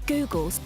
Google's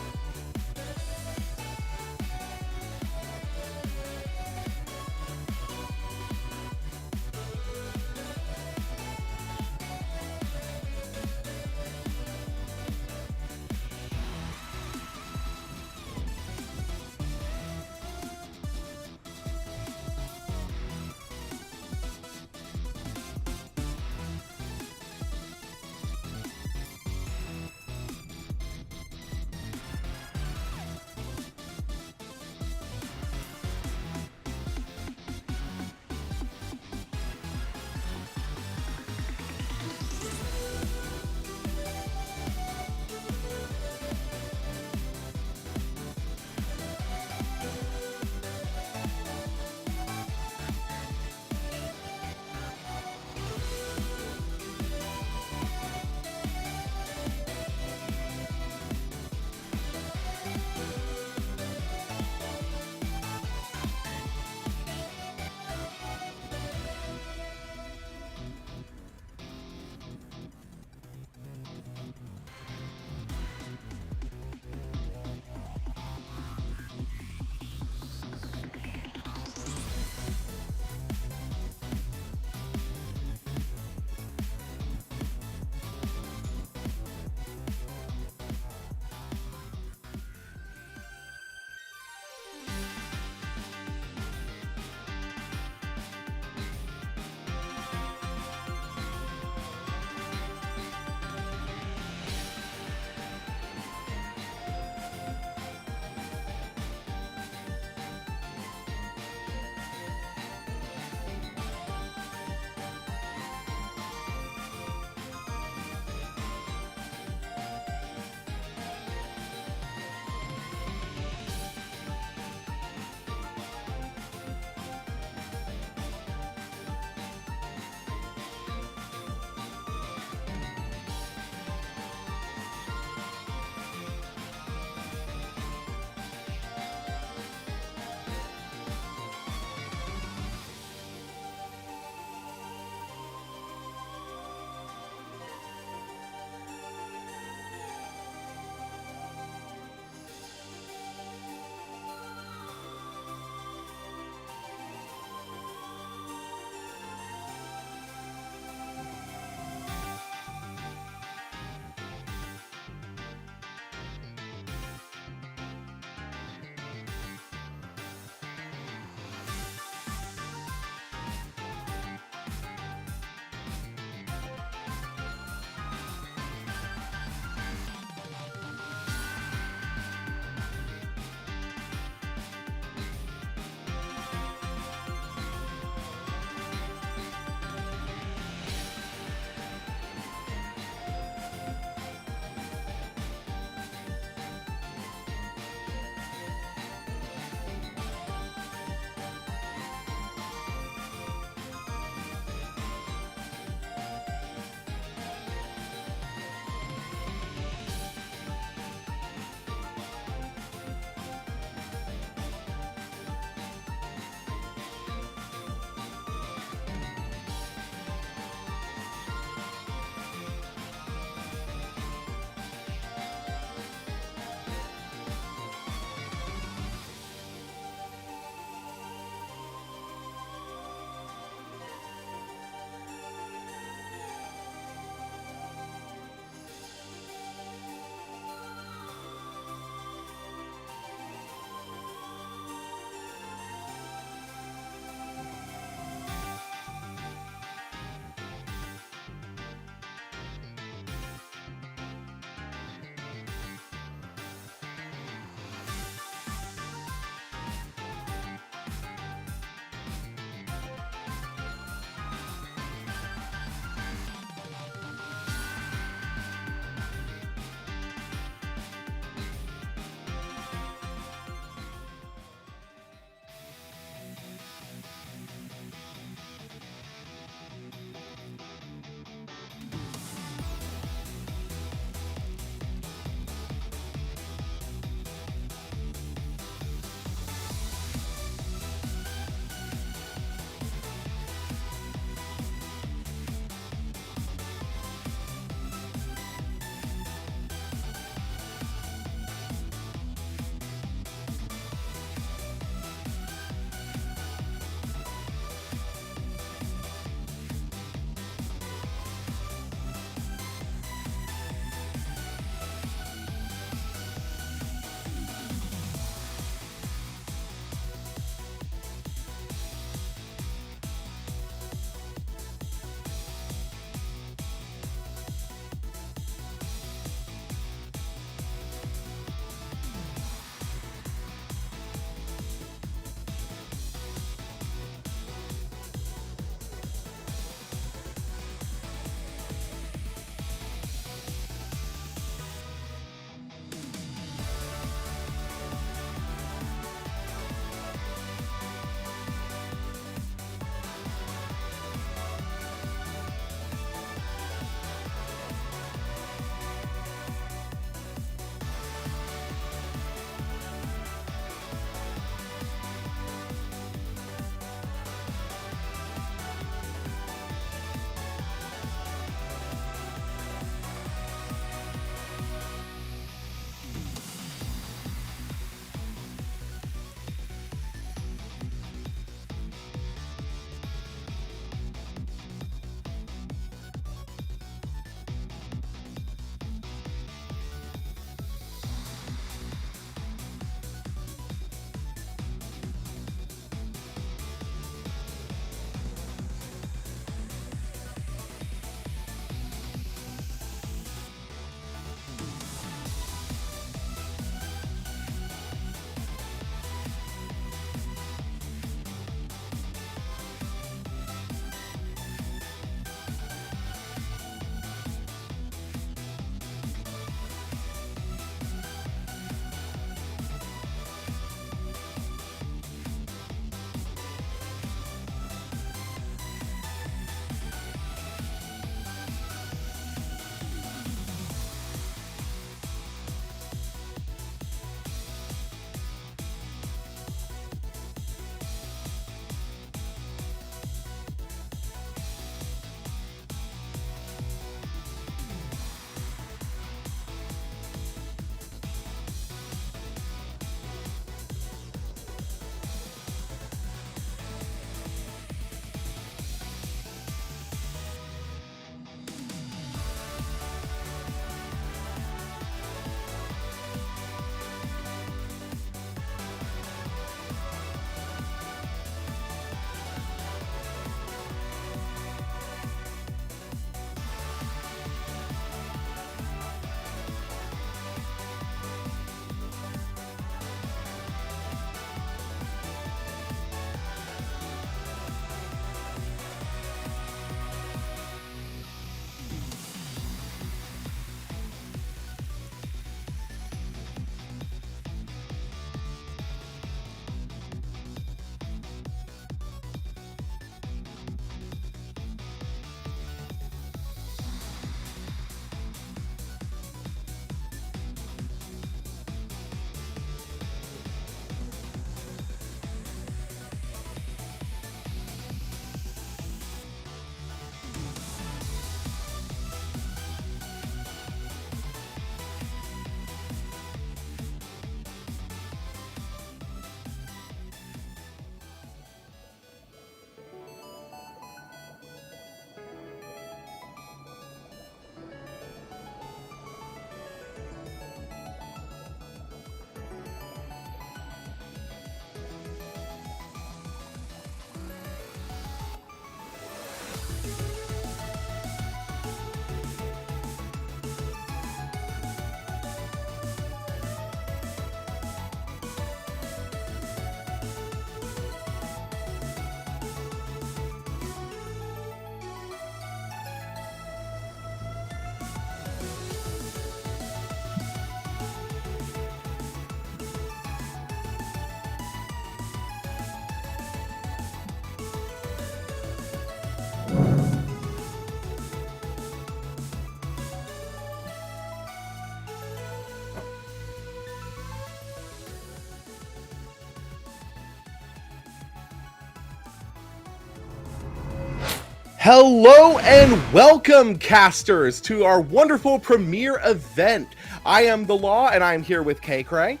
Hello and welcome, casters, to our wonderful premiere event. I am The Law, and I'm here with Kay Cray.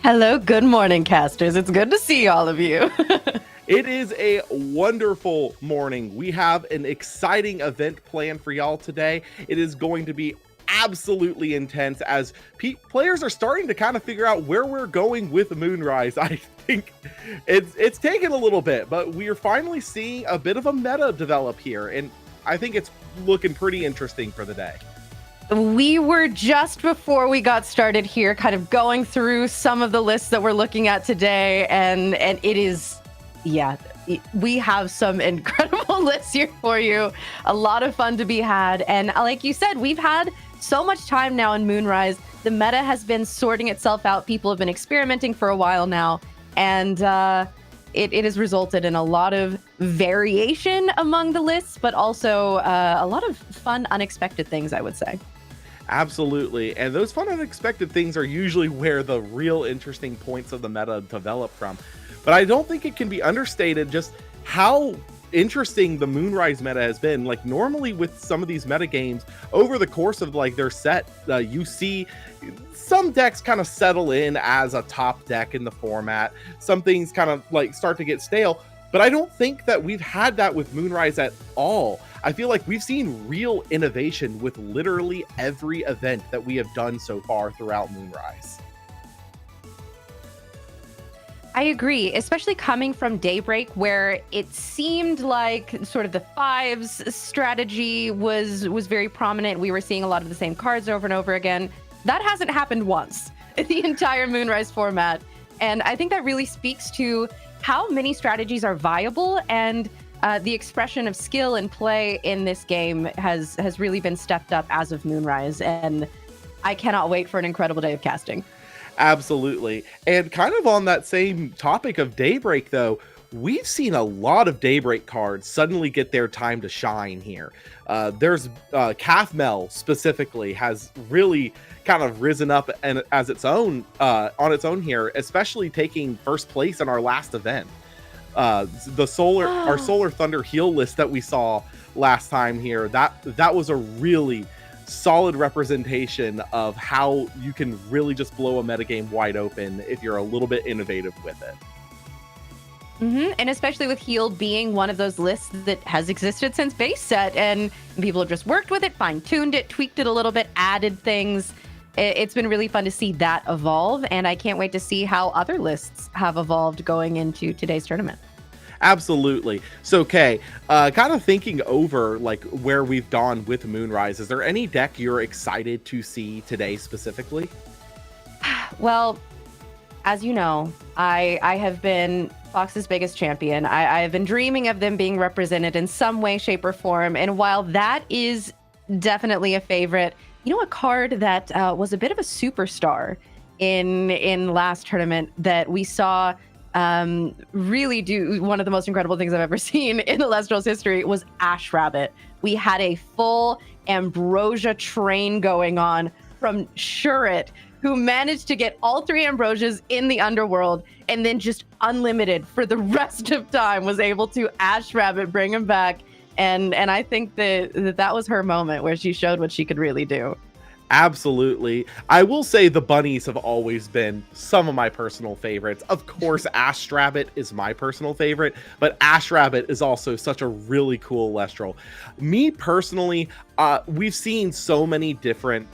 Hello, good morning, casters. It's good to see all of you. It is a wonderful morning. We have an exciting event planned for y'all today. It is going to be absolutely intense as players are starting to kind of figure out where we're going with Moonrise. I think it's taken a little bit, but we are finally seeing a bit of a meta develop here, and I think it's looking pretty interesting for the day. We were just before we got started here kind of going through some of the lists that we're looking at today, and it is, we have some incredible lists here for you. A lot of fun to be had, and like you said, we've had so much time now in Moonrise. The meta has been sorting itself out. People have been experimenting for a while now, and it has resulted in a lot of variation among the lists, but also a lot of fun, unexpected things, I would say. Absolutely. And those fun, unexpected things are usually where the real interesting points of the meta develop from. But I don't think it can be understated just how interesting the Moonrise meta has been. Like, normally with some of these meta games over the course of like their set, you see some decks kind of settle in as a top deck in the format. Some things kind of like start to get stale, but I don't think that we've had that with Moonrise at all. I feel like we've seen real innovation with literally every event that we have done so far throughout Moonrise. I agree, especially coming from Daybreak, where it seemed like sort of the fives strategy was very prominent. We were seeing a lot of the same cards over and over again. That hasn't happened once in the entire Moonrise format. And I think that really speaks to how many strategies are viable, and the expression of skill and play in this game has really been stepped up as of Moonrise. And I cannot wait for an incredible day of casting. Absolutely. And kind of on that same topic of Daybreak, though, we've seen a lot of Daybreak cards suddenly get their time to shine here. There's Kathmel specifically has really kind of risen up and as its own on its own here, especially taking first place in our last event. The our Solar Thunder heal list that we saw last time here, that was a really solid representation of how you can really just blow a metagame wide open if you're a little bit innovative with it. And especially with heal being one of those lists that has existed since base set, and people have just worked with it, fine-tuned it, tweaked it a little bit, added things. It's been really fun to see that evolve, and I can't wait to see how other lists have evolved going into today's tournament. Absolutely. So, Kay, kind of thinking over like where we've gone with Moonrise, is there any deck you're excited to see today specifically? Well, as you know, I have been Fox's biggest champion. I have been dreaming of them being represented in some way, shape, or form. And while that is definitely a favorite, you know, a card that was a bit of a superstar in last tournament that we saw really do one of the most incredible things I've ever seen in Elestrals history was Ash Rabbit. We had a full Ambrosia train going on from Shurit, who managed to get all three Ambrosias in the underworld, and then just unlimited for the rest of time was able to Ash Rabbit bring him back. And I think that was her moment where she showed what she could really do. Absolutely. I will say the bunnies have always been some of my personal favorites. Of course, Ash Rabbit is my personal favorite, but Ash Rabbit is also such a really cool Elestral. Me personally, we've seen so many different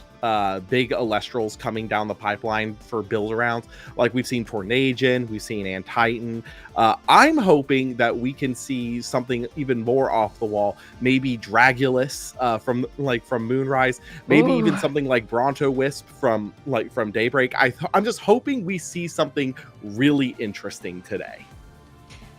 big Elestrals coming down the pipeline for build arounds. Like, we've seen Tornagian, we've seen Antitan. I'm hoping that we can see something even more off the wall. Maybe Dragulus from Moonrise. Maybe even something like Bronto Wisp from Daybreak. I'm just hoping we see something really interesting today.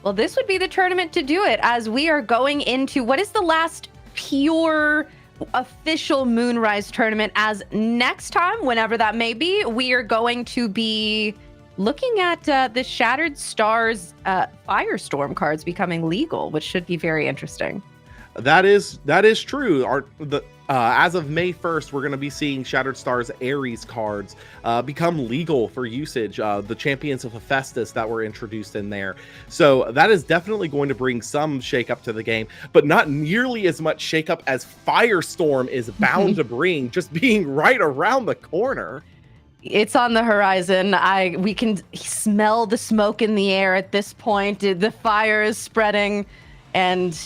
Well, this would be the tournament to do it, as we are going into what is the last pure official Moonrise tournament, as next time, whenever that may be, we are going to be looking at the Shattered Stars Firestorm cards becoming legal, which should be very interesting. That is true. As of May 1st, we're going to be seeing Shattered Stars Ares cards become legal for usage, the Champions of Hephaestus that were introduced in there. So that is definitely going to bring some shakeup to the game, but not nearly as much shakeup as Firestorm is bound to bring, just being right around the corner. It's on the horizon. We can smell the smoke in the air at this point. The fire is spreading. And,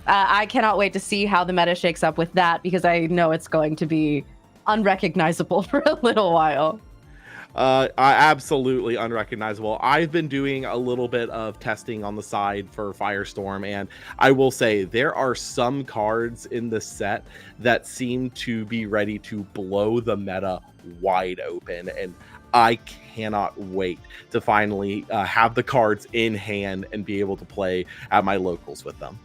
I cannot wait to see how the meta shakes up with that, because I know it's going to be unrecognizable for a little while. Absolutely unrecognizable. I've been doing a little bit of testing on the side for Firestorm, and I will say there are some cards in the set that seem to be ready to blow the meta wide open, and I cannot wait to finally have the cards in hand and be able to play at my locals with them.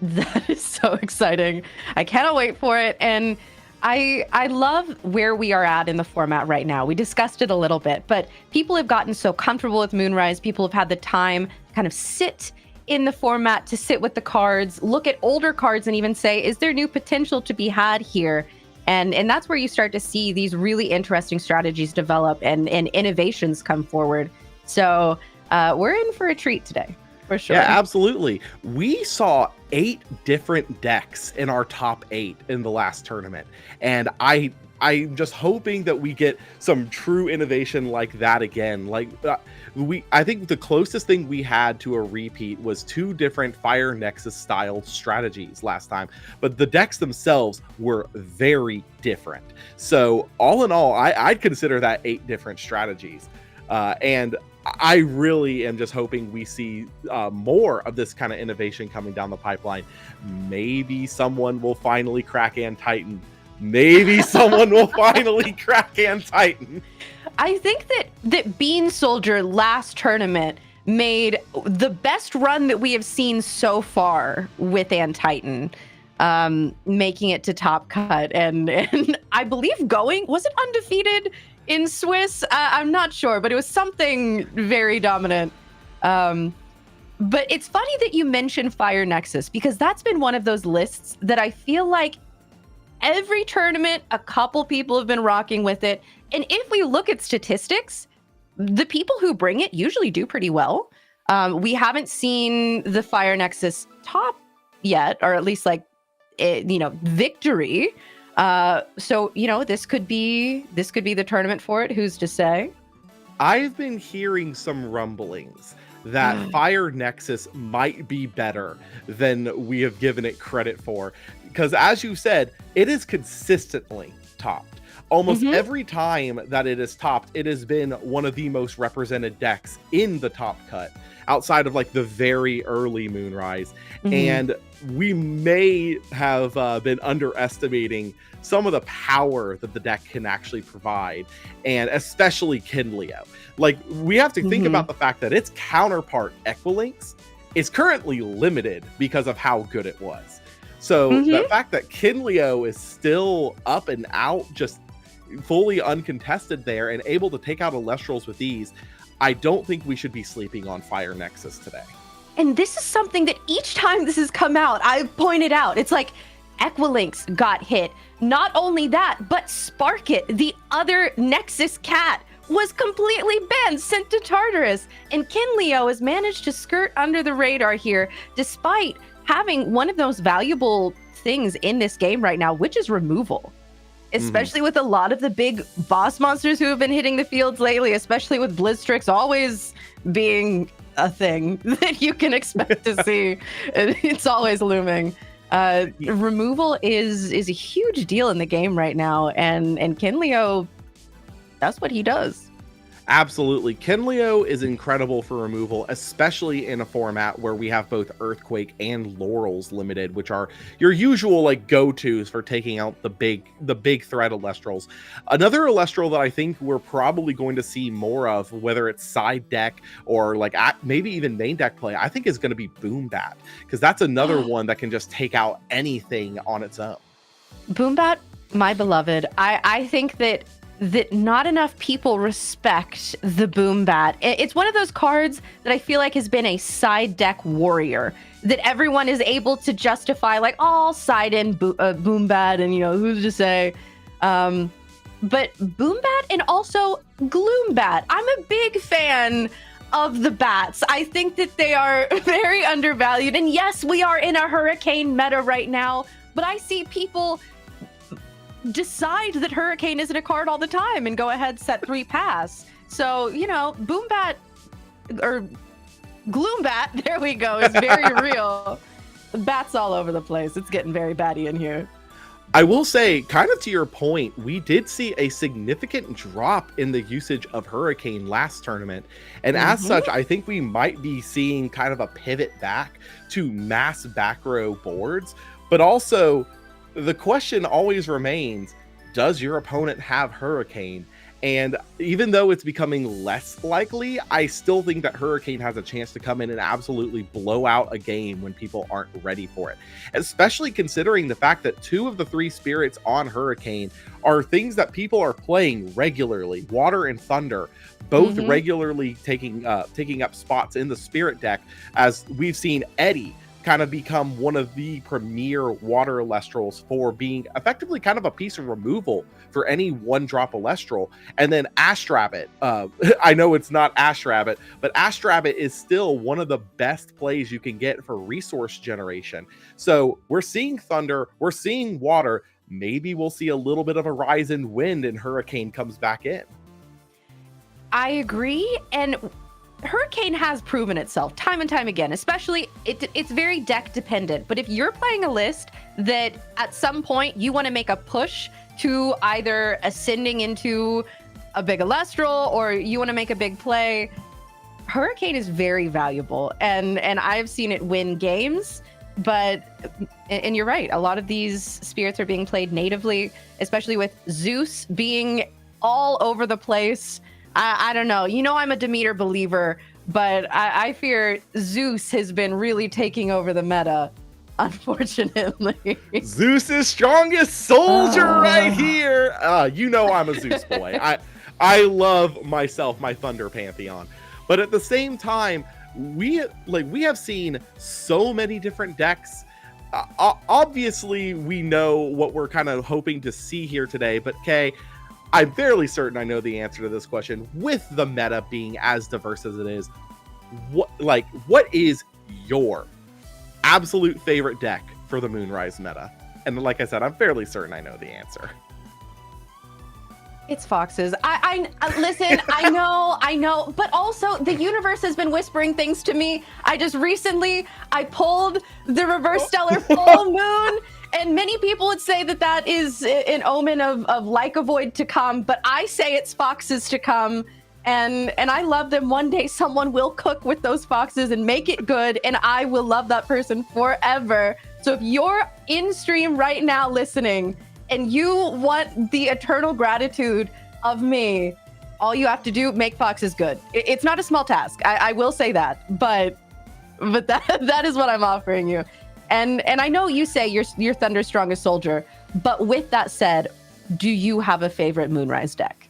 That is so exciting. I cannot wait for it. And I love where we are at in the format right now. We discussed it a little bit, but people have gotten so comfortable with Moonrise. People have had the time to kind of sit in the format, to sit with the cards, look at older cards, and even say, is there new potential to be had here? And that's where you start to see these really interesting strategies develop and innovations come forward. So we're in for a treat today, for sure. Yeah, absolutely. We saw 8 different decks in our top 8 in the last tournament. And I'm just hoping that we get some true innovation like that again. I think the closest thing we had to a repeat was 2 different Fire Nexus style strategies last time, but the decks themselves were very different. So all in all, I'd consider that 8 different strategies. And I really am just hoping we see more of this kind of innovation coming down the pipeline. Maybe someone will finally crack Ann Titan. Maybe someone will finally crack Ann Titan. I think that Bean Soldier last tournament made the best run that we have seen so far with Ann Titan, making it to top cut. And I believe was it undefeated in Swiss? I'm not sure, but it was something very dominant. But it's funny that you mentioned Fire Nexus, because that's been one of those lists that I feel like every tournament, a couple people have been rocking with it. And if we look at statistics, the people who bring it usually do pretty well. We haven't seen the Fire Nexus top yet, or at least victory. So, this could be the tournament for it. Who's to say? I've been hearing some rumblings that Fire Nexus might be better than we have given it credit for. Because as you said, it is consistently topped. Almost every time that it is topped, it has been one of the most represented decks in the top cut, outside of the very early Moonrise. And we may have been underestimating some of the power that the deck can actually provide, and especially Kinleo. We have to think about the fact that its counterpart, Equilinx, is currently limited because of how good it was. So the fact that Kinleo is still up and out, just fully uncontested there, and able to take out Elestrals with ease, I don't think we should be sleeping on Fire Nexus today. And this is something that each time this has come out, I've pointed out. It's like Equilinx got hit. Not only that, but Sparkit, the other Nexus cat, was completely banned, sent to Tartarus. And Kinleo has managed to skirt under the radar here, despite having one of those valuable things in this game right now, which is removal. Especially with a lot of the big boss monsters who have been hitting the fields lately, especially with BlueStacks always being a thing that you can expect to see. It's always looming. Removal is a huge deal in the game right now, and Kinleo, that's what he does. Absolutely. Kinleo is incredible for removal, especially in a format where we have both Earthquake and Laurels limited, which are your usual go-tos for taking out the big threat Elestrals. Another Elestral that I think we're probably going to see more of, whether it's side deck or maybe even main deck play, I think is going to be Boombat, because that's another one that can just take out anything on its own. Boombat, my beloved. I think that that not enough people respect the Boom Bat. It's one of those cards that I feel like has been a side deck warrior that everyone is able to justify, like, oh, I'll side in Boom Bat, and, you know, who's to say? But Boom Bat and also Gloom Bat. I'm a big fan of the bats. I think that they are very undervalued. And yes, we are in a hurricane meta right now, but I see people decide that hurricane isn't a card all the time and go ahead, set 3 pass. So, you know, Boom Bat or Gloom Bat, there we go, is very real. Bats all over the place. It's getting very batty in here. I will say, kind of to your point, we did see a significant drop in the usage of Hurricane last tournament. And as such, I think we might be seeing kind of a pivot back to mass back row boards. But also, the question always remains, does your opponent have Hurricane? And even though it's becoming less likely, I still think that Hurricane has a chance to come in and absolutely blow out a game when people aren't ready for it. Especially considering the fact that 2 of the 3 spirits on Hurricane are things that people are playing regularly. Water and Thunder, both regularly taking up spots in the spirit deck, as we've seen Eddie kind of become one of the premier water Elestrals for being effectively kind of a piece of removal for any 1-drop Elestral. And then Astrabbit, I know it's not Astrabbit, but Astrabbit is still one of the best plays you can get for resource generation. So we're seeing Thunder, we're seeing Water. Maybe we'll see a little bit of a rise in Wind and Hurricane comes back in. I agree, and Hurricane has proven itself time and time again, especially it's very deck dependent. But if you're playing a list that at some point you want to make a push to either ascending into a big Elestral or you want to make a big play, Hurricane is very valuable. And I've seen it win games, but you're right. A lot of these spirits are being played natively, especially with Zeus being all over the place. I don't know. You know, I'm a Demeter believer, but I fear Zeus has been really taking over the meta, unfortunately. Zeus's strongest soldier right here. You know I'm a Zeus boy. I love myself, my Thunder Pantheon. But at the same time, we have seen so many different decks. Obviously, we know what we're kind of hoping to see here today, but Kay, I'm fairly certain I know the answer to this question. With the meta being as diverse as it is, what is your absolute favorite deck for the Moonrise meta? And like I said, I'm fairly certain I know the answer. It's Foxes. I listen, I know, but also the universe has been whispering things to me. I pulled the reverse stellar full moon, and many people would say that is an omen of like a void to come, but I say it's Foxes to come, and I love them. One day someone will cook with those Foxes and make it good, and I will love that person forever. So if you're in stream right now listening, and you want the eternal gratitude of me, all you have to do, make Foxes good. It's not a small task. I will say that, but that is what I'm offering you. And I know you say you're Thunder's strongest soldier, but with that said, do you have a favorite Moonrise deck?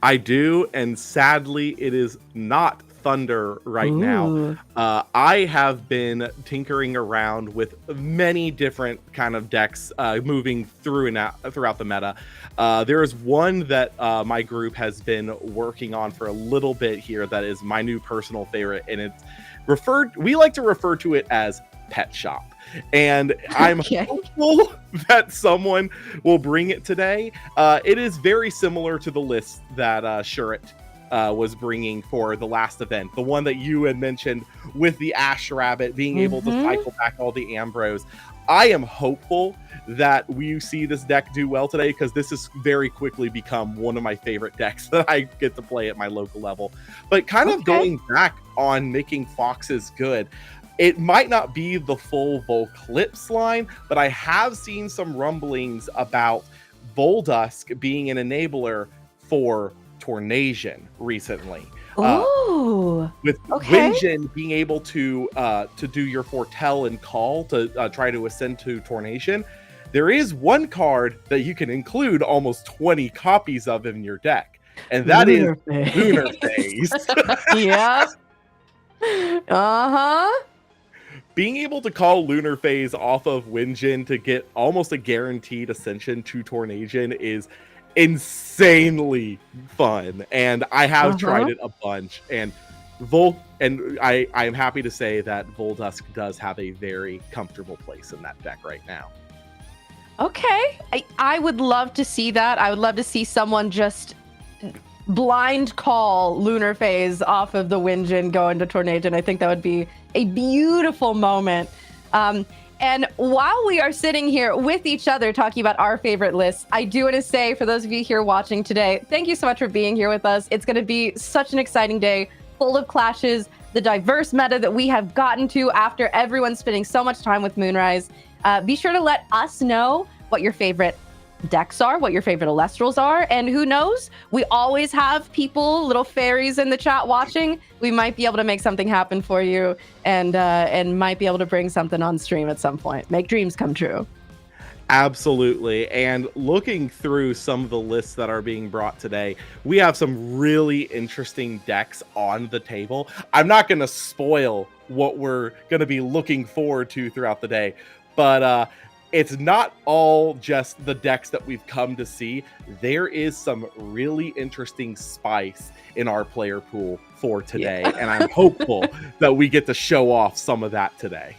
I do, and sadly, it is not Thunder right now. I have been tinkering around with many different kind of decks moving through and out throughout the meta. There is one that my group has been working on for a little bit here that is my new personal favorite, and we like to refer to it as Pet Shop. And I'm hopeful that someone will bring it today. It is very similar to the list that Shurit was bringing for the last event, the one that you had mentioned with the Ash Rabbit being able to cycle back all the Ambrose. I am hopeful that we see this deck do well today, because this has very quickly become one of my favorite decks that I get to play at my local level. But kind of going back on making Foxes good, it might not be the full Volclipse line, but I have seen some rumblings about Voldusk being an enabler for Tornasian recently. With Winjin being able to do your foretell and call to try to ascend to Tornasian. there is one card that you can include almost 20 copies of in your deck, and that is Lunar Phase. Yep. Uh-huh. Being able to call Lunar Phase off of Winjin to get almost a guaranteed ascension to Tornadian is insanely fun, and I have tried it a bunch. And I am happy to say that Voldusk does have a very comfortable place in that deck right now. Okay, I would love to see that. I would love to see someone just blind call Lunar Phase off of the Winjin go into Tornadian. I think that would be a beautiful moment. And while we are sitting here with each other talking about our favorite lists, I do want to say, for those of you here watching today, thank you so much for being here with us. It's going to be such an exciting day, full of clashes, the diverse meta that we have gotten to after everyone spending so much time with Moonrise. Be sure to let us know what your favorite decks are, what your favorite Elestrals are, and who knows, we always have people, little fairies in the chat watching. We might be able to make something happen for you, and might be able to bring something on stream at some point. Make dreams come true. Absolutely. And looking through some of the lists that are being brought today, we have some really interesting decks on the table. I'm not going to spoil what we're going to be looking forward to throughout the day, but it's not all just the decks that we've come to see. There is some really interesting spice in our player pool for today, and I'm hopeful that we get to show off some of that today.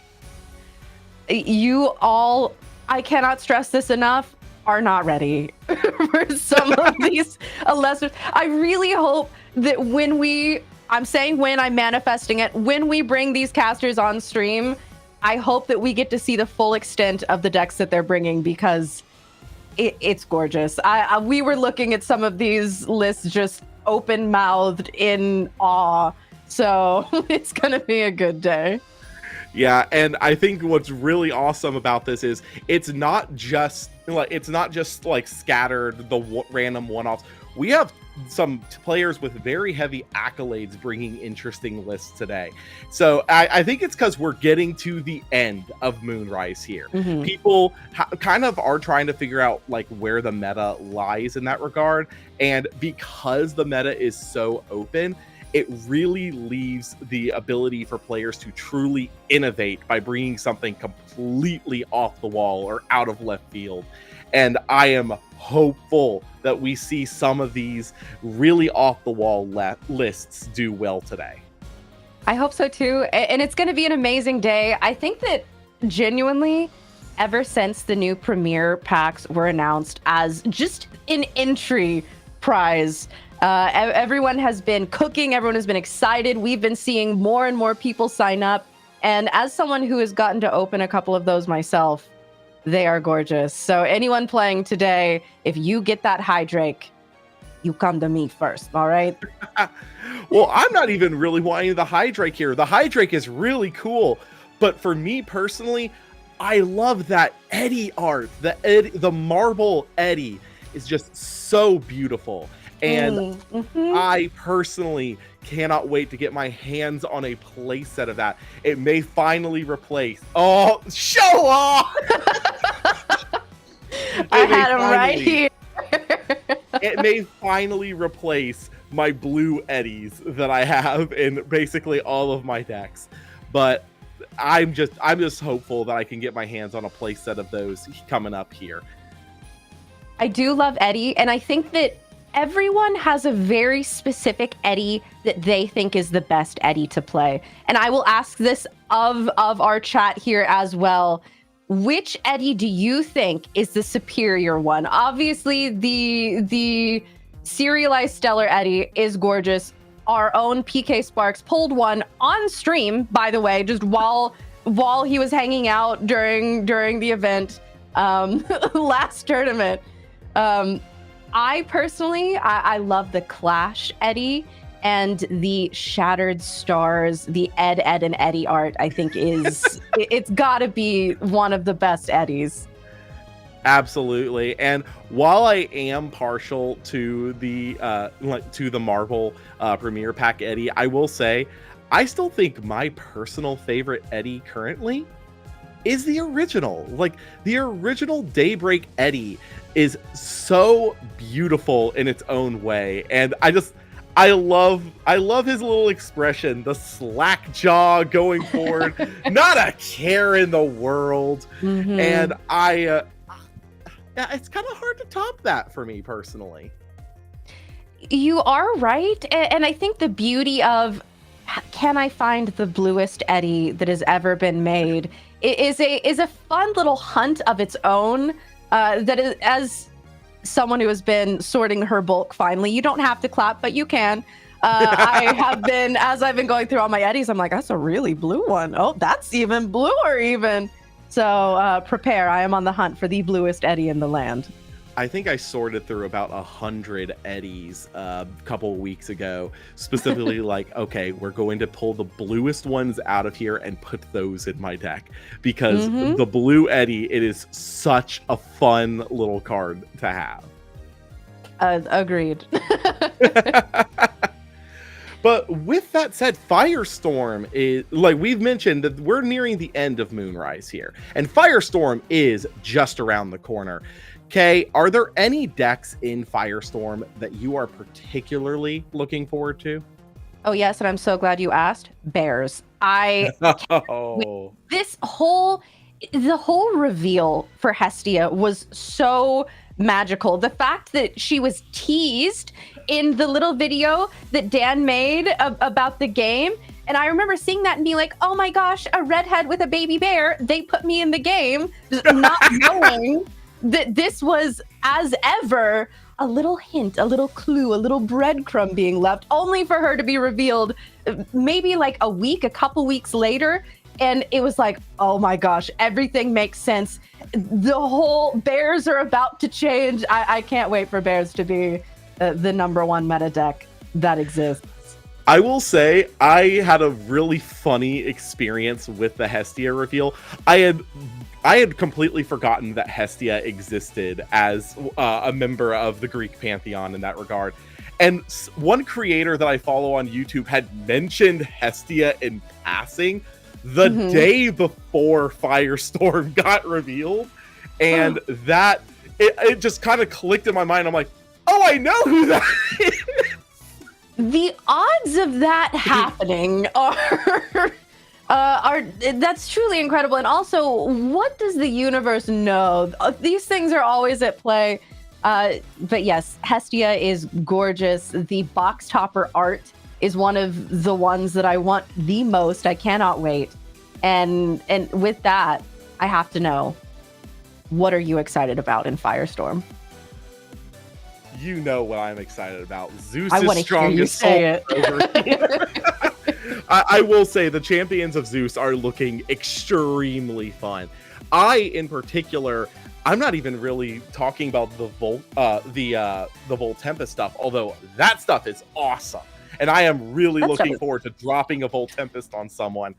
You all, I cannot stress this enough, are not ready for some of these Elestrals. I really hope that I'm manifesting it, when we bring these casters on stream, I hope that we get to see the full extent of the decks that they're bringing, because it's gorgeous. We were looking at some of these lists just open-mouthed in awe. So it's going to be a good day. Yeah, and I think what's really awesome about this is it's not just like scattered the random one-offs. We have some players with very heavy accolades bringing interesting lists today. So I think it's because we're getting to the end of Moonrise here. Mm-hmm. People kind of are trying to figure out like where the meta lies in that regard. And because the meta is so open, it really leaves the ability for players to truly innovate by bringing something completely off the wall or out of left field. And I am hopeful that we see some of these really off-the-wall lists do well today. I hope so too. And it's going to be an amazing day. I think that genuinely, ever since the new Premier packs were announced as just an entry prize, everyone has been cooking. Everyone has been excited. We've been seeing more and more people sign up. And as someone who has gotten to open a couple of those myself, they are gorgeous. So anyone playing today, if you get that Hydrake, you come to me first, all right? Well, I'm not even really wanting the Hydrake here. The Hydrake is really cool. But for me personally, I love that Eddie art. The marble Eddie is just so beautiful. And I personally cannot wait to get my hands on a playset of that. It may finally replace... Oh, show off! I had him right here. It may finally replace my blue Eddies that I have in basically all of my decks. But I'm just hopeful that I can get my hands on a playset of those coming up here. I do love Eddie, and I think that everyone has a very specific Eddie that they think is the best Eddie to play. And I will ask this of our chat here as well. Which Eddie do you think is the superior one? Obviously, the serialized Stellar Eddie is gorgeous. Our own PK Sparks pulled one on stream, by the way, just while he was hanging out during the event last tournament. I personally, I love the Clash Eddie, and the Shattered Stars, the Ed, and Eddie art, I think it's gotta be one of the best Eddies. Absolutely. And while I am partial to the Marvel Premier Pack Eddie, I will say I still think my personal favorite Eddie currently is the original. Like, the original Daybreak Eddy is so beautiful in its own way, and I love his little expression, the slack jaw going forward, not a care in the world. Mm-hmm. And yeah, it's kind of hard to top that for me personally. You are right, and I think the beauty of can I find the bluest Eddy that has ever been made is a fun little hunt of its own. That is, as someone who has been sorting her bulk finally, you don't have to clap, but you can. I have been, as I've been going through all my Eddies, I'm like, that's a really blue one. Oh, that's even bluer even. So prepare. I am on the hunt for the bluest Eddy in the land. I think I sorted through about 100 Eddies a couple of weeks ago, specifically like, okay, we're going to pull the bluest ones out of here and put those in my deck, because the blue Eddy, it is such a fun little card to have. Agreed. But with that said, Firestorm is, like we've mentioned, that we're nearing the end of Moonrise here, and Firestorm is just around the corner. Kay, are there any decks in Firestorm that you are particularly looking forward to? Oh, yes, and I'm so glad you asked. Bears. The whole reveal for Hestia was so magical. The fact that she was teased in the little video that Dan made about the game, and I remember seeing that and being like, oh my gosh, a redhead with a baby bear. They put me in the game, not knowing that this was, as ever, a little hint, a little clue, a little breadcrumb being left, only for her to be revealed maybe like a couple weeks later. And it was like, oh my gosh, everything makes sense. The whole Bears are about to change. I can't wait for Bears to be the number one meta deck that exists. I will say, I had a really funny experience with the Hestia reveal. I had completely forgotten that Hestia existed as a member of the Greek pantheon in that regard. And one creator that I follow on YouTube had mentioned Hestia in passing the day before Firestorm got revealed. And that, it just kind of clicked in my mind. I'm like, oh, I know who that is. The odds of that happening are that's truly incredible. And also, what does the universe know? These things are always at play. But yes, Hestia is gorgeous. The box topper art is one of the ones that I want the most. I cannot wait. And with that, I have to know, what are you excited about in Firestorm? You know what I'm excited about. Zeus I is strongest. Say it. I will say the champions of Zeus are looking extremely fun. In particular, I'm not even really talking about the Volt Tempest stuff, although that stuff is awesome, and I am really looking forward to dropping a Volt Tempest on someone.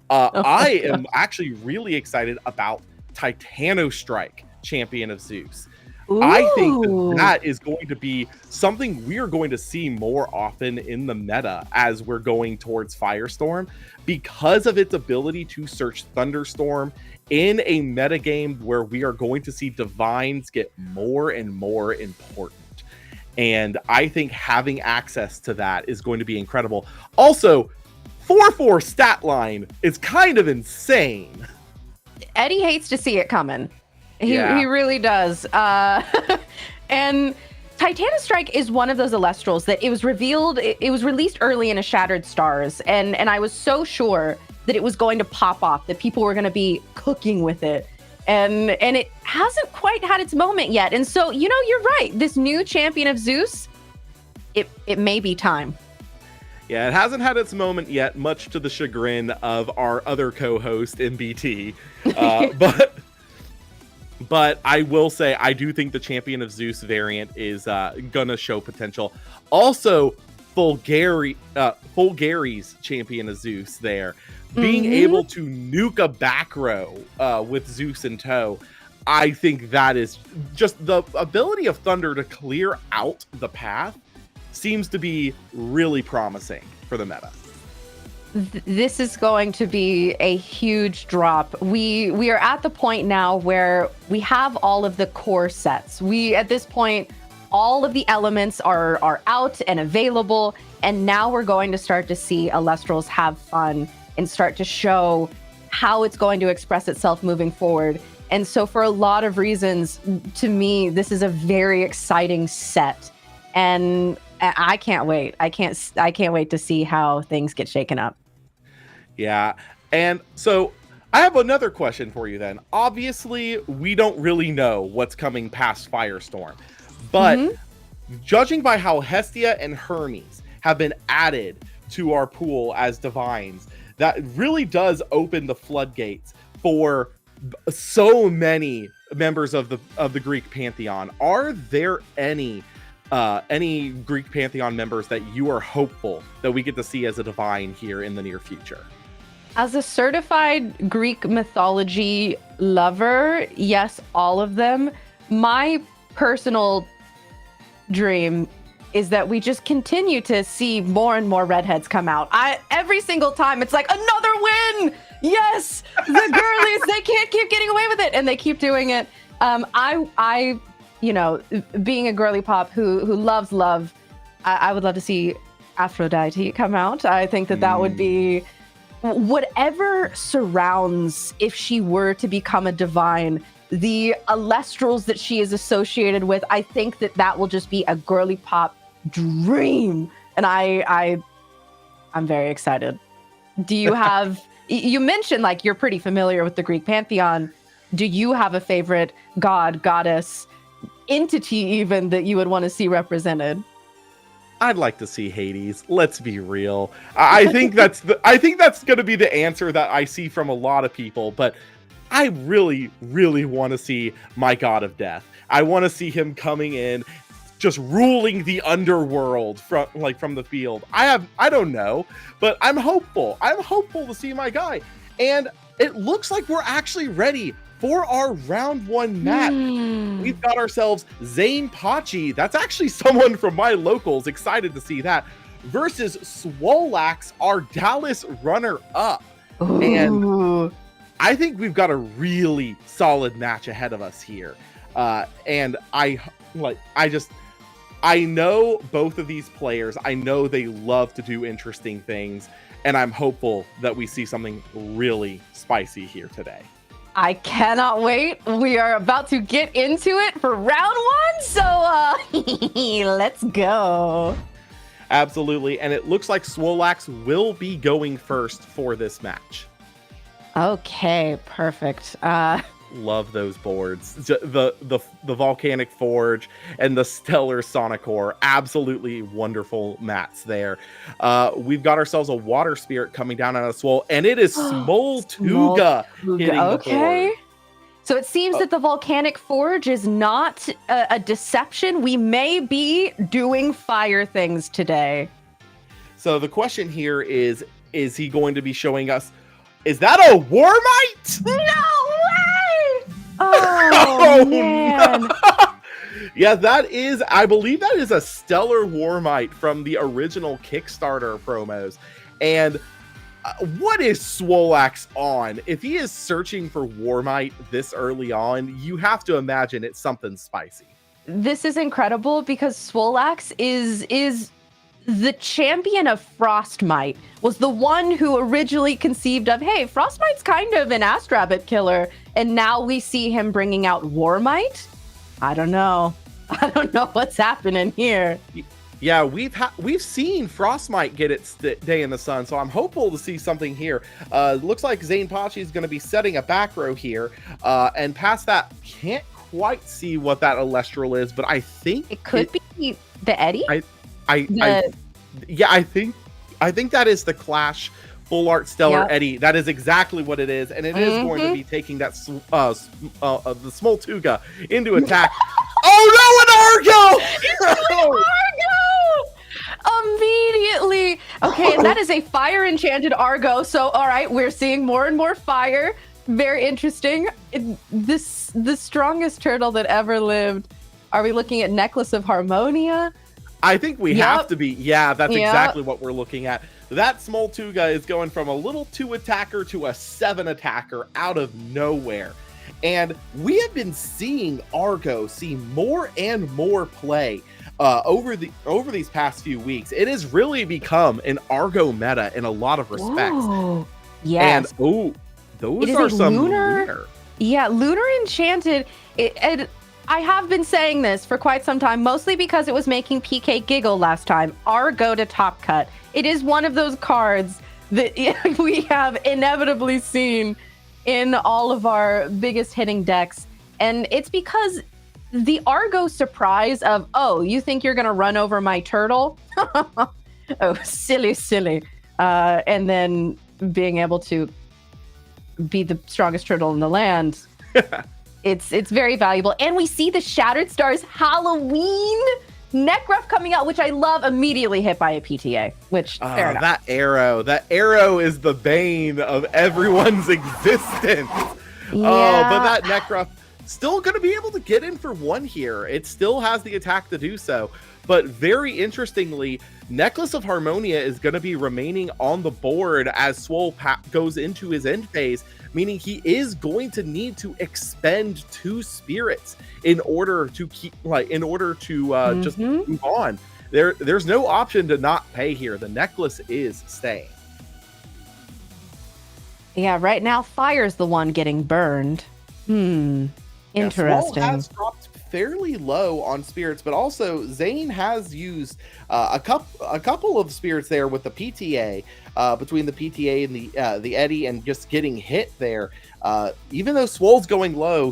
I am actually really excited about Titanostrike, champion of Zeus. Ooh. I think that is going to be something we are going to see more often in the meta as we're going towards Firestorm, because of its ability to search Thunderstorm in a metagame where we are going to see divines get more and more important. And I think having access to that is going to be incredible. Also, 4/4 stat line is kind of insane. Eddie hates to see it coming. He really does. And Titanostrike is one of those Elestrals that it was revealed, it was released early in a Shattered Stars, and I was so sure that it was going to pop off, that people were going to be cooking with it. And it hasn't quite had its moment yet. And so, you're right. This new champion of Zeus, it may be time. Yeah, it hasn't had its moment yet, much to the chagrin of our other co-host, MBT. But I will say, I do think the Champion of Zeus variant is gonna show potential. Also, Fulgary's Champion of Zeus there. Being able to nuke a back row with Zeus in tow, I think that is just the ability of Thunder to clear out the path seems to be really promising for the meta. This is going to be a huge drop. We are at the point now where we have all of the core sets. We at this point, all of the elements are out and available, and now we're going to start to see Elestrals have fun and start to show how it's going to express itself moving forward. And so for a lot of reasons, to me, this is a very exciting set. And I can't wait. I can't wait to see how things get shaken up. Yeah. And so I have another question for you then. Obviously, we don't really know what's coming past Firestorm. But judging by how Hestia and Hermes have been added to our pool as divines, that really does open the floodgates for so many members of the Greek pantheon. Are there any Greek pantheon members that you are hopeful that we get to see as a divine here in the near future? As a certified Greek mythology lover, yes, all of them. My personal dream is that we just continue to see more and more redheads come out. Every single time it's like, another win! Yes! The girlies, they can't keep getting away with it, and they keep doing it. I you know, being a girly pop who loves love, I would love to see Aphrodite come out. I think that would be whatever surrounds, if she were to become a divine, the Elestrals that she is associated with. I think that will just be a girly pop dream, and I'm very excited. Do you have? You mentioned like you're pretty familiar with the Greek pantheon. Do you have a favorite god, goddess, entity even that you would want to see represented? I'd like to see Hades. Let's be real. I think that's going to be the answer that I see from a lot of people, but I really, really want to see my god of death. I want to see him coming in, just ruling the underworld from the field. I don't know, but I'm hopeful. I'm hopeful to see my guy. And it looks like we're actually ready for our round one match. We've got ourselves Zane Pachi. That's actually someone from my locals. Excited to see that. Versus Swolax, our Dallas runner-up. And I think we've got a really solid match ahead of us here. And I know both of these players. I know they love to do interesting things. And I'm hopeful that we see something really spicy here today. I cannot wait. We are about to get into it for round one, so let's go. Absolutely, and it looks like Swolax will be going first for this match. Okay, perfect. Love those boards. The Volcanic Forge and the Stellar Sonic Core. Absolutely wonderful mats there. We've got ourselves a Water Spirit coming down on a Swole, and it is Smoltuga hitting the board. So it seems that the Volcanic Forge is not a deception. We may be doing fire things today. So the question here is he going to be showing us, is that a Warmite? No way! Oh man. No. Yeah, that is, I believe that is a Stellar Warmite from the original Kickstarter promos. And what is Swolax on? If he is searching for Warmite this early on, you have to imagine it's something spicy. This is incredible because Swolax is the champion of Frostmite, was the one who originally conceived of, hey, Frostmite's kind of an Astrabbit killer, and now we see him bringing out Warmite? I don't know. I don't know what's happening here. Yeah, we've seen Frostmite get its day in the sun, so I'm hopeful to see something here. Looks like Zane Pachi is going to be setting a back row here, and past that, can't quite see what that Elestral is, but I think it could be the Eddie. I think that is the Clash Full Art Stellar Eddie. That is exactly what it is, and it is going to be taking that the Smoltuga into attack. Oh no, an Argo! It's an Argo! Immediately. Okay, and that is a fire enchanted Argo. So, all right, we're seeing more and more fire. Very interesting. The strongest turtle that ever lived. Are we looking at Necklace of Harmonia? I think we have to be. Yeah, that's exactly what we're looking at. that Smoltuga is going from a little 2 attacker to a 7 attacker out of nowhere. And we have been seeing Argo see more and more play over these past few weeks. It has really become an Argo meta in a lot of respects. Whoa. Yes. And those are some lunar. Yeah, Lunar Enchanted. I have been saying this for quite some time, mostly because it was making PK giggle last time. Argo to top cut. It is one of those cards that we have inevitably seen in all of our biggest hitting decks. And it's because the Argo surprise of, oh, you think you're going to run over my turtle? Oh, silly. And then being able to be the strongest turtle in the land. It's very valuable. And we see the Shattered Stars Halloween Necruff coming out, which I love, immediately hit by a PTA, which fair enough. That arrow is the bane of everyone's existence. Yeah. Oh, but that Necruff still going to be able to get in for 1 here. It still has the attack to do so. But very interestingly, Necklace of Harmonia is going to be remaining on the board as Swole goes into his end phase, meaning he is going to need to expend 2 spirits in order to just move on. There's no option to not pay here. The necklace is staying. Yeah, right now Fire's the one getting burned. Interesting. Yeah, Swole has dropped fairly low on spirits, but also Zane has used a couple of spirits there with the PTA, between the PTA and the Eddy, and just getting hit there. Even though Swole's going low,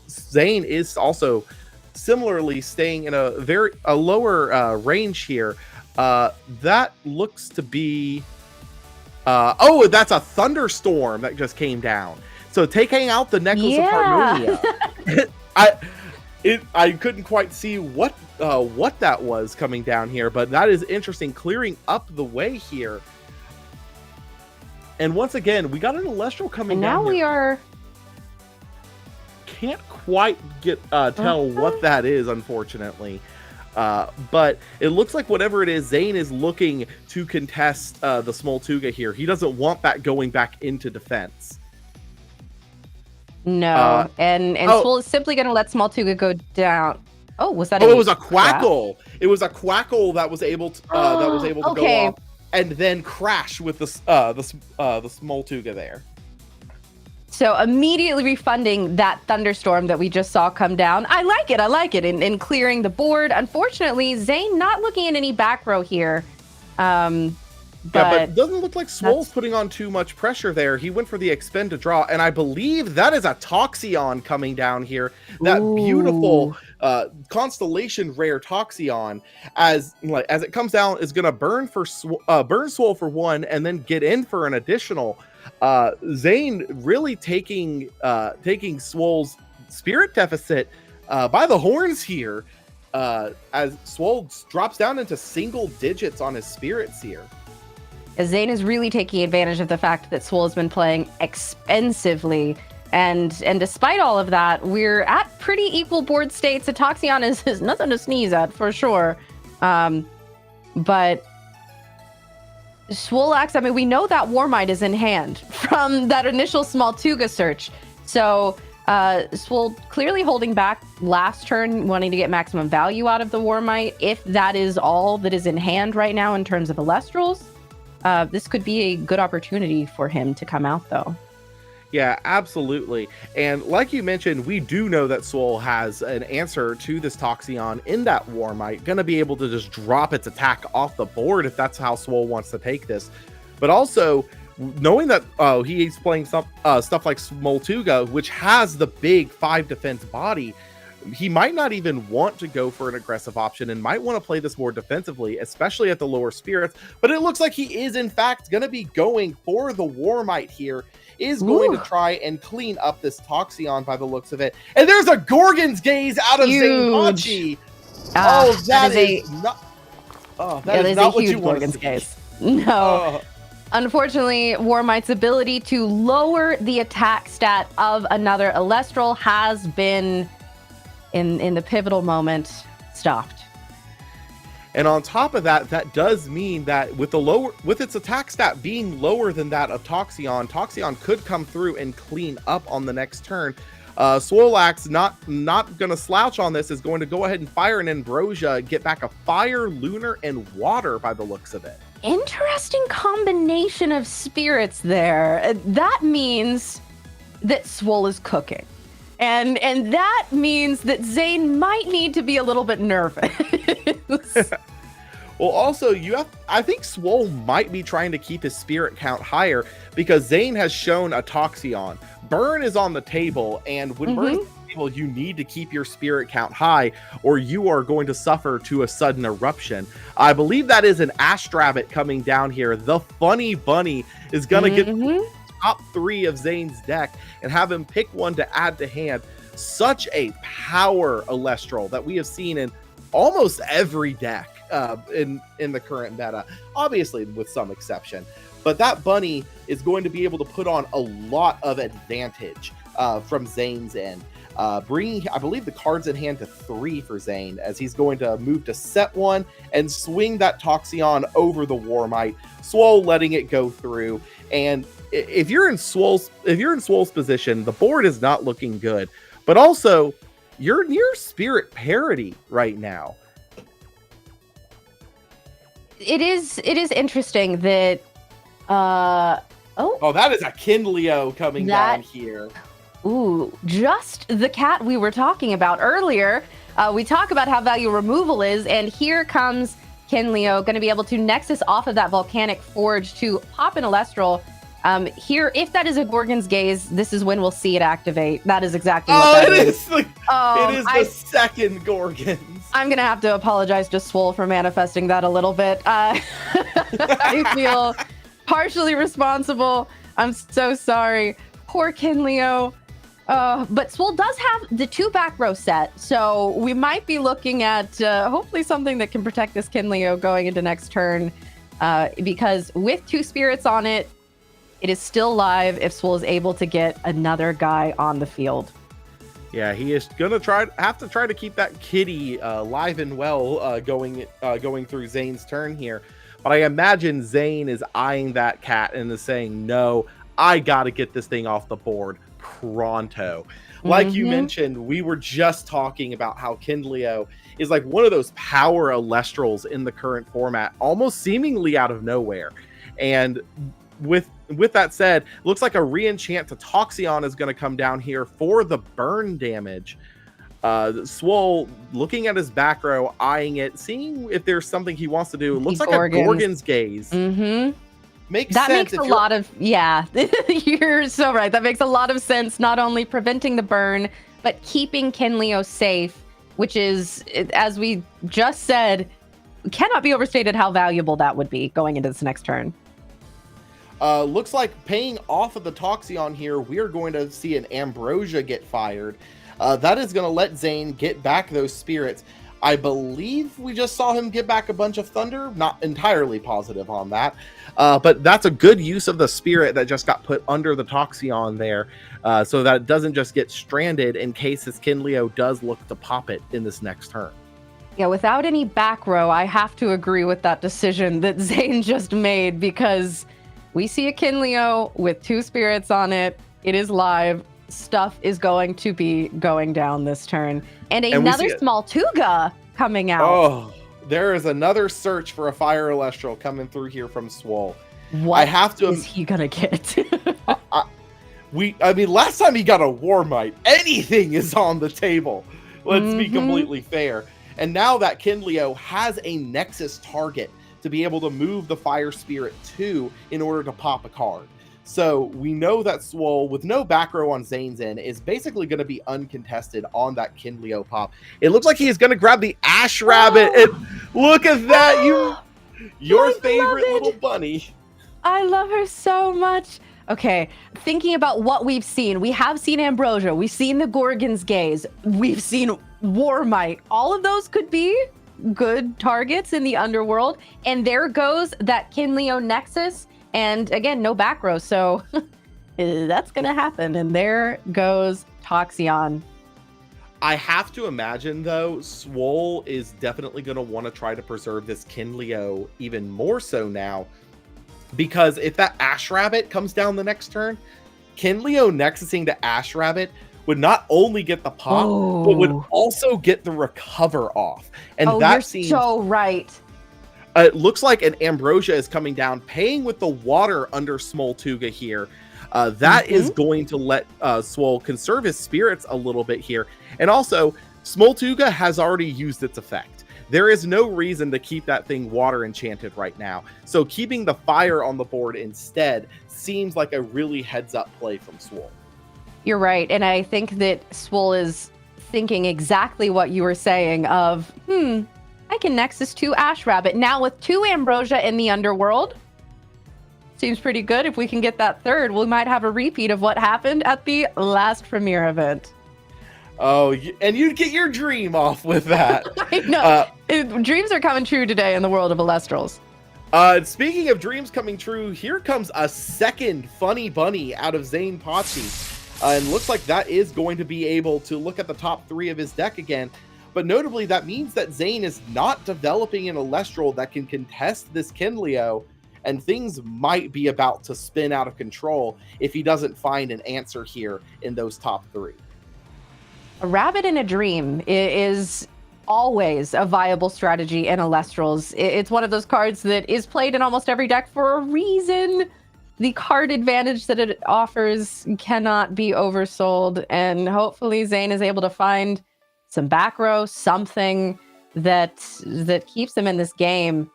Zane is also similarly staying in a lower range here. That looks to be that's a thunderstorm that just came down. So taking out the Necklace of Harmonia. I couldn't quite see what that was coming down here, but that is interesting, clearing up the way here. And once again, we got an Elestral coming down. And now we are... Can't quite tell what that is, unfortunately. But it looks like whatever it is, Zane is looking to contest the Smoltuga here. He doesn't want that going back into defense. No, and Swole is simply going to let Smoltuga go down. Oh, was that? It was a Quackle. It was a Quackle that was able to go off and then crash with the Smoltuga there. So immediately refunding that thunderstorm that we just saw come down. I like it. In clearing the board. Unfortunately, Zane not looking at any back row here. But it doesn't look like Swole's putting on too much pressure there. He went for the expend to draw, and I believe that is a Toxeon coming down here. That beautiful constellation rare Toxeon, as it comes down, is going to burn Swole for 1, and then get in for an additional. Zane really taking Swole's spirit deficit by the horns here, as Swole drops down into single digits on his spirits here. Zane is really taking advantage of the fact that Swole has been playing expensively, and despite all of that, we're at pretty equal board states. A Toxeon is nothing to sneeze at, for sure. But Swoleax, I mean, we know that Warmight is in hand from that initial Smoltuga search. So Swole clearly holding back last turn, wanting to get maximum value out of the Warmight. If that is all that is in hand right now in terms of Elestrals, this could be a good opportunity for him to come out, though. Yeah, absolutely. And like you mentioned, we do know that Swole has an answer to this Toxeon in that Warmight. Going to be able to just drop its attack off the board if that's how Swole wants to take this. But also, knowing that he's playing stuff like Smoltuga, which has the big 5 defense body, he might not even want to go for an aggressive option and might want to play this more defensively, especially at the lower spirits. But it looks like he is, in fact, going to be going for the Warmight here. Is going to try and clean up this Toxeon by the looks of it. And there's a Gorgon's Gaze out of Zanepachi. That is not what you want to see. No. Unfortunately, Warmight's ability to lower the attack stat of another Elestral has been, in the pivotal moment, stopped. And on top of that, that does mean that with its attack stat being lower than that of Toxeon, Toxeon could come through and clean up on the next turn. Swolax, not going to slouch on this, is going to go ahead and fire an Ambrosia, get back a Fire, Lunar, and Water by the looks of it. Interesting combination of spirits there. That means that Swole is cooking. And that means that Zane might need to be a little bit nervous. Well, also, I think Swole might be trying to keep his spirit count higher because Zane has shown a Toxeon. Burn is on the table, and when Burn is on the table, you need to keep your spirit count high, or you are going to suffer to a sudden eruption. I believe that is an Astrabbit coming down here. The Funny Bunny is going to get the top 3 of Zane's deck and have him pick one to add to hand. Such a power Elestral that we have seen in almost every deck in the current meta, obviously with some exception. But that bunny is going to be able to put on a lot of advantage from Zane's end, bringing, I believe, the cards in hand to 3 for Zane, as he's going to move to set 1 and swing that Toxeon over the Warmite, Swole letting it go through. And if you're in Swole's position, the board is not looking good. But also, you're near spirit parity right now. It is interesting that that is a Kinleo coming down here. Ooh, just the cat we were talking about earlier. We talk about how value removal is, and here comes Kinleo, going to be able to Nexus off of that Volcanic Forge to pop an Elestral. Here, if that is a Gorgon's Gaze, this is when we'll see it activate. That is exactly what that is. It is the second Gorgons. I'm going to have to apologize to Swole for manifesting that a little bit. I feel partially responsible. I'm so sorry. Poor Kinleo. But Swole does have the 2 back row set, so we might be looking at hopefully something that can protect this Kinleo going into next turn, because with 2 spirits on it, it is still live if Swole is able to get another guy on the field. Yeah, he is gonna have to try to keep that kitty alive and well going through Zane's turn here. But I imagine Zane is eyeing that cat and is saying, "No, I gotta get this thing off the board pronto." Like you mentioned, we were just talking about how Kinleo is like one of those power Elestrals in the current format, almost seemingly out of nowhere. And with that said, looks like a re-enchant to Toxeon is going to come down here for the burn damage. Swole looking at his back row, eyeing it, seeing if there's something he wants to do. Looks like a Gorgon's Gaze. Makes sense. Makes a lot of, yeah, you're so right. That makes a lot of sense. Not only preventing the burn, but keeping Kinleo safe, which is, as we just said, cannot be overstated how valuable that would be going into this next turn. Looks like paying off of the Toxeon here, we are going to see an Ambrosia get fired. That is going to let Zane get back those spirits. I believe we just saw him get back a bunch of Thunder. Not entirely positive on that. But that's a good use of the spirit that just got put under the Toxeon there, so that it doesn't just get stranded in case this Kinleo does look to pop it in this next turn. Yeah, without any back row, I have to agree with that decision that Zane just made, because we see a Kinleo with 2 spirits on it. It is live. Stuff is going to be going down this turn. And another small Tuga coming out. Oh, there is another search for a Fire Elestral coming through here from Swole. What is he going to get? I mean, last time he got a Warmite. Anything is on the table. Let's be completely fair. And now that Kinleo has a Nexus target to be able to move the Fire Spirit to in order to pop a card. So we know that Swole, with no back row on Zane's end, is basically going to be uncontested on that Kinleo pop. It looks like he is going to grab the Astrabbit. And look at that, your favorite little bunny. I love her so much. Okay, thinking about what we've seen. We have seen Ambrosia. We've seen the Gorgon's Gaze. We've seen Warmite. All of those could be good targets in the underworld. And there goes that Kinleo Nexus. And again, no back row. So that's going to happen. And there goes Toxeon. I have to imagine, though, Swole is definitely going to want to try to preserve this Kinleo even more so now. Because if that Ash Rabbit comes down the next turn, Kinleo nexusing to Ash Rabbit would not only get the pop, but would also get the recover off. And that you're seems so right. It looks like an Ambrosia is coming down, paying with the water under Smoltuga here. That is going to let Swole conserve his spirits a little bit here. And also, Smoltuga has already used its effect. There is no reason to keep that thing water enchanted right now. So keeping the fire on the board instead seems like a really heads-up play from Swole. You're right. And I think that Swole is thinking exactly what you were saying of, I can Nexus 2 Ash Rabbit. Now with 2 Ambrosia in the Underworld, seems pretty good. If we can get that third, we might have a repeat of what happened at the last Premier event. Oh, and you'd get your dream off with that. I know. Dreams are coming true today in the world of Elestrals. Speaking of dreams coming true, here comes a second funny bunny out of Zane Pachi. And looks like that is going to be able to look at the top 3 of his deck again. But notably, that means that Zane is not developing an Elestral that can contest this Kinleo, and things might be about to spin out of control if he doesn't find an answer here in those top 3. A rabbit in a dream is always a viable strategy in Elestrals. It's one of those cards that is played in almost every deck for a reason. The card advantage that it offers cannot be oversold, and hopefully Zane is able to find some back row, something that keeps him in this game.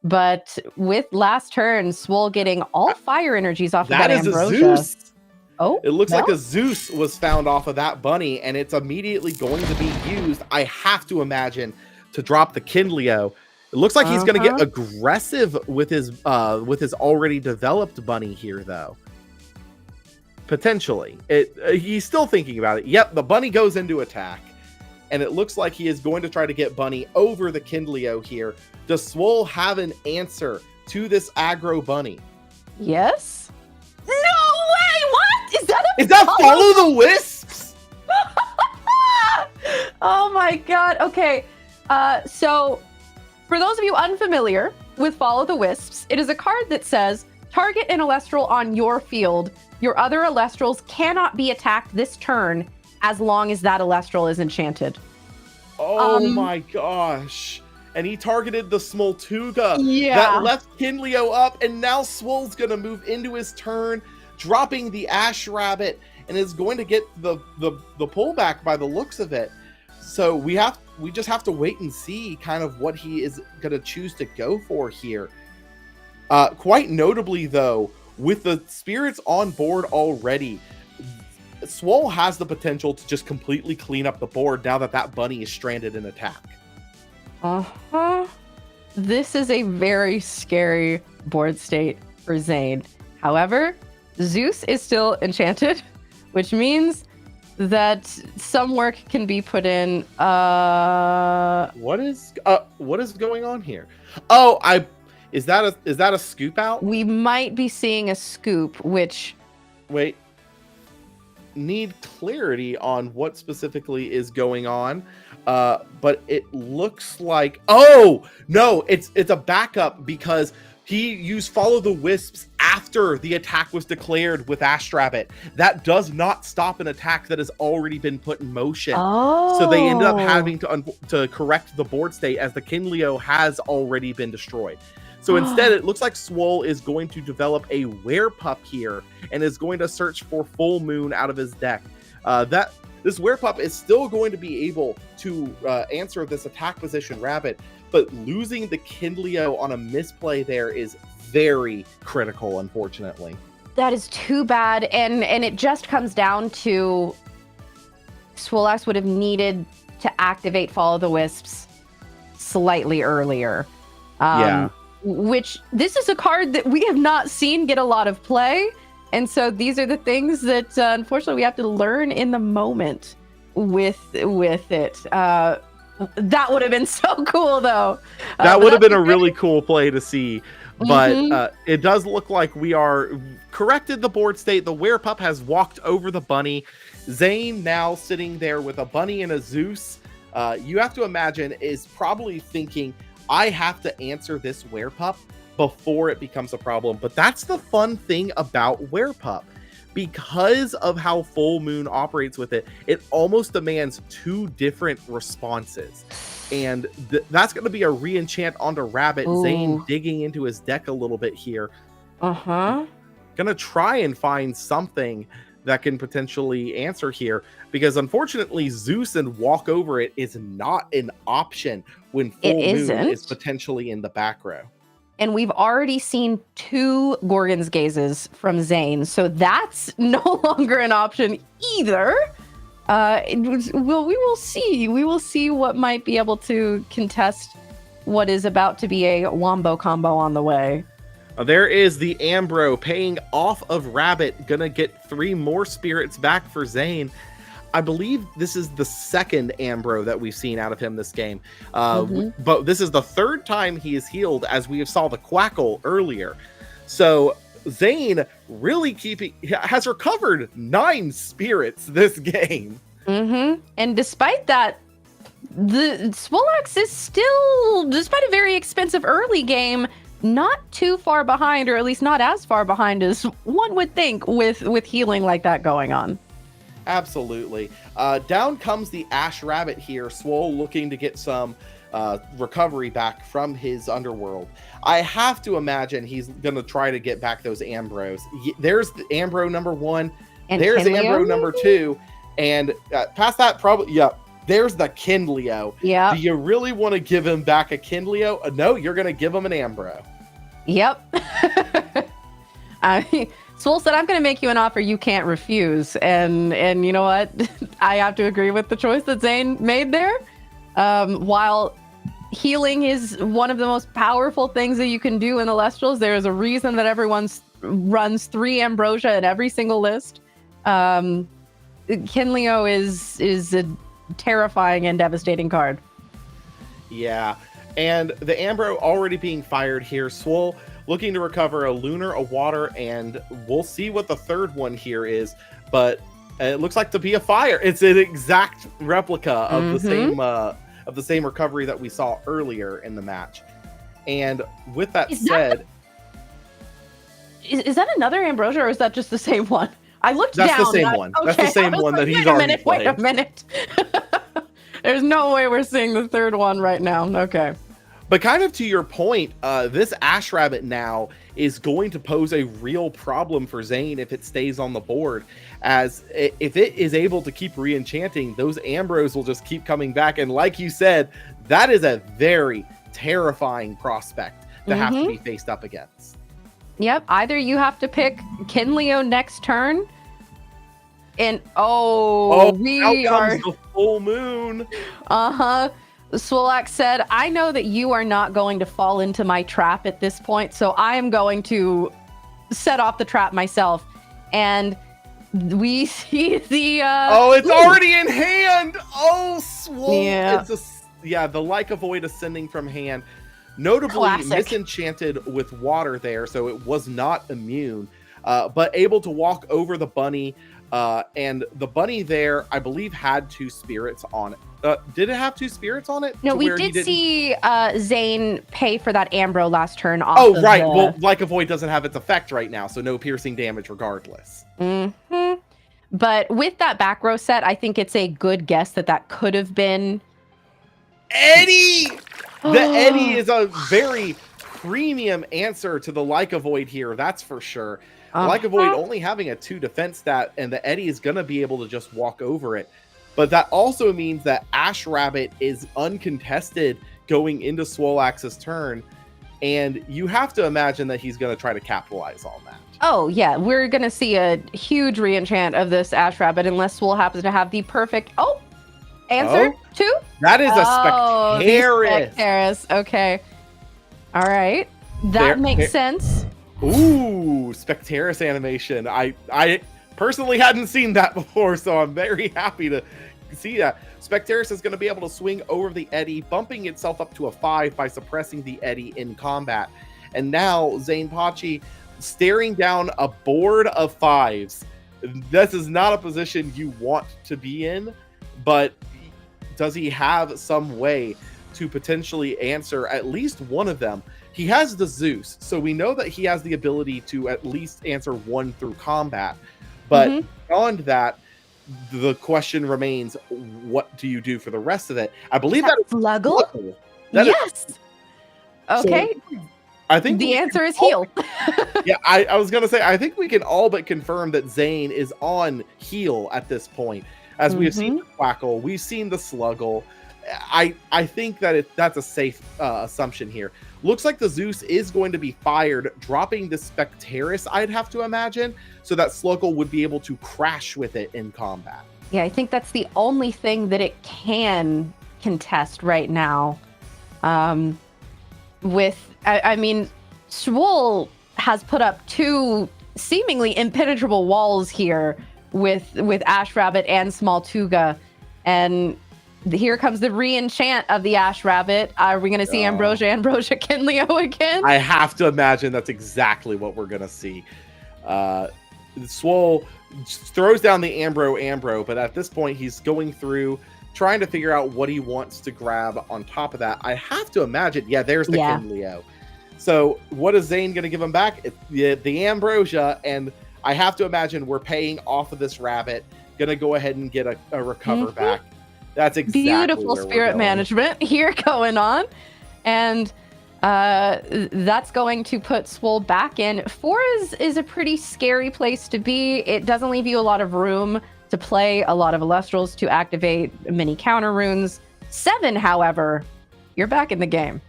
But with last turn, Swole getting all fire energies off of that Ambrosia. A Zeus. Oh, it looks like a Zeus was found off of that bunny, and it's immediately going to be used, I have to imagine, to drop the Kinleo. It looks like he's going to get aggressive with his already developed bunny here, though. Potentially. He's still thinking about it. Yep, the bunny goes into attack. And it looks like he is going to try to get Bunny over the Kinleo here. Does Swole have an answer to this aggro bunny? Yes. No way! What? Is that Follow the Wisps? Oh my god. Okay. So for those of you unfamiliar with Follow the Wisps, it is a card that says target an Elestral on your field. Your other Elestrals cannot be attacked this turn as long as that Elestral is enchanted. Oh my gosh. And he targeted the Smoltuga. Yeah. That left Kinleo up, and now Swole's going to move into his turn, dropping the Ash Rabbit, and is going to get the pullback by the looks of it. So we just have to wait and see kind of what he is going to choose to go for here. Quite notably, though, with the spirits on board already, Swole has the potential to just completely clean up the board now that that bunny is stranded in attack. This is a very scary board state for Zane. However, Zeus is still enchanted, which means that some work can be put in. What is going on here? Oh, is that a scoop out? We might be seeing a scoop, which wait. Need clarity on what specifically is going on, but it looks like no, it's a backup because he used Follow the Wisps after the attack was declared with Astrabbit. That does not stop an attack that has already been put in motion. So they ended up having to correct the board state as the Kinleo has already been destroyed. So instead, it looks like Swole is going to develop a Werepup here and is going to search for Full Moon out of his deck. This Werepup is still going to be able to answer this attack position Rabbit, but losing the Kinleo on a misplay there is very critical, unfortunately. That is too bad, and it just comes down to Swoleaxe would have needed to activate Follow the Wisps slightly earlier. Yeah. Which this is a card that we have not seen get a lot of play. And so these are the things that unfortunately we have to learn in the moment with it. That would have been so cool though. That would have been a really cool play to see. But it does look like we are corrected the board state. The Werepup has walked over the bunny. Zane now sitting there with a bunny and a Zeus, you have to imagine is probably thinking, I have to answer this Werepup before it becomes a problem. But that's the fun thing about Werepup. Because of how Full Moon operates with it, it almost demands two different responses. And that's going to be a re-enchant onto Rabbit. Ooh. Zane digging into his deck a little bit here. Uh-huh. Gonna try and find something that can potentially answer here, because unfortunately Zeus and Walk Over It is not an option when Full Moon is potentially in the back row. And we've already seen 2 Gorgon's Gazes from Zane, so that's no longer an option either. We will see. We will see what might be able to contest what is about to be a Wombo combo on the way. There is the Ambro paying off of Rabbit, gonna get 3 more spirits back for Zane. I believe this is the second Ambro that we've seen out of him this game. But this is the 3rd time he is healed, as we saw the Quackle earlier. So Zane really has recovered 9 spirits this game. And despite that, the Swolax is still, despite a very expensive early game, not too far behind, or at least not as far behind as one would think with healing like that going on. Absolutely. Down comes the Ash Rabbit here. Swole looking to get some recovery back from his underworld. I have to imagine he's going to try to get back those Ambros. There's the Ambro number 1. And there's Ambro number 2. And past that, probably, there's the Kindleo. Yeah. Do you really want to give him back a Kindleo? No, you're going to give him an Ambro. Yep. Swole said, I'm going to make you an offer you can't refuse. And you know what? I have to agree with the choice that Zane made there. While healing is one of the most powerful things that you can do in Elestrals, there is a reason that everyone runs 3 Ambrosia in every single list. Kindleo is a terrifying and devastating card. Yeah. And the Ambro already being fired here. Swole looking to recover a Lunar, a Water, and we'll see what the 3rd one here is. But it looks like to be a Fire. It's an exact replica of the same recovery that we saw earlier in the match. And with that said, is that another Ambrosia, or is that just the same one? I looked down. That's the same one. Okay. That's the same one that he's already played. Wait a minute. There's no way we're seeing the 3rd one right now. Okay. But kind of to your point, this Ash Rabbit now is going to pose a real problem for Zane if it stays on the board. As if it is able to keep re-enchanting, those Ambros will just keep coming back. And like you said, that is a very terrifying prospect to have to be faced up against. Yep. Either you have to pick Kindleo next turn, and we are the Full Moon. Swolax said, I know that you are not going to fall into my trap at this point, so I am going to set off the trap myself. And we see the it's already in hand. Swole. Yeah. The Like a Void ascending from hand. Notably misenchanted with Water there, so it was not immune, but able to walk over the bunny. And the bunny there, I believe, had 2 spirits on it. Did it have 2 spirits on it? No, we did see Zane pay for that Ambro last turn off. Well, Like a Void doesn't have its effect right now, so no piercing damage regardless. But with that back row set, I think it's a good guess that could have been Eddie! The Eddie is a very premium answer to the Like a Void here, that's for sure. Like a Void only having a 2 defense stat, and the Eddie is going to be able to just walk over it. But that also means that Ash Rabbit is uncontested going into Swolax's turn, and you have to imagine that he's going to try to capitalize on that. Oh, yeah. We're going to see a huge re-enchant of this Ash Rabbit unless Swole happens to have the perfect answer too. That is a Spectaris. Spectaris. Okay. All right. That makes sense. Ooh, Spectaris animation. I personally hadn't seen that before, so I'm very happy to see that. Spectaris is going to be able to swing over the Eddie, bumping itself up to a 5 by suppressing the Eddie in combat. And now Zane Pachi staring down a board of 5s This is not a position you want to be in, but does he have some way to potentially answer at least one of them? He has the Zeus, so we know that he has the ability to at least answer one through combat. But beyond that, the question remains, what do you do for the rest of it? I believe that is Sluggle. Yes. Okay. So I think the answer is heal. Yeah, I was gonna say, I think we can all but confirm that Zane is on heal at this point. As we have seen the Quackle, we've seen the Sluggle. I think that that's a safe assumption here. Looks like the Zeus is going to be fired, dropping the Specteris, I'd have to imagine, so that Sluggle would be able to crash with it in combat. Yeah, I think that's the only thing that it can contest right now. I mean, Swole has put up two seemingly impenetrable walls here with Ash Rabbit and Small Tuga, and here comes the re-enchant of the Ash Rabbit. Are we going to see Ambrosia Kinleo again? I have to imagine that's exactly what we're going to see. Swole throws down the Ambro, but at this point he's going through, trying to figure out what he wants to grab on top of that. I have to imagine, there's the Kinleo. So what is Zane going to give him back? It's the Ambrosia, and I have to imagine we're paying off of this rabbit. Going to go ahead and get a recover back. That's exactly beautiful spirit management here going on. And that's going to put Swole back in. 4 is a pretty scary place to be. It doesn't leave you a lot of room to play a lot of Elestrals to activate many counter runes. 7, however, you're back in the game.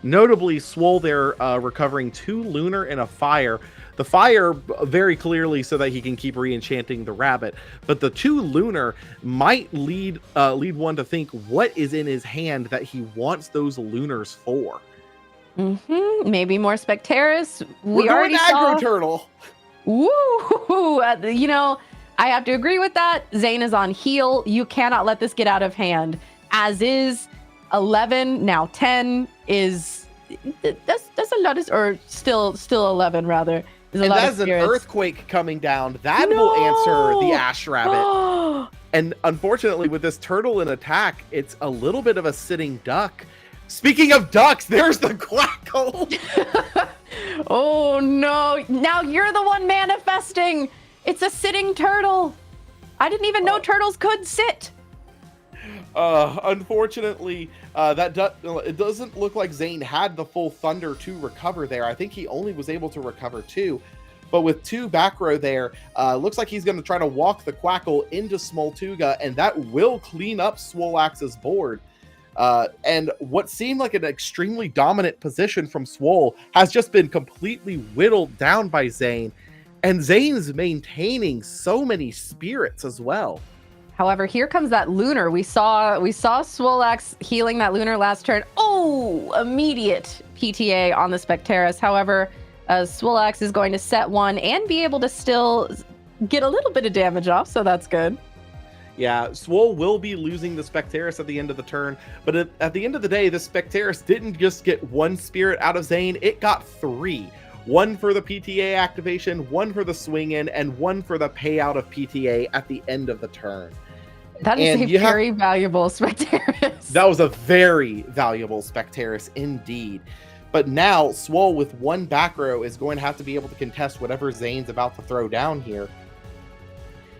Notably, Swole there recovering 2 lunar and a fire. The fire very clearly so that he can keep re-enchanting the rabbit, but the 2 lunar might lead one to think what is in his hand that he wants those lunars for. Maybe more Specteris. We're already saw aggro turtle. Woo! I have to agree with that. Zane is on heal. You cannot let this get out of hand. As is 11, now 10 is that's a lot of, or still 11 rather. And that's an earthquake coming down. That will answer the Ash Rabbit. And unfortunately, with this turtle in attack, it's a little bit of a sitting duck. Speaking of ducks, there's the Quackle. Oh no! Now you're the one manifesting. It's a sitting turtle. I didn't even know turtles could sit. Unfortunately, it doesn't look like Zane had the full thunder to recover there. I think he only was able to recover 2. But with 2 back row there, looks like he's going to try to walk the Quackle into Smoltuga, and that will clean up Swoleaxe's board. And what seemed like an extremely dominant position from Swole has just been completely whittled down by Zane. And Zane's maintaining so many spirits as well. However, here comes that lunar. We saw Swoleaxe healing that lunar last turn. Oh, immediate PTA on the Specteris. However, Swoleaxe is going to set 1 and be able to still get a little bit of damage off, so that's good. Yeah, Swole will be losing the Specteris at the end of the turn, but at the end of the day, the Specteris didn't just get 1 spirit out of Zane, it got 3. 1 for the PTA activation, 1 for the swing in, and 1 for the payout of PTA at the end of the turn. That is a very valuable Specteris. That was a very valuable Specteris indeed. But now, Swole with 1 back row is going to have to be able to contest whatever Zane's about to throw down here.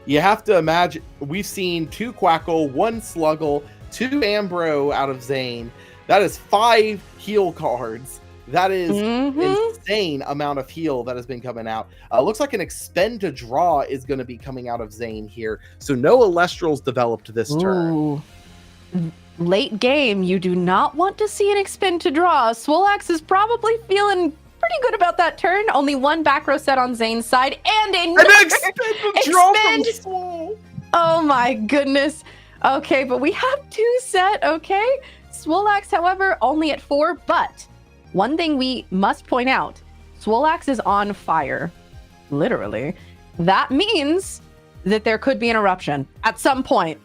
You have to imagine, we've seen 2 Quackle, 1 Sluggle, 2 Ambro out of Zane. That is 5 heal cards. That is insane amount of heal that has been coming out. Looks like an expend to draw is going to be coming out of Zane here. So no Elestrals developed this turn. Late game, you do not want to see an expend to draw. Swoleaxe is probably feeling pretty good about that turn. Only 1 back row set on Zane's side and an expend to draw from Swole. Oh my goodness. Okay, but we have 2 set, okay? Swoleaxe, however, only at 4, but one thing we must point out, Swoleaxe is on fire, literally. That means that there could be an eruption at some point.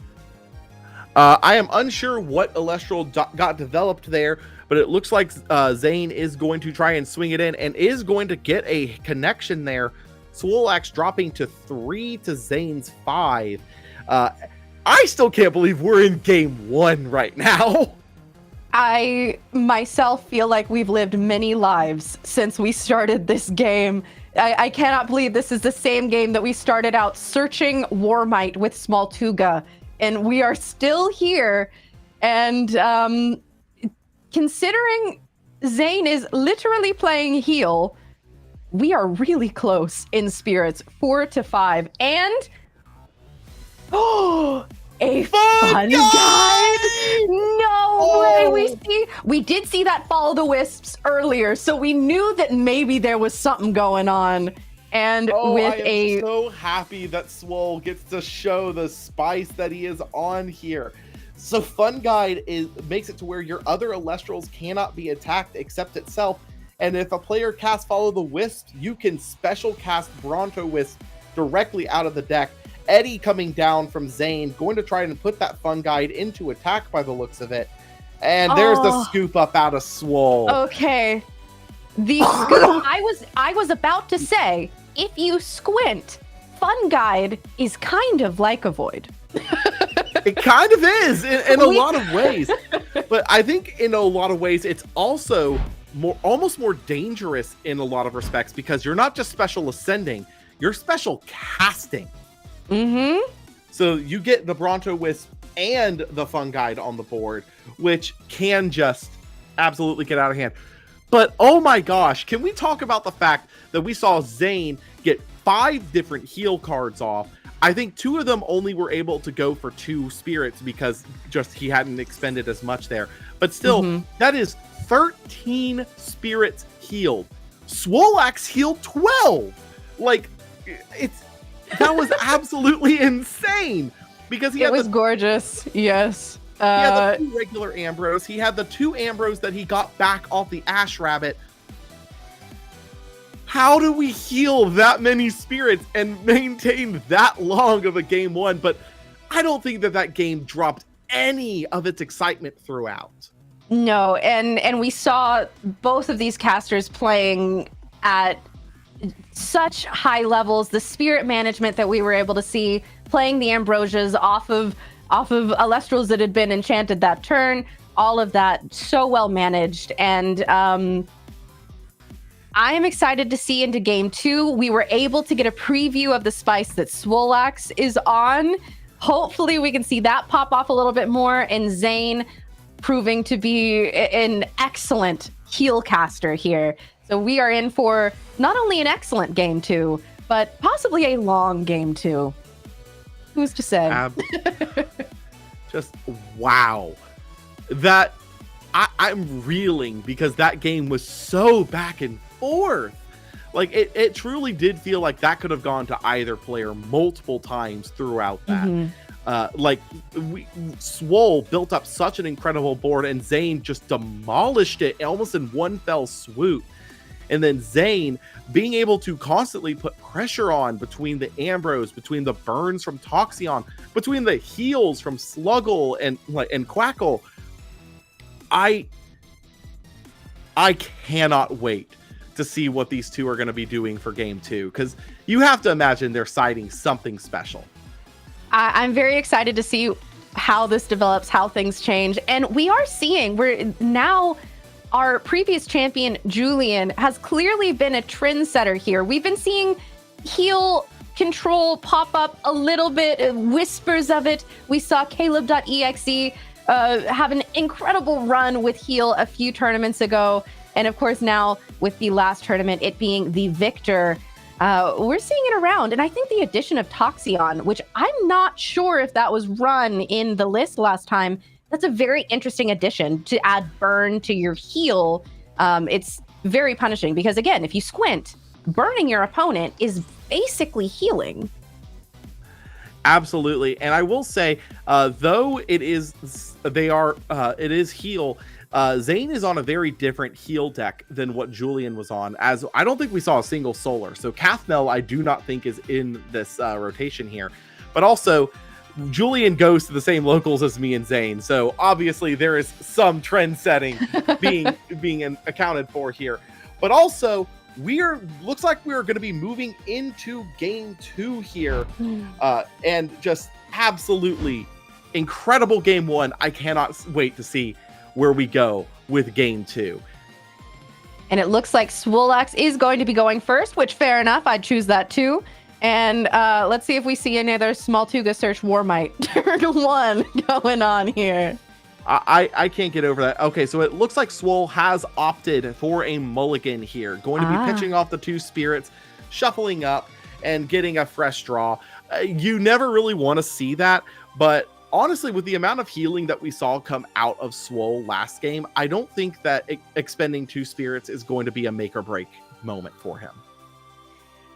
I am unsure what Elestral got developed there, but it looks like Zane is going to try and swing it in and is going to get a connection there Swolax dropping to 3 to Zane's 5. I still can't believe we're in game 1 right now. I myself feel like we've lived many lives since we started this game. I cannot believe this is the same game that we started out searching Warmite with Smoltuga, and we are still here. And considering Zane is literally playing heal, we are really close in spirits, 4 to 5. And a fun guide! No way! We did see that follow the wisps earlier, so we knew that maybe there was something going on. And I am so happy that Swole gets to show the spice that he is on here. So Fun Guide makes it to where your other Elestrals cannot be attacked except itself. And if a player casts Follow the Wisp, you can special cast Bronto Wisp directly out of the deck. Eddie coming down from Zane, going to try and put that Fun Guide into attack by the looks of it. And there's the scoop up out of Swole. Okay. The scoop, I was about to say, if you squint, Fun Guide is kind of like a void. It kind of is in a lot of ways. But I think in a lot of ways, it's also almost more dangerous in a lot of respects, because you're not just special ascending, you're special casting. Mm-hmm. So you get the Bronto Wisp and the Fun Guide on the board, which can just absolutely get out of hand. But oh my gosh, can we talk about the fact that we saw Zane get 5 different heal cards off? I think 2 of them only were able to go for 2 spirits because just he hadn't expended as much there. But still, that is 13 spirits healed. Swolax healed 12. Like, that was absolutely insane, because he was gorgeous. Yes. He had the 2 regular Ambrose. He had the 2 Ambrose that he got back off the Ash Rabbit. How do we heal that many spirits and maintain that long of a game 1? But I don't think that game dropped any of its excitement throughout. No, and we saw both of these casters playing at such high levels. The spirit management that we were able to see, playing the Ambrosias off of Elestrals that had been enchanted that turn, all of that so well managed. And I am excited to see into game 2. We were able to get a preview of the spice that Swolax is on. Hopefully we can see that pop off a little bit more, and Zane proving to be an excellent heal caster here. So we are in for not only an excellent game 2, but possibly a long game 2. Who's to say? Just wow. That I'm reeling, because that game was so back and forth. Like it truly did feel like that could have gone to either player multiple times throughout that. Swole built up such an incredible board, and Zane just demolished it almost in one fell swoop. And then Zane being able to constantly put pressure on between the Ambrose, between the burns from Toxeon, between the heals from Sluggle and Quackle. I cannot wait to see what these 2 are going to be doing for game 2, because you have to imagine they're citing something special. I'm very excited to see how this develops, how things change. And we are seeing, our previous champion, Julian, has clearly been a trendsetter here. We've been seeing heal control pop up a little bit, whispers of it. We saw Caleb.exe have an incredible run with heal a few tournaments ago. And of course, now with the last tournament, it being the victor, we're seeing it around. And I think the addition of Toxeon, which I'm not sure if that was run in the list last time, that's a very interesting addition to add burn to your heal. It's very punishing because, again, if you squint, burning your opponent is basically healing. Absolutely. And I will say, though it is heal, Zane is on a very different heal deck than what Julian was on, as I don't think we saw a single solar. So Kathmel, I do not think, is in this rotation here. But also, Julian goes to the same locals as me and Zane. So obviously there is some trend setting being accounted for here. But also, looks like we're going to be moving into game 2 here, and just absolutely incredible game 1. I cannot wait to see where we go with game 2. And it looks like Swolex is going to be going first, which fair enough. I'd choose that too. And let's see if we see any other Smoltuga Search Warmite turn 1 going on here. I can't get over that. Okay, so it looks like Swole has opted for a mulligan here. Going to be pitching off the 2 spirits, shuffling up, and getting a fresh draw. You never really want to see that, but honestly, with the amount of healing that we saw come out of Swole last game, I don't think that expending 2 spirits is going to be a make or break moment for him.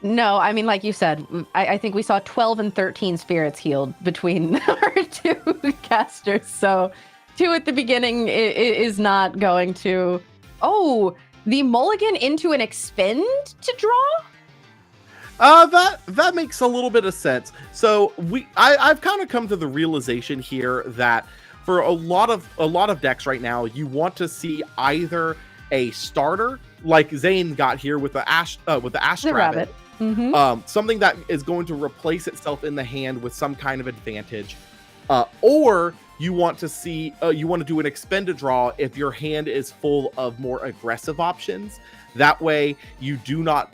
No, I mean, like you said, I think we saw 12 and 13 spirits healed between our 2 casters. So 2 at the beginning is not going to... Oh, the mulligan into an expend to draw? That makes a little bit of sense. So I've kind of come to the realization here that for a lot of decks right now, you want to see either a starter like Zane got here with the Ash Rabbit. Mm-hmm. Something that is going to replace itself in the hand with some kind of advantage, or you want to see you want to do an expend a draw if your hand is full of more aggressive options. That way, you do not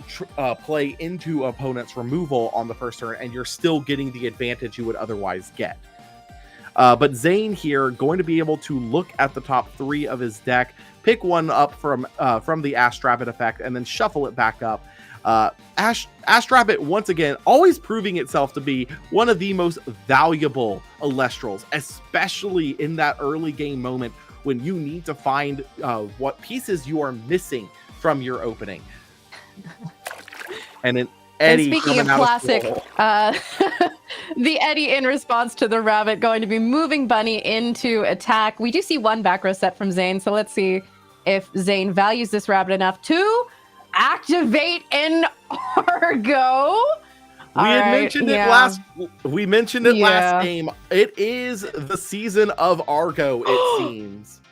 play into opponent's removal on the first turn, and you're still getting the advantage you would otherwise get. But Zane here going to be able to look at the top 3 of his deck, pick one up from the Astrabbit effect, and then shuffle it back up. Astrabbit, once again, always proving itself to be one of the most valuable Elestrals, especially in that early game moment when you need to find what pieces you are missing from your opening. And then Eddie, and speaking of classic, the Eddie in response to the rabbit going to be moving Bunny into attack. We do see 1 back row set from Zane, so let's see if Zane values this rabbit enough to activate an Argo. We mentioned it last game. It is the season of Argo, it seems.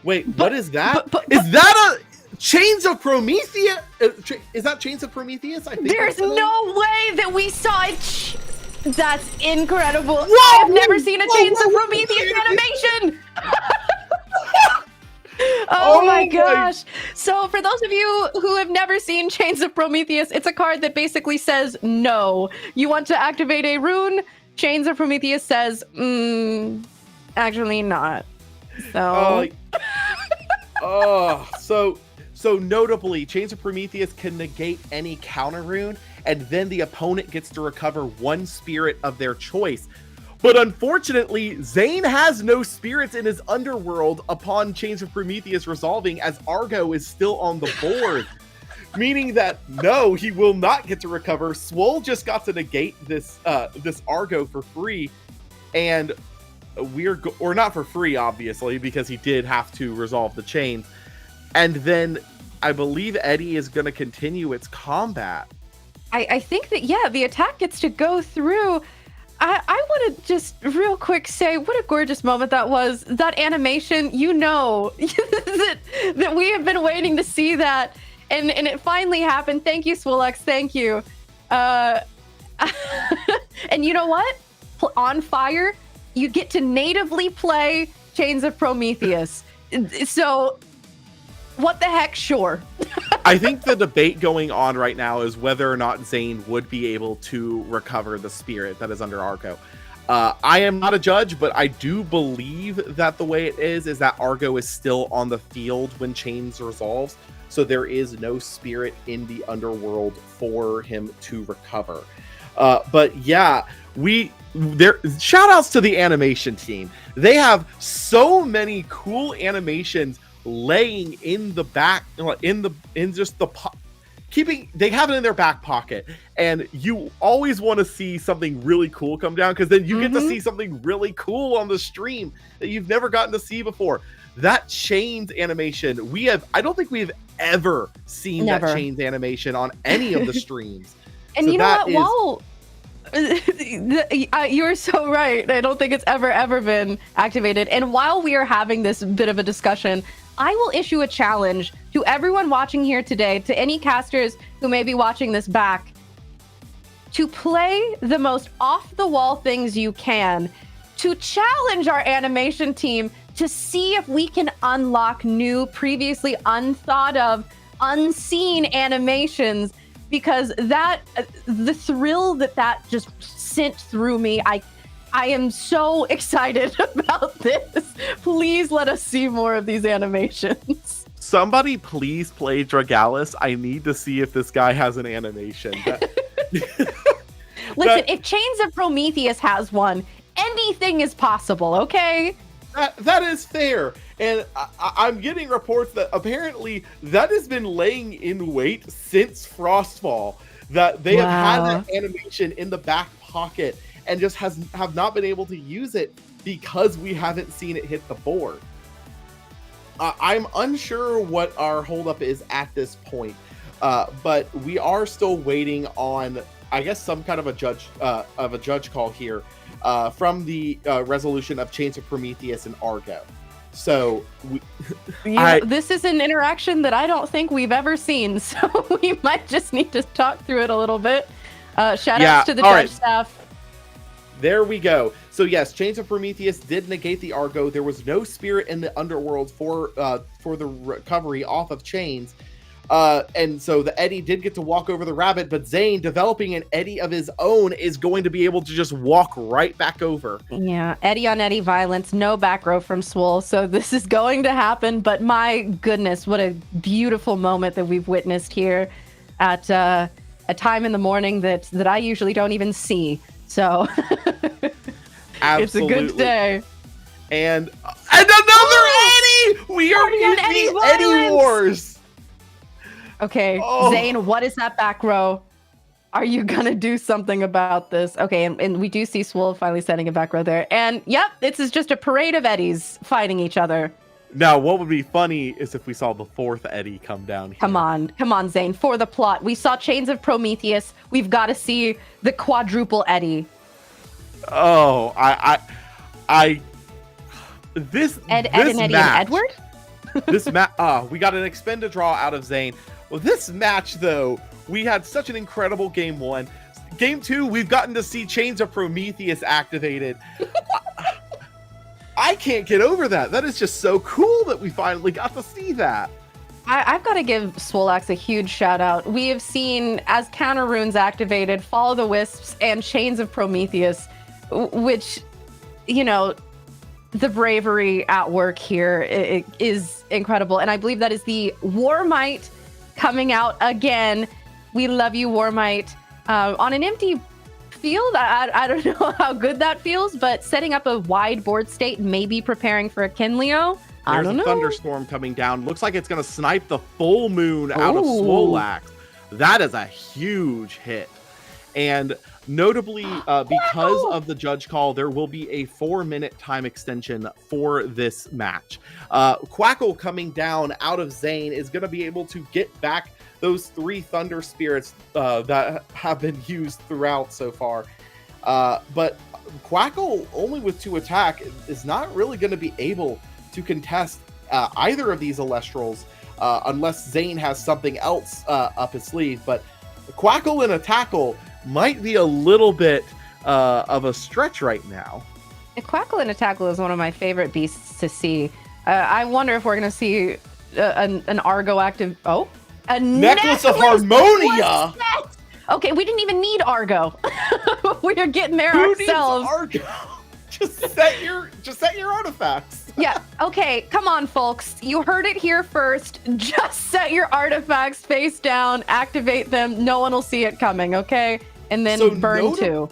Wait, what is that? Is that a Chains of Prometheus? Is that Chains of Prometheus? I think there's no way that we saw it. That's incredible. Whoa, I've never seen a Chains of Prometheus animation. Oh my gosh. So for those of you who have never seen Chains of Prometheus, it's a card that basically says no. You want to activate a rune, Chains of Prometheus says, actually not. So So notably, Chains of Prometheus can negate any counter rune, and then the opponent gets to recover 1 spirit of their choice. But unfortunately, Zane has no spirits in his underworld upon Chains of Prometheus resolving, as Argo is still on the board. Meaning that, no, he will not get to recover. Swole just got to negate this Argo for free, and or not for free, obviously, because he did have to resolve the chains. And then I believe Eddie is going to continue its combat. I think that, yeah, the attack gets to go through. I want to just real quick say what a gorgeous moment that was. That animation, that we have been waiting to see that. And it finally happened. Thank you, Swolex. Thank you. And you know what? On Fire, you get to natively play Chains of Prometheus. So, what the heck? Sure. I think the debate going on right now is whether or not Zane would be able to recover the spirit that is under Argo. I am not a judge, but I do believe that the way it is that Argo is still on the field when Chains resolves. So there is no spirit in the underworld for him to recover. But yeah, shout outs to the animation team. They have so many cool animations laying in the back, they have it in their back pocket, and you always want to see something really cool come down, because then you get to see something really cool on the stream that you've never gotten to see before. That Chains animation, I don't think we've ever seen that Chains animation on any of the streams. And so you know what? You're so right. I don't think it's ever been activated. And while we are having this bit of a discussion, I will issue a challenge to everyone watching here today, to any casters who may be watching this back, to play the most off-the-wall things you can, to challenge our animation team to see if we can unlock new, previously unthought of, unseen animations, because that the thrill that just sent through me, I am so excited about this. Please let us see more of these animations. Somebody please play Dragalis. I need to see if this guy has an animation. Listen, if Chains of Prometheus has one, anything is possible, okay? That is fair. And I'm getting reports that apparently that has been laying in wait since Frostfall. That they have had that animation in the back pocket and just have not been able to use it because we haven't seen it hit the board. I'm unsure what our holdup is at this point, but we are still waiting on, I guess, some kind of a judge call here from the resolution of Chains of Prometheus and Argo. So this is an interaction that I don't think we've ever seen, so we might just need to talk through it a little bit. Shout outs to the judge staff. There we go. So yes, Chains of Prometheus did negate the Argo. There was no spirit in the underworld for the recovery off of Chains. And so the Eddy did get to walk over the rabbit, but Zane, developing an Eddy of his own, is going to be able to just walk right back over. Yeah, Eddy on Eddy violence, no back row from Swole. So this is going to happen, but my goodness, what a beautiful moment that we've witnessed here at a time in the morning that I usually don't even see. So it's a good day. And another Eddy! We are in the Eddy Wars! Okay, Zane, what is that back row? Are you gonna do something about this? Okay, and we do see Swole finally setting a back row there. And yep, this is just a parade of Eddies fighting each other. Now, what would be funny is if we saw the fourth Eddy come down here. Come on, Zane, for the plot. We saw Chains of Prometheus. We've got to see the quadruple Eddy. Oh, this Ed and Eddy match, and Edward? We got an expend a draw out of Zane. Well, this match, though, we had such an incredible game one. Game two, we've gotten to see Chains of Prometheus activated. I can't get over that. That is just so cool that we finally got to see that. I've got to give Swolax a huge shout out. We have seen, as counter runes activated, Follow the Wisps and Chains of Prometheus, which, you know, the bravery at work here is incredible. And I believe that is the Warmite coming out again. We love you, Warmite. On an empty field, I don't know how good that feels, but setting up a wide board state, maybe preparing for a Kinleo. I don't know. There's a thunderstorm coming down. Looks like it's going to snipe the full moon out of Swolax. That is a huge hit. And notably, because of the judge call, there will be a 4-minute time extension for this match. Quackle coming down out of Zane is going to be able to get back those 3 Thunder Spirits that have been used throughout so far. But Quackle, only with 2 attack, is not really going to be able to contest either of these Elestrals unless Zane has something else up his sleeve. But Quackle and a tackle might be a little bit of a stretch right now. Quackle and a tackle is one of my favorite beasts to see. I wonder if we're going to see an Argo active. Oh, a necklace of Harmonia. Okay, we didn't even need Argo. We're getting there ourselves. Needs Argo? Just set your artifacts. Yeah. Okay. Come on, folks. You heard it here first. Just set your artifacts face down, activate them. No one will see it coming. Okay, and then burn too.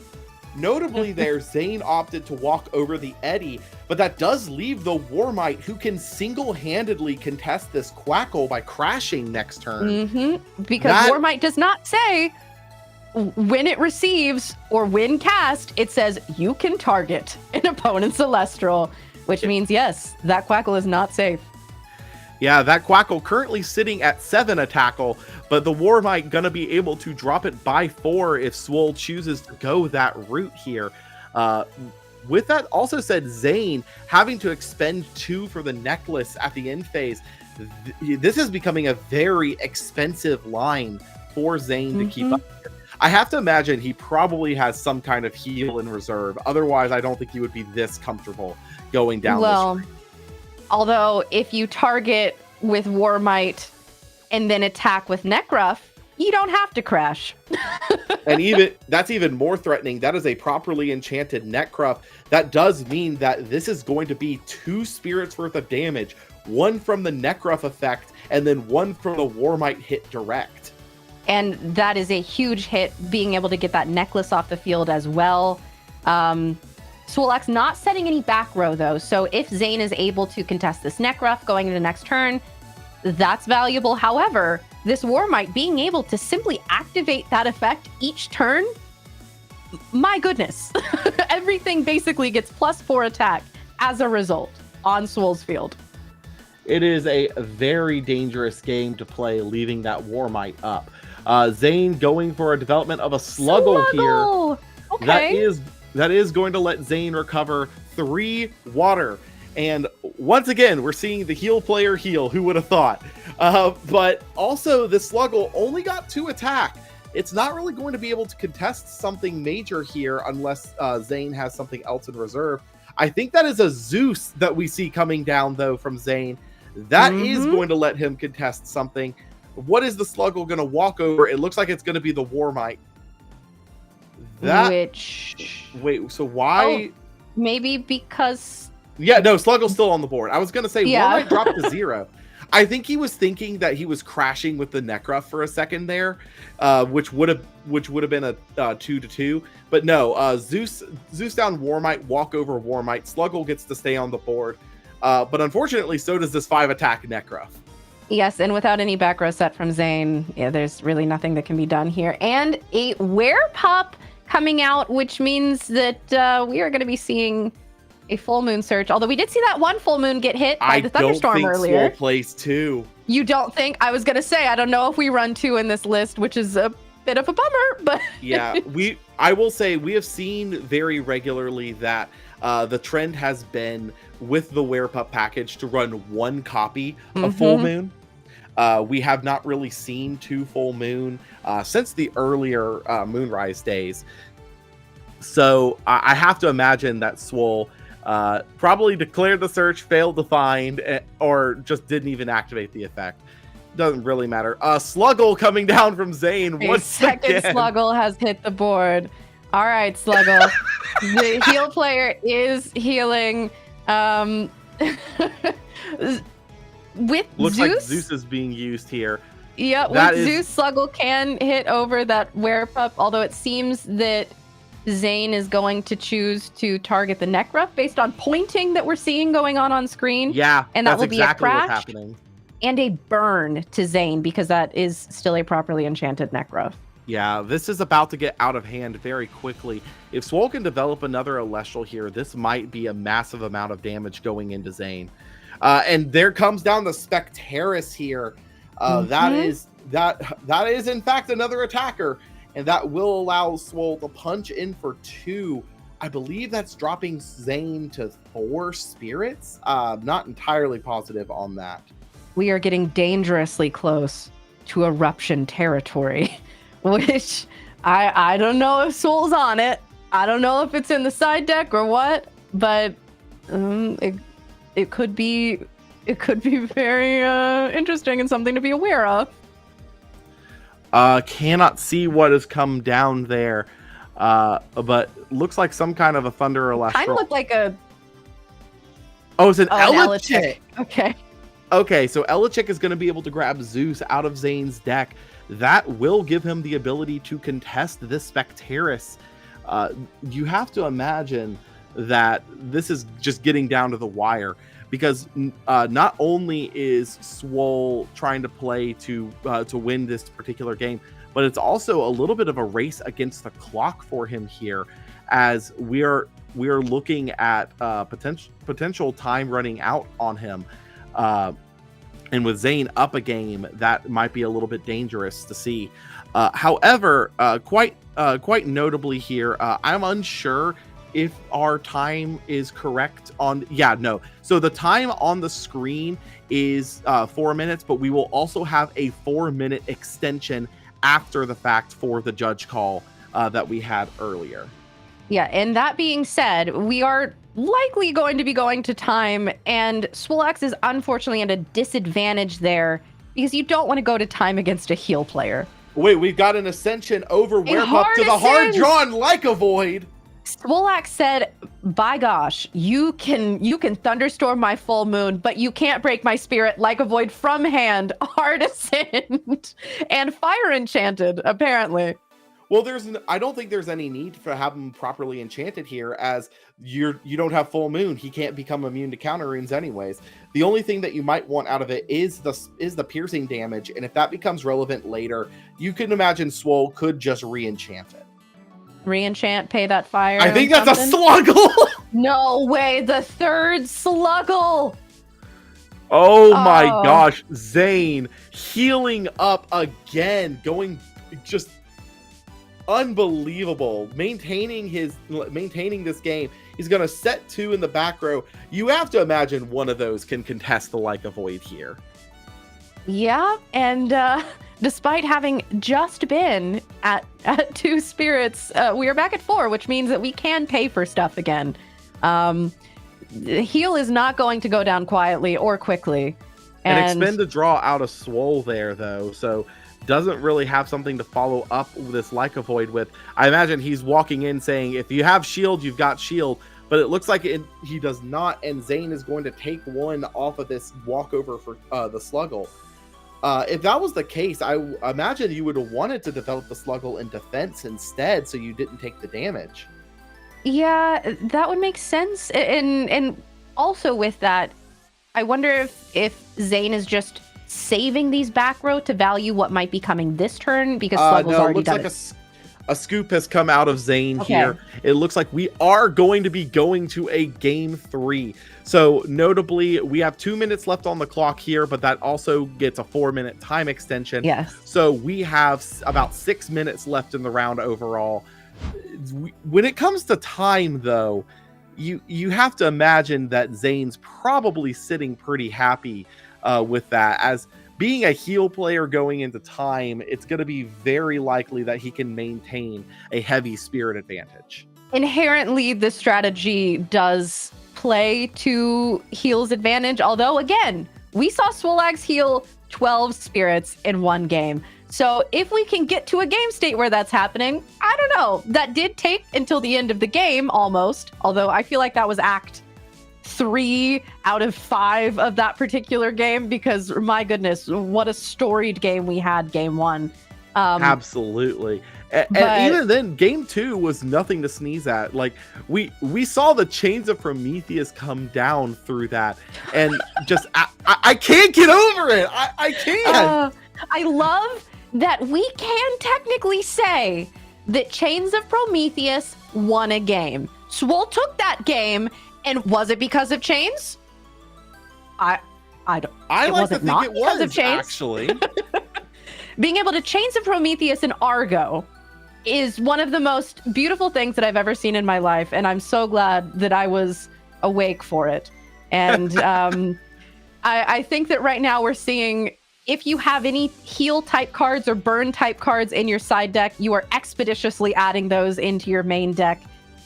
Notably, there, Zane opted to walk over the Eddy, but that does leave the Warmite, who can single-handedly contest this Quackle by crashing next turn. Mm-hmm. Because Warmite does not say when it receives or when cast, it says you can target an opponent's Celestial, which means, yes, that Quackle is not safe. Yeah, that Quackle currently sitting at 7 attackle, but the Warmite gonna be able to drop it by 4 if Swole chooses to go that route here. with that also said, Zane having to expend 2 for the necklace at the end phase, this is becoming a very expensive line for Zane to keep up here. I have to imagine he probably has some kind of heal in reserve. Otherwise, I don't think he would be this comfortable going down this street. Although if you target with Warmite and then attack with Necruff, you don't have to crash. And that's even more threatening. That is a properly enchanted Necruff. That does mean that this is going to be 2 spirits worth of damage. 1 from the Necruff effect, and then 1 from the Warmite hit direct. And that is a huge hit, being able to get that necklace off the field as well. Swolax not setting any back row, though. So if Zane is able to contest this Necruff going into the next turn, that's valuable. However, this Warmite being able to simply activate that effect each turn, my goodness. Everything basically gets +4 attack as a result on Swole's field. It is a very dangerous game to play, leaving that Warmite up. Zane going for a development of a Sluggle here. Okay. That is going to let Zane recover 3 water. And once again, we're seeing the heal player heal. Who would have thought? But also, the Sluggle only got 2 attack. It's not really going to be able to contest something major here unless Zane has something else in reserve. I think that is a Zeus that we see coming down, though, from Zane. That is going to let him contest something. What is the Sluggle going to walk over? It looks like it's going to be the Warmite. Wait, so why? Oh, maybe because... Yeah, no, Sluggle's still on the board. I was going to say, Warmite dropped to 0. I think he was thinking that he was crashing with the Necruff for a second there, which would have been a 2-2. But no, Zeus down Warmite, walk over Warmite. Sluggle gets to stay on the board. But unfortunately, so does this 5-attack Necruff. Yes, and without any back row set from Zane, there's really nothing that can be done here. And a Werepup coming out, which means that we are going to be seeing a full moon search. Although we did see that one full moon get hit by the thunderstorm earlier. I don't think Swole plays 2. You don't think? I was going to say, I don't know if we run 2 in this list, which is a bit of a bummer, but... Yeah, I will say we have seen very regularly that the trend has been with the Werepup package to run 1 copy of Full Moon. We have not really seen 2 Full Moon since the earlier Moonrise days. So I have to imagine that Swole probably declared the search, failed to find, or just didn't even activate the effect. Doesn't really matter. Sluggle coming down from Zane. A second Sluggle has hit the board. All right, Sluggle. The heal player is healing. With Looks Zeus, like Zeus is being used here. Yeah, with Zeus, Sluggle can hit over that Werepup, although it seems that Zane is going to choose to target the Necruff based on pointing that we're seeing going on screen. Yeah, and that will be exactly a crash what's happening. And a burn to Zane because that is still a properly enchanted Necruff. Yeah, this is about to get out of hand very quickly. If Swole can develop another Elestral here, this might be a massive amount of damage going into Zane. And there comes down the Spectaris here. That is in fact another attacker, and that will allow Swole to punch in for 2. I believe that's dropping Zane to 4 spirits. Not entirely positive on that. We are getting dangerously close to eruption territory, which I don't know if Swole's on it. I don't know if it's in the side deck or what, but it could be very interesting and something to be aware of. Cannot see what has come down there, but looks like some kind of a Thunder Elestral. Kind of looked like a... Oh, it's an Elechick. Okay, so Elechick is going to be able to grab Zeus out of Zane's deck. That will give him the ability to contest this Spectaris. You have to imagine that this is just getting down to the wire, because not only is Swole trying to play to win this particular game, but it's also a little bit of a race against the clock for him here, as we are looking at potential time running out on him. And with Zane up a game, that might be a little bit dangerous to see. However, quite notably here, I'm unsure if our time is correct on, yeah, no. So the time on the screen is 4 minutes, but we will also have a 4-minute extension after the fact for the judge call that we had earlier. Yeah, and that being said, we are likely going to be going to time, and Swolax is unfortunately at a disadvantage there because you don't want to go to time against a heal player. Wait, we've got an ascension over Werepup to the hard drawn like a void. Swolax said, by gosh, you can thunderstorm my full moon, but you can't break my spirit like a void from hand, artisan, and fire enchanted, apparently. Well, I don't think there's any need to have him properly enchanted here, as you don't have full moon. He can't become immune to counter runes anyways. The only thing that you might want out of it is the piercing damage, and if that becomes relevant later, you can imagine Swole could just re-enchant it. Re-enchant, pay that fire. I think that's a Sluggle. No way, the third Sluggle. Oh my gosh, Zane healing up again, going just unbelievable, maintaining this game. He's gonna set 2 in the back row. You have to imagine one of those can contest the like a void here. Yeah, and despite having just been at 2 spirits, we are back at 4, which means that we can pay for stuff again. The heal is not going to go down quietly or quickly. And expend a draw out of Swole there, though, so doesn't really have something to follow up this like a void with. I imagine he's walking in saying, if you have shield, you've got shield, but it looks like he does not, and Zane is going to take 1 off of this walkover for the Sluggle. If that was the case, I imagine you would have wanted to develop the Sluggle in defense instead, so you didn't take the damage. Yeah, that would make sense. And also with that, I wonder if Zane is just saving these back row to value what might be coming this turn, because Sluggle's already done it. A scoop has come out of Zane here. It looks like we are going to be going to a game 3. So notably, we have 2 minutes left on the clock here, but that also gets a 4-minute time extension. Yes. So we have about 6 minutes left in the round overall. When it comes to time, though, you have to imagine that Zane's probably sitting pretty happy with that, as being a heal player going into time, it's going to be very likely that he can maintain a heavy spirit advantage. Inherently, the strategy does play to heal's advantage, although, again, we saw Swolax heal 12 spirits in 1 game. So if we can get to a game state where that's happening, I don't know. That did take until the end of the game, almost, although I feel like that was Act 3 out of 5 of that particular game, because my goodness, what a storied game we had game 1. Absolutely. And even then, game 2 was nothing to sneeze at. Like, we saw the chains of Prometheus come down through that, and just I can't get over it. I can't. I love that we can technically say that Chains of Prometheus won a game. Swole took that game. And was it because of chains? I don't. I like to think it was, actually. Being able to Chains of Prometheus and Argo is one of the most beautiful things that I've ever seen in my life, and I'm so glad that I was awake for it. And I think that right now we're seeing, if you have any heal type cards or burn type cards in your side deck, you are expeditiously adding those into your main deck.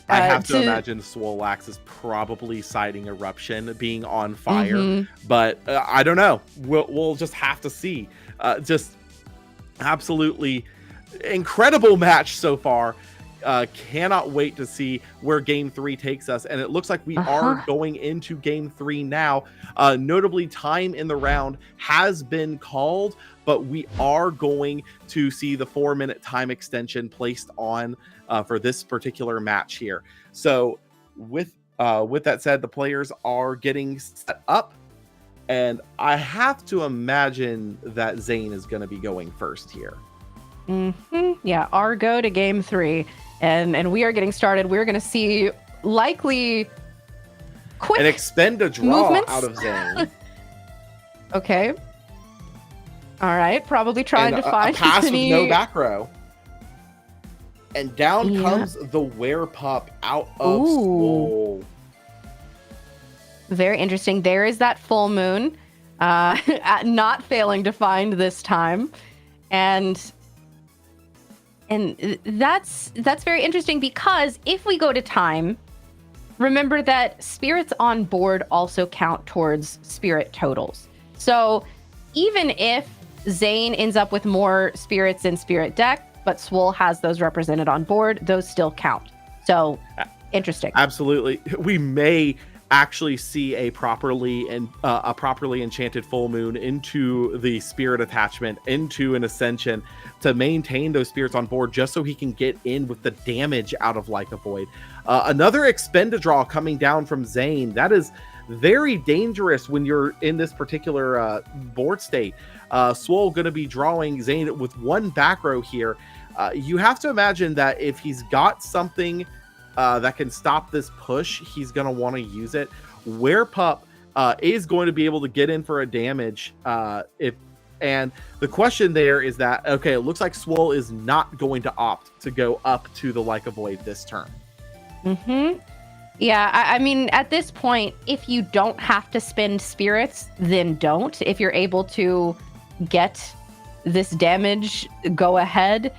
I have to imagine Swolax is probably citing Eruption being on fire, but I don't know. We'll just have to see. Just absolutely incredible match so far. Cannot wait to see where game 3 takes us, and it looks like we are going into game 3 now. Notably, time in the round has been called, but we are going to see the 4-minute time extension placed on for this particular match here. So with that said, the players are getting set up, and I have to imagine that Zane is going to be going first here. Yeah, Argo to game 3, and we are getting started. We're going to see likely quick and expend a draw movements out of Zane. Okay. All right, probably trying to find a pass with no back row. And down comes the Werepup out of Swole. Very interesting. There is that full moon, not failing to find this time. And that's very interesting, because if we go to time, remember that spirits on board also count towards spirit totals. So even if Zane ends up with more spirits in spirit deck, but Swole has those represented on board, those still count. So interesting. Absolutely. We may actually see a properly enchanted full moon into the spirit attachment, into an ascension, to maintain those spirits on board, just so he can get in with the damage out of Like a Void. Another Expendidraw coming down from Zane. That is very dangerous when you're in this particular board state. Swole going to be drawing Zane with one back row here. You have to imagine that if he's got something that can stop this push, he's going to want to use it. Werepup is going to be able to get in for a damage. And the question there is that, okay, it looks like Swole is not going to opt to go up to the Like a Void this turn. Yeah, I mean, at this point, if you don't have to spend spirits, then don't. If you're able to get this damage, go ahead.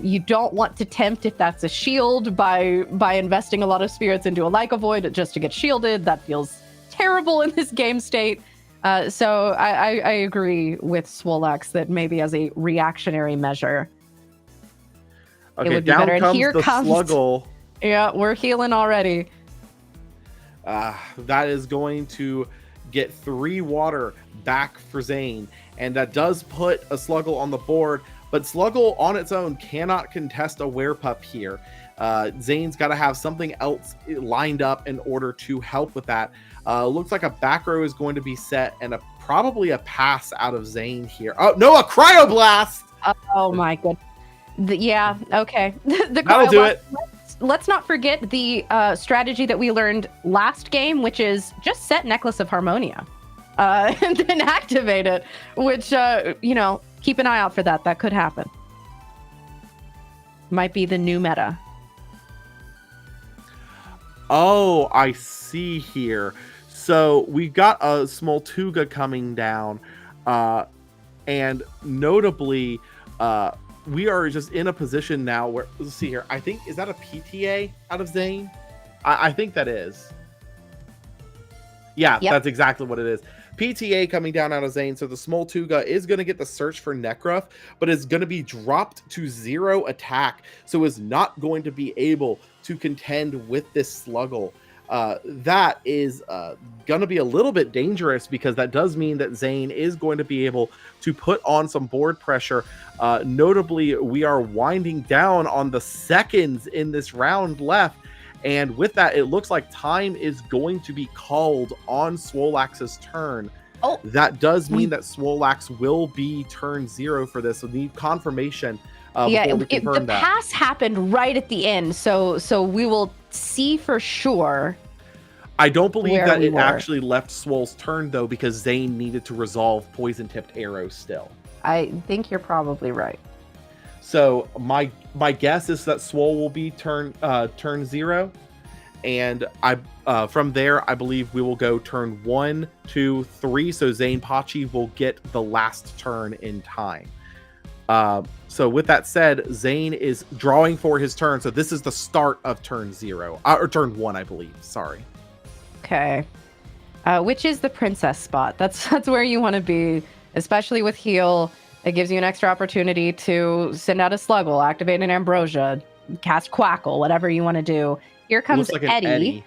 You don't want to tempt, if that's a shield, by investing a lot of spirits into a Like a Void just to get shielded. That feels terrible in this game state. So I agree with Swolex that maybe as a reactionary measure, okay, it would be down better. And comes here the comes Sluggle. Yeah, we're healing already. That is going to get 3 water back for Zane, and that does put a Sluggle on the board. But Sluggle on its own cannot contest a Werepup here. Zane's got to have something else lined up in order to help with that. Looks like a back row is going to be set, and probably a pass out of Zane here. Oh, no, a Cryoblast! Oh my god. Yeah, okay. That'll do it. Let's not forget the strategy that we learned last game, which is just set Necklace of Harmonia and then activate it, which, keep an eye out for that. That could happen. Might be the new meta. Oh, I see here. So we've got a Smoltuga coming down, and notably, we are just in a position now where, let's see here. I think, is that a PTA out of Zane? I think that is. Yeah, yep. That's exactly what it is. PTA coming down out of Zane. So the Smoltuga is going to get the search for Necruff, but is going to be dropped to 0 attack. So is not going to be able to contend with this Sluggle. That is going to be a little bit dangerous, because that does mean that Zane is going to be able to put on some board pressure. Notably, we are winding down on the seconds in this round left. And with that, it looks like time is going to be called on Swolax's turn. Oh, that does mean that Swolax will be turn 0 for this. So need confirmation. Yeah, the pass happened right at the end, so we will see for sure. I don't believe that it actually left Swole's turn, though, because Zane needed to resolve poison-tipped arrows still. I think you're probably right. So my guess is that Swole will be turn 0, and from there I believe we will go turn 1, 2, 3. So Zane Pachi will get the last turn in time. So with that said, Zane is drawing for his turn. So this is the start of turn 0, or turn 1, I believe. Sorry. Okay. Which is the princess spot. That's where you want to be, especially with heal. It gives you an extra opportunity to send out a Sluggle, activate an Ambrosia, cast Quackle, whatever you want to do. Here comes like Eddie.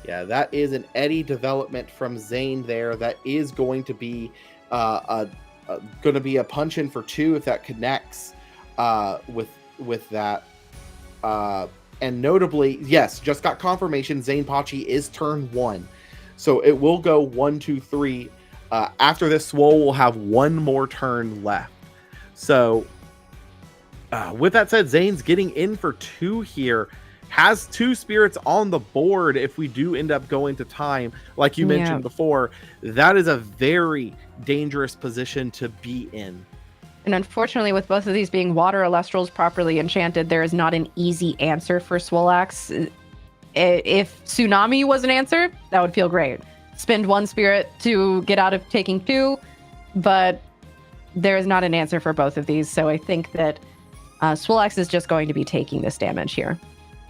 Yeah, that is an Eddie development from Zane there. That is going to be a punch in for 2 if that connects with that. And notably, yes, just got confirmation. Zane Pachi is turn 1, so it will go 1, 2, 3. After this, Swole will have 1 more turn left. So, with that said, Zane's getting in for 2 here. Has 2 spirits on the board if we do end up going to time. Like you mentioned before, that is a very dangerous position to be in. And unfortunately, with both of these being water Elestrals properly enchanted, there is not an easy answer for Swolax. If Tsunami was an answer, that would feel great. Spend 1 spirit to get out of taking 2, but there is not an answer for both of these. So I think that Swolax is just going to be taking this damage here.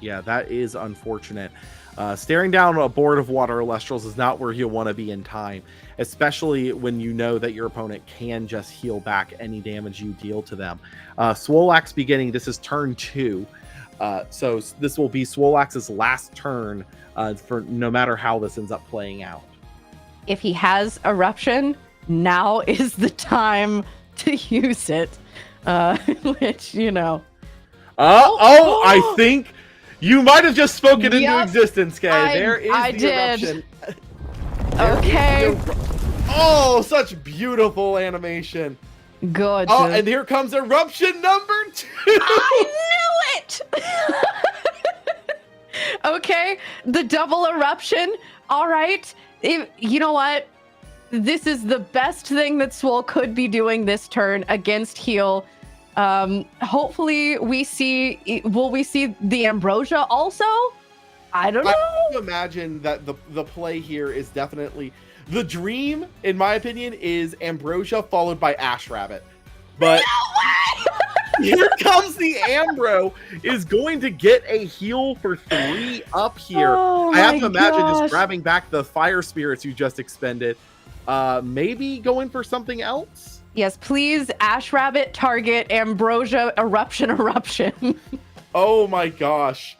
Yeah, that is unfortunate. Staring down a board of water Elestrals is not where you'll want to be in time, especially when you know that your opponent can just heal back any damage you deal to them. Swolax beginning, this is turn 2. So this will be Swolax's last turn for no matter how this ends up playing out. If he has Eruption, now is the time to use it. Which, you know. I think you might have just spoken into existence, Kay. There is the eruption. Okay. Oh, such beautiful animation. Good. Oh, and here comes eruption number 2. I knew it. Okay, the double eruption. All right. You know what? This is the best thing that Swole could be doing this turn against Heal. Hopefully will we see the Ambrosia also? I don't know. I imagine that the play here is definitely the dream, in my opinion, is Ambrosia followed by Ash Rabbit. But here comes the Ambro is going to get a heal for 3 up here. Oh, I have to imagine just grabbing back the fire spirits you just expended. Maybe going for something else? Yes, please, Ash Rabbit, target Ambrosia, eruption. Oh my gosh.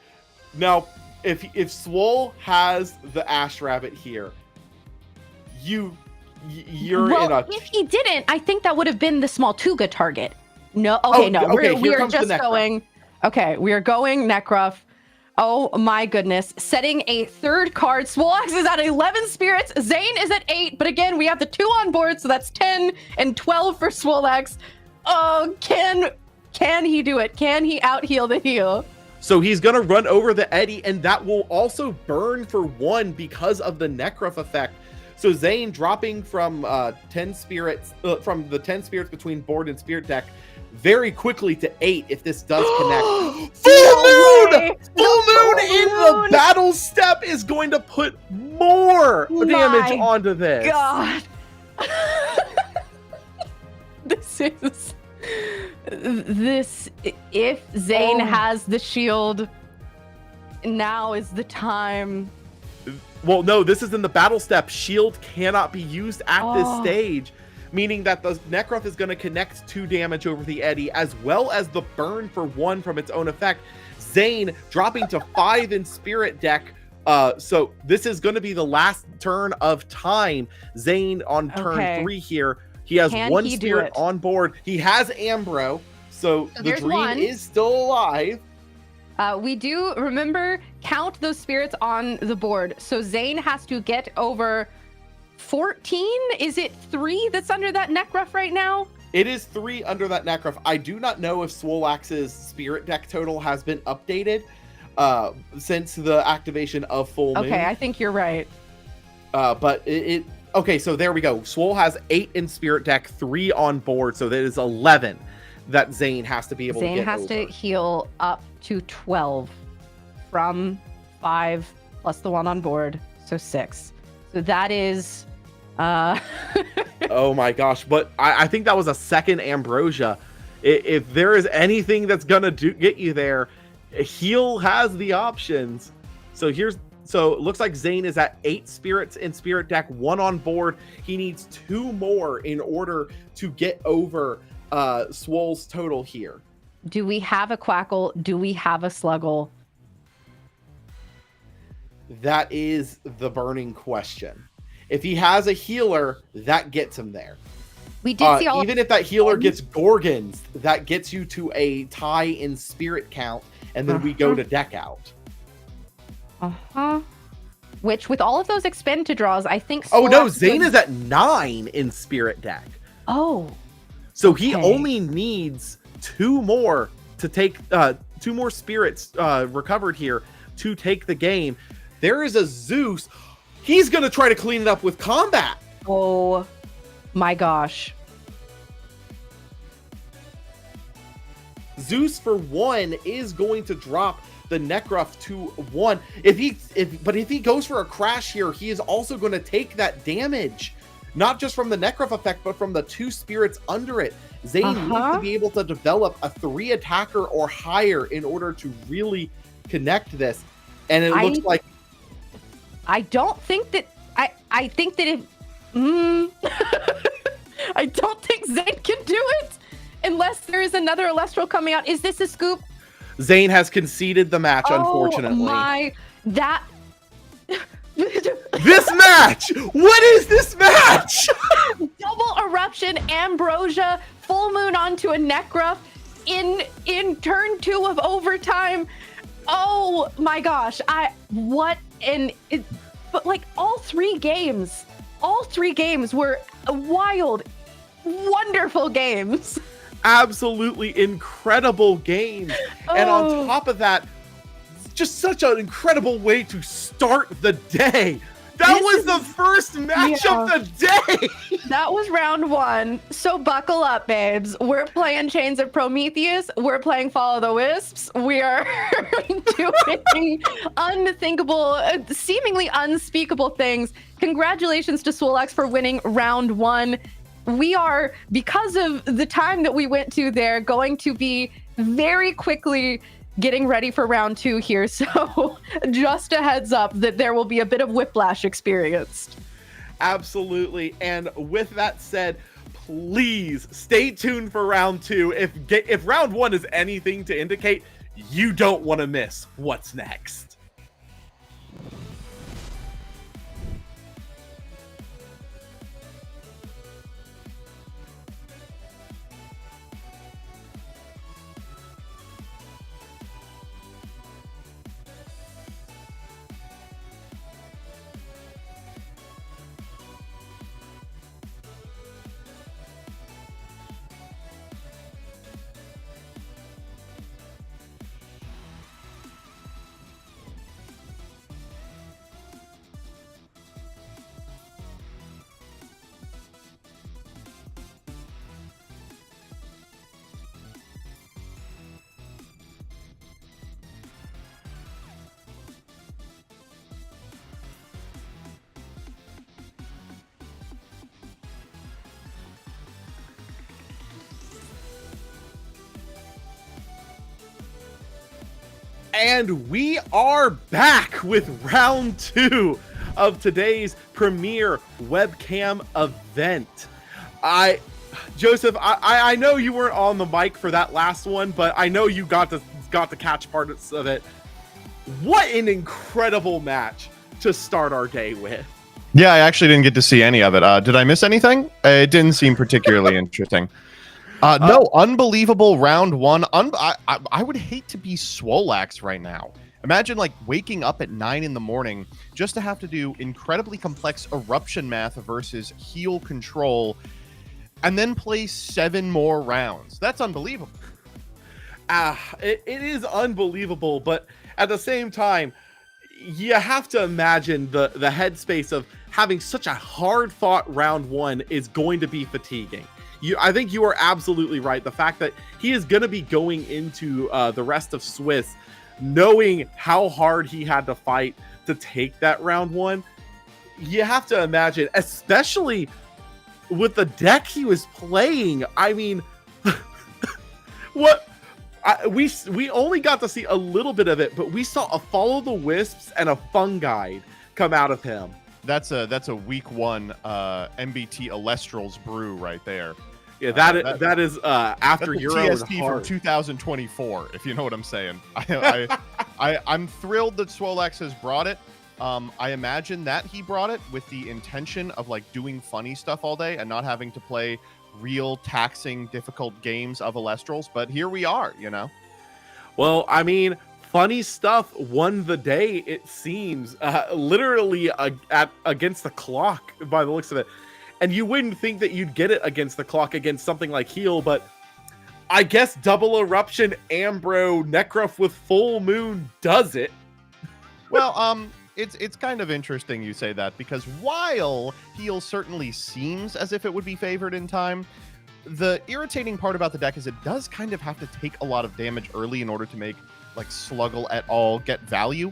Now, if Swole has the Ash Rabbit here, you're in a... If he didn't, I think that would have been the Smoltuga target. No, okay, no. We are just going... Okay, we are going Necroff. Oh my goodness. Setting a 3rd card. Swolax is at 11 spirits. Zane is at 8. But again, we have the 2 on board, so that's 10 and 12 for Swolax. Oh, can he do it? Can he out-heal the heal? So he's going to run over the Eddy, and that will also burn for 1 because of the Necroff effect. So Zane dropping from 10 spirits, from the 10 spirits between board and spirit deck, very quickly to 8 if this does connect. Full moon! Full moon in the battle step is going to put more damage onto this. God. This if Zane has the shield, now is the time. Well, no, this is in the battle step. Shield cannot be used at this stage, meaning that the Necroff is going to connect 2 damage over the Eddy, as well as the burn for 1 from its own effect. Zane dropping to 5 in spirit deck. So this is going to be the last turn of time. Zane on turn 3 here. He has 1 spirit on board. He has Ambro, so the dream is still alive. We do, remember, count those spirits on the board. So Zane has to get over 14? Is it 3 that's under that Necroff right now? It is 3 under that Necroff. I do not know if Swolax's spirit deck total has been updated since the activation of Full Moon. Okay, I think you're right. But okay, so there we go. Swole has 8 in spirit deck, 3 on board, so that is 11 that Zane has to be able to get over. Zane has to heal up to 12 from 5 plus the 1 on board, so 6. So that is... Oh my gosh, but I think that was a 2nd Ambrosia. If there is anything that's gonna get you there, heal has the options. So it looks like Zane is at 8 spirits in spirit deck, 1 on board. He needs 2 more in order to get over Swole's total here. Do we have a Quackle? Do we have a Sluggle? That is the burning question. If he has a healer, that gets him there. We did see even if that healer gets Gorgons, that gets you to a tie in spirit count, and then we go to deck out. Which, with all of those expend to draws, I think... Oh no, Zane is at 9 in spirit deck. Oh. So he only needs 2 more to take 2 more spirits recovered here to take the game. There is a Zeus. He's going to try to clean it up with combat. Oh my gosh. Zeus for 1 is going to drop the Necruff to 1. But if he goes for a crash here, he is also going to take that damage, not just from the Necruff effect, but from the 2 spirits under it. Zane needs to be able to develop a 3 attacker or higher in order to really connect this. And it looks like I don't think that I think that if I don't think Zane can do it unless there is another Elestral coming out. Is this a scoop? Zane has conceded the match, unfortunately. This match! What is this match? Double Eruption, Ambrosia, full moon onto a Necruff in turn 2 of overtime. Oh my gosh. But like all three games were wild, wonderful games. Absolutely incredible games. And on top of that, just such an incredible way to start the day. That was the first match of the day. That was round 1. So buckle up, babes. We're playing Chains of Prometheus. We're playing Follow the Wisps. We are doing unthinkable, seemingly unspeakable things. Congratulations to Swolax for winning round 1. We are, because of the time that we went to there, going to be very quickly getting ready for round 2 here. So just a heads up that there will be a bit of whiplash experienced. Absolutely. And with that said, please stay tuned for round 2. If round 1 is anything to indicate, you don't want to miss what's next. And we are back with round 2 of today's premier webcam event. Joseph, I know you weren't on the mic for that last one, but I know you got to catch parts of it. What an incredible match to start our day with. Yeah, I actually didn't get to see any of it. Did I miss anything? It didn't seem particularly interesting. No, unbelievable round 1. I would hate to be Swolax right now. Imagine like waking up at 9 in the morning just to have to do incredibly complex eruption math versus heal control and then play 7 more rounds. That's unbelievable. It is unbelievable, but at the same time, you have to imagine the headspace of having such a hard-fought round 1 is going to be fatiguing. I think you are absolutely right. The fact that he is going to be going into the rest of Swiss knowing how hard he had to fight to take that round 1, you have to imagine, especially with the deck he was playing. I mean, we only got to see a little bit of it, but we saw a Follow the Wisps and a Fungi come out of him. That's a week 1 MBT Elestrals brew right there. Yeah, that is after your TST own heart. from 2024, if you know what I'm saying. I'm thrilled that Swolax has brought it. I imagine that he brought it with the intention of like doing funny stuff all day and not having to play real taxing, difficult games of Elestrals. But here we are, you know. Well, I mean, funny stuff won the day, it seems, literally against the clock by the looks of it. And you wouldn't think that you'd get it against the clock against something like Heal, but I guess Double Eruption, Ambro, Necruff with Full Moon does it. Well, it's kind of interesting you say that, because while Heal certainly seems as if it would be favored in time, the irritating part about the deck is it does kind of have to take a lot of damage early in order to make like Sluggle at all get value.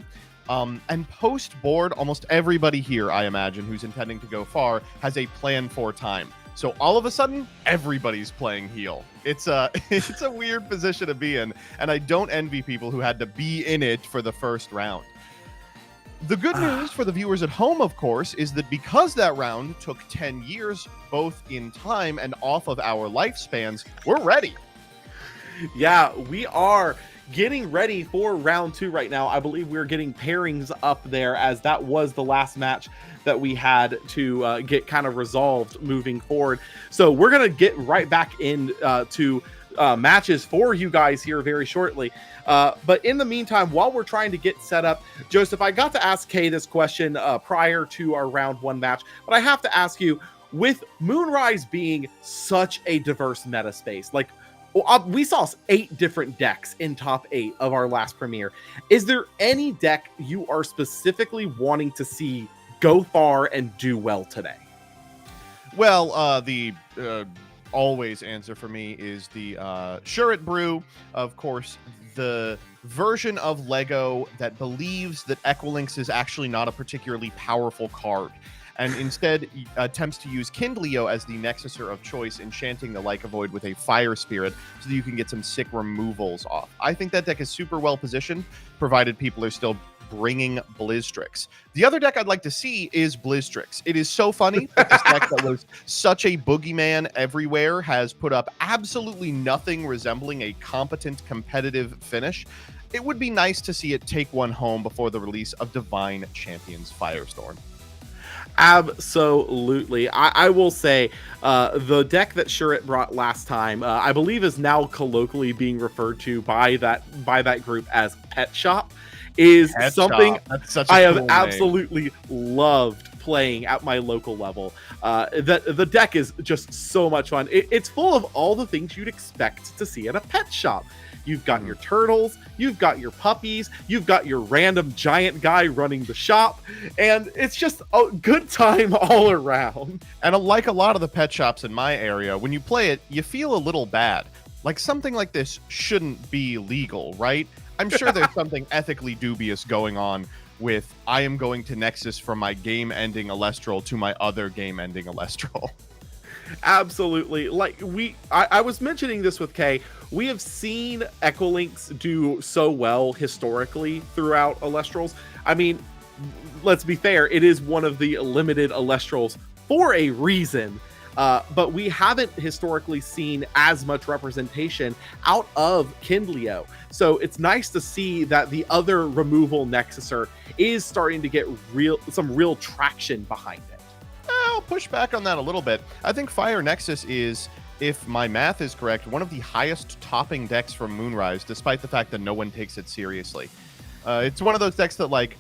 And post board, almost everybody here, I imagine, who's intending to go far, has a plan for time. So all of a sudden, everybody's playing heal. It's a weird position to be in, and I don't envy people who had to be in it for the first round. The good news for the viewers at home, of course, is that because that round took 10 years, both in time and off of our lifespans, we're ready. Yeah, we are getting ready for round 2 right now. I believe we're getting pairings up there, as that was the last match that we had to get kind of resolved moving forward. So we're going to get right back in to matches for you guys here very shortly. But in the meantime, while we're trying to get set up, Joseph, I got to ask Kay this question prior to our round 1 match, but I have to ask you, with Moonrise being such a diverse meta space, like we saw 8 different decks in top 8 of our last premiere. Is there any deck you are specifically wanting to see go far and do well today? Well, the always answer for me is the Shuret Brew. Of course, the version of Lego that believes that Equilinx is actually not a particularly powerful card, and instead attempts to use Kindleo as the Nexuser of choice, enchanting the Lyca Void with a Fire Spirit so that you can get some sick removals off. I think that deck is super well positioned, provided people are still bringing Blizzstrix. The other deck I'd like to see is Blizzstrix. It is so funny that this deck that was such a boogeyman everywhere has put up absolutely nothing resembling a competent competitive finish. It would be nice to see it take one home before the release of Divine Champions Firestorm. Absolutely. I will say the deck that Shuret brought last time, I believe is now colloquially being referred to by that group as Pet Shop, is Pet something Shop. That's such a I cool have name. absolutely loved playing at my local level. The deck is just so much fun. It's full of all the things you'd expect to see at a pet shop. You've got your turtles, you've got your puppies, you've got your random giant guy running the shop, and it's just a good time all around. And like a lot of the pet shops in my area, when you play it, you feel a little bad. Like something like this shouldn't be legal, right? I'm sure there's something ethically dubious going on with I am going to Nexus from my game-ending Elestral to my other game-ending Elestral. Absolutely. Like I was mentioning this with Kay. We have seen Equilinx do so well historically throughout Elestrals. I mean, let's be fair, it is one of the limited Elestrals for a reason. But we haven't historically seen as much representation out of Kindleo. So it's nice to see that the other removal Nexuser is starting to get some real traction behind it. I'll push back on that a little bit. I think Fire Nexus is, if my math is correct, one of the highest topping decks from Moonrise, despite the fact that no one takes it seriously. It's one of those decks that, like,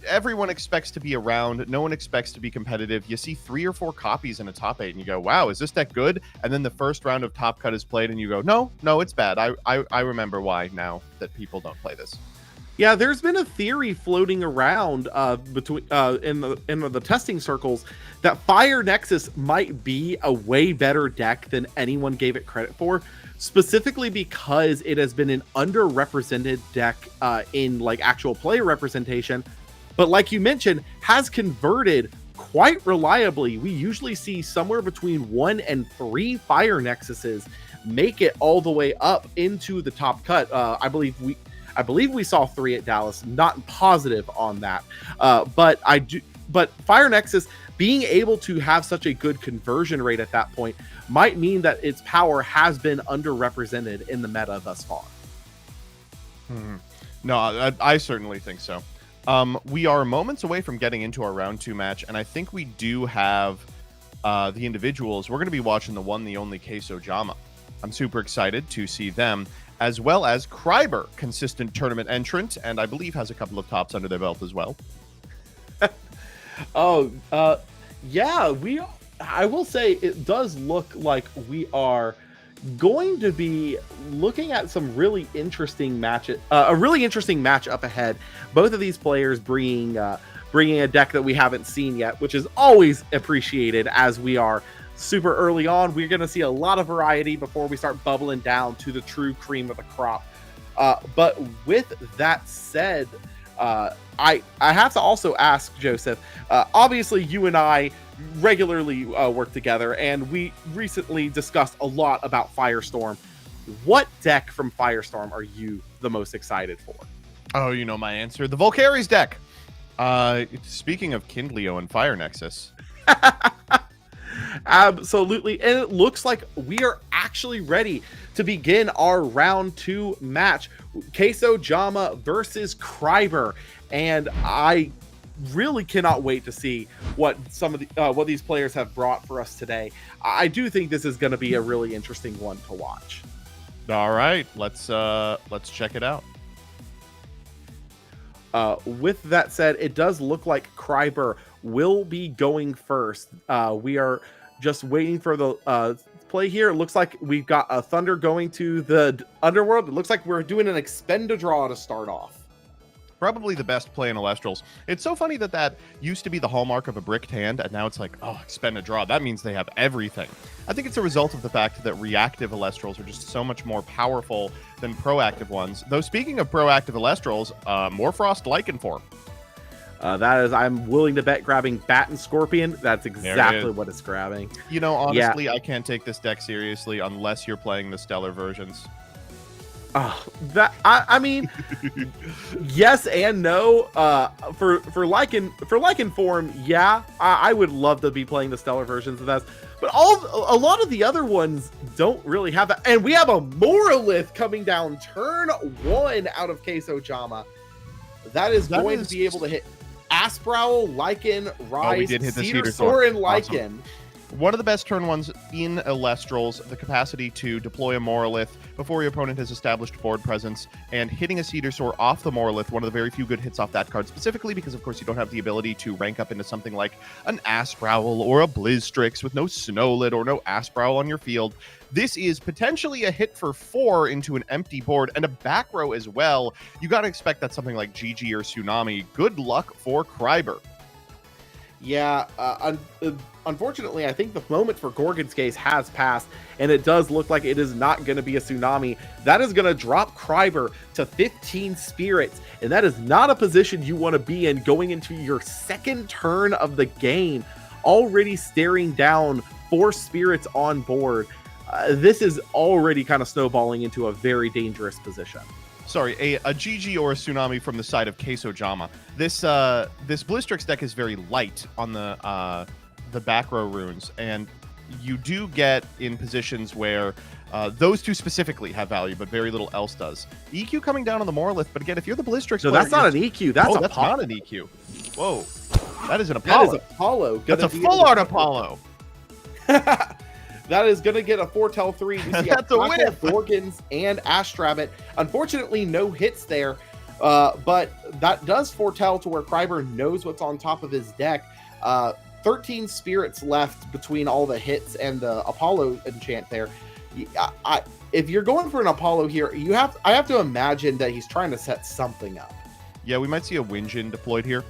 everyone expects to be around. No one expects to be competitive. You see 3 or 4 copies in a top 8 and you go, wow, is this deck good? And then the first round of Top Cut is played and you go, no, it's bad. I remember why now that people don't play this. Yeah, there's been a theory floating around between in the testing circles that Fire Nexus might be a way better deck than anyone gave it credit for, specifically because it has been an underrepresented deck in like actual player representation. But like you mentioned, has converted quite reliably. We usually see somewhere between 1 and 3 Fire Nexuses make it all the way up into the top cut. I believe we saw 3 at Dallas. Not positive on that, but Fire Nexus being able to have such a good conversion rate at that point might mean that its power has been underrepresented in the meta thus far. No, I certainly think so. We are moments away from getting into our round 2 match, and I think we do have the individuals. We're going to be watching the one, the only Queso Jama. I'm super excited to see them, as well as Kryber, consistent tournament entrant, and I believe has a couple of tops under their belt as well. Yeah, I will say it does look like we are going to be looking at some really interesting matches, a really interesting match up ahead. Both of these players bringing a deck that we haven't seen yet, which is always appreciated as we are super early on. We're going to see a lot of variety before we start bubbling down to the true cream of the crop. But with that said, I have to also ask, Joseph, obviously you and I regularly work together, and we recently discussed a lot about Firestorm. What deck from Firestorm are you the most excited for? Oh, you know my answer. The Volcari's deck. Speaking of Kindleo and Fire Nexus. Absolutely. And it looks like we are actually ready to begin our round 2 match. Queso Jama versus Kryber. And I really cannot wait to see what some of the what these players have brought for us today. I do think this is going to be a really interesting one to watch. All right, let's check it out. With that said, it does look like Kryber will be going first. We are just waiting for the play here. It looks like we've got a Thunder going to the Underworld. It looks like we're doing an Expend a Draw to start off. Probably the best play in Elestrals. It's so funny that used to be the hallmark of a bricked hand, and now it's like, oh, Expend a Draw. That means they have everything. I think it's a result of the fact that reactive Elestrals are just so much more powerful than proactive ones. Though speaking of proactive Elestrals, Morfrost Lycanform. That is, I'm willing to bet grabbing Bat and Scorpion. That's exactly what it's grabbing. You know, honestly, I can't take this deck seriously unless you're playing the Stellar versions. I mean, yes and no. For Lycanform, yeah, I would love to be playing the Stellar versions of that. But a lot of the other ones don't really have that. And we have a Moralith coming down turn 1 out of Queso Jama. That is going to be able to hit Asprowl, Lycan, Rise, Cedar Soar, and Lycan. Awesome. One of the best turn 1s in Elestrals, the capacity to deploy a Moralith before your opponent has established board presence, and hitting a Cedar Soar off the Moralith, one of the very few good hits off that card, specifically because, of course, you don't have the ability to rank up into something like an Asprowl or a Blizzstrix with no Snowlid or no Asprowl on your field. This is potentially a hit for 4 into an empty board and a back row as well. You got to expect that something like GG or Tsunami. Good luck for Kryber. Yeah, unfortunately, I think the moment for Gorgon's Gaze has passed, and it does look like it is not going to be a Tsunami. That is going to drop Kryber to 15 spirits, and that is not a position you want to be in going into your second turn of the game, already staring down 4 spirits on board. This is already kind of snowballing into a very dangerous position. Sorry, a GG or a Tsunami from the side of Queso Jama. This Blizzstrix deck is very light on the back row runes, and you do get in positions where those two specifically have value, but very little else does. EQ coming down on the Moralith, but again, if you're the Blizzstrix, no, that's not an EQ. That's not an EQ. Whoa, that is an Apollo. That is Apollo. That's a full art Apollo. That is going to get a foretell 3. We see That's a win. Gorgons and Astrabbit. Unfortunately, no hits there, but that does foretell to where Kryber knows what's on top of his deck. 13 spirits left between all the hits and the Apollo enchant there. If you're going for an Apollo here, I have to imagine that he's trying to set something up. Yeah, we might see a Winjin deployed here.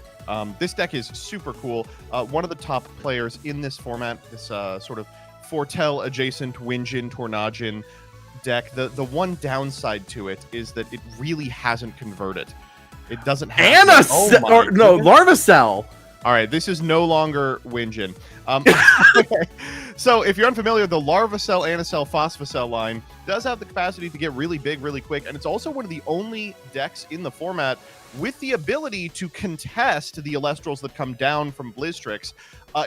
This deck is super cool. One of the top players in this format, this sort of Foretell adjacent Winjin Tornadjin deck. The one downside to it is that it really hasn't converted. It doesn't have Larvacell. All right, this is no longer Winjin. So if you're unfamiliar, the Larvacell, Anacell, Phosphacell line does have the capacity to get really big really quick, and it's also one of the only decks in the format with the ability to contest the Elestrals that come down from Blizzstrix.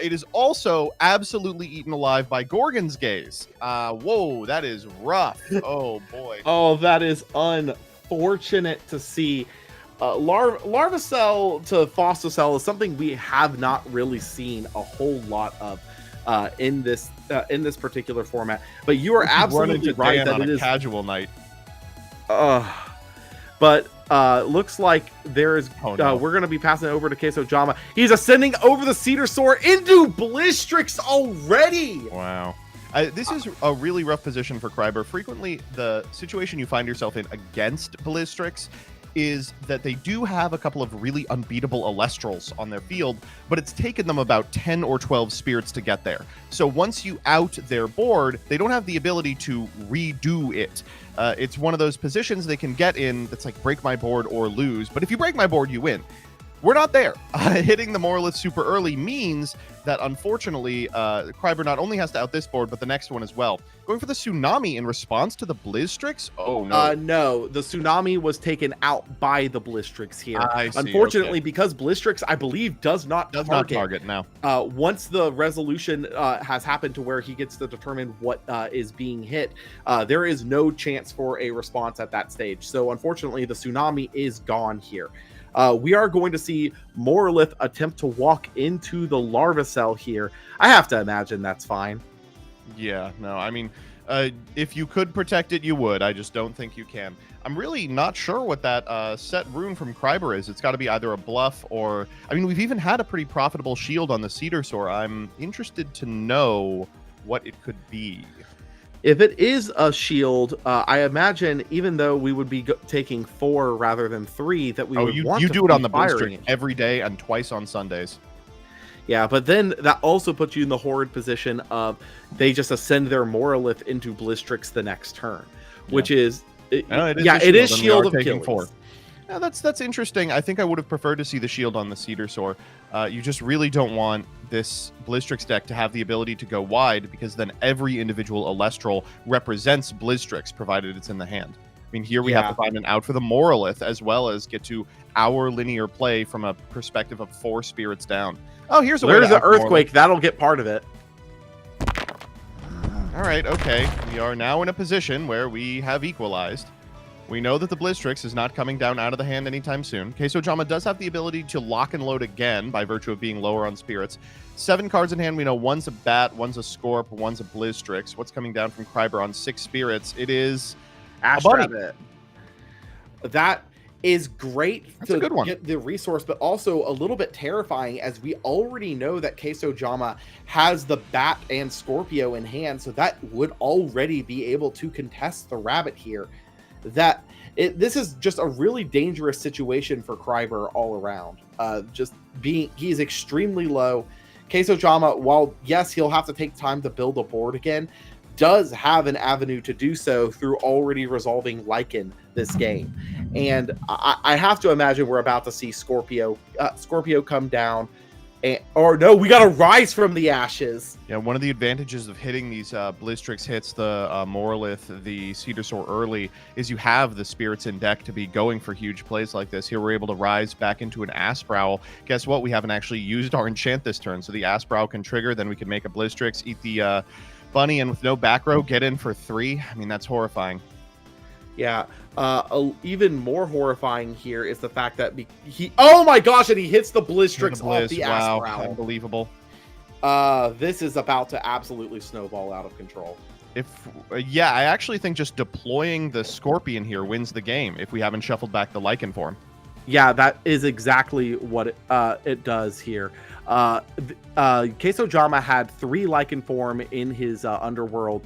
It is also absolutely eaten alive by Gorgon's Gaze. Whoa, that is rough. Oh, boy. Oh, that is unfortunate to see. Larvacell to Phosphacell is something we have not really seen a whole lot of in this particular format. But you are absolutely right that it is casual night. But looks like there is. We're going to be passing it over to Queso Jama. He's ascending over the Cedar Soar into Blizzstrix already. Wow. This is a really rough position for Kryber. Frequently, the situation you find yourself in against Blizzstrix is that they do have a couple of really unbeatable Elestrals on their field, but it's taken them about 10 or 12 spirits to get there. So once you out their board, they don't have the ability to redo it. It's one of those positions they can get in that's like break my board or lose, but if you break my board, you win. We're not there. Hitting the Moralith super early means that, unfortunately, Kryber not only has to out this board, but the next one as well. Going for the Tsunami in response to the BlizzStrix? Oh, no. No, the Tsunami was taken out by the BlizzStrix here. I see, Unfortunately, okay. because BlizzStrix, I believe, does not target now. Once the resolution has happened to where he gets to determine what is being hit, there is no chance for a response at that stage. So, unfortunately, the Tsunami is gone here. We are going to see Moralith attempt to walk into the larva cell here. I have to imagine that's fine. Yeah, no, I mean, if you could protect it, you would. I just don't think you can. I'm really not sure what that set rune from Kryber is. It's got to be either a bluff or... I mean, we've even had a pretty profitable shield on the Cedar Soar. I'm interested to know what it could be. If it is a shield, I imagine even though we would be taking 4 rather than 3, that we would want you to do it on the firing BlizzStrix every day and twice on Sundays. Yeah, but then that also puts you in the horrid position of they just ascend their Moralith into BlizzStrix the next turn, which is it is Shield of Achilles. 4. Yeah, that's interesting. I think I would have preferred to see the shield on the Cedar Soar. You just really don't want this BlizzStrix deck to have the ability to go wide, because then every individual Elestral represents BlizzStrix, provided it's in the hand. I mean, here we have to find an out for the Moralith, as well as get to our linear play from a perspective of 4 spirits down. Oh, here's a there's an Earthquake. That'll get part of it. All right, okay. We are now in a position where we have equalized. We know that the BlizzStrix is not coming down out of the hand anytime soon. Queso Jama does have the ability to lock and load again by virtue of being lower on spirits. 7 cards in hand. We know one's a Bat, one's a Scorp, one's a BlizzStrix. What's coming down from Kryber on 6 spirits? It is Ashrabbit. That is great. That's a good one. Get the resource, but also a little bit terrifying, as we already know that Queso Jama has the Bat and Scorpio in hand, so that would already be able to contest the Rabbit here. This is just a really dangerous situation for Kryber all around. He's extremely low. Queso Jama, while yes, he'll have to take time to build a board again, does have an avenue to do so through already resolving Lycan this game. And I have to imagine we're about to see Scorpio come down. We got to rise from the ashes. Yeah, one of the advantages of hitting these BlizzStrix hits, the Moralith, the Cedar Soar early, is you have the spirits in deck to be going for huge plays like this. Here we're able to rise back into an Asprowl. Guess what? We haven't actually used our enchant this turn, so the Asprowl can trigger, then we can make a BlizzStrix, eat the bunny, and with no back row, get in for 3. I mean, that's horrifying. Yeah, even more horrifying here is the fact that oh my gosh, and he hits the BlizzStrix off the Wow, Asprowl. unbelievable. This is about to absolutely snowball out of control. I actually think just deploying the Scorpion here wins the game if we haven't shuffled back the Lycan form. Yeah, that is exactly what it does here. Queso Jama had 3 Lycan form in his underworld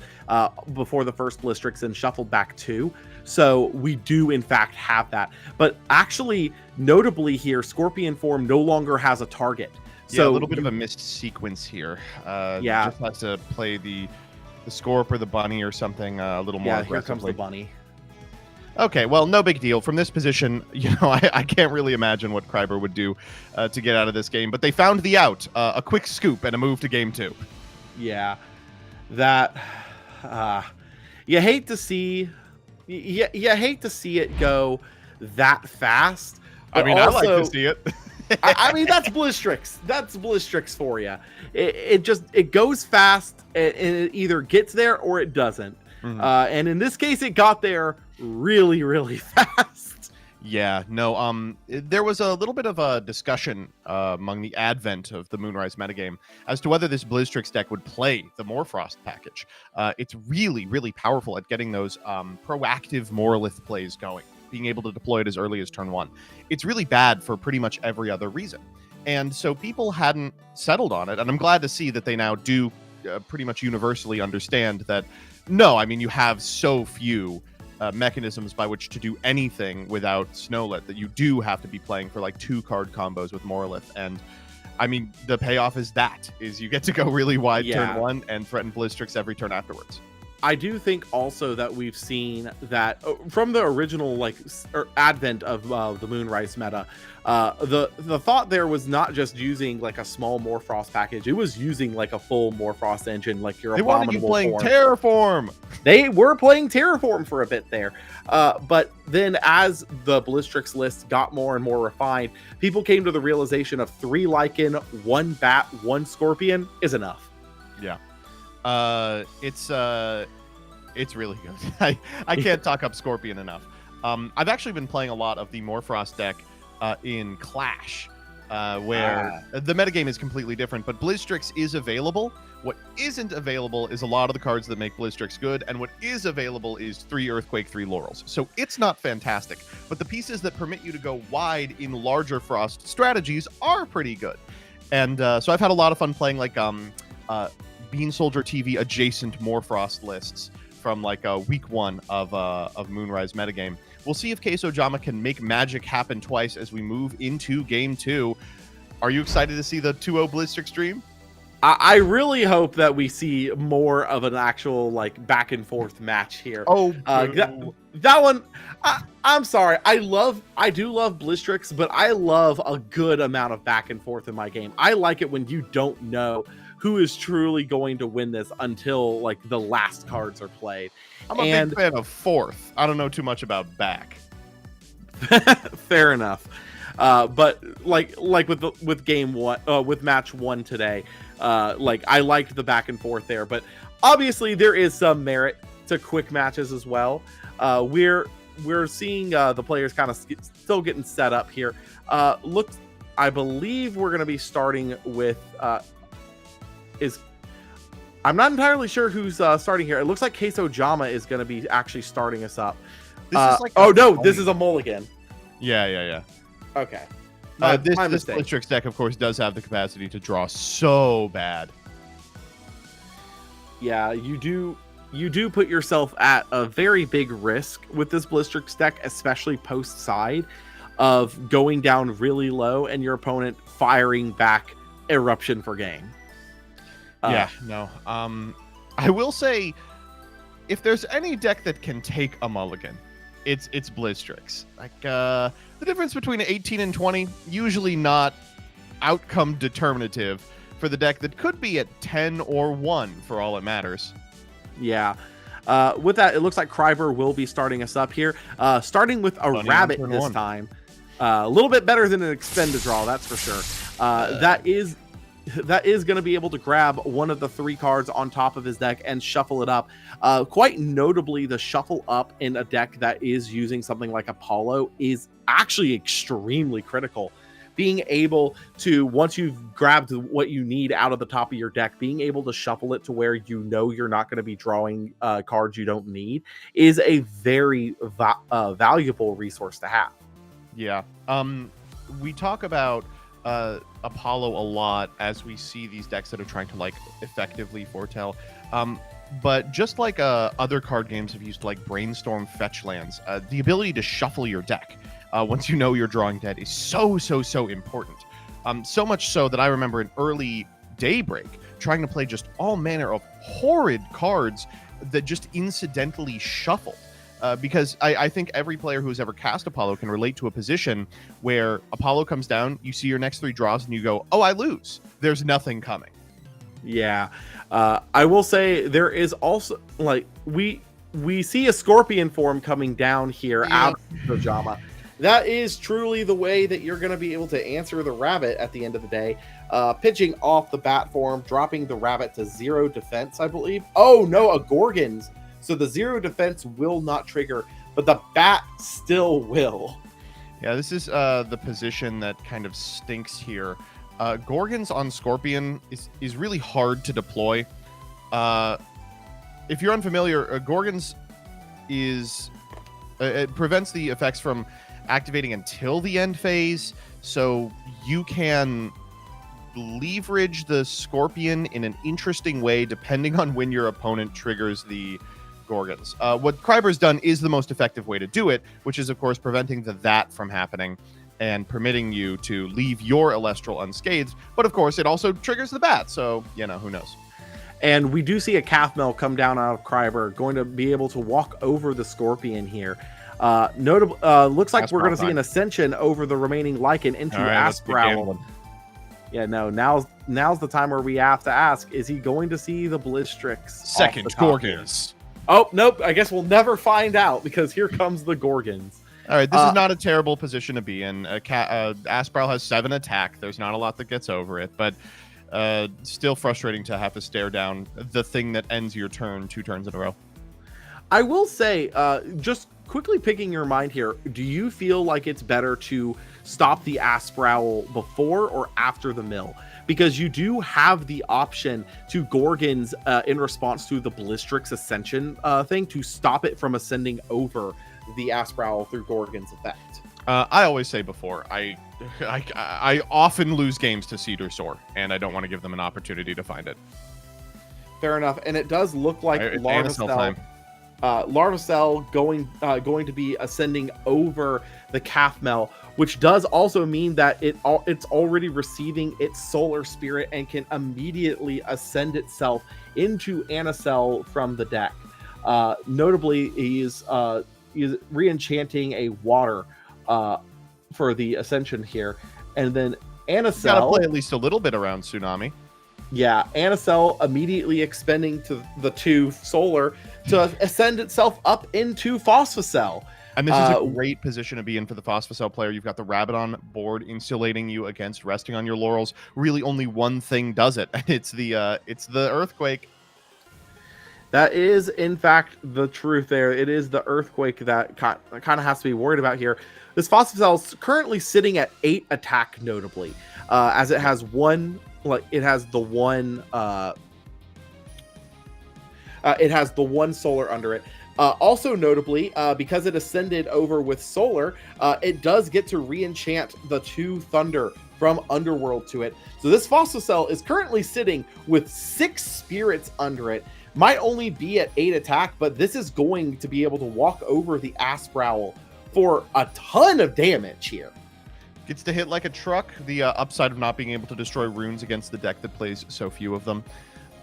before the first BlizzStrix and shuffled back 2. So we do, in fact, have that. But actually, notably here, Scorpion form no longer has a target. So a little bit of a missed sequence here. Just has to play the Scorp or the Bunny or something a little more aggressively. Here comes the Bunny. Okay, well, no big deal. From this position, I can't really imagine what Kryber would do to get out of this game. But they found the out, a quick scoop, and a move to game 2. Yeah, that you hate to see. You hate to see it go that fast. I mean, also, I like to see it. I mean, that's BlizzStrix. That's BlizzStrix for you. It goes fast, and it either gets there or it doesn't. Mm-hmm. And in this case, it got there really, really fast. Yeah, no, there was a little bit of a discussion among the advent of the Moonrise metagame as to whether this BlizzStrix deck would play the Morfrost package. It's really, really powerful at getting those proactive Moralith plays going, being able to deploy it as early as turn 1. It's really bad for pretty much every other reason. And so people hadn't settled on it, and I'm glad to see that they now do pretty much universally understand that, no, I mean, you have so few mechanisms by which to do anything without Snowlet, that you do have to be playing for like 2-card combos with Morlith. And I mean, the payoff is you get to go really wide turn 1 and threaten Blitztrix every turn afterwards. I do think also that we've seen that from the original advent of the Moonrise meta, the thought there was not just using like a small Morfrost package; it was using like a full Morfrost engine, like your abominable wanted you playing form. Terraform. They were playing Terraform for a bit there, but then as the Blitztrix list got more and more refined, people came to the realization of 3 Lycan, 1 Bat, 1 Scorpion is enough. Yeah. It's really good. I can't talk up Scorpion enough. I've actually been playing a lot of the Morfrost deck in Clash, where the metagame is completely different, but Blitztrix is available. What isn't available is a lot of the cards that make Blitztrix good, and what is available is 3 Earthquake, 3 Laurels. So it's not fantastic, but the pieces that permit you to go wide in larger Frost strategies are pretty good. And so I've had a lot of fun playing like Bean Soldier TV adjacent Morfrost lists from like week 1 of Moonrise metagame. We'll see if Queso Jama can make magic happen twice as we move into game 2. Are you excited to see the 2-0 Blitztrix stream? I really hope that we see more of an actual like back and forth match here. Oh, that one. I'm sorry. I do love Blitztrix, but I love a good amount of back and forth in my game. I like it when you don't know who is truly going to win this until like the last cards are played. I'm a big fan of fourth. I don't know too much about back. Fair enough. But like with game 1, with match 1 today, like I liked the back and forth there, but obviously there is some merit to quick matches as well. We're seeing the players kind of still getting set up here. I believe we're going to be starting with I'm not entirely sure who's starting here. It looks like Queso Jama is going to be actually starting us up. This is like this is a mulligan. Yeah. Okay. This mistake. Blitztrix deck, of course, does have the capacity to draw so bad. Yeah, you do put yourself at a very big risk with this Blitztrix deck, especially post side, of going down really low and your opponent firing back Eruption for game. I will say, if there's any deck that can take a mulligan, it's Blitztrix. Like the difference between 18 and 20, usually not outcome determinative for the deck that could be at 10 or 1 for all it matters. Yeah. With that, it looks like Kryber will be starting us up here, starting with a rabbit this time. A little bit better than an extended draw, that's for sure. That is going to be able to grab one of the 3 cards on top of his deck and shuffle it up. Quite notably, the shuffle up in a deck that is using something like Apollo is actually extremely critical. Being able to, once you've grabbed what you need out of the top of your deck, being able to shuffle it to where you know you're not going to be drawing cards you don't need is a very valuable resource to have. Yeah. We talk about Apollo a lot as we see these decks that are trying to like effectively foretell. But just like other card games have used like Brainstorm fetch lands, the ability to shuffle your deck once you know you're drawing dead is so important. So much so that I remember in early Daybreak trying to play just all manner of horrid cards that just incidentally shuffled. Because I think every player who's ever cast Apollo can relate to a position where Apollo comes down, you see your next 3 draws, and you go, oh, I lose. There's nothing coming. Yeah. I will say there is also, like, we see a Scorpion form coming down here out of the Jama. That is truly the way that you're going to be able to answer the rabbit at the end of the day. Pitching off the bat form, dropping the rabbit to 0 defense, I believe. Oh, no, a Gorgons. So the 0 defense will not trigger, but the bat still will. Yeah, this is the position that kind of stinks here. Gorgons on Scorpion is really hard to deploy. If you're unfamiliar, Gorgons it prevents the effects from activating until the end phase, so you can leverage the Scorpion in an interesting way depending on when your opponent triggers the Gorgons. What Kryber's done is the most effective way to do it, which is, of course, preventing that from happening and permitting you to leave your Elestral unscathed. But, of course, it also triggers the bat, so, who knows. And we do see a Calf-Mel come down out of Kryber, going to be able to walk over the Scorpion here. Looks like we're going to see an Ascension over the remaining Lycan into Asprowl. Yeah, no, now's the time where we have to ask, is he going to see the Blistrix? Second Gorgons. Oh, nope, I guess we'll never find out, because here comes the Gorgons. All right, this is not a terrible position to be in. Asprowl has 7 attack. There's not a lot that gets over it, but still frustrating to have to stare down the thing that ends your turn 2 turns in a row. I will say, just quickly picking your mind here, do you feel like it's better to stop the Asprowl before or after the mill? Because you do have the option to Gorgons in response to the Blistrix Ascension thing to stop it from ascending over the Asprowl through Gorgon's effect. I always say before. I often lose games to Cedar Soar, and I don't want to give them an opportunity to find it. Fair enough. And it does look like Larvacell going to be ascending over the Calf-Mel, which does also mean that it's already receiving its Solar Spirit and can immediately ascend itself into Anacell from the deck. Notably, he's re-enchanting a water for the Ascension here, and then Anacell gotta play at least a little bit around Tsunami. Yeah, Anacell immediately expending to the 2 solar to ascend itself up into Phosphocell. And this is a great position to be in for the Phosphocell player. You've got the Rabbit on board insulating you against resting on your laurels. Really only one thing does it, and it's the Earthquake. That is, in fact, the truth there. It is the Earthquake that kind of has to be worried about here. This Phosphocell is currently sitting at 8 attack, notably, as it has one... it has the one solar under it. Also notably, because it ascended over with solar, it does get to re-enchant the 2 thunder from Underworld to it. So this Phosphocell is currently sitting with 6 spirits under it. Might only be at 8 attack, but this is going to be able to walk over the Asprowl for a ton of damage here. Gets to hit like a truck. The upside of not being able to destroy runes against the deck that plays so few of them.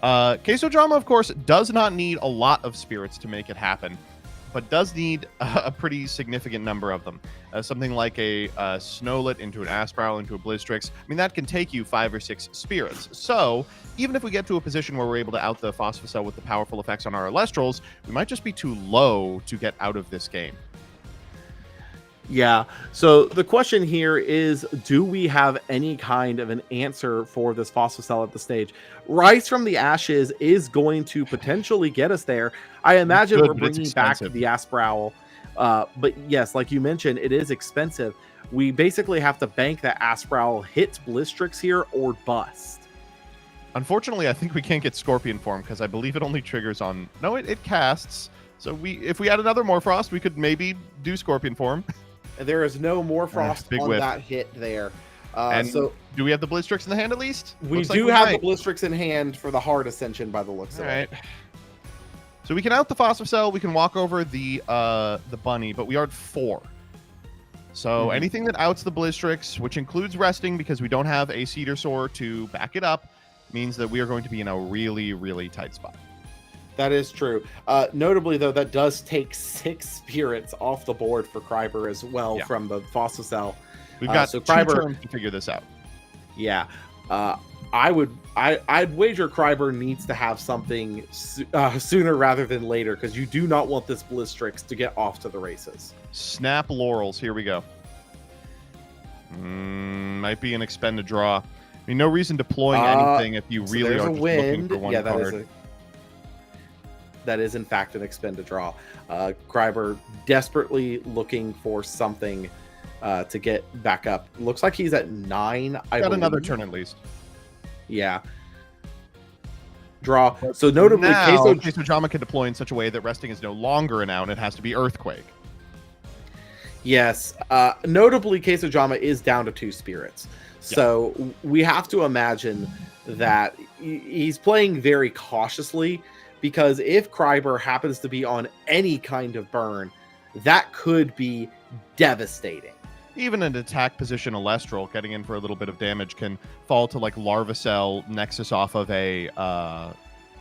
Quesojama, of course, does not need a lot of spirits to make it happen, but does need a pretty significant number of them. Something like a Snowlet into an Asprowl into a Blistrix. I mean, that can take you 5 or 6 spirits. So even if we get to a position where we're able to out the Phosphocell with the powerful effects on our Elestrals, we might just be too low to get out of this game. Yeah, so the question here is, do we have any kind of an answer for this Phosphocell at the stage? Rise from the Ashes is going to potentially get us there. I imagine we're bringing back the Asprowl. But yes, like you mentioned, it is expensive. We basically have to bank that Asprowl hits Blistrix here or bust. Unfortunately, I think we can't get Scorpion form because I believe it only triggers on... No, it casts. So if we had another Morfrost, we could maybe do Scorpion form. There is no more frost on that hit there. So do we have the Blistrix in the hand at least? We do have the Blistrix in hand for the hard Ascension by the looks of it. So we can out the Phosphocell, we can walk over the bunny, but we are at 4. So anything that outs the Blistrix, which includes resting because we don't have a Cedar Soar to back it up, means that we are going to be in a really, really tight spot. That is true. Notably, though, that does take 6 spirits off the board for Kryber as well from the Phosphocell. We've got 2 turns to figure this out. Yeah. I'd wager Kryber needs to have something sooner rather than later, because you do not want this Blistrix to get off to the races. Snap Laurels. Here we go. Might be an expend a draw. I mean, no reason deploying anything if you really are just looking for one card. That is, in fact, an expend a draw. Kryber desperately looking for something to get back up. Looks like he's at 9. Got another turn at least. Yeah. Draw. So notably, Quesojama can deploy in such a way that resting is no longer an out, and it has to be Earthquake. Yes. Notably, Quesojama is down to 2 spirits. So we have to imagine that he's playing very cautiously, because if Kryber happens to be on any kind of burn, that could be devastating. Even an attack position Elestral getting in for a little bit of damage can fall to like Larvacell Nexus off of an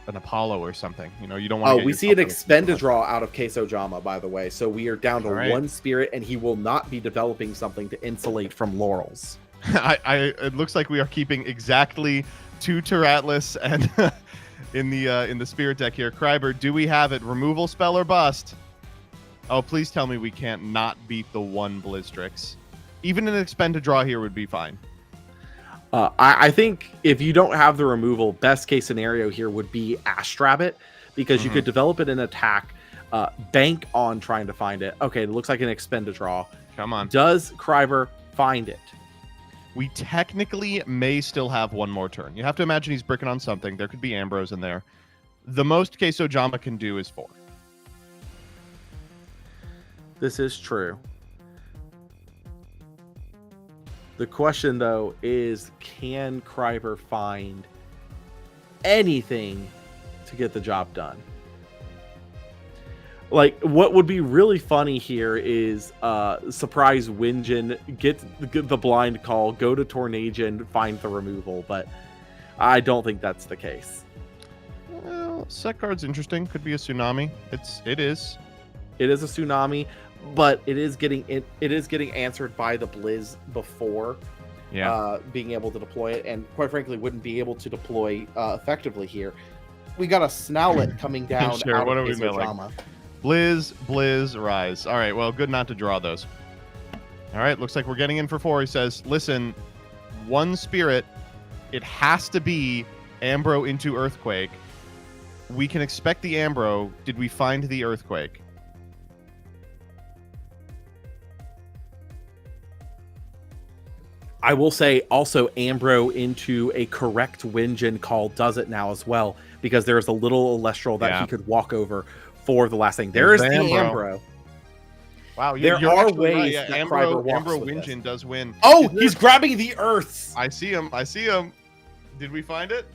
Apollo or something. You know, you don't want to. We see an expend a draw out of Queso-Jama, by the way. So we are down to right. 1 spirit, and he will not be developing something to insulate from Laurels. It looks like we are keeping exactly 2 Terratlas and in the spirit deck here. Kryber, do we have it? Removal spell or bust? Oh, please tell me we can't not beat the 1 Blizzstrix. Even an expend a draw here would be fine. I think if you don't have the removal, best case scenario here would be Astrabbit, because you could develop it in attack, bank on trying to find it. Okay, it looks like an expend a draw. Come on. Does Kryber find it? We technically may still have 1 more turn. You have to imagine he's bricking on something. There could be Ambrose in there. The most Queso-Jama can do is 4. This is true. The question, though, is can Kryber find anything to get the job done? Like, what would be really funny here is surprise Winjin, get the blind call, go to Tornadin, find the removal, but I don't think that's the case. Well, set card's interesting. Could be a Tsunami. It is. It is a Tsunami, but it is getting answered by the Blizz before being able to deploy it, and quite frankly wouldn't be able to deploy effectively here. We got a Snowlet coming down. Sure, out what of are we Queso-Jama. Blizz, Rise. All right, well, good not to draw those. All right, looks like we're getting in for 4. He says, listen, 1 spirit, it has to be Ambro into Earthquake. We can expect the Ambro. Did we find the Earthquake? I will say also Ambro into a correct Winjin call does it now as well, because there's a little Elestral that he could walk over for the last thing. There is the Ambro. Wow, there are ways right. Yeah, that Ambro Kryber Winjin does win. Oh, he's grabbing the Earths. I see him. Did we find it?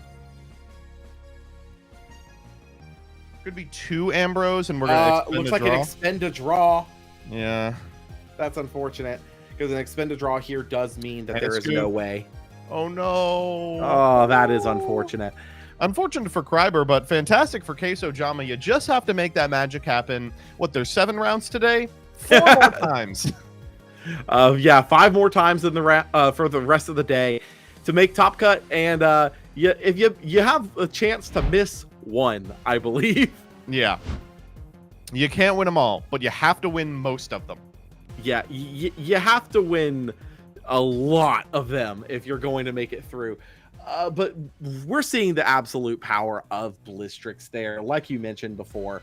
Could be 2 Ambros, and we're gonna looks like an expend a draw. Yeah, that's unfortunate, because an expend a draw here does mean that there is good. no way. Oh no! Oh, that is unfortunate. Unfortunate for Kryber, but fantastic for Queso-Jama. You just have to make that magic happen. What? There's 7 rounds today. 4 more times. 5 more times in the for the rest of the day to make top cut, and if you have a chance to miss 1, I believe. Yeah. You can't win them all, but you have to win most of them. Yeah, you have to win a lot of them if you're going to make it through. But we're seeing the absolute power of Blizzstrix there, like you mentioned before.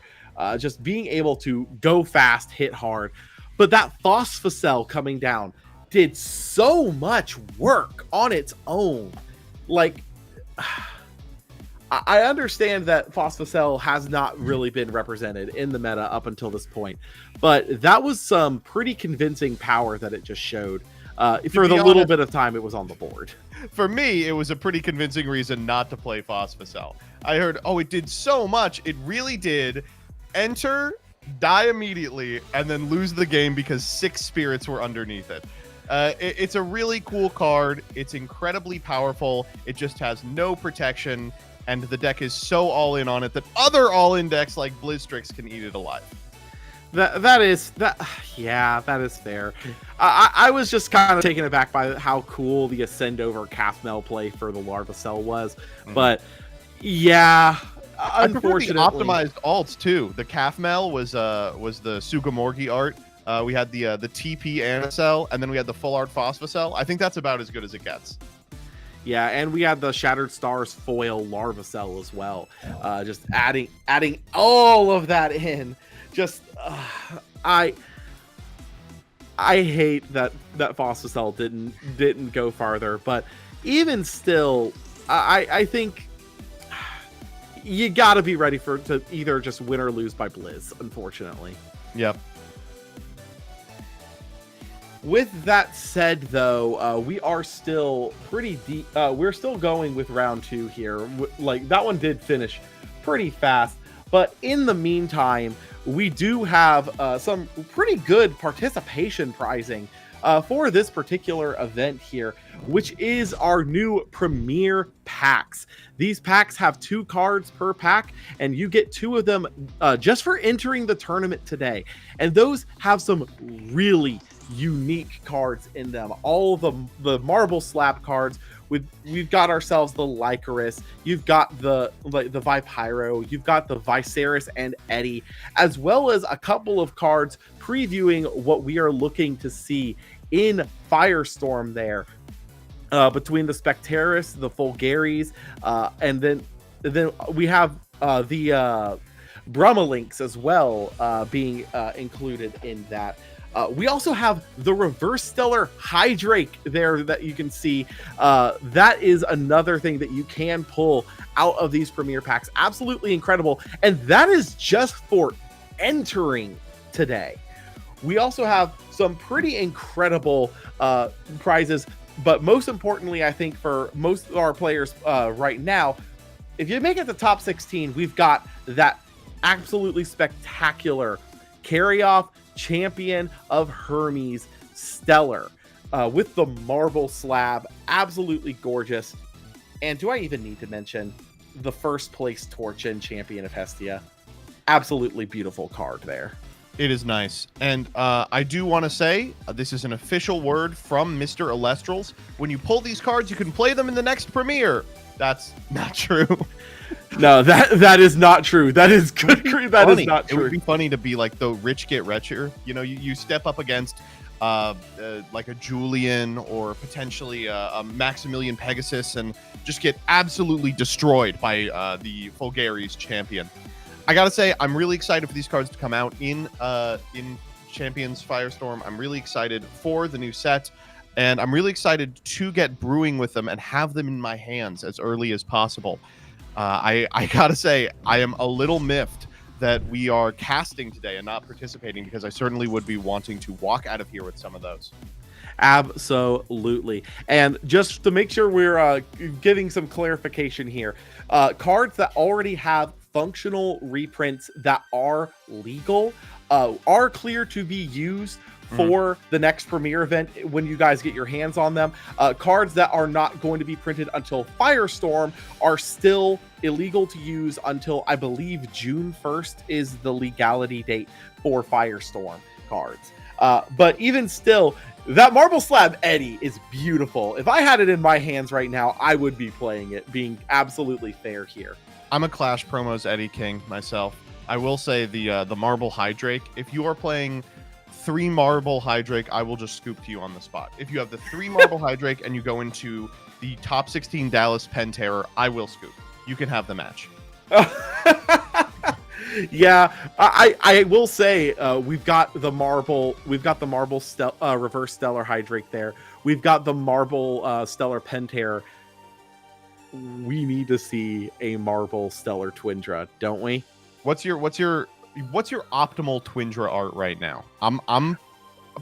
Just being able to go fast, hit hard. But that Phosphocell coming down did so much work on its own. Like, I understand that Phosphocell has not really been represented in the meta up until this point, but that was some pretty convincing power that it just showed for the little bit of time it was on the board. For me, it was a pretty convincing reason not to play Phosphocell. I heard, oh, it did so much. It really did. Enter, die immediately, and then lose the game because 6 spirits were underneath it. It's a really cool card. It's incredibly powerful. It just has no protection, and the deck is so all-in on it that other all-in decks like Blizzstrix can eat it alive. That is fair. I was just kind of taken aback by how cool the Ascend over Cathmel play for the Larvacell was, but yeah, unfortunately, I prefer the optimized alts too. The Cathmel was the Sugamorgi art. We had the TP Anacell, and then we had the full art Phosphocell. I think that's about as good as it gets. Yeah, and we had the Shattered Stars foil Larvacell as well. Just adding all of that in. Just I hate that Phosphocell didn't go farther, but even still, I think you got to be ready to either just win or lose by Blizz, unfortunately. Yep. With that said, though, we are still pretty deep. We're still going with round 2 here. Like, that one did finish pretty fast. But in the meantime, we do have some pretty good participation prizing for this particular event here, which is our new Premier Packs. These packs have 2 cards per pack, and you get 2 of them just for entering the tournament today. And those have some really unique cards in them. All the marble slab cards. We've got ourselves the Lycoris, you've got the Vipyro, you've got the Viserys and Eddie, as well as a couple of cards previewing what we are looking to see in Firestorm there. Between the Spectaris, the Fulgaris, and then we have the Brahmalinks as well being included in that. We also have the Reverse Stellar Hydrake there that you can see. That is another thing that you can pull out of these Premier Packs. Absolutely incredible. And that is just for entering today. We also have some pretty incredible prizes, but most importantly, I think for most of our players right now, if you make it the top 16, we've got that absolutely spectacular carry-off Champion of Hermes Stellar with the marble slab. Absolutely gorgeous. And do I even need to mention the first place Torchin Champion of Hestia? Absolutely beautiful card there. It is nice. And I do want to say, this is an official word from Mr. Elestrals. When you pull these cards, you can play them in the next premiere. That's not true. No, that is not true. That is good. That is not true. It would be funny to be like the rich get richer. You know, you step up against like a Julian or potentially a Maximilian Pegasus and just get absolutely destroyed by the Fulgaris champion. I gotta say, I'm really excited for these cards to come out in Champions Firestorm. I'm really excited for the new set, and I'm really excited to get brewing with them and have them in my hands as early as possible. I gotta say, I am a little miffed that we are casting today and not participating, because I certainly would be wanting to walk out of here with some of those. Absolutely. And just to make sure we're getting some clarification here, cards that already have functional reprints that are legal are clear to be used for the next premiere event when you guys get your hands on them. Cards that are not going to be printed until Firestorm are still illegal to use until, I believe, June 1st is the legality date for Firestorm cards. But even still, that Marble Slab Eddie is beautiful. If I had it in my hands right now, I would be playing it, being absolutely fair here. I'm a Clash Promos Eddie King myself. I will say the Marble Hydrake, if you are playing 3 Marble Hydrake, I will just scoop to you on the spot. If you have the 3 Marble Hydrake and you go into the top 16 Dallas Pen Terror, I will scoop. You can have the match. Yeah, I will say we've got the marble Reverse Stellar Hydrake there. We've got the marble Stellar Pen Terror. We need to see a marble Stellar Twindra, don't we? What's your optimal Twindra art right now? I'm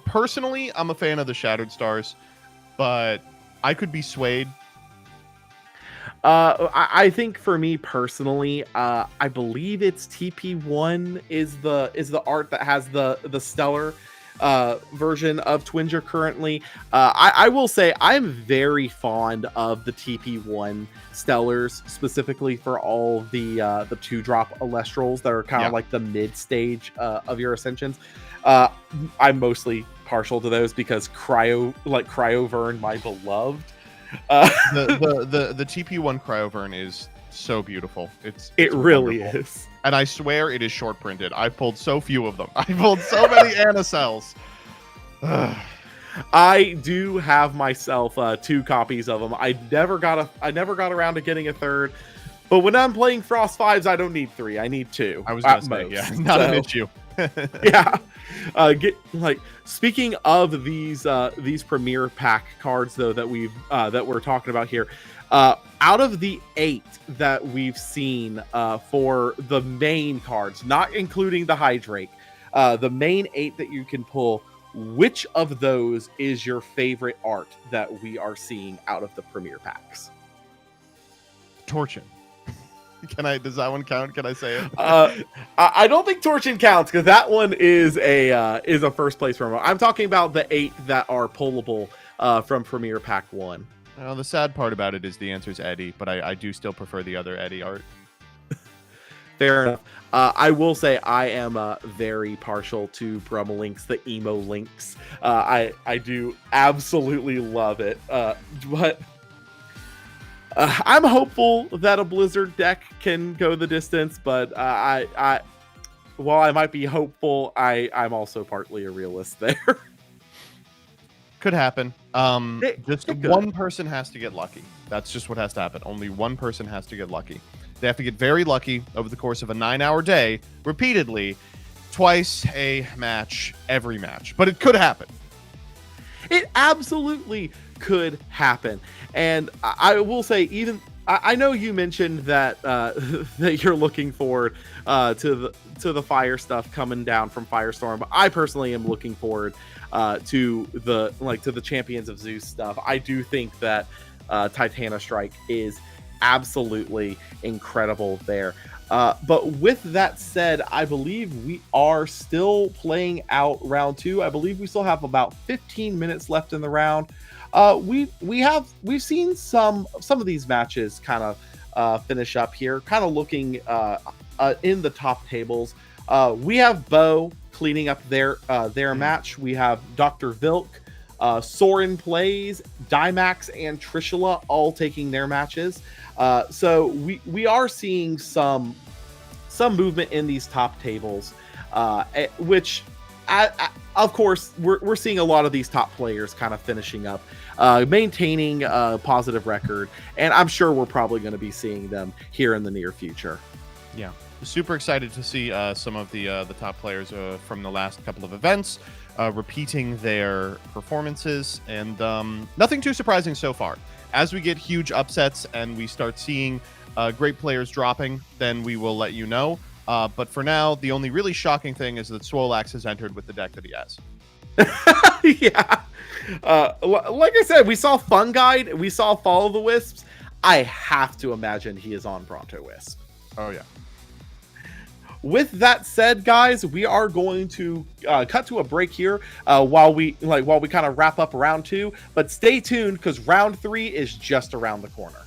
personally, I'm a fan of the Shattered Stars, but I could be swayed. I think for me personally, I believe it's TP1 is the art that has the stellar version of Twindra currently. I will say I'm very fond of the TP1 Stellars, specifically for all the 2-drop Elestrals that are kind of like the mid stage of your Ascensions. I'm mostly partial to those because Cryovern, my beloved. The TP1 Cryovern is so beautiful. It really wonderful. is. And I swear it is short printed. I've pulled so few of them. I pulled so many Anacels. I do have myself 2 copies of them. I never got around to getting a third. But when I'm playing Frost 5s, I don't need 3. I need 2. I was gonna say, yeah, not an issue. Yeah. Speaking of these Premier Pack cards though that we're talking about here, out of the 8 that we've seen for the main cards, not including the Hydrake, the main 8 that you can pull, which of those is your favorite art that we are seeing out of the Premier Packs? Torchin. Does that one count? Can I say it? I don't think Torsion counts because that one is a first place promo. I'm talking about the 8 that are pullable from Premier Pack 1. Well, the sad part about it is the answer is Eddie, but I do still prefer the other Eddie art. Fair enough. I will say I am very partial to Brummelinks, the emo links. I do absolutely love it. But I'm hopeful that a Blizzard deck can go the distance. But while I might be hopeful, I'm also partly a realist there. Could happen. Just it could. one person has to get lucky. That's just what has to happen. Only one person has to get lucky. They have to get very lucky over the course of a 9-hour day, repeatedly, twice a match, every match. But it could happen. It absolutely could happen. And I will say, even I know you mentioned that that you're looking forward to the fire stuff coming down from Firestorm. But I personally am looking forward to the Champions of Zeus stuff. I do think that Titana Strike is absolutely incredible there. But with that said, I believe we are still playing out round 2. I believe we still have about 15 minutes left in the round. We've seen some of these matches kind of finish up here, kind of looking in the top tables. We have Bo cleaning up their match. We have Dr. Vilk, Soren Plays, Dymax, and Trishula all taking their matches. So we are seeing some movement in these top tables, which of course we're seeing a lot of these top players kind of finishing up, maintaining a positive record, and I'm sure we're probably going to be seeing them here in the near future. Yeah, super excited to see some of the top players from the last couple of events repeating their performances, and nothing too surprising so far. As we get huge upsets and we start seeing great players dropping, then we will let you know. But for now, the only really shocking thing is that Swolax has entered with the deck that he has. Yeah. Like I said, we saw Fun Guide, we saw Follow the Wisps. I have to imagine he is on Bronto Wisp. Oh, yeah. With that said, guys, we are going to cut to a break here while we kind of wrap up round 2. But stay tuned because round 3 is just around the corner.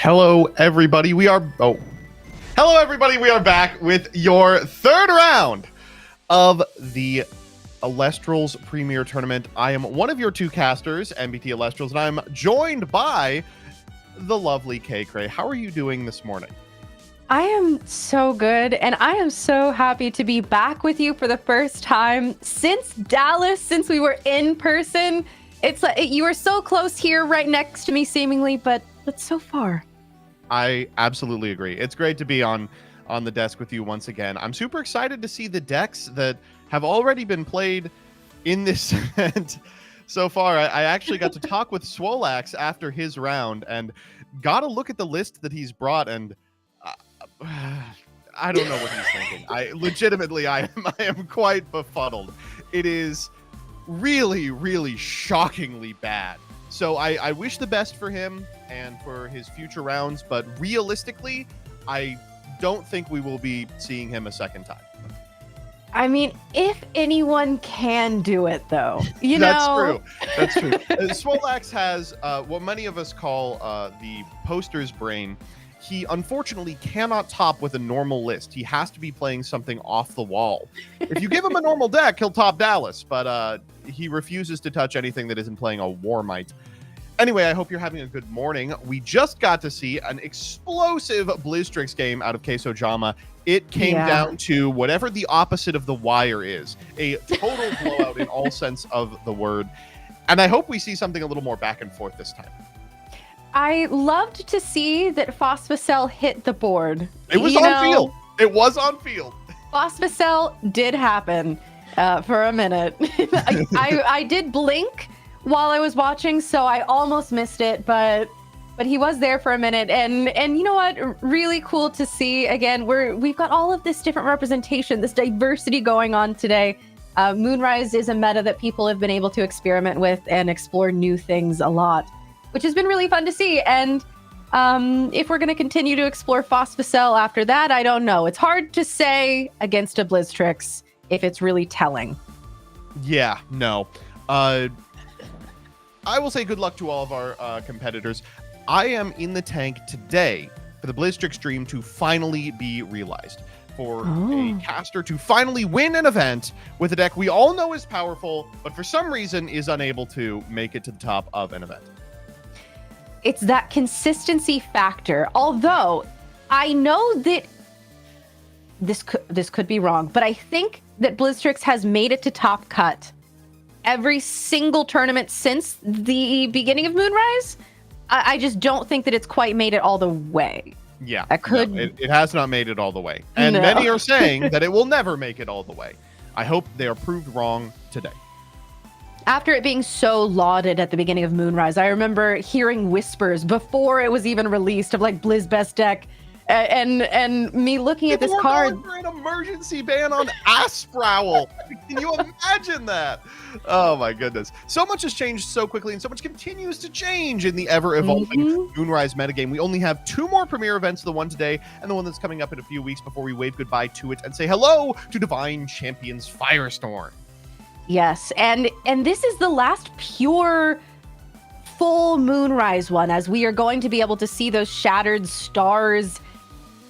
Hello, everybody. Hello, everybody. We are back with your third round of the Elestrals Premier Tournament. I am one of your two casters, MBT Elestrals, and I'm joined by the lovely K Cray. How are you doing this morning? I am so good, and I am so happy to be back with you for the first time since Dallas, since we were in person. It's like you were so close here, right next to me, seemingly, but so far. I absolutely agree. It's great to be on the desk with you once again. I'm super excited to see the decks that have already been played in this event so far. I actually got to talk with Swolax after his round and got a look at the list that he's brought, and I don't know what he's thinking. I am quite befuddled. It is really, really shockingly bad. So I wish the best for him and for his future rounds, but realistically, I don't think we will be seeing him a second time. I mean, if anyone can do it, though, That's true. Swolax has what many of us call the poster's brain. He unfortunately cannot top with a normal list. He has to be playing something off the wall. If you give him a normal deck, he'll top Dallas, but he refuses to touch anything that isn't playing a Warmite. Anyway, I hope you're having a good morning. We just got to see an explosive BlueStacks game out of Queso Jama. It came down to whatever the opposite of the wire is. A total blowout in all sense of the word. And I hope we see something a little more back and forth this time. I loved to see that Phosphocell hit the board. It was on field. It was on field. Phosphocell did happen for a minute. I did blink while I was watching, so I almost missed it, but he was there for a minute, and you know what? Really cool to see. Again, we've got all of this different representation, this diversity going on today. Moonrise is a meta that people have been able to experiment with and explore new things a lot, which has been really fun to see. And if we're going to continue to explore Phosphocell after that, I don't know. It's hard to say against a BlizzTrix if it's really telling. Yeah, no. I will say good luck to all of our competitors. I am in the tank today for the BlizzTrix dream to finally be realized. For a caster to finally win an event with a deck we all know is powerful, but for some reason is unable to make it to the top of an event. It's that consistency factor. Although I know that this could be wrong, but I think that BlizzTrix has made it to top cut every single tournament since the beginning of Moonrise. I just don't think that it's quite made it all the way. Yeah, it has not made it all the way. And many are saying that it will never make it all the way. I hope they are proved wrong today. After it being so lauded at the beginning of Moonrise, I remember hearing whispers before it was even released of like Blizz best deck, and me looking at this card. Going for an emergency ban on Asprowl. Can you imagine that? Oh my goodness! So much has changed so quickly, and so much continues to change in the ever-evolving Moonrise metagame. We only have two more premier events: the one today and the one that's coming up in a few weeks. Before we wave goodbye to it and say hello to Divine Champions Firestorm. Yes, and this is the last pure full Moonrise one, as we are going to be able to see those Shattered Stars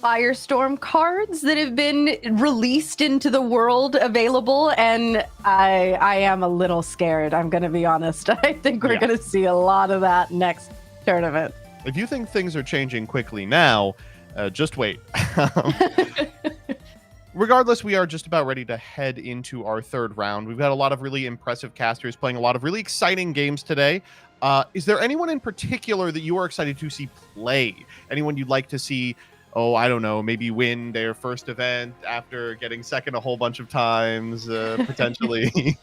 Firestorm cards that have been released into the world available, and I am a little scared, I'm going to be honest. I think we're going to see a lot of that next tournament. If you think things are changing quickly now, just wait. Regardless, we are just about ready to head into our third round. We've got a lot of really impressive casters playing a lot of really exciting games today. Is there anyone in particular that you are excited to see play? Anyone you'd like to see, I don't know, maybe win their first event after getting second a whole bunch of times, potentially?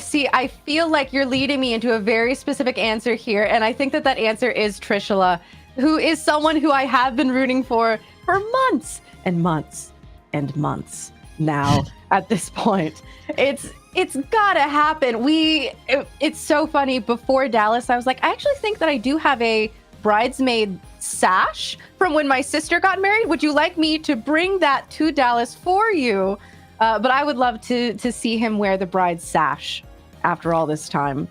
See, I feel like you're leading me into a very specific answer here, and I think that answer is Trishula, who is someone who I have been rooting for months and months and months now at this point. It's gotta happen. It's so funny. Before Dallas, I was like, I actually think that I do have a bridesmaid sash from when my sister got married. Would you like me to bring that to Dallas for you? But I would love to see him wear the bride sash after all this time.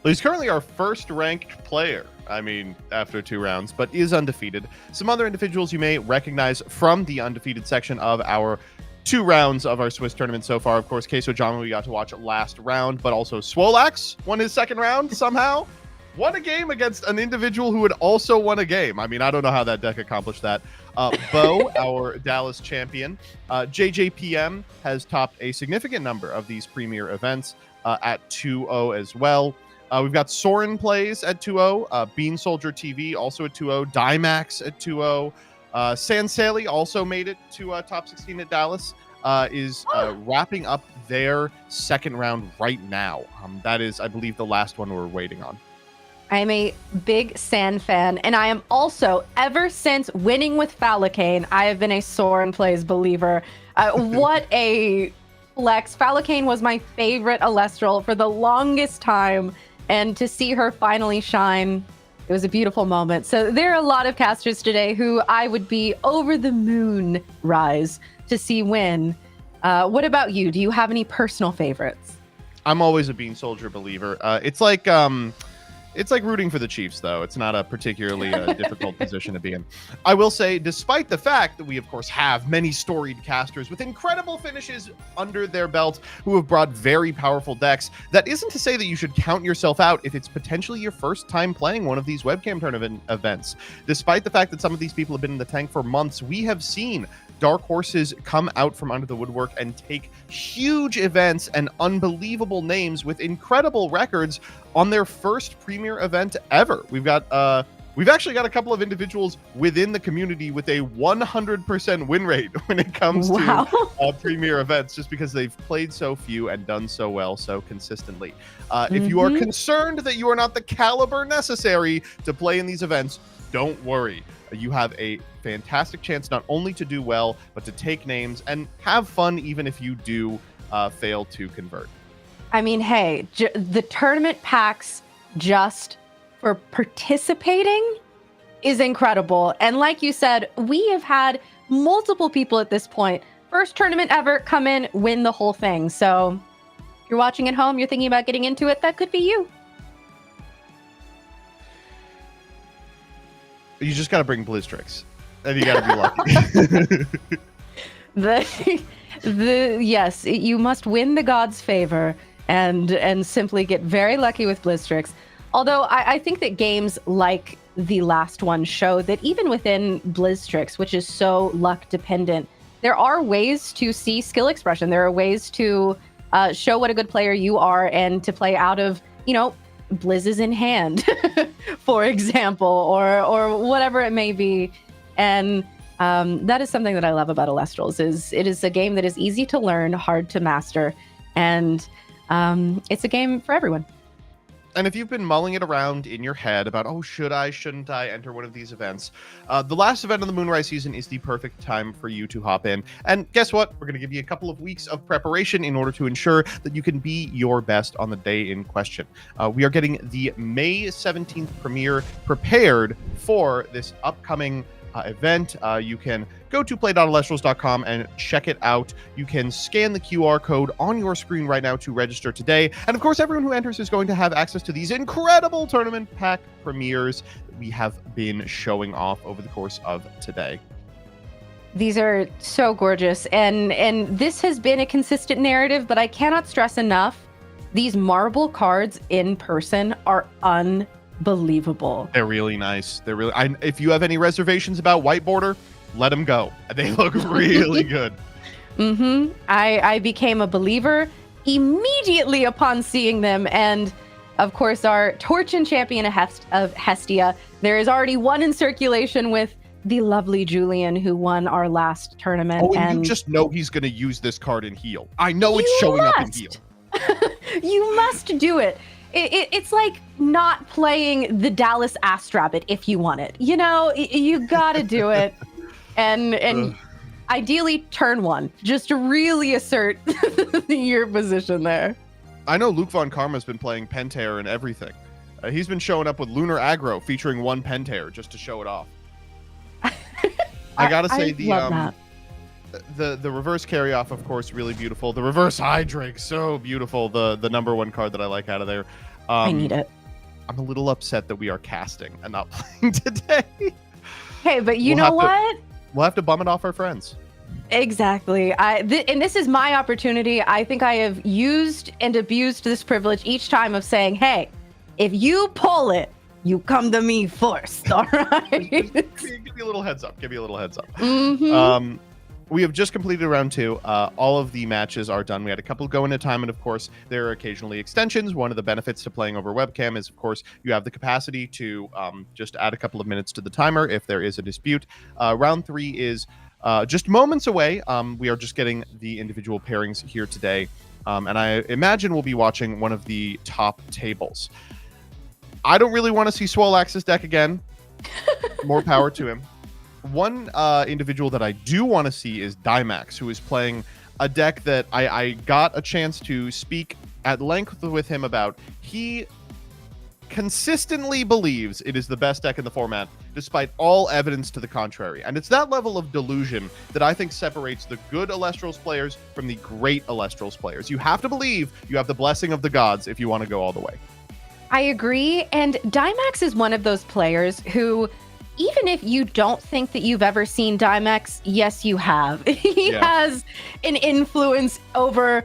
Well, he's currently our first ranked player I mean, after 2 rounds, but is undefeated. Some other individuals you may recognize from the undefeated section of our 2 rounds of our Swiss tournament so far. Of course, Queso Jama we got to watch last round, but also Swolax won his 2nd round somehow. Won a game against an individual who had also won a game. I mean, I don't know how that deck accomplished that. Bo, our Dallas champion. JJPM has topped a significant number of these premier events at 2-0 as well. We've got Soren plays at 2-0. Bean Soldier TV also at 2-0. Dimax at 2-0. Sansali also made it to top 16 at Dallas. Is wrapping up their 2nd round right now. That is, I believe, the last one we're waiting on. I am a big San fan, and I am also, ever since winning with Falacane, I have been a Soren Plays believer. What a flex. Falacane was my favorite Elestral for the longest time, and to see her finally shine, it was a beautiful moment. So there are a lot of casters today who I would be over the moon, Rise, to see win. What about you? Do you have any personal favorites? I'm always a Bean Soldier believer. It's like rooting for the Chiefs, though. It's not a particularly difficult position to be in. I will say, despite the fact that we, of course, have many storied casters with incredible finishes under their belt who have brought very powerful decks, that isn't to say that you should count yourself out if it's potentially your first time playing one of these webcam tournament events. Despite the fact that some of these people have been in the tank for months, we have seen dark horses come out from under the woodwork and take huge events and unbelievable names with incredible records on their first premier event ever. We've actually got a couple of individuals within the community with a 100% win rate when it comes to premier events, just because they've played so few and done so well so consistently. If you are concerned that you are not the caliber necessary to play in these events, don't worry. You have a fantastic chance not only to do well, but to take names and have fun even if you do fail to convert. I mean, hey, the tournament packs just for participating is incredible. And like you said, we have had multiple people at this point, first tournament ever, come in, win the whole thing. So if you're watching at home, you're thinking about getting into it, that could be you. You just got to bring BlueStacks, and you got to be lucky. Yes, you must win the gods' favor and simply get very lucky with BlueStacks. Although I think that games like the last one show that even within BlueStacks, which is so luck dependent, there are ways to see skill expression. There are ways to show what a good player you are and to play out of, blizzes in hand, for example, or whatever it may be. And that is something that I love about Elestrals. It is a game that is easy to learn, hard to master, and it's a game for everyone. And if you've been mulling it around in your head about, should I, shouldn't I enter one of these events? The last event of the Moonrise season is the perfect time for you to hop in. And guess what? We're going to give you a couple of weeks of preparation in order to ensure that you can be your best on the day in question. We are getting the May 17th premiere prepared for this upcoming event. You can go to play.elestrals.com and check it out. You can scan the QR code on your screen right now to register today. And of course, everyone who enters is going to have access to these incredible tournament pack premieres that we have been showing off over the course of today. These are so gorgeous. And this has been a consistent narrative, but I cannot stress enough, these marble cards in person are unbelievable. They're really nice. If you have any reservations about white border, let them go. They look really good. I became a believer immediately upon seeing them. And of course, our Torchin champion of Hestia, there is already one in circulation with the lovely Julian, who won our last tournament. And you just know he's going to use this card in heal. I know it's showing up in heal. You must do it. It's like not playing the Dallas Astrabbit if you want it. You got to do it. And ideally turn one, just to really assert your position there. I know Luke Von Karma's been playing Pentair and everything. He's been showing up with Lunar Aggro featuring one Pentair just to show it off. I gotta say the reverse carry off, of course, really beautiful. The reverse Hydrake, so beautiful. The number one card that I like out of there. I need it. I'm a little upset that we are casting and not playing today. Hey, but you know what? We'll have to bum it off our friends. Exactly. And this is my opportunity. I think I have used and abused this privilege each time of saying, hey, if you pull it, you come to me first. All right. Give me a little heads up. Mm-hmm. We have just completed round 2. All of the matches are done. We had a couple go into time, and of course, there are occasionally extensions. One of the benefits to playing over webcam is, of course, you have the capacity to just add a couple of minutes to the timer if there is a dispute. Round 3 is just moments away. We are just getting the individual pairings here today, and I imagine we'll be watching one of the top tables. I don't really want to see Swolax's deck again. More power to him. One individual that I do want to see is Dymax, who is playing a deck that I got a chance to speak at length with him about. He consistently believes it is the best deck in the format, despite all evidence to the contrary. And it's that level of delusion that I think separates the good Elestrals players from the great Elestrals players. You have to believe you have the blessing of the gods if you want to go all the way. I agree. And Dymax is one of those players who, even if you don't think that you've ever seen Dymax, yes, you have. He has an influence over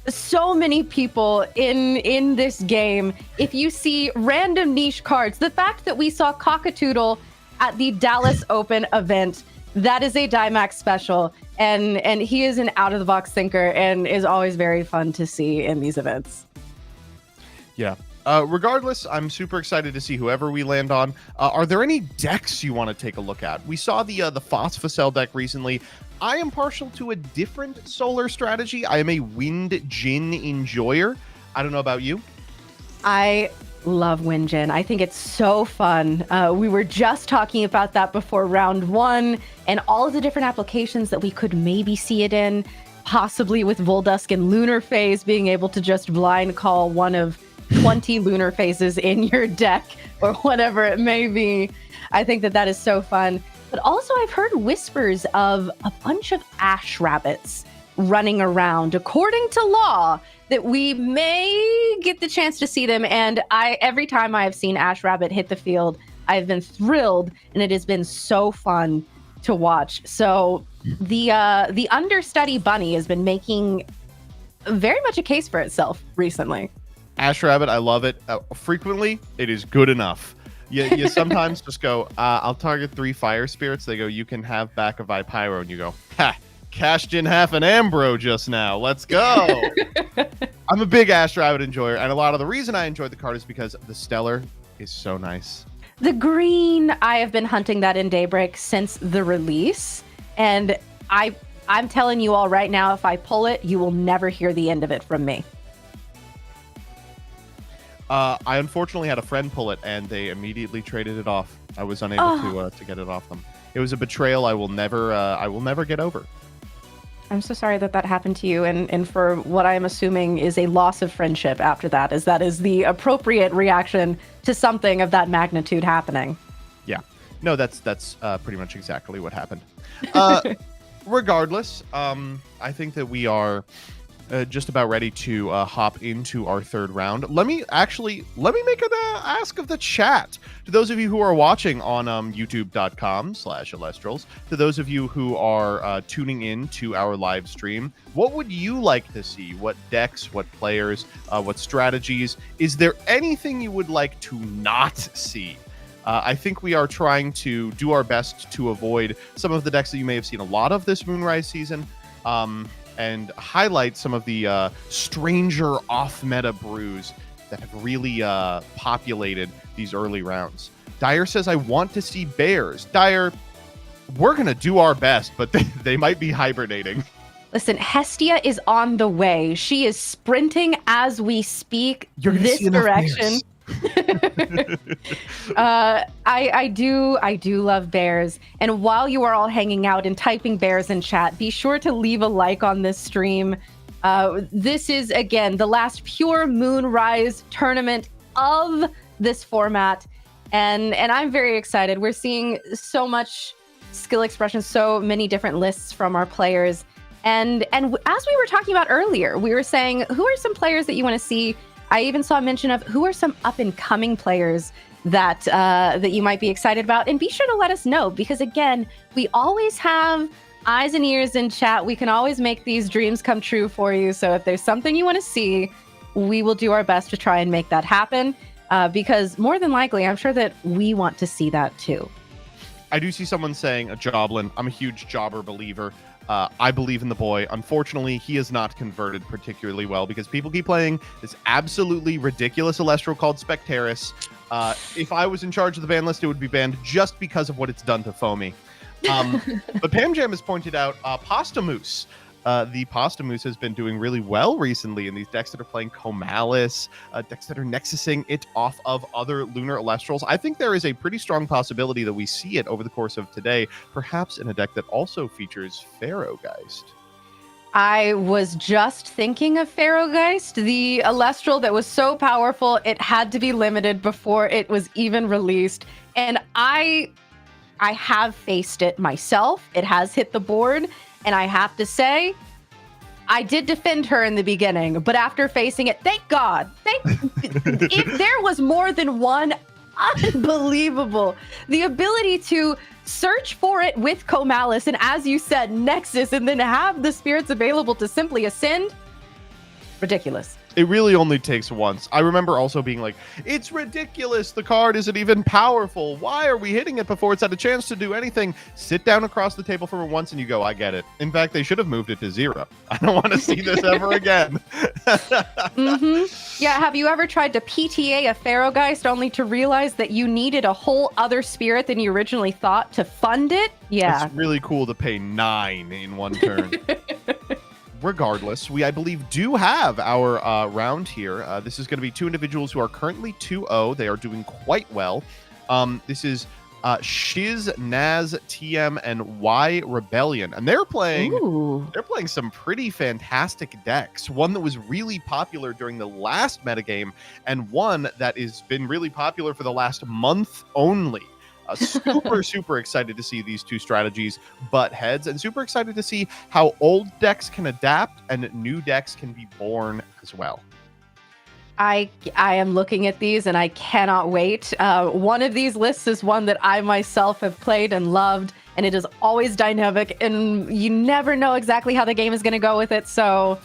so many people in this game. If you see random niche cards, the fact that we saw Cockadoodle at the Dallas Open event, that is a Dymax special. And he is an out-of-the-box thinker and is always very fun to see in these events. Yeah. Regardless, I'm super excited to see whoever we land on. Are there any decks you want to take a look at? We saw the Phosphocell deck recently. I am partial to a different solar strategy. I am a Wind Djinn enjoyer. I don't know about you. I love Wind Djinn. I think it's so fun. We were just talking about that before round 1 and all of the different applications that we could maybe see it in, possibly with Voldusk and Lunar Phase being able to just blind call one of 20 lunar phases in your deck or whatever it may be. I think that is so fun. But also I've heard whispers of a bunch of ash rabbits running around, according to law, that we may get the chance to see them. And every time I have seen ash rabbit hit the field, I've been thrilled, and it has been so fun to watch. So the understudy bunny has been making very much a case for itself recently. Ash Rabbit, I love it. Frequently, it is good enough. You sometimes just go, I'll target 3 fire spirits. They go, you can have back a Vipyro. And you go, ha, cashed in half an Ambro just now. Let's go. I'm a big Ash Rabbit enjoyer. And a lot of the reason I enjoy the card is because the Stellar is so nice. The green, I have been hunting that in Daybreak since the release. And I'm telling you all right now, if I pull it, you will never hear the end of it from me. I unfortunately had a friend pull it, and they immediately traded it off. I was unable to get it off them. It was a betrayal I will never get over. I'm so sorry that happened to you, and for what I'm assuming is a loss of friendship after that, as that is the appropriate reaction to something of that magnitude happening. Yeah, no, that's pretty much exactly what happened. Regardless, I think that we are just about ready to hop into our third round. Let me make an ask of the chat. To those of you who are watching on youtube.com/Elestrals, to those of you who are tuning in to our live stream, what would you like to see? What decks, what players, what strategies? Is there anything you would like to not see? I think we are trying to do our best to avoid some of the decks that you may have seen a lot of this Moonrise season. And highlight some of the stranger off-meta brews that have really populated these early rounds. Dyer says, I want to see bears. Dyer, we're going to do our best, but they might be hibernating. Listen, Hestia is on the way. She is sprinting as we speak this direction. I do love bears. And while you are all hanging out and typing bears in chat, be sure to leave a like on this stream. This is, again, the last pure Moonrise tournament of this format. And I'm very excited. We're seeing so much skill expression, so many different lists from our players. And as we were talking about earlier, we were saying, who are some players that you want to see I even saw a mention of who are some up-and-coming players that that you might be excited about. And be sure to let us know, because again, we always have eyes and ears in chat. We can always make these dreams come true for you. So if there's something you want to see, we will do our best to try and make that happen. Because more than likely, I'm sure that we want to see that too. I do see someone saying a Joblin. I'm a huge Jobber believer. I believe in the boy. Unfortunately, he has not converted particularly well because people keep playing this absolutely ridiculous Elestral called Spectaris. If I was in charge of the ban list, it would be banned just because of what it's done to Foamy. But Pam Jam has pointed out Pasta Moose. The Pasta Moose has been doing really well recently in these decks that are playing Comalis, decks that are Nexusing it off of other Lunar Elestrals. I think there is a pretty strong possibility that we see it over the course of today, perhaps in a deck that also features Pharaohgeist. I was just thinking of Pharaohgeist, the Elestral that was so powerful, it had to be limited before it was even released. And I have faced it myself. It has hit the board. And I have to say, I did defend her in the beginning, but after facing it, thank God. If there was more than one, unbelievable. The ability to search for it with Comalis, and as you said, Nexus, and then have the spirits available to simply ascend. Ridiculous. It really only takes once. I remember also being like, it's ridiculous. The card isn't even powerful. Why are we hitting it before it's had a chance to do anything? Sit down across the table from it once and you go, I get it. In fact, they should have moved it to 0. I don't want to see this ever again. Yeah, have you ever tried to PTA a Pharaohgeist only to realize that you needed a whole other spirit than you originally thought to fund it? Yeah. It's really cool to pay 9 in one turn. Regardless, we, I believe, do have our round here. This is going to be 2 individuals who are currently 2-0. They are doing quite well. This is Shiz, Naz, TM, and Y Rebellion, and they're playing some pretty fantastic decks. One that was really popular during the last metagame, and one that has been really popular for the last month only. Super excited to see these 2 strategies butt heads, and super excited to see how old decks can adapt and new decks can be born as well. I am looking at these and I cannot wait. One of these lists is one that I myself have played and loved, and it is always dynamic, and you never know exactly how the game is going to go with it. So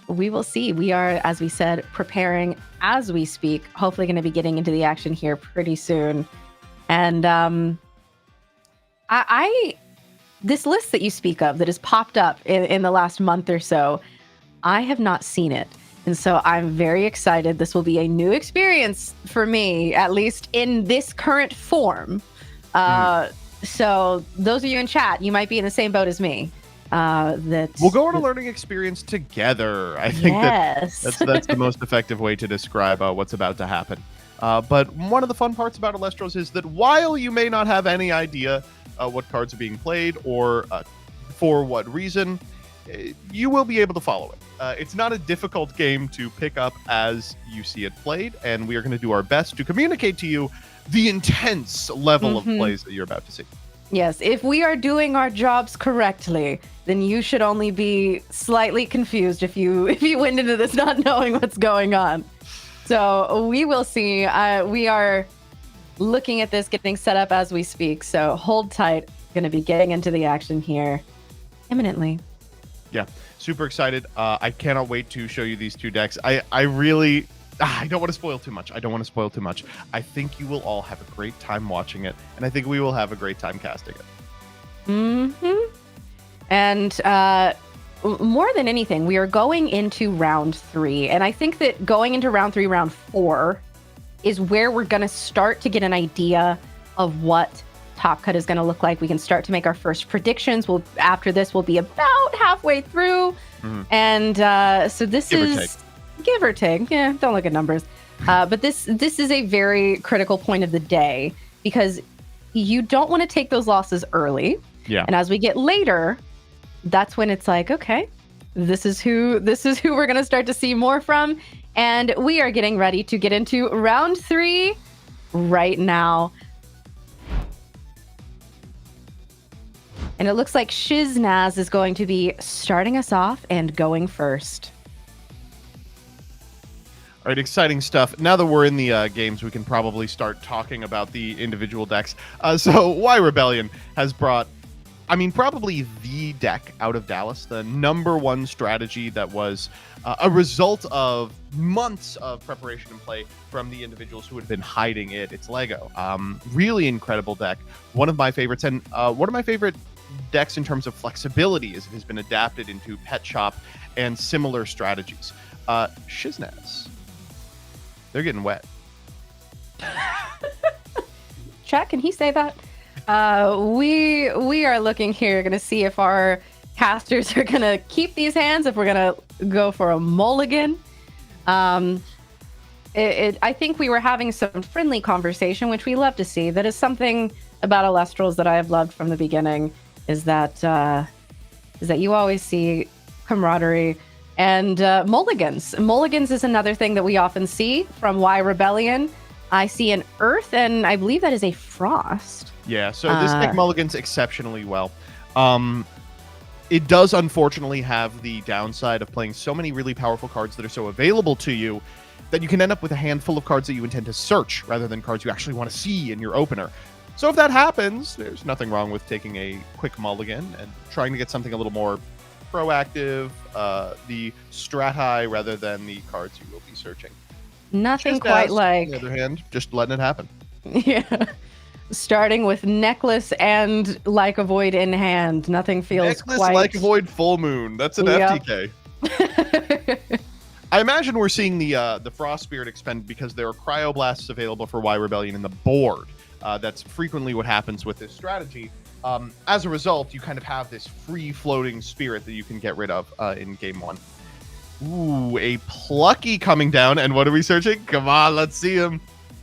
we will see. We are, as we said, preparing as we speak, hopefully going to be getting into the action here pretty soon. And this list that you speak of that has popped up in the last month or so, I have not seen it. And so I'm very excited. This will be a new experience for me, at least in this current form. So those of you in chat, you might be in the same boat as me. We'll go on a learning experience together. I think that's the most effective way to describe what's about to happen. But one of the fun parts about Elestrals is that while you may not have any idea what cards are being played or for what reason, you will be able to follow it. It's not a difficult game to pick up as you see it played, and we are going to do our best to communicate to you the intense level of plays that you're about to see. Yes, if we are doing our jobs correctly, then you should only be slightly confused if you went into this not knowing what's going on. So we will see. We are looking at this getting set up as we speak. So hold tight. Going to be getting into the action here imminently. Yeah, super excited. I cannot wait to show you these 2 decks. I really... I don't want to spoil too much. I think you will all have a great time watching it, and I think we will have a great time casting it. And more than anything, we are going into round 3, and I think that going into round 3, round 4 is where we're going to start to get an idea of what Top Cut is going to look like. We can start to make our first predictions. After this, we'll be about halfway through, and so this is... Give or take. Yeah, don't look at numbers. But this is a very critical point of the day, because you don't want to take those losses early. Yeah. And as we get later, that's when it's like, okay, this is who we're going to start to see more from. And we are getting ready to get into round 3 right now. And it looks like Shiznaz is going to be starting us off and going first. All right, exciting stuff. Now that we're in the games, we can probably start talking about the individual decks. So Why Rebellion has brought, probably the deck out of Dallas, the #1 strategy that was a result of months of preparation and play from the individuals who had been hiding it. It's Lego. Really incredible deck. One of my favorites, and one of my favorite decks in terms of flexibility as it has been adapted into Pet Shop and similar strategies. Shiznaz. They're getting wet. Chat, can he say that? We are looking here, going to see if our casters are going to keep these hands, if we're going to go for a mulligan. I think we were having some friendly conversation, which we love to see. That is something about Elestrals that I have loved from the beginning, is that you always see camaraderie. And mulligans. Mulligans is another thing that we often see from Why Rebellion. I see an earth, and I believe that is a frost. Yeah, so this deck mulligans exceptionally well. It does unfortunately have the downside of playing so many really powerful cards that are so available to you that you can end up with a handful of cards that you intend to search rather than cards you actually want to see in your opener. So if that happens, there's nothing wrong with taking a quick mulligan and trying to get something a little more proactive, the strat high rather than the cards you will be searching. Nothing quite like, on the other hand, just letting it happen. Yeah. Starting with Necklace and Like a Void in hand. Nothing feels Necklace, quite... Like a Void, Full Moon. That's an FTK. I imagine we're seeing the Frost Spirit expend because there are Cryoblasts available for Why Rebellion in the board. That's frequently what happens with this strategy. As a result, you kind of have this free-floating spirit that you can get rid of in game 1. Ooh, a Plucky coming down, and what are we searching? Come on, let's see him.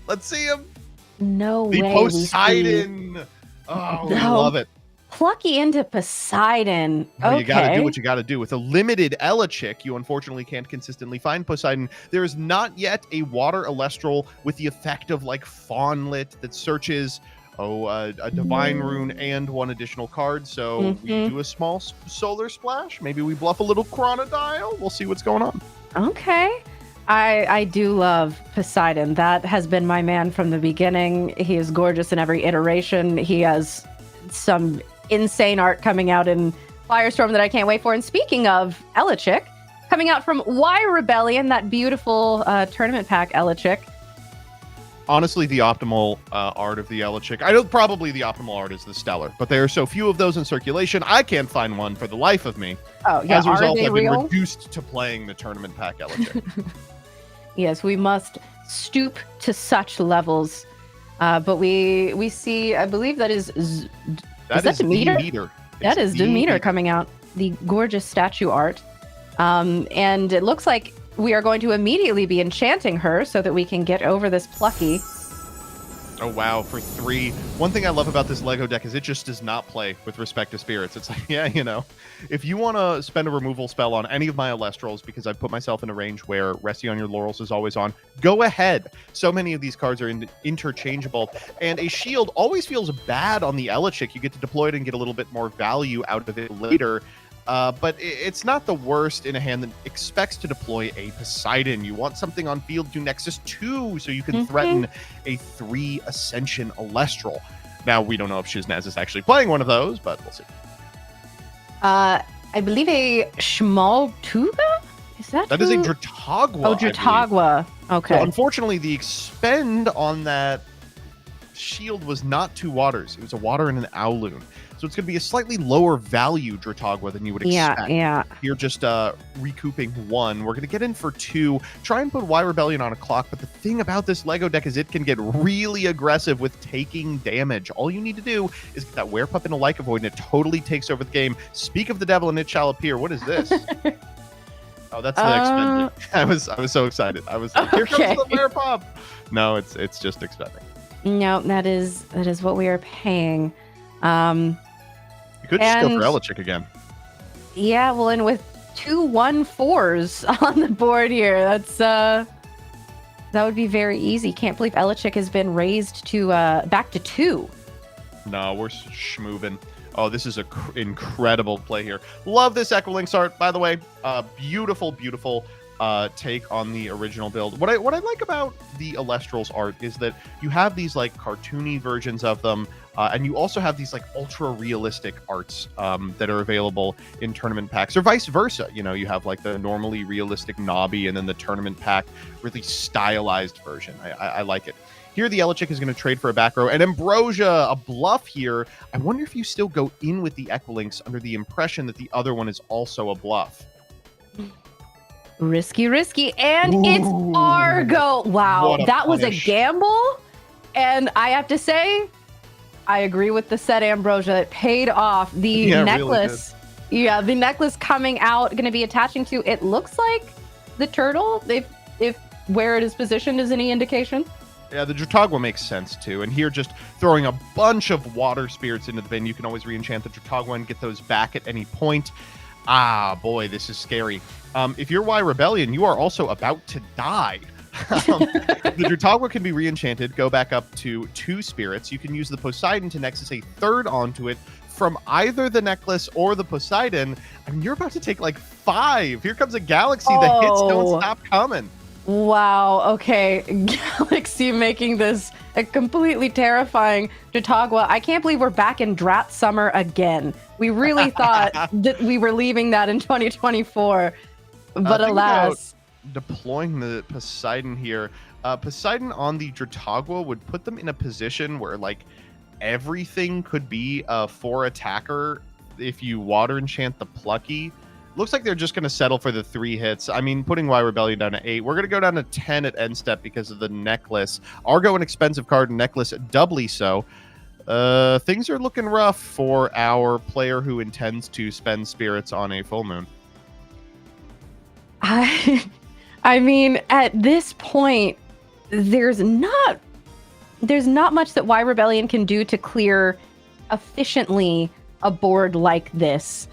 Let's see him. No the way. Poseidon. Oh, we love it. Plucky into Poseidon. Okay. You got to do what you got to do. With a limited Elechick, you unfortunately can't consistently find Poseidon. There is not yet a Water Elestral with the effect of like Fawnlit that searches a Divine Rune and one additional card. So we do a small Solar Splash. Maybe we bluff a little Chronodile. We'll see what's going on. Okay. I do love Poseidon. That has been my man from the beginning. He is gorgeous in every iteration. He has some insane art coming out in Firestorm that I can't wait for. And speaking of Elechick, coming out from Why Rebellion, that beautiful tournament pack Elechick. Honestly, the optimal art of the Elechick. I know probably the optimal art is the Stellar, but there are so few of those in circulation, I can't find one for the life of me. Oh, yeah. As a result, I've been real? reduced to playing the tournament pack Elechick. Yes, we must stoop to such levels. But we see, I believe that is that Demeter? That is Demeter coming out. The gorgeous statue art. And it looks like we are going to immediately be enchanting her so that we can get over this Plucky. Oh, wow, for 3. One thing I love about this Lego deck is it just does not play with respect to spirits. It's like, yeah, if you want to spend a removal spell on any of my Elestrals because I've put myself in a range where Resting on Your Laurels is always on, go ahead. So many of these cards are interchangeable. And a shield always feels bad on the Elechick. You get to deploy it and get a little bit more value out of it later. But it's not the worst in a hand that expects to deploy a Poseidon. You want something on field to Nexus 2 so you can threaten a 3 Ascension Elestral. Now, we don't know if Shiznaz is actually playing one of those, but we'll see. I believe a Schmaltuga? Is that That is a Dratagua. Oh, Dratagua. Okay. So, unfortunately, the expend on that shield was not 2 waters. It was a water and an Owloon. So it's going to be a slightly lower value Dratagua than you would expect. Yeah. You're just recouping 1. We're going to get in for 2. Try and put Why Rebellion on a clock. But the thing about this Lego deck is it can get really aggressive with taking damage. All you need to do is get that Werepup into Like a Void, and it totally takes over the game. Speak of the devil, and it shall appear. What is this? Oh, that's the expended. I was so excited. I was like, here comes the Werepup. No, it's just expending. No, that is what we are paying. You could just go for Elechick again. Yeah, well, and with 2 1/4s on the board here, that would be very easy. Can't believe Elechick has been raised to back to 2. No, we're schmoovin'. Oh, this is an incredible play here. Love this Equilynx art, by the way. Beautiful, beautiful. take on the original build. What I like about the Elestrals art is that you have these like cartoony versions of them, and you also have these like ultra realistic arts that are available in tournament packs, or vice versa. You know, you have like the normally realistic Nobby, and then the tournament pack really stylized version. I like it. Here, the Elechick is going to trade for a back row, and Ambrosia, a bluff here. I wonder if you still go in with the Equilinx under the impression that the other one is also a bluff. Risky, and it's Argo. Wow, that was a gamble, and I have to say, I agree with the set Ambrosia. It paid off. The necklace, really the necklace coming out, going to be attaching to. It looks like the turtle. If where it is positioned is any indication. Yeah, the Dratagua makes sense too. And here, just throwing a bunch of water spirits into the bin, you can always re-enchant the Dratagua and get those back at any point. Ah, boy, this is scary. If you're Y Rebellion, you are also about to die. The Dratagua can be re-enchanted, go back up to 2 spirits. You can use the Poseidon to nexus a 3rd onto it from either the necklace or the Poseidon. I mean, you're about to take like 5. Here comes a Galaxy. The hits don't stop coming. Wow, okay. Galaxy making this a completely terrifying Dratagua. I can't believe we're back in Drat Summer again. We really thought that we were leaving that in 2024, but alas. Deploying the Poseidon here. Poseidon on the Dratagua would put them in a position where like everything could be a 4 attacker if you water enchant the Plucky. Looks like they're just going to settle for the 3 hits. I mean, putting Y Rebellion down to 8. We're going to go down to 10 at end step because of the necklace. Argo, an expensive card, necklace doubly so. Things are looking rough for our player who intends to spend spirits on a full moon. I mean, at this point, there's not much that Y Rebellion can do to clear efficiently a board like this.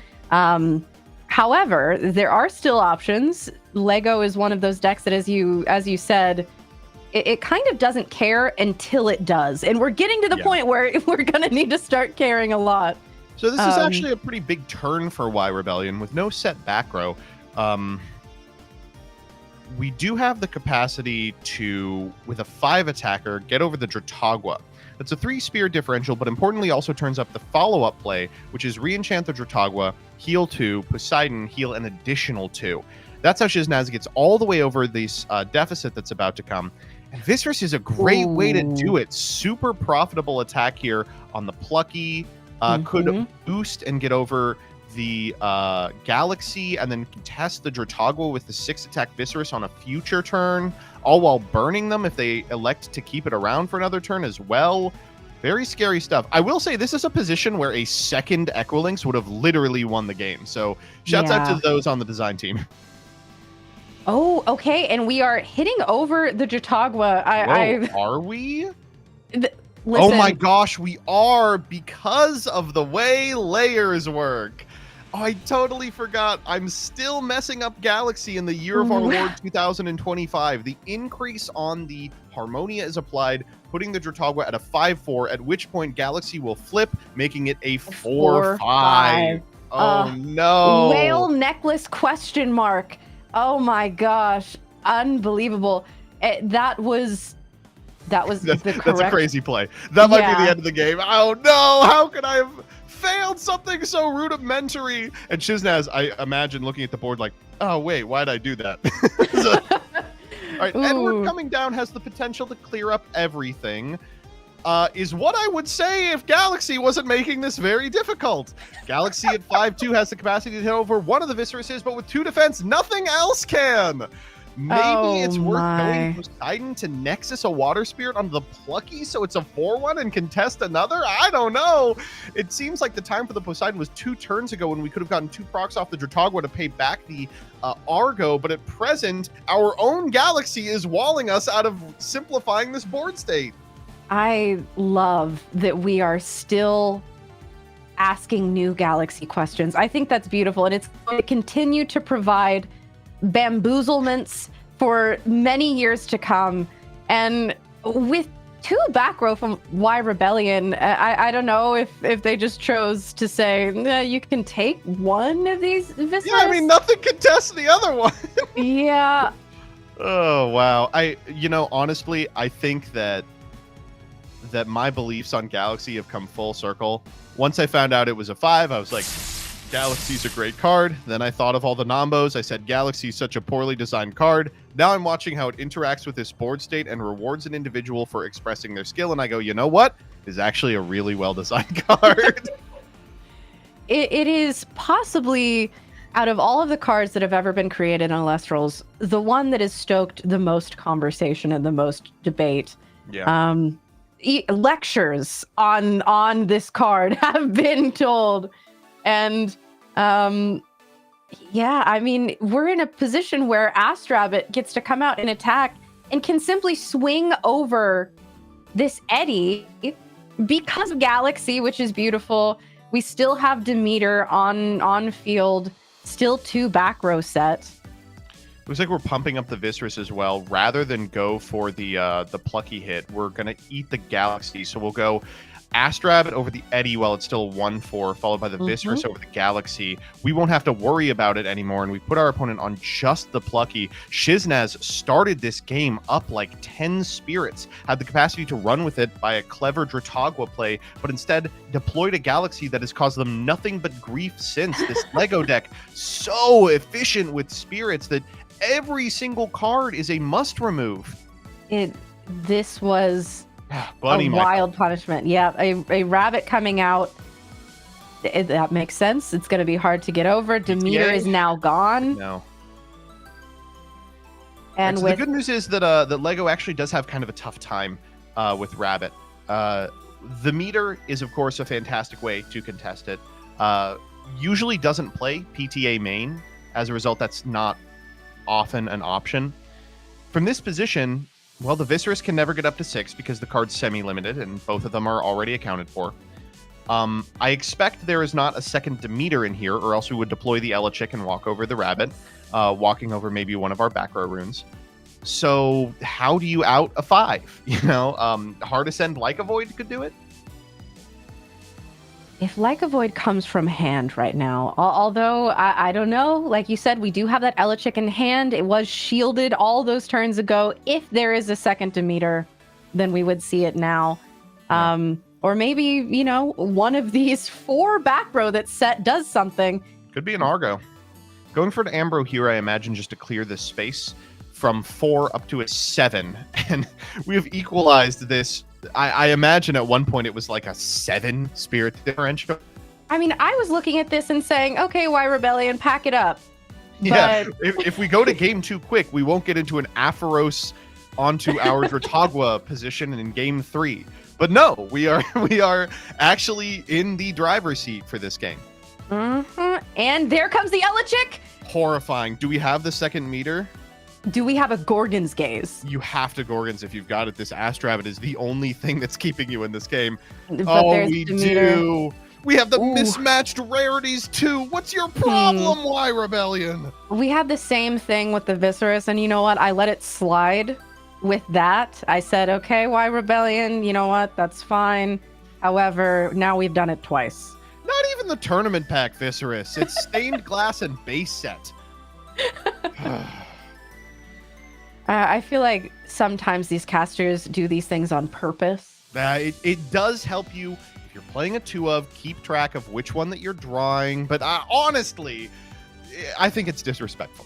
However, there are still options. Lego is one of those decks that, as you said, it kind of doesn't care until it does. And we're getting to the point where we're going to need to start caring a lot. So this is actually a pretty big turn for Y Rebellion with no set back row. We do have the capacity to, with a 5 attacker, get over the Dratagua. That's a 3 spear differential, but importantly also turns up the follow-up play, which is re-enchant the Dratagua, heal 2, Poseidon, heal an additional 2. That's how Shiznaz gets all the way over this deficit that's about to come. And Viscerus is a great way to do it. Super profitable attack here on the Plucky. Could boost and get over the Galaxy, and then contest the Dratagua with the 6 attack Viscerus on a future turn, all while burning them if they elect to keep it around for another turn as well. Very scary stuff. I will say this is a position where a second Equilinx would have literally won the game. So shouts out to those on the design team. Oh, okay. And we are hitting over the Dratagua. Are we? Listen. Oh my gosh, we are, because of the way layers work. Oh, I totally forgot. I'm still messing up Galaxy in the year of our Lord 2025. The increase on the Harmonia is applied, putting the Dratagua at a 5-4, at which point Galaxy will flip, making it a 4-5. Oh no. Whale necklace question mark. Oh my gosh. Unbelievable. That was the correct... That's a crazy play. That might be the end of the game. Oh no, how could I have failed something so rudimentary? And Shiznaz, I imagine, looking at the board like, oh wait, why'd I do that? All right, Edward coming down has the potential to clear up everything. Is what I would say if Galaxy wasn't making this very difficult. Galaxy at 5-2 has the capacity to hit over one of the Visceruses, but with 2 defense, nothing else can. Maybe it's worth going Poseidon to Nexus a Water Spirit onto the Plucky so it's a 4-1 and contest another? I don't know. It seems like the time for the Poseidon was 2 turns ago when we could have gotten 2 procs off the Dratagua to pay back the Argo, but at present, our own Galaxy is walling us out of simplifying this board state. I love that we are still asking new Galaxy questions. I think that's beautiful, and it's going to continue to provide bamboozlements for many years to come. And with 2 back row from Y Rebellion. I don't know if they just chose to say, you can take one of these Viscerus. Yeah, I mean, nothing contests the other one. Yeah. Oh, wow. Honestly, I think that my beliefs on Galaxy have come full circle. Once I found out it was a 5, I was like, Galaxy's a great card. Then I thought of all the Nombos. I said, Galaxy's such a poorly designed card. Now I'm watching how it interacts with this board state and rewards an individual for expressing their skill. And I go, you know what? It's actually a really well-designed card. It is possibly, out of all of the cards that have ever been created on Elestrals, the one that has stoked the most conversation and the most debate. Yeah. Lectures on this card have been told. And yeah, I mean, we're in a position where Astrabbit gets to come out and attack and can simply swing over this Eddie because of Galaxy, which is beautiful. We still have Demeter on field, still 2 back row sets. Looks like we're pumping up the Viscerus as well. Rather than go for the plucky hit, we're going to eat the Galaxy. So we'll go Astrabbit over the Eddie while it's still 1-4, followed by the Viscerus over the Galaxy. We won't have to worry about it anymore, and we put our opponent on just the plucky. Shiznaz started this game up like 10 spirits, had the capacity to run with it by a clever Dratagua play, but instead deployed a Galaxy that has caused them nothing but grief since. This Lego deck so efficient with spirits that every single card is a must remove. This was Bunny, a wild punishment. Yeah, a rabbit coming out. That makes sense. It's going to be hard to get over. Demeter is now gone. No. And so the good news is that Lego actually does have kind of a tough time with Rabbit. The meter is, of course, a fantastic way to contest it. Usually doesn't play PTA main. As a result, that's not often an option. From this position, well, the Viscerus can never get up to 6 because the card's semi-limited, and both of them are already accounted for. I expect there is not a second Demeter in here, or else we would deploy the Elechick and walk over the Rabbit, walking over maybe one of our back row runes. So how do you out a 5? Hard Ascend Like a Void could do it? If Like a Void comes from hand right now, although I don't know, like you said, we do have that Elechick in hand. It was shielded all those turns ago. If there is a second Demeter, then we would see it now. Yeah. Or maybe, one of these 4 back row that set does something. Could be an Argo. Going for an Ambro here, I imagine, just to clear this space from 4 up to a 7. And we have equalized this. I imagine at one point it was like a 7 spirit differential. I mean, I was looking at this and saying, okay, why Rebellion, pack it up. Yeah, if we go to game 2 quick, we won't get into an Aphoros onto our Dratagua position in game 3. But no, we are actually in the driver's seat for this game. Mm-hmm. And there comes the Elechick. Horrifying. Do we have the second meter? Do we have a Gorgon's Gaze? You have to Gorgons if you've got it. This Astrabbit is the only thing that's keeping you in this game. But we do. We have the mismatched rarities too. What's your problem, Why Rebellion? We had the same thing with the Viscerus, and you know what? I let it slide with that. I said, okay, Why Rebellion? You know what? That's fine. However, now we've done it twice. Not even the tournament pack Viscerus. It's stained glass and base set. I feel like sometimes these casters do these things on purpose. It does help you, if you're playing a 2-of, keep track of which one that you're drawing. But honestly, I think it's disrespectful.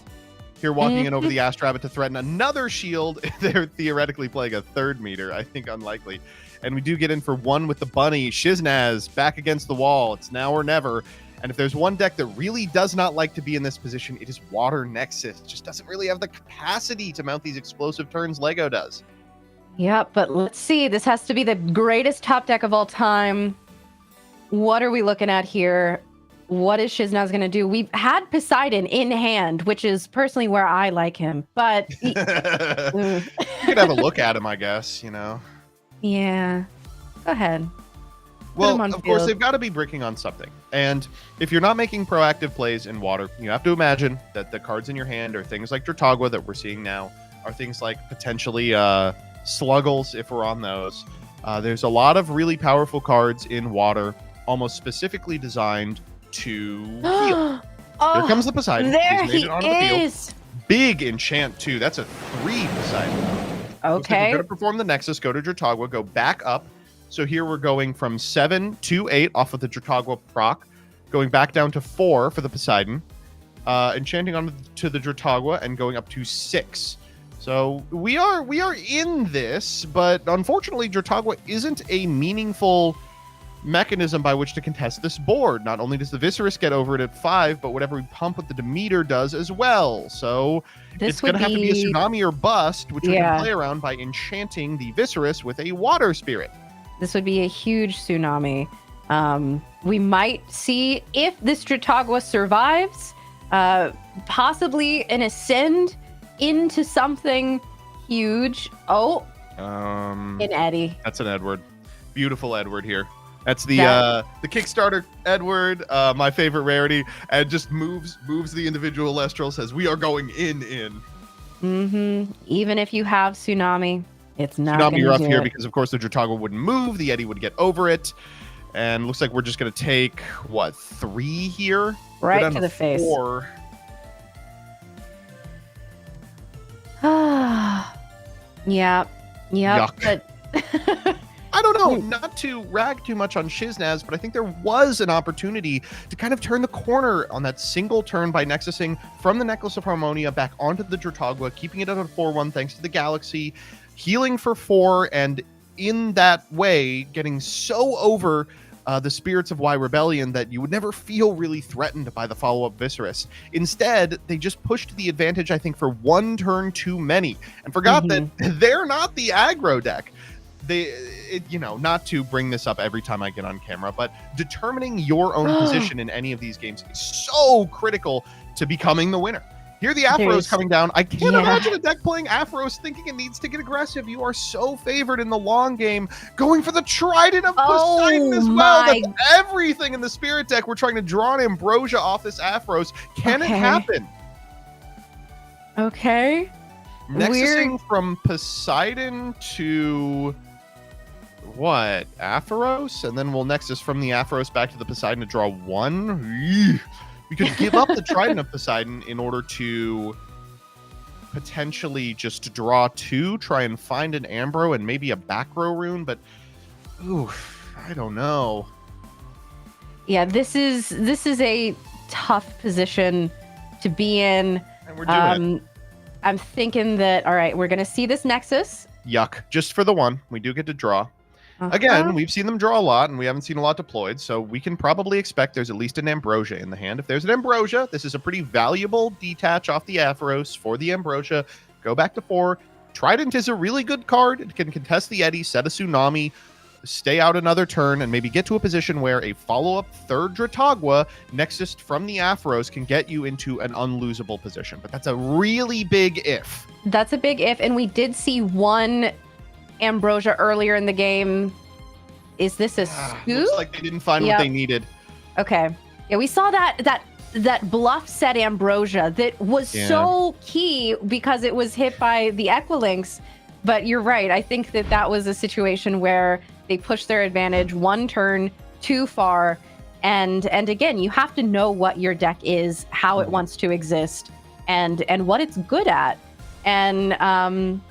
Here walking in over the Astrabbit to threaten another shield. They're theoretically playing a 3rd meter. I think unlikely. And we do get in for 1 with the bunny. Shiznaz back against the wall. It's now or never. And if there's one deck that really does not like to be in this position, it is Water Nexus. It just doesn't really have the capacity to mount these explosive turns Lego does. Yeah, but let's see. This has to be the greatest top deck of all time. What are we looking at here? What is Shiznaz going to do? We've had Poseidon in hand, which is personally where I like him. But you could have a look at him, I guess, Yeah. Go ahead. Well, of course, they've got to be bricking on something. And if you're not making proactive plays in water, you have to imagine that the cards in your hand are things like Dratagua that we're seeing now, are things like potentially Sluggles, if we're on those. There's a lot of really powerful cards in water, almost specifically designed to heal. Oh, Here comes the Poseidon. there He's made he it onto the field. is. Big enchant too. That's a 3 Poseidon. Looks like Okay. we're going to perform the Nexus, go to Dratagua, go back up. So here we're going from 7 to 8 off of the Dratagua proc, going back down to 4 for the Poseidon, enchanting on to the Dratagua and going up to 6. So we are in this, but unfortunately Dratagua isn't a meaningful mechanism by which to contest this board. Not only does the Viserys get over it at 5, but whatever we pump with the Demeter does as well. So it's going to have to be a tsunami or bust, which we can play around by enchanting the Viserys with a water spirit. This would be a huge tsunami. We might see, if this Dratagua survives, possibly an ascend into something huge. Oh, an Eddie. That's an Edward. Beautiful Edward here. That's the Kickstarter Edward, my favorite rarity, and just moves the individual Elestral, says we are going in. Mm-hmm. Even if you have tsunami, it's not Tsunami rough here it. because of course the Dratagua wouldn't move, the Eddie would get over it, and looks like we're just gonna take 3 here, right to the face. 4. Yep. Yuck. But I don't know, not to rag too much on Shiznaz, but I think there was an opportunity to kind of turn the corner on that single turn by Nexusing from the Necklace of Harmonia back onto the Dratagua, keeping it at a 4-1 thanks to the Galaxy, healing for 4, and in that way getting so over the Spirits of Y Rebellion that you would never feel really threatened by the follow-up Viserys. Instead, they just pushed the advantage, I think, for 1 turn too many, and forgot that they're not the aggro deck. Not to bring this up every time I get on camera, but determining your own position in any of these games is so critical to becoming the winner. Here the Afros coming down. I can't imagine a deck playing Afros thinking it needs to get aggressive. You are so favored in the long game, going for the Trident of Poseidon as well. That's everything in the Spirit deck. We're trying to draw an Ambrosia off this Afros. Can it happen? Okay. Nexusing from Poseidon to what? Aphoros? And then we'll Nexus from the Aphoros back to the Poseidon to draw 1. We could give up the Trident of Poseidon in order to potentially just draw 2, try and find an Ambro and maybe a back row rune, but I don't know. Yeah, this is a tough position to be in. And we're doing it. I'm thinking that, all right, we're going to see this Nexus. Yuck. Just for the 1. We do get to draw. Again, we've seen them draw a lot, and we haven't seen a lot deployed, so we can probably expect there's at least an Ambrosia in the hand. If there's an Ambrosia, this is a pretty valuable detach off the Aphoros for the Ambrosia. Go back to 4. Trident is a really good card. It can contest the Eddie, set a tsunami, stay out another turn, and maybe get to a position where a follow-up 3rd Dratagua, Nexus from the Aphoros, can get you into an unlosable position. But that's a really big if. That's a big if, and we did see 1 Ambrosia earlier in the game. Is this a scoop? Looks like they didn't find what they needed. Okay. Yeah, we saw that bluff set Ambrosia that was so key because it was hit by the Equilinx. But you're right. I think that was a situation where they pushed their advantage 1 turn too far. And again, you have to know what your deck is, how it wants to exist, and what it's good at. And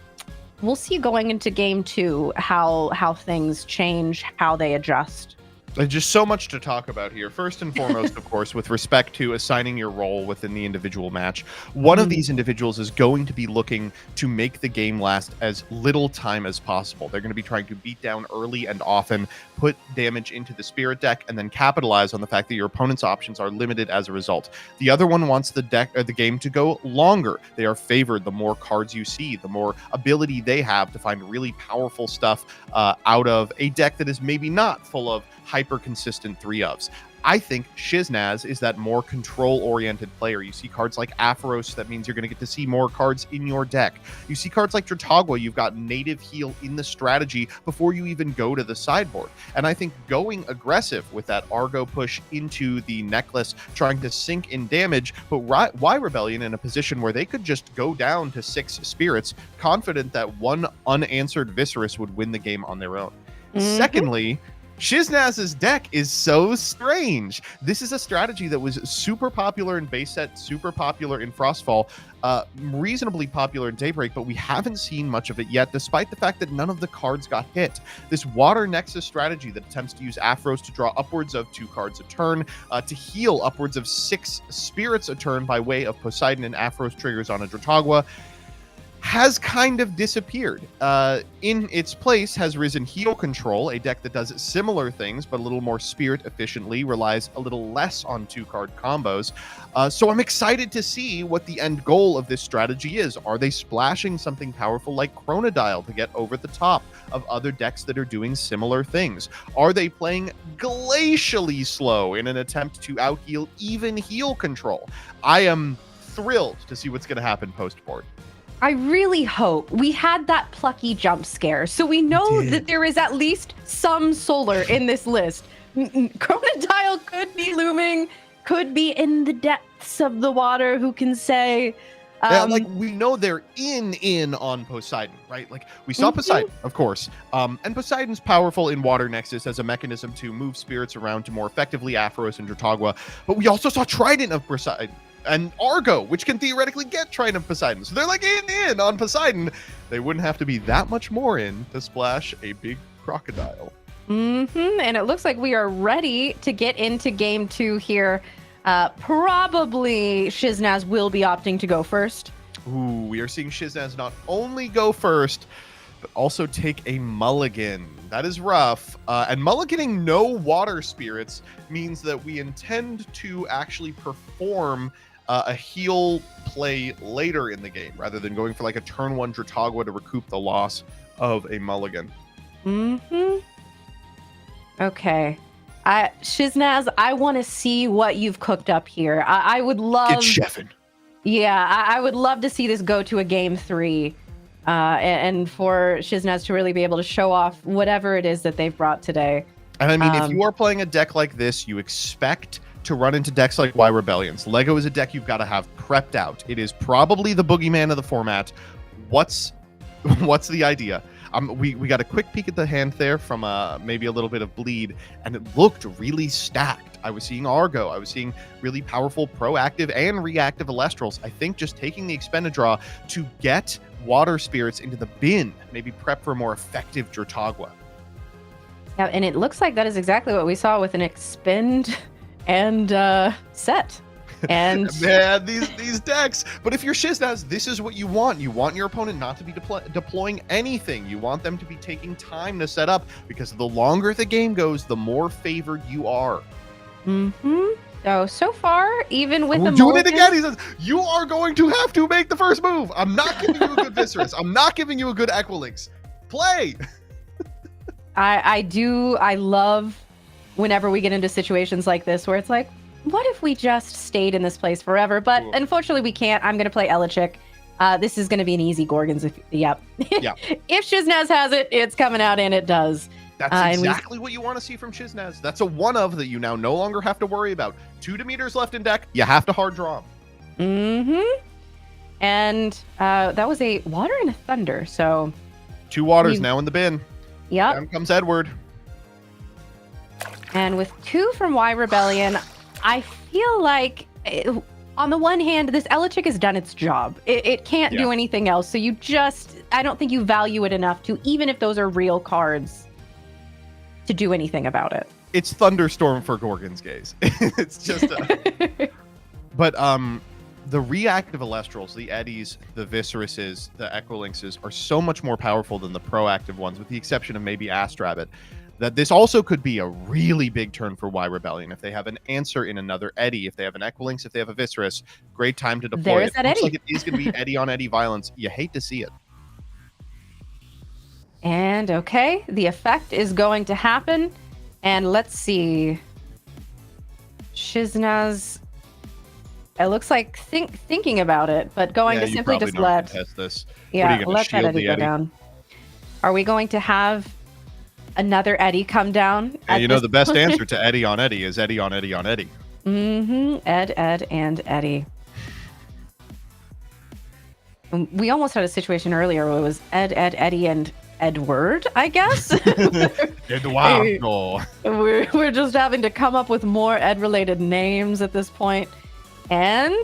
we'll see going into game 2 how things change, how they adjust. There's just so much to talk about here. First and foremost, of course, with respect to assigning your role within the individual match, one of these individuals is going to be looking to make the game last as little time as possible. They're going to be trying to beat down early and often, put damage into the Spirit deck, and then capitalize on the fact that your opponent's options are limited as a result. The other one wants the deck or the game to go longer. They are favored the more cards you see, the more ability they have to find really powerful stuff out of a deck that is maybe not full of hyper consistent 3-ofs. I think Shiznaz is that more control-oriented player. You see cards like Aphros, that means you're going to get to see more cards in your deck. You see cards like Dratagua, you've got native heal in the strategy before you even go to the sideboard. And I think going aggressive with that Argo push into the necklace, trying to sink in damage, but why Rebellion in a position where they could just go down to 6 spirits, confident that one unanswered Viscerus would win the game on their own. Secondly, Shiznaz's deck is so strange. This is a strategy that was super popular in base set, super popular in Frostfall, reasonably popular in Daybreak, but we haven't seen much of it yet, despite the fact that none of the cards got hit. This Water Nexus strategy that attempts to use Aphros to draw upwards of 2 cards a turn, to heal upwards of 6 spirits a turn by way of Poseidon and Aphros triggers on a Dratagua, has kind of disappeared. In its place has risen Heal Control, a deck that does similar things, but a little more spirit efficiently, relies a little less on 2-card combos. So I'm excited to see what the end goal of this strategy is. Are they splashing something powerful like Chronodile to get over the top of other decks that are doing similar things? Are they playing glacially slow in an attempt to out-heal even Heal Control? I am thrilled to see what's going to happen post-board. I really hope we had that plucky jump scare, so we know that there is at least some solar in this list. Chronodile could be looming, could be in the depths of the water, who can say? Like, we know they're in on Poseidon, right? Like, we saw Poseidon, of course. And Poseidon's powerful in Water Nexus as a mechanism to move spirits around to more effectively Aphros and Dratagua. But we also saw Trident of Poseidon and Argo, which can theoretically get Trident of Poseidon. So they're like in on Poseidon. They wouldn't have to be that much more in to splash a big crocodile. And it looks like we are ready to get into game 2 here. Probably Shiznaz will be opting to go first. Ooh, we are seeing Shiznaz not only go first, but also take a mulligan. That is rough. And mulliganing no water spirits means that we intend to actually perform a heal play later in the game, rather than going for like a turn 1 Dratagua to recoup the loss of a mulligan. Okay. Shiznaz, I want to see what you've cooked up here. I would love... Get chefing. Yeah, I would love to see this go to a game 3. And for Shiznaz to really be able to show off whatever it is that they've brought today. And I mean, if you are playing a deck like this, you expect to run into decks like Y Rebellions. Lego is a deck you've got to have prepped out. It is probably the boogeyman of the format. What's the idea? We got a quick peek at the hand there from maybe a little bit of bleed, and it looked really stacked. I was seeing Argo. I was seeing really powerful proactive and reactive Elestrals. I think just taking the Expendidraw to get water spirits into the bin, maybe prep for a more effective Dratagua. Yeah, and it looks like that is exactly what we saw with an expend and set. And man, these decks. But if you're Shiznaz, this is what you want. You want your opponent not to be deploying anything. You want them to be taking time to set up, because the longer the game goes, the more favored you are. So far, even with We're the doing it again. He says, you are going to have to make the first move. I'm not giving you a good Viscerus. I'm not giving you a good Equilix. Play. I love whenever we get into situations like this where it's like, what if we just stayed in this place forever? But unfortunately, we can't. I'm going to play Elichik. This is going to be an easy Gorgons. Yep. If Shiznaz has it, it's coming out, and it does. That's exactly what you want to see from Shiznaz. That's a one of that you now no longer have to worry about. 2 Demeters left in deck. You have to hard draw them. And that was a water and a thunder. So 2 waters now in the bin. Yep. Down comes Edward. And with 2 from Y Rebellion, I feel like, on the one hand, this Elichik has done its job. It can't do anything else. So I don't think you value it enough to, even if those are real cards, to do anything about it. It's Thunderstorm for Gorgon's Gaze. It's just But the reactive Elestrals, the Eddies, the Visceruses, the Equilynxes are so much more powerful than the proactive ones, with the exception of maybe Astrabbit, that this also could be a really big turn for Y Rebellion. If they have an answer in another Eddy, if they have an Equilynx, if they have a Viscerus, great time to deploy There's it. that Looks Eddy. like it is going to be Eddy on Eddy violence. You hate to see it. And okay, the effect is going to happen. And let's see. Shiznaz, it looks like thinking about it, but going to you simply probably just don't let contest this. yeah, What are you gonna let that shield Eddie the go Eddie? down. Are we going to have another Eddie come down? And you know the best answer to Eddie on Eddie is Eddie on Eddie on Eddie. Ed, and Eddie. We almost had a situation earlier where it was Ed, Eddie, and Edward, I guess. Eduardo. We're just having to come up with more Ed-related names at this point. And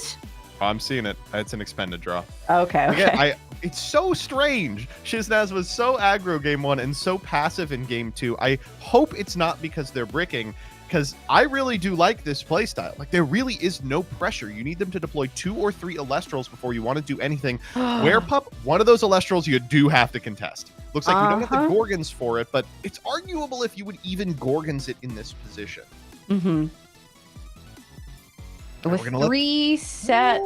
I'm seeing it. It's an expended draw. okay. Again, it's so strange. Shiznaz was so aggro game 1 and so passive in game 2. I hope it's not because they're bricking, because I really do like this playstyle. Like, there really is no pressure. You need them to deploy 2 or 3 Elestrals before you want to do anything. Werepup, one of those Elestrals you do have to contest. Looks like we don't have the Gorgons for it, but it's arguable if you would even Gorgons it in this position. With 3 set.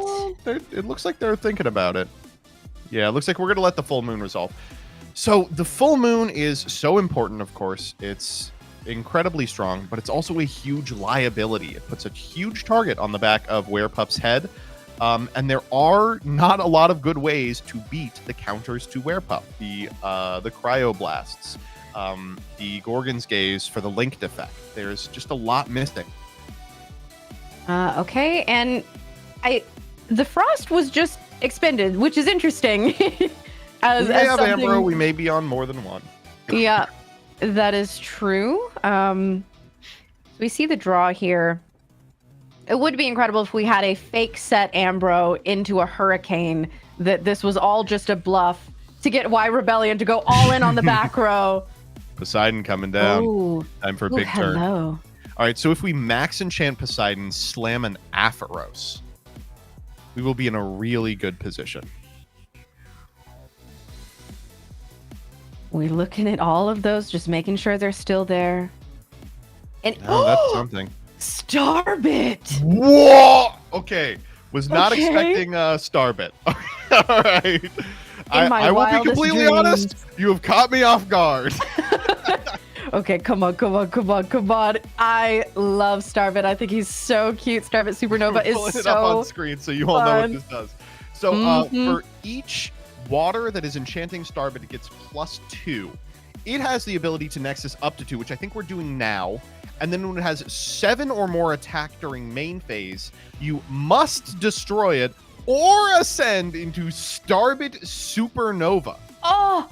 It looks like they're thinking about it. Yeah, it looks like we're going to let the full moon resolve. So the full moon is so important, of course. It's incredibly strong, but it's also a huge liability. It puts a huge target on the back of Werepup's head. And there are not a lot of good ways to beat the counters to Werepup. The Cryoblasts, the Gorgon's Gaze for the linked effect. There's just a lot missing. Okay, and the Frost was just expended, which is interesting. We may have Ambro, we may be on more than one. Yeah, that is true. We see the draw here. It would be incredible if we had a fake set Ambro into a Hurricane, that this was all just a bluff to get Y Rebellion to go all in on the back row. Poseidon coming down. Ooh. Time for a big turn. Hello. All right, so if we max enchant Poseidon, slam an Aphoros, we will be in a really good position. We're looking at all of those, just making sure they're still there. And that's something. Starbit! Whoa! Okay, was not expecting Starbit. All right. I will be completely honest. You have caught me off guard. Okay, come on. I love Starbit. I think he's so cute. Starbit Supernova is so it up on screen so you all know what this does. So for each water that is enchanting Starbit, it gets +2. It has the ability to Nexus up to 2, which I think we're doing now. And then when it has 7 or more attack during main phase, you must destroy it or ascend into Starbit Supernova. Oh,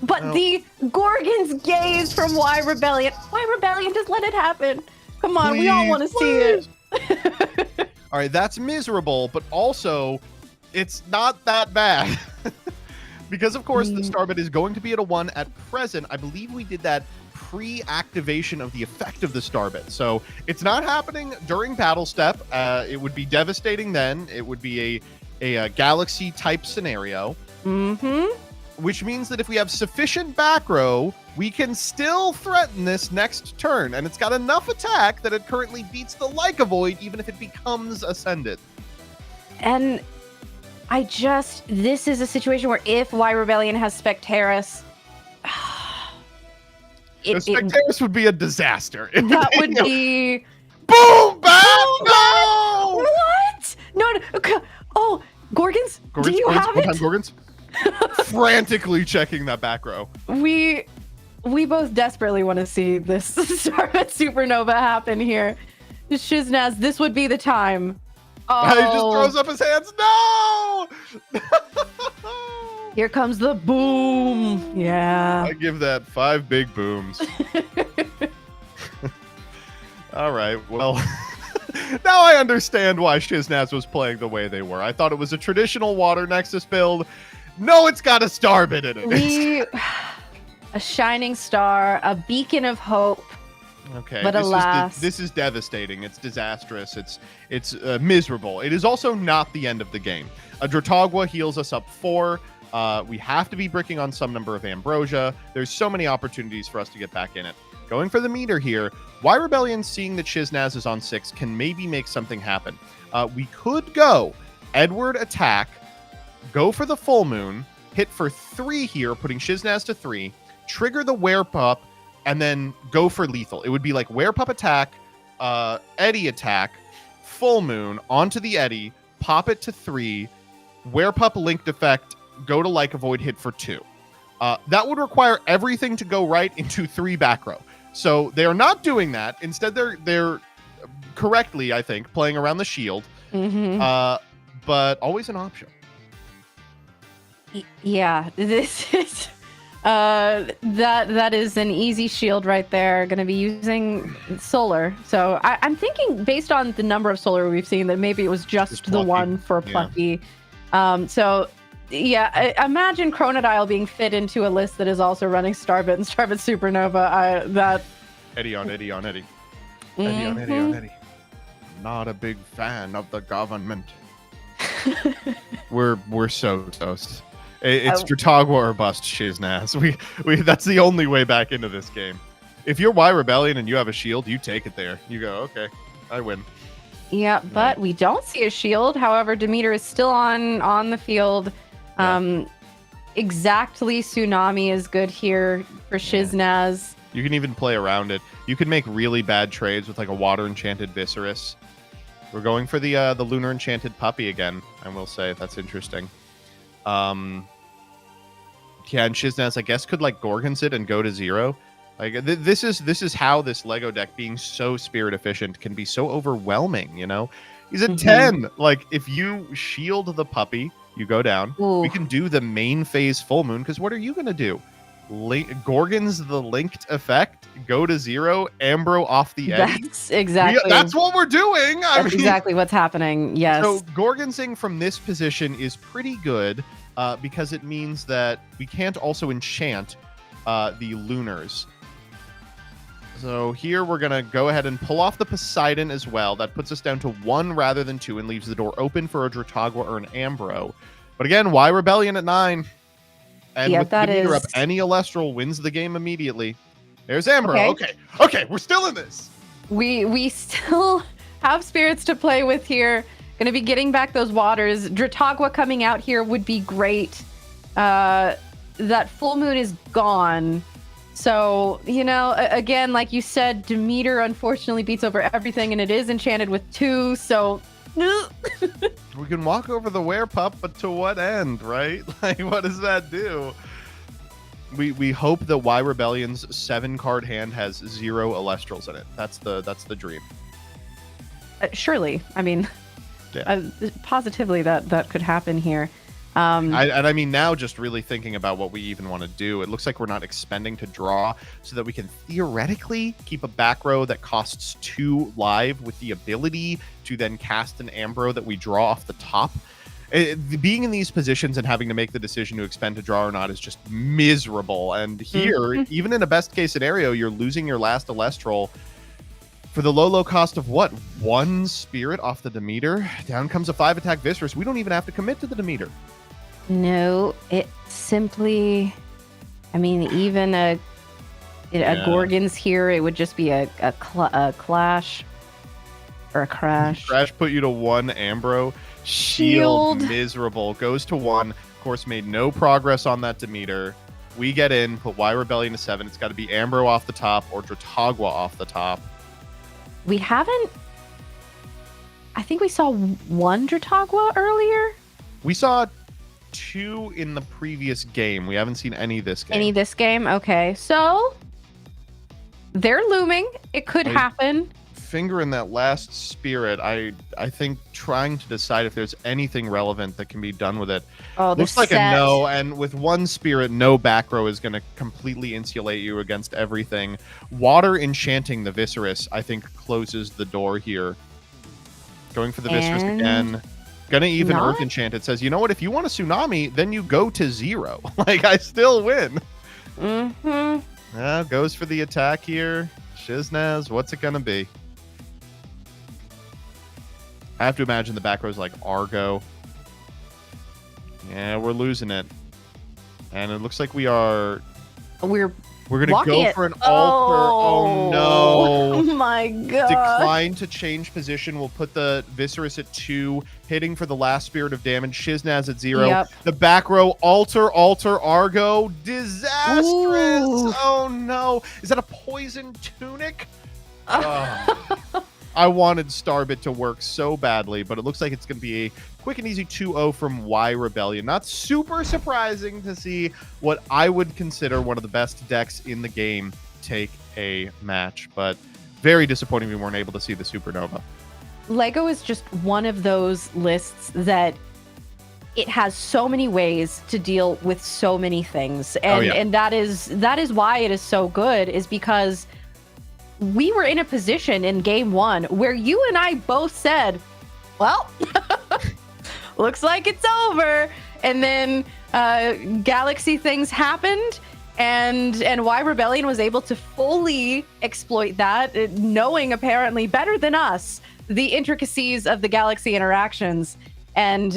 but the Gorgon's Gaze from Y Rebellion. Y Rebellion, just let it happen. Come on, we all want to see it. All right, that's miserable, but also it's not that bad. Because, of course, the Starbit is going to be at a 1 at present. I believe we did that pre-activation of the effect of the Starbit. So it's not happening during battle step. It would be devastating then. It would be a galaxy type scenario. Which means that if we have sufficient back row, we can still threaten this next turn. And it's got enough attack that it currently beats the Leica Void, even if it becomes ascended. And this is a situation where if Y Rebellion has Spectaris, Spectaris would be a disaster. That would be... Boom! Bam! No! What? No. Oh, Gorgons? Do you have it? Gorgons? Frantically checking that back row. We both desperately want to see this Starbit Supernova happen here. Shiznaz, this would be the time. Oh. He just throws up his hands. No! Here comes the boom. Yeah. I give that 5 big booms. All right. Well, now I understand why Shiznaz was playing the way they were. I thought it was a traditional Water Nexus build. No, it's got a Starbit in it. A shining star, a beacon of hope. Okay, but alas, this is devastating. It's disastrous. It's miserable. It is also not the end of the game. A Drotagwa heals us up 4. We have to be bricking on some number of Ambrosia. There's so many opportunities for us to get back in it. Going for the meter here. Y Rebellion, seeing that Shiznaz is on 6, can maybe make something happen. We could go Edward attack, go for the full moon, hit for 3 here, putting Shiznaz to 3, trigger the Werepup, and then go for lethal. It would be like Werepup attack, Eddie attack, Full Moon onto the Eddy, pop it to 3, Werepup linked effect, go to Like a Void, hit for 2. That would require everything to go right into 3 back row. So they are not doing that. Instead, they're correctly, I think, playing around the shield. But always an option. Yeah, this is that is an easy shield right there. Going to be using solar. So I'm thinking, based on the number of solar we've seen, that maybe it was just the one for Plucky. So yeah, imagine Chronodile being fit into a list that is also running Starbit and Starbit Supernova. That Eddy on Eddy on Eddy. Eddy on Eddy on Eddy. Not a big fan of the government. We're so toast. It's Dratagwa or bust, Shiznaz. We that's the only way back into this game. If you're Y Rebellion and you have a shield, you take it there. You go, okay, I win. Yeah, but we don't see a shield. However, Demeter is still on the field. Exactly, Tsunami is good here for Shiznaz. You can even play around it. You can make really bad trades with like a Water Enchanted Viserys. We're going for the Lunar Enchanted Puppy again, I will say. That's interesting. Yeah, and Shiznaz, I guess, could like Gorgons it and go to 0. Like this is how this Lego deck, being so spirit efficient, can be so overwhelming, you know? He's at 10. Like, if you shield the puppy, you go down. Ooh. We can do the main phase Full Moon, because what are you going to do? Gorgons the linked effect, go to 0, Ambro off the Eddy. That's exactly. That's what we're doing. That's exactly what's happening. Yes. So Gorgonsing from this position is pretty good because it means that we can't also enchant the Lunars. So here we're going to go ahead and pull off the Poseidon as well. That puts us down to 1 rather than 2 and leaves the door open for a Dratagwa or an Ambro. But again, Y Rebellion at 9? And with the Demeter up, any Elestral wins the game immediately. There's Ambro. Okay, we're still in this. We still have spirits to play with here. Going to be getting back those waters. Dratagwa coming out here would be great. That Full Moon is gone. So, you know, again, like you said, Demeter unfortunately beats over everything, and it is enchanted with 2, so... We can walk over the Werepup, but to what end, right? Like, what does that do? We hope that Y Rebellion's 7-card hand has 0 Elestrals in it. That's the dream. Surely. I mean, positively that could happen here. I mean, now just really thinking about what we even want to do, it looks like we're not expending to draw so that we can theoretically keep a back row that costs 2 live with the ability to then cast an Ambro that we draw off the top. Being in these positions and having to make the decision to expend to draw or not is just miserable. And here, even in a best case scenario, you're losing your last Elestral for the low cost of what? 1 spirit off the Demeter? Down comes a 5-attack Viserys. We don't even have to commit to the Demeter. No, it simply... I mean, even a Gorgons here, it would just be a clash or a crash. Crash put you to 1 Ambro. Shield miserable. Goes to 1. Of course, made no progress on that Demeter. We get in, put Y Rebellion to 7. It's got to be Ambro off the top or Dratagwa off the top. We haven't... I think we saw 1 Dratagwa earlier. We saw 2 in the previous game. We haven't seen any this game. Any this game? Okay. So, they're looming. It could happen. Finger in that last spirit. I think trying to decide if there's anything relevant that can be done with it. Oh, looks like a no, and with 1 spirit, no back row is going to completely insulate you against everything. Water enchanting the Viserys, I think, closes the door here. Going for the Viserys again. Gonna even Earth Enchant. It says, you know what? If you want a Tsunami, then you go to 0. Like, I still win. Goes for the attack here. Shiznaz, what's it gonna be? I have to imagine the back row's like Argo. Yeah, we're losing it. And it looks like we're gonna go for an altar. Oh no. Oh my god. Decline to change position. We'll put the Viserys at 2, hitting for the last spirit of damage. Shiznaz at 0. Yep. The back row, altar, Argo. Disastrous. Ooh. Oh no. Is that a poison tunic? I wanted Starbit to work so badly, but it looks like it's going to be a quick and easy 2-0 from Y Rebellion. Not super surprising to see what I would consider one of the best decks in the game take a match, but very disappointing we weren't able to see the Supernova. Lego is just one of those lists that it has so many ways to deal with so many things. And and that is why it is so good, is because we were in a position in game one where you and I both said, well, looks like it's over. And then Galaxy things happened, and Y Rebellion was able to fully exploit that, knowing apparently better than us the intricacies of the Galaxy interactions, and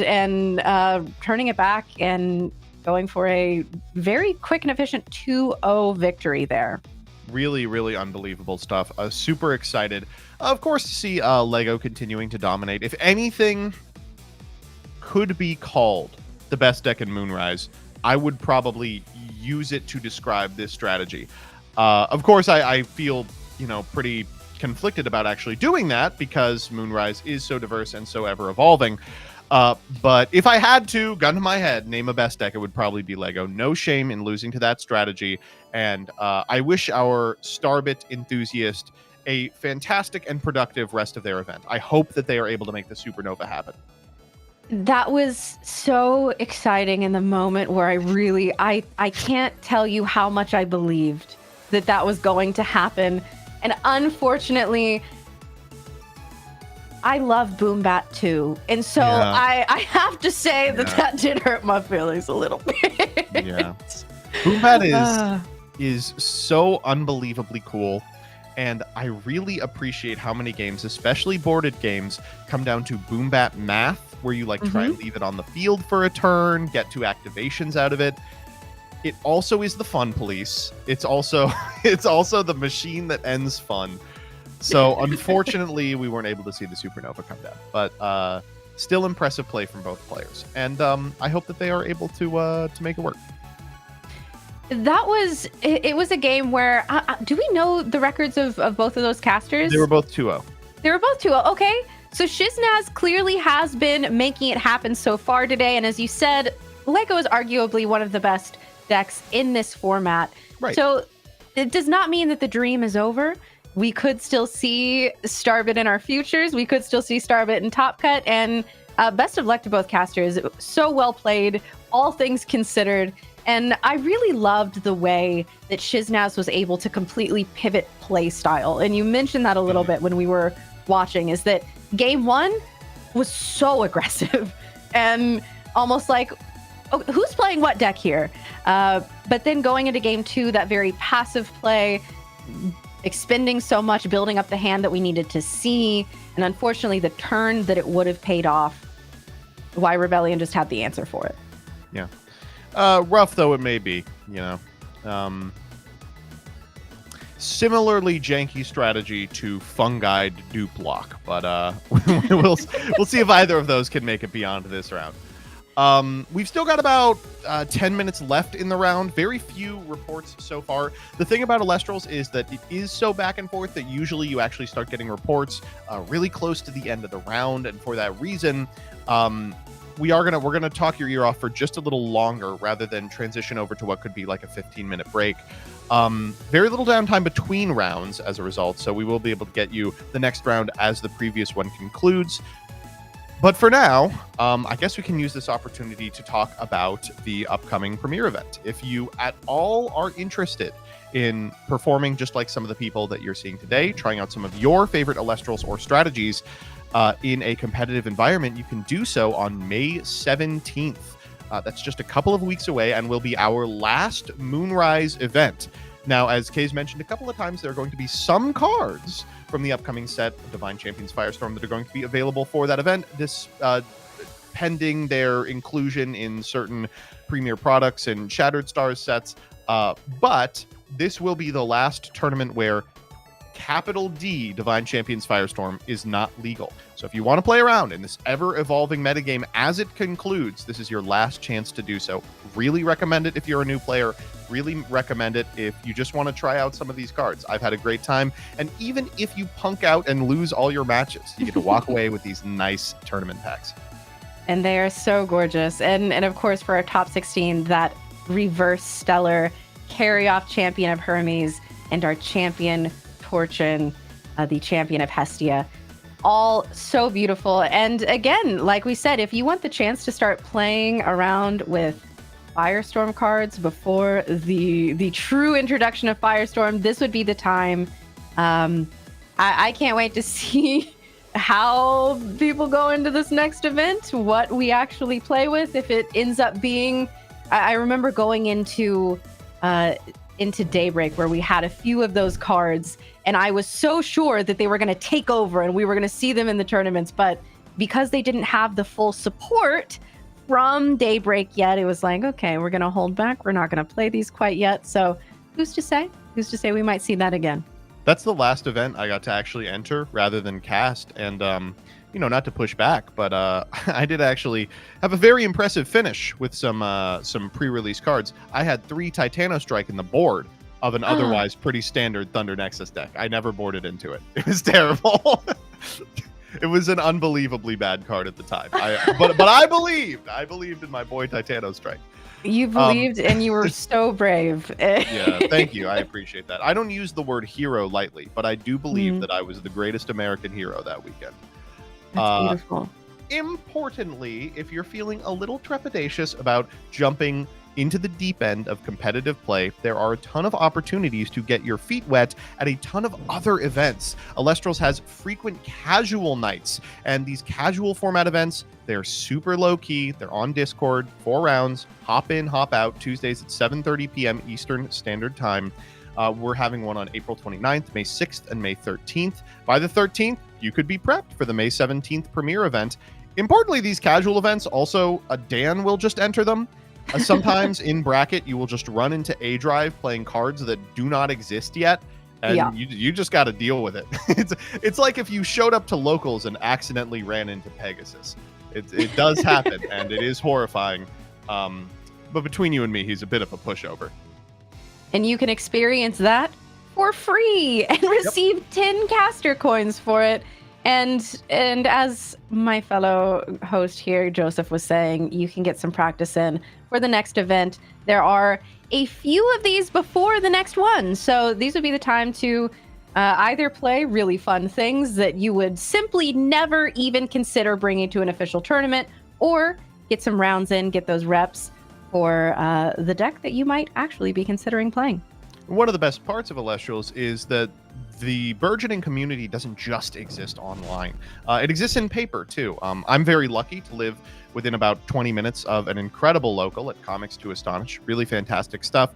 turning it back and going for a very quick and efficient 2-0 victory there. Really, really unbelievable stuff. Super excited, of course, to see Lego continuing to dominate. If anything could be called the best deck in Moonrise, I would probably use it to describe this strategy. Of course, I feel, pretty conflicted about actually doing that because Moonrise is so diverse and so ever evolving. But if I had to, gun to my head, name a best deck, it would probably be Lego. No shame in losing to that strategy. And I wish our Starbit enthusiast a fantastic and productive rest of their event. I hope that they are able to make the Supernova happen. That was so exciting in the moment where I can't tell you how much I believed that was going to happen. And unfortunately, I love Boombat too. And so I have to say that did hurt my feelings a little bit. Yeah. Boombat is so unbelievably cool. And I really appreciate how many games, especially boarded games, come down to Boombat math, where you try and leave it on the field for a turn, get 2 activations out of it. It also is the fun police. It's also the machine that ends fun. So unfortunately, we weren't able to see the Supernova come down, but still impressive play from both players. And I hope that they are able to make it work. It was a game where, do we know the records of both of those casters? They were both 2-0. They were both 2-0. Okay. So Shiznaz clearly has been making it happen so far today. And as you said, Lego is arguably one of the best decks in this format. Right. So it does not mean that the dream is over. We could still see Starbit in our futures. We could still see Starbit in Top Cut. And best of luck to both casters. So well played, all things considered. And I really loved the way that Shiznaz was able to completely pivot play style. And you mentioned that a little bit when we were watching, is that game one was so aggressive and almost like, oh, who's playing what deck here? But then going into game two, that very passive play, expending so much, building up the hand that we needed to see. And unfortunately, the turn that it would have paid off, Y Rebellion just had the answer for it. Yeah. Rough though it may be, similarly janky strategy to Fungi dupe lock, but we'll see if either of those can make it beyond this round. We've still got about 10 minutes left in the round. Very few reports so far. The thing about Elestrals is that it is so back and forth that usually you actually start getting reports really close to the end of the round, and for that reason, we're gonna talk your ear off for just a little longer rather than transition over to what could be like a 15-minute break. Very little downtime between rounds as a result, so we will be able to get you the next round as the previous one concludes. But for now, I guess we can use this opportunity to talk about the upcoming Premier event. If you at all are interested in performing just like some of the people that you're seeing today, trying out some of your favorite Elestrals or strategies in a competitive environment, you can do so on May 17th. That's just a couple of weeks away and will be our last Moonrise event. Now, as Kay's mentioned a couple of times, there are going to be some cards from the upcoming set of Divine Champions Firestorm that are going to be available for that event, this pending their inclusion in certain Premier products and Shattered Stars sets. But this will be the last tournament where capital D Divine Champions Firestorm is not legal. So if you want to play around in this ever-evolving metagame as it concludes, this is your last chance to do so. Really recommend it if you're a new player. Really recommend it if you just want to try out some of these cards. I've had a great time. And even if you punk out and lose all your matches, you get to walk away with these nice tournament packs. And they are so gorgeous. And of course, for our top 16, that reverse stellar carry-off champion of Hermes and our champion Torчин, the champion of Hestia. All so beautiful. And again, like we said, if you want the chance to start playing around with Firestorm cards before the true introduction of Firestorm, this would be the time. I can't wait to see how people go into this next event, what we actually play with. If it ends up being, I remember going into Daybreak where we had a few of those cards, and I was so sure that they were going to take over and we were going to see them in the tournaments, but because they didn't have the full support from Daybreak yet, it was like, okay, we're going to hold back. We're not going to play these quite yet. So who's to say? Who's to say we might see that again? That's the last event I got to actually enter rather than cast. And, not to push back, but I did actually have a very impressive finish with some pre-release cards. I had 3 Titanostrike in the board of an otherwise pretty standard Thunder Nexus deck. I never boarded into it. It was terrible. It was an unbelievably bad card at the time. But I believed in my boy Titanostrike. You believed, and you were so brave. Yeah, thank you. I appreciate that. I don't use the word hero lightly, but I do believe that I was the greatest American hero that weekend. That's beautiful. Importantly, if you're feeling a little trepidatious about jumping into the deep end of competitive play, there are a ton of opportunities to get your feet wet at a ton of other events. Elestrals has frequent casual nights, and these casual format events, they're super low-key. They're on Discord, 4 rounds, hop in, hop out, Tuesdays at 7:30 p.m. Eastern Standard Time. We're having one on April 29th, May 6th, and May 13th. By the 13th, you could be prepped for the May 17th premiere event. Importantly, these casual events also, Dan will just enter them. Sometimes in bracket, you will just run into A Drive playing cards that do not exist yet, and you just got to deal with it. It's like if you showed up to locals and accidentally ran into Pegasus. It does happen, and it is horrifying. But between you and me, he's a bit of a pushover. And you can experience that for free and receive 10 caster coins for it. And as my fellow host here, Joseph, was saying, you can get some practice in for the next event. There are a few of these before the next one. So these would be the time to either play really fun things that you would simply never even consider bringing to an official tournament, or get some rounds in, get those reps for the deck that you might actually be considering playing. One of the best parts of Elestrals is that the burgeoning community doesn't just exist online. It exists in paper, too. I'm very lucky to live within about 20 minutes of an incredible local at Comics to Astonish. Really fantastic stuff.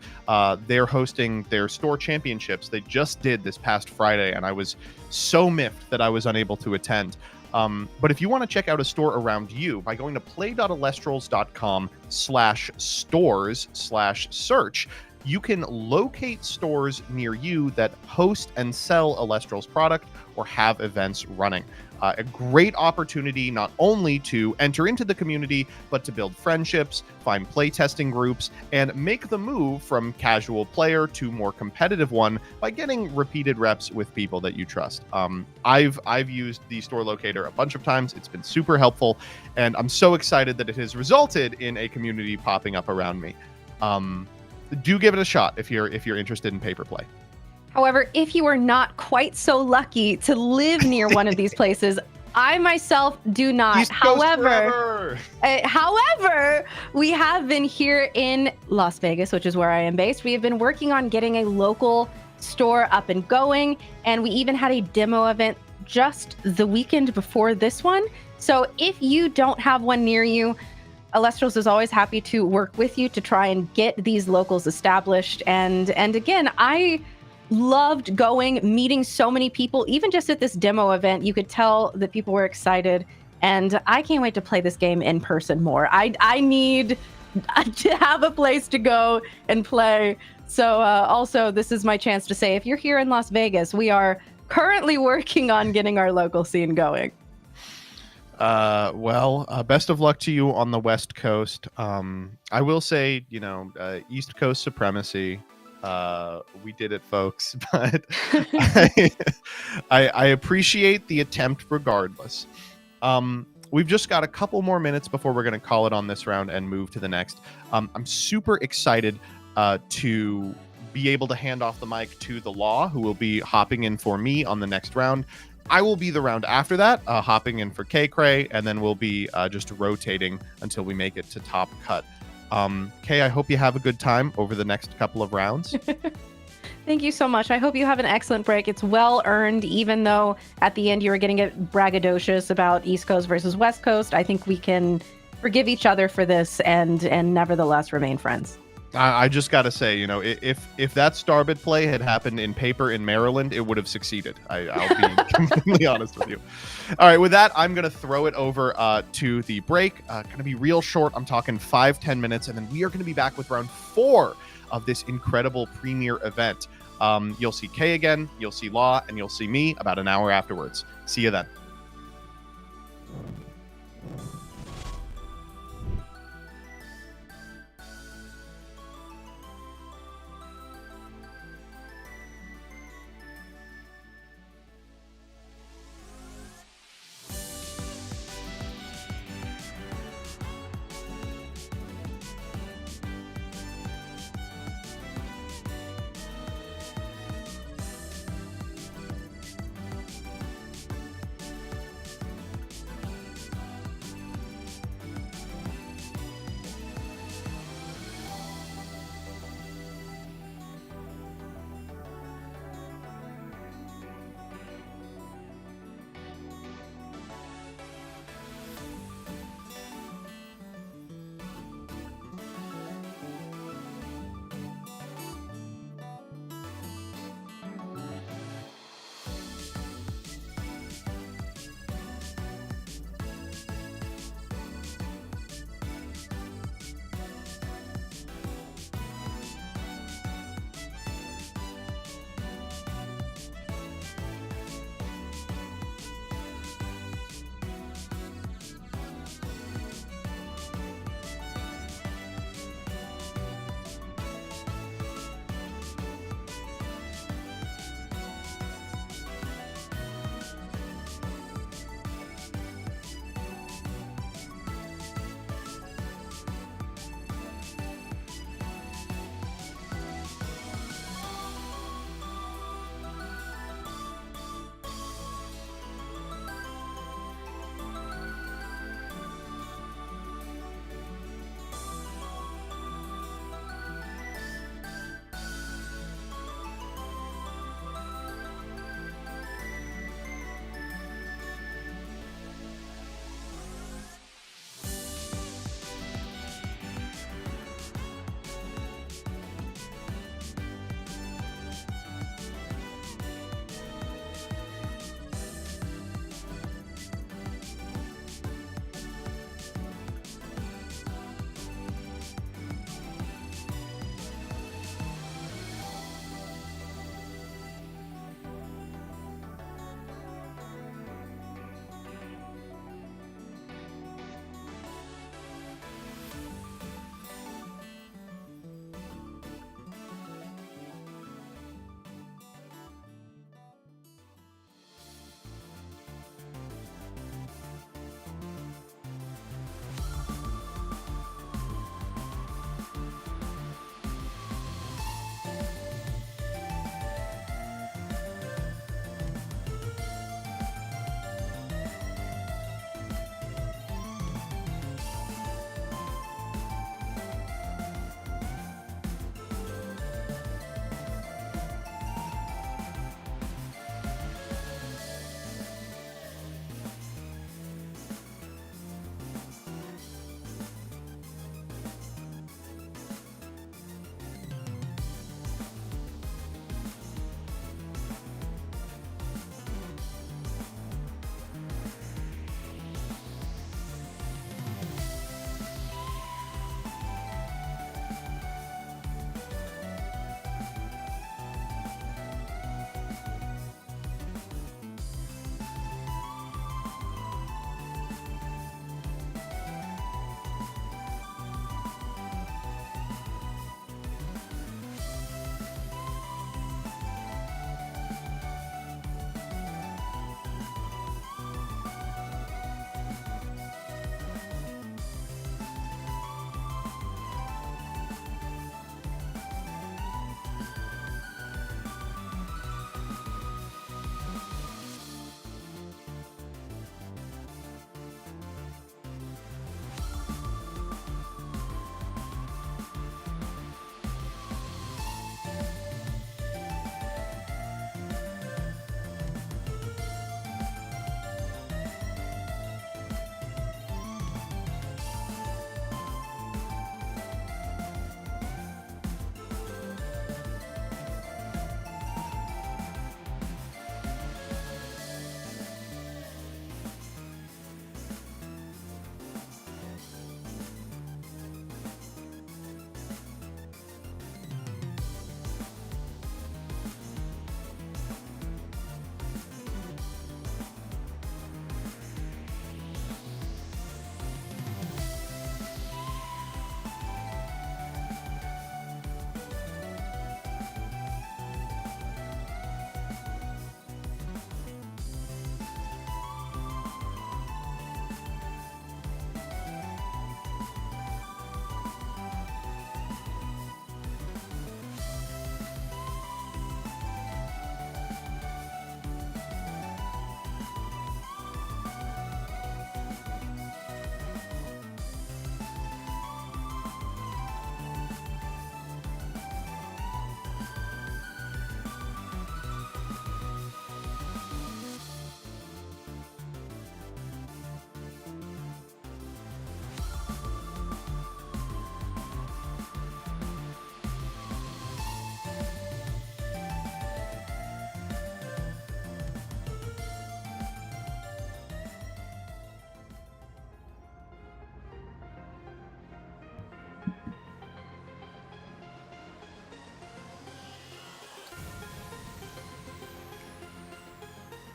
They're hosting their store championships. They just did this past Friday, and I was so miffed that I was unable to attend. But if you want to check out a store around you, by going to play.elestrals.com/stores/search, you can locate stores near you that host and sell Elestrals product or have events running. A great opportunity not only to enter into the community, but to build friendships, find playtesting groups, and make the move from casual player to more competitive one by getting repeated reps with people that you trust. I've used the store locator a bunch of times. It's been super helpful, and I'm so excited that it has resulted in a community popping up around me. Do give it a shot if you're interested in paper play. However, if you are not quite so lucky to live near one of these places, I myself do not. However, we have been here in Las Vegas, which is where I am based. We have been working on getting a local store up and going, and we even had a demo event just the weekend before this one. So if you don't have one near you, Elestrals is always happy to work with you to try and get these locals established. And again, I loved going, meeting so many people. Even just at this demo event, you could tell that people were excited. And I can't wait to play this game in person more. I need to have a place to go and play. So also, this is my chance to say, if you're here in Las Vegas, we are currently working on getting our local scene going. Best of luck to you on the West Coast. I will say, East Coast supremacy. We did it, folks. But I appreciate the attempt regardless. We've just got a couple more minutes before we're going to call it on this round and move to the next. I'm super excited to be able to hand off the mic to the Law, who will be hopping in for me on the next round. I will be the round after that, hopping in for K-Cray, and then we'll be just rotating until we make it to top cut. Kay, I hope you have a good time over the next couple of rounds. Thank you so much. I hope you have an excellent break. It's well earned, even though at the end you were getting braggadocious about East Coast versus West Coast. I think we can forgive each other for this and nevertheless remain friends. I just got to say, if that Starbit play had happened in paper in Maryland, it would have succeeded. I'll be completely honest with you. All right, with that, I'm going to throw it over to the break. Going to be real short. I'm talking 5-10 minutes, and then we are going to be back with round 4 of this incredible premier event. You'll see Kay again, you'll see Law, and you'll see me about an hour afterwards. See you then.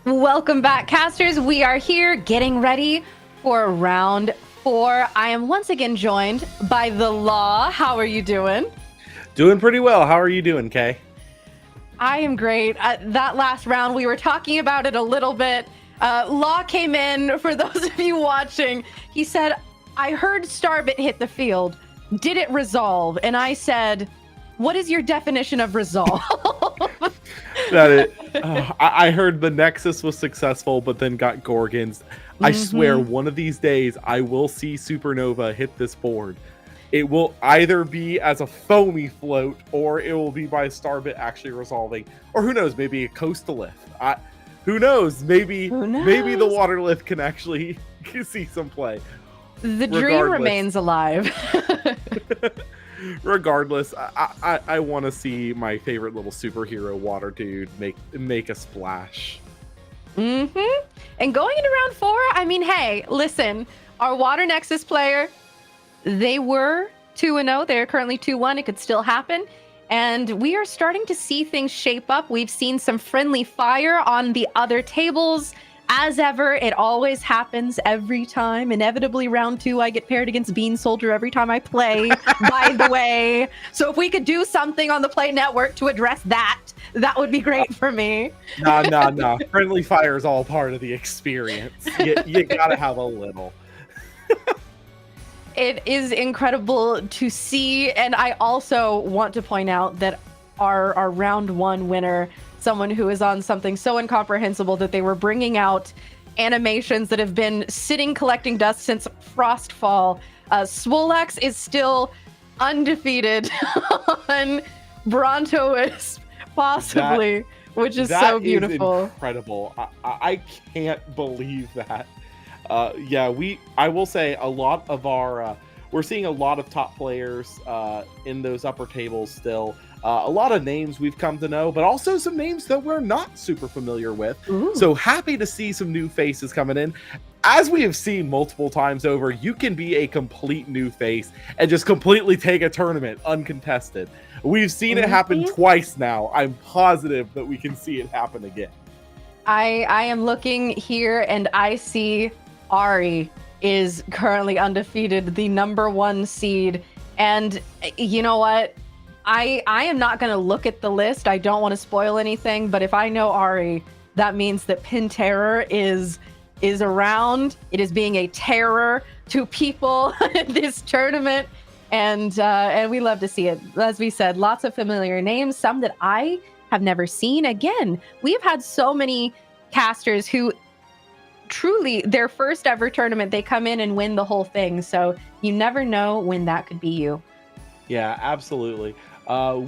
Welcome back, casters. We are here getting ready for round 4. I am once again joined by the Law. How are you doing? Doing pretty well. How are you doing, Kay? I am great. That last round, we were talking about it a little bit. Law came in, for those of you watching. He said, I heard Starbit hit the field. Did it resolve? And I said, what is your definition of resolve? I heard the Nexus was successful, but then got Gorgons. I swear, one of these days, I will see Supernova hit this board. It will either be as a foamy float, or it will be by Starbit actually resolving. Or who knows, maybe a coastal lift. Who knows? Maybe the water lift can actually see some play. The dream remains alive. Regardless, I want to see my favorite little superhero water dude make a splash. And going into round 4, I mean, hey, listen, our Water Nexus player, they were 2-0. They're currently 2-1. It could still happen. And we are starting to see things shape up. We've seen some friendly fire on the other tables. As ever, it always happens every time. Inevitably, round 2, I get paired against Bean Soldier every time I play, by the way. So if we could do something on the Play Network to address that, that would be great for me. Nah. Friendly fire is all part of the experience. You gotta have a little. It is incredible to see, and I also want to point out that our round 1 winner, someone who is on something so incomprehensible that they were bringing out animations that have been sitting collecting dust since Frostfall. Swolex is still undefeated on Brontowisp, possibly, which is so beautiful. Is incredible. I can't believe that. I will say a lot of our we're seeing a lot of top players in those upper tables still. A lot of names we've come to know, but also some names that we're not super familiar with. Ooh. So happy to see some new faces coming in. As we have seen multiple times over, you can be a complete new face and just completely take a tournament uncontested. We've seen it happen twice now. I'm positive that we can see it happen again. I am looking here and I see Ari is currently undefeated, the #1 seed. And you know what? I am not going to look at the list. I don't want to spoil anything, but if I know Ari, that means that Pin Terror is around. It is being a terror to people in this tournament, and we love to see it. As we said, lots of familiar names, some that I have never seen. Again, we've had so many casters who truly their first ever tournament, they come in and win the whole thing. So you never know when that could be you. Yeah, absolutely.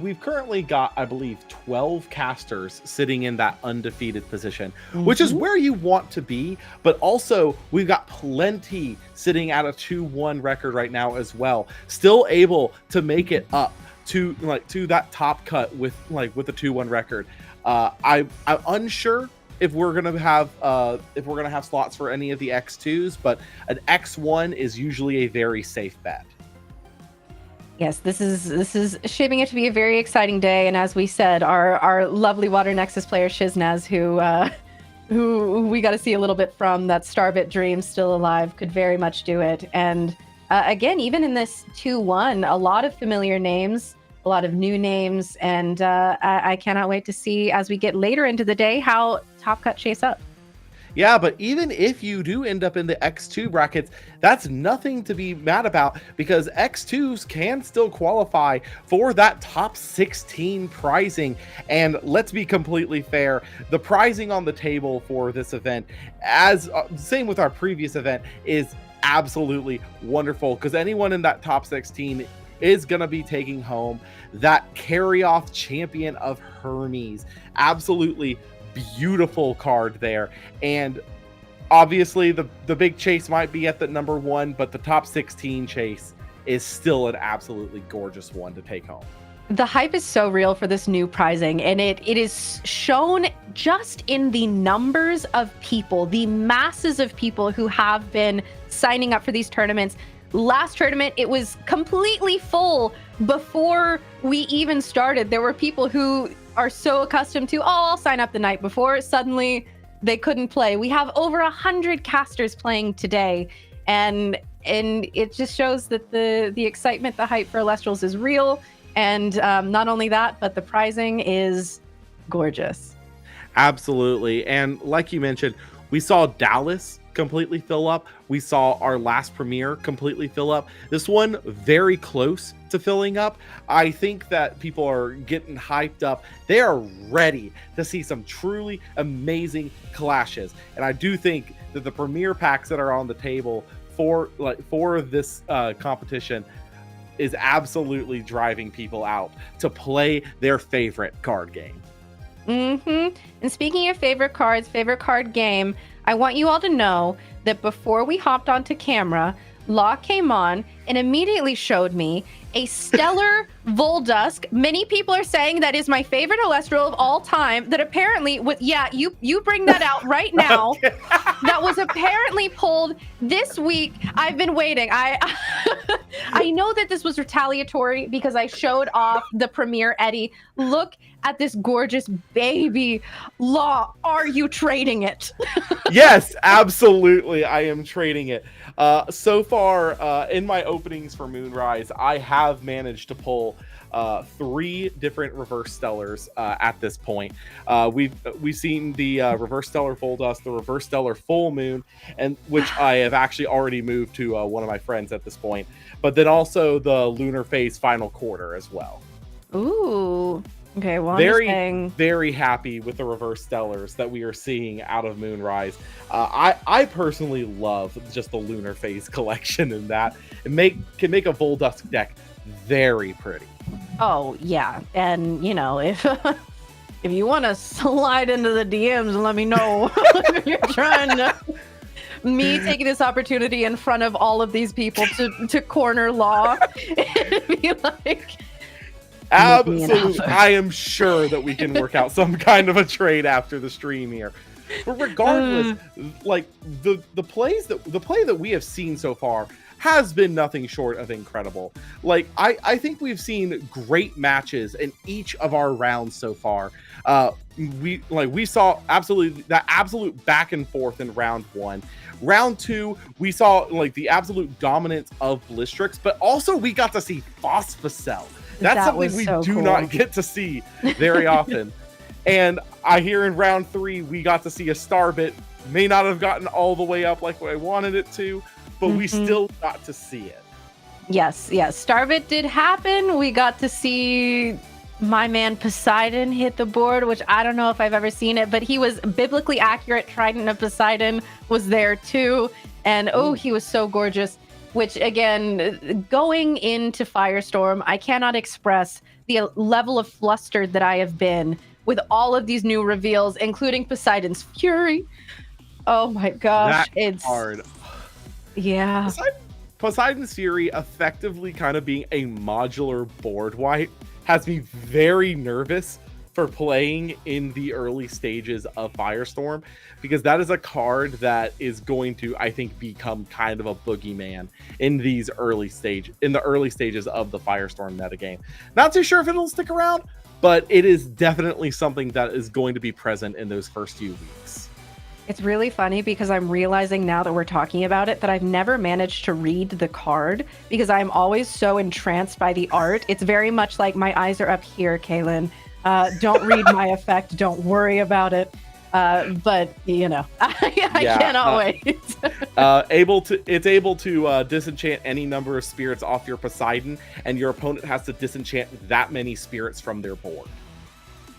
We've currently got, I believe, 12 casters sitting in that undefeated position, which is where you want to be. But also, we've got plenty sitting at a 2-1 record right now as well, still able to make it up to that top cut with a 2-1 record. I'm unsure if we're gonna have slots for any of the X2s, but an X1 is usually a very safe bet. Yes, this is shaping it to be a very exciting day, and as we said, our lovely Water Nexus player Shiznaz, who we got to see a little bit from, that Starbit dream still alive, could very much do it. And again, even in this 2-1, a lot of familiar names, a lot of new names, and I cannot wait to see as we get later into the day how Top Cut shapes up. Yeah, but even if you do end up in the X2 brackets, that's nothing to be mad about, because X2s can still qualify for that top 16 prizing. And let's be completely fair, the prizing on the table for this event, as same with our previous event, is absolutely wonderful, because anyone in that top 16 is going to be taking home that carry-off champion of Hermes. Absolutely beautiful card there. And obviously the big chase might be at the #1, but the top 16 chase is still an absolutely gorgeous one to take home. The hype is so real for this new prizing, and it is shown just in the numbers of people, the masses of people who have been signing up for these tournaments. Last tournament, it was completely full before we even started. There were people who are so accustomed to, I'll sign up the night before. Suddenly, they couldn't play. We have over 100 casters playing today, and it just shows that the excitement, the hype for Elestrals is real. And not only that, but the prizing is gorgeous. Absolutely. And like you mentioned, we saw Dallas completely fill up. We saw our last premiere completely fill up. This one very close to filling up. I think that people are getting hyped up. They are ready to see some truly amazing clashes. And I do think that the premiere packs that are on the table for this competition is absolutely driving people out to play their favorite card game. And speaking of favorite cards, favorite card game, I want you all to know that before we hopped onto camera, Law came on and immediately showed me a stellar Voldusk. Many people are saying that is my favorite Elestral of all time. That apparently, you bring that out right now. Okay. That was apparently pulled this week. I've been waiting. I know that this was retaliatory because I showed off the premiere Eddie. Look at this gorgeous baby. Law, are you trading it? Yes, absolutely. I am trading it. So far, in my openings for Moonrise, I have managed to pull 3 different reverse stellars at this point. We've seen the reverse stellar Voldusk, the reverse stellar full moon, and which I have actually already moved to one of my friends at this point. But then also the lunar phase final quarter as well. Ooh. Okay, well, very happy with the reverse stellars that we are seeing out of Moonrise. I personally love just the lunar phase collection in that. It can make a Voldusk deck very pretty. Oh yeah, and you know, if you want to slide into the DMs and let me know if you're trying to me taking this opportunity in front of all of these people to corner Law and be like. Absolutely. I am sure that we can work out some kind of a trade after the stream here. But regardless, like the play that we have seen so far has been nothing short of incredible. Like I think we've seen great matches in each of our rounds so far. We saw that absolute back and forth in round 1. Round 2, we saw like the absolute dominance of BlueStacks, but also we got to see Phosphocell. That's something we do not get to see very often. And I hear in round 3, we got to see a Starbit. May not have gotten all the way up like I wanted it to, but we still got to see it. Yes. Starbit did happen. We got to see my man Poseidon hit the board, which I don't know if I've ever seen it, but he was biblically accurate. Trident of Poseidon was there too. And he was so gorgeous. Which, again, going into Firestorm, I cannot express the level of flustered that I have been with all of these new reveals, including Poseidon's Fury. Oh my gosh, it's hard. Yeah. Poseidon's Fury effectively kind of being a modular board wipe has me very nervous for playing in the early stages of Firestorm, because that is a card that is going to, I think, become kind of a boogeyman in the early stages of the Firestorm metagame. Not too sure if it'll stick around, but it is definitely something that is going to be present in those first few weeks. It's really funny because I'm realizing now that we're talking about it that I've never managed to read the card because I'm always so entranced by the art. It's very much like my eyes are up here, Kaylin. Don't read my effect. Don't worry about it. But you know, I cannot wait. It's able to disenchant any number of spirits off your Poseidon, and your opponent has to disenchant that many spirits from their board.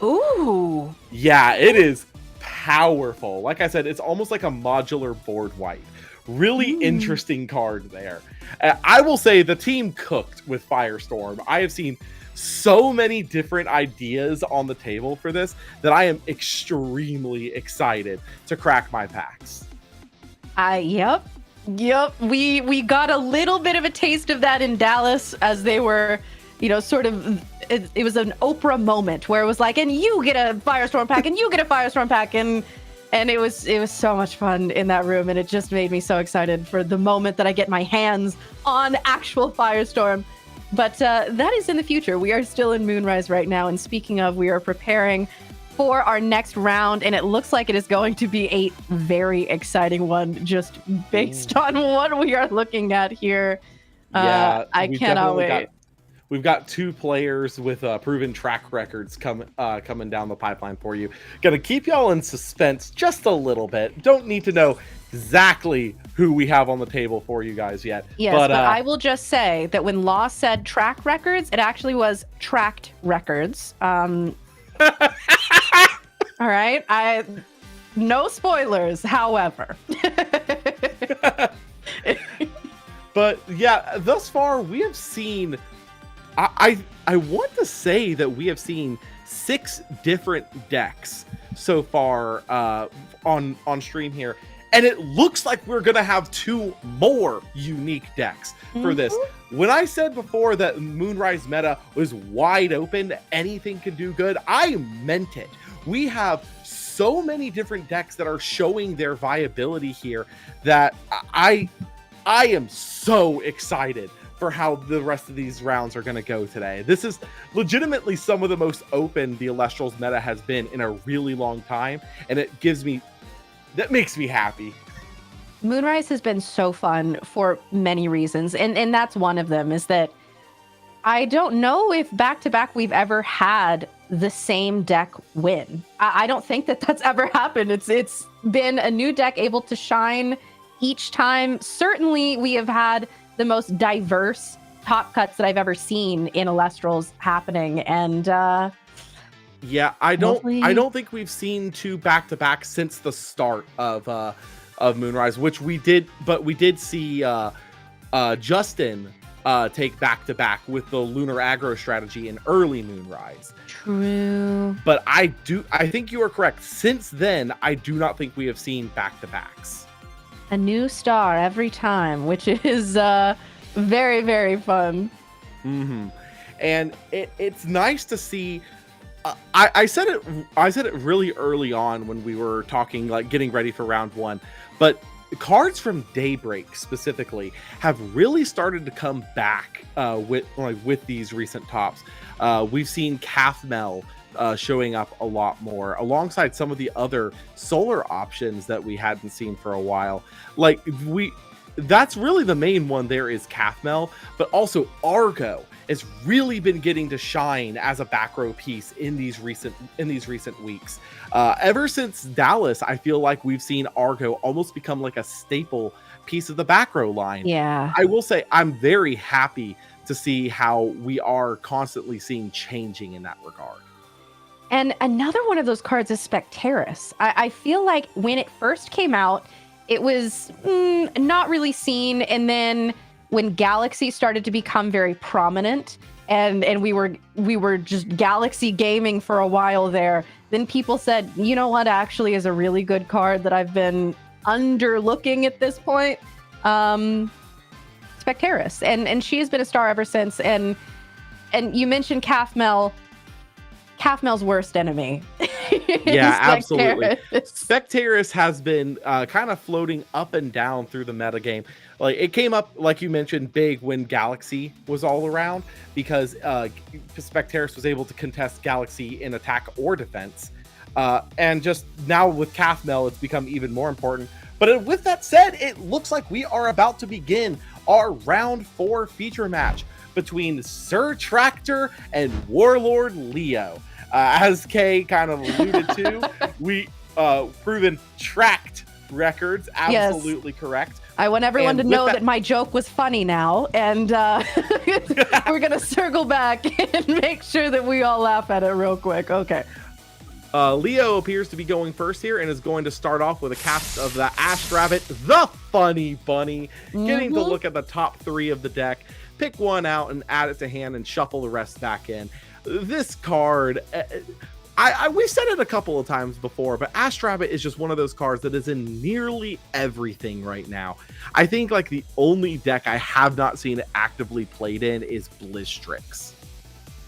Ooh. Yeah, it is powerful. Like I said, it's almost like a modular board wipe. Really interesting card there. I will say the team cooked with Firestorm. I have seen so many different ideas on the table for this that I am extremely excited to crack my packs. Yep. We got a little bit of a taste of that in Dallas as they were, sort of. It was an Oprah moment where it was like, and you get a Firestorm pack, and you get a Firestorm pack, and it was so much fun in that room, and it just made me so excited for the moment that I get my hands on actual Firestorm. But that is in the future. We are still in Moonrise right now. And speaking of, we are preparing for our next round, and it looks like it is going to be a very exciting one, just based on what we are looking at here. Yeah, I cannot wait. We've got two players with proven track records coming down the pipeline for you. Gonna keep y'all in suspense just a little bit. Don't need to know exactly who we have on the table for you guys yet. Yes, but I will just say that when Law said track records, it actually was tracked records. All right. No spoilers, however. But yeah, thus far we have seen I want to say that we have seen 6 different decks so far on stream here. And it looks like we're going to have 2 more unique decks for this. When I said before that Moonrise meta was wide open, anything could do good, I meant it. We have so many different decks that are showing their viability here that I am so excited for how the rest of these rounds are going to go today. This is legitimately some of the most open the Elestrals meta has been in a really long time, and that makes me happy. Moonrise has been so fun for many reasons, and that's one of them, is that I don't know if back-to-back we've ever had the same deck win. I don't think that that's ever happened. It's been a new deck able to shine each time. Certainly, we have had the most diverse top cuts that I've ever seen in Elestrals happening, and yeah, I don't think we've seen 2 back-to-back since the start of Moonrise, which we did, but we did see Justin take back-to-back with the Lunar Aggro strategy in early Moonrise. True. But I think you are correct. Since then, I do not think we have seen back-to-backs. A new star every time, which is very, very fun. Mm-hmm. And it's nice to see. I said it really early on when we were talking, like getting ready for round 1, but cards from Daybreak specifically have really started to come back with these recent tops. We've seen Kathmel showing up a lot more alongside some of the other solar options that we hadn't seen for a while. That's really the main one there is Kathmel, but also Argo has really been getting to shine as a back row piece in these recent weeks. Ever since Dallas, I feel like we've seen Argo almost become like a staple piece of the back row line. Yeah. I will say I'm very happy to see how we are constantly seeing changing in that regard. And another one of those cards is Spectaris. I feel like when it first came out, it was not really seen. And then when Galaxy started to become very prominent and we were just Galaxy gaming for a while there, then people said, you know what actually is a really good card that I've been underlooking at this point? Spectaris. And she has been a star ever since. And you mentioned Kathmel. Kathmel's worst enemy. Yeah, absolutely. Spectaris has been kind of floating up and down through the metagame. Like it came up, like you mentioned, big when Galaxy was all around because Spectaris was able to contest Galaxy in attack or defense. And just now with Kathmel, it's become even more important. But with that said, it looks like we are about to begin our round 4 feature match between Sir Tractor and Warlord Leo. As Kay kind of alluded to, we proven tracked records. Absolutely yes. Correct. I want everyone to know that my joke was funny now, and we're going to circle back and make sure that we all laugh at it real quick. Okay. Leo appears to be going first here and is going to start off with a cast of the Ash Rabbit, the Funny Bunny, getting to look at the top 3 of the deck, pick one out and add it to hand and shuffle the rest back in. This card, we said it a couple of times before, but Ash Rabbit is just one of those cards that is in nearly everything right now. I think like the only deck I have not seen it actively played in is Blizzstrix.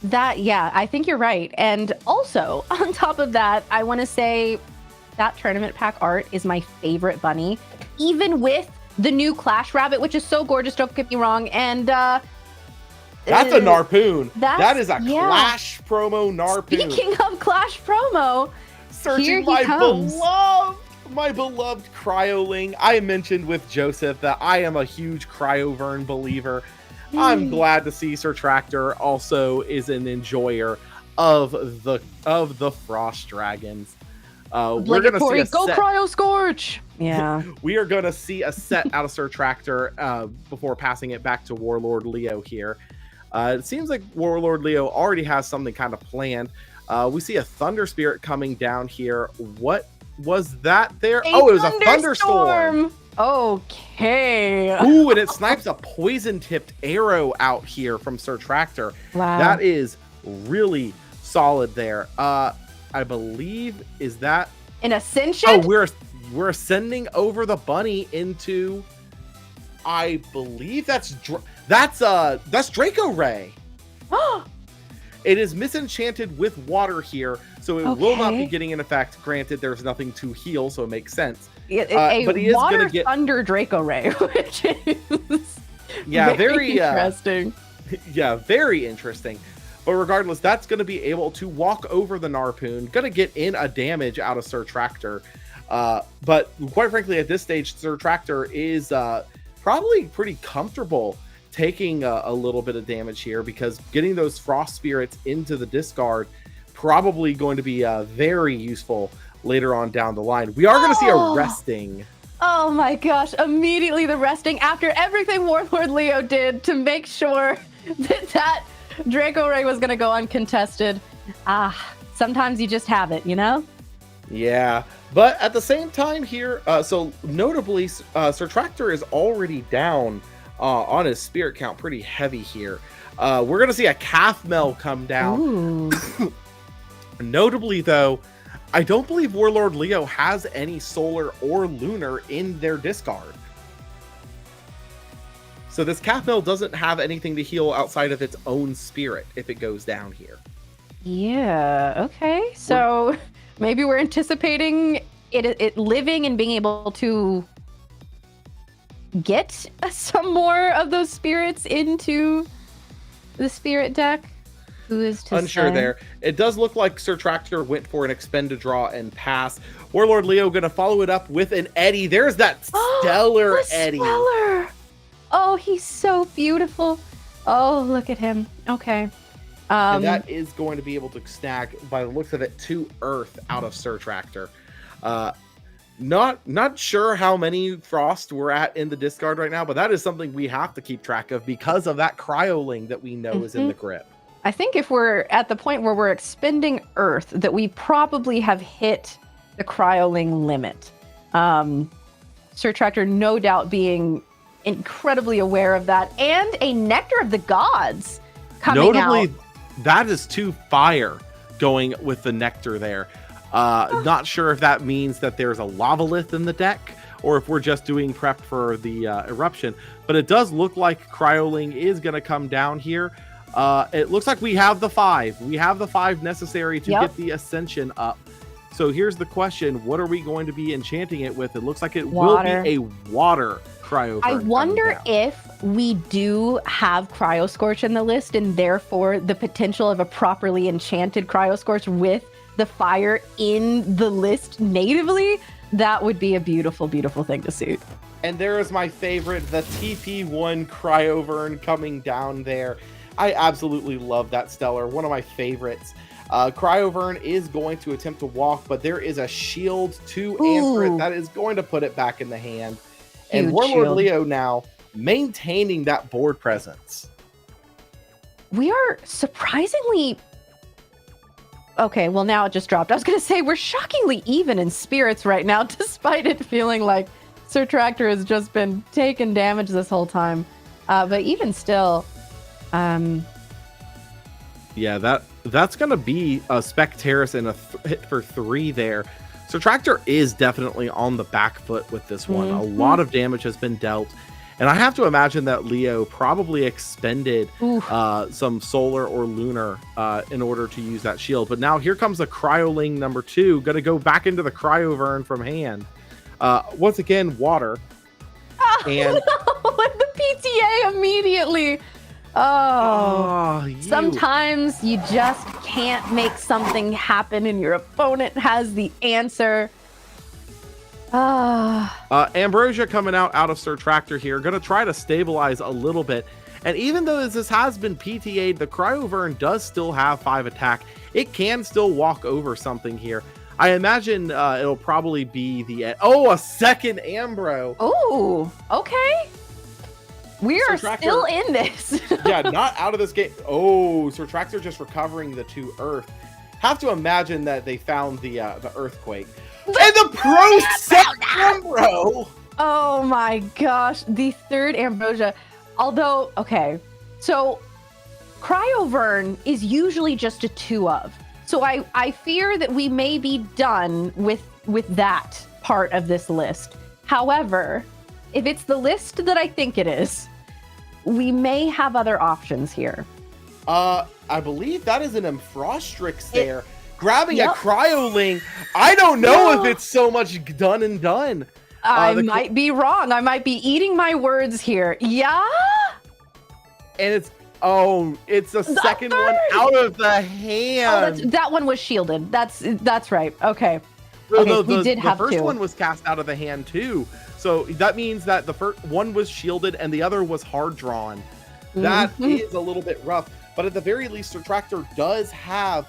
Yeah, I think you're right. And also, on top of that, I want to say that tournament pack art is my favorite bunny, even with the new Clash Rabbit, which is so gorgeous, don't get me wrong. And That's a Narpoon. That's- That is a yeah. Clash promo Narpoon. Speaking of Clash promo, here Searching he comes. my beloved Cryoling. I mentioned with Joseph that I am a huge Cryovern believer. I'm glad to see Sir Tractor also is an enjoyer of the Frost Dragons. We're gonna see a go set. Cryo Scorch. Yeah. We are gonna see a set out of Sir Tractor before passing it back to Warlord Leo here. It seems like Warlord Leo already has something kind of planned. We see a Thunder Spirit coming down here. What was that there? It was a thunderstorm. Okay. Ooh, and it snipes a poison-tipped arrow out here from Sir Tractor. Wow. That is really solid there. I believe, is that An Ascension? Oh, we're ascending over the bunny into, I believe that's Draco Ray. It is misenchanted with water here, so it will not be getting an effect. Granted, there's nothing to heal, so it makes sense. But he is water gonna get Thunder Draco Ray, which is very interesting. Yeah, very interesting. But regardless, that's going to be able to walk over the Narpoon, going to get in a damage out of Sir Tractor. But quite frankly, at this stage, Sir Tractor is probably pretty comfortable taking a little bit of damage here, because getting those Frost Spirits into the discard probably going to be very useful later on down the line. We are going to see a resting. Oh my gosh, immediately the resting after everything Warlord Leo did to make sure that Draco Ray was going to go uncontested. Sometimes you just have it, you know? Yeah, but at the same time here, so notably, Sir Tractor is already down on his spirit count pretty heavy here. We're going to see a Calf-Mel come down. Notably, though, I don't believe Warlord Leo has any Solar or Lunar in their discard. So this Calf-Mel doesn't have anything to heal outside of its own spirit if it goes down here. Yeah, okay. So maybe we're anticipating it living and being able to get some more of those spirits into the spirit deck. Who is to unsure say? There. It does look like Sir Tractor went for an expend to draw and pass. Warlord Leo going to follow it up with an Eddie. There's that stellar Eddie. Stellar. Oh, he's so beautiful. Oh, look at him. Okay. And that is going to be able to snag, by the looks of it, 2 Earth out of Sir Tractor. Not sure how many Frost we're at in the discard right now, but that is something we have to keep track of because of that Cryoling that we know is in the grip. I think if we're at the point where we're expending Earth, that we probably have hit the Cryoling limit. Sir Tractor, no doubt, being incredibly aware of that, and a Nectar of the Gods coming out. Notably, that is 2 fire going with the Nectar there. Not sure if that means that there's a Lavalith in the deck, or if we're just doing prep for the eruption. But it does look like Cryoling is going to come down here. It looks like we have the 5. We have the 5 necessary to get the Ascension up. So here's the question. What are we going to be enchanting it with? It looks like it will be a water Cryo. I wonder if we do have Cryo Scorch in the list, and therefore the potential of a properly enchanted Cryo Scorch with the fire in the list natively. That would be a beautiful, beautiful thing to see. And there is my favorite, the TP1 Cryovern coming down there. I absolutely love that Stellar. One of my favorites. Cryovern is going to attempt to walk, but there is a shield to answer it. That is going to put it back in the hand. And Warlord Leo now maintaining that board presence. We are surprisingly... Okay, well, now it just dropped. I was going to say, we're shockingly even in spirits right now, despite it feeling like Sir Tractor has just been taking damage this whole time. But even still... Yeah, that's going to be a Spec Terrace and a hit for 3 there. So Tractor is definitely on the back foot with this one. A lot of damage has been dealt. And I have to imagine that Leo probably expended some Solar or Lunar in order to use that shield. But now here comes the Cryoling number 2. Going to go back into the Cryovern from hand. Once again, water. And no, the PTA immediately. Sometimes you just can't make something happen and your opponent has the answer. Ambrosia coming out of Sir Tractor here, gonna try to stabilize a little bit. And even though this has been PTA'd, the Cryovern does still have 5 attack. It can still walk over something here. I imagine it'll probably be a second Ambro. Oh, okay. We are still in this. Yeah, not out of this game. Oh, Sir Tractor just recovering the 2 Earth. Have to imagine that they found the Earthquake. And the Pro second Ambro! Oh my gosh, the 3rd Ambrosia. Although, okay, so Cryovern is usually just a 2 of. So I fear that we may be done with that part of this list. However, if it's the list that I think it is, we may have other options here. I believe that is an Amphastrix there. Grabbing a Cryoling. I don't know if it's so much done and done. I might be wrong. I might be eating my words here. Yeah? And it's a second one out of the hand. Oh, that one was shielded. That's right. Okay. No, we did have the first two. one was cast out of the hand too. So that means that the first one was shielded and the other was hard drawn. That is a little bit rough. But at the very least, Sir Tractor does have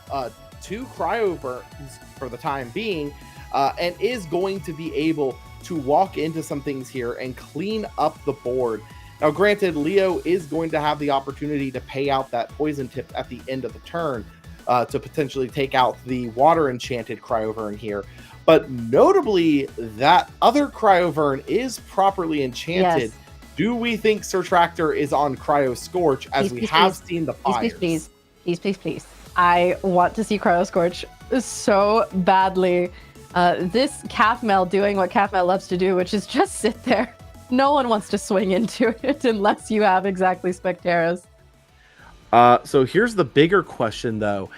2 Cryoverns for the time being, and is going to be able to walk into some things here and clean up the board. Now, granted, Leo is going to have the opportunity to pay out that poison tip at the end of the turn to potentially take out the water enchanted Cryovern here. But notably, that other Cryovern is properly enchanted. Yes. Do we think Sir Tractor is on Cryo Scorch as we have seen the fires? Please. I want to see Cryo Scorch so badly. This Calfmel doing what Calfmel loves to do, which is just sit there. No one wants to swing into it unless you have exactly Specteras. So here's the bigger question, though.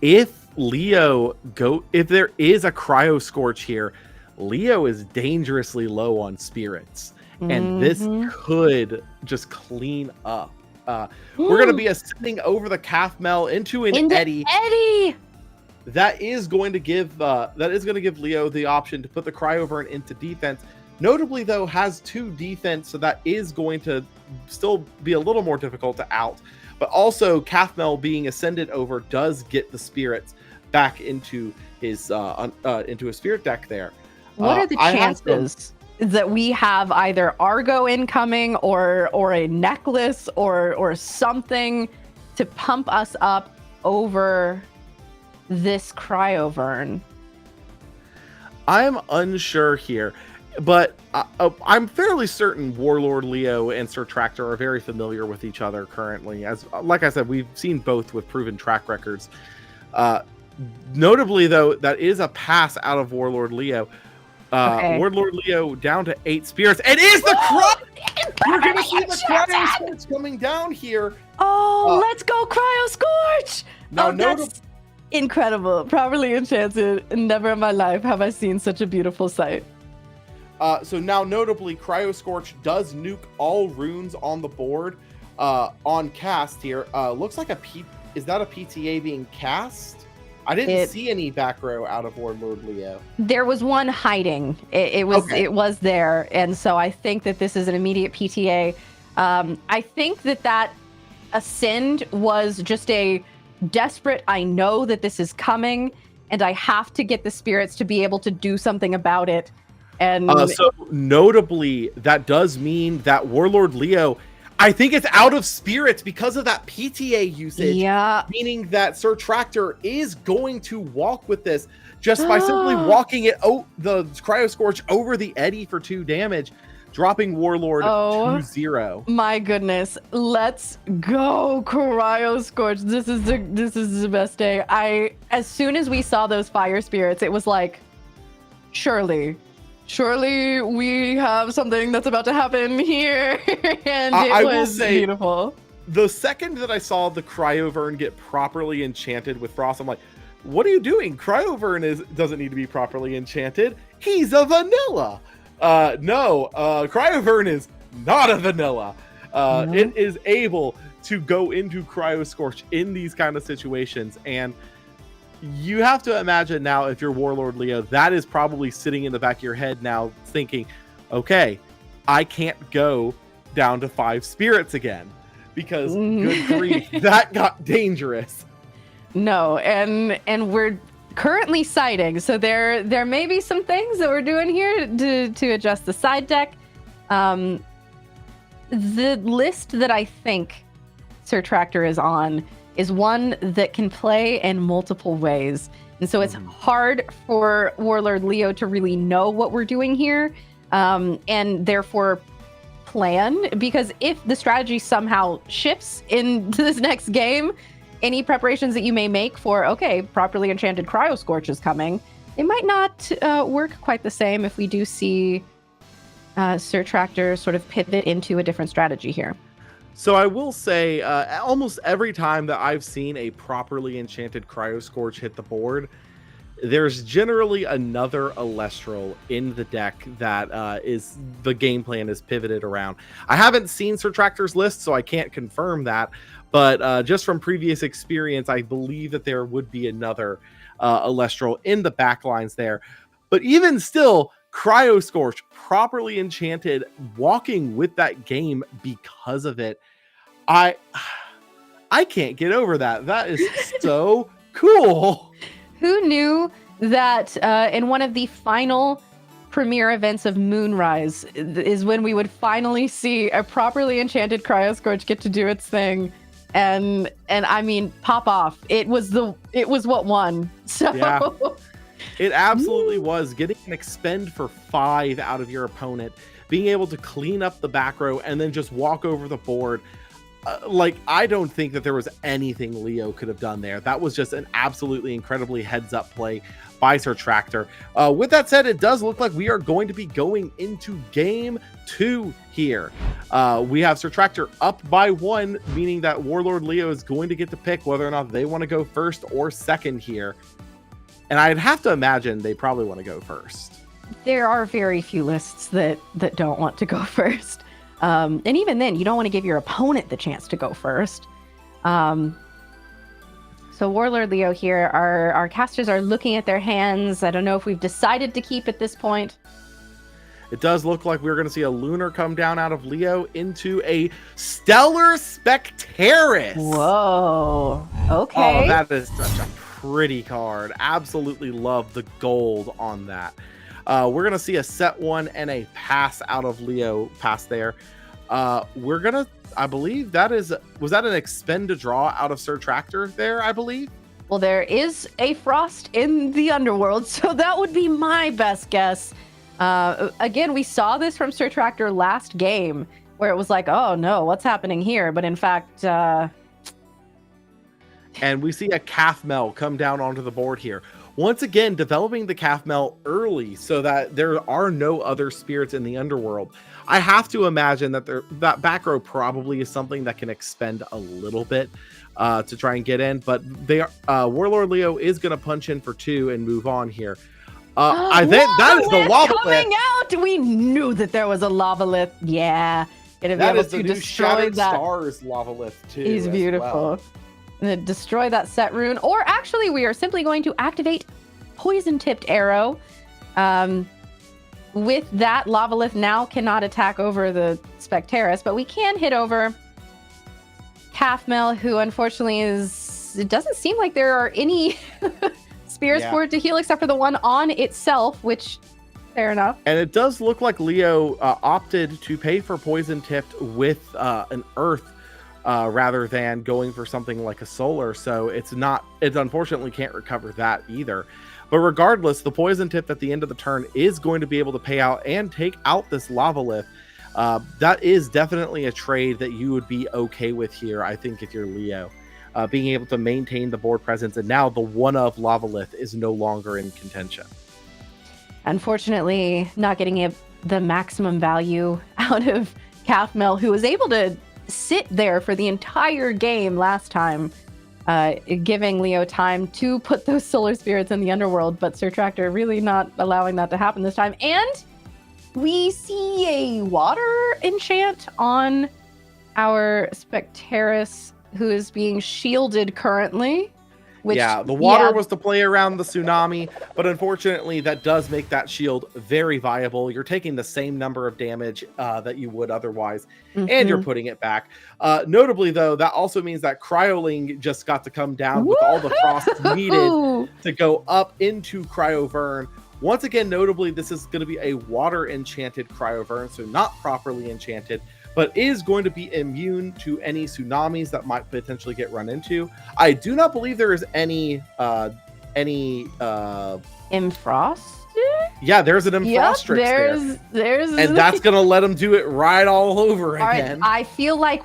If there is a Cryo Scorch here, Leo is dangerously low on spirits. And this could just clean up. We're going to be ascending over the Calfmel into an Eddy. That is going to give Leo the option to put the Cryovern into defense. Notably, though, has 2 defense, so that is going to still be a little more difficult to out. But also, Calfmel being ascended over does get the spirits back into his spirit deck there. What are the chances that we have either Argo incoming or a necklace or something to pump us up over this Cryovern? I'm unsure here, but I'm fairly certain Warlord Leo and Sir Tractor are very familiar with each other currently. As like I said, we've seen both with proven track records. Notably, though, that is a pass out of Warlord Leo. Warlord Leo down to 8 spirits, and is the We're gonna see the Cryo Scorch coming down here. Let's go Cryo Scorch! That's incredible. Properly enchanted. Never in my life have I seen such a beautiful sight. So now, notably, Cryo Scorch does nuke all runes on the board on cast here. Looks like is that a PTA being cast? I didn't see any back row out of Warlord Leo. There was one hiding. It was there, and so I think that this is an immediate PTA. I think that ascend was just a desperate. I know that this is coming, and I have to get the spirits to be able to do something about it. And so notably, that does mean that Warlord Leo, I think it's out of spirits because of that PTA usage. Yeah. Meaning that Sir Tractor is going to walk with this just by simply walking the Cryo Scorch over the Eddy for 2 damage, dropping Warlord to 0. My goodness. Let's go Cryo Scorch. This is the best day. As soon as we saw those fire spirits, it was like, surely we have something that's about to happen here. And it was beautiful. The second that I saw the Cryovern get properly enchanted with Frost, I'm like, what are you doing? Cryovern doesn't need to be properly enchanted. He's a vanilla. No, Cryovern is not a vanilla. It is able to go into Cryo Scorch in these kind of situations. And you have to imagine now, if you're Warlord Leo, that is probably sitting in the back of your head now thinking, okay, I can't go down to 5 spirits again, because good grief, that got dangerous. No, and we're currently siding, so there may be some things that we're doing here to adjust the side deck. The list that I think Sir Tractor is on is one that can play in multiple ways, and so it's hard for Warlord Leo to really know what we're doing here, and therefore plan, because if the strategy somehow shifts into this next game, any preparations that you may make for, okay, properly enchanted Cryo Scorch is coming, it might not work quite the same if we do see Sir Tractor sort of pivot into a different strategy here. So I will say, almost every time that I've seen a properly enchanted Cryo Scorch hit the board, there's generally another Elestral in the deck that is the game plan is pivoted around. I haven't seen Sir Tractor's list, so I can't confirm that. But just from previous experience, I believe that there would be another Elestral in the backlines there. But even still, Cryo Scorch, properly enchanted, walking with that game because of it. I can't get over that. That is so cool. Who knew that in one of the final premiere events of Moonrise is when we would finally see a properly enchanted Cryo Scorch get to do its thing, and I mean, pop off. It was what won. So yeah, it absolutely was. Getting an expend for 5 out of your opponent, being able to clean up the back row and then just walk over the board. I don't think that there was anything Leo could have done there. That was just an absolutely incredibly heads-up play by Sir Tractor. With that said, it does look like we are going to be going into Game 2 here. We have Sir Tractor up by 1, meaning that Warlord Leo is going to get to pick whether or not they want to go first or second here. And I'd have to imagine they probably want to go first. There are very few lists that don't want to go first. And even then, you don't want to give your opponent the chance to go first. So Warlord Leo here, our casters are looking at their hands. I don't know if we've decided to keep at this point. It does look like we're going to see a Lunar come down out of Leo into a Stellar Spectaris. Whoa. Okay. Oh, that is such a pretty card. Absolutely love the gold on that. We're going to see a set 1 and a pass out of Leo pass there. We're going to, I believe was that an expend to draw out of Sir Tractor there, I believe? Well, there is a Frost in the underworld, so that would be my best guess. Again, we saw this from Sir Tractor last game, where it was like, oh no, what's happening here? But in fact... And we see a Calf Mel come down onto the board here. Once again, developing the Calf Mel early so that there are no other spirits in the underworld. I have to imagine that that back row probably is something that can expend a little bit to try and get in, but Warlord Leo is going to punch in for 2 and move on here. I think that is the Lavalith coming out. We knew that there was a Lavalith. Yeah, that is the new Shattered Stars Lavalith too. He's beautiful. Well. Destroy that set rune, or actually we are simply going to activate Poison Tipped Arrow. With that, Lavalith now cannot attack over the Spectaris, but we can hit over Calfmel, who unfortunately it doesn't seem like there are any spirits for it to heal except for the one on itself, which fair enough. And it does look like Leo opted to pay for Poison Tipped with an Earth rather than going for something like a Solar. So it unfortunately can't recover that either. But regardless, the Poison Tip at the end of the turn is going to be able to pay out and take out this Lavalith. That is definitely a trade that you would be okay with here, I think, if you're Leo. Being able to maintain the board presence, and now the one of Lavalith is no longer in contention. Unfortunately, not getting the maximum value out of Calfmel, who was able to sit there for the entire game last time, giving Leo time to put those solar spirits in the underworld, but Sir Tractor really not allowing that to happen this time. And we see a water enchant on our Spectaris, who is being shielded currently. Which, yeah, the water was the play around the tsunami, but unfortunately that does make that shield very viable. You're taking the same number of damage that you would otherwise, and you're putting it back. Notably, though, that also means that Cryoling just got to come down with all the frost needed to go up into Cryovern. Once again, notably, this is going to be a water-enchanted Cryovern, so not properly enchanted, but is going to be immune to any tsunamis that might potentially get run into. I do not believe there is any Infrost? Yeah, there's an Infrostrix there's and that's gonna let him do it right all over again. I feel like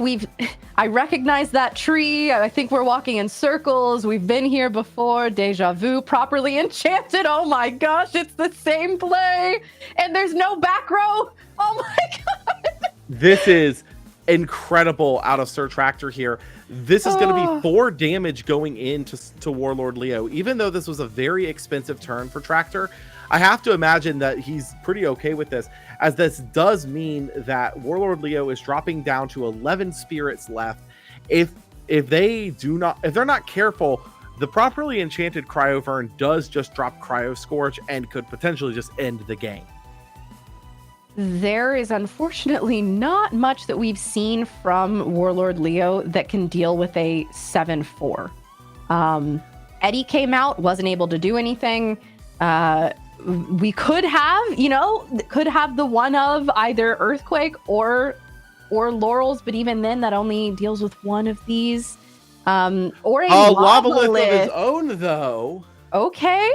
I recognize that tree. I think we're walking in circles. We've been here before. Deja vu, properly enchanted. Oh my gosh, it's the same play, and there's no back row. Oh my god. This is incredible out of Sir Tractor here. This is going to be 4 damage going into Warlord Leo. Even though this was a very expensive turn for Tractor, I have to imagine that he's pretty okay with this, as this does mean that Warlord Leo is dropping down to 11 spirits left. If they're not careful, the properly enchanted Cryovern does just drop Cryo Scorch and could potentially just end the game. There is unfortunately not much that we've seen from Warlord Leo that can deal with a 7/4. Eddie came out, wasn't able to do anything. We could have the one of either Earthquake or Laurels, but even then, that only deals with one of these. Or a Lavalith of his own, though. Okay.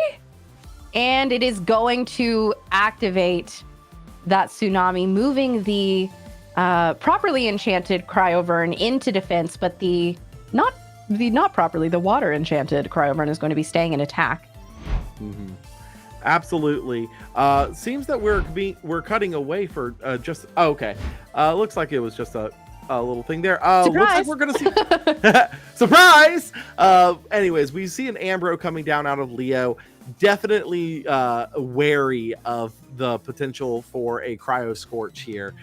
And it is going to activate that tsunami, moving the properly enchanted Cryovern into defense, but the not properly, the water enchanted Cryovern is going to be staying in attack. Mm-hmm. Absolutely. Seems that we're cutting away for okay. Looks like it was just a little thing there. Looks like we're gonna see surprise. Anyways, we see an Ambro coming down out of Leo. Definitely wary of the potential for a Cryo Scorch here.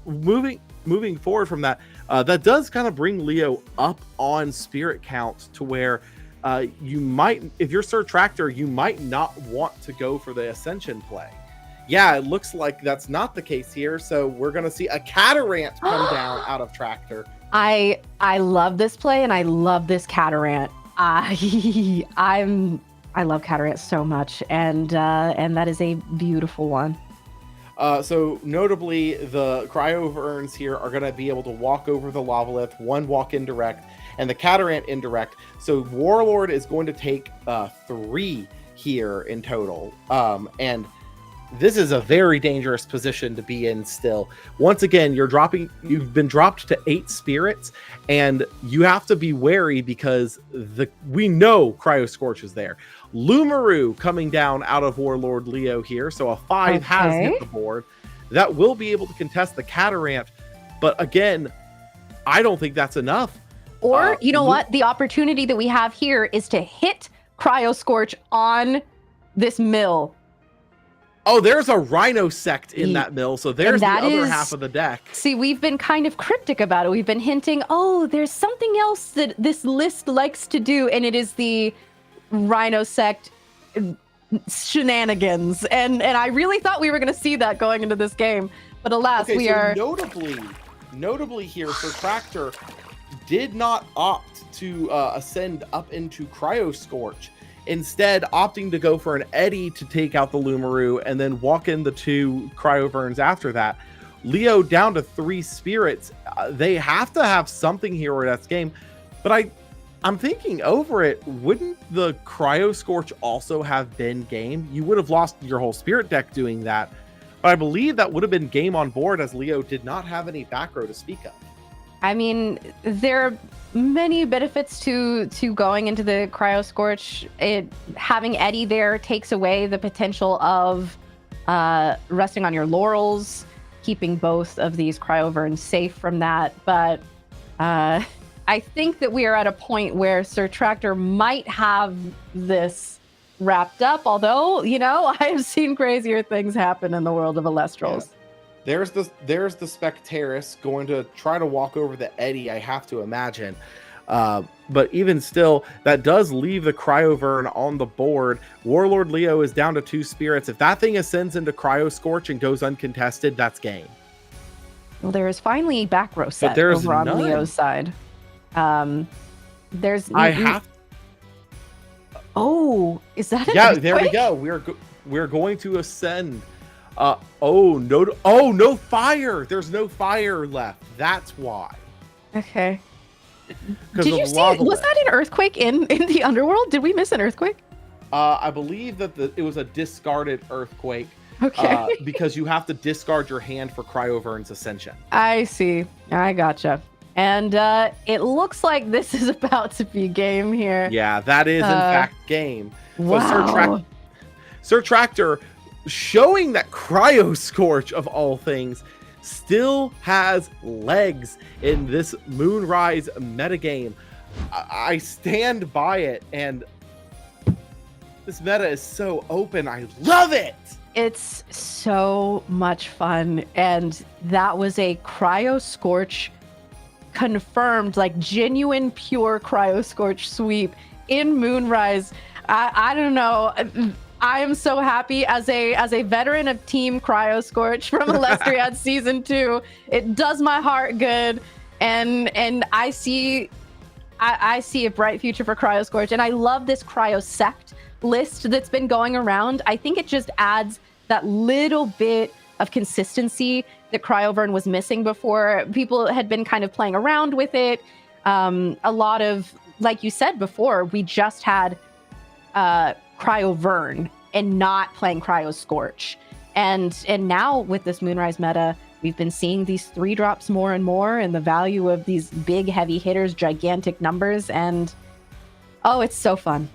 Moving forward from that, that does kind of bring Leo up on spirit count to where you might, if you're Sir Tractor, you might not want to go for the Ascension play. Yeah, it looks like that's not the case here. So we're going to see a Catarant come down out of Tractor. I love this play, and I love this Catarant. I love Catarant so much, and that is a beautiful one. So notably, the Cryoverns here are going to be able to walk over the Lavalith, one walk indirect, and the Catarant indirect. So Warlord is going to take 3 here in total. And this is a very dangerous position to be in still. Once again, you've been dropped to 8 spirits, and you have to be wary because we know Cryo Scorch is there. Lumaru coming down out of Warlord Leo here, so a 5 has hit the board. That will be able to contest the Catarant, but again, I don't think that's enough. Or, you know what? The opportunity that we have here is to hit Cryo Scorch on this mill. Oh, there's a Rhino Sect in that mill, so there's the other half of the deck. See, we've been kind of cryptic about it. We've been hinting, there's something else that this list likes to do, and it is the Rhino Sect shenanigans. And I really thought we were going to see that going into this game, but alas, Notably here, Sir Tractor did not opt to ascend up into Cryo Scorch. Instead, opting to go for an Eddie to take out the Lumaru and then walk in the 2 Cryoverns after that. Leo down to 3 spirits. They have to have something here in that game. But I'm thinking over it, wouldn't the Cryo Scorch also have been game? You would have lost your whole spirit deck doing that. But I believe that would have been game on board, as Leo did not have any back row to speak of. I mean, there are many benefits to going into the Cryo Scorch. Having Eddie there takes away the potential of resting on your laurels, keeping both of these Cryoverns safe from that. But I think that we are at a point where Sir Tractor might have this wrapped up, although, I have seen crazier things happen in the world of Elestrals. There's the Spectaris going to try to walk over the Eddy, I have to imagine. But even still, that does leave the Cryovern on the board. Warlord Leo is down to 2 spirits. If that thing ascends into Cryo Scorch and goes uncontested, that's game. Well, there is finally a back row set there's over on none. Leo's side. There's I have. Oh, is that an Yeah, there we earthquake? go. We're going to ascend. No fire. There's no fire left. That's why. Okay. Because Did you see? Was that an earthquake in the underworld? Did we miss an earthquake? I believe that it was a discarded earthquake. Okay. Because you have to discard your hand for Cryovern's Ascension. I see. I gotcha. And it looks like this is about to be game here. Yeah, that is in fact game. Wow. So Sir Tractor showing that Cryo Scorch of all things still has legs in this Moonrise metagame. I stand by it, and this meta is so open. I love it. It's so much fun, and that was a Cryo Scorch confirmed, like genuine pure Cryo Scorch sweep in Moonrise. I don't know. I am so happy as a veteran of Team Cryo Scorch from Elestrals Season 2. It does my heart good, and I see a bright future for Cryo Scorch, and I love this Cryo Sect list that's been going around. I think it just adds that little bit of consistency that Cryovern was missing before. People had been kind of playing around with it. A lot of, like you said before, we just had Cryovern and not playing Cryo Scorch. And now with this Moonrise meta, we've been seeing these 3-drops more and more, and the value of these big heavy hitters, gigantic numbers, and oh, it's so fun.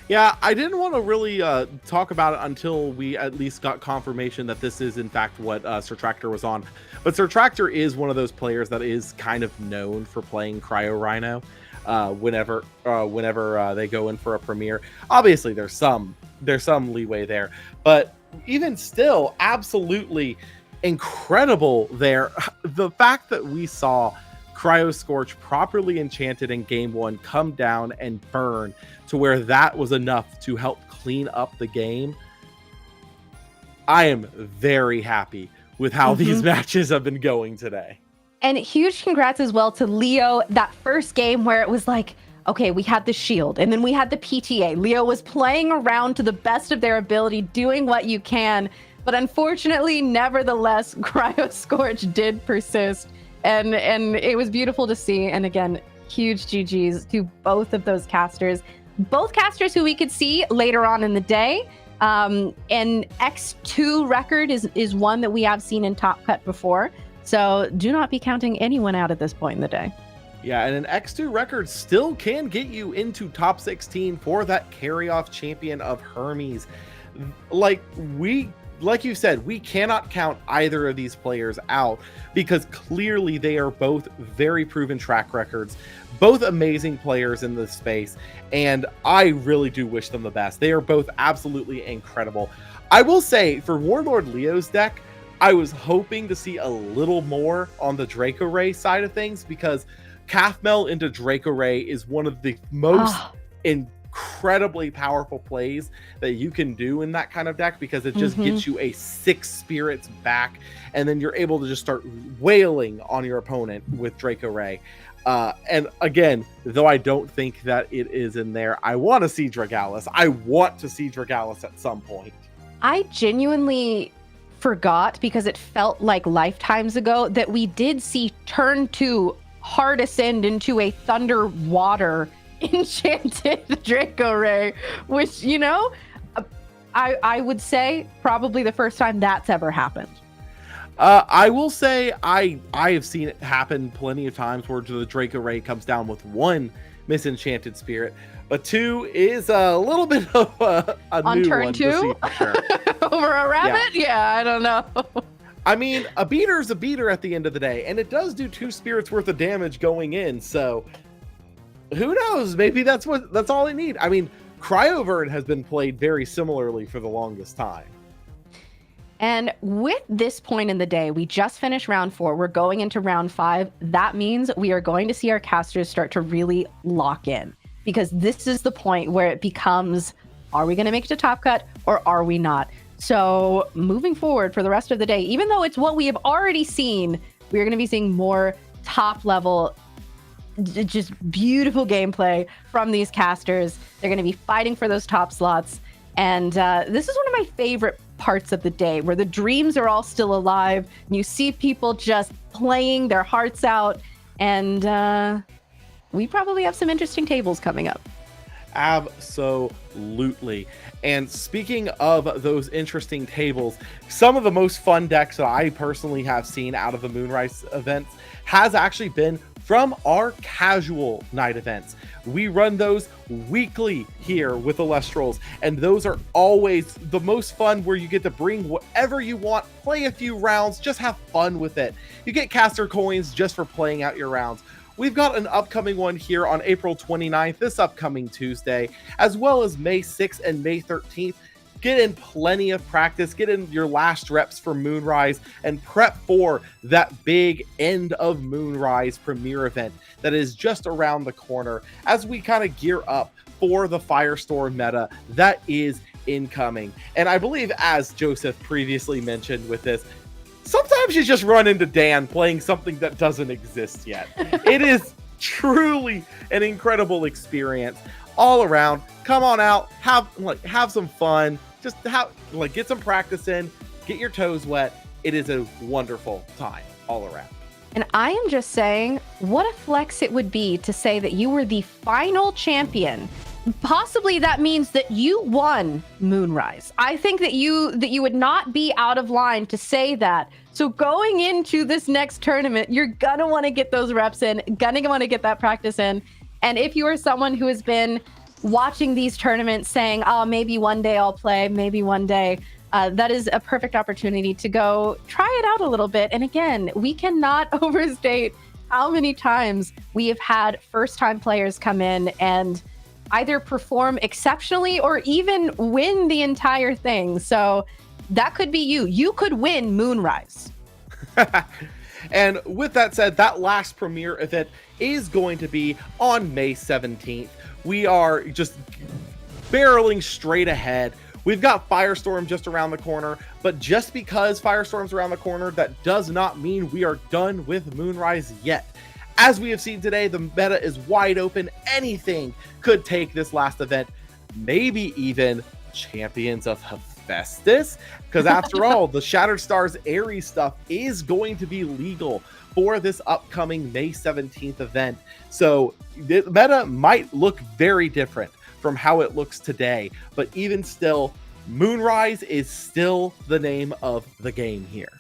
Yeah, I didn't want to really talk about it until we at least got confirmation that this is in fact what Sir Tractor was on. But Sir Tractor is one of those players that is kind of known for playing Cryo Rhino whenever they go in for a premiere. Obviously, there's some leeway there, but even still, absolutely incredible there. The fact that we saw Cryo Scorch properly enchanted in game 1 come down and burn to where that was enough to help clean up the game. I am very happy with how these matches have been going today. And huge congrats as well to Leo. That first game where it was like, okay, we had the shield and then we had the PTA. Leo was playing around to the best of their ability, doing what you can. But unfortunately, nevertheless, Cryo Scorch did persist. And it was beautiful to see. And again, huge GGs to both of those casters. Both casters who we could see later on in the day. An X2 record is one that we have seen in Top Cut before. So do not be counting anyone out at this point in the day. Yeah, and an X2 record still can get you into top 16 for that carry-off champion of Hermes. Like you said, we cannot count either of these players out because clearly they are both very proven track records, both amazing players in this space, and I really do wish them the best. They are both absolutely incredible. I will say, for Warlord Leo's deck, I was hoping to see a little more on the Draco Ray side of things because Calfmel into Draco Ray is one of the most incredibly powerful plays that you can do in that kind of deck because it just gets you a 6 spirits back, and then you're able to just start wailing on your opponent with Draco Ray. And again, though I don't think that it is in there, I want to see Dragalis. I want to see Dragalis at some point. I genuinely forgot because it felt like lifetimes ago that we did see turn 2 hard ascend into a thunder water enchanted Draco Ray, which, you know, I would say probably the first time that's ever happened. I will say I have seen it happen plenty of times where the Draco Ray comes down with 1 misenchanted spirit, but 2 is a little bit of a on new turn one 2 to see for sure. over a rabbit. Yeah, I don't know. I mean, a beater is a beater at the end of the day, and it does do 2 spirits worth of damage going in, so who knows? Maybe that's all they need. I mean, Cryovern has been played very similarly for the longest time. And with this point in the day, we just finished round 4. We're going into round 5. That means we are going to see our casters start to really lock in, because this is the point where it becomes, are we going to make it to top cut or are we not? So moving forward for the rest of the day, even though it's what we have already seen, we're going to be seeing more top level, just beautiful gameplay from these casters. They're going to be fighting for those top slots. And this is one of my favorite parts of the day, where the dreams are all still alive and you see people just playing their hearts out. And we probably have some interesting tables coming up. Absolutely. And speaking of those interesting tables, some of the most fun decks that I personally have seen out of the Moonrise events has actually been from our casual night events. We run those weekly here with Elestrals, and those are always the most fun, where you get to bring whatever you want, play a few rounds, just have fun with it. You get caster coins just for playing out your rounds. We've got an upcoming one here on April 29th, this upcoming Tuesday, as well as May 6th and May 13th. Get in plenty of practice, get in your last reps for Moonrise, and prep for that big end of Moonrise Premier event that is just around the corner as we kind of gear up for the Firestorm meta that is incoming. And I believe, as Joseph previously mentioned with this, sometimes you just run into Dan playing something that doesn't exist yet. It is truly an incredible experience all around. Come on out, have some fun. Just get some practice in, get your toes wet. It is a wonderful time all around. And I am just saying, what a flex it would be to say that you were the final champion. Possibly that means that you won Moonrise. I think that you would not be out of line to say that. So going into this next tournament, you're gonna want to get those reps in, gonna want to get that practice in. And if you are someone who has been watching these tournaments saying, oh, maybe one day I'll play, maybe one day, that is a perfect opportunity to go try it out a little bit. And again, we cannot overstate how many times we have had first-time players come in and either perform exceptionally or even win the entire thing. So that could be you. You could win Moonrise. And with that said, that last Premier event is going to be on May 17th. We are just barreling straight ahead. We've got Firestorm just around the corner, but just because Firestorm's around the corner, that does not mean we are done with Moonrise yet. As we have seen today, the meta is wide open. Anything could take this last event, maybe even Champions of Hephaestus, because after all, the Shattered Stars Ares stuff is going to be legal for this upcoming May 17th event. So the meta might look very different from how it looks today, but even still, Moonrise is still the name of the game here.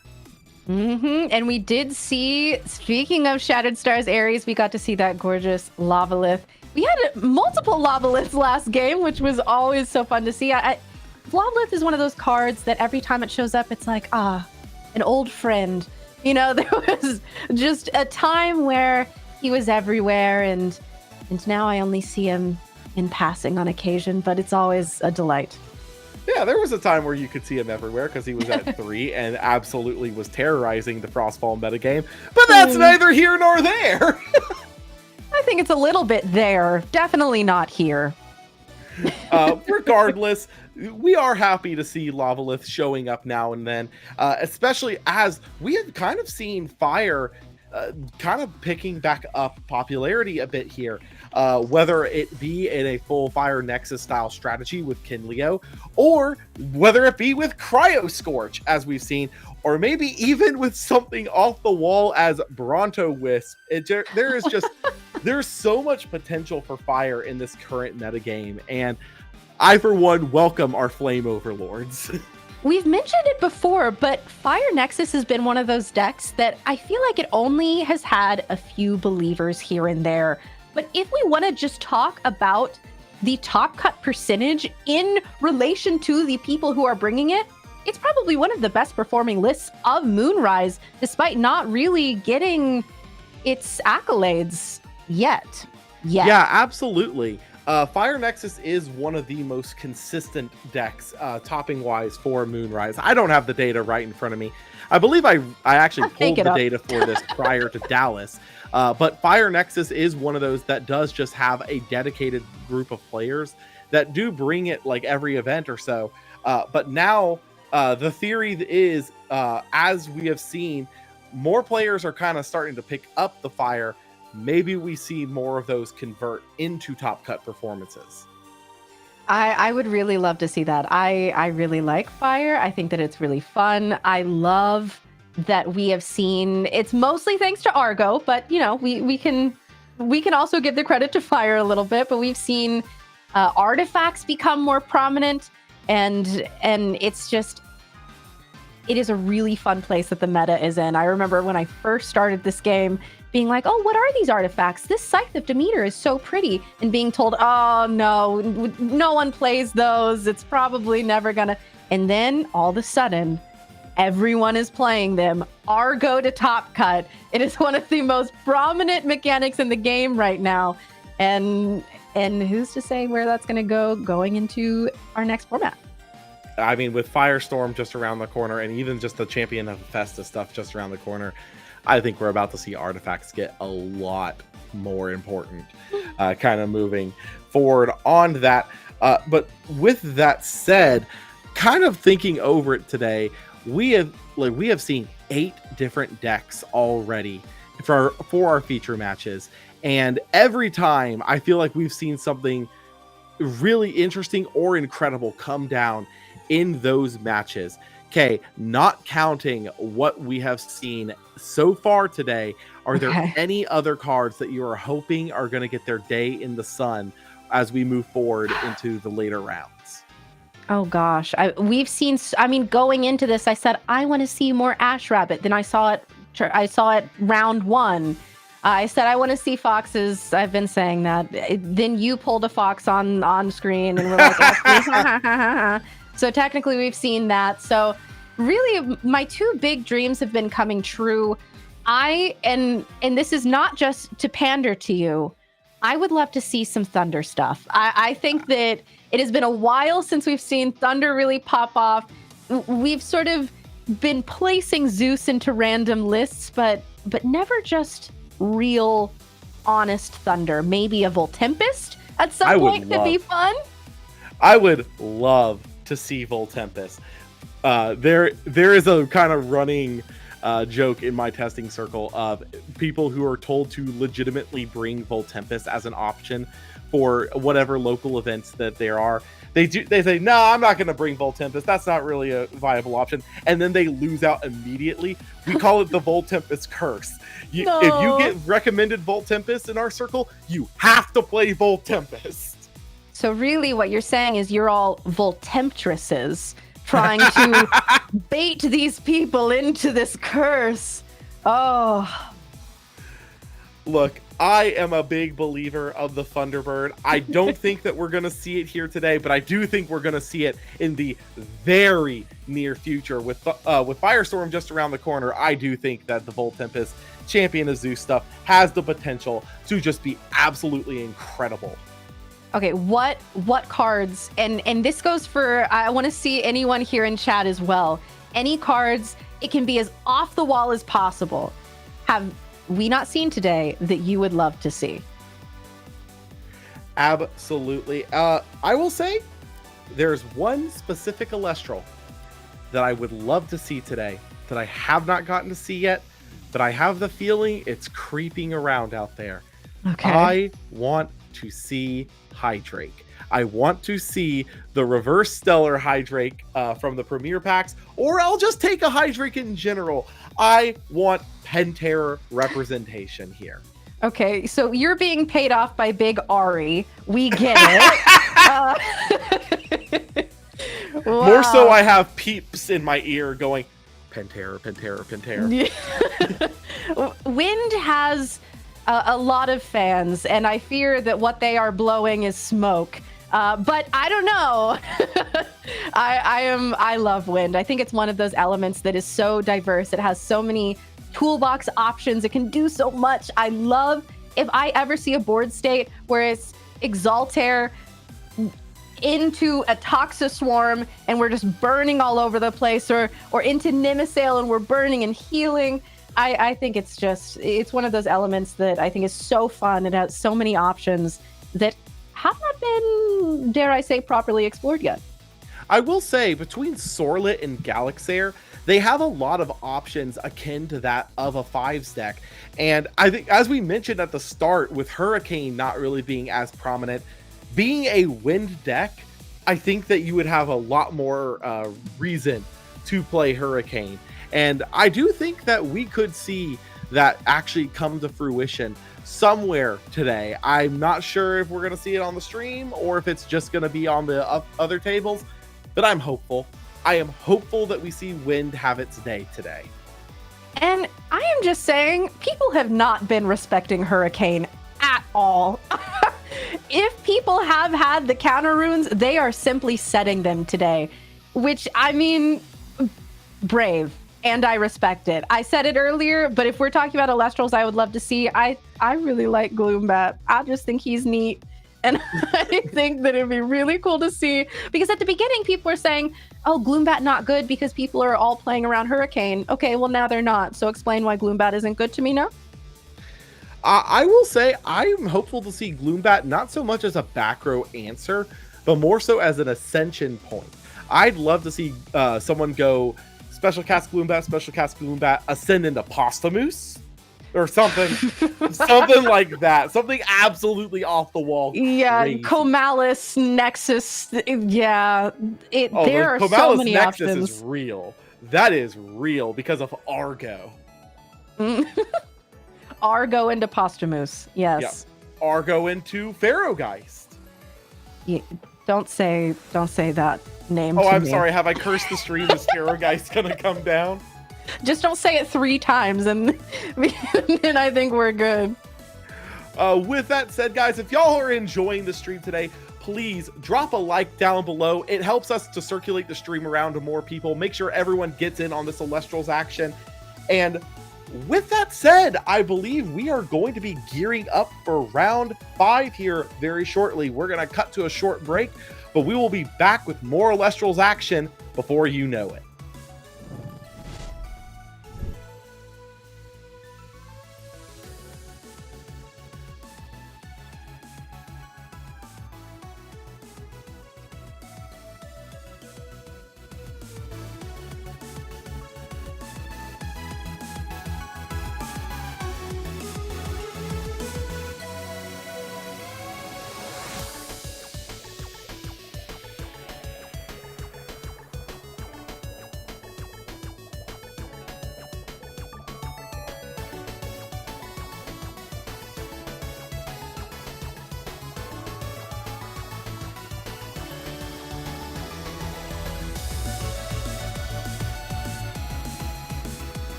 And we did see, speaking of Shattered Stars Ares, we got to see that gorgeous Lavalith. We had multiple Lavaliths last game, which was always so fun to see. Lavalith is one of those cards that every time it shows up, it's like, an old friend. You know, there was just a time where he was everywhere, and now I only see him in passing on occasion, but it's always a delight. Yeah, there was a time where you could see him everywhere because he was at 3 and absolutely was terrorizing the Frostfall metagame, but that's neither here nor there. I think it's a little bit there, definitely not here. Regardless, we are happy to see Lavalith showing up now and then, especially as we have kind of seen Fire kind of picking back up popularity a bit here, whether it be in a full Fire Nexus style strategy with Kinleo, or whether it be with Cryo Scorch, as we've seen, or maybe even with something off the wall as Bronto Wisp. There is just there's so much potential for Fire in this current metagame, and I, for one, welcome our Flame Overlords. We've mentioned it before, but Fire Nexus has been one of those decks that I feel like it only has had a few believers here and there. But if we want to just talk about the top cut percentage in relation to the people who are bringing it, it's probably one of the best performing lists of Moonrise, despite not really getting its accolades yet. Yeah, absolutely. Fire Nexus is one of the most consistent decks, topping wise, for Moonrise. I don't have the data right in front of me. I believe I actually pulled the data for this prior to Dallas. But Fire Nexus is one of those that does just have a dedicated group of players that do bring it like every event or so. But now the theory is, as we have seen, more players are kind of starting to pick up the Fire. Maybe we see more of those convert into top cut performances. I would really love to see that. I really like Fire. I think that it's really fun. I love that we have seen, it's mostly thanks to Argo, but you know, we can also give the credit to Fire a little bit, but we've seen artifacts become more prominent, and it's just, it is a really fun place that the meta is in. I remember when I first started this game being like, oh, what are these artifacts? This Scythe of Demeter is so pretty. And being told, oh, no one plays those. It's probably never gonna. And then all of a sudden, everyone is playing them. Argo to top cut. It is one of the most prominent mechanics in the game right now. And who's to say where that's gonna go going into our next format? I mean, with Firestorm just around the corner, and even just the Champion of Festa stuff just around the corner, I think we're about to see artifacts get a lot more important, kind of moving forward on that. But with that said, kind of thinking over it today, we have seen 8 different decks already for our feature matches, and every time I feel like we've seen something really interesting or incredible come down in those matches. Okay, not counting what we have seen so far today, are there any other cards that you are hoping are going to get their day in the sun as we move forward into the later rounds? Oh gosh, we've seen. I mean, going into this, I said I want to see more Ash Rabbit. Then I saw it round 1. I said I want to see foxes. I've been saying that. Then you pulled a fox on screen, and we're like, so technically we've seen that. So really, my 2 big dreams have been coming true. And this is not just to pander to you. I would love to see some Thunder stuff. I think that it has been a while since we've seen Thunder really pop off. We've sort of been placing Zeus into random lists, but never just real, honest Thunder. Maybe a Voltempest at some point could be fun. I would love to see Voltempest. There is a kind of running joke in my testing circle of people who are told to legitimately bring Voltempest as an option for whatever local events that there are. They say, no, I'm not going to bring Voltempest. That's not really a viable option. And then they lose out immediately. We call it the Voltempest curse. No. If you get recommended Voltempest in our circle, you have to play Voltempest. So really what you're saying is you're all Voltemptresses trying to bait these people into this curse. Oh. Look, I am a big believer of the Thunderbird. I don't think that we're going to see it here today, but I do think we're going to see it in the very near future. With Firestorm just around the corner, I do think that the Voltempest Champion of Zeus stuff has the potential to just be absolutely incredible. Okay, what cards, and this goes for, I want to see anyone here in chat as well. Any cards, it can be as off the wall as possible, have we not seen today that you would love to see? Absolutely. I will say there's one specific Elestral that I would love to see today that I have not gotten to see yet, but I have the feeling it's creeping around out there. Okay. I want to see Hydrake. I want to see the reverse stellar Hydrake from the Premier packs, or I'll just take a Hydrake in general. I want Pentair representation here. Okay, so you're being paid off by Big Ari. We get it. Wow. More so, I have peeps in my ear going, Pentair, Pentair, Pentair. Wind has a lot of fans, and I fear that what they are blowing is smoke. But I don't know. I love Wind. I think it's one of those elements that is so diverse. It has so many toolbox options. It can do so much. I love, if I ever see a board state where it's Exaltair into a Toxiswarm and we're just burning all over the place, or into Nimisail and we're burning and healing. I think it's one of those elements that I think is so fun. It has so many options that have not been, dare I say, properly explored yet. I will say, between Sorlet and Galaxair, they have a lot of options akin to that of a 5s deck. And I think, as we mentioned at the start, with Hurricane not really being as prominent, being a wind deck, I think that you would have a lot more reason to play Hurricane. And I do think that we could see that actually come to fruition somewhere today. I'm not sure if we're going to see it on the stream or if it's just going to be on the other tables, but I'm hopeful. I am hopeful that we see Wind have its day today. And I am just saying, people have not been respecting Hurricane at all. If people have had the counter runes, they are simply setting them today, which, I mean, brave. And I respect it. I said it earlier, but if we're talking about Elestrals, I would love to see. I really like Gloombat. I just think he's neat. And I think that it'd be really cool to see, because at the beginning, people were saying, oh, Gloombat not good because people are all playing around Hurricane. Okay, well, now they're not. So explain why Gloombat isn't good to me now. I will say I'm hopeful to see Gloombat not so much as a back row answer, but more so as an ascension point. I'd love to see someone go special cast Gloombat, ascend into Posthumous or something, something like that. Something absolutely off the wall. Yeah, crazy. Comalis, Nexus. Yeah, there are Comalis so many Nexus options. is real. That is real because of Argo. Argo into Posthumous. Yes. Yeah. Argo into Pharaohgeist. Yeah, don't say that name. Oh, to I'm me. sorry. Have I cursed the stream? Is Pharaohgeist gonna come down? Just don't say it 3 times, and then I think we're good. With that said, guys, if y'all are enjoying the stream today, please drop a like down below. It helps us to circulate the stream around to more people. Make sure everyone gets in on this Elestrals action. And with that said, I believe we are going to be gearing up for round 5 here very shortly. We're going to cut to a short break, but we will be back with more Elestrals action before you know it.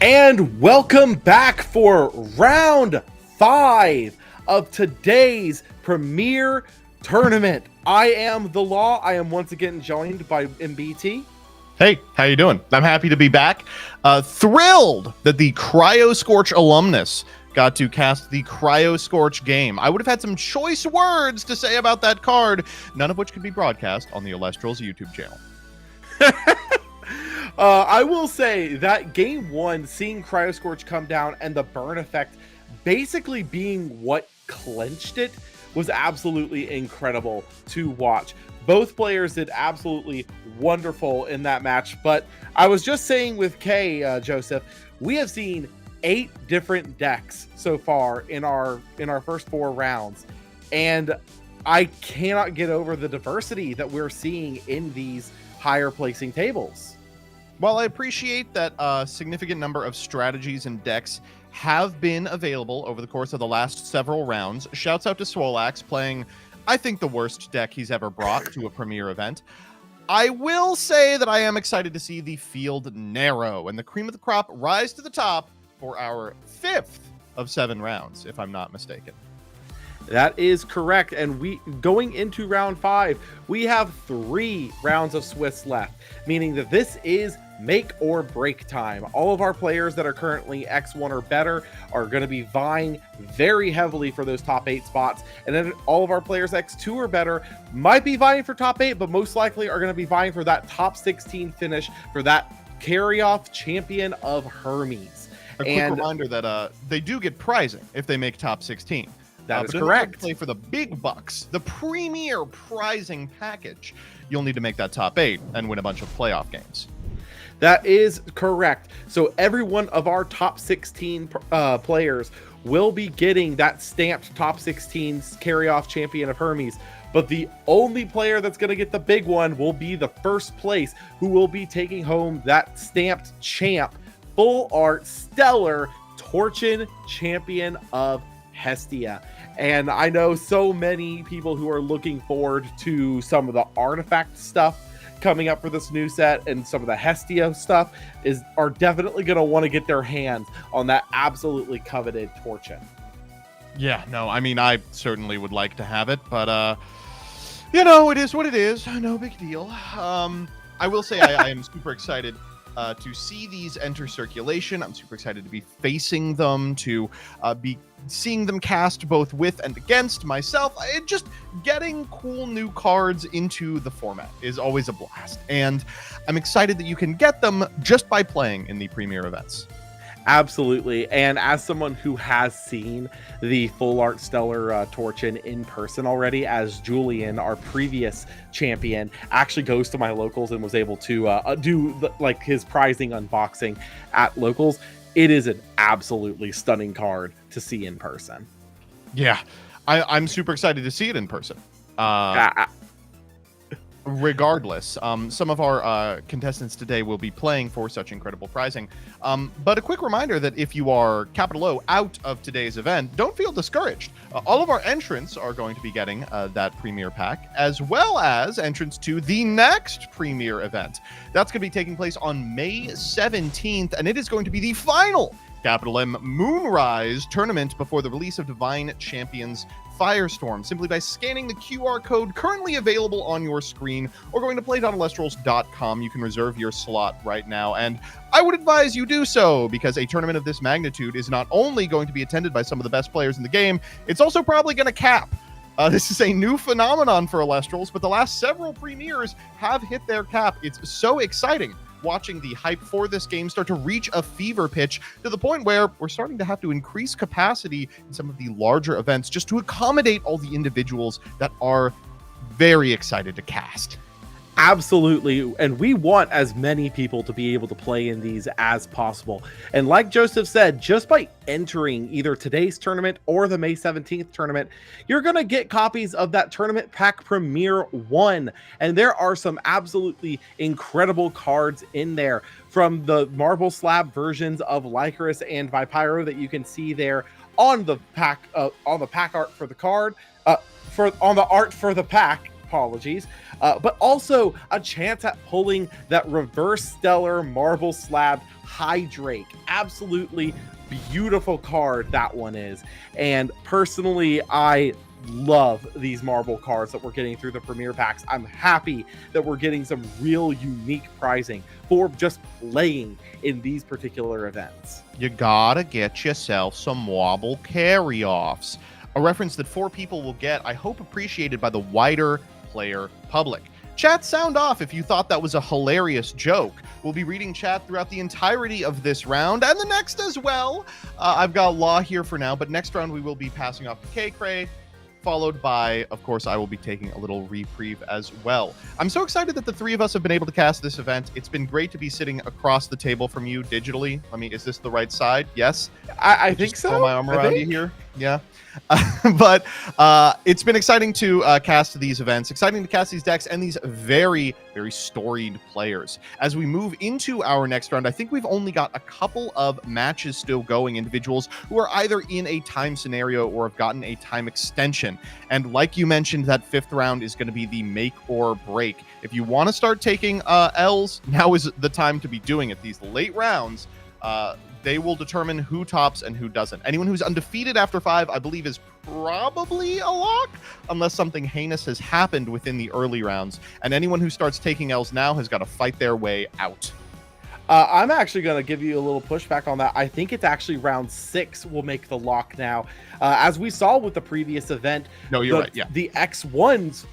And welcome back for round 5 of today's Premier Tournament. I am the Law. I am once again joined by MBT. Hey, how you doing? I'm happy to be back. Thrilled that the Cryo Scorch alumnus got to cast the Cryo Scorch game. I would have had some choice words to say about that card, none of which could be broadcast on the Elestrals YouTube channel. I will say that game 1, seeing Cryo Scorch come down and the burn effect basically being what clinched it was absolutely incredible to watch. Both players did absolutely wonderful in that match, but I was just saying with Kay, Joseph, we have seen 8 different decks so far in our first 4 rounds, and I cannot get over the diversity that we're seeing in these higher placing tables. While I appreciate that a significant number of strategies and decks have been available over the course of the last several rounds, shouts out to Swolax playing, I think, the worst deck he's ever brought to a premier event. I will say that I am excited to see the field narrow and the cream of the crop rise to the top for our 5th of 7 rounds, if I'm not mistaken. That is correct. And we going into round 5, we have 3 rounds of Swiss left, meaning that this is make or break time. All of our players that are currently X1 or better are going to be vying very heavily for those top 8 spots. And then all of our players X2 or better might be vying for top 8, but most likely are going to be vying for that top 16 finish for that carry-off champion of Hermes. A quick reminder that they do get prizing if they make top 16. That is but correct. To play for the big bucks, the premier prizing package, you'll need to make that top 8 and win a bunch of playoff games. That is correct. So every one of our top 16 players will be getting that stamped top 16 carry-off champion of Hermes. But the only player that's going to get the big one will be the first place, who will be taking home that stamped champ, full art stellar Torchin champion of Hestia. And I know so many people who are looking forward to some of the artifact stuff coming up for this new set, and some of the Hestia stuff are definitely going to want to get their hands on that absolutely coveted Torchin. Yeah, no, I mean, I certainly would like to have it, but you know, it is what it is. No big deal. I will say I am super excited to see these enter circulation. I'm super excited to be facing them, to be seeing them cast both with and against myself. Just getting cool new cards into the format is always a blast. And I'm excited that you can get them just by playing in the premier events. Absolutely. And as someone who has seen the full art stellar Torchin in person already, as Julian, our previous champion, actually goes to my locals and was able to do like his prizing unboxing at locals, it is an absolutely stunning card to see in person. Yeah, I'm super excited to see it in person. Regardless, some of our contestants today will be playing for such incredible prizing. But a quick reminder that if you are capital O out of today's event, don't feel discouraged. All of our entrants are going to be getting that premier pack, as well as entrants to the next premier event. That's going to be taking place on May 17th, and it is going to be the final capital M Moonrise tournament before the release of Divine Champions Firestorm, simply by scanning the QR code currently available on your screen or going to play.elestals.com. You can reserve your slot right now, and I would advise you do so, because a tournament of this magnitude is not only going to be attended by some of the best players in the game, it's also probably going to cap. This is a new phenomenon for Elestrals, but the last several premieres have hit their cap. It's so exciting watching the hype for this game start to reach a fever pitch, to the point where we're starting to have to increase capacity in some of the larger events just to accommodate all the individuals that are very excited to cast. Absolutely. And we want as many people to be able to play in these as possible. And like Joseph said, just by entering either today's tournament or the May 17th tournament, you're going to get copies of that tournament pack Premier 1. And there are some absolutely incredible cards in there, from the marble slab versions of Lycoris and Vipyro that you can see there on the pack art for the card, on the art for the pack. apologies, but also a chance at pulling that reverse stellar marble slabbed Hydrake. Absolutely beautiful card that one is. And personally, I love these marble cards that we're getting through the premier packs. I'm happy that we're getting some real unique prizing for just playing in these particular events. You gotta get yourself some marble carry-offs. A reference that 4 people will get, I hope appreciated by the wider player public. Chat, sound off if you thought that was a hilarious joke. We'll be reading chat throughout the entirety of this round and the next as well. I've got Law here for now, but next round we will be passing off to K-Cray, followed by, of course, I will be taking a little reprieve as well. I'm so excited that the 3 of us have been able to cast this event. It's been great to be sitting across the table from you digitally. I mean, is this the right side? Yes? I think so. Throw my arm around you here. Yeah. But it's been exciting to cast these events, exciting to cast these decks, and these very, very storied players. As we move into our next round, I think we've only got a couple of matches still going, individuals who are either in a time scenario or have gotten a time extension. And like you mentioned, that 5th round is going to be the make or break. If you want to start taking L's, now is the time to be doing it. These late rounds, they will determine who tops and who doesn't. Anyone who's undefeated after 5, I believe, is probably a lock, unless something heinous has happened within the early rounds. And anyone who starts taking L's now has got to fight their way out. I'm actually going to give you a little pushback on that. I think it's actually round 6 will make the lock now. As we saw with the previous event, no, you're right. Yeah, the X1s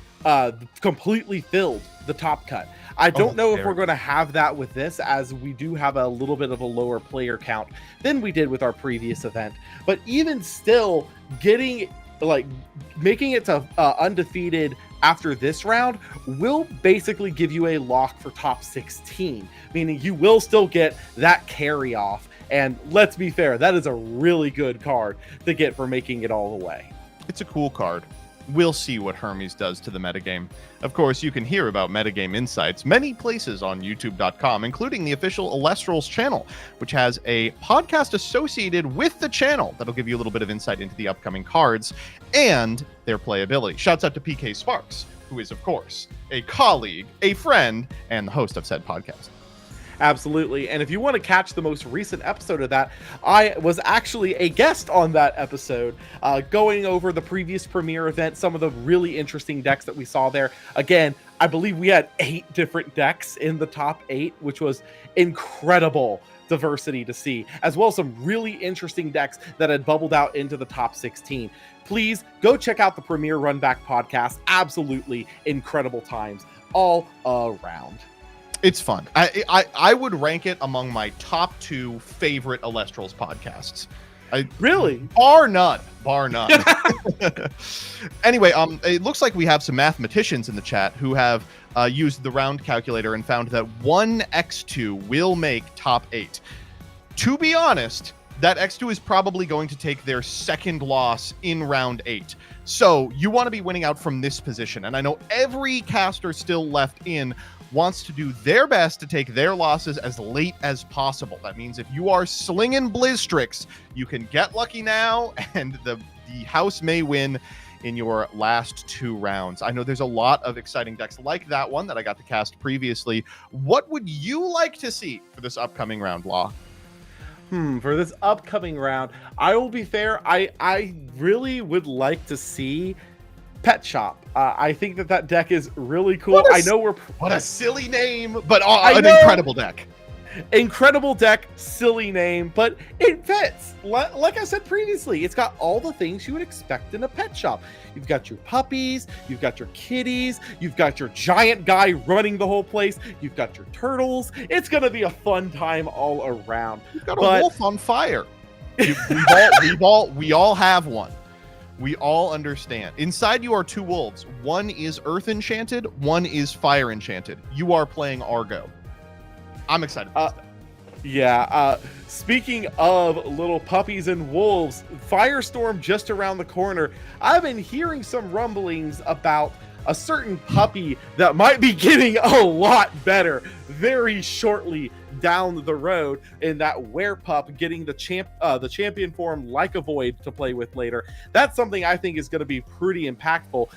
completely filled the top cut. I don't know if we're going to have that with this, as we do have a little bit of a lower player count than we did with our previous event. But even still, making it to undefeated after this round will basically give you a lock for top 16, meaning you will still get that carry off. And let's be fair, that is a really good card to get for making it all the way. It's a cool card. We'll see what Hermes does to the metagame. Of course, you can hear about metagame insights many places on youtube.com, including the official Elestrals channel, which has a podcast associated with the channel that'll give you a little bit of insight into the upcoming cards and their playability. Shouts out to PK Sparks, who is, of course, a colleague, a friend, and the host of said podcast. Absolutely. And if you want to catch the most recent episode of that, I was actually a guest on that episode, going over the previous premiere event, some of the really interesting decks that we saw there. Again, I believe we had 8 different decks in the top 8, which was incredible diversity to see, as well as some really interesting decks that had bubbled out into the top 16. Please go check out the Premier Runback podcast. Absolutely incredible times all around. It's fun. I would rank it among my top 2 favorite Elestrals podcasts. Really? Bar none. Anyway, it looks like we have some mathematicians in the chat who have used the round calculator and found that 1 X2 will make top 8. To be honest, that X2 is probably going to take their second loss in round 8. So you want to be winning out from this position. And I know every caster still left in wants to do their best to take their losses as late as possible. That means if you are slinging Blizzstrix, you can get lucky now, and the house may win in your last 2 rounds. I know there's a lot of exciting decks like that one that I got to cast previously. What would you like to see for this upcoming round, Law? For this upcoming round, I will be fair. I really would like to see Pet Shop. I think that deck is really cool. What a silly name, but an incredible deck. Incredible deck, silly name, but it fits. Like I said previously, it's got all the things you would expect in a pet shop. You've got your puppies, you've got your kitties, you've got your giant guy running the whole place, you've got your turtles. It's gonna be a fun time all around. You've got a wolf on fire. We all have one. We all understand. Inside you are 2 wolves. One is earth enchanted, one is fire enchanted. You are playing Argo. I'm excited for this. Speaking of little puppies and wolves, Firestorm just around the corner. I've been hearing some rumblings about a certain puppy that might be getting a lot better very shortly down the road in that Werepup getting the champion form like a Void to play with later. That's something I think is going to be pretty impactful.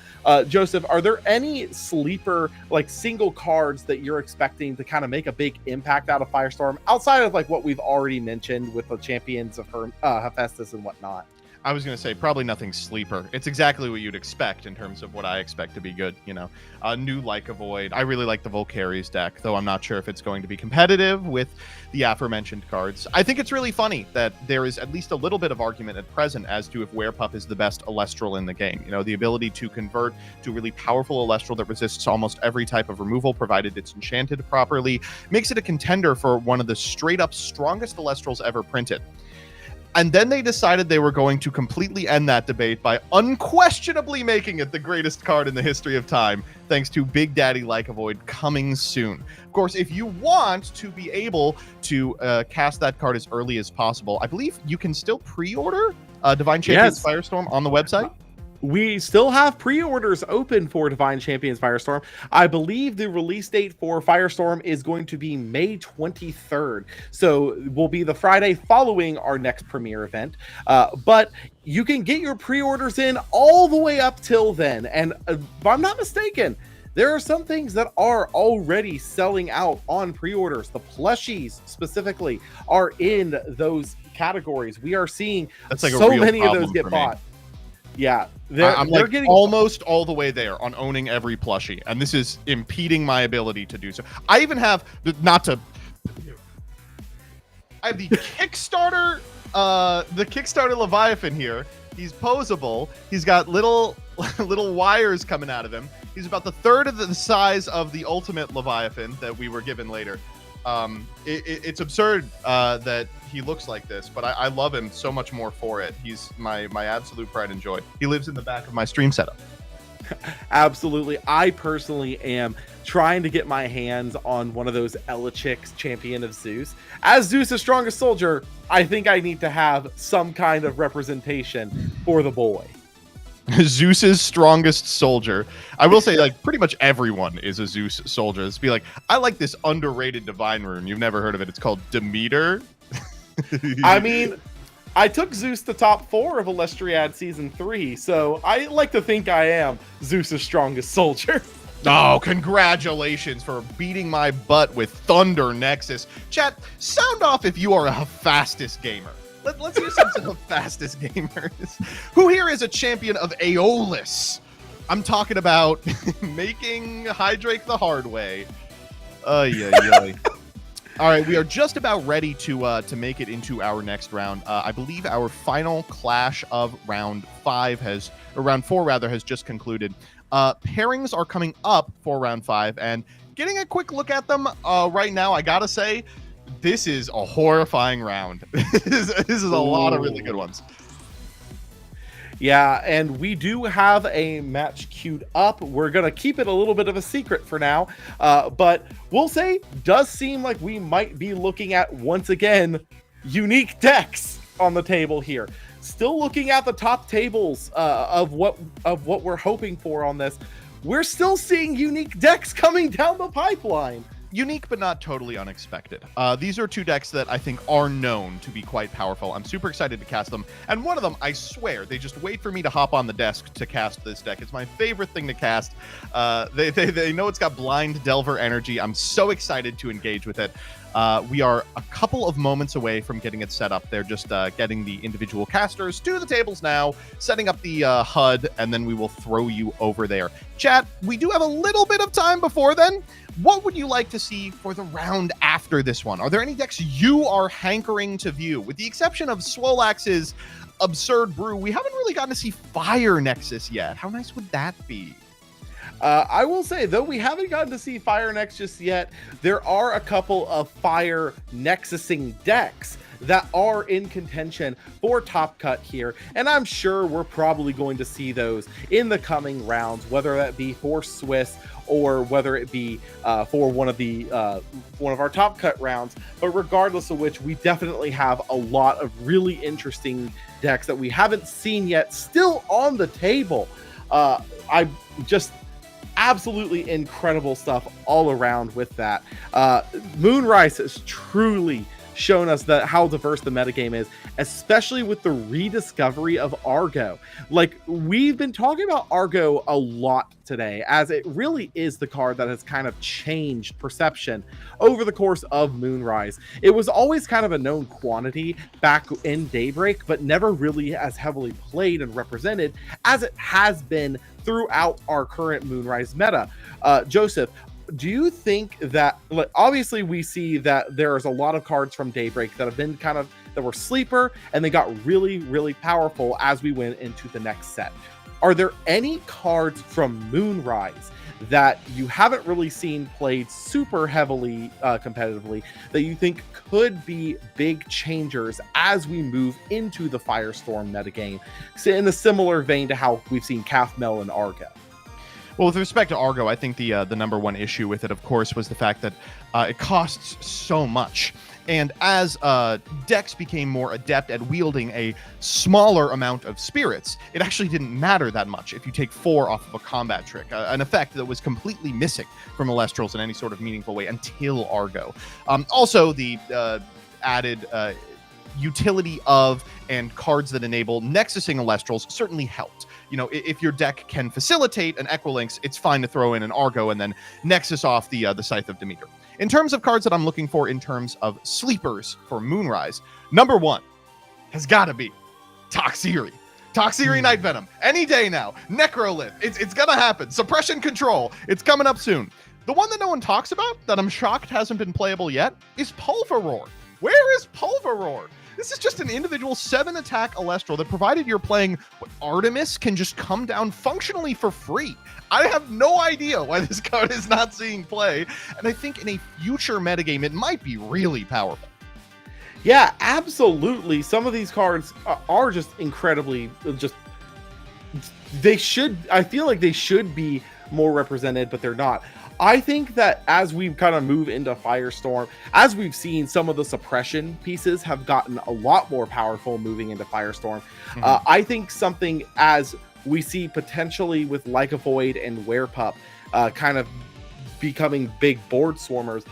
Joseph, are there any sleeper, like single cards that you're expecting to kind of make a big impact out of Firestorm outside of like what we've already mentioned with the champions of Hephaestus and whatnot? I was going to say probably nothing sleeper. It's exactly what you'd expect in terms of what I expect to be good. You know, a new Like a Void. I really like the Volcaries deck, though I'm not sure if it's going to be competitive with the aforementioned cards. I think it's really funny that there is at least a little bit of argument at present as to if Werepup is the best Elestral in the game. You know, the ability to convert to a really powerful Elestral that resists almost every type of removal, provided it's enchanted properly, makes it a contender for one of the straight up strongest Elestrals ever printed. And then they decided they were going to completely end that debate by unquestionably making it the greatest card in the history of time, thanks to Big Daddy Like a Void coming soon. Of course, if you want to be able to cast that card as early as possible, I believe you can still pre-order Divine Champions Firestorm on the website. We still have pre-orders open for Divine Champions Firestorm. I believe the release date for Firestorm is going to be May 23rd. So will be the Friday following our next premiere event. But you can get your pre-orders in all the way up till then. And if I'm not mistaken, there are some things that are already selling out on pre-orders. The plushies specifically are in those categories. We are seeing so many of those get bought. Yeah, I'm like getting almost all the way there on owning every plushie, and this is impeding my ability to do so. I even have I have the Kickstarter, Leviathan here. He's posable. He's got little wires coming out of him. He's about the third of the size of the Ultimate Leviathan that we were given later. It's absurd that he looks like this, but I love him so much more for it. He's my absolute pride and joy. He lives in the back of my stream setup. Absolutely. I personally am trying to get my hands on one of those Elestrals Champion of Zeus. As Zeus' strongest soldier, I think I need to have some kind of representation for the boy. Zeus's strongest soldier. I will say, like, pretty much everyone is a Zeus soldier. Let's be like, I like this underrated divine rune. You've never heard of it. It's called Demeter. I mean, I took Zeus to top 4 of Elestriad Season 3, so I like to think I am Zeus's strongest soldier. Oh, congratulations for beating my butt with Thunder Nexus. Chat, sound off if you are a fastest gamer. Let's hear some of the fastest gamers. Who here is a champion of Aeolus? I'm talking about making Hydrake the hard way. Yeah. All right, we are just about ready to make it into our next round. I believe our final clash of round 4 has just concluded. Pairings are coming up for round 5, and getting a quick look at them right now, I gotta say, this is a horrifying round. This is a lot of really good ones. Yeah, and we do have a match queued up. We're going to keep it a little bit of a secret for now, but we'll say does seem like we might be looking at, once again, unique decks on the table here. Still looking at the top tables of what we're hoping for on this. We're still seeing unique decks coming down the pipeline. Unique, but not totally unexpected. These are two decks that I think are known to be quite powerful. I'm super excited to cast them. And one of them, I swear, they just wait for me to hop on the desk to cast this deck. It's my favorite thing to cast. They know it's got Blind Delver energy. I'm so excited to engage with it. We are a couple of moments away from getting it set up. They're just getting the individual casters to the tables now, setting up the HUD, and then we will throw you over there. Chat, we do have a little bit of time before then. What would you like to see for the round after this one? Are there any decks you are hankering to view? With the exception of Swolax's Absurd Brew, we haven't really gotten to see Fire Nexus yet. How nice would that be? I will say, though we haven't gotten to see Fire Nexus yet, there are a couple of Fire Nexusing decks that are in contention for Top Cut here, and I'm sure we're probably going to see those in the coming rounds, whether that be for Swiss or whether it be for one of our Top Cut rounds. But regardless of which, we definitely have a lot of really interesting decks that we haven't seen yet still on the table. absolutely incredible stuff all around with that. Moonrise has truly shown us that how diverse the metagame is, especially with the rediscovery of Argo. Like, we've been talking about Argo a lot today, as it really is the card that has kind of changed perception over the course of Moonrise. It was always kind of a known quantity back in Daybreak, but never really as heavily played and represented as it has been throughout our current Moonrise meta. Joseph, do you think that, like, obviously we see that there's a lot of cards from Daybreak that have been kind of, that were sleeper and they got really, really powerful as we went into the next set. Are there any cards from Moonrise that you haven't really seen played super heavily competitively that you think could be big changers as we move into the Firestorm metagame? So in a similar vein to how we've seen Calf-Mel and Argo. Well, with respect to Argo, I think the number one issue with it, of course, was the fact that it costs so much. And as decks became more adept at wielding a smaller amount of spirits, it actually didn't matter that much if you take 4 off of a combat trick, an effect that was completely missing from Elestrals in any sort of meaningful way until Argo. Also, the added utility of and cards that enable nexusing Elestrals certainly helped. You know, if your deck can facilitate an Equilinx, it's fine to throw in an Argo and then Nexus off the Scythe of Demeter. In terms of cards that I'm looking for in terms of sleepers for Moonrise, number 1 has got to be Toxiri. Toxiri Night Venom. Any day now. Necrolith. It's going to happen. Suppression Control. It's coming up soon. The one that no one talks about, that I'm shocked hasn't been playable yet, is Pulveror. Where is Pulveror? This is just an individual 7-attack Elestral that, provided you're playing Artemis, can just come down functionally for free. I have no idea why this card is not seeing play, and I think in a future metagame, it might be really powerful. Yeah, absolutely. Some of these cards are just incredibly, I feel like they should be more represented, but they're not. I think that as we kind of move into Firestorm, as we've seen, some of the suppression pieces have gotten a lot more powerful moving into Firestorm. I think something as we see potentially with Like a Void and Werepup kind of becoming big board swarmers,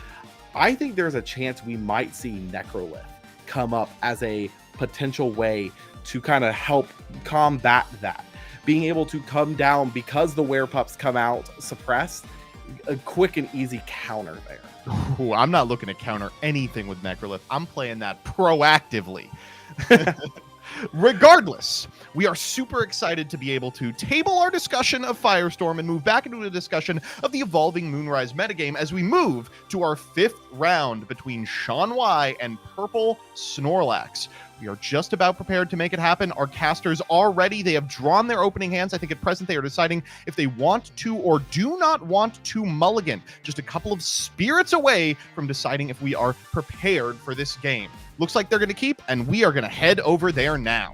I think there's a chance we might see Necrolith come up as a potential way to kind of help combat that. Being able to come down because the Werepups come out suppressed, a quick and easy counter there. Ooh, I'm not looking to counter anything with Necrolith. I'm playing that proactively. Regardless, we are super excited to be able to table our discussion of Firestorm and move back into a discussion of the evolving Moonrise metagame as we move to our 5th round between Sean Y and Purple Snorlax. We are just about prepared to make it happen. Our casters are ready. They have drawn their opening hands. I think at present they are deciding if they want to or do not want to mulligan. Just a couple of spirits away from deciding if we are prepared for this game. Looks like they're going to keep, and we are going to head over there now.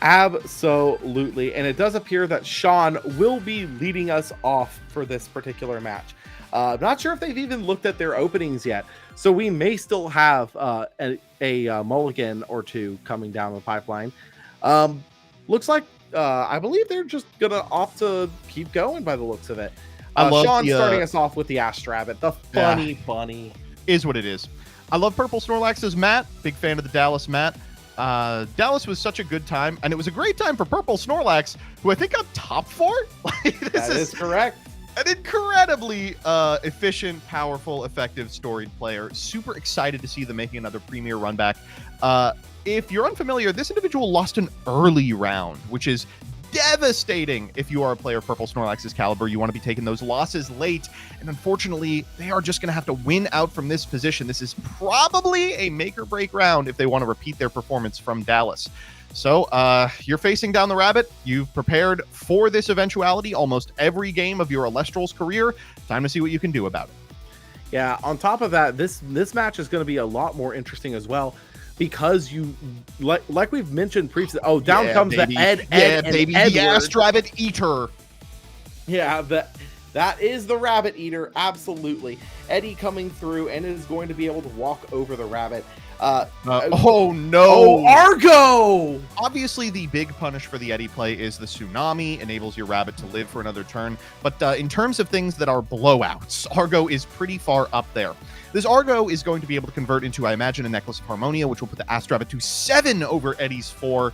Absolutely. And it does appear that Sean will be leading us off for this particular match. I'm not sure if they've even looked at their openings yet, so we may still have a mulligan or two coming down the pipeline. Looks like I believe they're just gonna opt to keep going by the looks of it. Sean's starting us off with the Astrabbit, the funny bunny. Is what it is. I love Purple Snorlax's mat. Big fan of the Dallas mat. Dallas was such a good time, and it was a great time for Purple Snorlax, who I think got top 4. That is correct. An incredibly efficient, powerful, effective, storied player. Super excited to see them making another premier run back. If you're unfamiliar, this individual lost an early round, which is devastating if you are a player of Purple Snorlax's caliber. You want to be taking those losses late, and unfortunately, they are just going to have to win out from this position. This is probably a make-or-break round if they want to repeat their performance from Dallas. So you're facing down the rabbit. You've prepared for this eventuality almost every game of your Elestrals career. Time to see what you can do about it. Yeah, on top of that, this match is going to be a lot more interesting as well, because you like we've mentioned previously. Oh, down comes baby. the Ed baby, the Astrabbit Eater. Yeah, that is the Rabbit Eater, absolutely. Eddie coming through and is going to be able to walk over the rabbit. Oh no! Oh, Argo! Obviously, the big punish for the Eddie play is the Tsunami, enables your rabbit to live for another turn. But in terms of things that are blowouts, Argo is pretty far up there. This Argo is going to be able to convert into, I imagine, a Necklace of Harmonia, which will put the Astrabbit to 7 over Eddie's 4.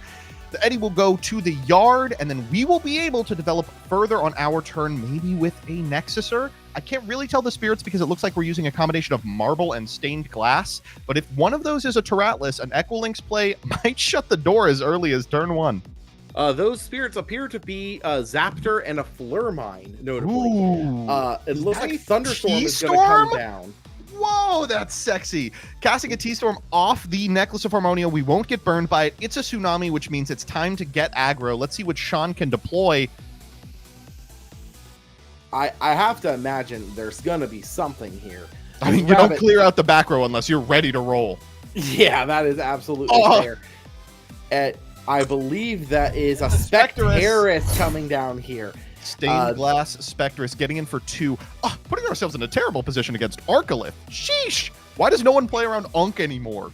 The Eddie will go to the yard, and then we will be able to develop further on our turn, maybe with a Nexuser. I can't really tell the spirits because it looks like we're using a combination of marble and stained glass. But if one of those is a Terratlas, an Equilynx play might shut the door as early as turn 1. Those spirits appear to be a Zaptor and a Flurmine, notably. Ooh. It looks like Thunderstorm is going to come down. Whoa, that's sexy. Casting a T-Storm off the Necklace of Harmonia. We won't get burned by it. It's a Tsunami, which means it's time to get aggro. Let's see what Sean can deploy. I have to imagine there's going to be something here. I mean, you don't clear out the back row unless you're ready to roll. Yeah, that is absolutely fair. I believe that is a Specteris coming down here. Stained Glass Specteris getting in for 2. Putting ourselves in a terrible position against Arcolith. Sheesh! Why does no one play around Unk anymore?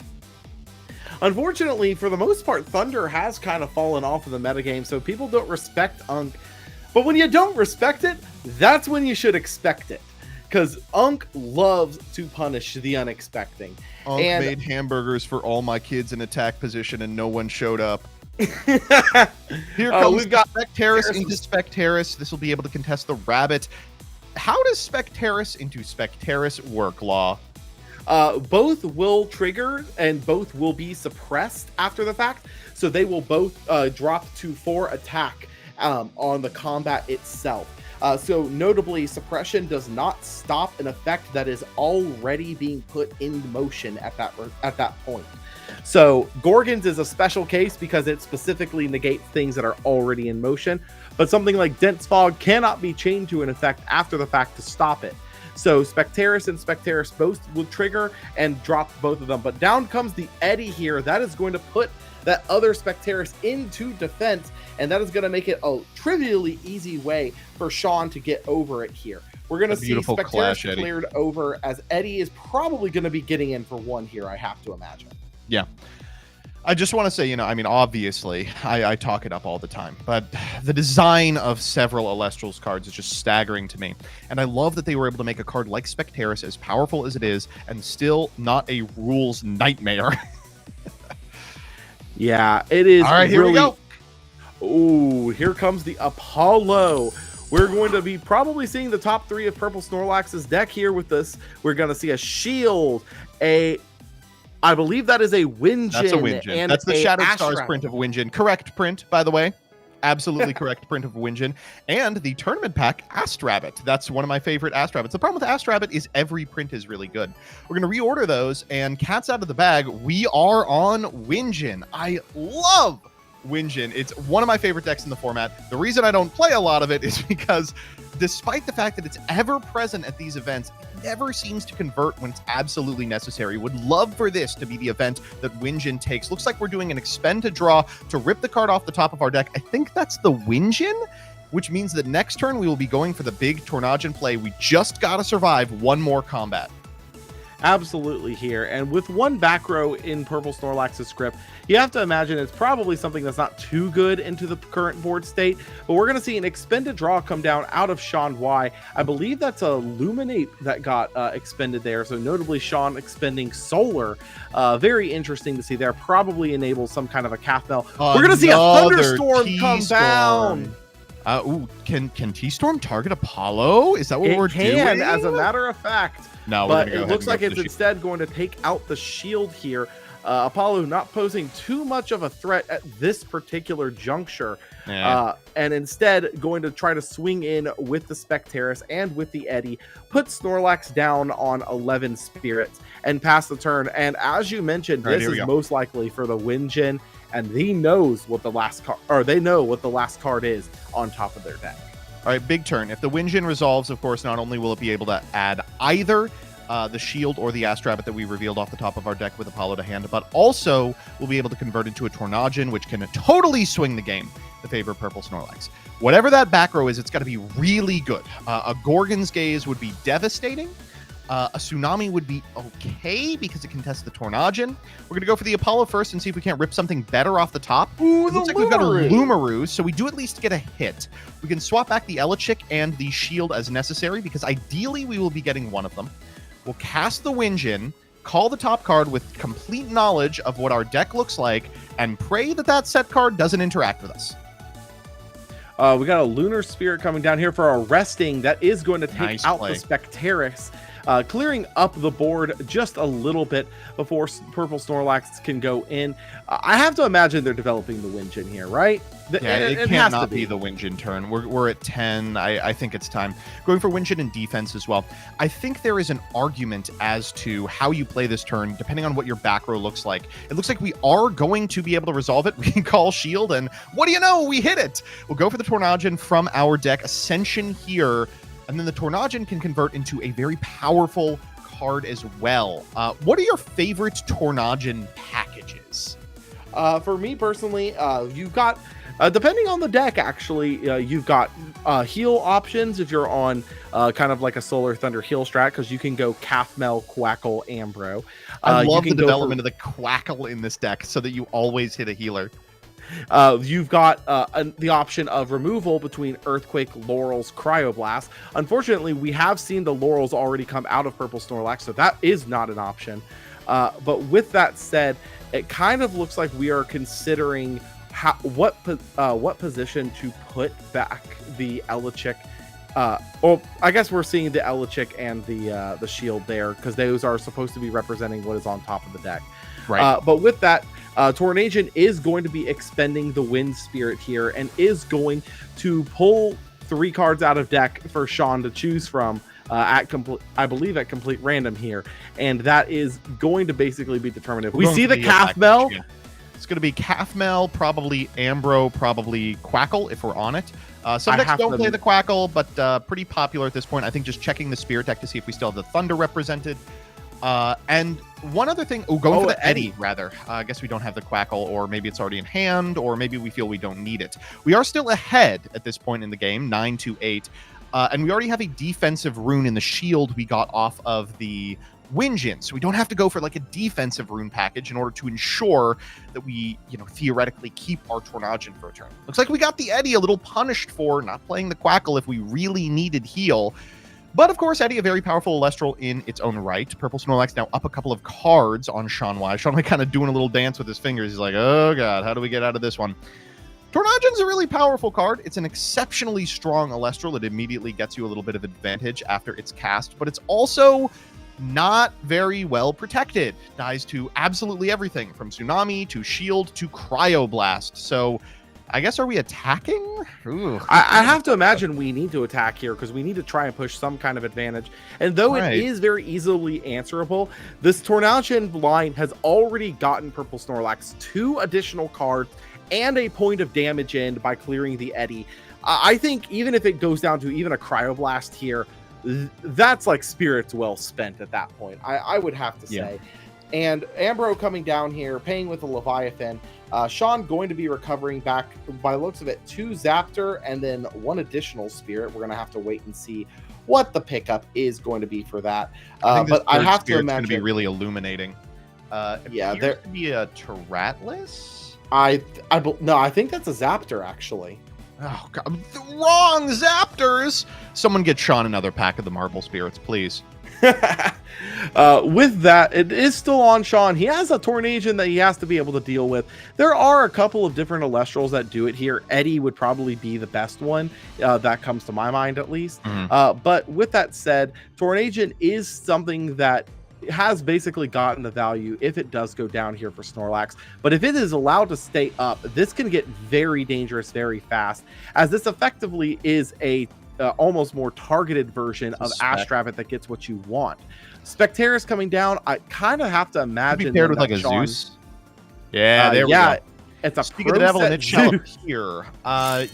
Unfortunately, for the most part, Thunder has kind of fallen off of the metagame, so people don't respect Unk. But when you don't respect it, that's when you should expect it. Because Unk loves to punish the unexpected. Unk made hamburgers for all my kids in attack position and no one showed up. Here comes we've got Specteris into Specteris. This will be able to contest the rabbit. How does Specteris into Specteris work, Law? Both will trigger and both will be suppressed after the fact. So they will both drop to 4 attack on the combat itself. So notably, suppression does not stop an effect that is already being put in motion at that point. So Gorgons is a special case because it specifically negates things that are already in motion, but something like Dense Fog cannot be chained to an effect after the fact to stop it. So Specteris and Specteris both will trigger and drop both of them, but down comes the Eddie here. That is going to put that other Specteris into defense, and that is going to make it a trivially easy way for Sean to get over it here. We're going to see Specteris cleared over, as Eddie is probably going to be getting in for 1 here, I have to imagine. Yeah. I just want to say, I mean, obviously, I talk it up all the time, but the design of several Elestrals cards is just staggering to me. And I love that they were able to make a card like Specteris, as powerful as it is, and still not a rules nightmare. Yeah, it is. All right, here we go. Ooh, here comes the Apollo. We're going to be probably seeing the top 3 of Purple Snorlax's deck here with this. We're going to see a Shield, I believe that is a Winjin. That's a Winjin. That's the Shattered Stars print of Winjin. Correct print, by the way. Absolutely correct print of Winjin. And the tournament pack, Astrabbit. That's one of my favorite Astrabbits. The problem with Astrabbit is every print is really good. We're going to reorder those, and cat's out of the bag. We are on Winjin. I love Winjin. It's one of my favorite decks in the format. The reason I don't play a lot of it is because despite the fact that it's ever present at these events, it never seems to convert when it's absolutely necessary. Would love for this to be the event that Winjin takes. Looks like we're doing an expend to draw to rip the card off the top of our deck. I think that's the Winjin, which means that next turn we will be going for the big Tornadin play. We just got to survive 1 more combat. Absolutely here. And with 1 back row in Purple Snorlax's script, you have to imagine it's probably something that's not too good into the current board state, but we're going to see an expended draw come down out of Sean Y. I believe that's a Luminate that got expended there, so notably Sean expending Solar. Very interesting to see there. Probably enables some kind of a Cathmel. We're going to see a Thunderstorm come down. Can T-Storm target Apollo? Is that what we're doing? As a matter of fact. No, but it looks like it's instead going to take out the shield here. Apollo not posing too much of a threat at this particular juncture. Yeah. And instead going to try to swing in with the Specteris and with the Eddie, put Snorlax down on 11 spirits and pass the turn. And as you mentioned, this is most likely for the Winjin, and they know what the last card is on top of their deck. All right, big turn. If the Winjin resolves, of course, not only will it be able to add either the shield or the Astrabbit that we revealed off the top of our deck with Apollo to hand, but also we'll be able to convert into a Tornadin, which can totally swing the game to favor Purple Snorlax. Whatever that back row is, it's got to be really good. A Gorgon's Gaze would be devastating, A Tsunami would be okay because it contests the Tornadon. We're going to go for the Apollo first and see if we can't rip something better off the top. Ooh, it looks like we've got a Lumaroo, so we do at least get a hit. We can swap back the Elechick and the Shield as necessary because ideally we will be getting one of them. We'll cast the Winjin, call the top card with complete knowledge of what our deck looks like, and pray that that set card doesn't interact with us. We got a Lunar Spirit coming down here for a resting. That is going to take out the Spectaris, clearing up the board just a little bit before Purple Snorlax can go in. I have to imagine they're developing the Winjin here, right? Yeah, it can't not be the Winjin turn. We're at 10. I think it's time. Going for Winjin and defense as well. I think there is an argument as to how you play this turn, depending on what your back row looks like. It looks like we are going to be able to resolve it. We can call Shield, and what do you know? We hit it! We'll go for the Tornadon from our deck. Ascension here, and then the Tornadon can convert into a very powerful card as well. What are your favorite Tornadon packages? For me personally, you've got... depending on the deck, actually, you've got heal options if you're on kind of like a Solar Thunder heal strat, because you can go Cafmel, Quackle, Ambro. I love the development of the Quackle in this deck so that you always hit a healer. You've got the option of removal between Earthquake, Laurels, Cryoblast. Unfortunately, we have seen the Laurels already come out of Purple Snorlax, so that is not an option. But with that said, it kind of looks like we are considering what position to put back the Elechick. Well, I guess we're seeing the Elechick and the Shield there because those are supposed to be representing what is on top of the deck. Right. But with that, Tornadon is going to be expending the Wind Spirit here and is going to pull 3 cards out of deck for Sean to choose from. I believe at complete random here, and that is going to basically be determinative. We see the Cafmel. Yeah. It's going to be Cafmel, probably Ambro, probably Quackle if we're on it. Some decks don't play the Quackle, but pretty popular at this point. I think just checking the Spirit deck to see if we still have the Thunder represented. And one other thing, going for the Eddie, rather. I guess we don't have the Quackle, or maybe it's already in hand, or maybe we feel we don't need it. We are still ahead at this point in the game, 9-8. And we already have a defensive rune in the Shield we got off of the Winjin, so we don't have to go for like a defensive rune package in order to ensure that we, theoretically keep our Tornadon for a turn. Looks like we got the Eddie a little punished for not playing the Quackle if we really needed heal. But of course, Eddie, a very powerful Elestral in its own right. Purple Snorlax now up a couple of cards on Sean Y. Sean Y kind of doing a little dance with his fingers. He's like, oh god, how do we get out of this one? Tornadon's a really powerful card. It's an exceptionally strong Elestral. It immediately gets you a little bit of advantage after it's cast, but it's also not very well protected. Dies to absolutely everything from Tsunami to Shield to Cryoblast. So I guess, are we attacking? Ooh. I have to imagine we need to attack here because we need to try and push some kind of advantage. And though it is very easily answerable, this Tornadon line has already gotten Purple Snorlax 2 additional cards and a point of damage in by clearing the Eddie. I think even if it goes down to even a Cryoblast here, that's like spirits well spent at that point, I would have to say. And Ambro coming down here, paying with a Leviathan. Sean going to be recovering back, by the looks of it, 2 Zaptor and then 1 additional Spirit. We're going to have to wait and see what the pickup is going to be for that. But I have to imagine going to be really illuminating. Yeah, there could be a Terratlas. No, I think that's a Zaptor actually. Oh god, wrong Zaptors! Someone get Sean another pack of the Marble Spirits, please. With that, it is still on Sean. He has a Tornadon that he has to be able to deal with. There are a couple of different Elestrals that do it here. Eddie would probably be the best one. That comes to my mind, at least. But with that said, Tornadon is something that has basically gotten the value if it does go down here for Snorlax. But if it is allowed to stay up, this can get very dangerous very fast, as this effectively is a almost more targeted version of Astrabbit that gets what you want. Spectaris coming down, I kind of have to imagine paired with like a Zeus. Yeah, there we go. It's a Speak of the devil and it shall appear.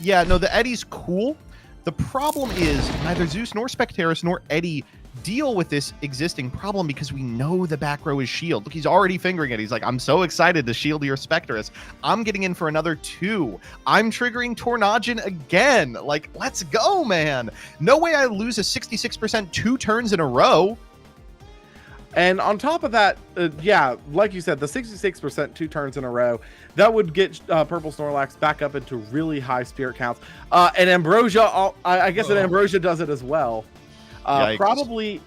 Yeah, no, the Eddie's cool. The problem is neither Zeus nor Spectaris nor Eddie deal with this existing problem because we know the back row is Shield. Look, he's already fingering it. He's like, I'm so excited to shield your Spectaris. I'm getting in for another 2. I'm triggering Tornadon again. Like, let's go, man. No way I lose a 66% 2 turns in a row. And on top of that, yeah, like you said, the 66% 2 turns in a row, that would get Purple Snorlax back up into really high spirit counts. And Ambrosia, I guess that Ambrosia does it as well. Probably,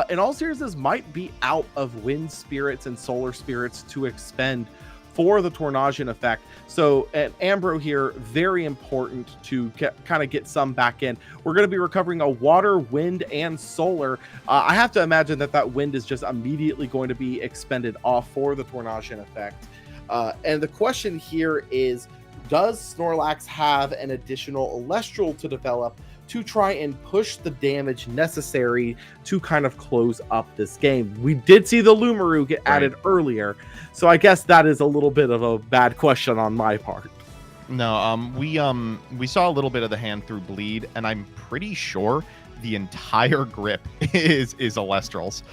in all seriousness, might be out of Wind Spirits and Solar Spirits to expend for the Tornadian effect. So an Ambro here, very important to kind of get some back in. We're going to be recovering a Water, Wind, and Solar. I have to imagine that Wind is just immediately going to be expended off for the Tornadian effect. And the question here is, does Snorlax have an additional Elestral to develop to try and push the damage necessary to kind of close up this game? We did see the Lumaru get added earlier, so I guess that is a little bit of a bad question on my part. No, we saw a little bit of the hand through bleed, and I'm pretty sure the entire grip is Elestrals.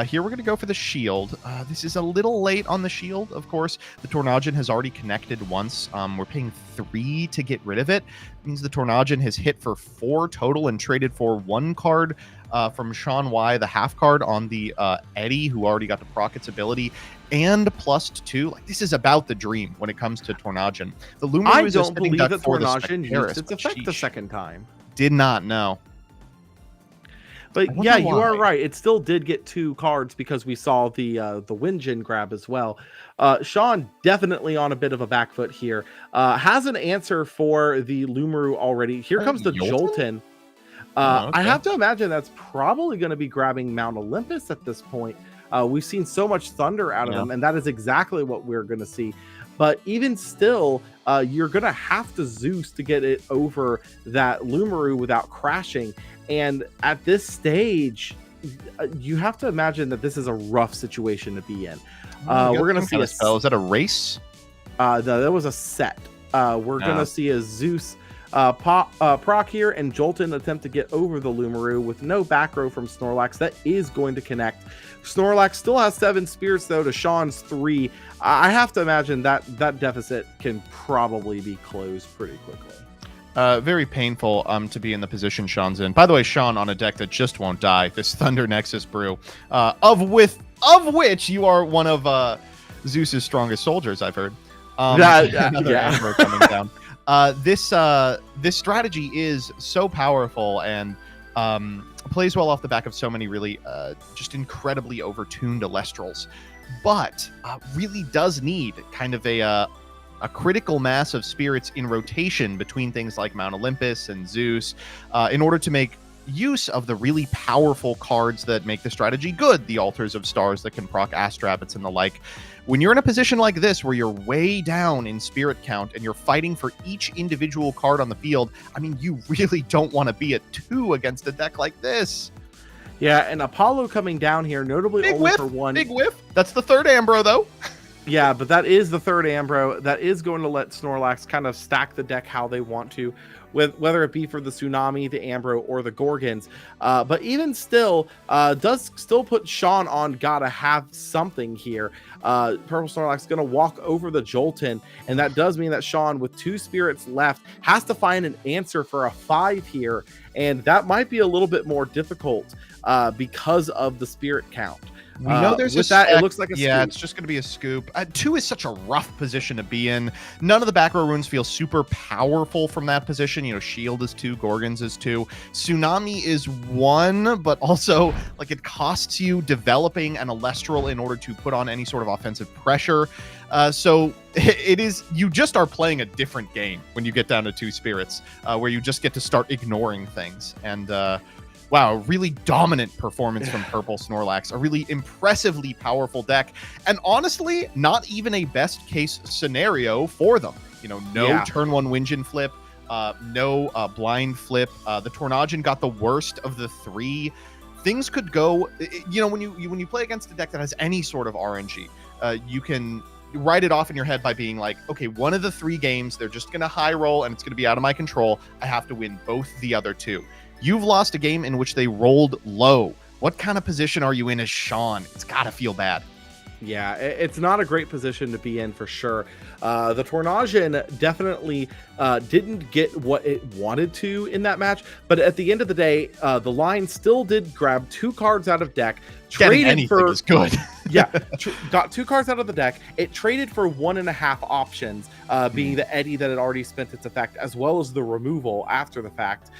Here we're going to go for the shield. This is a little late on the shield, of course. The Tornadian has already connected once. We're paying 3 to get rid of it. It means the Tornadian has hit for 4 total and traded for 1 card from Sean Y, the half card on the Eddie, who already got the proc its ability, and +2. Like, this is about the dream when it comes to Tornadian. The Lumaru I is don't believe that Tornadian used its effect the second time. Did not know. But yeah, you are right. It still did get 2 cards because we saw the Windjin grab as well. Sean definitely on a bit of a back foot here. Has an answer for the Lumaru already. Here comes the Jolteon. Okay. I have to imagine that's probably going to be grabbing Mount Olympus at this point. We've seen so much thunder out of him, and that is exactly what we're going to see. But even still, you're going to have to Zeus to get it over that Lumaru without crashing. And at this stage, you have to imagine that this is a rough situation to be in. We're going to see a spell. Is that a race? No, that was a set. We're going to see a Zeus proc here, and Jolteon attempt to get over the Lumaru with no back row from Snorlax. That is going to connect. Snorlax still has 7 spirits, though, to Sean's 3. I have to imagine that deficit can probably be closed pretty quickly. Very painful to be in the position Sean's in. By the way, Sean on a deck that just won't die, this Thunder Nexus brew, of which you are one of Zeus's strongest soldiers, I've heard. Another Amber coming down. This strategy is so powerful and plays well off the back of so many really just incredibly overtuned Elestrals, but really does need kind of a critical mass of spirits in rotation between things like Mount Olympus and Zeus in order to make use of the really powerful cards that make the strategy good, the Altars of Stars that can proc Astrabbits and the like. When you're in a position like this where you're way down in spirit count and you're fighting for each individual card on the field, I mean, you really don't want to be at 2 against a deck like this. Yeah, and Apollo coming down here, notably big only whiff, for 1. Big whiff. That's the 3rd Ambro, though. Yeah, but that is the 3rd Ambro. That is going to let Snorlax kind of stack the deck how they want to, whether it be for the Tsunami, the Ambro, or the Gorgons. But even still, does still put Sean on gotta have something here. Purple Snorlax is going to walk over the Jolteon, and that does mean that Sean, with 2 spirits left, has to find an answer for a 5 here, and that might be a little bit more difficult because of the spirit count. We know there's with that, it looks like a yeah, scoop. it's just going to be a scoop. 2 is such a rough position to be in. None of the back row runes feel super powerful from that position. You know, Shield is 2, Gorgons is 2. Tsunami is 1, but also, like, it costs you developing an Elestral in order to put on any sort of offensive pressure. So it is, you just are playing a different game when you get down to 2 spirits, where you just get to start ignoring things. And, wow, really dominant performance from Purple Snorlax. A really impressively powerful deck. And honestly, not even a best case scenario for them. You know, no turn 1 Windjin flip, no blind flip. The Tornadian got the worst of the 3. Things could go, you know, when you play against a deck that has any sort of RNG, you can write it off in your head by being like, okay, one of the 3 games, they're just going to high roll and it's going to be out of my control. I have to win both the other 2. You've lost a game in which they rolled low. What kind of position are you in as Sean? It's got to feel bad. Yeah, it's not a great position to be in for sure. The Tornadian definitely didn't get what it wanted to in that match, but at the end of the day, the line still did grab 2 cards out of deck Getting traded anything for is good. yeah, got 2 cards out of the deck. It traded for 1.5 options, being the Eddy that had already spent its effect, as well as the removal after the fact.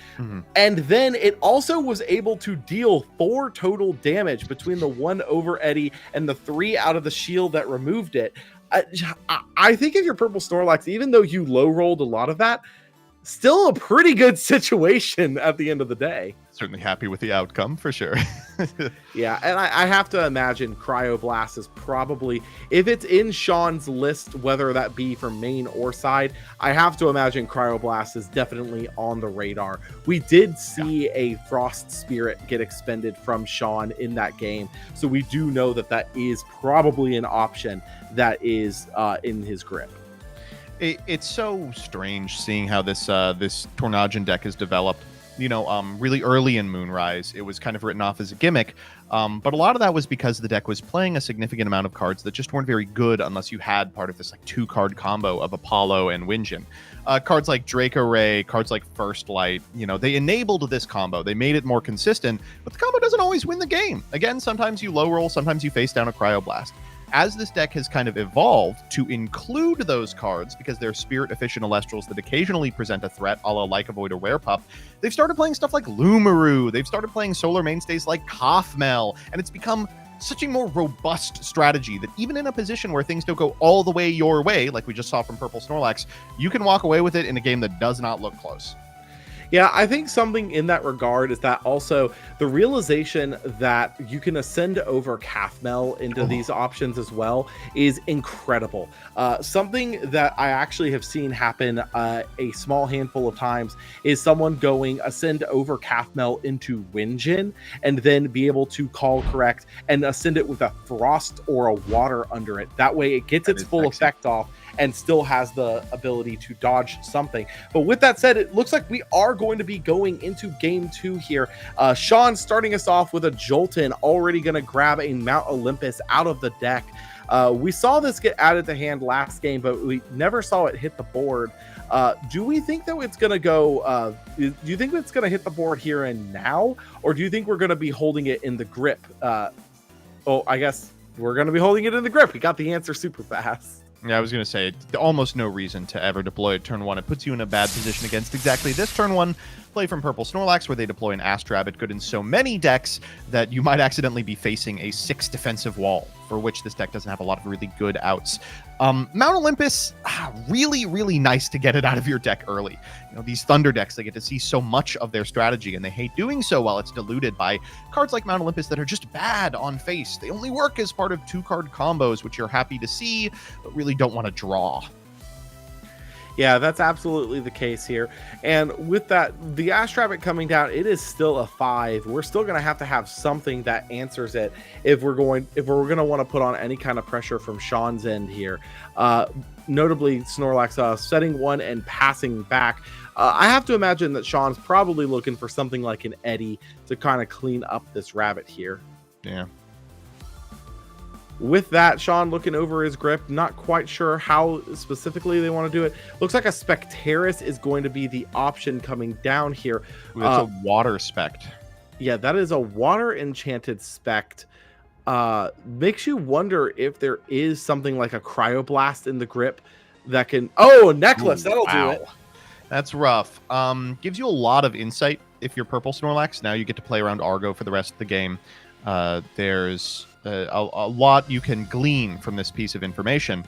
And then it also was able to deal 4 total damage between the 1 over Eddy and the 3 out of the shield that removed it. I think if you're Purple Snorlax, even though you low rolled a lot of that, still a pretty good situation at the end of the day. Certainly happy with the outcome for sure. Yeah, and I have to imagine Cryoblast is probably, if it's in Sean's list, whether that be from main or side, I have to imagine Cryoblast is definitely on the radar. We did see a Frost Spirit get expended from Sean in that game, so we do know that that is probably an option that is in his grip. It's so strange seeing how this Tornadon deck has developed. Really early in Moonrise, it was kind of written off as a gimmick, but a lot of that was because the deck was playing a significant amount of cards that just weren't very good unless you had part of this 2-card combo of Apollo and Winjin. Cards like Draco Ray, cards like First Light, they enabled this combo. They made it more consistent, but the combo doesn't always win the game. Again, sometimes you low roll, sometimes you face down a Cryoblast. As this deck has kind of evolved to include those cards, because they're spirit-efficient Elestrals that occasionally present a threat, a la Like a Void or Werepuff, they've started playing stuff like Lumaru, they've started playing solar mainstays like Kaufmel, and it's become such a more robust strategy that even in a position where things don't go all the way your way, like we just saw from Purple Snorlax, you can walk away with it in a game that does not look close. Yeah, I think something in that regard is that also the realization that you can ascend over Kaufmel into these options as well is incredible. Something that I actually have seen happen a small handful of times is someone going ascend over Kaufmel into Winjin and then be able to call correct and ascend it with a Frost or a Water under it. That way it gets its full effect off and still has the ability to dodge something. But with that said, it looks like we are going to be going into game 2 here. Sean starting us off with a Jolton, already going to grab a Mount Olympus out of the deck. We saw this get added to hand last game, but we never saw it hit the board. Do we think that it's going to go, do you think it's going to hit the board here and now? Or do you think we're going to be holding it in the grip? I guess we're going to be holding it in the grip. We got the answer super fast. Yeah, I was going to say, almost no reason to ever deploy it turn 1. It puts you in a bad position against exactly this turn 1 play from Purple Snorlax, where they deploy an Astrabbit, good in so many decks that you might accidentally be facing a 6 defensive wall, for which this deck doesn't have a lot of really good outs. Mount Olympus, really, really nice to get it out of your deck early. These Thunder decks, they get to see so much of their strategy, and they hate doing so while it's diluted by cards like Mount Olympus that are just bad on face. They only work as part of 2-card combos, which you're happy to see, but really don't want to draw. Yeah, that's absolutely the case here. And with that, the Astrabbit coming down, it is still a 5. We're still going to have something that answers it if we're going to want to put on any kind of pressure from Sean's end here. Notably, Snorlax setting 1 and passing back. I have to imagine that Sean's probably looking for something like an Eddy to kind of clean up this rabbit here. Yeah. With that, Sean looking over his grip, not quite sure how specifically they want to do it. Looks like a Spectaris is going to be the option coming down here. Ooh, that's a water spect. Yeah, that is a water enchanted spect. Makes you wonder if there is something like a Cryoblast in the grip that can... Oh, a Necklace! Ooh, That'll wow. do it. That's rough. Gives you a lot of insight if you're Purple Snorlax. Now you get to play around Argo for the rest of the game. There's a lot you can glean from this piece of information.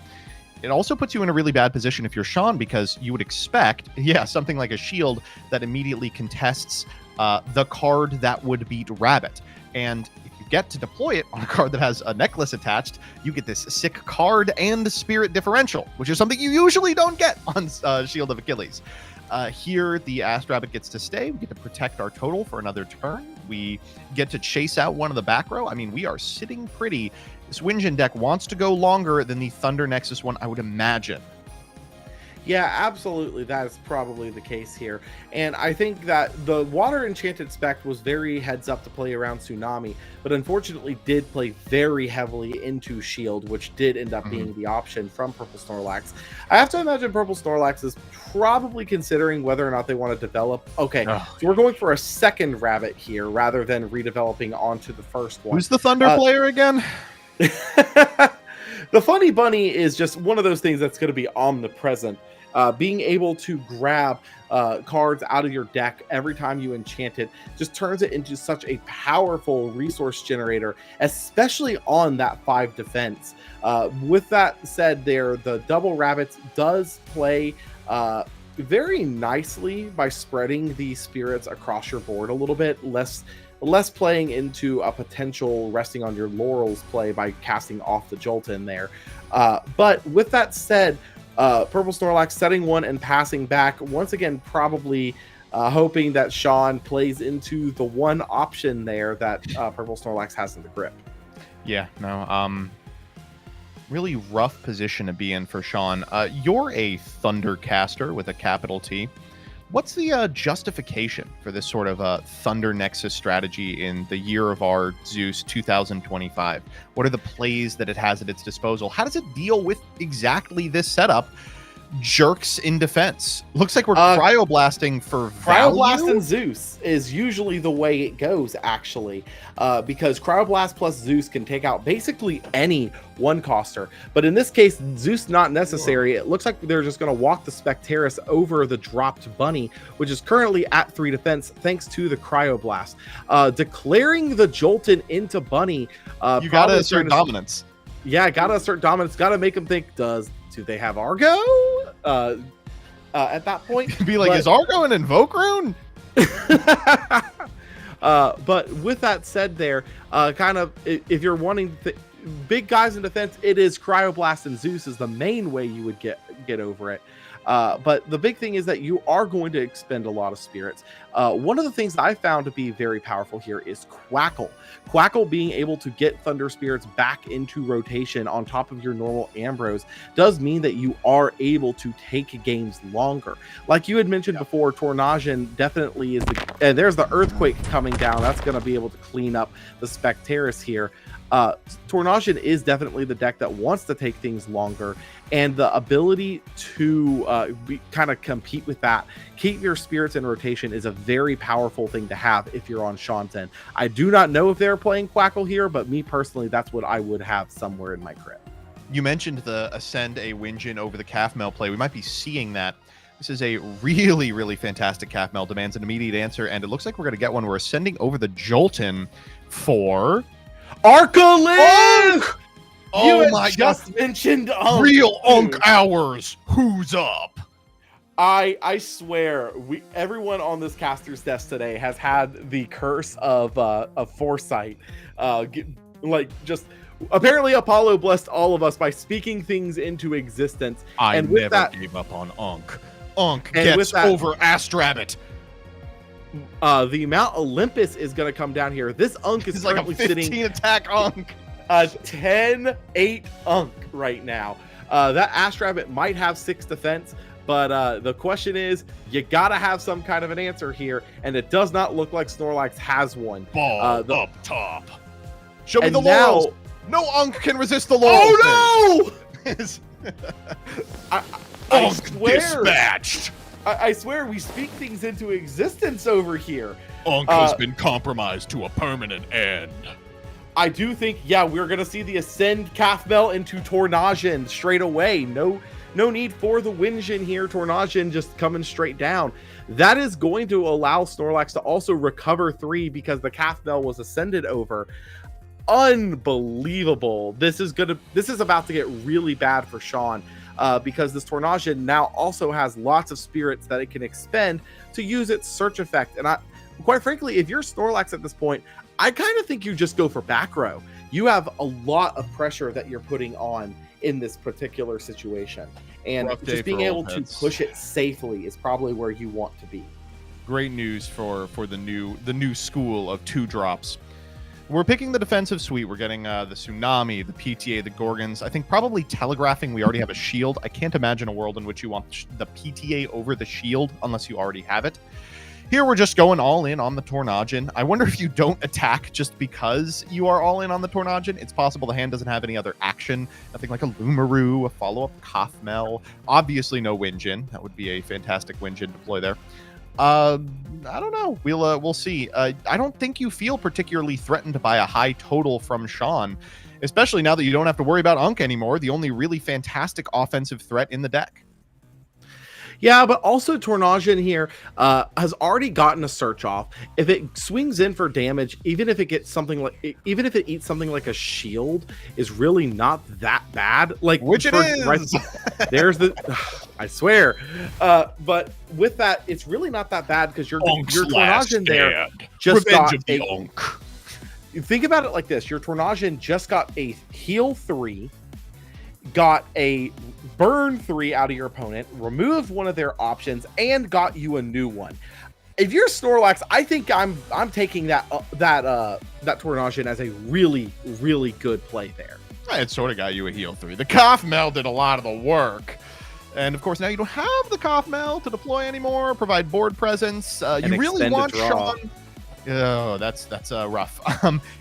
It also puts you in a really bad position if you're Sean, because you would expect, something like a shield that immediately contests the card that would beat Rabbit. And if you get to deploy it on a card that has a necklace attached, you get this sick card and spirit differential, which is something you usually don't get on Shield of Achilles. Here, the Astrabbit gets to stay. We get to protect our total for another turn. We get to chase out one of the back row. I mean, we are sitting pretty. This Winjin deck wants to go longer than the Thunder Nexus one, I would imagine. Yeah, absolutely. That is probably the case here. And I think that the Water Enchanted Spec was very heads up to play around Tsunami, but unfortunately did play very heavily into Shield, which did end up being the option from Purple Snorlax. I have to imagine Purple Snorlax is probably considering whether or not they want to develop. Okay, so we're going for a second rabbit here rather than redeveloping onto the first one. Who's the Thunder player again? The Funny Bunny is just one of those things that's going to be omnipresent. Being able to grab cards out of your deck every time you enchant it just turns it into such a powerful resource generator, especially on that 5 defense. With that said, the Double Rabbits does play very nicely by spreading the spirits across your board a little bit, less playing into a potential resting on your laurels play by casting off the Jolt in there. But with that said, Purple Snorlax setting one and passing back once again, probably hoping that Sean plays into the one option there that Purple Snorlax has in the grip. Yeah, no, really rough position to be in for Sean. You're a Thundercaster with a capital T. What's the justification for this sort of Thunder Nexus strategy in the year of our Zeus 2025? What are the plays that it has at its disposal? How does it deal with exactly this setup? Jerks in defense. Looks like we're cryoblasting for value. Cryoblasting Zeus is usually the way it goes, actually, because Cryoblast plus Zeus can take out basically any one-coster. But in this case, Zeus not necessary. It looks like they're just going to walk the Specteris over the dropped Bunny, which is currently at 3 defense thanks to the Cryoblast. Declaring the Jolton into Bunny. You got to assert dominance. Yeah, got to assert dominance. Got to make them think, do they have Argo? At that point, be like, is Argo an Invoke Rune? But with that said, there, kind of, if you're wanting big guys in defense, it is Cryoblast and Zeus is the main way you would get over it. But the big thing is that you are going to expend a lot of spirits. One of the things that I found to be very powerful here is Quackle. Quackle being able to get Thunder Spirits back into rotation on top of your normal Ambrose does mean that you are able to take games longer. Like you had mentioned before, Tornasian definitely is and there's the Earthquake coming down. That's going to be able to clean up the Specteris here. Tornasian is definitely the deck that wants to take things longer, and the ability to kind of compete with that, keep your spirits in rotation, is a very powerful thing to have if you're on Shanten. I do not know if they're playing Quackle here, but me personally, that's what I would have somewhere in my crib. You mentioned the Ascend a Winjin over the Calf-Mel play. We might be seeing that. This is a really, really fantastic Calf-Mel, demands an immediate answer, and it looks like we're going to get one. We're ascending over the Jolton for Arcolith! Oh my god! Mentioned real Unk hours. Who's up? I swear, everyone on this caster's desk today has had the curse of foresight. Apparently Apollo blessed all of us by speaking things into existence. I never gave up on Unk. Unk gets over Astrabbit. The Mount Olympus is going to come down here. This Unk is currently like a 15 sitting attack Unk. A 10-8 Unk right now. That Astrabbit might have 6 defense, but the question is, you got to have some kind of an answer here, and it does not look like Snorlax has one. Ball up top. Show me the laurels. No Unk can resist the laurels. Oh no! I swear. Dispatched. I swear we speak things into existence over here. Unk has been compromised to a permanent end. I do think, we're going to see the Ascend Calf-Mel into Tornasian straight away. No need for the Winjin here. Tornasian just coming straight down. That is going to allow Snorlax to also recover 3 because the Calf-Mel was ascended over. Unbelievable. This is about to get really bad for Sean. Because this Tornasian now also has lots of spirits that it can expend to use its search effect. And quite frankly, if you're Snorlax at this point, I kind of think you just go for back row. You have a lot of pressure that you're putting on in this particular situation. And just being able to push it safely is probably where you want to be. Great news for the new school of 2 drops. We're picking the defensive suite. We're getting the Tsunami, the PTA, the Gorgons. I think probably telegraphing we already have a shield. I can't imagine a world in which you want the PTA over the shield unless you already have it. Here we're just going all in on the Tornadon. I wonder if you don't attack just because you are all in on the Tornadon. It's possible the hand doesn't have any other action. Nothing like a Lumaroo, a follow-up Kothmel. Obviously no Winjin. That would be a fantastic Winjin deploy there. I don't know. We'll see. I don't think you feel particularly threatened by a high total from Sean, especially now that you don't have to worry about Unk anymore, the only really fantastic offensive threat in the deck. Yeah, but also Tornadon here has already gotten a search off. If it swings in for damage, even if it eats something like a shield, is really not that bad. Like which it is. Right, there's the, I swear. But with that, it's really not that bad because your Tornadon there just got a Unk. Think about it like this: your Tornadon just got a heal 3. Got a burn 3 out of your opponent, removed one of their options, and got you a new one. If you're Snorlax, I think I'm taking that Tornadon as a really, really good play there. It sort of got you a heal 3. The Kothmel did a lot of the work. And of course, now you don't have the Kothmel to deploy anymore, provide board presence. You really want Sean. Oh, that's rough.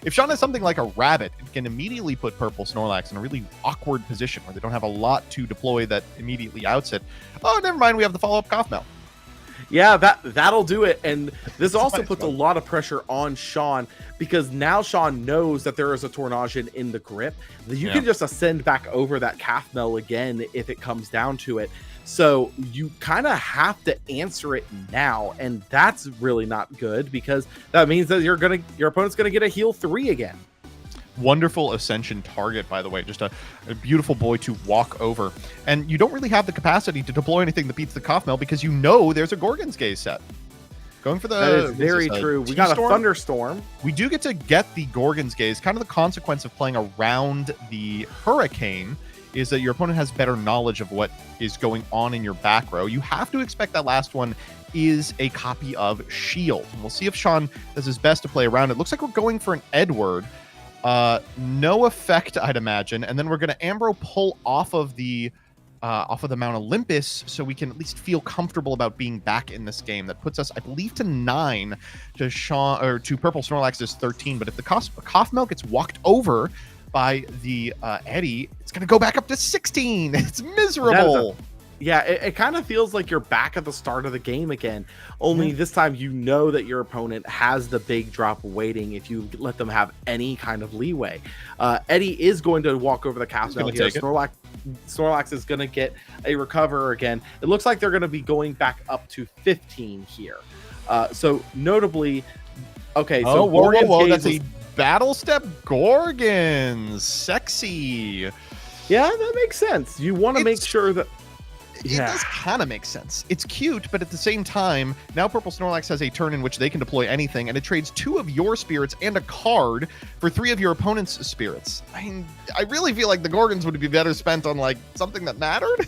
If Sean has something like a rabbit, it can immediately put purple Snorlax in a really awkward position where they don't have a lot to deploy that immediately outs it. Oh, never mind. We have the follow-up Kothmel. Yeah, that'll do it. And this also puts a lot of pressure on Sean because now Sean knows that there is a Tornadon in the grip. You can just ascend back over that Kothmel again if it comes down to it. So you kind of have to answer it now, and that's really not good because that means that your opponent's gonna get a heal 3 again. Wonderful Ascension target, by the way. Just a beautiful boy to walk over. And you don't really have the capacity to deploy anything that beats the Kothmel because you know there's a Gorgon's Gaze set. Going for the... That is very true. We got a Thunderstorm. We do get to get the Gorgon's Gaze. Kind of the consequence of playing around the Hurricane is that your opponent has better knowledge of what is going on in your back row. You have to expect that last one is a copy of Shield. And we'll see if Sean does his best to play around. It looks like we're going for an Edward. No effect, I'd imagine. And then we're going to Ambro pull off of the Mount Olympus so we can at least feel comfortable about being back in this game. That puts us, I believe, to 9 to Sean, or to Purple Snorlax's 13. But if the Kothmel gets walked over by the Eddie, it's going to go back up to 16. It's miserable. It kind of feels like you're back at the start of the game again. Only this time you know that your opponent has the big drop waiting if you let them have any kind of leeway. Eddie is going to walk over the Kothmel here. Snorlax is going to get a recover again. It looks like they're going to be going back up to 15 here. So notably, okay, so whoa, that's a Battle Step Gorgons. Sexy. Yeah, that makes sense. You want to make sure that... It does kind of make sense. It's cute, but at the same time, now Purple Snorlax has a turn in which they can deploy anything, and it trades 2 of your spirits and a card for 3 of your opponent's spirits. I mean, I really feel like the Gorgons would be better spent on, like, something that mattered.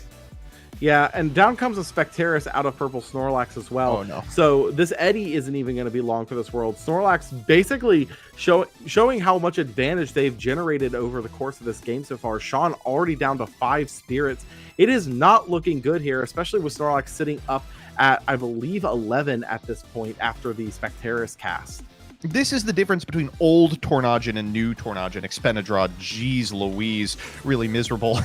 Yeah, and down comes a Specteris out of Purple Snorlax as well. Oh, no. So this Eddie isn't even going to be long for this world. Snorlax basically showing how much advantage they've generated over the course of this game so far. Sean already down to 5 spirits. It is not looking good here, especially with Snorlax sitting up at, I believe, 11 at this point after the Specteris cast. This is the difference between old Tornadon and new Tornadon. Expenedraw, geez Louise, really miserable.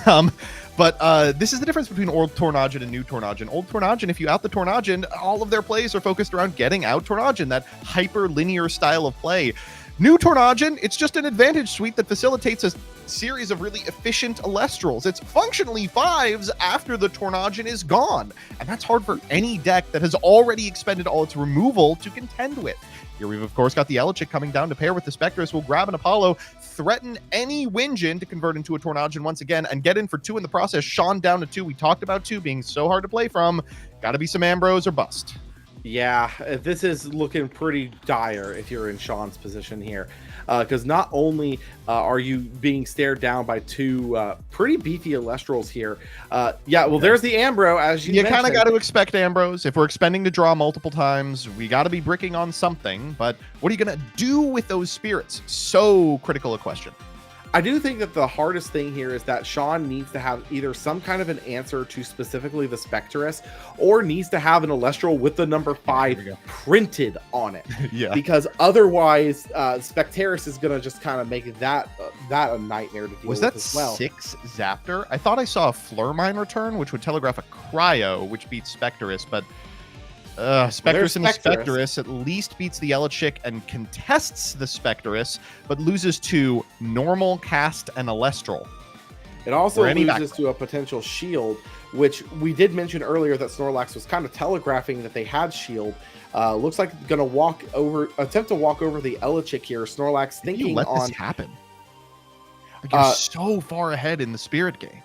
But this is the difference between old Tornadon and new Tornadon. Old Tornadon, if you out the Tornadon, all of their plays are focused around getting out Tornadon, that hyper-linear style of play. New Tornadon, it's just an advantage suite that facilitates a series of really efficient Elestrals. It's functionally 5s after the Tornadon is gone. And that's hard for any deck that has already expended all its removal to contend with. Here we've, of course, got the Elechick coming down to pair with the Spectris. We'll grab an Apollo, threaten any Winjin to convert into a Tornadon once again, and get in for 2 in the process. Sean down to 2. We talked about 2 being so hard to play from. Got to be some Ambros or bust. Yeah, this is looking pretty dire if you're in Sean's position here. Because not only are you being stared down by two pretty beefy Elestrals here. Yeah, well, there's the Ambro, as you kind of mentioned. got to expect Ambrose. If we're expending to draw multiple times, we got to be bricking on something. But what are you going to do with those spirits? So critical a question. I do think that the hardest thing here is that Sean needs to have either some kind of an answer to specifically the Spectress, or needs to have an Elestral with the number 5 printed on it. Yeah. Because otherwise, Spectress is going to just kind of make that a nightmare to deal Was with that as well. 6 Zaptor? I thought I saw a Flurmine return, which would telegraph a Cryo, which beats Spectress, but Spectress and the Spectress at least beats the Elechick and contests the Spectress, but loses to normal, cast, and Elestral. It also loses to a potential shield, which we did mention earlier that Snorlax was kind of telegraphing that they had shield. Looks like going to attempt to walk over the Elechick here. Snorlax thinking you let on this happen. Like you're so far ahead in the Spirit game.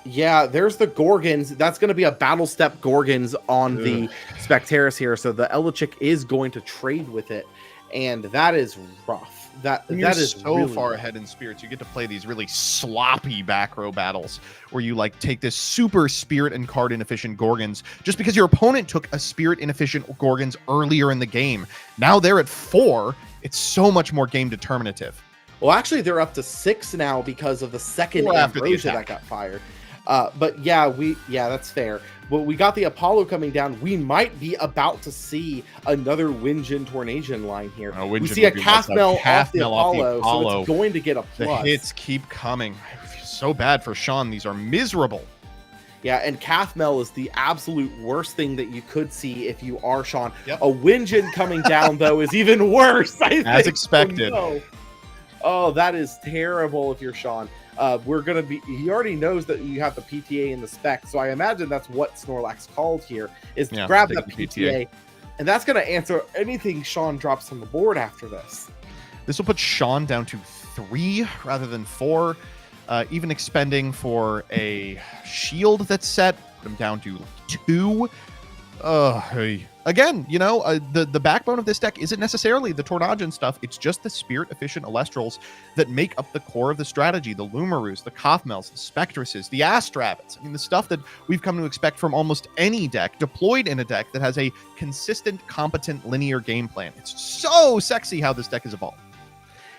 Yeah, there's the Gorgons. That's going to be a Battle Step Gorgons on the Spectress here. So the Elechick is going to trade with it, and that is rough. That is so really far rough. ahead in Spirits. You get to play these really sloppy back row battles where you like take this super Spirit and card inefficient Gorgons just because your opponent took a Spirit inefficient Gorgons earlier in the game. Now they're at 4. It's so much more game determinative. Well, actually, they're up to 6 now because of the second Ambrosia that got fired. But yeah, that's fair. But we got the Apollo coming down. We might be about to see another Winjin Tornadian line here. We see a Calfmel off the Apollo, so it's going to get a plus. The hits keep coming. I feel so bad for Sean. These are miserable. Yeah, and Calfmel is the absolute worst thing that you could see if you are Sean. Yep. A Winjin coming down, though, is even worse, I think. As expected. Oh, that is terrible if you're Sean. He already knows that you have the PTA and the spec, so I imagine that's what Snorlax called here, is to grab that PTA, and that's going to answer anything Sean drops on the board after this. This will put Sean down to 3 rather than 4, even expending for a shield that's set, put him down to 2. Again, the backbone of this deck isn't necessarily the Tornadon stuff. It's just the Spirit-efficient Elestrals that make up the core of the strategy. The Lumaroos, the Kothmels, the Spectresses, the Astrabbits. I mean, the stuff that we've come to expect from almost any deck deployed in a deck that has a consistent, competent, linear game plan. It's so sexy how this deck has evolved.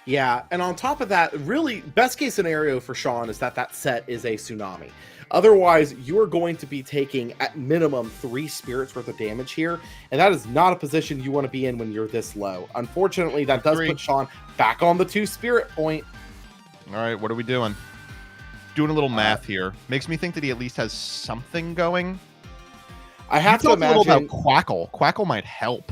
Yeah, and on top of that, really, best case scenario for Sean is that set is a Tsunami. Otherwise, you're going to be taking, at minimum, 3 spirits worth of damage here, and that is not a position you want to be in when you're this low. Unfortunately, that does put Sean back on the 2 spirit point. All right, what are we doing? Doing a little math here. Makes me think that he at least has something going. I have to imagine... a little about Quackle. Quackle might help.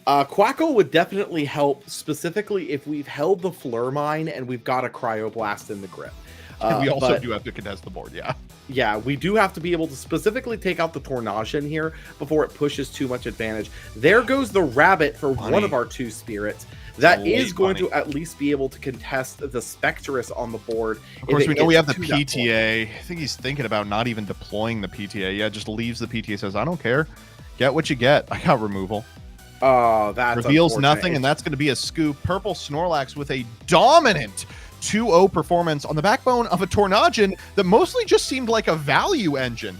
Quackle would definitely help, specifically if we've held the Flurmine and we've got a Cryoblast in the grip. We also do have to contest the board, yeah. Yeah, we do have to be able to specifically take out the Tornadon here before it pushes too much advantage. There goes the Rabbit for one of our 2 spirits. That is going to at least be able to contest the Spectress on the board. Of course, we know we have the PTA. I think he's thinking about not even deploying the PTA. Yeah, just leaves the PTA, says, I don't care. Get what you get. I got removal. Oh, that's reveals nothing, and that's going to be a scoop. Purple Snorlax with a dominant 2-0 performance on the backbone of a Tornadon that mostly just seemed like a value engine.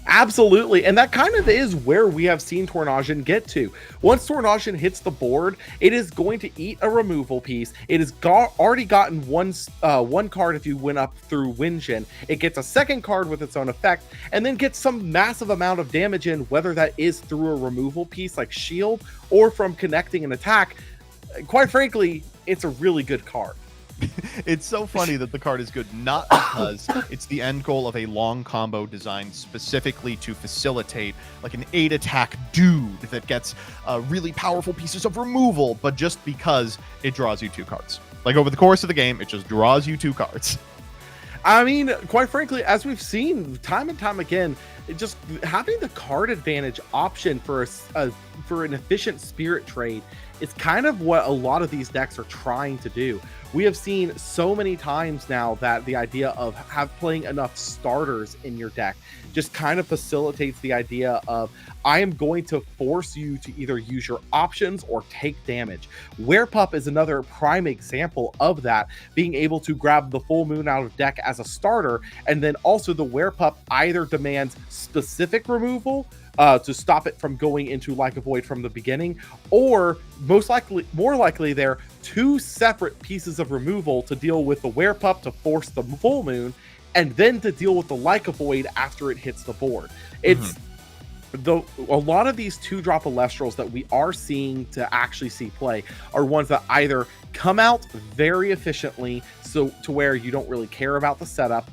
Absolutely, and that kind of is where we have seen Tornadon get to. Once Tornadon hits the board, it is going to eat a removal piece. It has already gotten one card if you went up through Winjin. It gets a second card with its own effect, and then gets some massive amount of damage in, whether that is through a removal piece like Shield, or from connecting an attack. Quite frankly, it's a really good card. It's so funny that the card is good, not because it's the end goal of a long combo designed specifically to facilitate like an 8-attack dude that gets really powerful pieces of removal, but just because it draws you 2 cards. Like over the course of the game, it just draws you 2 cards. I mean, quite frankly, as we've seen time and time again, just having the card advantage option for a for an efficient spirit trade is kind of what a lot of these decks are trying to do. We have seen so many times now that the idea of playing enough starters in your deck just kind of facilitates the idea of, I am going to force you to either use your options or take damage. Werepup is another prime example of that, being able to grab the full moon out of deck as a starter, and then also the Werepup either demands specific removal to stop it from going into Like a Void from the beginning, or more likely there, two separate pieces of removal to deal with the Werepup to force the full moon, and then to deal with the Like a Void after it hits the board. It's a lot of these 2-drop Elestrals that we are seeing to actually see play are ones that either come out very efficiently, so to where you don't really care about the setup,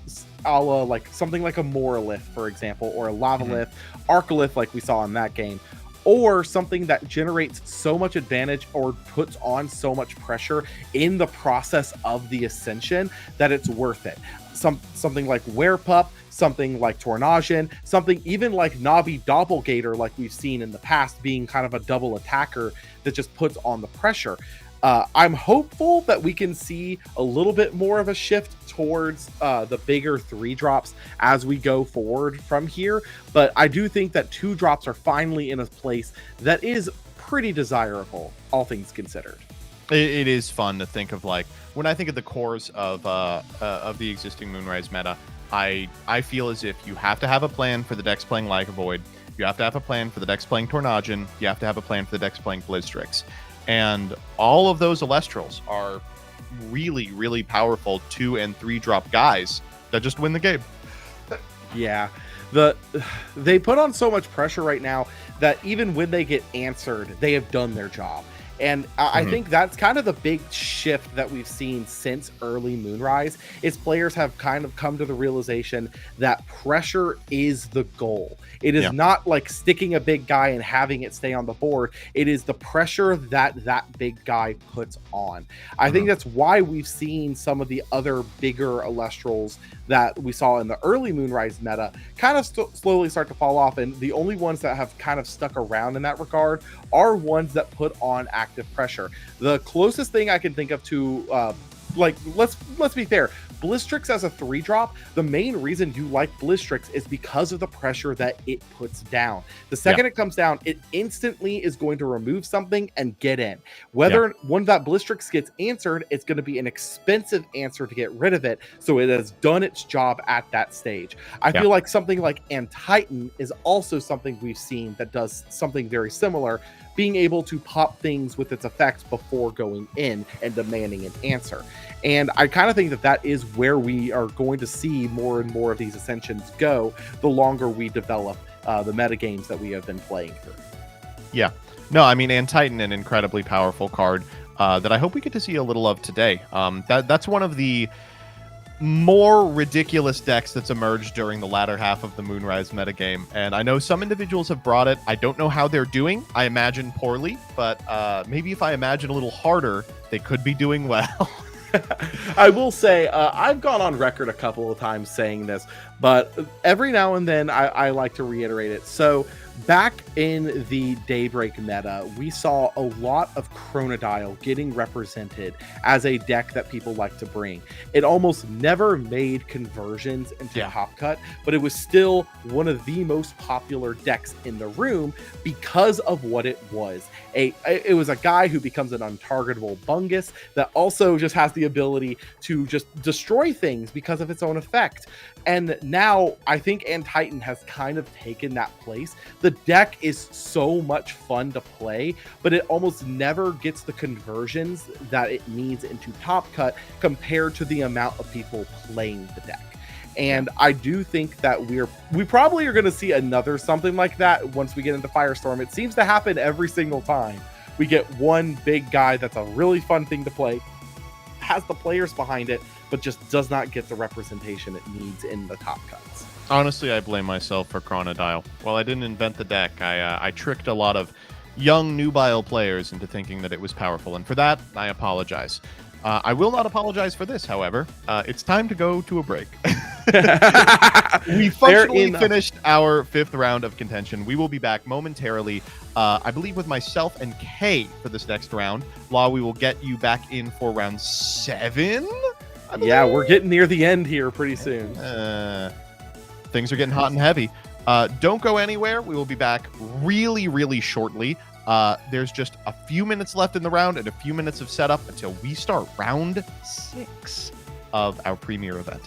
a la like something like a Moralith, for example, or a Lavalith, Arcolith like we saw in that game, or something that generates so much advantage or puts on so much pressure in the process of the ascension that it's worth it. Something like Werepup, something like Tornasian, something even like Navi Doppelgator, like we've seen in the past, being kind of a double attacker that just puts on the pressure. I'm hopeful that we can see a little bit more of a shift towards the bigger 3-drops as we go forward from here, but I do think that 2-drops are finally in a place that is pretty desirable, all things considered. It is fun to think of, like, when I think of the cores of the existing Moonrise meta, I feel as if you have to have a plan for the decks playing Like a Void, you have to have a plan for the decks playing Tornasian, you have to have a plan for the decks playing BlueStacks. And all of those Elestrals are really, really powerful 2- and 3-drop guys that just win the game. Yeah, they put on so much pressure right now that even when they get answered, they have done their job. And I think that's kind of the big shift that we've seen since early Moonrise, is players have kind of come to the realization that pressure is the goal. It is not like sticking a big guy and having it stay on the board. It is the pressure that big guy puts on. I think that's why we've seen some of the other bigger Elestrals that we saw in the early Moonrise meta kind of slowly start to fall off, and the only ones that have kind of stuck around in that regard are ones that put on active pressure. The closest thing I can think of to let's be fair, BlueStacks as a 3-drop, the main reason you like BlueStacks is because of the pressure that it puts down. The second it comes down, it instantly is going to remove something and get in. Whether when that BlueStacks gets answered, it's going to be an expensive answer to get rid of it, so it has done its job at that stage. I feel like something like Titan is also something we've seen that does something very similar, being able to pop things with its effects before going in and demanding an answer. And I kind of think that is where we are going to see more and more of these Ascensions go the longer we develop the metagames that we have been playing through. Yeah. No, I mean, Titan, an incredibly powerful card that I hope we get to see a little of today. That's one of the more ridiculous decks that's emerged during the latter half of the Moonrise metagame, and I know some individuals have brought it. I don't know how they're doing. I imagine poorly, but maybe if I imagine a little harder, they could be doing well. I will say, I've gone on record a couple of times saying this, but every now and then I like to reiterate it. So back in the Daybreak meta, we saw a lot of Chronodile getting represented as a deck that people like to bring. It almost never made conversions into Top Cut, but it was still one of the most popular decks in the room because of what it was. It was a guy who becomes an untargetable Bungus that also just has the ability to just destroy things because of its own effect. And now I think Titan has kind of taken that place. The deck is so much fun to play, but it almost never gets the conversions that it needs into Top Cut compared to the amount of people playing the deck. And I do think that we probably are going to see another something like that once we get into Firestorm. It seems to happen every single time. We get one big guy that's a really fun thing to play, has the players behind it, but just does not get the representation it needs in the Top Cuts. Honestly, I blame myself for Chronodile. While I didn't invent the deck, I tricked a lot of young nubile players into thinking that it was powerful, and for that, I apologize. I will not apologize for this, however. It's time to go to a break. We Fair functionally enough. finished our 5th round of contention. We will be back momentarily, I believe, with myself and Kay for this next round. Law, we will get you back in for round 7. Yeah, we're getting near the end here pretty soon. Things are getting hot and heavy. Don't go anywhere. We will be back really, really shortly. There's just a few minutes left in the round and a few minutes of setup until we start round 6 of our premier event.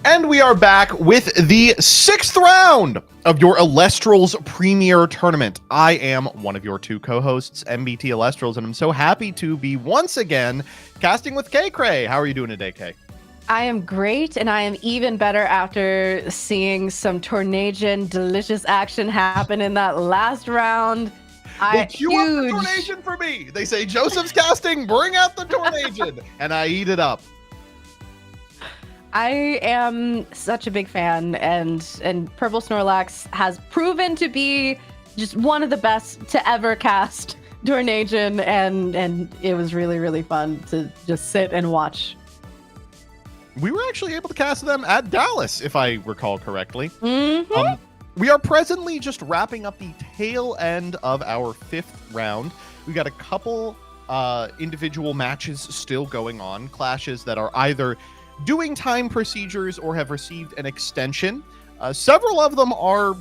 And we are back with the 6th round of your Elestrals Premier Tournament. I am one of your 2 co-hosts, MBT Elestrals, and I'm so happy to be once again casting with Kay Cray. How are you doing today, Kay? I am great, and I am even better after seeing some Tornadian delicious action happen in that last round. They queue up the Tornadian for me. They say, Joseph's casting, bring out the Tornadian, and I eat it up. I am such a big fan, and Purple Snorlax has proven to be just one of the best to ever cast Tornadian, and it was really, really fun to just sit and watch. We were actually able to cast them at Dallas, if I recall correctly. Mm-hmm. We are presently just wrapping up the tail end of our 5th round. We got a couple individual matches still going on, clashes that are either doing time procedures or have received an extension. Several of them are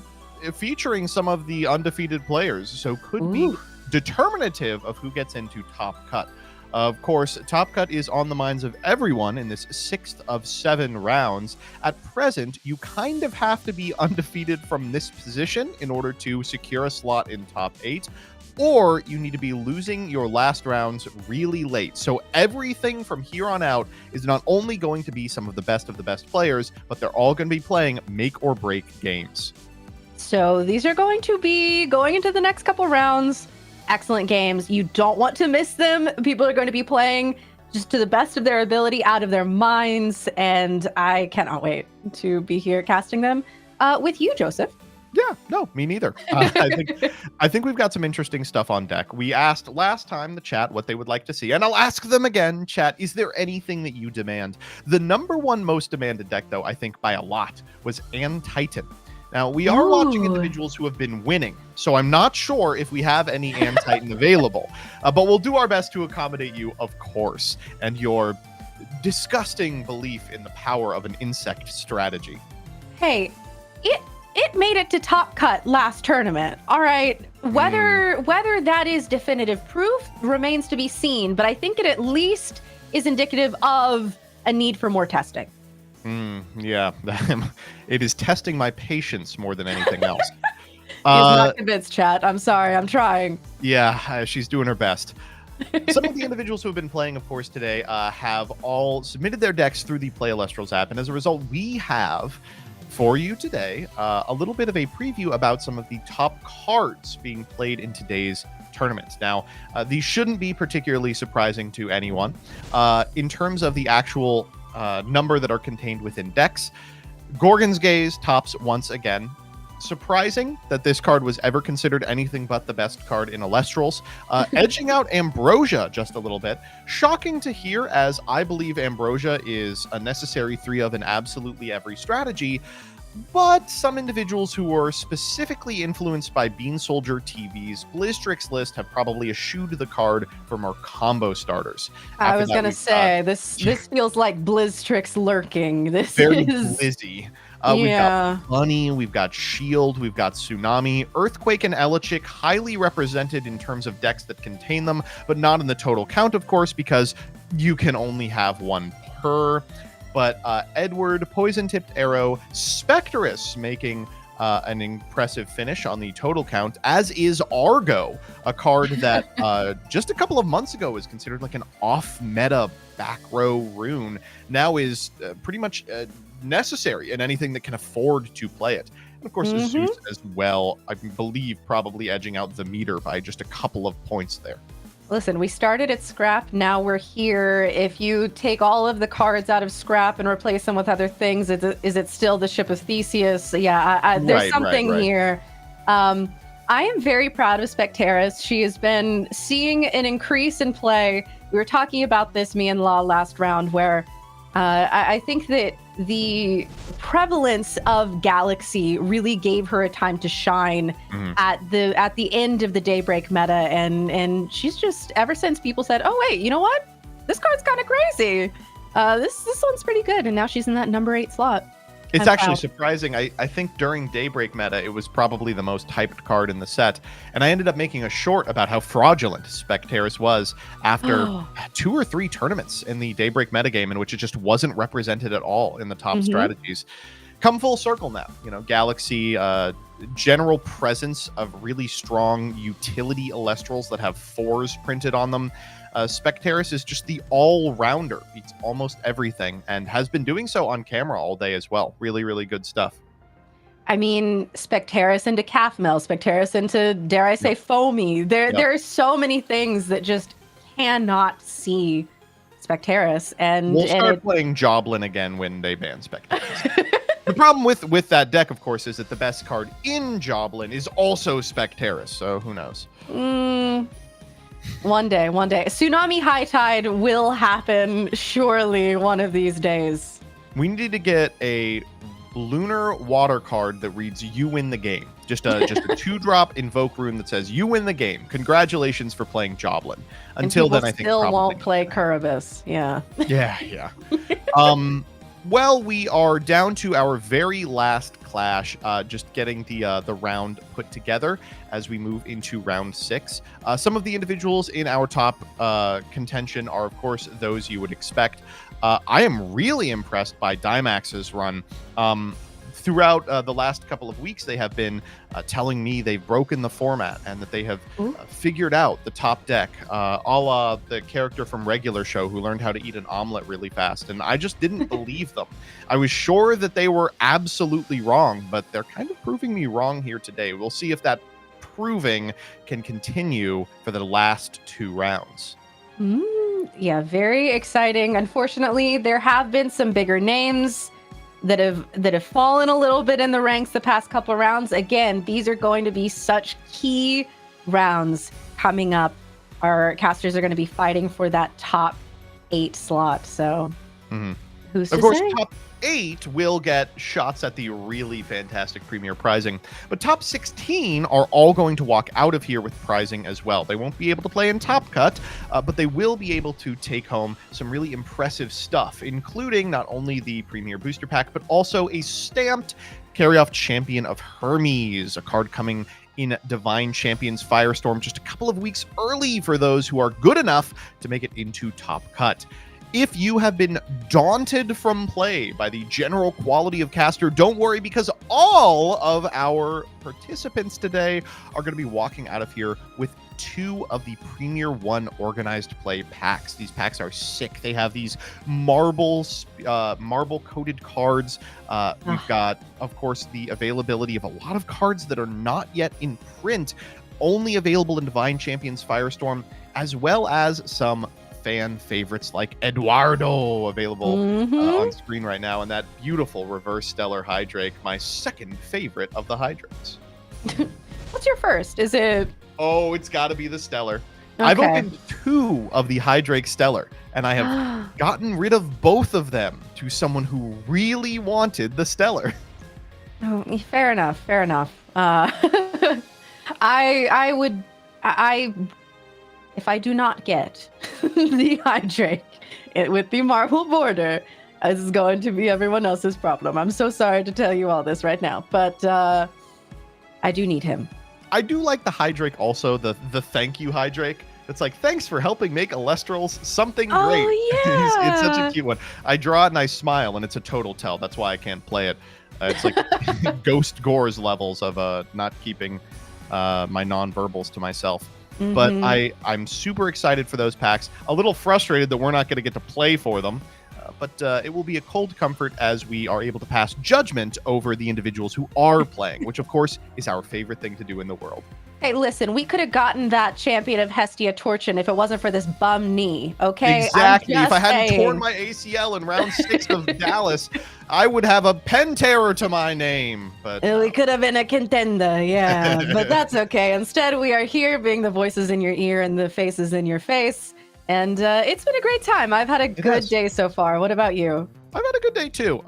featuring some of the undefeated players, so could be determinative of who gets into Top Cut. Of course, Top Cut is on the minds of everyone in this 6th of 7 rounds. At present, you kind of have to be undefeated from this position in order to secure a slot in Top 8, or you need to be losing your last rounds really late. So everything from here on out is not only going to be some of the best players, but they're all going to be playing make or break games. So these are going to be going into the next couple rounds. Excellent games. You don't want to miss them. People are going to be playing just to the best of their ability, out of their minds, and I cannot wait to be here casting them with you, Joseph. Yeah, no, me neither. I think we've got some interesting stuff on deck. We asked last time the chat what they would like to see, and I'll ask them again, chat, is there anything that you demand? The number 1 most demanded deck, though, I think by a lot, was Ann Titan. Now, we are watching individuals who have been winning, so I'm not sure if we have any Ann Titan available, but we'll do our best to accommodate you, of course, and your disgusting belief in the power of an insect strategy. Hey, it made it to Top Cut last tournament. All right, whether that is definitive proof remains to be seen, but I think it at least is indicative of a need for more testing. Yeah, it is testing my patience more than anything else. He's not convinced, chat. I'm sorry, I'm trying. Yeah, she's doing her best. Some of the individuals who have been playing, of course, today have all submitted their decks through the Play Elestrals app, and as a result, we have for you today a little bit of a preview about some of the top cards being played in today's tournaments. Now, these shouldn't be particularly surprising to anyone. In terms of the actual number that are contained within decks, Gorgon's Gaze tops once again. Surprising that this card was ever considered anything but the best card in Elestrals. Edging out Ambrosia just a little bit. Shocking to hear, as I believe Ambrosia is a necessary 3 of in absolutely every strategy, but some individuals who were specifically influenced by Bean Soldier TV's BlueStacks list have probably eschewed the card for more combo starters. I was going to say, this feels like BlueStacks lurking. This very is blizzy. We've got Bunny, we've got Shield, we've got Tsunami, Earthquake, and Elechic highly represented in terms of decks that contain them, but not in the total count, of course, because you can only have 1 per. But Edward, Poison-Tipped Arrow, Spectrus making an impressive finish on the total count, as is Argo, a card that just a couple of months ago was considered like an off-meta back row rune, now is pretty much necessary in anything that can afford to play it. And of course, Zeus as well, I believe, probably edging out the meter by just a couple of points there. Listen, we started at Scrap, now we're here. If you take all of the cards out of Scrap and replace them with other things, is it still the Ship of Theseus? Yeah, there's something here. I am very proud of Spectaris. She has been seeing an increase in play. We were talking about this, me and Law, last round, where I think that the prevalence of Galaxy really gave her a time to shine at the end of the Daybreak meta, and she's just, ever since people said, oh wait, you know what, this card's kind of crazy, this one's pretty good, and now she's in that number 8 slot. It's I'm actually proud. surprising. I think during Daybreak meta, it was probably the most hyped card in the set. And I ended up making a short about how fraudulent Spectaris was after 2 or 3 tournaments in the Daybreak metagame in which it just wasn't represented at all in the top strategies. Come full circle now. You know, Galaxy, general presence of really strong utility Elestrals that have 4s printed on them. Spectaris is just the all-rounder, beats almost everything, and has been doing so on camera all day as well. Really, really good stuff. I mean, Spectaris into Calfmel, Spectaris into, dare I say, Foamy. There are so many things that just cannot see Spectaris. And We'll start playing Joblin again when they ban Spectaris. The problem with that deck, of course, is that the best card in Joblin is also Spectaris, so who knows? One day. Tsunami High Tide will happen, surely, one of these days. We need to get a lunar water card that reads "You win the game." Just a 2-drop invoke rune that says "You win the game." Congratulations for playing Joblin. Until then, I think still won't play Kuribus. Yeah. Yeah. Well, we are down to our very last clash, just getting the round put together as we move into round 6. Some of the individuals in our top contention are, of course, those you would expect. I am really impressed by Dymax's run. Throughout the last couple of weeks, they have been telling me they've broken the format and that they have figured out the top deck, a la the character from Regular Show who learned how to eat an omelet really fast. And I just didn't believe them. I was sure that they were absolutely wrong, but they're kind of proving me wrong here today. We'll see if that proving can continue for the last 2 rounds. Yeah, very exciting. Unfortunately, there have been some bigger names that have fallen a little bit in the ranks the past couple of rounds. Again, these are going to be such key rounds coming up. Our casters are going to be fighting for that top 8 slot. So who's of to course, say? top 8 will get shots at the really fantastic premier prizing, but top 16 are all going to walk out of here with prizing as well. They won't be able to play in Top Cut, but they will be able to take home some really impressive stuff, including not only the premier booster pack, but also a stamped carry-off Champion of Hermes, a card coming in Divine Champions Firestorm just a couple of weeks early for those who are good enough to make it into Top Cut. If you have been daunted from play by the general quality of caster, don't worry, because all of our participants today are going to be walking out of here with 2 of the Premier 1 organized play packs. These packs are sick. They have these marble-coated cards. We've got, of course, the availability of a lot of cards that are not yet in print, only available in Divine Champions Firestorm, as well as some fan favorites like Eduardo available on screen right now, and that beautiful reverse stellar Hydrake, my second favorite of the Hydrakes. What's your first? Is it? Oh, it's got to be the stellar. Okay. I've opened 2 of the Hydrake stellar, and I have gotten rid of both of them to someone who really wanted the stellar. Oh, fair enough. If I do not get the Hydrake with the marble border, this is going to be everyone else's problem. I'm so sorry to tell you all this right now, but I do need him. I do like the Hydrake also, the thank you Hydrake. It's like, thanks for helping make Elestrals something great. Oh, yeah. It's such a cute one. I draw it and I smile, and it's a total tell. That's why I can't play it. It's like Ghost Gore's levels of not keeping my non-verbals to myself. But I'm super excited for those packs. A little frustrated that we're not going to get to play for them. But it will be a cold comfort as we are able to pass judgment over the individuals who are playing, which, of course, is our favorite thing to do in the world. Hey, listen, we could have gotten that Champion of Hestia Torchin if it wasn't for this bum knee, okay? Exactly. If I hadn't torn my ACL in round 6 of Dallas, I would have a pen terror to my name. But we could have been a contender, yeah. But that's okay. Instead, we are here being the voices in your ear and the faces in your face. And it's been a great time. I've had a good day so far. What about you? I've had a good day too.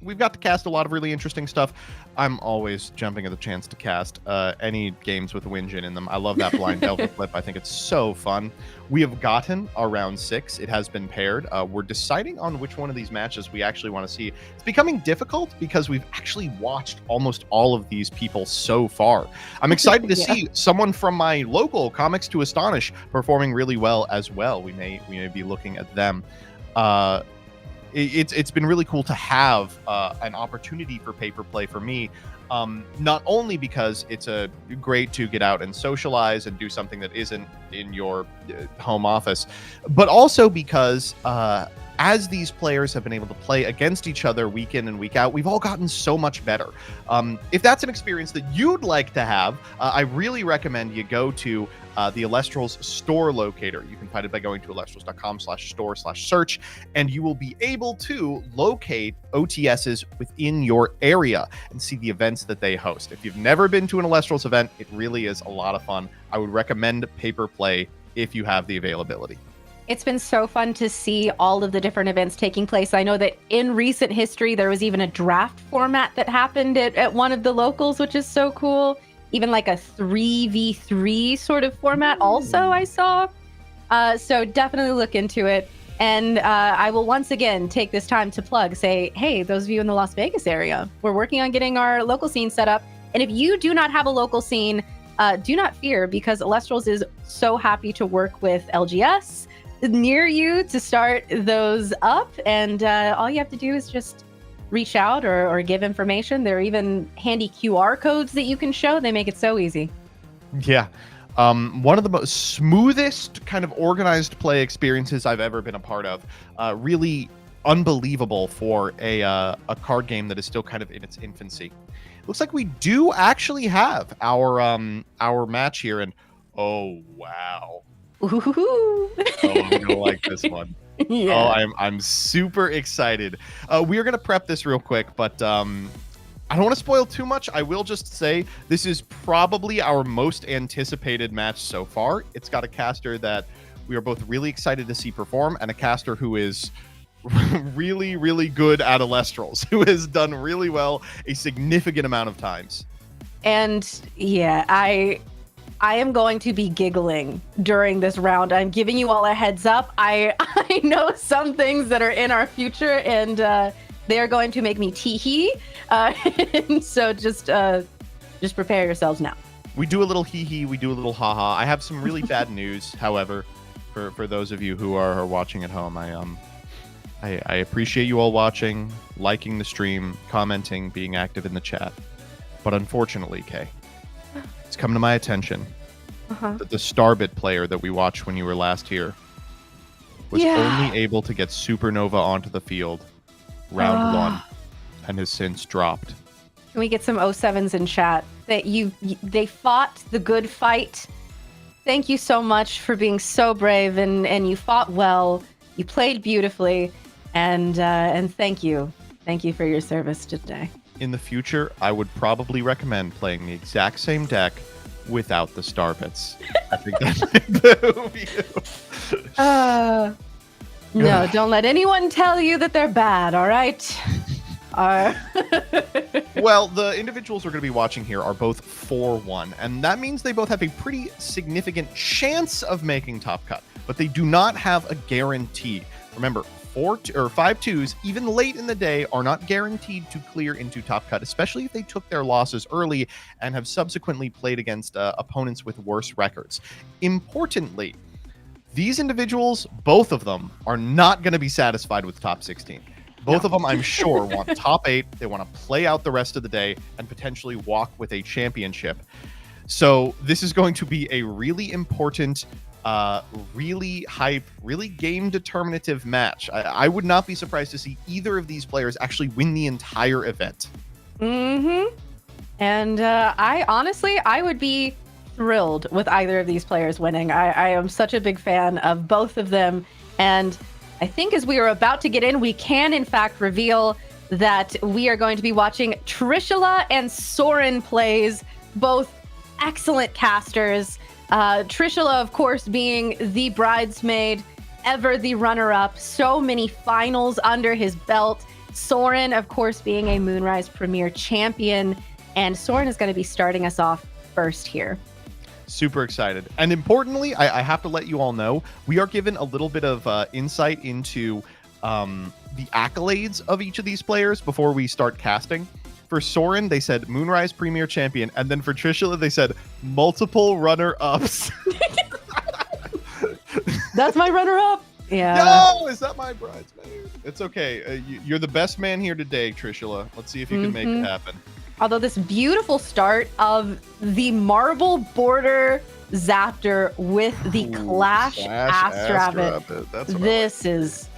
we've got to cast a lot of really interesting stuff. I'm always jumping at the chance to cast any games with a Winjin in them. I love that blind Delta flip. I think it's so fun. We have gotten our round 6. It has been paired. We're deciding on which one of these matches we actually want to see. It's becoming difficult because we've actually watched almost all of these people so far. I'm excited to see someone from my local Comics to Astonish performing really well as well. We may be looking at them. It's been really cool to have an opportunity for paper play for me, not only because it's great to get out and socialize and do something that isn't in your home office, but also because as these players have been able to play against each other week in and week out, we've all gotten so much better. If that's an experience that you'd like to have, I really recommend you go to the Elestrals store locator. You can find it by going to elestrals.com/store/search, and you will be able to locate OTSs within your area and see the events that they host. If you've never been to an Elestrals event, it really is a lot of fun. I would recommend paper play if you have the availability. It's been so fun to see all of the different events taking place. I know that in recent history, there was even a draft format that happened at one of the locals, which is so cool. Even like a 3v3 sort of format also I saw. So definitely look into it. And I will once again take this time to say, hey, those of you in the Las Vegas area, we're working on getting our local scene set up. And if you do not have a local scene, do not fear, because Elestrals is so happy to work with LGS near you to start those up. And all you have to do is just reach out or give information. There are even handy QR codes that you can show. They make it so easy. Yeah. One of the most smoothest kind of organized play experiences I've ever been a part of. Really unbelievable for a card game that is still kind of in its infancy. Looks like we do actually have our match here, and oh wow. Ooh. Oh, I'm gonna like this one. Yeah. Oh, I'm super excited. We are gonna prep this real quick, but I don't want to spoil too much. I will just say this is probably our most anticipated match so far. It's got a caster that we are both really excited to see perform, and a caster who is really, really good at Elestrals, who has done really well a significant amount of times. And yeah, I am going to be giggling during this round. I'm giving you all a heads up. I know some things that are in our future, and they are going to make me tee-hee. And so just prepare yourselves now. We do a little hee-hee, we do a little ha-ha. I have some really bad news, however, for those of you who are watching at home. I appreciate you all watching, liking the stream, commenting, being active in the chat. But unfortunately, Kay, it's come to my attention that the Starbit player that we watched when you were last here was only able to get Supernova onto the field round 1 and has since dropped. Can we get some 07s in chat? That they fought the good fight. Thank you so much for being so brave, and you fought well. You played beautifully, and thank you. Thank you for your service today. In the future, I would probably recommend playing the exact same deck without the Starbits. I think that's no, don't let anyone tell you that they're bad, all right? Well, the individuals we're going to be watching here are both 4-1, and that means they both have a pretty significant chance of making top cut, but they do not have a guarantee. Remember, 5-2s, even late in the day, are not guaranteed to clear into top cut, especially if they took their losses early and have subsequently played against opponents with worse records. Importantly, these individuals, both of them, are not going to be satisfied with top 16. Both of them, I'm sure, want top 8. They want to play out the rest of the day and potentially walk with a championship. So this is going to be a really important, really hype, really game determinative match. I would not be surprised to see either of these players actually win the entire event. Mm-hmm. And I would be thrilled with either of these players winning. I am such a big fan of both of them. And I think as we are about to get in, we can in fact reveal that we are going to be watching Trishula and Soren plays, both excellent casters. Trishula, of course, being the bridesmaid, ever the runner-up, so many finals under his belt, Soren, of course, being a Moonrise Premier champion, and Soren is going to be starting us off first here. Super excited. And importantly, I have to let you all know, we are given a little bit of insight into the accolades of each of these players before we start casting. For Soren, they said Moonrise Premier Champion. And then for Trishula, they said multiple runner-ups. That's my runner-up. Yeah. No, is that my bridesmaid? It's okay. You're the best man here today, Trishula. Let's see if you can make it happen. Although this beautiful start of the marble border Zaptor with the Clash Astrabbit.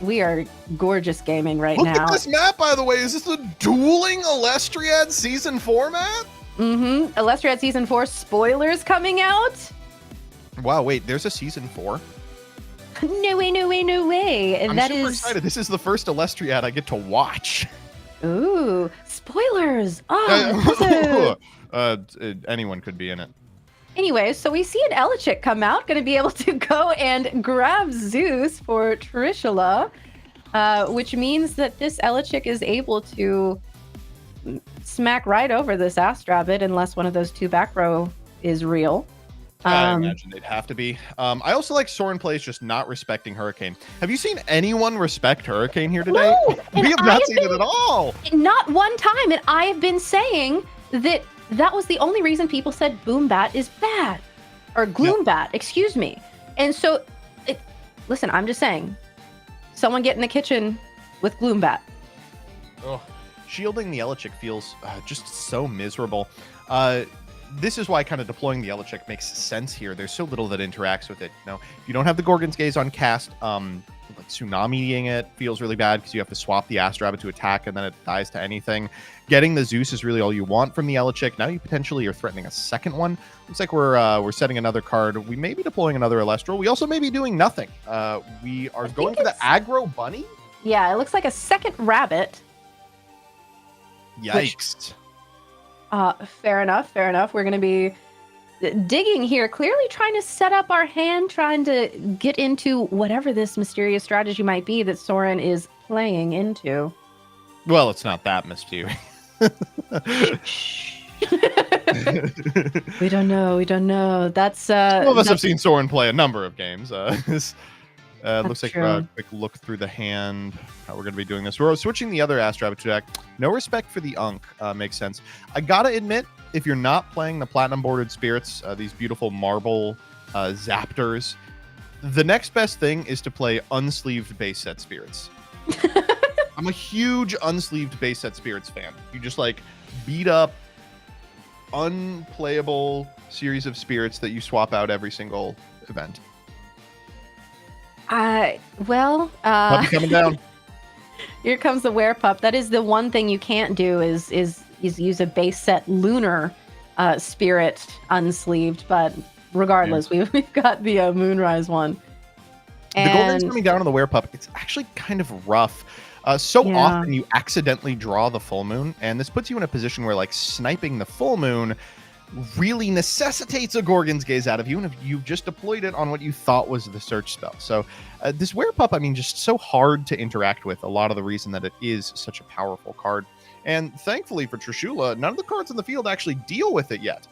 We are gorgeous gaming right now. Look at this map, by the way. Is this a dueling Elestriad Season 4 map? Elestriad Season 4 spoilers coming out. Wow, wait, there's a Season 4? No way, no way, no way. And I'm super excited. This is the first Elestriad I get to watch. Ooh, spoilers. Oh, anyone could be in it. Anyway, so we see an Elechick come out, going to be able to go and grab Zeus for Trishula, which means that this Elechick is able to smack right over this Astrabbit unless one of those two back row is real. I imagine they'd have to be. I also like Soren plays just not respecting Hurricane. Have you seen anyone respect Hurricane here today? No, we have not seen it at all. Not one time. And I have been saying that was the only reason people said Boombat is bad. Or Gloombat, excuse me. And so, listen, I'm just saying, someone get in the kitchen with Gloombat. Oh, shielding the Elechick feels just so miserable. This is why kind of deploying the Elechick makes sense here. There's so little that interacts with it. You know, if you don't have the Gorgon's Gaze on cast, like Tsunamiing it feels really bad because you have to swap the Astrabbit to attack and then it dies to anything. Getting the Zeus is really all you want from the Elechick. Now you potentially are threatening a second one. Looks like we're setting another card. We may be deploying another Elestral. We also may be doing nothing. We are going for the aggro bunny. Yeah, it looks like a second rabbit. Yikes. Fair enough. We're going to be digging here, clearly trying to set up our hand, trying to get into whatever this mysterious strategy might be that Soren is playing into. Well, it's not that mysterious. We don't know. That's some of us have seen Soren play a number of games. Looks like a quick look through the hand. How we're going to be doing this. We're switching the other Astrabbit to deck. No respect for the Unk makes sense. I gotta admit, if you're not playing the platinum bordered spirits, these beautiful marble Zaptors, the next best thing is to play unsleeved base set spirits. I'm a huge unsleeved base set spirits fan. You just like beat up unplayable series of spirits that you swap out every single event. Puppy coming down. Here comes the werepup. That is the one thing you can't do is use a base set lunar spirit unsleeved. But regardless, we've got the Moonrise one. And the Golden's coming down on the werepup. It's actually kind of rough. Often you accidentally draw the full moon, and this puts you in a position where like sniping the full moon really necessitates a Gorgon's Gaze out of you, and if you've just deployed it on what you thought was the search spell. So this werepup, I mean, just so hard to interact with. A lot of the reason that it is such a powerful card. And thankfully for Trishula, none of the cards in the field actually deal with it yet.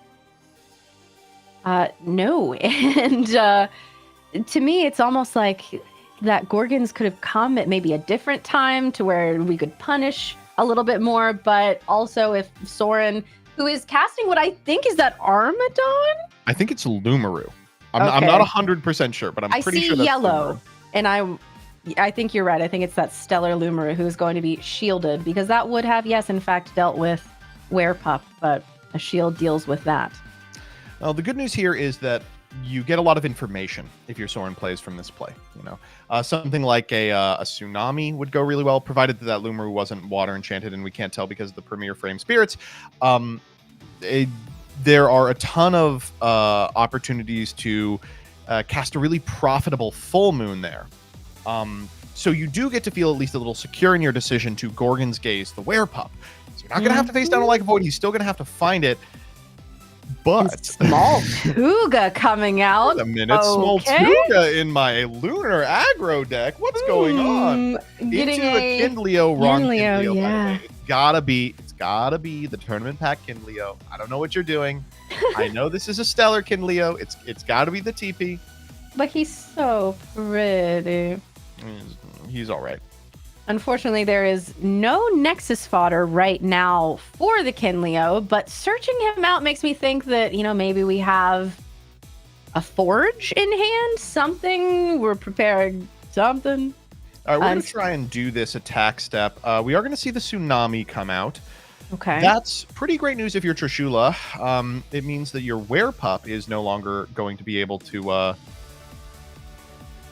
No. And to me, it's almost like that Gorgons could have come at maybe a different time to where we could punish a little bit more. But also if Soren, who is casting what I think is that Armadon? I think it's Lumaru. I'm not 100% sure, but I'm pretty sure that's yellow. Lumaru. And I think you're right. I think it's that Stellar Lumaru who's going to be shielded, because that would have, yes, in fact, dealt with Werepup, but a shield deals with that. Well, the good news here is that you get a lot of information if your Soren plays from this play. You know, something like a Tsunami would go really well, provided that Lumaru wasn't water enchanted, and we can't tell because of the Premier Frame Spirits. There are a ton of opportunities to cast a really profitable full moon there. So you do get to feel at least a little secure in your decision to Gorgon's Gaze the Werepup. So you're not going to have to face down a Like Void. He's still going to have to find it. But Small Tuga coming out. wait a minute, Small Tuga in my Lunar Aggro deck. What's going on? Getting Into the Kindleo, wrong Kindleo, Kindleo, yeah. by the way. It's gotta be the tournament pack Kindleo. I don't know what you're doing. I know this is a stellar Kindleo. It's gotta be the TP. But he's so pretty. He's all right. Unfortunately, there is no Nexus fodder right now for the Kindleo, but searching him out makes me think that, maybe we have a Forge in hand, something, we're preparing something. All right, we're going to try and do this attack step. We are going to see the Tsunami come out. Okay. That's pretty great news if you're Trishula. It means that your Werepup is no longer going to be able to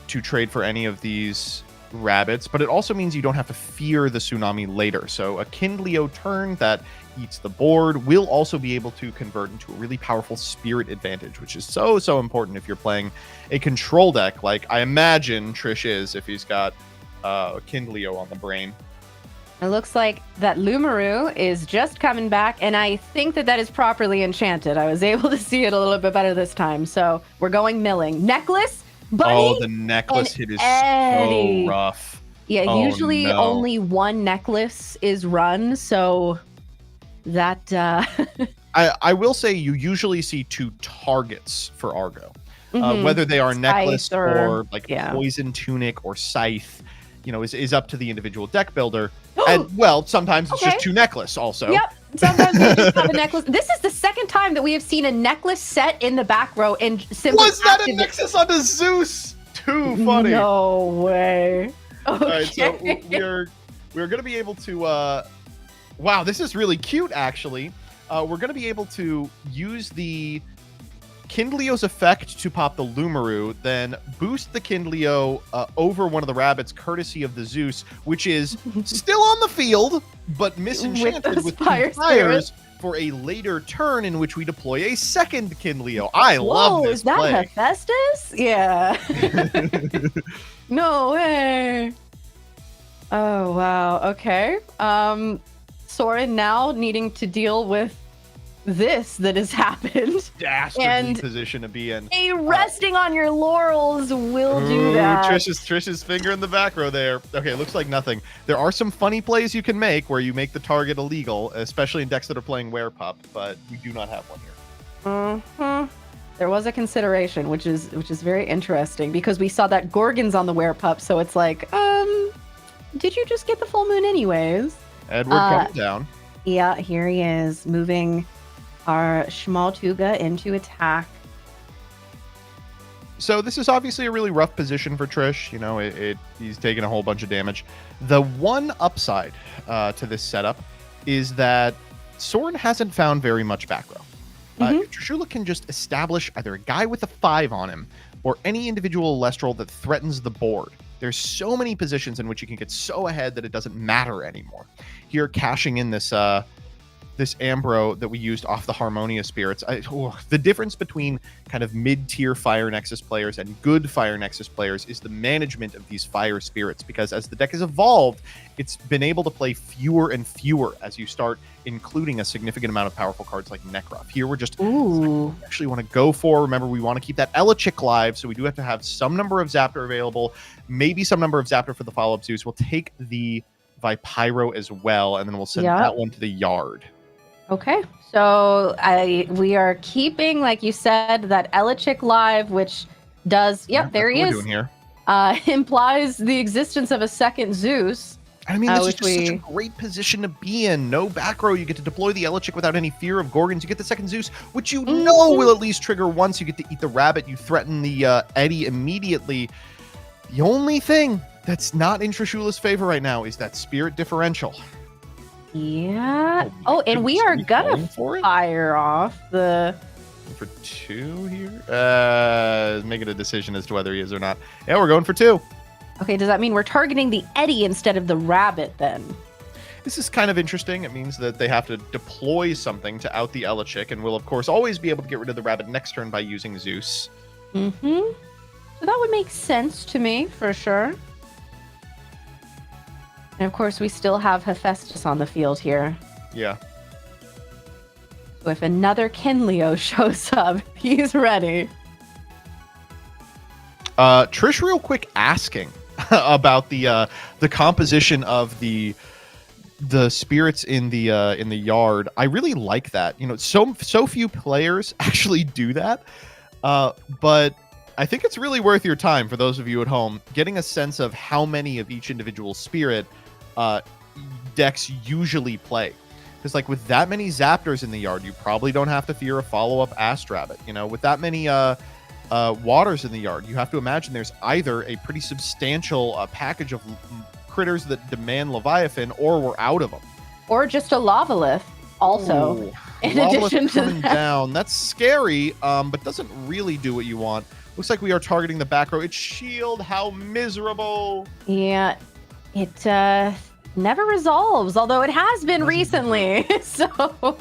trade for any of these rabbits, but it also means you don't have to fear the Tsunami later. So a Kindleo turn that eats the board will also be able to convert into a really powerful Spirit advantage, which is so important if you're playing a control deck like I imagine Trish is if he's got Kindleo on the brain. It looks like that Lumaru is just coming back, and I think that is properly enchanted. I was able to see it a little bit better this time, so we're going milling. Necklace? Bunny, oh, the necklace hit is so rough. Yeah, usually only one necklace is run, so that... I will say you usually see 2 targets for Argo. Whether they are necklace or like Poison Tunic or Scythe, is up to the individual deck builder. And, well, sometimes it's just 2 necklace also. Yep. Sometimes we just have a necklace. This is the second time that we have seen a necklace set in the back row and simply was that a Nexus on the Zeus? Too funny. No way. Okay. All right, so we're going to be able to wow, this is really cute actually. We're going to be able to use the Kindleo's effect to pop the Lumaru, then boost the Kindleo over one of the rabbits courtesy of the Zeus, which is still on the field, but misenchanted with 2 fires for a later turn in which we deploy a second Kindleo. I love this is that play. Hephaestus? Yeah. No way. Oh, wow. Okay. Soren now needing to deal with this that has happened. Dastardly position to be in. Resting on your laurels will do that. Trish's finger in the back row there. Okay, looks like nothing. There are some funny plays you can make where you make the target illegal, especially in decks that are playing Werepup, but we do not have one here. There was a consideration, which is very interesting because we saw that Gorgon's on the Werepup, so it's like, did you just get the full moon anyways? Edward coming down. Yeah, here he is, moving our Small Tuga into attack. So this is obviously a really rough position for Trish. He's taking a whole bunch of damage. The one upside to this setup is that Soren hasn't found very much back row. Trishula can just establish either a guy with a 5 on him or any individual Elestral that threatens the board. There's so many positions in which you can get so ahead that it doesn't matter anymore. Here, cashing in this Ambro that we used off the Harmonia Spirits. The difference between kind of mid-tier Fire Nexus players and good Fire Nexus players is the management of these Fire Spirits, because as the deck has evolved, it's been able to play fewer and fewer as you start including a significant amount of powerful cards like Necroth. Here we're just actually want to go for. Remember, we want to keep that Elechick live, so we do have to have some number of Zaptor available, maybe some number of Zaptor for the follow-up Zeus. We'll take the Vipyro as well, and then we'll send that one to the yard. Okay, so we are keeping, like you said, that Elechick live, which does, there he is. Doing here. Implies the existence of a second Zeus. I mean, this is just such a great position to be in. No back row. You get to deploy the Elechick without any fear of Gorgons. You get the second Zeus, which you know will at least trigger once. You get to eat the rabbit. You threaten the Eddy immediately. The only thing that's not in Trishula's favor right now is that Spirit differential. Yeah. And we are gonna fire off the... For 2 here? Making a decision as to whether he is or not. Yeah, we're going for 2. Okay, does that mean we're targeting the Eddy instead of the rabbit then? This is kind of interesting. It means that they have to deploy something to out the Elechick, and will, of course, always be able to get rid of the rabbit next turn by using Zeus. So that would make sense to me, for sure. And, of course, we still have Hephaestus on the field here. Yeah. So if another Kinleo shows up, he's ready. Trish, real quick, asking about the composition of the spirits in the yard. I really like that. You know, so few players actually do that, but I think it's really worth your time for those of you at home getting a sense of how many of each individual spirit decks usually play. Because like with that many Zaptors in the yard, you probably don't have to fear a follow-up Astrabbit. You know, with that many Waters in the yard, you have to imagine there's either a pretty substantial package of critters that demand Leviathan, or we're out of them. Or just a Lavalith also. Ooh, in Lavalith addition to coming that. down. That's scary, but doesn't really do what you want. Looks like we are targeting the back row. It's shield. How miserable. Yeah, it never resolves, although it has been recently. So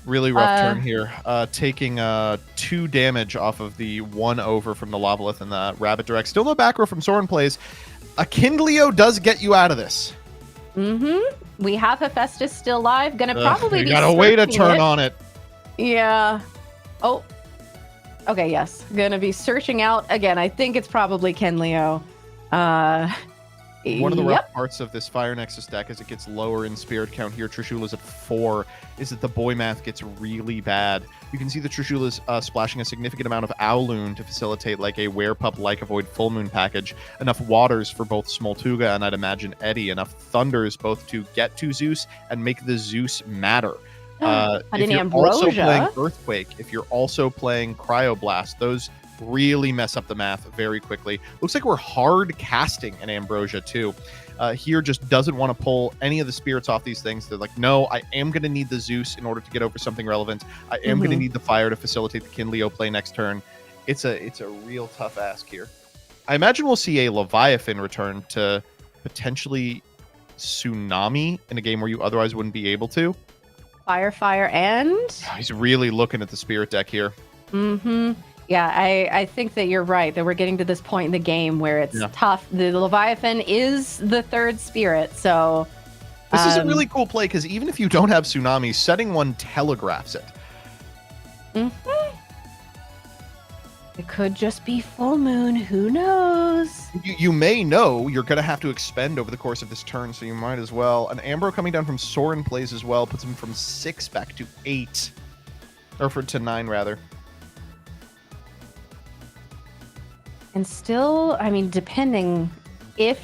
Really rough turn here. Taking 2 damage off of the 1 over from the Lavalith and the Rabbit Direct. Still no back row from Soren Plays. A Kindleo does get you out of this. we have Hephaestus still live. Gonna probably you be gotta wait a searching turn it. on it. Yeah. Oh. Okay, yes. Gonna be searching out again. I think it's probably Kinleo. One of the rough parts of this Fire Nexus deck as it gets lower in spirit count here, Trishula's at 4, is that the boy math gets really bad. You can see that Trishula's splashing a significant amount of Owloon to facilitate like a Werepup like Avoid Full Moon package, enough Waters for both Smoltuga and I'd imagine Eddie, enough Thunders both to get to Zeus and make the Zeus matter. If you're also playing Earthquake, if you're also playing Cryoblast, those really mess up the math very quickly. Looks like we're hard casting an Ambrosia too. Here just doesn't want to pull any of the spirits off these things. They're like, no, I am going to need the Zeus in order to get over something relevant. I am going to need the fire to facilitate the Kinleo play next turn. It's a real tough ask here. I imagine we'll see a Leviathan return to potentially Tsunami in a game where you otherwise wouldn't be able to. Fire, and He's really looking at the spirit deck here. Yeah, I think that you're right, that we're getting to this point in the game where it's tough. The Leviathan is the third spirit, so... This is a really cool play, because even if you don't have Tsunami, setting one telegraphs it. It could just be full moon, who knows? You may know you're going to have to expend over the course of this turn, so you might as well. An Ambro coming down from Soren Plays as well, puts him from 6 back to 8. Or to 9, rather. And still, I mean, depending if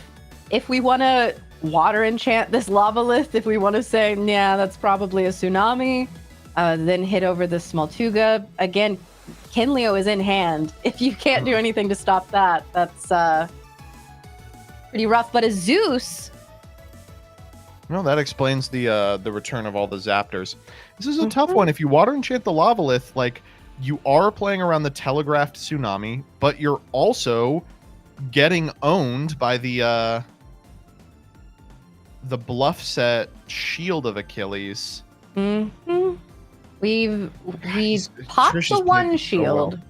we want to water enchant this Lavalith, if we want to say, yeah, that's probably a Tsunami, then hit over the Smoltuga. Again, Kinleo is in hand. If you can't do anything to stop that, that's pretty rough. But a Zeus... Well, that explains the return of all the Zaptors. This is a tough one. If you water enchant the Lavalith, like... You are playing around the telegraphed Tsunami, but you're also getting owned by the bluff set Shield of Achilles. We've popped Trish the one shield. well.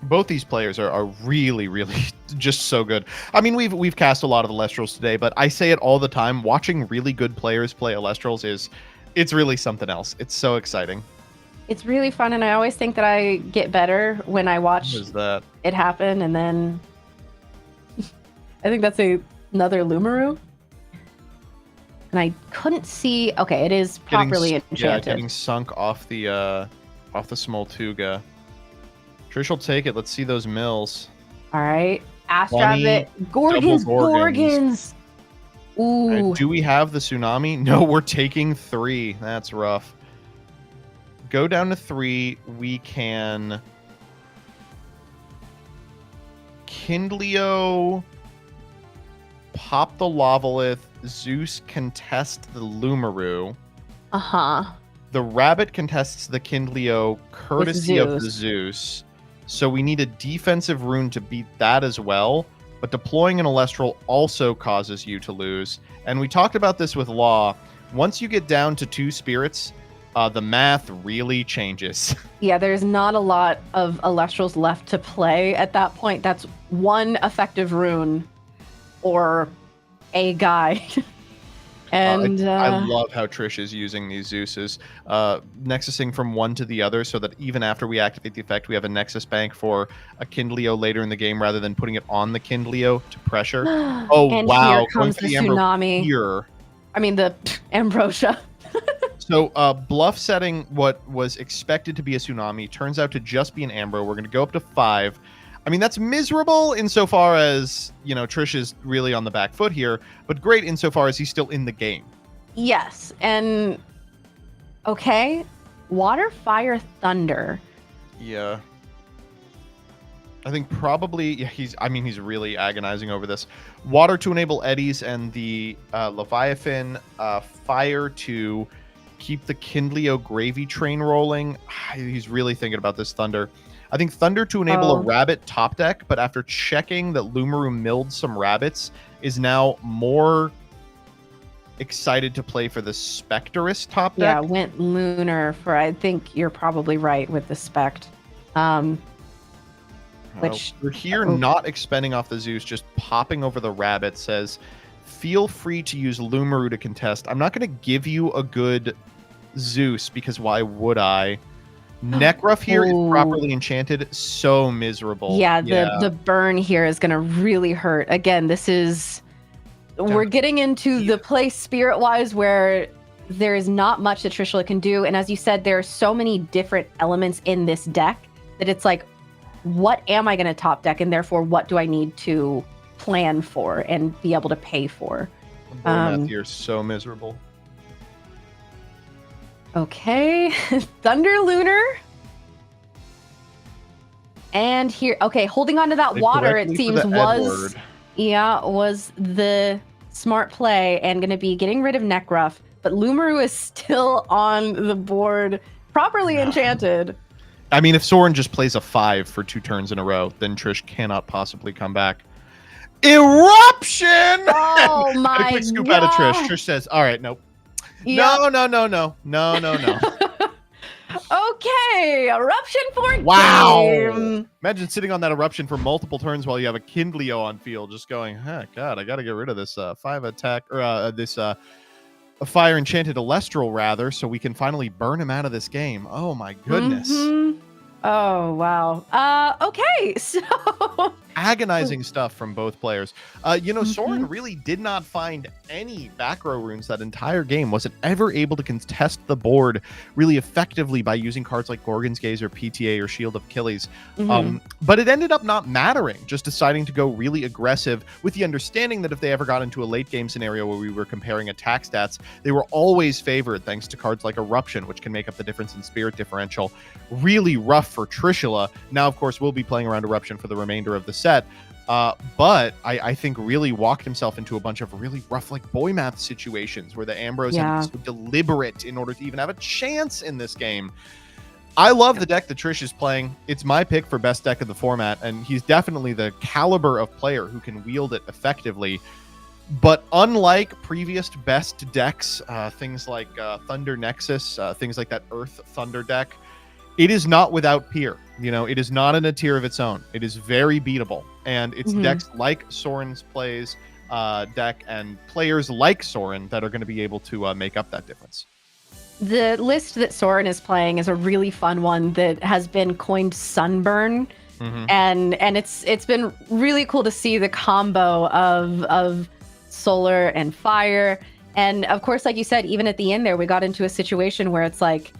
Both these players are really, really just so good. I mean, we've cast a lot of Elestrals today, but I say it all the time. Watching really good players play Elestrals it's really something else. It's so exciting. It's really fun, and I always think that I get better when I watch it happen, and then I think that's another Lumaru. And I couldn't see. Okay, it is properly enchanted. Yeah, getting sunk off the Smoltuga. Trish will take it. Let's see those mills. All right. Astrabbit. Gorgons. Ooh. Do we have the Tsunami? No, we're taking 3. That's rough. Go down to 3. We can... Kinleo. Pop the Lavalith. Zeus contest the Lumaru. The Rabbit contests the Kinleo, courtesy of the Zeus. So we need a defensive rune to beat that as well. But deploying an Elestral also causes you to lose. And we talked about this with Law. Once you get down to 2 spirits, the math really changes. Yeah, there's not a lot of Elestrals left to play at that point. That's one effective rune or a guide. And I love how Trish is using these Zeuses, nexusing from one to the other, so that even after we activate the effect, we have a Nexus Bank for a Kindleo later in the game, rather than putting it on the Kindleo to pressure. Oh and wow! here comes the tsunami. Here. I mean the ambrosia. So bluff setting what was expected to be a tsunami turns out to just be an Ambro. We're going to go up to 5. I mean, that's miserable insofar as, Trish is really on the back foot here, but great insofar as he's still in the game. Yes. And okay. Water, fire, thunder. Yeah. I think probably, he's really agonizing over this. Water to enable eddies and the Leviathan, fire to keep the Kindleo gravy train rolling. He's really thinking about this thunder. I think thunder to enable a rabbit top deck, but after checking that Lumaru milled some rabbits, is now more excited to play for the Spectrus top deck. Yeah, went lunar for, I think you're probably right with the Spect. Which we're here not expending off the Zeus, just popping over the rabbit, says, feel free to use Lumaru to contest. I'm not going to give you a good Zeus, because why would I? Nekruff here is properly enchanted. So miserable. Yeah, the burn here is going to really hurt. Again, this is... We're getting into the place spirit-wise where there is not much that Trishula can do. And as you said, there are so many different elements in this deck that it's like, what am I going to top deck? And therefore, what do I need to plan for and be able to pay for? You're so miserable. Okay, Thunder Lunar. And here, okay, holding on to that water, it seems was the smart play and going to be getting rid of Nekruff. But Lumaru is still on the board, properly enchanted. I mean, if Soren just plays a 5 for 2 turns in a row, then Trish cannot possibly come back. Eruption! Oh my god! A quick scoop out of Trish. Trish says, all right, nope. Yep. No. Okay, eruption for game. Imagine sitting on that eruption for multiple turns while you have a Kindleo on field, just going, God, I got to get rid of this 5 attack, or this a fire enchanted Elestral, rather, so we can finally burn him out of this game. Oh my goodness. Mm-hmm. Oh, wow. Okay, so... Agonizing stuff from both players. Soren really did not find any back row runes that entire game. Wasn't ever able to contest the board really effectively by using cards like Gorgon's Gaze or PTA or Shield of Achilles. But it ended up not mattering, just deciding to go really aggressive with the understanding that if they ever got into a late game scenario where we were comparing attack stats, they were always favored thanks to cards like Eruption, which can make up the difference in spirit differential. Really rough for Trishula. Now, of course, we'll be playing around Eruption for the remainder of the set. But I think really walked himself into a bunch of really rough, like boy math situations where the Ambrose had to be so deliberate in order to even have a chance in this game. I love the deck that Trish is playing. It's my pick for best deck of the format, and he's definitely the caliber of player who can wield it effectively. But unlike previous best decks, things like Thunder Nexus, things like that Earth Thunder deck, it is not without peer. It is not in a tier of its own. It is very beatable. And it's decks like Soren's plays deck and players like Soren that are going to be able to make up that difference. The list that Soren is playing is a really fun one that has been coined Sunburn. And it's been really cool to see the combo of solar and fire. And of course, like you said, even at the end there, we got into a situation where it's like,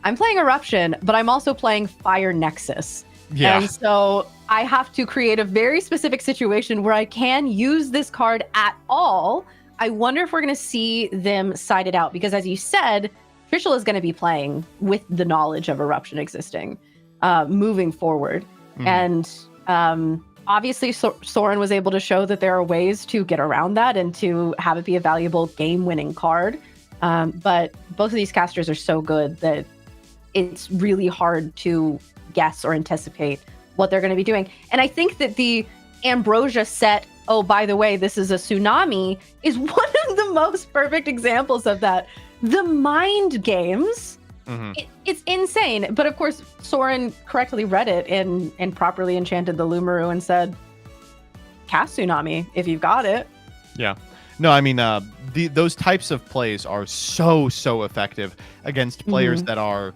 I'm playing Eruption, but I'm also playing Fire Nexus. Yeah. And so I have to create a very specific situation where I can use this card at all. I wonder if we're going to see them side it out, because as you said, Trishula is going to be playing with the knowledge of Eruption existing moving forward. And obviously Soren was able to show that there are ways to get around that and to have it be a valuable game-winning card. But both of these casters are so good that it's really hard to guess or anticipate what they're going to be doing. And I think that the Ambrosia set, oh, by the way, this is a tsunami, is one of the most perfect examples of that. The mind games, it's insane. But of course, Soren correctly read it and properly enchanted the Lumaru and said, cast Tsunami if you've got it. Yeah. No, I mean, those types of plays are so effective against players that are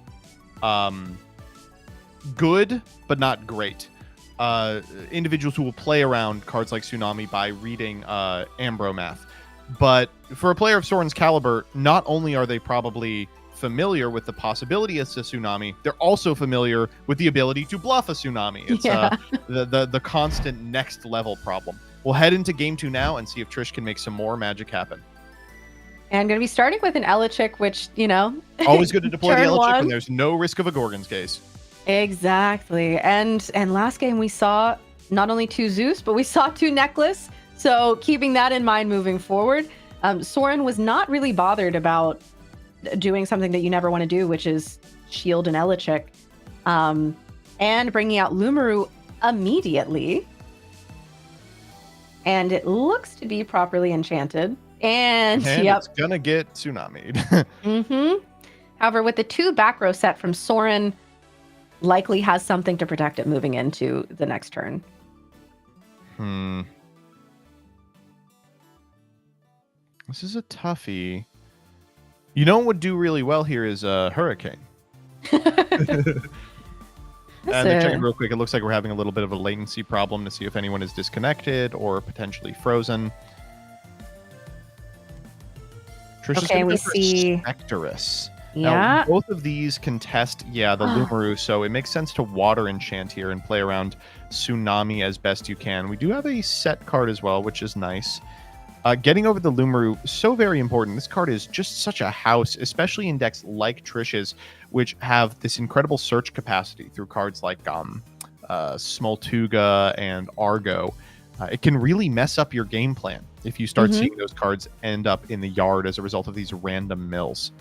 good but not great. Individuals who will play around cards like Tsunami by reading Ambromath. But for a player of Soren's caliber, not only are they probably familiar with the possibility of a Tsunami, they're also familiar with the ability to bluff a Tsunami. It's the constant next level problem. We'll head into game 2 now and see if Trish can make some more magic happen. And going to be starting with an Elechick, which, always good to deploy the turn Elechick one. when there's no risk of a Gorgon's Gaze. Exactly. And last game we saw not only 2 Zeus, but we saw 2 Necklace. So keeping that in mind moving forward, Soren was not really bothered about doing something that you never want to do, which is shield an Elechick, and bringing out Lumaru immediately. And it looks to be properly enchanted. And it's gonna get Tsunami'd. However, with the 2 back row set from Soren, likely has something to protect it moving into the next turn. This is a toughie. You know what would do really well here is a Hurricane. And then checking real quick, it looks like we're having a little bit of a latency problem to see if anyone is disconnected or potentially frozen. Trish is going to go for Spectress. Yeah. Now, both of these contest, the Lumaru, so it makes sense to water enchant here and play around Tsunami as best you can. We do have a set card as well, which is nice. Getting over the Lumaru, so very important. This card is just such a house, especially in decks like Trish's, which have this incredible search capacity through cards like Smoltuga and Argo. It can really mess up your game plan if you start seeing those cards end up in the yard as a result of these random mills.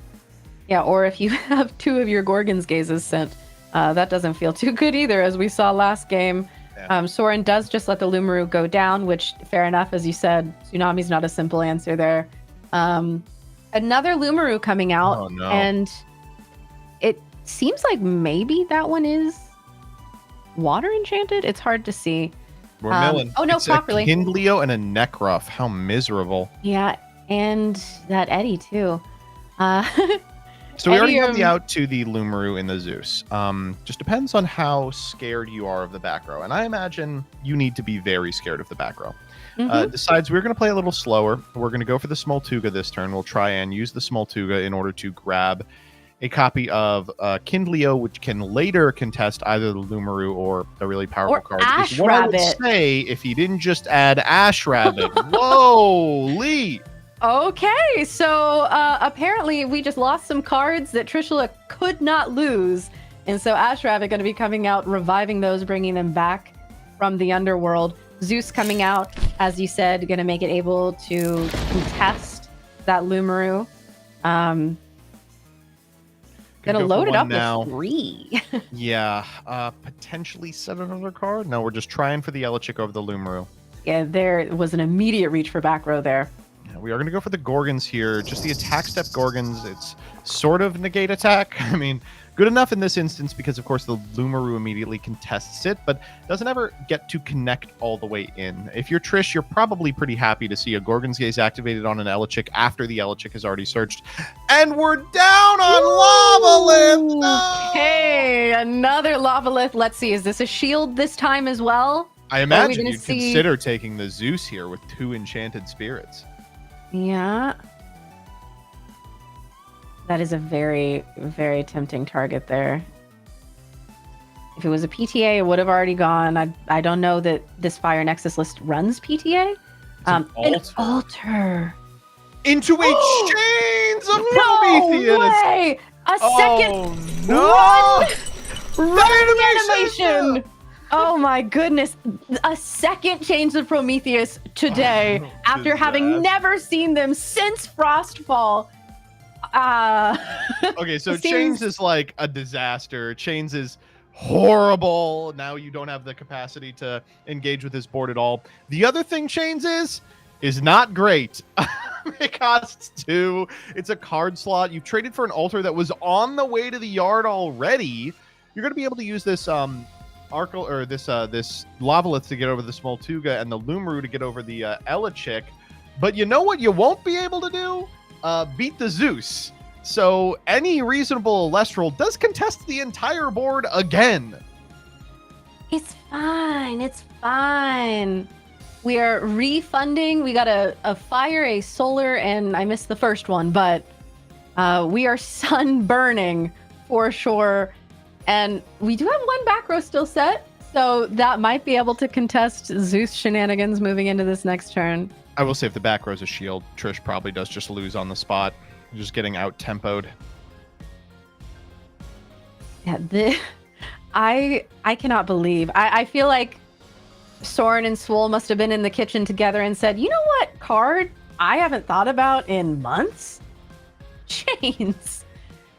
Yeah, or if you have 2 of your Gorgon's Gazes sent, that doesn't feel too good either, as we saw last game. Yeah. Soren does just let the Lumaru go down, which, fair enough, as you said, Tsunami's not a simple answer there. Another Lumaru coming out, and it seems like maybe that one is water enchanted. It's hard to see. We're milling. Oh, no, it's properly. A Kindleo and a Necruff. How miserable. Yeah, and that Eddie, too. So we already have the out to the Lumaru in the Zeus. Just depends on how scared you are of the back row. And I imagine you need to be very scared of the back row. Decides we're going to play a little slower. We're going to go for the Smoltuga this turn. We'll try and use the Smoltuga in order to grab a copy of Kindleo, which can later contest either the Lumaru or a really powerful card. Ash what Rabbit. I would say if he didn't just add Ash Rabbit. Whoa, Lee! Okay, so apparently we just lost some cards that Trishula could not lose. And so Ash Rabbit going to be coming out, reviving those, bringing them back from the underworld. Zeus coming out, as you said, going to make it able to contest that Lumaru. Going to load it up now with 3. Potentially set another card. No, we're just trying for the Elechick over the Lumaru. Yeah, there was an immediate reach for back row there. We are going to go for the Gorgons here. Just the attack step Gorgons. It's sort of negate attack. I mean, good enough in this instance because, of course, the Lumaru immediately contests it, but doesn't ever get to connect all the way in. If you're Trish, you're probably pretty happy to see a Gorgon's Gaze activated on an Elechick after the Elechick has already searched. And we're down on Lavalith! No! Hey, another Lavalith. Let's see. Is this a shield this time as well? I imagine you'd consider taking the Zeus here with 2 enchanted spirits. Yeah. That is a very, very tempting target there. If it was a PTA, it would have already gone. I don't know that this Fire Nexus list runs PTA. An altar. Into a Chains of No Prometheus! way! A second run animation! Oh my goodness. A second Chains of Prometheus today after having never seen them since Frostfall. Okay, so Chains is like a disaster. Chains is horrible. Now you don't have the capacity to engage with this board at all. The other thing Chains is not great. It costs 2. It's a card slot. You've traded for an altar that was on the way to the yard already. You're going to be able to use this this Lavalith to get over the Smoltuga and the Lumaru to get over the Elechick. But you know what you won't be able to do? Beat the Zeus. So any reasonable Elestral does contest the entire board again. It's fine. It's fine. We are refunding. We got a fire, a solar, and I missed the first one, but we are sun burning for sure. And we do have one back row still set, so that might be able to contest Zeus shenanigans moving into this next turn. I will say if the back row's a shield, Trish probably does just lose on the spot. Just getting out-tempoed. Yeah, I cannot believe. I feel like Soren and Swole must have been in the kitchen together and said, you know what card I haven't thought about in months? Chains.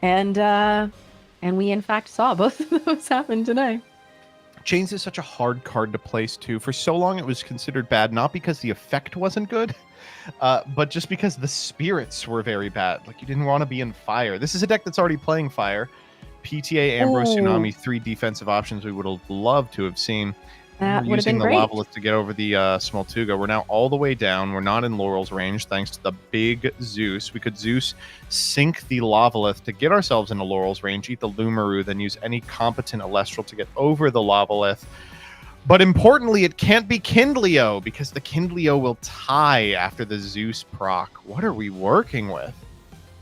And we in fact saw both of those happen today. Chains is such a hard card to place too. For so long it was considered bad, not because the effect wasn't good, but just because the spirits were very bad. Like you didn't want to be in fire. This is a deck that's already playing fire. PTA, Ambrose, Tsunami, 3 defensive options we would have loved to have seen. That would have using been the great. Lavalith to get over the Smoltuga. We're now all the way down. We're not in Laurel's range thanks to the big Zeus. We could Zeus sink the Lavalith to get ourselves into Laurel's range, eat the Lumaru, then use any competent Elestral to get over the Lavalith. But importantly, it can't be Kindleo because the Kindleo will tie after the Zeus proc. What are we working with?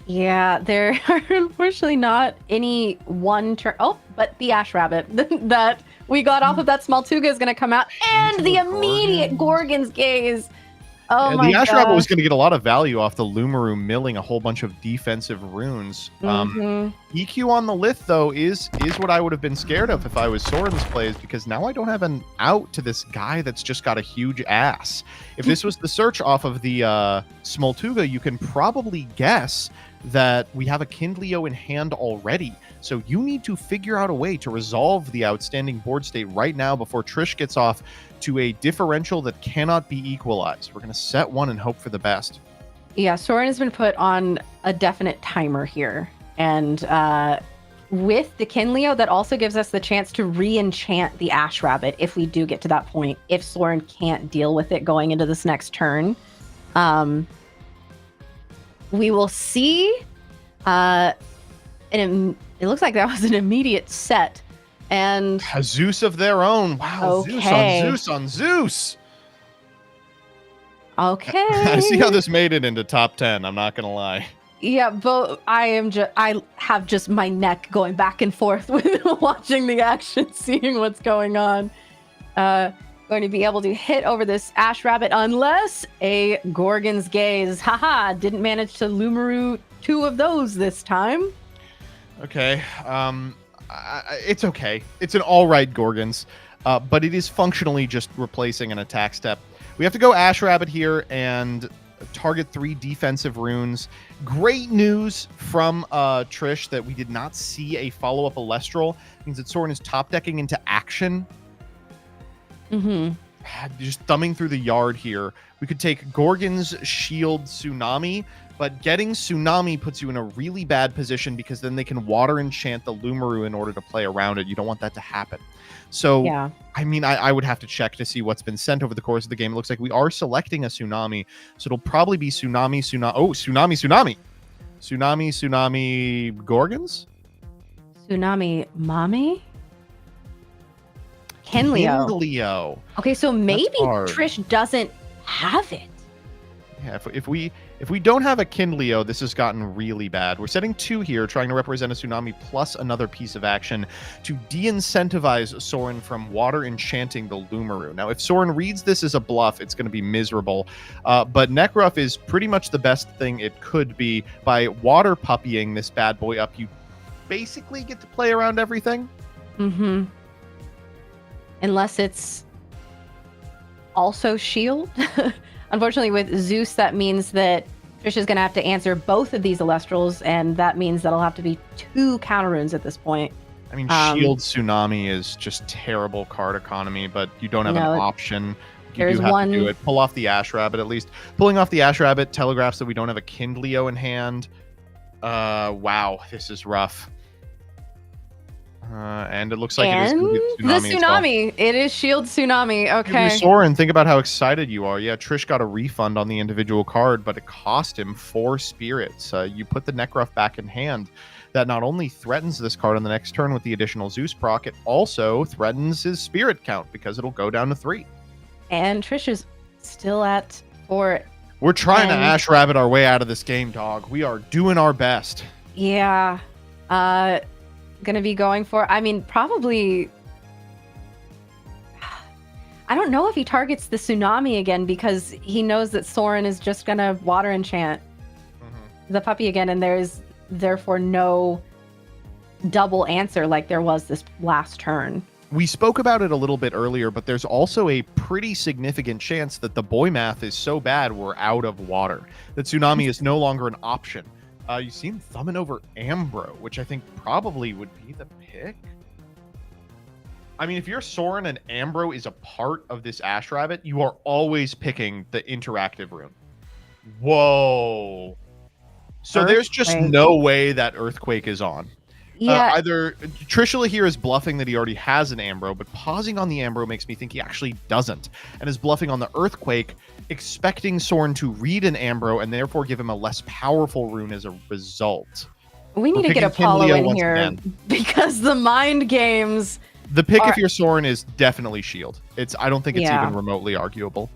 Yeah, there are unfortunately not any one turn. Oh, but the Ash Rabbit that we got off of that Smoltuga is going to come out, and the immediate Gorgon's Gaze. Oh yeah, my god! The Ash Rabbit was going to get a lot of value off the Lumaru milling a whole bunch of defensive runes. EQ on the Lith, though, is what I would have been scared of if I was Soren's plays, because now I don't have an out to this guy that's just got a huge ass. If this was the search off of the Smoltuga, you can probably guess that we have a Kindleo in hand already. So you need to figure out a way to resolve the outstanding board state right now before Trish gets off to a differential that cannot be equalized. We're going to set one and hope for the best. Yeah, Soren has been put on a definite timer here. And with the Kindleo, that also gives us the chance to re-enchant the Ash Rabbit if we do get to that point, if Soren can't deal with it going into this next turn. We will see. And it looks like that was an immediate set. And a Zeus of their own. Wow, okay. Zeus on Zeus. Okay. I see how this made it into top 10. I'm not going to lie. Yeah, but I have just my neck going back and forth with watching the action, seeing what's going on. Going to be able to hit over this Ash Rabbit unless a Gorgon's Gaze. Haha, didn't manage to Lumaru 2 of those this time. Okay. It's okay. It's an all right Gorgons, but it is functionally just replacing an attack step. We have to go Ash Rabbit here and target 3 defensive runes. Great news from Trish that we did not see a follow-up Elestral. It means that Soren is top decking into action. Just thumbing through the yard here. We could take Gorgon's Shield Tsunami, but getting Tsunami puts you in a really bad position because then they can water enchant the Lumaru in order to play around it. You don't want that to happen. So, yeah. I mean, I would have to check to see what's been sent over the course of the game. It looks like we are selecting a Tsunami, so it'll probably be Tsunami. Oh, Tsunami. Tsunami Gorgons? Tsunami Mommy? Kindleo. Okay, so maybe Trish doesn't have it. Yeah, if we don't have a Kindleo, this has gotten really bad. We're setting 2 here, trying to represent a Tsunami plus another piece of action to de-incentivize Soren from water enchanting the Lumaru. Now, if Soren reads this as a bluff, it's going to be miserable. But Nekruff is pretty much the best thing it could be. By water puppying this bad boy up, you basically get to play around everything. Unless it's also shield. Unfortunately, with Zeus, that means that Trish is going to have to answer both of these Elestrals, and that means that'll have to be 2 counter runes at this point. I mean, Shield Tsunami is just terrible card economy, but you don't have an option. You do have to do it. Pull off the Ash Rabbit, at least. Pulling off the Ash Rabbit telegraphs that we don't have a Kindleo in hand. Wow, this is rough. And it looks like it is And gonna be the Tsunami as well. tsunami. It is Shield Tsunami. Okay. Soren, think about how excited you are. Yeah, Trish got a refund on the individual card, but it cost him 4 spirits. You put the Necruff back in hand. That not only threatens this card on the next turn with the additional Zeus proc, it also threatens his spirit count because it'll go down to 3. And Trish is still at 4. We're trying to And- Ash Rabbit our way out of this game, dog. We are doing our best. Yeah. Gonna be going for, I mean, probably. I don't know if he targets the tsunami again because he knows that Soren is just gonna water enchant the puppy again, and there's therefore no double answer like there was this last turn. We spoke about it a little bit earlier, but there's also a pretty significant chance that the boy math is so bad we're out of water. That tsunami is no longer an option. You see him thumbing over Ambro, which I think probably would be the pick. I mean, if you're Soren and Ambro is a part of this Ash Rabbit, you are always picking the interactive rune. Whoa. So there's just Earthquake. no way that Earthquake is on. Yeah. Either Trishula here is bluffing that he already has an Ambro, but pausing on the Ambro makes me think he actually doesn't, and is bluffing on the Earthquake, expecting Soren to read an Ambro and therefore give him a less powerful rune as a result. We need We're to get picking Apollo Kinleo in once here again. because the mind games. The pick Are- if you're Soren is definitely Shield. I don't think it's Yeah. even remotely arguable.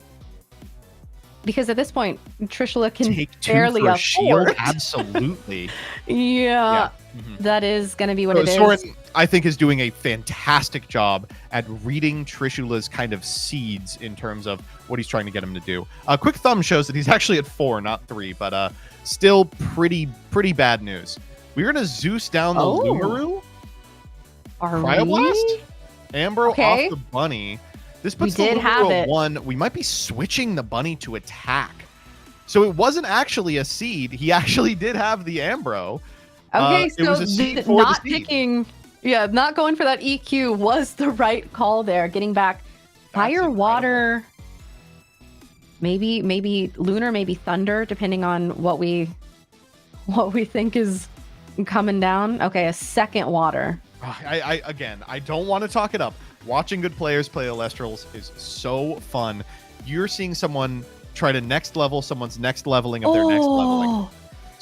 Because at this point, Trishula can Take 2 barely for a afford. Shield? Absolutely. Yeah, Mhm. that is going to be what it is. Soren, I think, is doing a fantastic job at reading Trishula's kind of seeds in terms of what he's trying to get him to do. A quick thumb shows that he's actually at 4, not 3, but still pretty bad news. We're going to Zeus down the Oh. Lumaru. Are Cryoblast? we? Ambro Okay. off the bunny. This We puts the did have Lumaru at it. 1. We might be switching the bunny to attack. So it wasn't actually a seed. He actually did have the Ambro. Okay, it so was a seed for the not seed. picking, not going for that EQ was the right call there. Getting back fire, incredible. water, maybe lunar, maybe thunder, depending on what we think is coming down. Okay, a second water. I don't want to talk it up. Watching good players play Elestrals is so fun. You're seeing someone try to next level someone's next leveling of their next leveling.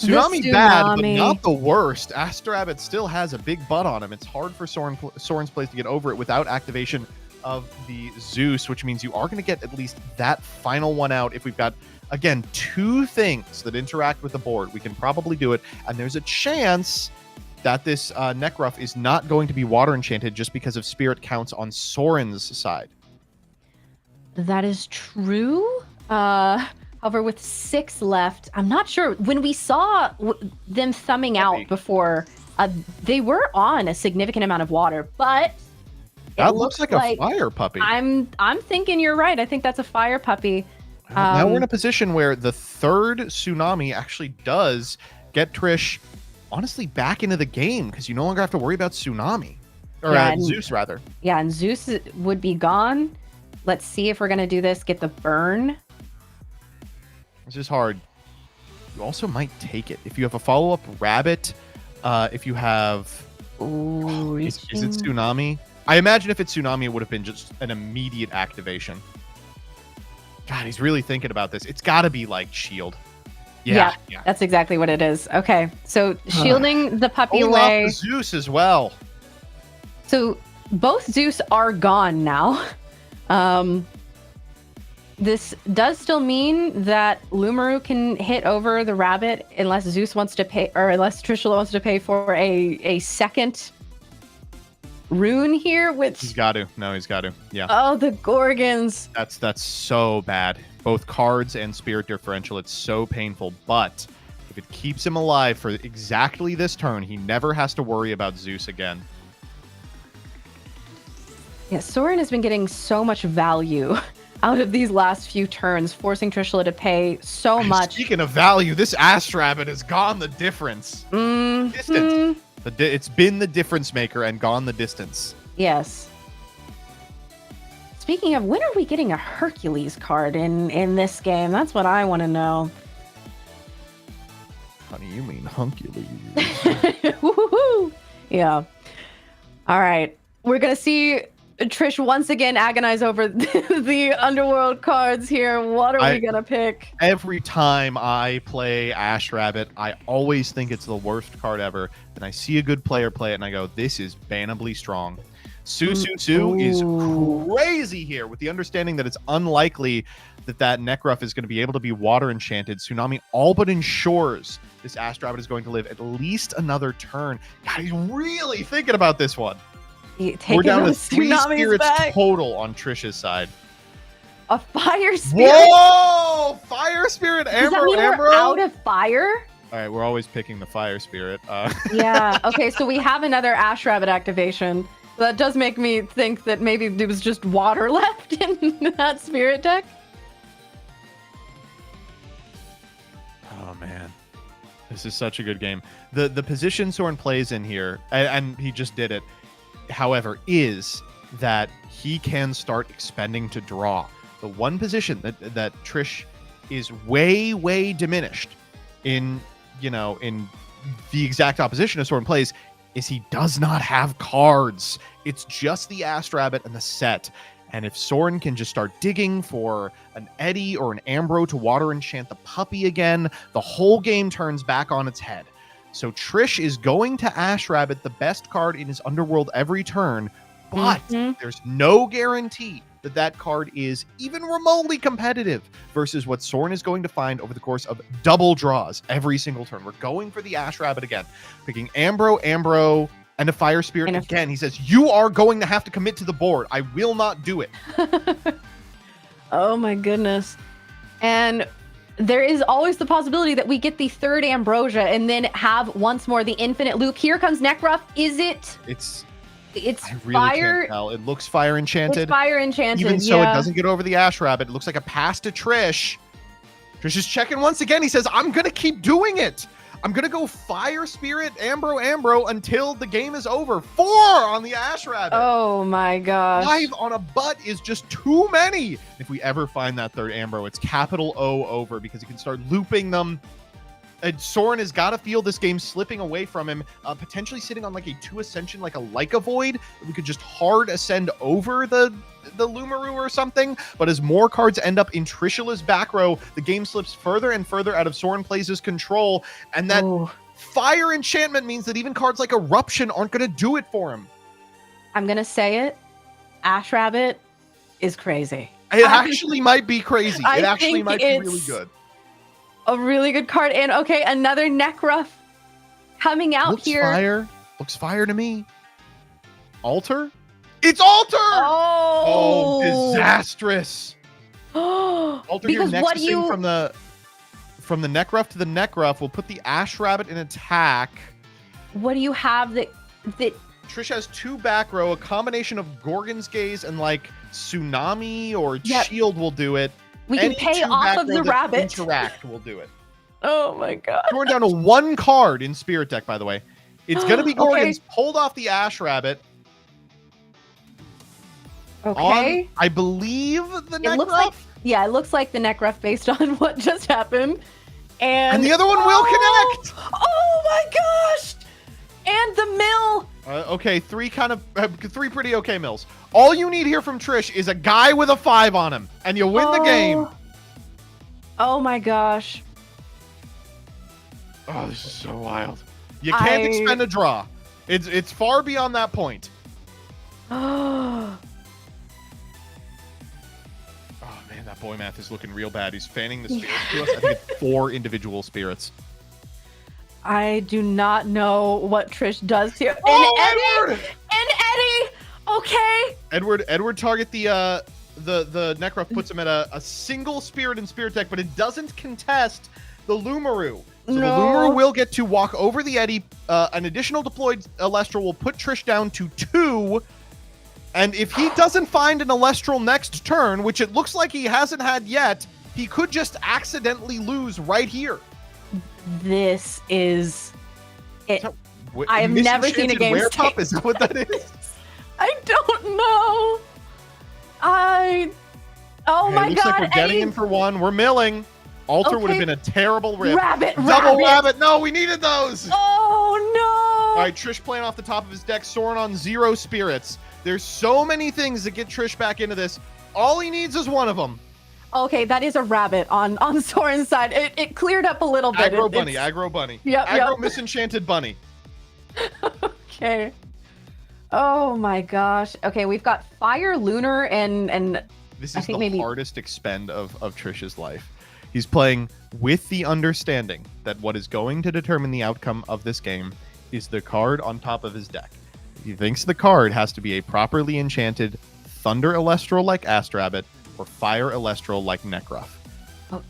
The Tsunami bad, but tsunami. not the worst. Astrabbit still has a big butt on him. It's hard for Soren's plays to get over it without activation of the Zeus, which means you are going to get at least that final one out. If we've got, again, 2 things that interact with the board, we can probably do it. And there's a chance that this Necruff is not going to be water enchanted just because of spirit counts on Soren's side. That is true. However, with 6 left, I'm not sure. When we saw them thumbing out before, they were on a significant amount of water, but That looks like a fire puppy. I'm thinking you're right. I think that's a fire puppy. Now we're in a position where the 3rd tsunami actually does get Trish, honestly, back into the game because you no longer have to worry about tsunami. Or Zeus, rather. Yeah, and Zeus would be gone. Let's see if we're going to do this. Get the burn. This is hard. You also might take it. If you have a follow-up rabbit, if you have... Ooh, Is it tsunami? I imagine if it's tsunami, it would have been just an immediate activation. God, he's really thinking about this. It's got to be like shield. Yeah. That's exactly what it is. Okay, so shielding the puppy Pulling off away. the Zeus as well. So both Zeus are gone now. This does still mean that Lumaru can hit over the rabbit unless Zeus wants to pay, or unless Trishula wants to pay for a second rune here, which... He's got to. No, he's got to. Yeah. Oh, the Gorgons. That's so bad. Both cards and spirit differential. It's so painful. But if it keeps him alive for exactly this turn, he never has to worry about Zeus again. Yeah, Soren has been getting so much value out of these last few turns, forcing Trishula to pay so much. Speaking of value, this Ass Rabbit has gone the difference. Distance. It's been the difference maker and gone the distance. Yes. Speaking of, when are we getting a Hercules card in this game? That's what I want to know. Honey, you mean Hunculus. Woohoo! Yeah. All right. We're going to see Trish once again agonize over the Underworld cards here. What are we going to pick? Every time I play Ash Rabbit, I always think it's the worst card ever. And I see a good player play it, and I go, this is bannably strong. Su is crazy here, with the understanding that it's unlikely that Nekruff is going to be able to be water enchanted. Tsunami all but ensures this Ash Rabbit is going to live at least another turn. God, he's really thinking about this one. We're down to 3 spirits back. Total on Trish's side. A fire spirit? Whoa! Fire spirit, Amber. Does that mean we're out of fire? All right, we're always picking the fire spirit. Yeah. Okay, so we have another Ash Rabbit activation. That does make me think that maybe there was just water left in that spirit deck. Oh man, this is such a good game. The position Soren plays in here, and he just did it, however, is that he can start expending to draw. The one position that Trish is way diminished in, in the exact opposition of Soren plays is he does not have cards. It's just the Ash Rabbit and the set. And if Soren can just start digging for an Eddy or an Ambro to water enchant the puppy again, the whole game turns back on its head. So Trish is going to Ash Rabbit, the best card in his Underworld every turn, but there's no guarantee that card is even remotely competitive versus what Soren is going to find over the course of double draws every single turn. We're going for the Ash Rabbit again, picking Ambro, and a Fire Spirit again. He says, you are going to have to commit to the board. I will not do it. Oh my goodness. And there is always the possibility that we get the third Ambrosia and then have once more the infinite loop. Here comes Nekruff. Is it? It's I really fire. Can't tell. It looks fire enchanted. It's fire enchanted. Even so, it doesn't get over the Ash Rabbit. It looks like a pass to Trish. Trish is checking once again. He says, I'm going to keep doing it. I'm going to go Fire Spirit, Ambro until the game is over. 4 on the Ash Rabbit. Oh my gosh. 5 on a butt is just too many. If we ever find that third Ambro, it's capital O over, because he can start looping them. And Soren has got to feel this game slipping away from him, potentially sitting on like a 2 Ascension, like a Leica Void. We could just hard ascend over the Lumaru or something. But as more cards end up in Trishula's back row, the game slips further and further out of Soren Plays' control. And that fire enchantment means that even cards like Eruption aren't going to do it for him. I'm going to say it. Ash Rabbit is crazy. It actually might be crazy. It actually might be really good. A really good card. And okay, another Nekruff coming out here. Looks fire to me. Altar? It's Altar! Oh, disastrous. Altar here, nexusing from the Nekruff to the Nekruff. We'll put the Ash Rabbit in attack. What do you have that Trish has 2 back row, a combination of Gorgon's Gaze and like Tsunami or Shield will do it. We can pay off of the rabbit. Interact will do it. Oh my god. We're down to 1 card in Spirit deck, by the way. It's going to be Gorgon's pulled off the Ash Rabbit. Okay. I believe the Nekruff. It looks like the Nekruff based on what just happened. And the other one will connect. Oh my gosh. And the mill. Okay, 3 pretty okay mills. All you need here from Trish is a guy with a 5 on him, and you win the game. Oh my gosh. Oh, this is so wild. You can't expend a draw. It's far beyond that point. Oh man, that boy math is looking real bad. He's fanning the spirits to us. I think it's 4 individual spirits. I do not know what Trish does here. Edward! And Eddy! Okay. Edward target the Nekruff, puts him at a single spirit in Spirit deck, but it doesn't contest the Lumaru. So the Lumaru will get to walk over the Eddy. An additional deployed Elestral will put Trish down to 2. And if he doesn't find an Elestral next turn, which it looks like he hasn't had yet, he could just accidentally lose right here. This is it. I have never seen a game. Is that what that is? I don't know. Oh my god! Looks like we're getting in for 1. We're milling. Altar would have been a terrible rip. Rabbit. Double rabbit. No, we needed those. Oh All right, Trish playing off the top of his deck, Soren on 0 spirits. There's so many things that get Trish back into this. All he needs is one of them. Okay, that is a rabbit on Soren's side. It cleared up a little bit. Aggro bunny. Yep, Aggro misenchanted bunny. Okay. Oh my gosh. Okay, we've got Fire, Lunar, and This I is think the maybe hardest expend of Trish's life. He's playing with the understanding that what is going to determine the outcome of this game is the card on top of his deck. He thinks the card has to be a properly enchanted Thunder Elestral like Astrabbit or Fire Elestral like Nekruff. Oh,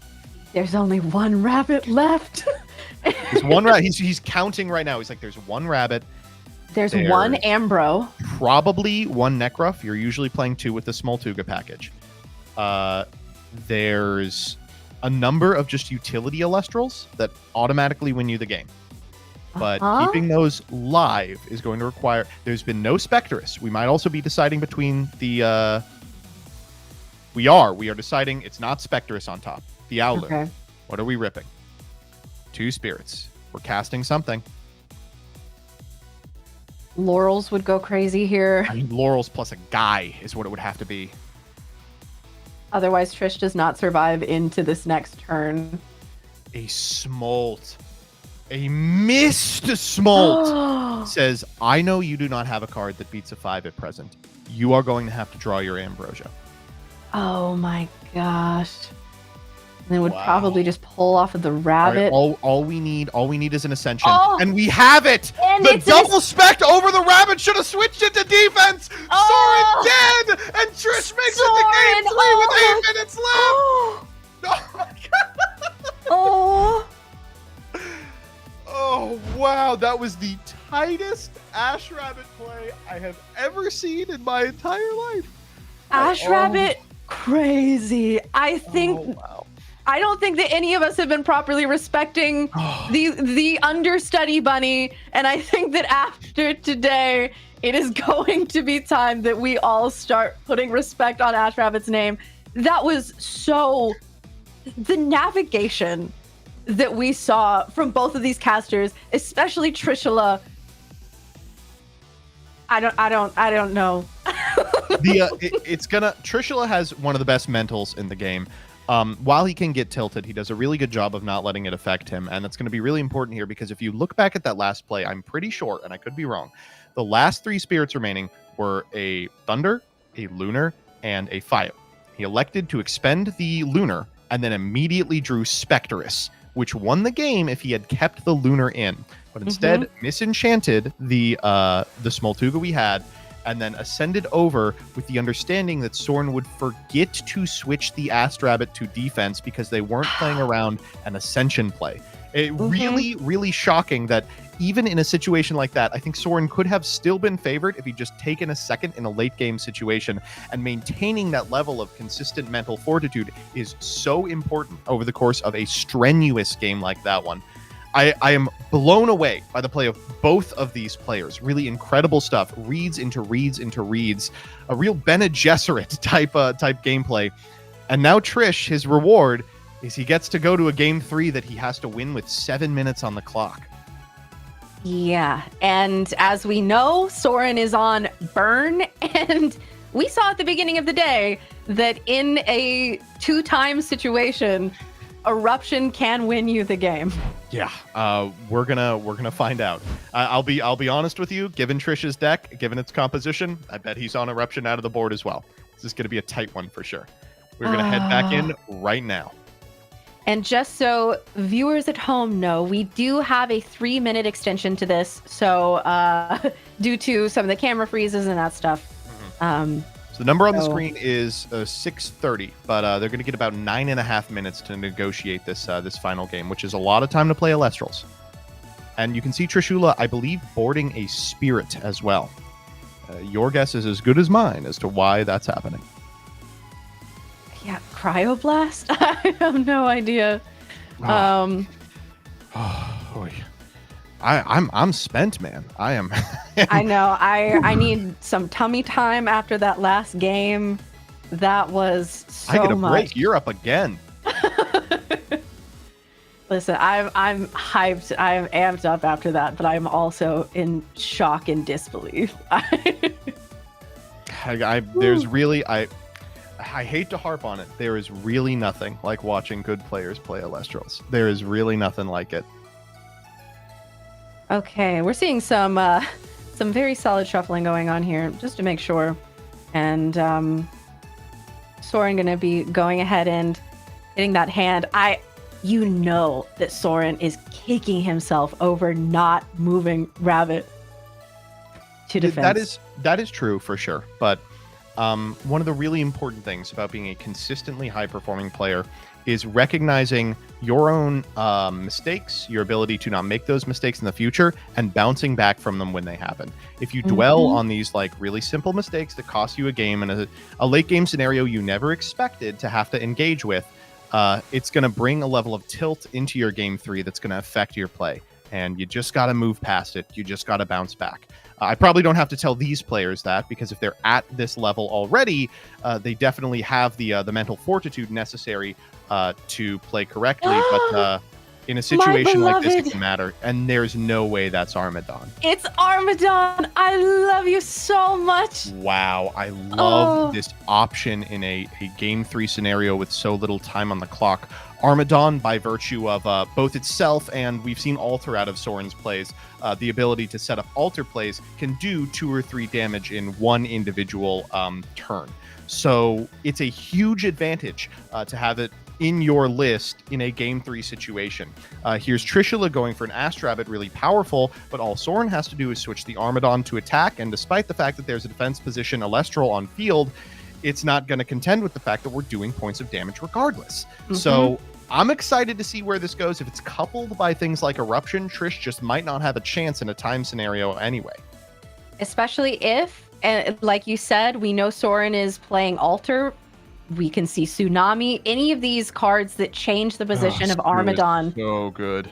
there's only one rabbit left. There's one rabbit. He's counting right now. He's like, there's one rabbit. There's one Ambro. Probably one Nekruff. You're usually playing 2 with the Smoltuga package. There's a number of just utility Elestrals that automatically win you the game. But keeping those live is going to require... There's been no Spectress. We might also be deciding between the... We are deciding it's not Spectress on top. The Owler. Okay. What are we ripping? 2 spirits. We're casting something. Laurels would go crazy here. I mean, Laurels plus a guy is what it would have to be. Otherwise, Trish does not survive into this next turn. A Smolt. A missed Smolt says, I know you do not have a card that beats a 5 at present. You are going to have to draw your Ambrosia. Oh my gosh. And then would probably just pull off of the rabbit. All we need is an Ascension. And we have it! And the double spec over the rabbit should have switched it to defense! Soren did! And Trish makes it to game 3 with 8 minutes left! Oh my god! Oh! Oh, wow. That was the tightest Ash Rabbit play I have ever seen in my entire life. Ash Rabbit, crazy. I think... wow. I don't think that any of us have been properly respecting the understudy bunny, and I think that after today, it is going to be time that we all start putting respect on Ash Rabbit's name. That was so... The navigation that we saw from both of these casters, especially Trishula. I don't know. Trishula has one of the best mentals in the game. While he can get tilted, he does a really good job of not letting it affect him, and that's going to be really important here because if you look back at that last play, I'm pretty sure, and I could be wrong, the last 3 spirits remaining were a Thunder, a Lunar, and a Fire. He elected to expend the Lunar and then immediately drew Spectress, which won the game if he had kept the Lunar in, but instead misenchanted the Smoltuga we had, and then ascended over with the understanding that Soren would forget to switch the Astrabbit to defense because they weren't playing around an Ascension play. Really, really shocking that even in a situation like that, I think Soren could have still been favored if he'd just taken a second in a late game situation, and maintaining that level of consistent mental fortitude is so important over the course of a strenuous game like that one. I am blown away by the play of both of these players. Really incredible stuff. Reads into reads into reads. A real Bene Gesserit type gameplay. And now Trish, his reward is he gets to go to a game 3 that he has to win with 7 minutes on the clock. Yeah, and as we know, Soren is on burn, and we saw at the beginning of the day that in a 2-time situation, Eruption can win you the game. Yeah, we're gonna find out. I'll be honest with you. Given Trish's deck, given its composition, I bet he's on Eruption out of the board as well. This is gonna be a tight one for sure. We're gonna head back in right now. And just so viewers at home know, we do have a 3-minute extension to this. So due to some of the camera freezes and that stuff. So the number on the screen is 6:30, but they're going to get about 9.5 minutes to negotiate this final game, which is a lot of time to play Elestrals. And you can see Trishula, I believe, boarding a Spirit as well. Your guess is as good as mine as to why that's happening. Yeah, Cryoblast? I have no idea. I'm spent, man. I am. I know. I need some tummy time after that last game. That was so much. I get a break. You're up again. Listen, I'm hyped. I'm amped up after that, but I'm also in shock and disbelief. There's really I hate to harp on it. There is really nothing like watching good players play Elestrals. There is really nothing like it. Okay, we're seeing some very solid shuffling going on here, just to make sure. And Soren gonna be going ahead and hitting that hand. You know that Soren is kicking himself over not moving Rabbit to defense. That is true for sure. But one of the really important things about being a consistently high-performing player is recognizing your own mistakes, your ability to not make those mistakes in the future, and bouncing back from them when they happen. If you dwell on these like really simple mistakes that cost you a game and a late game scenario you never expected to have to engage with, it's going to bring a level of tilt into your game 3 that's going to affect your play. And you just got to move past it. You just got to bounce back. I probably don't have to tell these players that, because if they're at this level already, they definitely have the mental fortitude necessary to play correctly. But in a situation like this, it can matter. And there's no way that's Armadon. It's Armadon. I love you so much. Wow. I love this option in a game 3 scenario with so little time on the clock. Armadon, by virtue of both itself and we've seen Alter out of Soren's plays, the ability to set up Alter plays, can do 2 or 3 damage in one individual turn. So it's a huge advantage to have it in your list in a game 3 situation. Here's Trishula going for an Astrabbit, really powerful, but all Soren has to do is switch the Armadon to attack, and despite the fact that there's a defense position Elestral on field, it's not going to contend with the fact that we're doing points of damage regardless. So I'm excited to see where this goes. If it's coupled by things like Eruption, Trish just might not have a chance in a time scenario anyway. Especially if, and like you said, we know Soren is playing Alter. We can see Tsunami. Any of these cards that change the position of Armadon. So good.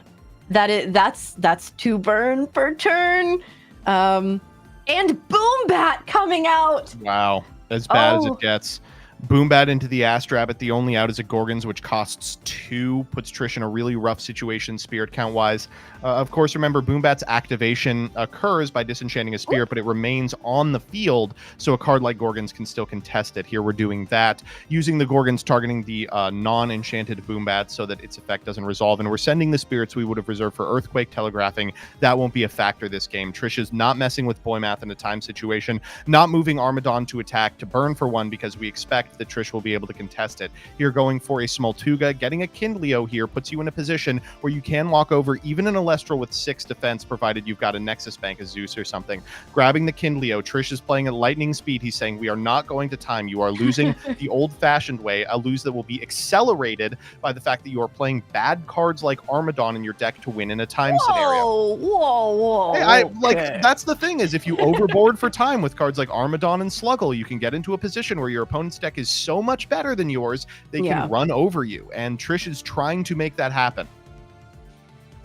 That's 2 burn per turn. And Boombat coming out. Wow. As bad as it gets. Boombat into the Astrabbit. The only out is a Gorgons, which costs 2, puts Trish in a really rough situation spirit count wise. Of course, remember, Boombat's activation occurs by disenchanting a spirit, but it remains on the field, so a card like Gorgons can still contest it. Here we're doing that, using the Gorgons targeting the non-enchanted Boombat so that its effect doesn't resolve, and we're sending the spirits we would have reserved for Earthquake Telegraphing. That won't be a factor this game. Trish is not messing with Boy Math in a time situation, not moving Armadon to attack to burn for 1 because we expect that Trish will be able to contest it. You're going for a Smoltuga. Getting a Kindleo here puts you in a position where you can walk over even an Elestral with 6 defense, provided you've got a Nexus Bank, a Zeus or something. Grabbing the Kindleo, Trish is playing at lightning speed. He's saying, we are not going to time. You are losing the old-fashioned way, a lose that will be accelerated by the fact that you are playing bad cards like Armadon in your deck to win in a time scenario. Whoa. Hey, like, that's the thing, is if you overboard for time with cards like Armadon and Sluggle, you can get into a position where your opponent's deck is so much better than yours, they can run over you. And Trish is trying to make that happen.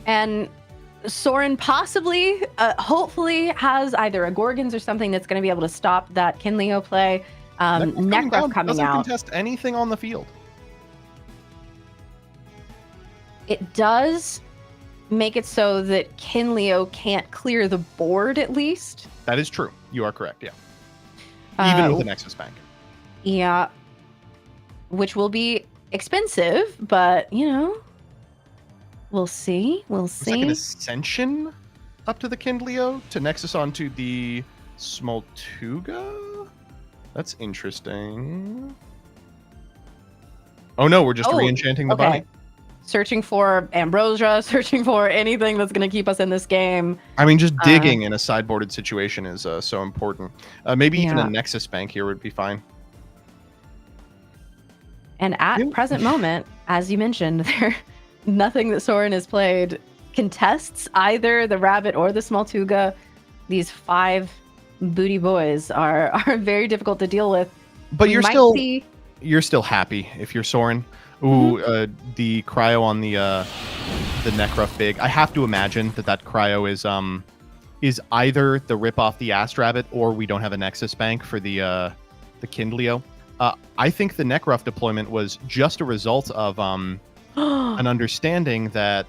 And Soren possibly, hopefully, has either a Gorgons or something that's going to be able to stop that Kindleo play. Necrof coming out. Doesn't contest anything on the field. It does make it so that Kindleo can't clear the board, at least. That is true. You are correct, yeah. Even with the Nexus Bank. Yeah. Which will be expensive, but, you know, we'll see. It's like an Ascension up to the Kindleo to Nexus onto the Smoltuga? That's interesting. Oh no, we're just re-enchanting the bunny. Searching for Ambrosia, searching for anything that's going to keep us in this game. I mean, just digging in a sideboarded situation is so important. Maybe even a Nexus Bank here would be fine. And at present moment, as you mentioned, nothing that Soren has played contests either the Rabbit or the Smoltuga. These 5 booty boys are very difficult to deal with. But you're still happy if you're Soren. Ooh, the cryo on the Necrof big. I have to imagine that cryo is either the rip off the Astrabbit or we don't have a Nexus Bank for the Kindleo. I think the Necrof deployment was just a result of an understanding that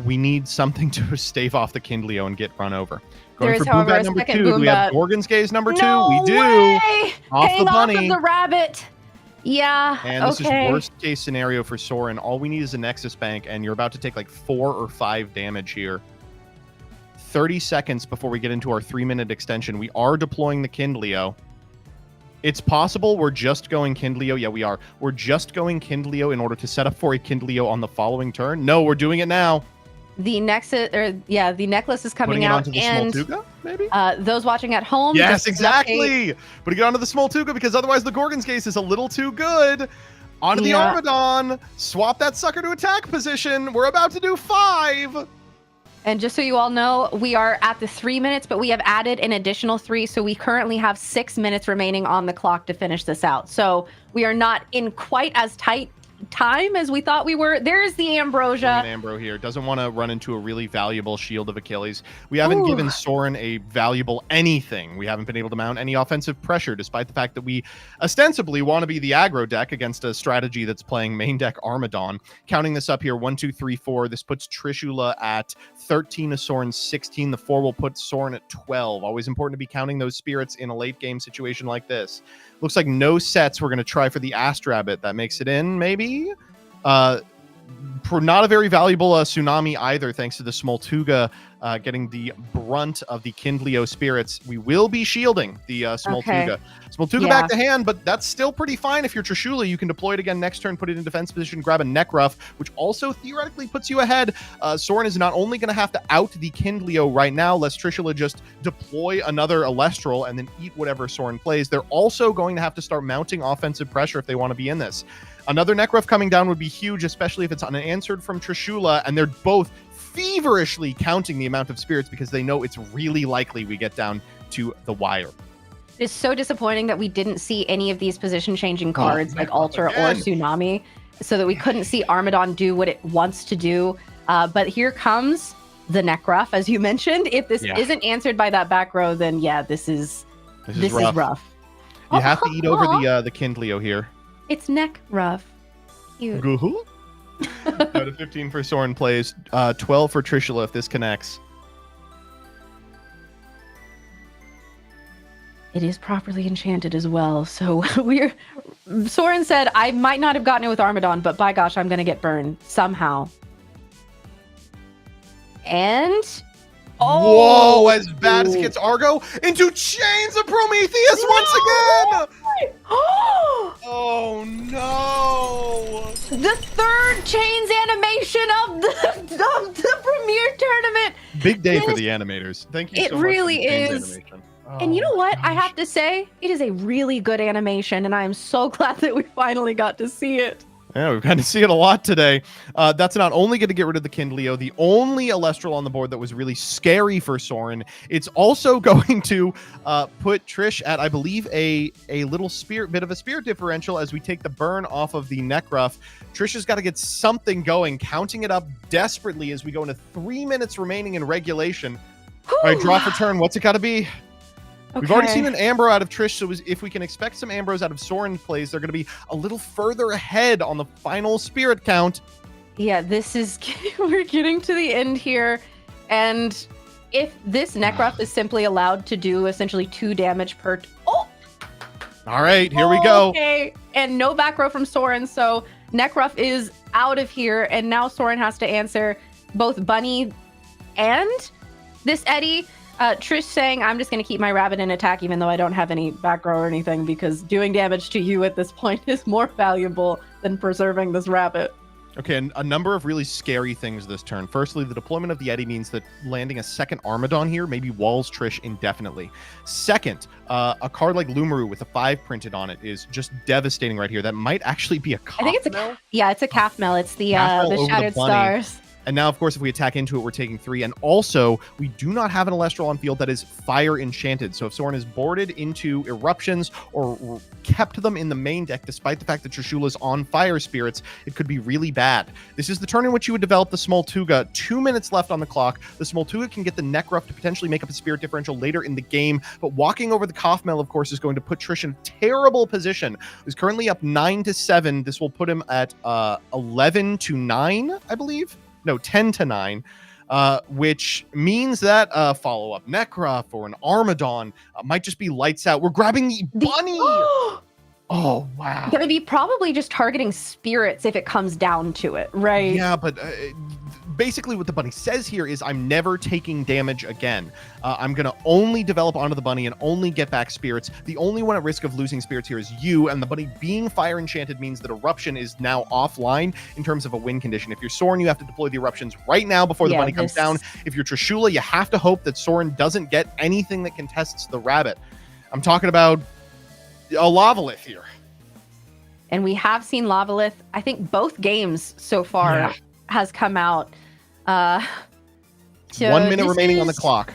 we need something to stave off the Kindleo and get run over. There Going is, for however, Boombat a number second 2. Do we have Boombat. Gorgon's Gaze number 2? No We do. way! Off Hang the off bunny. of the rabbit. Yeah. And this okay. is worst case scenario for Soren. All we need is a Nexus Bank, and you're about to take like 4 or 5 damage here. 30 seconds before we get into our 3-minute extension. We are deploying the Kindleo. It's possible we're just going Kindleo. Yeah, we are. We're just going Kindleo in order to set up for a Kindleo on the following turn. No, we're doing it now. The the necklace is coming Putting it out, onto the and Smoltuga, maybe? those watching at home. Yes, just an update. exactly. Putting it onto the Smoltuga because otherwise the Gorgon's Gaze is a little too good. Onto the Armadon. Swap that sucker to attack position. We're about to do 5. And just so you all know, we are at the 3 minutes, but we have added an additional 3. So we currently have 6 minutes remaining on the clock to finish this out. So we are not in quite as tight time as we thought we were. There's the Ambrosia. Ambro here doesn't want to run into a really valuable Shield of Achilles. We haven't given Soren a valuable anything. We haven't been able to mount any offensive pressure, despite the fact that we ostensibly want to be the aggro deck against a strategy that's playing main deck Armadon. Counting this up here, 1, 2, 3, 4. This puts Trishula at 13 to Soren's 16. The 4 will put Soren at 12. Always important to be counting those spirits in a late game situation like this. Looks like no sets. We're going to try for the Astrabbit. That makes it in, maybe? Not a very valuable Tsunami either, thanks to the Smoltuga getting the brunt of the Kindleo spirits. We will be shielding the Smoltuga. Okay. Smoltuga back to hand, but that's still pretty fine. If you're Trishula, you can deploy it again next turn, put it in defense position, grab a Nekruff, which also theoretically puts you ahead. Soren is not only going to have to out the Kindleo right now, lest Trishula just deploy another Elestral and then eat whatever Soren plays. They're also going to have to start mounting offensive pressure if they want to be in this. Another Nekruff coming down would be huge, especially if it's unanswered from Trishula, and they're both feverishly counting the amount of spirits because they know it's really likely we get down to the wire. It's so disappointing that we didn't see any of these position-changing cards like Ultra or Tsunami, so that we couldn't see Armadon do what it wants to do. But here comes the Nekruff, as you mentioned. If this isn't answered by that back row, then this is rough. You have to eat over the Kindleo here. It's Nekruff. Cute. Goohoo. Out of 15 for Soren plays, 12 for Trishula if this connects. It is properly enchanted as well. So Soren said, I might not have gotten it with Armadon, but by gosh, I'm going to get burned somehow. And... whoa, as bad as it gets Argo into Chains of Prometheus once again! Oh no! The third Chains animation of the Premier Tournament! Big day for the animators. Thank you so much. It really for the Chains is. animation. And you know what? I have to say, it is a really good animation, and I am so glad that we finally got to see it. Yeah, we've got to see it a lot today. That's not only going to get rid of the Kindleo, the only Elestral on the board that was really scary for Soren. It's also going to put Trish at, I believe, a little bit of a spirit differential as we take the burn off of the Nekruff. Trish has got to get something going, counting it up desperately as we go into 3 minutes remaining in regulation. All right, draw for turn. What's it got to be? Okay. We've already seen an Ambro out of Trish, so if we can expect some Ambros out of Soren plays, they're going to be a little further ahead on the final spirit count. Yeah, we're getting to the end here, and if this Nekruff is simply allowed to do essentially 2 damage per... All right, here we go. Okay, and no back row from Soren, so Nekruff is out of here, and now Soren has to answer both Bunny and this Eddie. Trish saying, I'm just going to keep my rabbit in attack even though I don't have any back row or anything, because doing damage to you at this point is more valuable than preserving this rabbit. Okay, and a number of really scary things this turn. Firstly, the deployment of the Eddie means that landing a second Armadon here maybe walls Trish indefinitely. Second, a card like Lumaru with a 5 printed on it is just devastating right here. That might actually be a calf. I think it's it's a calf mel. It's the Shattered Stars. And now, of course, if we attack into it, we're taking 3. And also, we do not have an Elestral on field that is fire enchanted. So if Sorin is boarded into eruptions or kept them in the main deck, despite the fact that Trishula's on fire spirits, it could be really bad. This is the turn in which you would develop the Smoltuga. 2 minutes left on the clock. The Smoltuga can get the Necruff to potentially make up a spirit differential later in the game. But walking over the Kothmel, of course, is going to put Trish in a terrible position. He's currently up 9-7. This will put him at 11-9, I believe. No, 10-9, which means that follow-up Necruff or an Armadon might just be lights out. We're grabbing the bunny. Oh, wow. Gonna be probably just targeting spirits if it comes down to it, right? Yeah, but basically what the bunny says here is I'm never taking damage again. I'm going to only develop onto the bunny and only get back spirits. The only one at risk of losing spirits here is you, and the bunny being fire enchanted means that eruption is now offline in terms of a win condition. If you're Sorin, you have to deploy the eruptions right now before the bunny comes down. If you're Trishula, you have to hope that Sorin doesn't get anything that contests the rabbit. I'm talking about a Lavalith here. And we have seen Lavalith, I think both games so far has come out. So 1 minute remaining on the clock.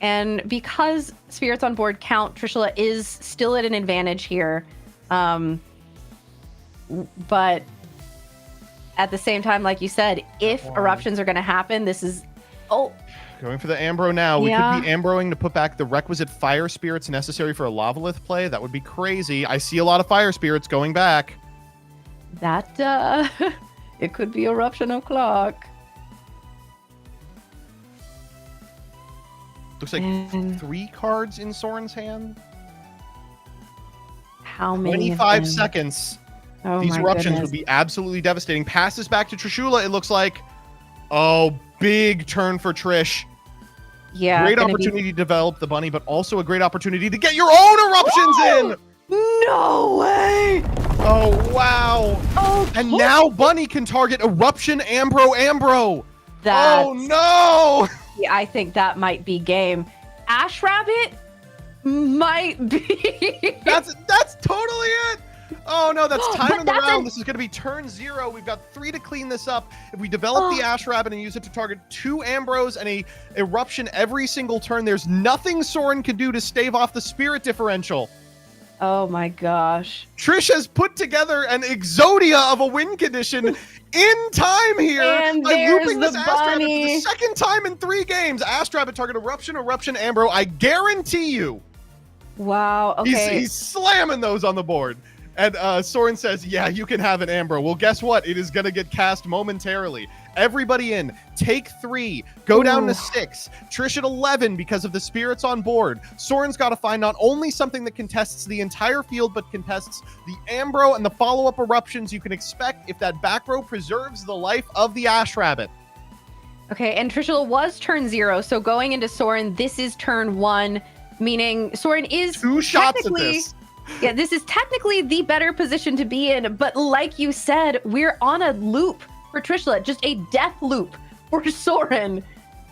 And because spirits on board count, Trishula is still at an advantage here. But at the same time, like you said, if eruptions are going to happen, this is... Going for the Ambro now. We could be Ambroing to put back the requisite fire spirits necessary for a Lavalith play. That would be crazy. I see a lot of fire spirits going back. That, it could be eruption o'clock. Looks like 3 cards in Sorin's hand. How many? 25 seconds. Oh, these eruptions would be absolutely devastating. Passes back to Trishula, it looks like. Oh, big turn for Trish. Yeah. Great opportunity to develop the bunny, but also a great opportunity to get your own eruptions in. No way. Oh, wow. Oh, and now bunny can target eruption Ambro. Oh, no. Yeah, I think that might be game. Ash Rabbit might be. That's totally it. Oh no, that's time in the round. This is going to be turn 0. We've got 3 to clean this up. If we develop the Ash Rabbit and use it to target 2 Ambros and a eruption every single turn, there's nothing Sorin can do to stave off the spirit differential. Oh my gosh. Trish has put together an Exodia of a win condition in time here by looping this Ash Rabbit for the second time in 3 games. Ash Rabbit target eruption, Ambro. I guarantee you. Wow. Okay. He's slamming those on the board. And Sorin says, yeah, you can have an Ambro. Well, guess what? It is going to get cast momentarily. Everybody in. Take 3. Go down to 6. Trish at 11 because of the spirits on board. Sorin's got to find not only something that contests the entire field, but contests the Ambro and the follow-up eruptions you can expect if that back row preserves the life of the Ash Rabbit. Okay, and Trishula was turn 0, so going into Sorin, this is turn 1, meaning Sorin is 2 shots at this. Yeah, this is technically the better position to be in, but like you said, we're on a loop for Trishula, just a death loop for Sorin.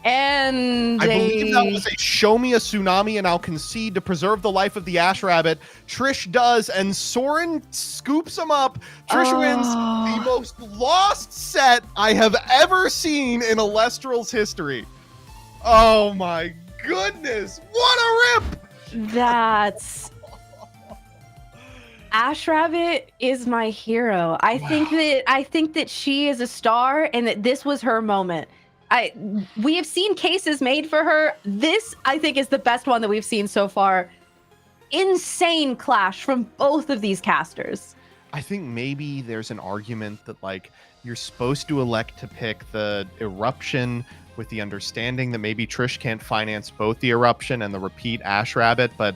And I believe that was a show me a tsunami and I'll concede to preserve the life of the Ash Rabbit. Trish does, and Sorin scoops him up. Trish wins the most lost set I have ever seen in Elestrals history. Oh my goodness, what a rip! That's... Ash Rabbit is my hero. I think that she is a star and that this was her moment. We have seen cases made for her. This, I think, is the best one that we've seen so far. Insane clash from both of these casters. I think maybe there's an argument that, like, you're supposed to elect to pick the eruption with the understanding that maybe Trish can't finance both the eruption and the repeat Ash Rabbit, but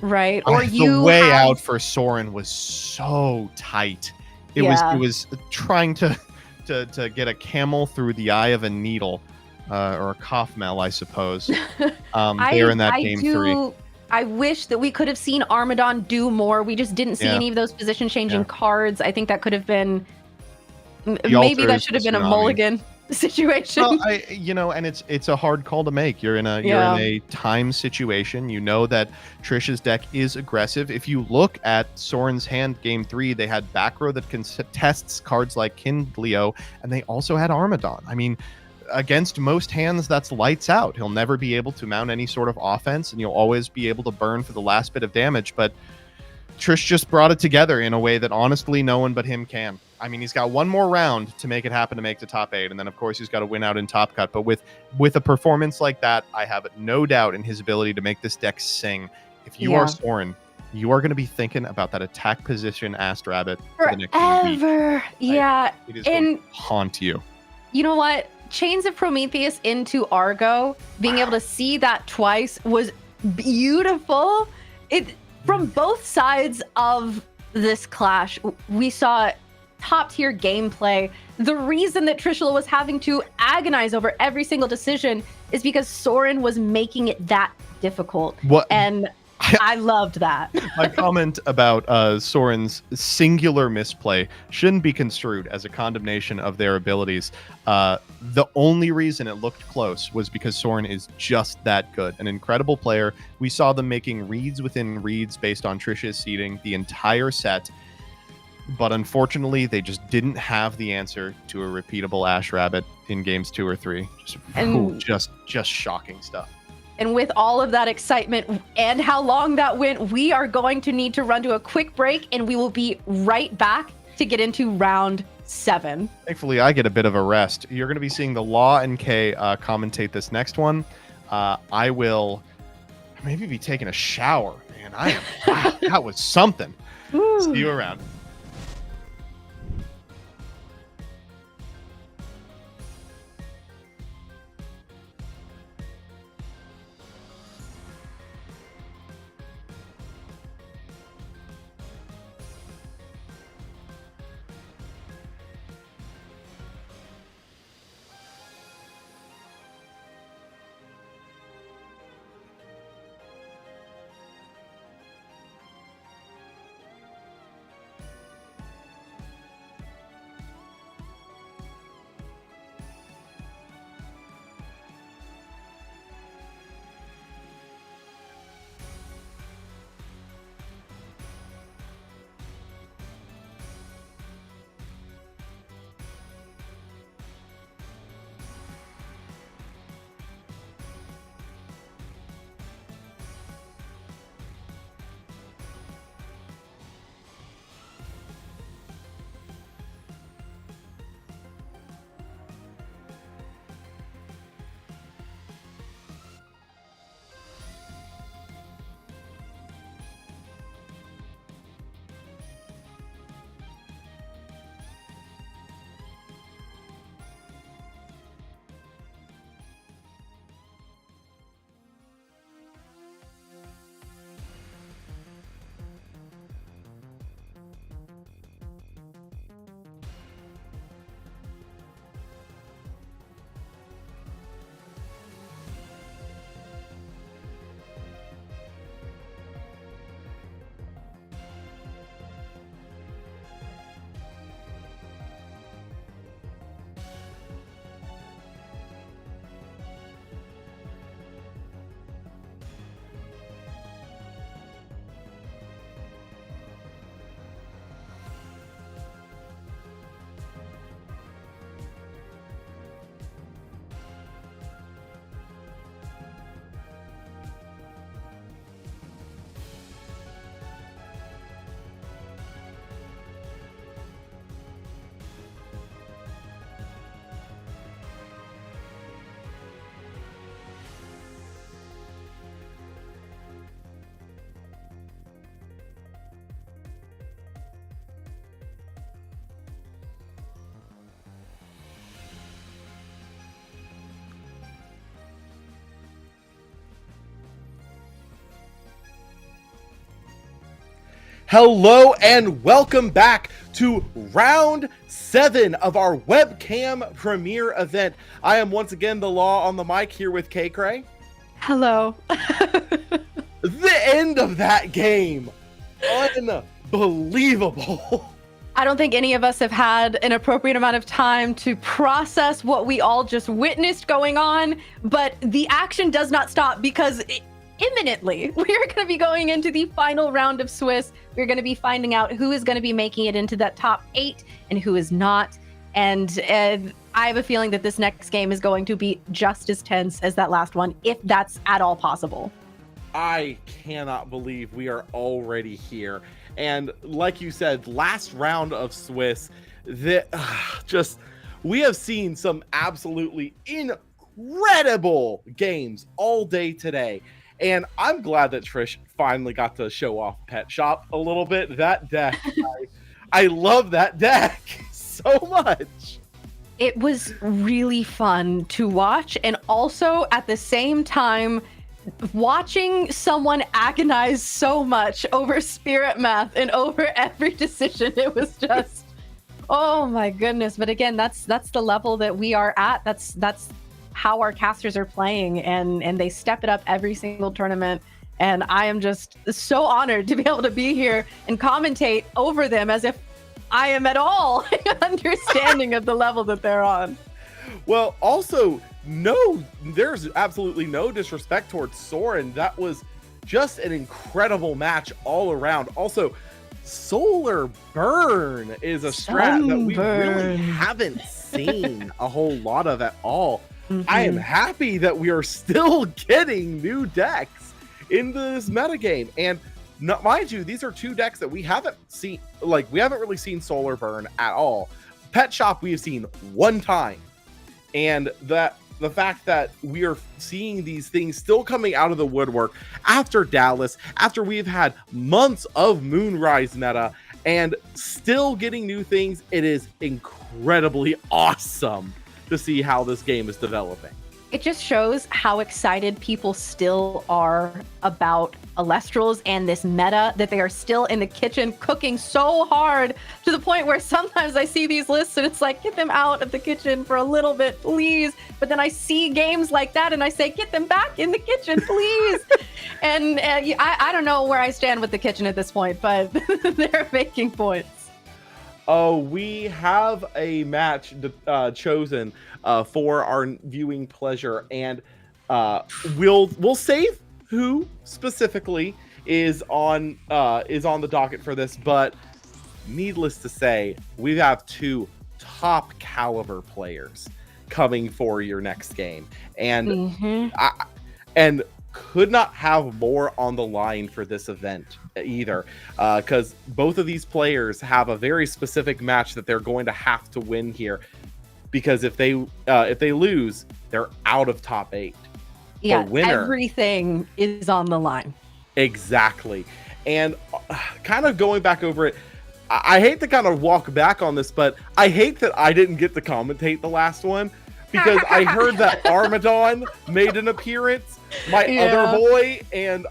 right, or the way out for Sorin was so tight. It was trying to get a camel through the eye of a needle, or a Kothmel, I suppose. There in that game 3. I wish that we could have seen Armadon do more. We just didn't see any of those position changing cards. I think that could have been maybe that should have been a mulligan. situation. Well, and it's a hard call to make. You're in a time situation. You know that Trish's deck is aggressive. If you look at Soren's hand game 3, they had back row that contests cards like Kindleo, and they also had Armadon. I mean, against most hands, that's lights out. He'll never be able to mount any sort of offense, and you'll always be able to burn for the last bit of damage. But Trish just brought it together in a way that honestly no one but him can. I mean, he's got one more round to make it happen to make the top 8, and then of course he's got to win out in Top Cut. But with a performance like that, I have no doubt in his ability to make this deck sing. If you are Soren, you are going to be thinking about that attack position Asked Rabbit for the next week. Forever. Yeah. It is going to haunt you. You know what? Chains of Prometheus into Argo, being able to see that twice was beautiful. From both sides of this clash, we saw top tier gameplay. The reason that Trishula was having to agonize over every single decision is because Soren was making it that difficult. And I loved that. My comment about Soren's singular misplay shouldn't be construed as a condemnation of their abilities. The only reason it looked close was because Soren is just that good. An incredible player. We saw them making reads within reads based on Trish's seeding the entire set. But unfortunately, they just didn't have the answer to a repeatable Ash Rabbit in games 2 or 3. Just shocking stuff. And with all of that excitement and how long that went, we are going to need to run to a quick break, and we will be right back to get into round 7. Thankfully, I get a bit of a rest. You're going to be seeing the Law and Kay commentate this next one. I will maybe be taking a shower, man. Wow, that was something. Ooh. See you around. Hello and welcome back to round 7 of our webcam premiere event. I am once again the Law on the mic here with Kay Cray. Hello. The end of that game, unbelievable. I don't think any of us have had an appropriate amount of time to process what we all just witnessed going on, but the action does not stop because imminently we are going to be going into the final round of Swiss. We're going to be finding out who is going to be making it into that top 8 and who is not. And I have a feeling that this next game is going to be just as tense as that last one, if that's at all possible. I cannot believe we are already here. And like you said, last round of Swiss, we have seen some absolutely incredible games all day today. And I'm glad that Trish finally got to show off Pet Shop a little bit. That deck, I love that deck so much. It was really fun to watch, and also at the same time, watching someone agonize so much over spirit math and over every decision, it was just, oh my goodness. But again, that's the level that we are at. That's how our casters are playing, and they step it up every single tournament. And I am just so honored to be able to be here and commentate over them as if I am at all understanding of the level that they're on. Well, also, no, there's absolutely no disrespect towards Soren. That was just an incredible match all around. Also, Solar Burn is a strat that we really haven't seen a whole lot of at all. I am happy that we are still getting new decks in this metagame. And mind you, these are two decks that we haven't seen, we haven't really seen Solar Burn at all. Pet Shop we have seen one time. And the fact that we are seeing these things still coming out of the woodwork after Dallas, after we've had months of Moonrise meta and still getting new things, it is incredibly awesome to see how this game is developing. It just shows how excited people still are about Elestrals and this meta, that they are still in the kitchen cooking so hard to the point where sometimes I see these lists and it's like, get them out of the kitchen for a little bit, please. But then I see games like that and I say, get them back in the kitchen, please. and I don't know where I stand with the kitchen at this point, but they're making points. Oh, we have a match chosen for our viewing pleasure, and we'll save who specifically is on the docket for this. But needless to say, we have two top caliber players coming for your next game, and and could not have more on the line for this event either, because both of these players have a very specific match that they're going to have to win here, because if they lose, they're out of top 8. Yeah, winner, everything is on the line. Exactly. And kind of going back over it, I hate to kind of walk back on this, but I hate that I didn't get to commentate the last one, because I heard that Armadon made an appearance, my other boy, and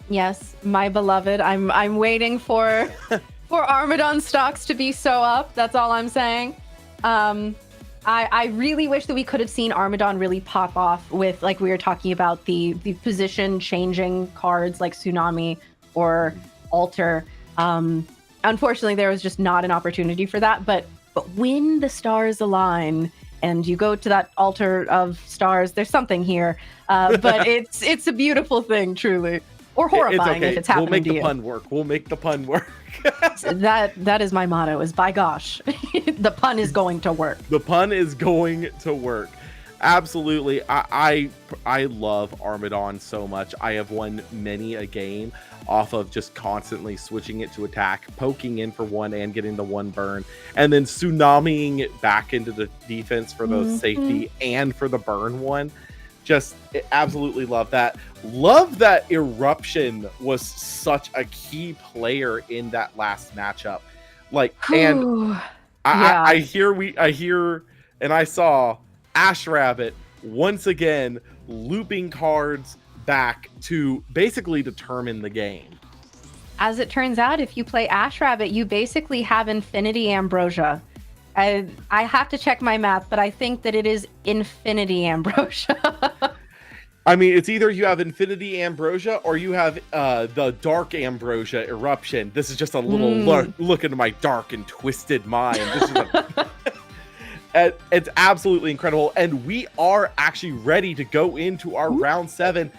yes, my beloved. I'm waiting for Armadon stocks to be so up. That's all I'm saying. I really wish that we could have seen Armadon really pop off with, like we were talking about, the position changing cards like Tsunami or Alter. Unfortunately, there was just not an opportunity for that. But when the stars align and you go to that altar of stars, there's something here. But it's a beautiful thing, truly. Or horrifying if it's happening to you. We'll make the pun work. That is my motto, is by gosh, the pun is going to work. The pun is going to work. Absolutely. I love Armadon so much. I have won many a game off of just constantly switching it to attack, poking in for one and getting the one burn, and then tsunamiing it back into the defense for the safety and for the burn one. Just absolutely love that. Love that Eruption was such a key player in that last matchup. I hear and I saw Ash Rabbit once again looping cards back to basically determine the game. As it turns out, if you play Ash Rabbit, you basically have Infinity Ambrosia. I have to check my math, but I think that it is Infinity Ambrosia. I mean, it's either you have Infinity Ambrosia or you have the Dark Ambrosia Eruption. This is just a little look into my dark and twisted mind. This is it's absolutely incredible. And we are actually ready to go into our round 7.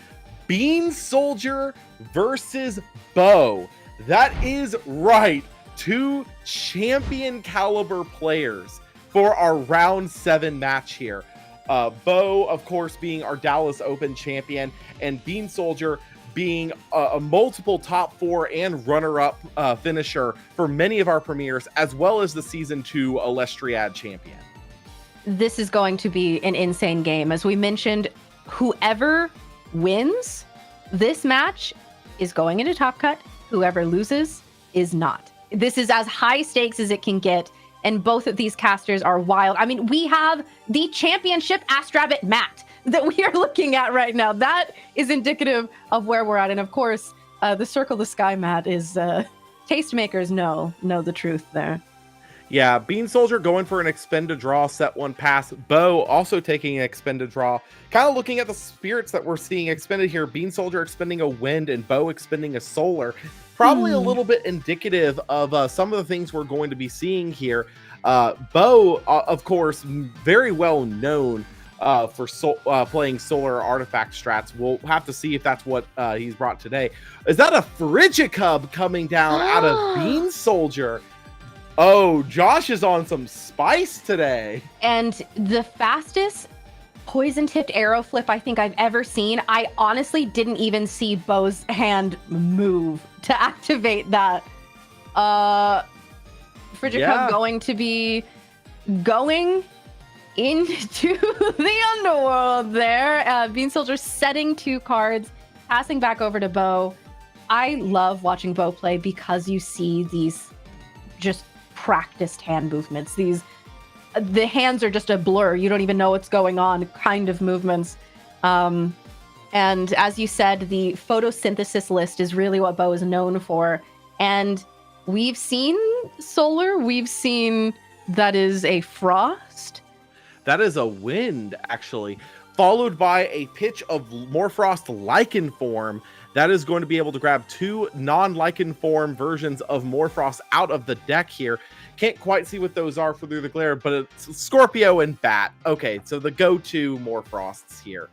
Bean Soldier versus Bo. That is right. 2 champion caliber players for our round 7 match here. Bo, of course, being our Dallas Open champion, and Bean Soldier being a multiple top 4 and runner-up finisher for many of our premieres, as well as the Season 2 Elestriad champion. This is going to be an insane game. As we mentioned, whoever wins this match is going into Top Cut. Whoever loses is not. This is as high stakes as it can get. And both of these casters are wild. I mean, we have the championship Astrabbit mat that we are looking at right now. That is indicative of where we're at. And of course, the Circle the Sky mat is tastemakers know the truth there. Yeah, Bean Soldier going for an expend a draw, set 1 pass. Bo also taking an expend a draw. Kind of looking at the spirits that we're seeing expended here. Bean Soldier expending a wind and Bo expending a solar. Probably a little bit indicative of some of the things we're going to be seeing here. Bo, of course, very well known for playing solar artifact strats. We'll have to see if that's what he's brought today. Is that a Frigicub coming down out of Bean Soldier? Oh, Josh is on some spice today. And the fastest poison-tipped arrow flip I think I've ever seen. I honestly didn't even see Bo's hand move to activate that. Frigicub going to be going into the underworld there. Bean Soldier setting 2 cards, passing back over to Bo. I love watching Bo play because you see these just practiced hand movements. The hands are just a blur. You don't even know what's going on kind of movements. And as you said, the photosynthesis list is really what Bo is known for. And we've seen solar. We've seen that is a frost. That is a wind, actually, followed by a pitch of Morfrost Lichen form. That is going to be able to grab 2 non-Lichen form versions of Morfrost out of the deck here. Can't quite see what those are through the glare, but it's Scorpio and Bat. Okay, so the go-to Morfrosts here.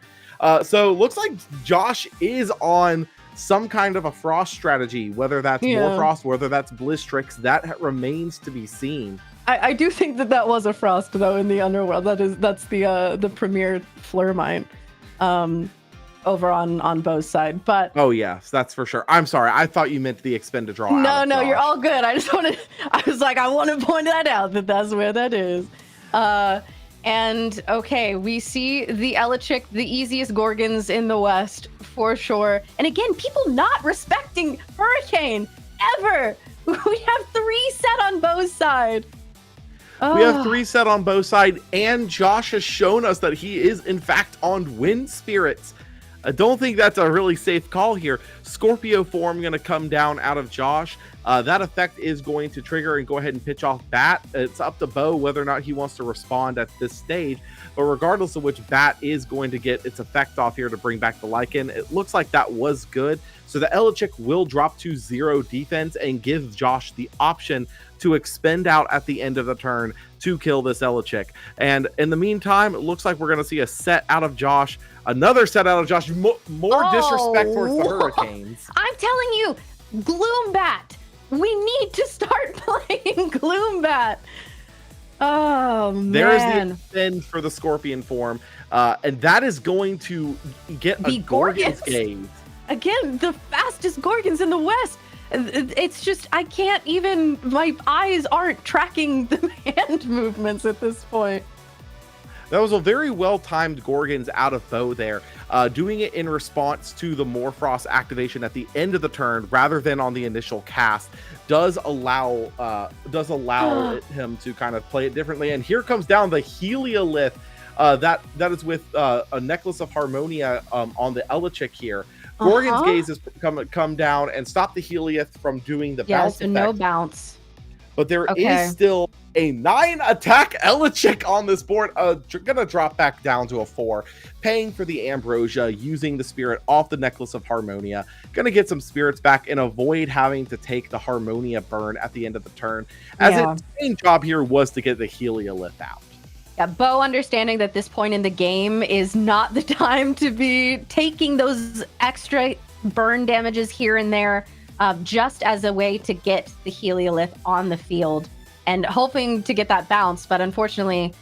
So looks like Josh is on some kind of a frost strategy, whether that's Morfrost, whether that's Blistrix, that remains to be seen. I do think that was a frost though in the underworld. That's the premier Flurmine over on Bo's side. But oh yes, that's for sure. I'm sorry, I thought you meant the expend a draw. No, you're all good. I want to point that out that's where that is. And okay, we see the Elechick, the easiest Gorgons in the West for sure. And again, people not respecting Hurricane ever. We have 3 set on Bo's side. We have 3 set on Bo's side, and Josh has shown us that he is in fact on Wind Spirits. I don't think that's a really safe call here. Scorpio form going to come down out of Josh. That effect is going to trigger and go ahead and pitch off Bat. It's up to Bo whether or not he wants to respond at this stage. But regardless of which, Bat is going to get its effect off here to bring back the Lycan. It looks like that was good. So the Elechick will drop to 0 defense and give Josh the option to expend out at the end of the turn to kill this Elechick. And in the meantime, it looks like we're going to see a set out of Josh. Another set out of Josh. More disrespect towards the Hurricanes. I'm telling you, Gloombat. We need to start playing Gloombat. Oh, man. There is the expend for the Scorpion form. And that is going to get the a Gorgon's Gaze. Again, the fastest Gorgons in the West. It's just, I can't even, my eyes aren't tracking the hand movements at this point. That was a very well-timed Gorgons out of Bo there, doing it in response to the Morfrost activation at the end of the turn rather than on the initial cast does allow him to kind of play it differently. And here comes down the Heliolith that is with a Necklace of Harmonia on the Elechick here. Gorgon's Gaze has come down and stop the Heliolith from doing the bounce effect. No bounce. But there is still a 9 attack Elechik on this board. Gonna drop back down to a 4, paying for the Ambrosia, using the spirit off the Necklace of Harmonia. Gonna get some spirits back and avoid having to take the Harmonia burn at the end of the turn, as its main job here was to get the Heliolith out. Yeah, Bo understanding that this point in the game is not the time to be taking those extra burn damages here and there, just as a way to get the Heliolith on the field and hoping to get that bounce. But unfortunately,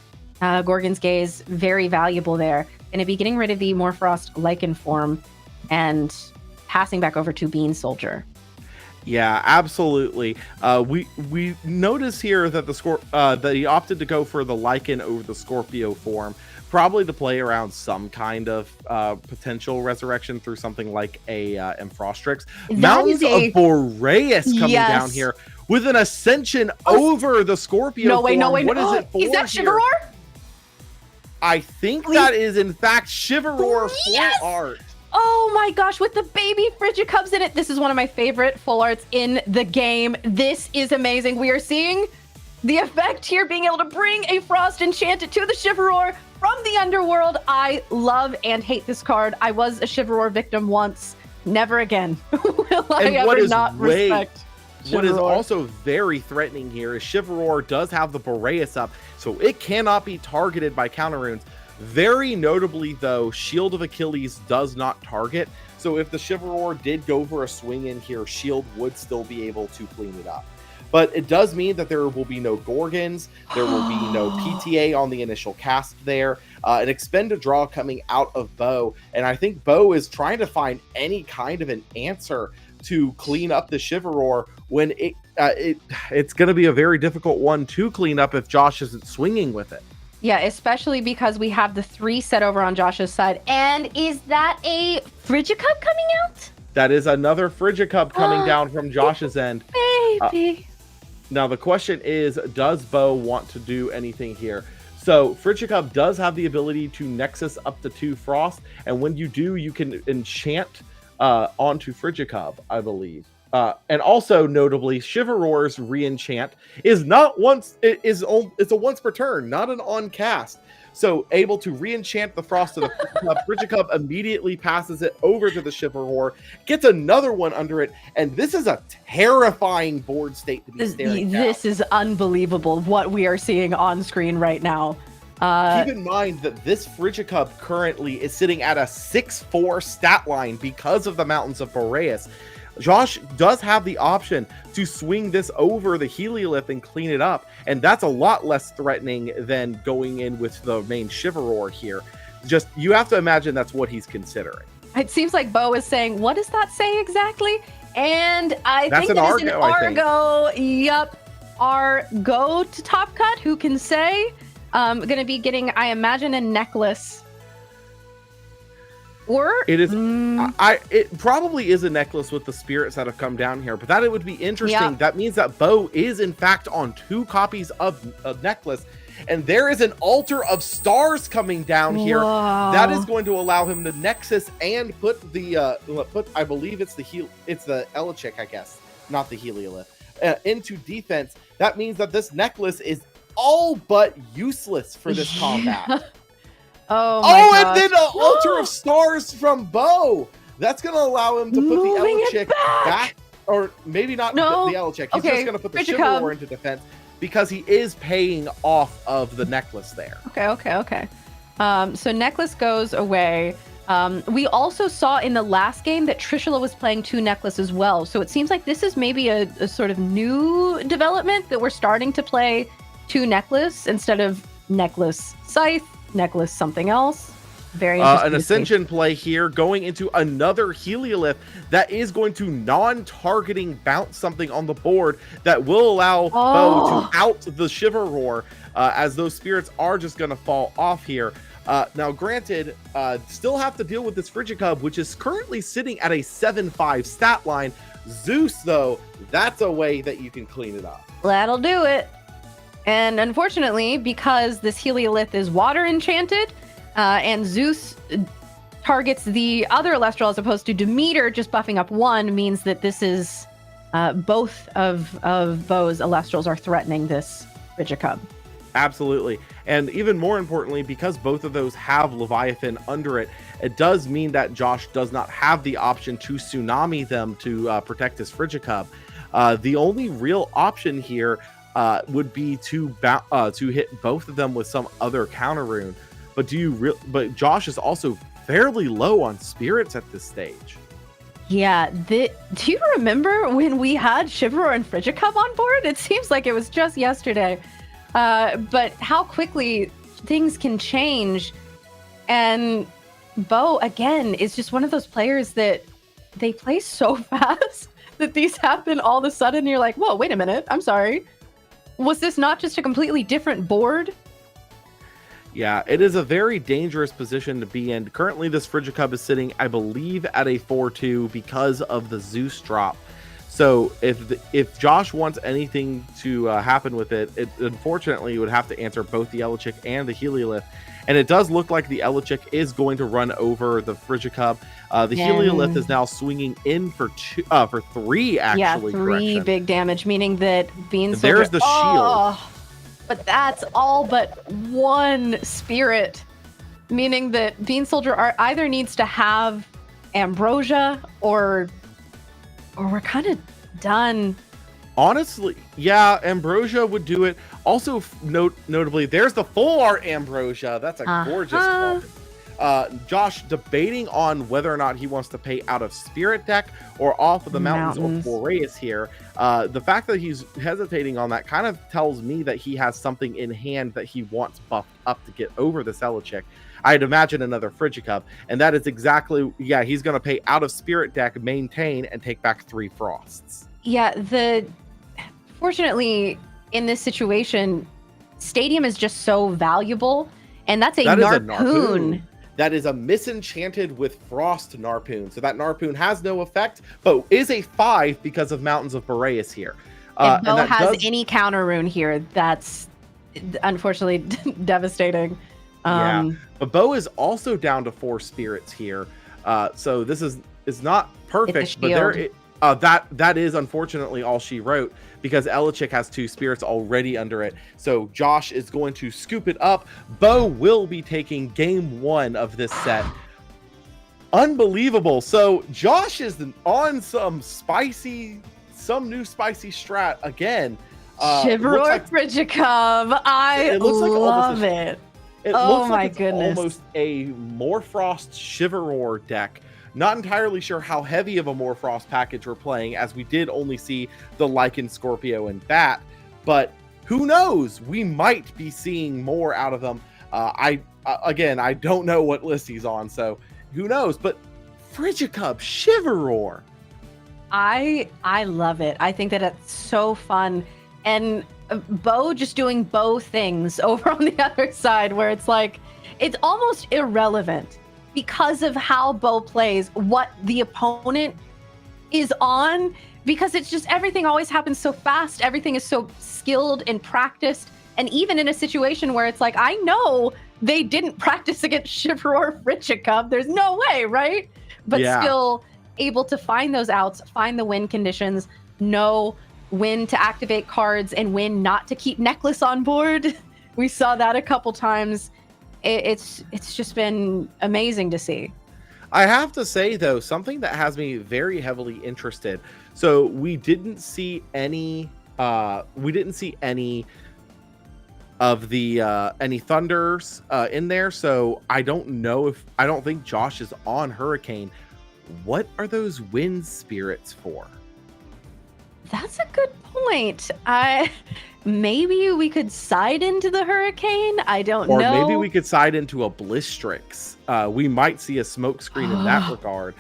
Gorgon's Gaze, very valuable there. Going to be getting rid of the Morfrost Lycan form and passing back over to Bean Soldier. Yeah, absolutely. We notice here that that he opted to go for the Lycan over the Scorpio form, probably to play around some kind of potential resurrection through something like a Enfrostrix. Mountains of Boreas coming down here with an Ascension over the Scorpio form. No way. What is it for? Is that Shiveror? I think that is, in fact, Shiveror full art. Oh my gosh, with the baby Frigicubs in it. This is one of my favorite full arts in the game. This is amazing. We are seeing the effect here, being able to bring a Frost Enchanted to the Shiveror from the Underworld. I love and hate this card. I was a Shiveror victim once. Never again will I ever not respect Shiveror. What is also very threatening here is Shiveror does have the Boreas up, so it cannot be targeted by counter runes. Very notably, though, Shield of Achilles does not target, so if the Shiveror did go for a swing in here, Shield would still be able to clean it up. But it does mean that there will be no Gorgons, there will be no PTA on the initial cast there, an Expend a Draw coming out of Bo, and I think Bo is trying to find any kind of an answer to clean up the Shiveror when it's going to be a very difficult one to clean up if Josh isn't swinging with it. Yeah, especially because we have the 3 set over on Josh's side. And is that a Frigicub coming out? That is another Frigicub coming down from Josh's end. Baby. Now, the question is, does Bo want to do anything here? So, Frigicub does have the ability to Nexus up to 2 Frost. And when you do, you can enchant onto Frigicub, I believe. And also notably, Shiveror's re-enchant is it's a once per turn, not an on cast. So able to re-enchant the Frost of the Frigicub. Frigicub immediately passes it over to the Shiveror, gets another one under it, and this is a terrifying board state to be staring at. This is unbelievable what we are seeing on screen right now. Keep in mind that this Frigicub currently is sitting at a 6-4 stat line because of the Mountains of Boreas. Josh does have the option to swing this over the Heliolith and clean it up, and that's a lot less threatening than going in with the main Shiveror here. Just, you have to imagine that's what he's considering. It seems like Bo is saying, what does that say exactly? And I think it is an Argo. Yup. Argo to Top Cut, who can say? Going to be getting, I imagine, a necklace. Or it is. It probably is a necklace with the spirits that have come down here, but that it would be interesting. Yeah. That means that Bo is in fact on 2 copies of a necklace, and there is an altar of stars coming down here. That is going to allow him to Nexus and put the I believe it's the Elechik, I guess, not the Heliolith, into defense. That means that this necklace is all but useless for this combat. Oh my gosh. And then an altar of stars from Bo. That's going to allow him to put the Elechik back. Or maybe not the Elechik. He's just going to put the Shiveror into defense because he is paying off of the necklace there. Okay. So necklace goes away. We also saw in the last game that Trishula was playing 2 necklace as well. So it seems like this is maybe a sort of new development that we're starting to play 2 necklace instead of necklace scythe. Necklace something else. Very interesting. An Ascension play here, going into another Heliolith that is going to non-targeting bounce something on the board that will allow Bo to out the Shiveror, as those spirits are just going to fall off here. Now, granted, still have to deal with this Frigicub, which is currently sitting at a 7-5 stat line. Zeus, though, that's a way that you can clean it up. That'll do it. And unfortunately, because this Heliolith is water enchanted, and Zeus targets the other Elestral as opposed to Demeter just buffing up 1, means that this is both of Bo's Elestrals are threatening this Frigicub. Absolutely. And even more importantly, because both of those have Leviathan under it, it does mean that Josh does not have the option to Tsunami them to protect his Frigicub. The only real option here would be to hit both of them with some other counter rune. But Josh is also fairly low on spirits at this stage. Yeah, do you remember when we had Chivalry and Frigicub on board? It seems like it was just yesterday. But how quickly things can change. And Bo, again, is just one of those players that they play so fast that these happen all of a sudden. You're like, whoa, wait a minute. I'm sorry. Was this not just a completely different board? Yeah, it is a very dangerous position to be in. Currently, this Frigicub is sitting, I believe, at a 4-2 because of the Zeus drop. So if Josh wants anything to happen with it, unfortunately would have to answer both the Elechick and the Heliolith. And it does look like the Elechick is going to run over the Frigicub. The Heliolith is now swinging in for 3, actually. Yeah, 3 big damage, meaning that Bean Soldier... There's the shield. But that's all but 1 spirit, meaning that Bean Soldier either needs to have Ambrosia or we're kind of done. Honestly, yeah, Ambrosia would do it. Also, notably, there's the full art Ambrosia. That's a gorgeous card. Josh debating on whether or not he wants to pay out of Spirit deck or off of the Mountains of Boreas here. The fact that he's hesitating on that kind of tells me that he has something in hand that he wants buffed up to get over the Elechick. I'd imagine another Frigicub, and that is exactly, he's going to pay out of Spirit deck, maintain, and take back 3 Frosts. Yeah, fortunately, in this situation, Stadium is just so valuable, and that's a Narpoon. That is a Misenchanted with Frost Narpoon. So that Narpoon has no effect, but is a 5 because of Mountains of Boreas here. If Bo has any counter rune here, that's unfortunately devastating. But Bo is also down to 4 spirits here. So this is not perfect, but that is unfortunately all she wrote, because Elechick has 2 spirits already under it. So Josh is going to scoop it up. Bo will be taking game 1 of this set. Unbelievable. So Josh is on some new spicy strat again. Chivalry Frigicub. I love it. It looks like it's almost a Morfrost Chivalry deck. Not entirely sure how heavy of a Morfrost package we're playing, as we did only see the Lycan, Scorpio, and Bat. But who knows? We might be seeing more out of them. I don't know what list he's on, so who knows? But Frigicub, Chivalry. I love it. I think that it's so fun. And Bo just doing Bo things over on the other side, where it's like, it's almost irrelevant because of how Bo plays, what the opponent is on, because it's just, everything always happens so fast. Everything is so skilled and practiced. And even in a situation where it's like, I know they didn't practice against Chivalry Frigicub. There's no way, right? But still able to find those outs, find the win conditions, know when to activate cards and when not to keep Necklace on board. We saw that a couple times. It's just been amazing to see. I have to say, though, something that has me very heavily interested. So we didn't see any of the any Thunders in there. So I don't think Josh is on Hurricane. What are those Wind Spirits for? That's a good point. Maybe we could side into the Hurricane. I don't know. Or maybe we could side into a Blistrix. We might see a smoke screen in that regard.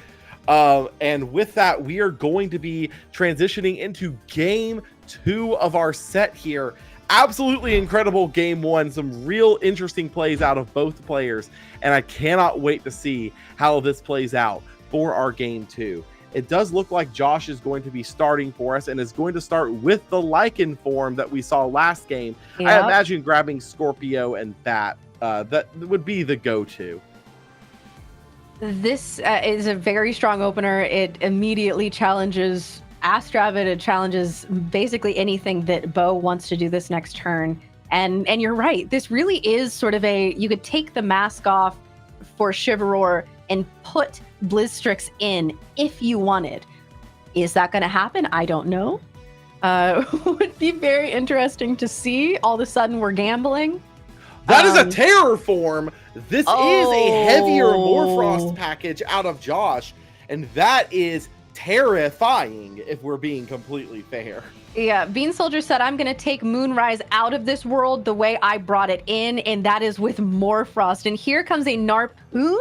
And with that, we are going to be transitioning into game 2 of our set here. Absolutely incredible game 1. Some real interesting plays out of both players. And I cannot wait to see how this plays out for our game 2. It does look like Josh is going to be starting for us and is going to start with the Lycan form that we saw last game. Yep. I imagine grabbing Scorpio and Bat. That would be the go-to. This is a very strong opener. It immediately challenges Astravid. It challenges basically anything that Bo wants to do this next turn. And you're right. This really is sort of you could take the mask off for Chivalror and put BlueStacks in if you wanted. Is that going to happen? I don't know. Would be very interesting to see. All of a sudden, we're gambling. That is a Terraform. This is a heavier Morfrost package out of Josh, and that is terrifying if we're being completely fair. Yeah, Bean Soldier said, I'm going to take Moonrise out of this world the way I brought it in, and that is with Morfrost. And here comes a Narpoon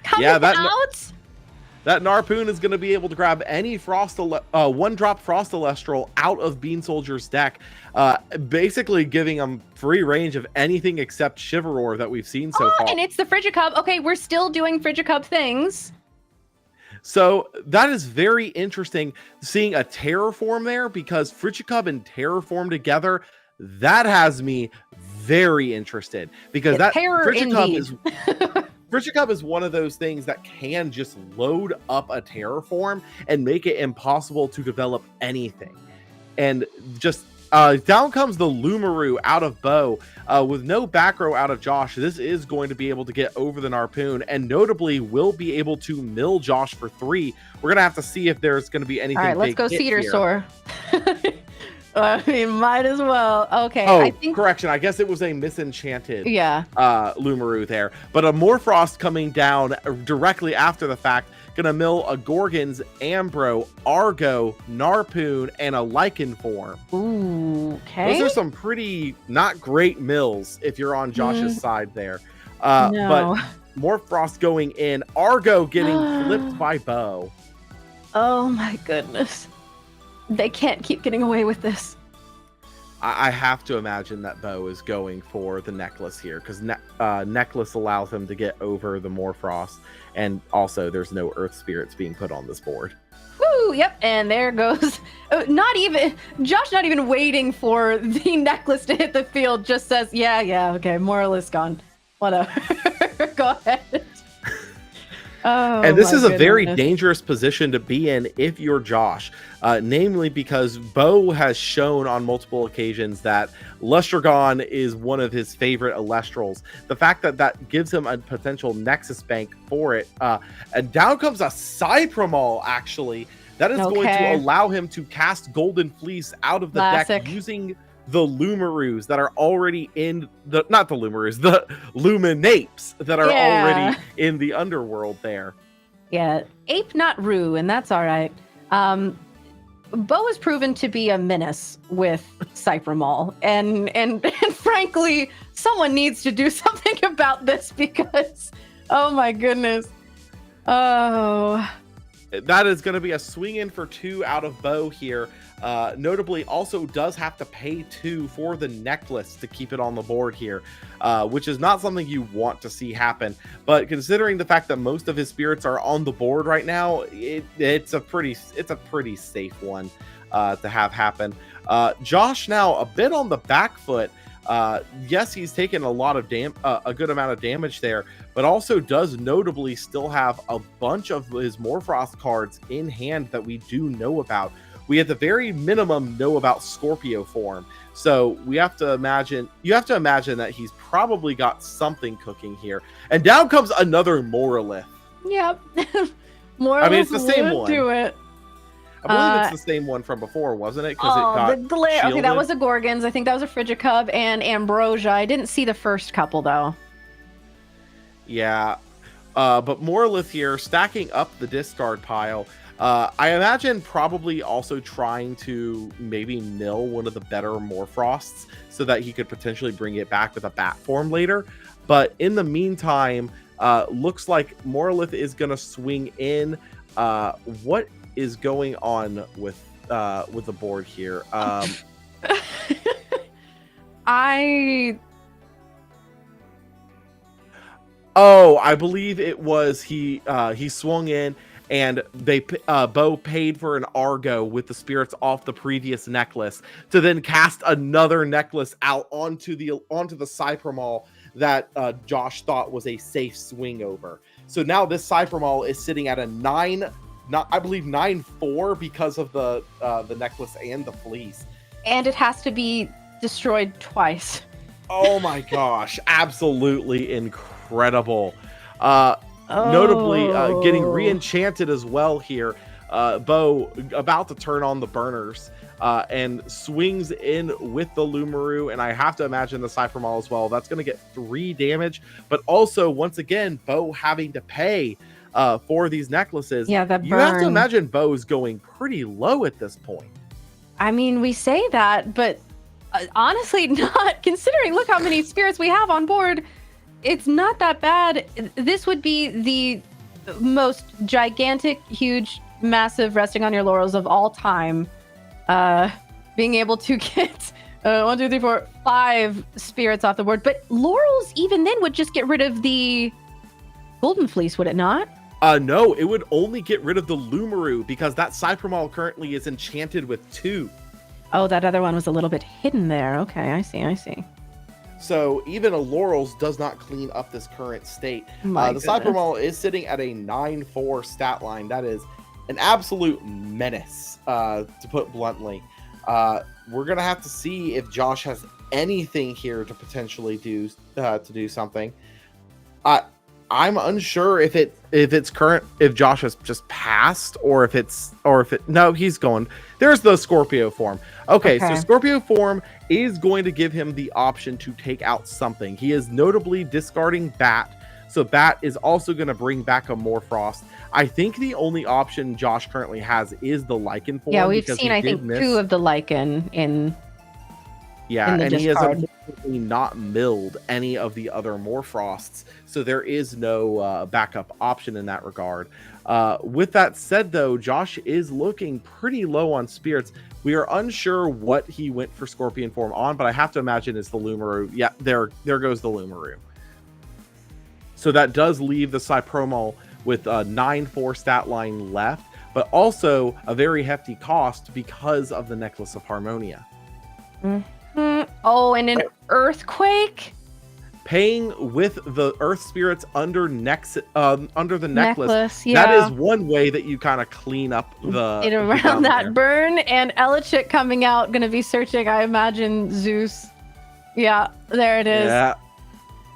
coming out. That Narpoon is going to be able to grab any one-drop Frost Elestral out of Bean Soldier's deck, basically giving him free range of anything except Chivalror that we've seen so far. And it's the Frigicub. Okay, we're still doing Frigicub things. So that is very interesting, seeing a Terraform there, because Frigicub and Terraform together, that has me very interested, because that Frigicub is one of those things that can just load up a Terraform and make it impossible to develop anything. And just down comes the Lumaroo out of Bo. With no back row out of Josh, this is going to be able to get over the Narpoon, and notably will be able to mill Josh for 3. We're going to have to see if there's going to be anything. All right, let's go Cedar Soar. I mean, might as well. Okay. Oh, correction. I guess it was a misenchanted Lumaroo there. But a Morfrost coming down directly after the fact. Gonna mill a Gorgons, Ambro, Argo, Narpoon, and a Lichen form. Ooh, okay. Those are some pretty not great mills if you're on Josh's side there. No. But Morfrost going in, Argo getting flipped by Bo. Oh my goodness. They can't keep getting away with this. I have to imagine that Bo is going for the Necklace here, because Necklace allows him to get over the Morfrost, and also there's no Earth Spirits being put on this board. Woo! Yep, and there goes. Josh not even waiting for the Necklace to hit the field, just says, yeah, okay, more or less gone. Whatever. Go ahead. Oh, and this is a very dangerous position to be in if you're Josh, namely because Bo has shown on multiple occasions that Lustragon is one of his favorite Elestrals. The fact that gives him a potential Nexus bank for it. And down comes a Cyprimal, actually. That is going to allow him to cast Golden Fleece out of the deck using the Lumaroos that are already in the Luminapes that are already in the underworld there. Yeah, ape not rue, and that's all right. Bo has proven to be a menace with Cyprimal, and frankly, someone needs to do something about this, because oh my goodness. Oh, that is going to be a swing in for 2 out of Bo here. Notably, also does have to pay 2 for the Necklace to keep it on the board here, which is not something you want to see happen. But considering the fact that most of his spirits are on the board right now, it's a pretty safe one to have happen. Josh now a bit on the back foot. Yes, he's taken a good amount of damage there, but also does notably still have a bunch of his Morfrost cards in hand that we do know about. We at the very minimum know about Scorpio form, so you have to imagine that he's probably got something cooking here. And down comes another Morolith. Yep. Morolith, I mean, it's the same one. Do it. I believe it's the same one from before, wasn't it? Because it got the glare. Okay, that was a Gorgons. I think that was a Frigicub and Ambrosia. I didn't see the first couple though. Yeah, but Morolith here stacking up the discard pile. I imagine probably also trying to maybe mill one of the better Morfrosts so that he could potentially bring it back with a bat form later. But in the meantime, looks like Morolith is going to swing in. What is going on with the board here? I believe it was he swung in. And Bo paid for an Argo with the spirits off the previous Necklace to then cast another Necklace out onto the Cyprimal that Josh thought was a safe swing over. So now this Cyprimal is sitting at a 9-4 because of the Necklace and the Fleece. And it has to be destroyed twice. Oh my gosh, absolutely incredible. Notably, getting re-enchanted as well here. Bo about to turn on the burners and swings in with the Lumaru, and I have to imagine the Cypher Maul as well. That's going to get 3 damage, but also, once again, Bo having to pay for these necklaces. Yeah, that burn. You have to imagine Bo's going pretty low at this point. I mean, we say that, but honestly, not considering, look how many spirits we have on board. It's not that bad. This would be the most gigantic, huge, massive resting on your laurels of all time. Being able to get 1, 2, 3, 4, 5 spirits off the board. But laurels, even then, would just get rid of the golden fleece, would it not? No, it would only get rid of the Lumaru because that Cypher Maul currently is enchanted with 2. Oh, that other one was a little bit hidden there. Okay, I see. So even a Laurels does not clean up this current state. The Cypher Maul is sitting at a 9-4 stat line. That is an absolute menace, to put bluntly. We're going to have to see if Josh has anything here to potentially do something. I'm unsure if Josh has just passed or no, he's going. There's the Scorpio form. Okay, so Scorpio form is going to give him the option to take out something. He is notably discarding Bat. So Bat is also going to bring back a Morfrost. I think the only option Josh currently has is the Lichen form. Yeah, we've seen, I think, 2 of the Lichen in. Yeah, and he has unfortunately not milled any of the other Morfrosts, so there is no backup option in that regard. With that said, though, Josh is looking pretty low on spirits. We are unsure what he went for Scorpion form on, but I have to imagine it's the Lumaru. Yeah, there goes the Lumaru. So that does leave the Cypromol with a 9-4 stat line left, but also a very hefty cost because of the Necklace of Harmonia. Oh, and an earthquake? Paying with the earth spirits under the necklace. Yeah. That is one way that you kind of clean up around that burn. And Elechit coming out, going to be searching, I imagine, Zeus. Yeah, there it is. Yeah.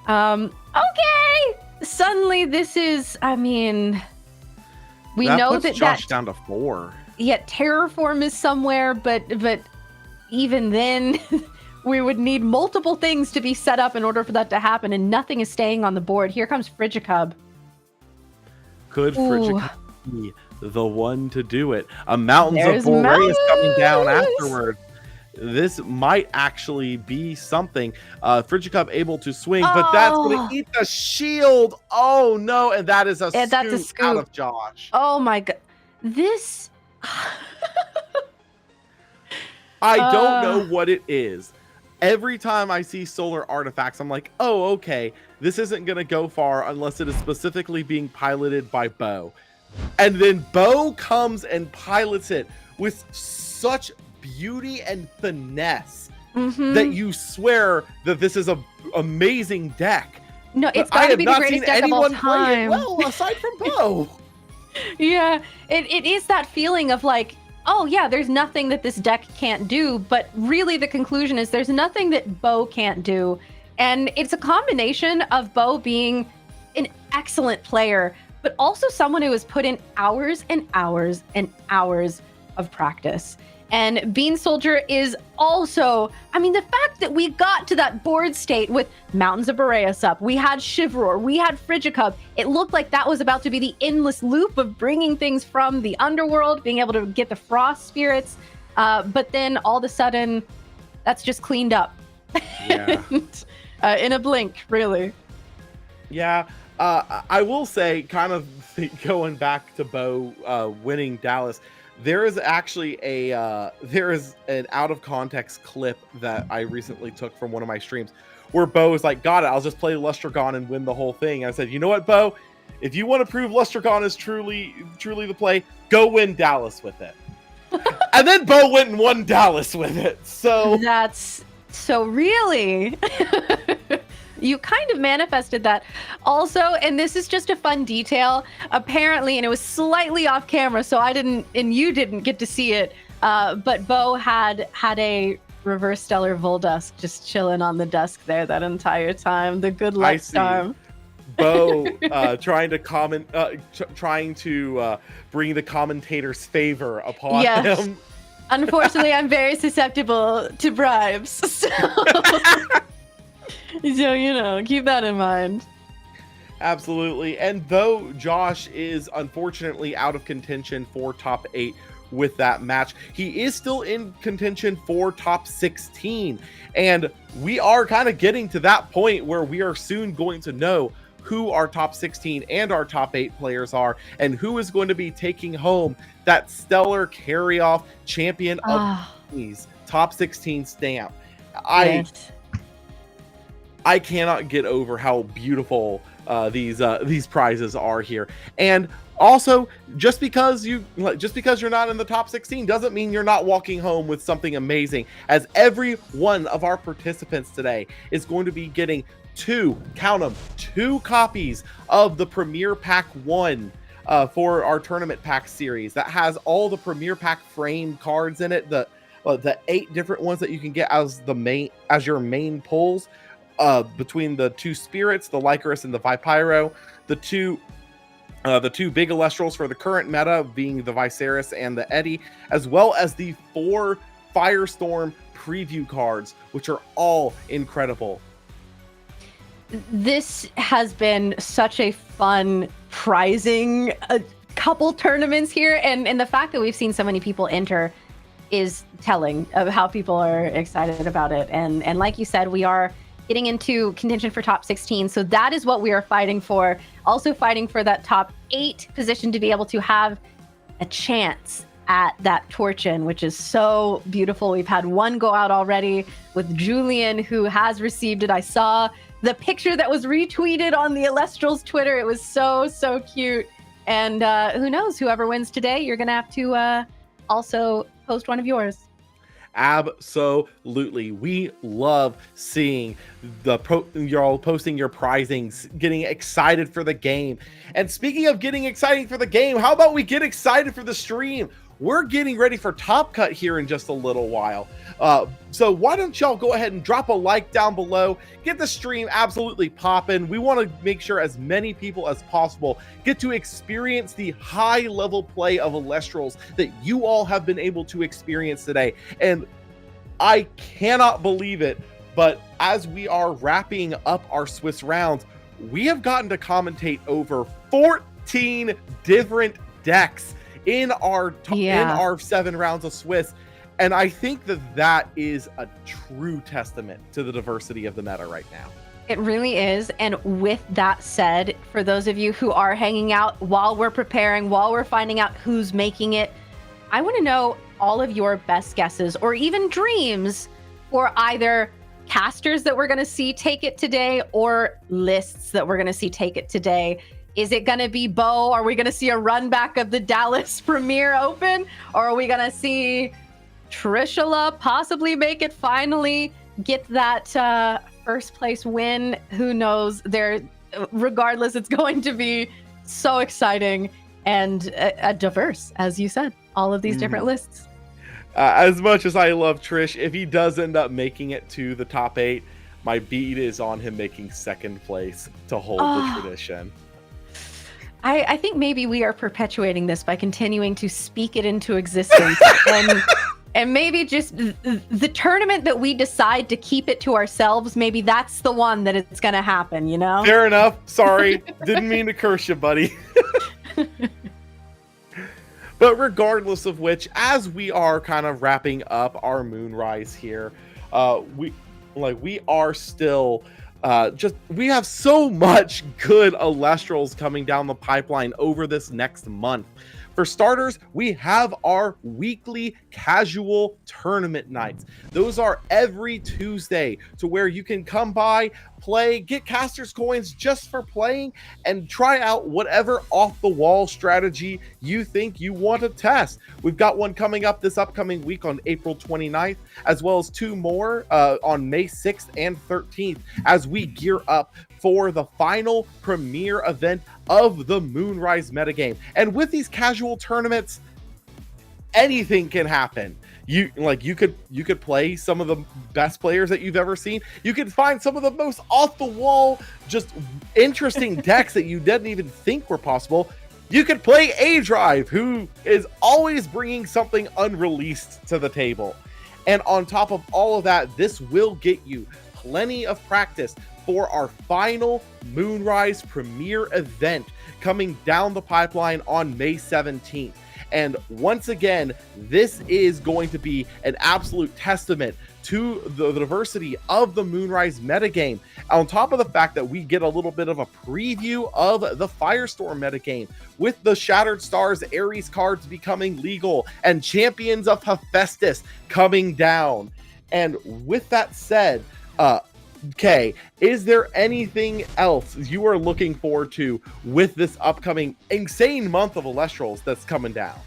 Okay. Suddenly, this is. I mean, we know puts that Josh down to 4. Yeah, Terraform is somewhere, but even then. We would need multiple things to be set up in order for that to happen, and nothing is staying on the board. Here comes Frigicub. Could Frigicub be the one to do it? A Mountains of Boreas coming down afterward. This might actually be something. Frigicub able to swing, but that's going to eat the shield. Oh, no, and that is a scoop out of Josh. Oh, my God. This... I don't know what it is. Every time I see solar artifacts, I'm like, oh, okay, this isn't going to go far unless it is specifically being piloted by Bo. And then Bo comes and pilots it with such beauty and finesse that you swear that this is an amazing deck. No, it's got to be the greatest deck of all time. Well, aside from Bo. Yeah, it is that feeling of like, oh yeah, there's nothing that this deck can't do, but really the conclusion is there's nothing that Bo can't do. And it's a combination of Bo being an excellent player, but also someone who has put in hours and hours and hours of practice. And Bean Soldier is also, I mean, the fact that we got to that board state with Mountains of Boreas up, we had Chivalror, we had Frigicub. It looked like that was about to be the endless loop of bringing things from the underworld, being able to get the frost spirits. But then all of a sudden, that's just cleaned up. Yeah. In a blink, really. Yeah. I will say, kind of going back to Bo winning Dallas, there is actually there is an out of context clip that I recently took from one of my streams where Bo is like, got it, I'll just play Lustragon and win the whole thing. And I said, you know what, Bo, if you want to prove Lustragon is truly the play, go win Dallas with it. And then Bo went and won Dallas with it. So that's so really you kind of manifested that also. And this is just a fun detail, apparently, and it was slightly off camera, so I didn't, and you didn't get to see it. But Bo had a Reverse Stellar Voldusk just chilling on the desk there that entire time. The good luck I see. charm. Bo trying to bring the commentator's favor upon Yes. him. Unfortunately, I'm very susceptible to bribes. So, keep that in mind. Absolutely. And though Josh is unfortunately out of contention for top 8 with that match, he is still in contention for top 16. And we are kind of getting to that point where we are soon going to know who our top 16 and our top 8 players are, and who is going to be taking home that stellar carry-off champion of these top 16 stamp. Yes. I cannot get over how beautiful these prizes are here. And also, just because you're not in the top 16 doesn't mean you're not walking home with something amazing, as every one of our participants today is going to be getting two copies of the Premier Pack 1 for our tournament pack series that has all the Premier Pack frame cards in it, the 8 different ones that you can get as your main pulls, between the 2 spirits, the Lycoris and the Vipyro, the two big Elestrals for the current meta being the Viserys and the Eddy, as well as the 4 Firestorm preview cards, which are all incredible. This has been such a fun prizing couple tournaments here, and the fact that we've seen so many people enter is telling of how people are excited about it. And like you said, we are getting into contention for top 16, so that is what we are fighting for. Also fighting for that top 8 position to be able to have a chance at that Torchin, which is so beautiful. We've had one go out already with Julian, who has received it. I saw the picture that was retweeted on the Elestrals Twitter. It was so cute. And who knows, whoever wins today, you're gonna have to also post one of yours. Absolutely. We love seeing you're all posting your prizings, getting excited for the game. And speaking of getting excited for the game, how about we get excited for the stream? We're getting ready for Top Cut here in just a little while. So why don't y'all go ahead and drop a like down below, get the stream absolutely popping. We want to make sure as many people as possible get to experience the high level play of Elestrals that you all have been able to experience today. And I cannot believe it, but as we are wrapping up our Swiss rounds, we have gotten to commentate over 14 different decks in our 7 rounds of Swiss. And I think that is a true testament to the diversity of the meta right now. It really is. And with that said, for those of you who are hanging out while we're preparing, while we're finding out who's making it, I want to know all of your best guesses or even dreams for either casters that we're going to see take it today or lists that we're going to see take it today. Is it going to be Bo? Are we going to see a run back of the Dallas Premier Open? Or are we going to see Trishula possibly make it, finally get that first place win? Who knows? Regardless, it's going to be so exciting and diverse, as you said, all of these different lists. As much as I love Trish, if he does end up making it to the top 8, my beat is on him making second place to hold the tradition. I think maybe we are perpetuating this by continuing to speak it into existence. And maybe just the tournament that we decide to keep it to ourselves, maybe that's the one that it's going to happen, you know? Fair enough. Sorry. Didn't mean to curse you, buddy. But regardless of which, as we are kind of wrapping up our Moonrise here, we are still... we have so much good Elestrals coming down the pipeline over this next month. For starters, we have our weekly casual tournament nights. Those are every Tuesday, to where you can come by, play, get casters coins just for playing, and try out whatever off-the-wall strategy you think you want to test. We've got one coming up this upcoming week on April 29th, as well as 2 more on May 6th and 13th, as we gear up for the final premier event of the Moonrise metagame. And with these casual tournaments, anything can happen. You could play some of the best players that you've ever seen. You could find some of the most off the wall, just interesting decks that you didn't even think were possible. You could play A-Drive, who is always bringing something unreleased to the table. And on top of all of that, this will get you plenty of practice for our final Moonrise Premier event coming down the pipeline on May 17th. And once again, this is going to be an absolute testament to the diversity of the Moonrise metagame. On top of the fact that we get a little bit of a preview of the Firestorm metagame, with the Shattered Stars Ares cards becoming legal and Champions of Hephaestus coming down. And with that said, Kay, is there anything else you are looking forward to with this upcoming insane month of Elestrals that's coming down?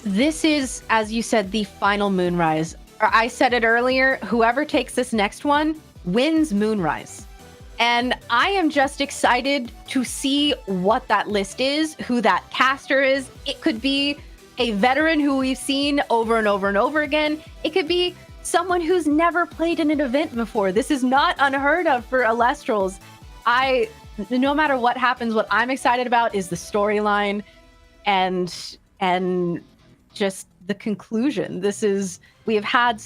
This is, as you said, the final Moonrise. I said it earlier, whoever takes this next one wins Moonrise. And I am just excited to see what that list is, who that caster is. It could be a veteran who we've seen over and over and over again. It could be someone who's never played in an event before. This is not unheard of for Elestrals. No matter what happens, what I'm excited about is the storyline and just the conclusion. We have had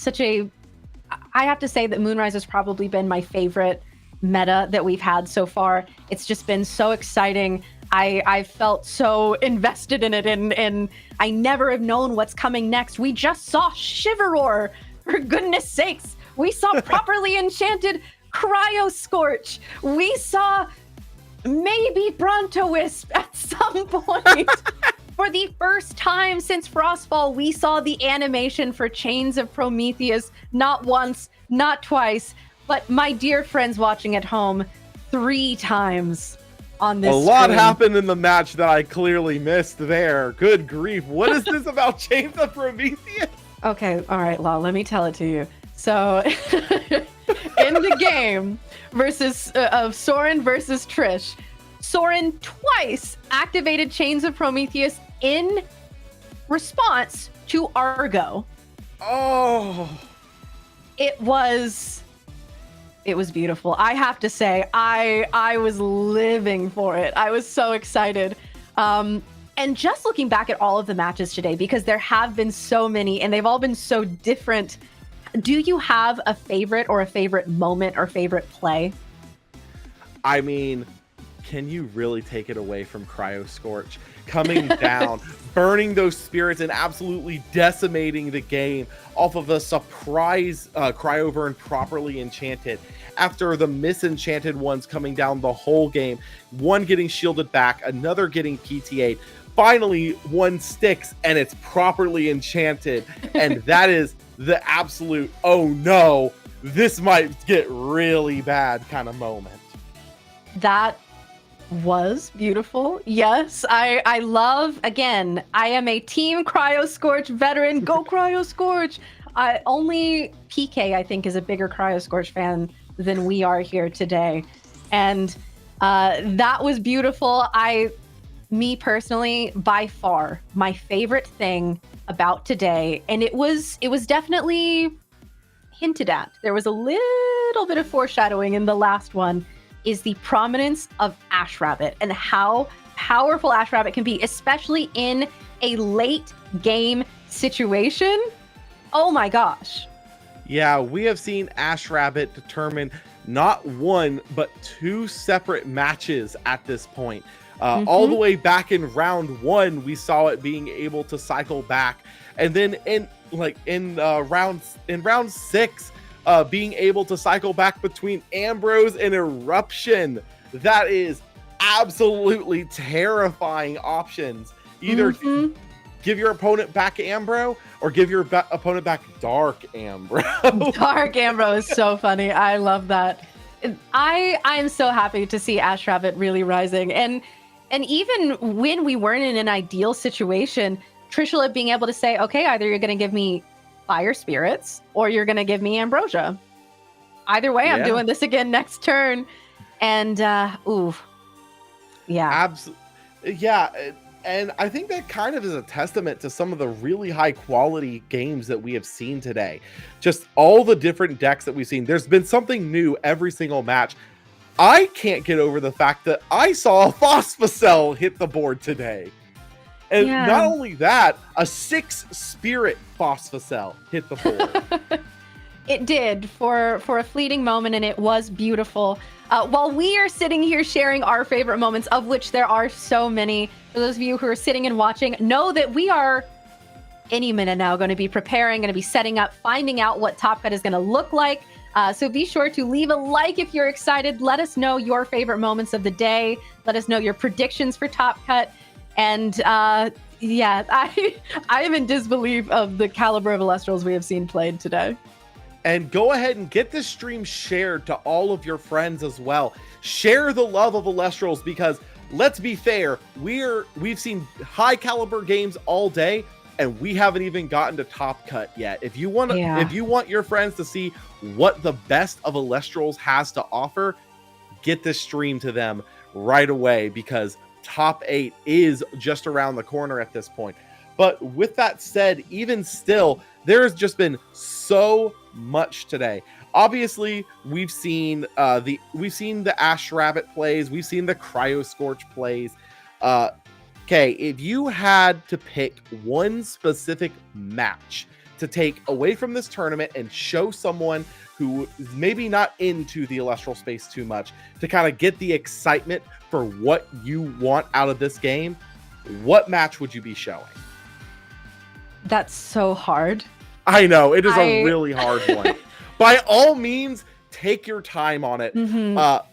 I have to say that Moonrise has probably been my favorite meta that we've had so far. It's just been so exciting. I felt so invested in it, and I never have known what's coming next. We just saw Shiveror. For goodness sakes, we saw properly enchanted Cryo Scorch. We saw maybe Brontowisp at some point. For the first time since Frostfall, we saw the animation for Chains of Prometheus, not once, not twice, but my dear friends watching at home, 3 times on this A lot screen. happened in the match that I clearly missed there. Good grief. What is this about Chains of Prometheus? Okay, all right, Law, let me tell it to you. So, in the game of Soren versus Trish, Soren twice activated Chains of Prometheus in response to Argo. Oh. It was beautiful. I have to say, I was living for it. I was so excited. And just looking back at all of the matches today, because there have been so many and they've all been so different, do you have a favorite or a favorite moment or favorite play? I mean, can you really take it away from Cryo Scorch? Coming down, burning those spirits and absolutely decimating the game off of a surprise Cryoburn properly enchanted. After the misenchanted ones coming down the whole game, one getting shielded back, another getting PTA'd. Finally, one sticks and it's properly enchanted. And that is the absolute, oh no, this might get really bad kind of moment. That was beautiful. Yes, I love, again, I am a Team Cryo Scorch veteran. Go Cryo Scorch! Only PK, I think, is a bigger Cryo Scorch fan than we are here today. And that was beautiful. Me personally, by far, my favorite thing about today, and it was definitely hinted at. There was a little bit of foreshadowing in the last one, is the prominence of Ash Rabbit and how powerful Ash Rabbit can be, especially in a late game situation. Oh my gosh. Yeah, we have seen Ash Rabbit determine not one, but 2 separate matches at this point. All the way back in round 1, we saw it being able to cycle back. And then in round 6, being able to cycle back between Ambrose and Eruption. That is absolutely terrifying options. Either give your opponent back Ambro or give your opponent back Dark Ambro. Dark Ambro is so funny. I love that. I'm so happy to see Ash Rabbit really rising. And even when we weren't in an ideal situation, Trishula being able to say, okay, either you're going to give me Fire Spirits or you're going to give me Ambrosia. Either way, I'm doing this again next turn. And, yeah. Absolutely. Yeah. And I think that kind of is a testament to some of the really high quality games that we have seen today. Just all the different decks that we've seen. There's been something new every single match. I can't get over the fact that I saw a Phosphocell hit the board today. And not only that, a 6 Spirit Phosphocell hit the board. It did for a fleeting moment, and it was beautiful. While we are sitting here sharing our favorite moments, of which there are so many, for those of you who are sitting and watching, know that we are any minute now going to be preparing, going to be setting up, finding out what Top Cut is going to look like. So be sure to leave a like if you're excited. Let us know your favorite moments of the day. Let us know your predictions for Top Cut. And yeah, I am in disbelief of the caliber of Elestrals we have seen played today. And go ahead and get this stream shared to all of your friends as well. Share the love of Elestrals, because let's be fair, we've seen high caliber games all day, and we haven't even gotten to Top Cut yet. If you want your friends to see what the best of Elestrals has to offer, get this stream to them right away, because Top 8 is just around the corner at this point. But with that said, even still, there has just been so much today. Obviously, we've seen the Ash Rabbit plays, we've seen the Cryo Scorch plays. Okay, if you had to pick one specific match to take away from this tournament and show someone who is maybe not into the Elestral space too much to kind of get the excitement for what you want out of this game, what match would you be showing? That's so hard. I know, it is a really hard one. By all means, take your time on it.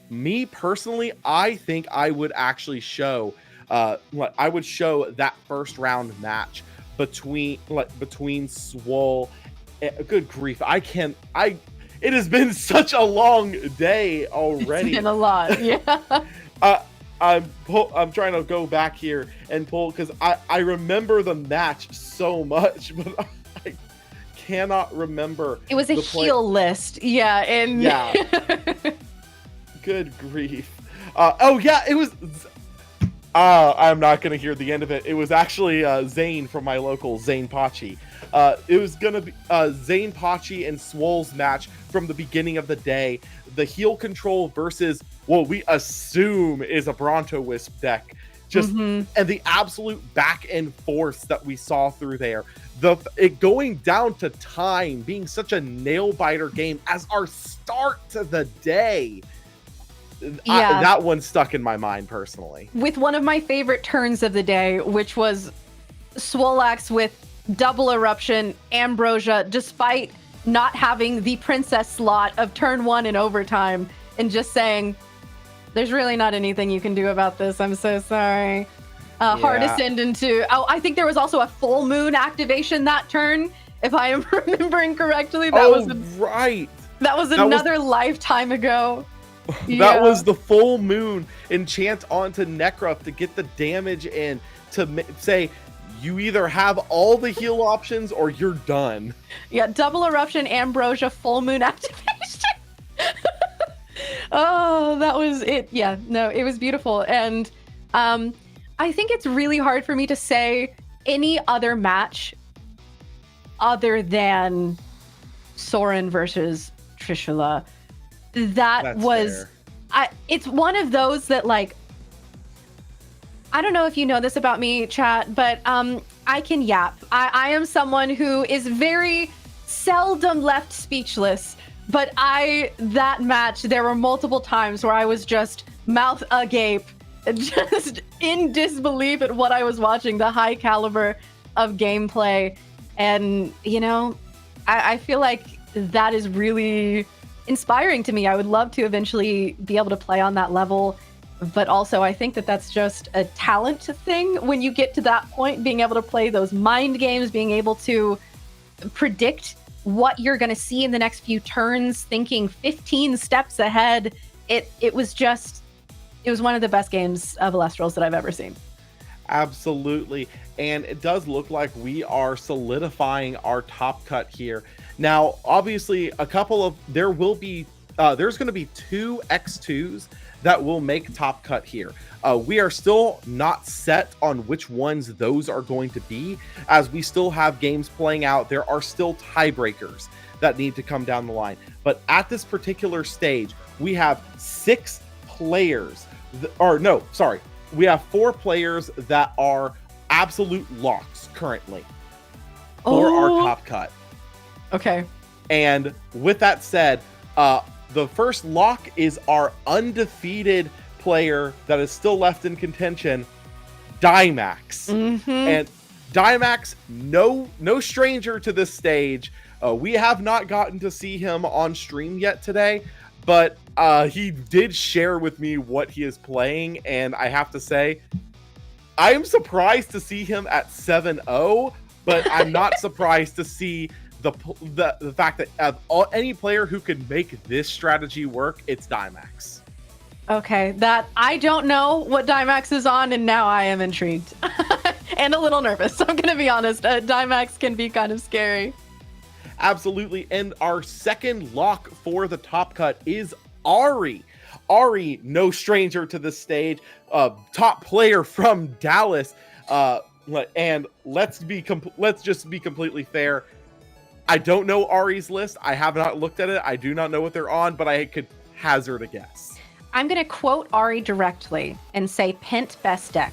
Me personally, I think I would actually show that first round match between Swole. Good grief, it has been such a long day already. It's been a lot, yeah. I'm trying to go back here and pull, because I remember the match so much, but I cannot remember. It was a heal list, yeah, and yeah. Good grief. It was. I'm not gonna hear the end of it. It was actually Zane from my local Zane Pachi. It was gonna be Zane Pachi and Swole's match from the beginning of the day. The heal control versus what we assume is a Bronto Wisp deck. And the absolute back and forth that we saw through there. It going down to time, being such a nail biter game as our start to the day. Yeah. That one stuck in my mind personally. With one of my favorite turns of the day, which was Swolax with double eruption, Ambrosia, despite not having the princess slot of turn 1 in overtime, and just saying, there's really not anything you can do about this. I'm so sorry. Hard ascend into... Oh, I think there was also a full moon activation that turn, if I am remembering correctly. That was another lifetime ago. That was the full moon enchant onto Necruff to get the damage in, to say you either have all the heal options or you're done. Yeah, double eruption, Ambrosia, full moon activation. Oh, that was it. Yeah, no, it was beautiful. And I think it's really hard for me to say any other match other than Soren versus Trishula. That's was fair. It's one of those that, like, I don't know if you know this about me, chat, but I can yap. I am someone who is very seldom left speechless, but that match, there were multiple times where I was just mouth agape, just in disbelief at what I was watching, the high caliber of gameplay. And, you know, I feel like that is really inspiring to me. I would love to eventually be able to play on that level, but also I think that that's just a talent thing when you get to that point, being able to play those mind games, being able to predict what you're going to see in the next few turns, thinking 15 steps ahead. It was one of the best games of Elestrals that I've ever seen. Absolutely. And it does look like we are solidifying our Top Cut here. Now, obviously, there's going to be 2 X2s that will make top cut here. We are still not set on which ones those are going to be, as we still have games playing out. There are still tiebreakers that need to come down the line. But at this particular stage, we have 6 players, we have 4 players that are absolute locks currently for our top cut. Okay. And with that said, the first lock is our undefeated player that is still left in contention, Dymax. And Dymax, no stranger to this stage. We have not gotten to see him on stream yet today, but he did share with me what he is playing, and I have to say, I am surprised to see him at 7-0, but I'm not surprised to see the fact that any player who could make this strategy work, it's Dymax. Okay, that I don't know what Dymax is on, and now I am intrigued and a little nervous. I'm gonna be honest. Dymax can be kind of scary. Absolutely, and our second lock for the top cut is Ari. Ari, no stranger to this stage, top player from Dallas. And let's just be completely fair. I don't know Ari's list. I have not looked at it. I do not know what they're on, but I could hazard a guess. I'm going to quote Ari directly and say Pent best deck.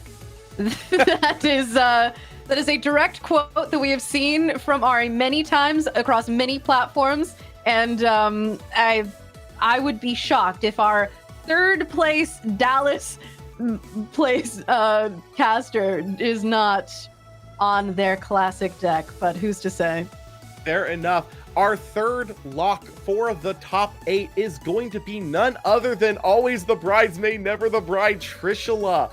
That is a direct quote that we have seen from Ari many times across many platforms. And I would be shocked if our third place Dallas place caster is not on their classic deck, but who's to say? Fair enough. Our third lock for the top 8 is going to be none other than always the bridesmaid, never the bride, Trishula.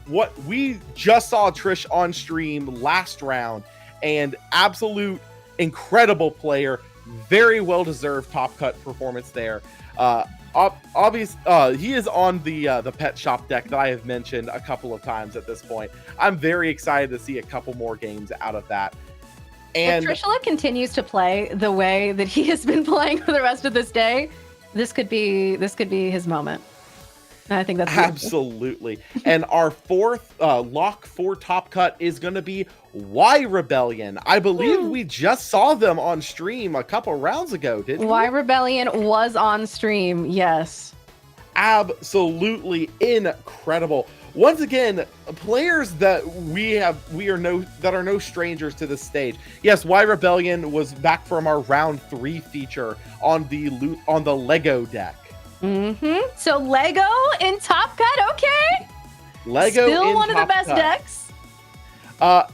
What we just saw Trish on stream last round, and absolute incredible player, very well deserved top cut performance there. He is on the pet shop deck that I have mentioned a couple of times at this point. I'm very excited to see a couple more games out of that. And if Trishula continues to play the way that he has been playing for the rest of this day, this could be his moment. And I think that's absolutely. And our fourth lock for top cut is going to be Y Rebellion. I believe we just saw them on stream a couple rounds ago, didn't we? Y Rebellion was on stream, yes. Absolutely incredible. Once again, players that are no strangers to this stage. Yes, Y Rebellion was back from our round 3 feature on the Lego deck. So Lego in Top Cut, okay. Lego still in one Top of the best Cut. decks.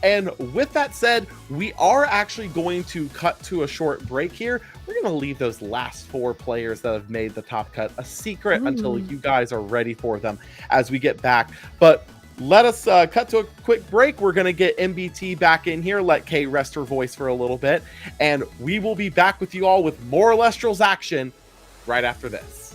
And with that said, we are actually going to cut to a short break here. We're going to leave those last 4 players that have made the top cut a secret until you guys are ready for them as we get back. But let us cut to a quick break. We're going to get MBT back in here, let Kay rest her voice for a little bit, and we will be back with you all with more Elestrals action right after this.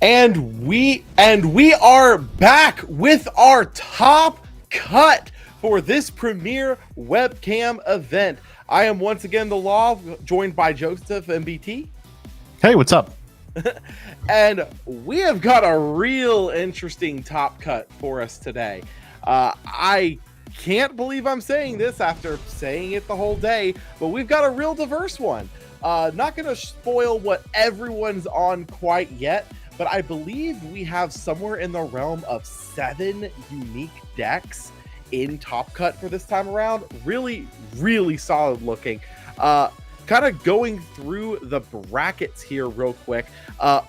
And we are back with our top cut for this premier webcam event. I am once again the Law, joined by Joseph and BT. Hey, what's up? And we have got a real interesting top cut for us today. I can't believe I'm saying this after saying it the whole day, but we've got a real diverse one. Not going to spoil what everyone's on quite yet, but I believe we have somewhere in the realm of 7 unique decks in Top Cut for this time around. Really, really solid looking. Kind of going through the brackets here real quick.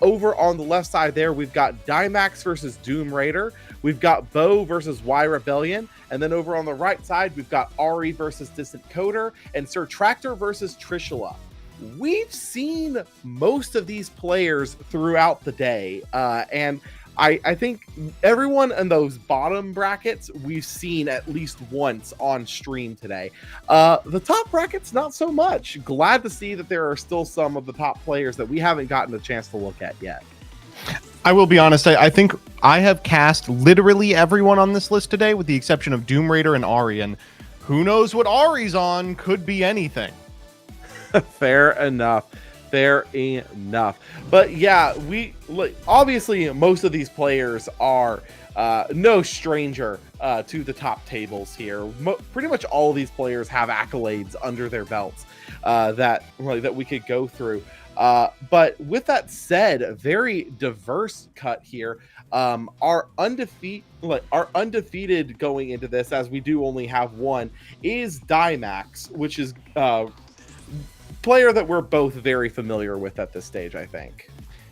Over on the left side there, we've got Dimax versus Doom Raider. We've got Bo versus Y Rebellion. And then over on the right side, we've got Ari versus Distant Coder and Sir Tractor versus Trishula. We've seen most of these players throughout the day, and I think everyone in those bottom brackets we've seen at least once on stream today. The top brackets, not so much. Glad to see that there are still some of the top players that we haven't gotten a chance to look at yet. I will be honest, I think I have cast literally everyone on this list today, with the exception of Doom Raider and Ari, and who knows what Ari's on? Could be anything. Fair enough. But yeah, obviously most of these players are no stranger to the top tables here. Pretty much all of these players have accolades under their belts that we could go through. But with that said, a very diverse cut here. Our undefeated going into this, as we do only have one, is Dimax, which is player that we're both very familiar with at this stage, I think.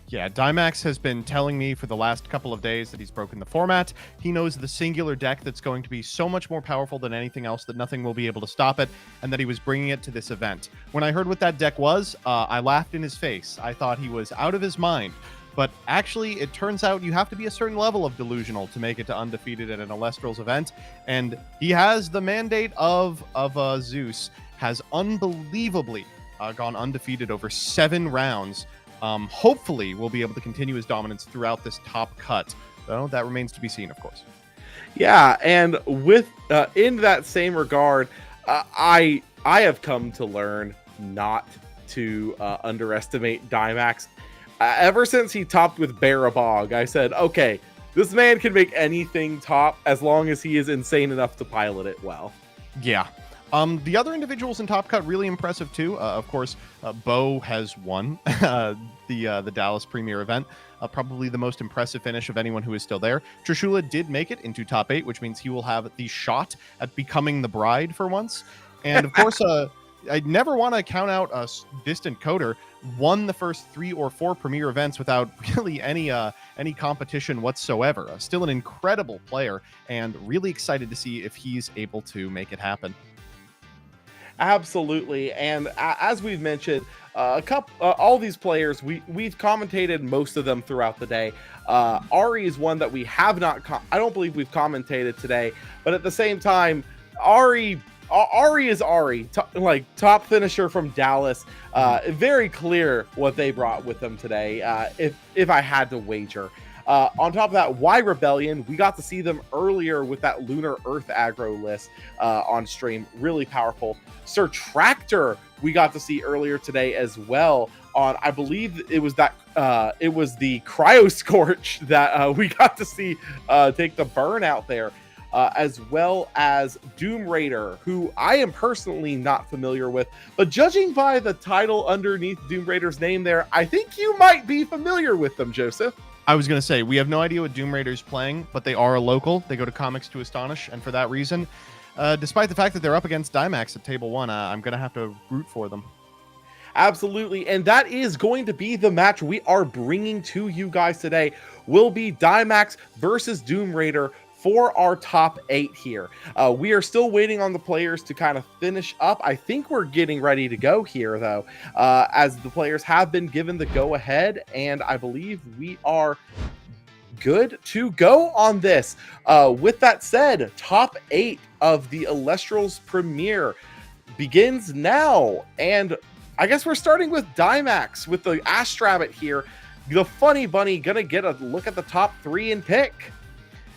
Yeah, Dimax has been telling me for the last couple of days that he's broken the format. He knows the singular deck that's going to be so much more powerful than anything else, that nothing will be able to stop it, and that he was bringing it to this event. When I heard what that deck was, I laughed in his face. I thought he was out of his mind. But actually, it turns out you have to be a certain level of delusional to make it to undefeated at an Elestrals event, and he has the mandate of Zeus, has unbelievably gone undefeated over 7 rounds. Hopefully we'll be able to continue his dominance throughout this top cut, though that remains to be seen, of course. Yeah, and with in that same regard, I have come to learn not to underestimate Dimax. Ever since he topped with Barabog, I said, okay, this man can make anything top as long as he is insane enough to pilot it well. Yeah. The other individuals in Top Cut, really impressive too. Of course, Bo has won the Dallas Premier event. Probably the most impressive finish of anyone who is still there. Trishula did make it into top 8, which means he will have the shot at becoming the bride for once. And of course, I never want to count out a Distant Coder. Won the first 3 or 4 Premier events without really any competition whatsoever. Still an incredible player, and really excited to see if he's able to make it happen. Absolutely, and as we've mentioned, all these players, we've commentated most of them throughout the day. Ari is one that we have not. I don't believe we've commentated today, but at the same time, Ari is Ari, top finisher from Dallas. Very clear what they brought with them today. If I had to wager. On top of that, Y Rebellion, we got to see them earlier with that Lunar Earth aggro list on stream. Really powerful. Sir Tractor, we got to see earlier today as well on, I believe it was that it was the Cryo Scorch that we got to see take the burn out there. As well as Doom Raider, who I am personally not familiar with, but judging by the title underneath Doom Raider's name there, I think you might be familiar with them, Joseph. I was going to say, we have no idea what Doom Raider's playing, but they are a local. They go to Comics to Astonish, and for that reason, despite the fact that they're up against Dimax at Table 1, I'm going to have to root for them. Absolutely, and that is going to be the match we are bringing to you guys today. Will be Dimax versus Doom Raider for our top 8 here. We are still waiting on the players to kind of finish up. I think we're getting ready to go here, though, as the players have been given the go-ahead, and I believe we are good to go on this. With that said, top 8 of the Elestrals Premier begins now, and I guess we're starting with Dimax with the Astrabbit here. The Funny Bunny gonna get a look at the top 3 and pick.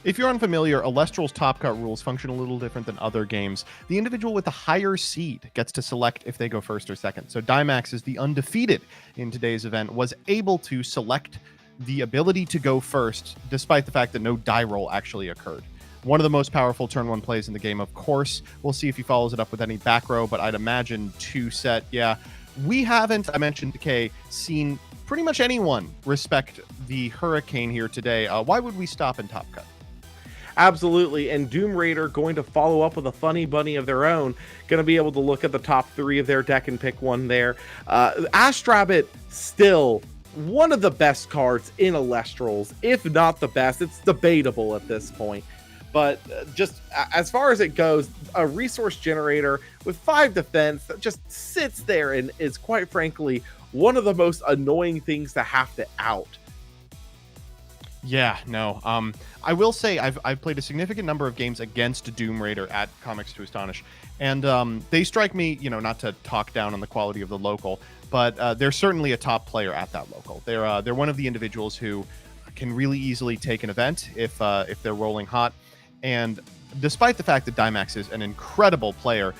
If you're unfamiliar, Elestral's Top Cut rules function a little different than other games. The individual with the higher seed gets to select if they go first or second. So Dimax is the undefeated in today's event, was able to select the ability to go first, despite the fact that no die roll actually occurred. One of the most powerful turn 1 plays in the game, of course. We'll see if he follows it up with any back row, but I'd imagine 2 set. Yeah, we haven't, I mentioned Kay, seen pretty much anyone respect the Hurricane here today. Why would we stop in Top Cut? Absolutely, and Doom Raider going to follow up with a Funny Bunny of their own, going to be able to look at the top 3 of their deck and pick one there. Astrabbit, still one of the best cards in Elestrals, if not the best. It's debatable at this point. But just as far as it goes, a resource generator with 5 defense that just sits there and is, quite frankly, one of the most annoying things to have to out. Yeah, no. I will say I've played a significant number of games against Doom Raider at Comics to Astonish, and they strike me, not to talk down on the quality of the local, but they're certainly a top player at that local. They're one of the individuals who can really easily take an event if they're rolling hot. And despite the fact that Dimax is an incredible player,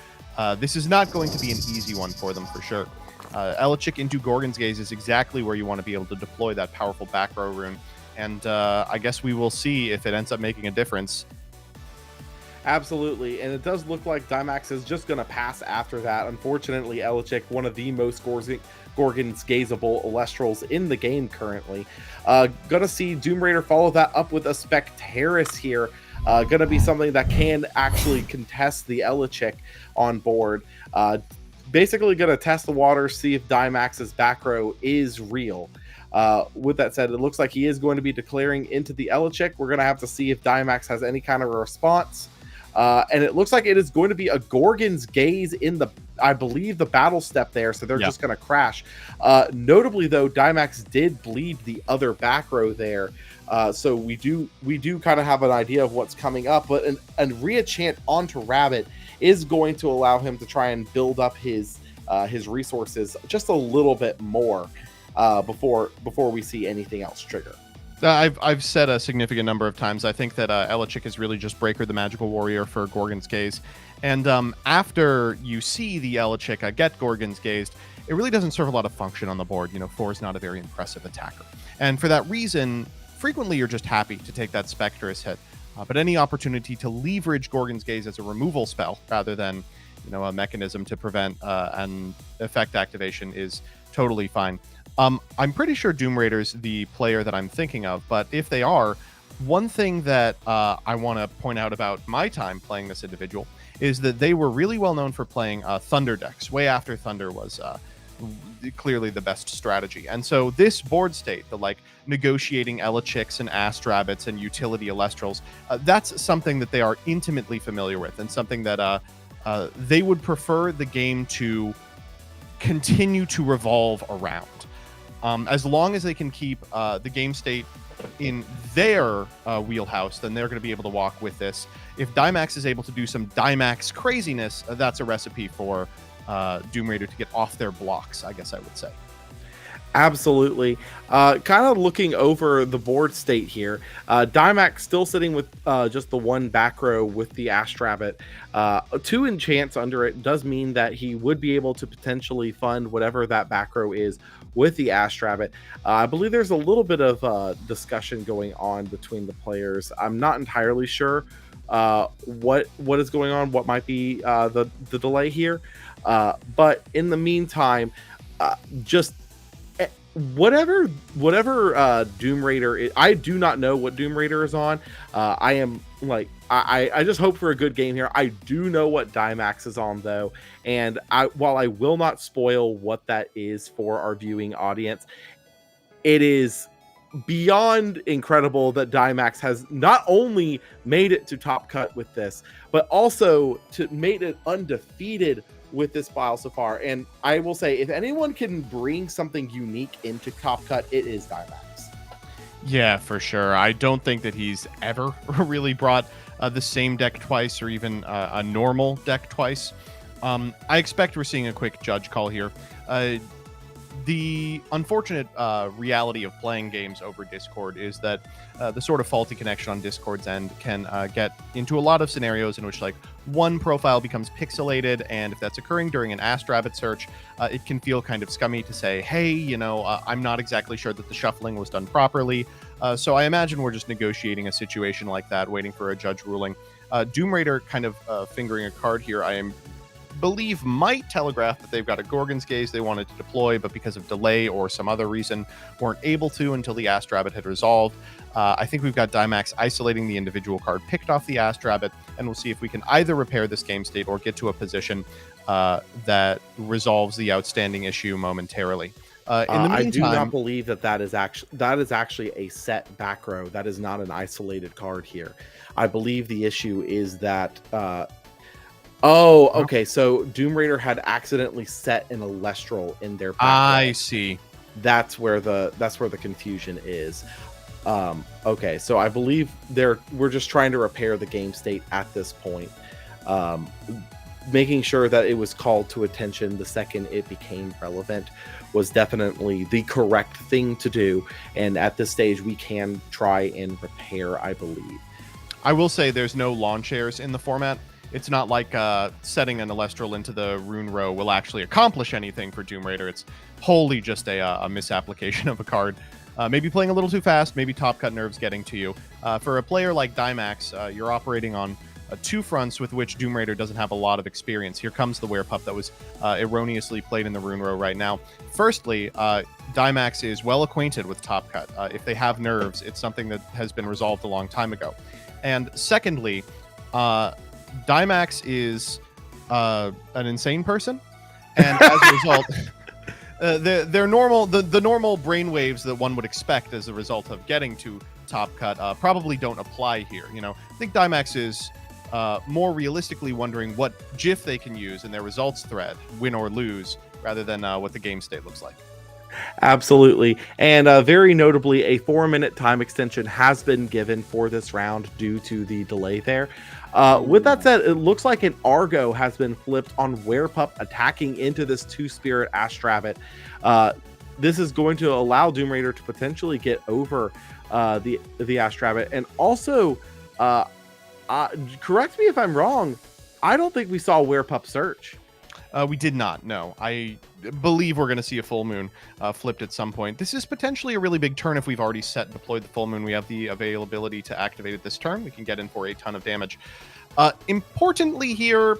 this is not going to be an easy one for them for sure. Elechik into Gorgon's Gaze is exactly where you want to be able to deploy that powerful back row rune. And I guess we will see if it ends up making a difference. Absolutely, and it does look like Dimax is just going to pass after that. Unfortunately, Elechik, one of the most Gorgon's Gazeable Elestrals in the game currently. Gonna see Doom Raider follow that up with a Spectaris here. Gonna be something that can actually contest the Elechik on board. Basically gonna test the waters, see if Dimax's back row is real. With that said, it looks like he is going to be declaring into the Elechik. We're going to have to see if Dimax has any kind of a response. And it looks like it is going to be a Gorgon's Gaze in the, I believe, the battle step there. So they're just going to crash. Notably, though, Dimax did bleed the other back row there. So we do kind of have an idea of what's coming up. But a re-enchant onto Rabbit is going to allow him to try and build up his resources just a little bit more. Before we see anything else trigger. I've said a significant number of times, I think that Elechik is really just Breaker the Magical Warrior for Gorgon's Gaze. And after you see the Elechik get Gorgon's Gazed, it really doesn't serve a lot of function on the board. 4 is not a very impressive attacker. And for that reason, frequently you're just happy to take that Spectaris hit. But any opportunity to leverage Gorgon's Gaze as a removal spell rather than a mechanism to prevent an effect activation is totally fine. I'm pretty sure Doom Raider's the player that I'm thinking of, but if they are, one thing that I want to point out about my time playing this individual is that they were really well known for playing Thunder decks, way after Thunder was clearly the best strategy. And so this board state, the negotiating Elechiks and Astrabbits and utility Elestrals, that's something that they are intimately familiar with and something that they would prefer the game to continue to revolve around. As long as they can keep the game state in their wheelhouse, then they're going to be able to walk with this. If Dimax is able to do some Dimax craziness, that's a recipe for Doom Raider to get off their blocks, I guess I would say. Absolutely. Kind of looking over the board state here. Dimax still sitting with just the one back row with the Astrabbit. 2 enchants under it does mean that he would be able to potentially fund whatever that back row is with the Astrabbit. I believe there's a little bit of discussion going on between the players. I'm not entirely sure what is going on, what might be the delay here. But in the meantime, just whatever Doom Raider is, I do not know what Doom Raider is on. I am like I just hope for a good game here. I do know what Dimax is on though, and while I will not spoil what that is for our viewing audience, it is beyond incredible that Dimax has not only made it to Top Cut with this, but also made it undefeated with this file so far. And I will say, if anyone can bring something unique into Top Cut, it is Dimax. Yeah, for sure. I don't think that he's ever really brought the same deck twice, or even a normal deck twice. I expect we're seeing a quick judge call here. The unfortunate reality of playing games over Discord is that the sort of faulty connection on Discord's end can get into a lot of scenarios in which like one profile becomes pixelated, and if that's occurring during an Astrabbit search, it can feel kind of scummy to say, hey, you know, I'm not exactly sure that the shuffling was done properly. So I imagine we're just negotiating a situation like that, waiting for a judge ruling. Doom Raider kind of fingering a card here, I believe might telegraph that they've got a Gorgon's Gaze they wanted to deploy, but because of delay or some other reason weren't able to until the Astrabbit had resolved. I think we've got Dimax isolating the individual card picked off the Astrabbit, and we'll see if we can either repair this game state or get to a position that resolves the outstanding issue momentarily. In the meantime, I do not believe that is actually a set back row. That is not an isolated card here. I believe the issue is that oh, okay. So Doom Raider had accidentally set an Elestral in their back row. I see. That's where the confusion is. Okay, so I believe we're just trying to repair the game state at this point. Making sure that it was called to attention the second it became relevant was definitely the correct thing to do. And at this stage, we can try and repair, I believe. I will say there's no lawn chairs in the format. It's not like setting an Elestral into the rune row will actually accomplish anything for Doom Raider. It's wholly just a misapplication of a card. Maybe playing a little too fast, maybe Top Cut nerves getting to you. For a player like Dimax, you're operating on two fronts with which Doom Raider doesn't have a lot of experience. Here comes the Werepup that was erroneously played in the rune row right now. Firstly, Dimax is well acquainted with Top Cut. If they have nerves, it's something that has been resolved a long time ago. And secondly, Dimax is an insane person, and as a result, the normal brainwaves that one would expect as a result of getting to Top Cut probably don't apply here. You know, I think Dimax is more realistically wondering what GIF they can use in their results thread, win or lose, rather than what the game state looks like. Absolutely. And very notably, a 4-minute time extension has been given for this round due to the delay there. With that said, it looks like an Argo has been flipped on Werepup attacking into this 2-spirit Astrabbit. This is going to allow Doom Raider to potentially get over the Astrabbit. And also, correct me if I'm wrong, I don't think we saw Werepup search. We did not, no. I believe we're going to see a full moon flipped at some point. This is potentially a really big turn if we've already set and deployed the full moon. We have the availability to activate it this turn. We can get in for a ton of damage. Importantly here,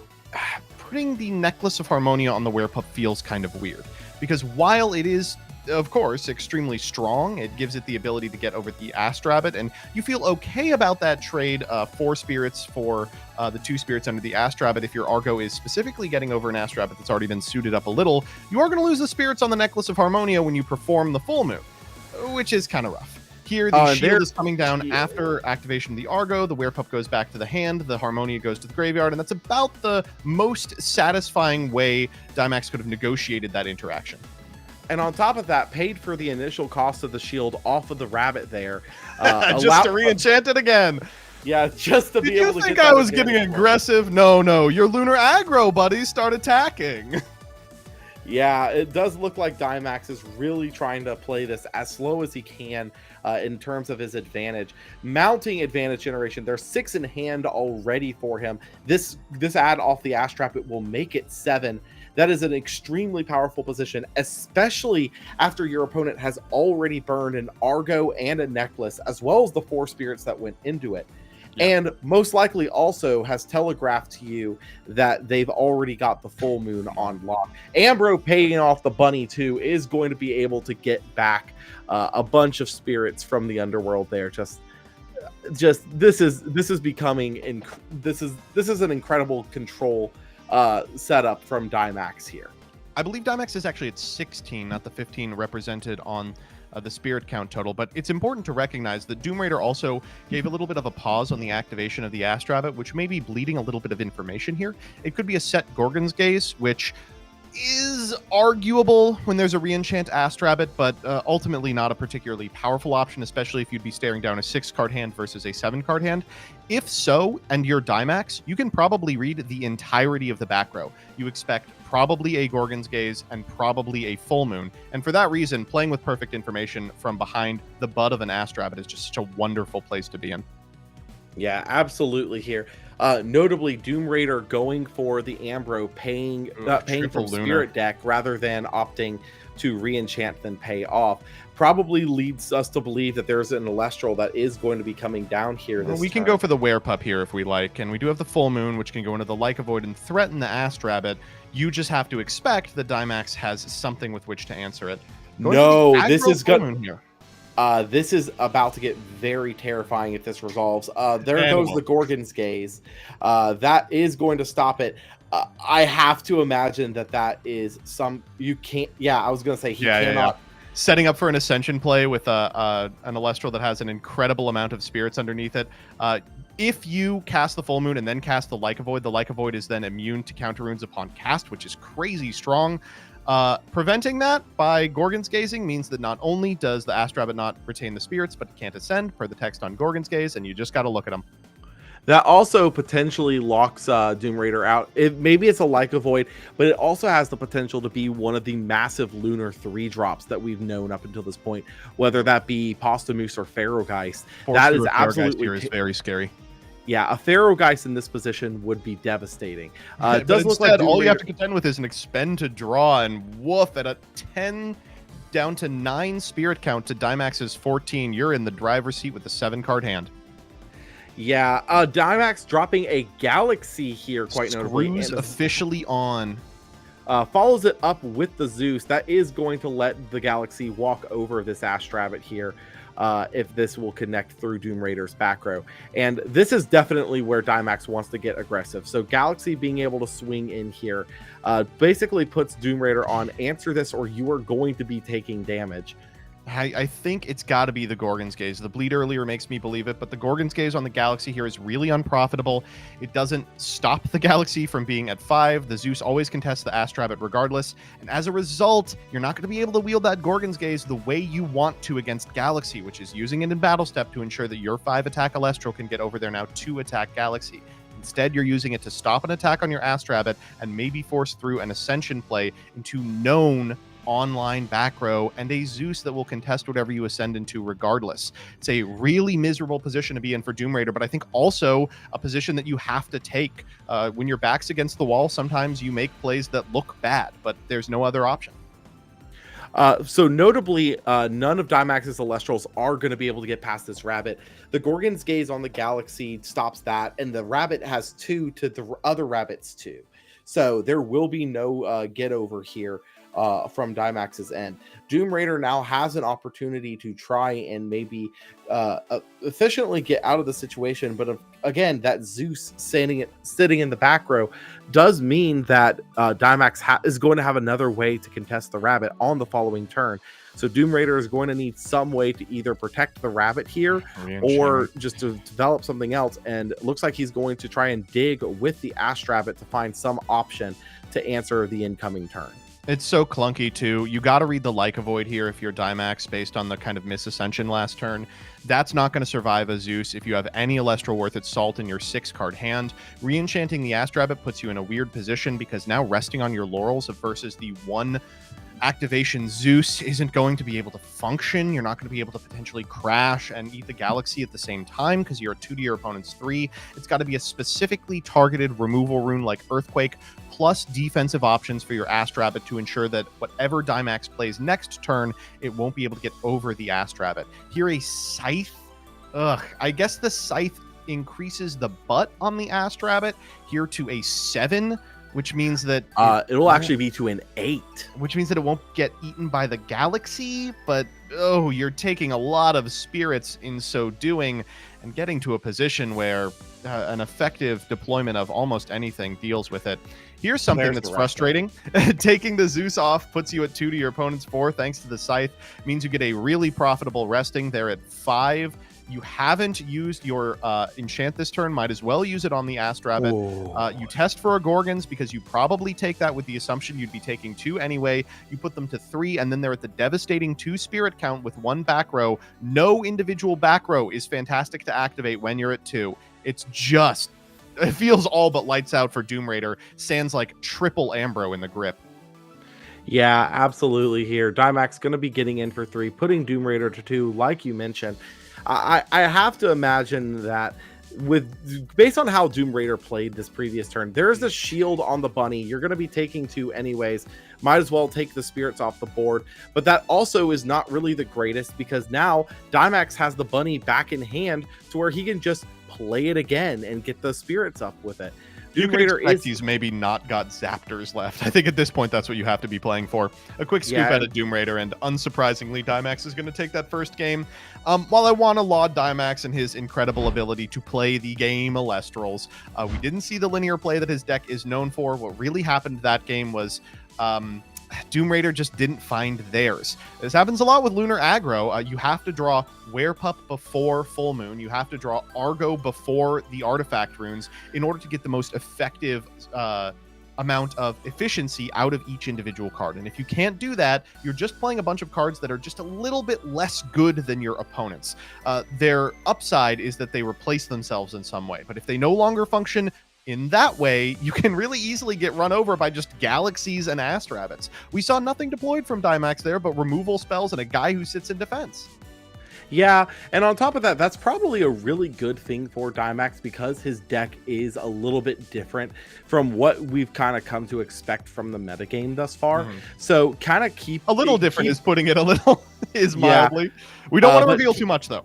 putting the Necklace of Harmonia on the Werepup feels kind of weird, because while it is, of course, extremely strong, it gives it the ability to get over the Astrabbit, and you feel okay about that trade, 4 spirits for the 2 spirits under the Astrabbit. If your Argo is specifically getting over an Astrabbit that's already been suited up a little, you are going to lose the spirits on the Necklace of Harmonia when you perform the full moon, which is kind of rough. Here, the shield is coming down after activation of the Argo. The Werepup goes back to the hand. The Harmonia goes to the graveyard, and that's about the most satisfying way Dimax could have negotiated that interaction. And on top of that, paid for the initial cost of the shield off of the rabbit there. Just to re-enchant it again. Yeah, just to be able to get. Did you think I was getting aggressive? No. Your lunar aggro buddies start attacking. Yeah, it does look like Dimax is really trying to play this as slow as he can in terms of his advantage. Mounting advantage generation, there's 6 in hand already for him. This ad off the Ash Trap, it will make it 7. That is an extremely powerful position, especially after your opponent has already burned an Argo and a Necklace, as well as the 4 spirits that went into it. Yeah. And most likely also has telegraphed to you that they've already got the full moon on lock. Ambro paying off the bunny too is going to be able to get back a bunch of spirits from the underworld there. Just this is becoming this is an incredible control setup from Dimax here. I believe Dimax is actually at 16, not the 15 represented on the spirit count total, but it's important to recognize that Doom Raider also gave a little bit of a pause on the activation of the Astrabbit, which may be bleeding a little bit of information here. It could be a set Gorgon's Gaze, which is arguable when there's a reenchant Astrabbit, but ultimately not a particularly powerful option, especially if you'd be staring down a 6-card hand versus a 7-card hand. If so, and you're Dimax, you can probably read the entirety of the back row. You expect probably a Gorgon's Gaze and probably a full moon. And for that reason, playing with perfect information from behind the butt of an Astrabbit is just such a wonderful place to be in. Yeah, absolutely here. Notably, Doom Raider going for the Ambro, paying from Spirit deck rather than opting to reenchant then pay off, probably leads us to believe that there's an Elestral that is going to be coming down here. We can go for the Werepup here if we like, and we do have the full moon, which can go into the Lyca Void and threaten the Astrabbit. You just have to expect that Dimax has something with which to answer it. No, this is good. This is about to get very terrifying if this resolves. There goes the Gorgon's Gaze. That is going to stop it. I have to imagine that is some... You can't... Yeah, I was going to say he cannot... Yeah. Setting up for an Ascension play with an Elestral that has an incredible amount of spirits underneath it. If you cast the full moon and then cast the Lyca Void is then immune to counter runes upon cast, which is crazy strong. Preventing that by Gorgon's Gazing means that not only does the Astrabbit not retain the spirits, but it can't ascend per the text on Gorgon's Gaze, and you just got to look at them. That also potentially locks Doom Raider out. Maybe it's a Lyca Void, but it also has the potential to be one of the massive Lunar 3-drops that we've known up until this point, whether that be Postamoose or Pharaohgeist. That is absolutely is very scary. Yeah, a Pharaohgeist in this position would be devastating. It does look like all you have to contend with is an expend to draw, and woof, at a 10 down to 9 spirit count to Dimax's 14, you're in the driver's seat with the 7-card hand. Yeah, Dimax dropping a Galaxy here, quite notably. Screws officially on. Follows it up with the Zeus. That is going to let the Galaxy walk over this Astrabbit here. If this will connect through Doom Raider's back row. And this is definitely where Dimax wants to get aggressive. So Galaxy being able to swing in here basically puts Doom Raider on answer this or you are going to be taking damage. I think it's got to be the Gorgon's Gaze. The bleed earlier makes me believe it, but the Gorgon's Gaze on the Galaxy here is really unprofitable. It doesn't stop the Galaxy from being at 5. The Zeus always contests the Astrabbit regardless, and as a result, you're not going to be able to wield that Gorgon's Gaze the way you want to against Galaxy, which is using it in battle step to ensure that your 5-attack Elestral can get over their now 2-attack Galaxy. Instead, you're using it to stop an attack on your Astrabbit and maybe force through an Ascension play into known online back row and a Zeus that will contest whatever you ascend into regardless. It's a really miserable position to be in for Doom Raider, but I think also a position that you have to take. When your back's against the wall, sometimes you make plays that look bad, but there's no other option. So notably, none of Dimax's Elestrals are going to be able to get past this Rabbit. The Gorgon's Gaze on the Galaxy stops that, and the Rabbit has 2 to the other Rabbits 2. So there will be no get over here from Dimax's end. Doom Raider now has an opportunity to try and maybe efficiently get out of the situation, but again, that Zeus sitting in the back row does mean that Dimax is going to have another way to contest the Rabbit on the following turn. So Doom Raider is going to need some way to either protect the Rabbit here or just to develop something else, and it looks like he's going to try and dig with the Astrabbit to find some option to answer the incoming turn. It's so clunky too. You got to read the Like Void here if you're Dimax based on the kind of misascension last turn. That's not going to survive a Zeus if you have any Elestral worth its salt in your 6-card hand. Re-enchanting the Astrabbit puts you in a weird position because now resting on your laurels versus the one activation Zeus isn't going to be able to function. You're not going to be able to potentially crash and eat the galaxy at the same time because you're 2 to your opponent's 3. It's got to be a specifically targeted removal rune like Earthquake, plus defensive options for your Astrabbit to ensure that whatever Dimax plays next turn, it won't be able to get over the Astrabbit. Here, a Scythe. I guess the Scythe increases the butt on the Astrabbit here to a 7, which means that it will actually be to an 8. Which means that it won't get eaten by the galaxy, but you're taking a lot of spirits in so doing and getting to a position where an effective deployment of almost anything deals with it. Here's something that's frustrating. Taking the Zeus off puts you at 2 to your opponent's 4 thanks to the Scythe. Means you get a really profitable resting there at 5. You haven't used your enchant this turn. Might as well use it on the Astrabbit. You test for a Gorgons because you probably take that with the assumption you'd be taking 2 anyway. You put them to 3, and then they're at the devastating 2 spirit count with 1 back row. No individual back row is fantastic to activate when you're at 2. It feels all but lights out for Doom Raider. Sans like triple Ambro in the grip. Yeah, absolutely here. Dimax going to be getting in for 3, putting Doom Raider to 2, like you mentioned. I have to imagine that based on how Doom Raider played this previous turn, there's a shield on the bunny. You're going to be taking 2 anyways. Might as well take the spirits off the board. But that also is not really the greatest because now Dimax has the bunny back in hand to where he can just play it again and get the spirits up with it. Doom Raider he's maybe not got Zaptors left. I think at this point that's what you have to be playing for. A quick scoop out of Doom Raider, and unsurprisingly, Dimax is going to take that first game. While I want to laud Dimax and his incredible ability to play the game Elestrals, we didn't see the linear play that his deck is known for. What really happened that game was Doom Raider just didn't find theirs. This happens a lot with Lunar Aggro. You have to draw Werepup before Full Moon. You have to draw Argo before the artifact runes in order to get the most effective amount of efficiency out of each individual card. And if you can't do that, you're just playing a bunch of cards that are just a little bit less good than your opponents. Their upside is that they replace themselves in some way. But if they no longer function in that way, you can really easily get run over by just galaxies and Astrabbits. We saw nothing deployed from Dimax there, but removal spells and a guy who sits in defense. Yeah, and on top of that, that's probably a really good thing for Dimax because his deck is a little bit different from what we've kind of come to expect from the metagame thus far. So kind of keep... A little different is putting it a little, is mildly. We don't want to reveal too much, though.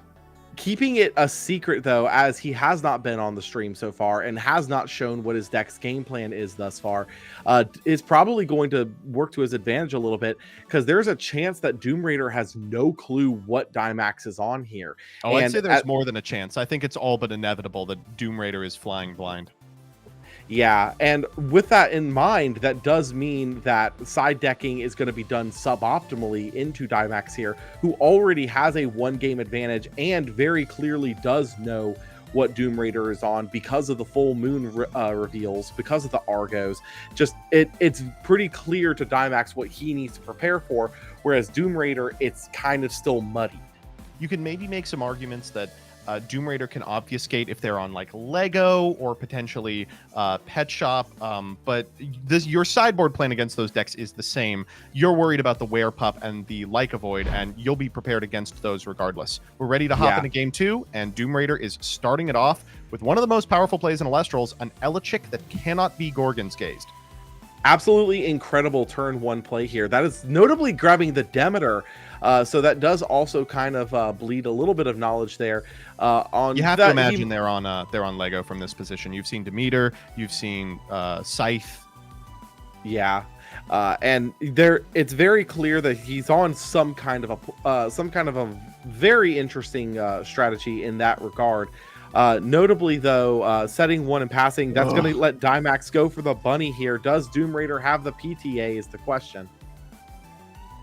Keeping it a secret, though, as he has not been on the stream so far and has not shown what his deck's game plan is thus far, is probably going to work to his advantage a little bit because there's a chance that Doom Raider has no clue what Dimax is on here. I'd say there's more than a chance. I think it's all but inevitable that Doom Raider is flying blind. Yeah, and with that in mind, that does mean that side decking is going to be done suboptimally into Dimax here, who already has a 1-game advantage and very clearly does know what Doom Raider is on because of the full moon reveals, because of the Argos. Just it's pretty clear to Dimax what he needs to prepare for, whereas Doom Raider, it's kind of still muddy. You can maybe make some arguments that Doom Raider can obfuscate if they're on like Lego or potentially Pet Shop, but your sideboard plan against those decks is the same. You're worried about the Werepup and the Like Void, and you'll be prepared against those regardless. We're ready to hop into game 2, and Doom Raider is starting it off with one of the most powerful plays in Elestrals, an Elechick that cannot be Gorgon's gazed. Absolutely incredible turn 1 play here. That is notably grabbing the Demeter. So that does also kind of bleed a little bit of knowledge there. You have to imagine they're on Lego from this position. You've seen Demeter, you've seen Scythe. Yeah, and it's very clear that he's on some kind of a very interesting strategy in that regard. Notably, though, setting 1 and passing, that's going to let Dimax go for the bunny here. Does Doom Raider have the PTA is the question.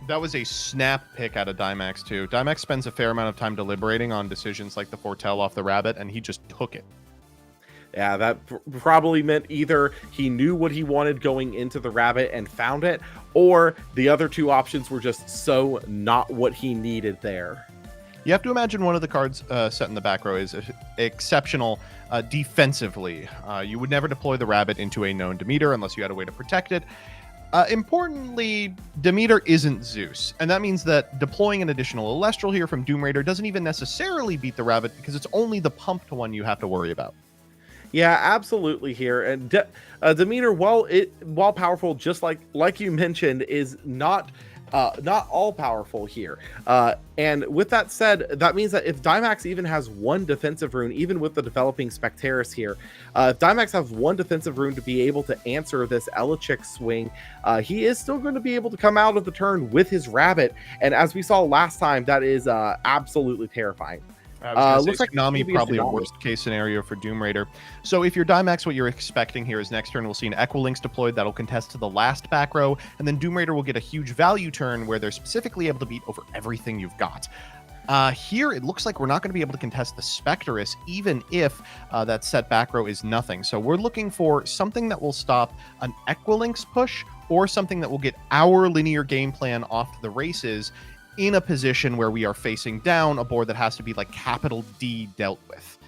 That was a snap pick out of Dimax, too. Dimax spends a fair amount of time deliberating on decisions like the foretell off the rabbit, and he just took it. Yeah, that probably meant either he knew what he wanted going into the rabbit and found it, or the other two options were just so not what he needed there. You have to imagine one of the cards set in the back row is exceptional defensively. You would never deploy the rabbit into a known Demeter unless you had a way to protect it. Importantly, Demeter isn't Zeus, and that means that deploying an additional Elestral here from Doom Raider doesn't even necessarily beat the rabbit because it's only the pumped one you have to worry about. Yeah, absolutely here. And Demeter, while powerful, just like you mentioned, is not all powerful here. And with that said, that means that if Dynamax even has one defensive rune, even with the developing Spectaris here, if Dynamax has one defensive rune to be able to answer this Elechic swing, he is still going to be able to come out of the turn with his rabbit. And as we saw last time, that is absolutely terrifying. Looks like Tsunami probably a worst case scenario for Doom Raider. So if you're Dynamax, what you're expecting here is next turn we'll see an Equilinx deployed that'll contest to the last back row, and then Doom Raider will get a huge value turn where they're specifically able to beat over everything you've got. Here, it looks like we're not going to be able to contest the Spectaris, even if that set back row is nothing. So we're looking for something that will stop an Equilinx push, or something that will get our linear game plan off to the races in a position where we are facing down a board that has to be like capital D dealt with.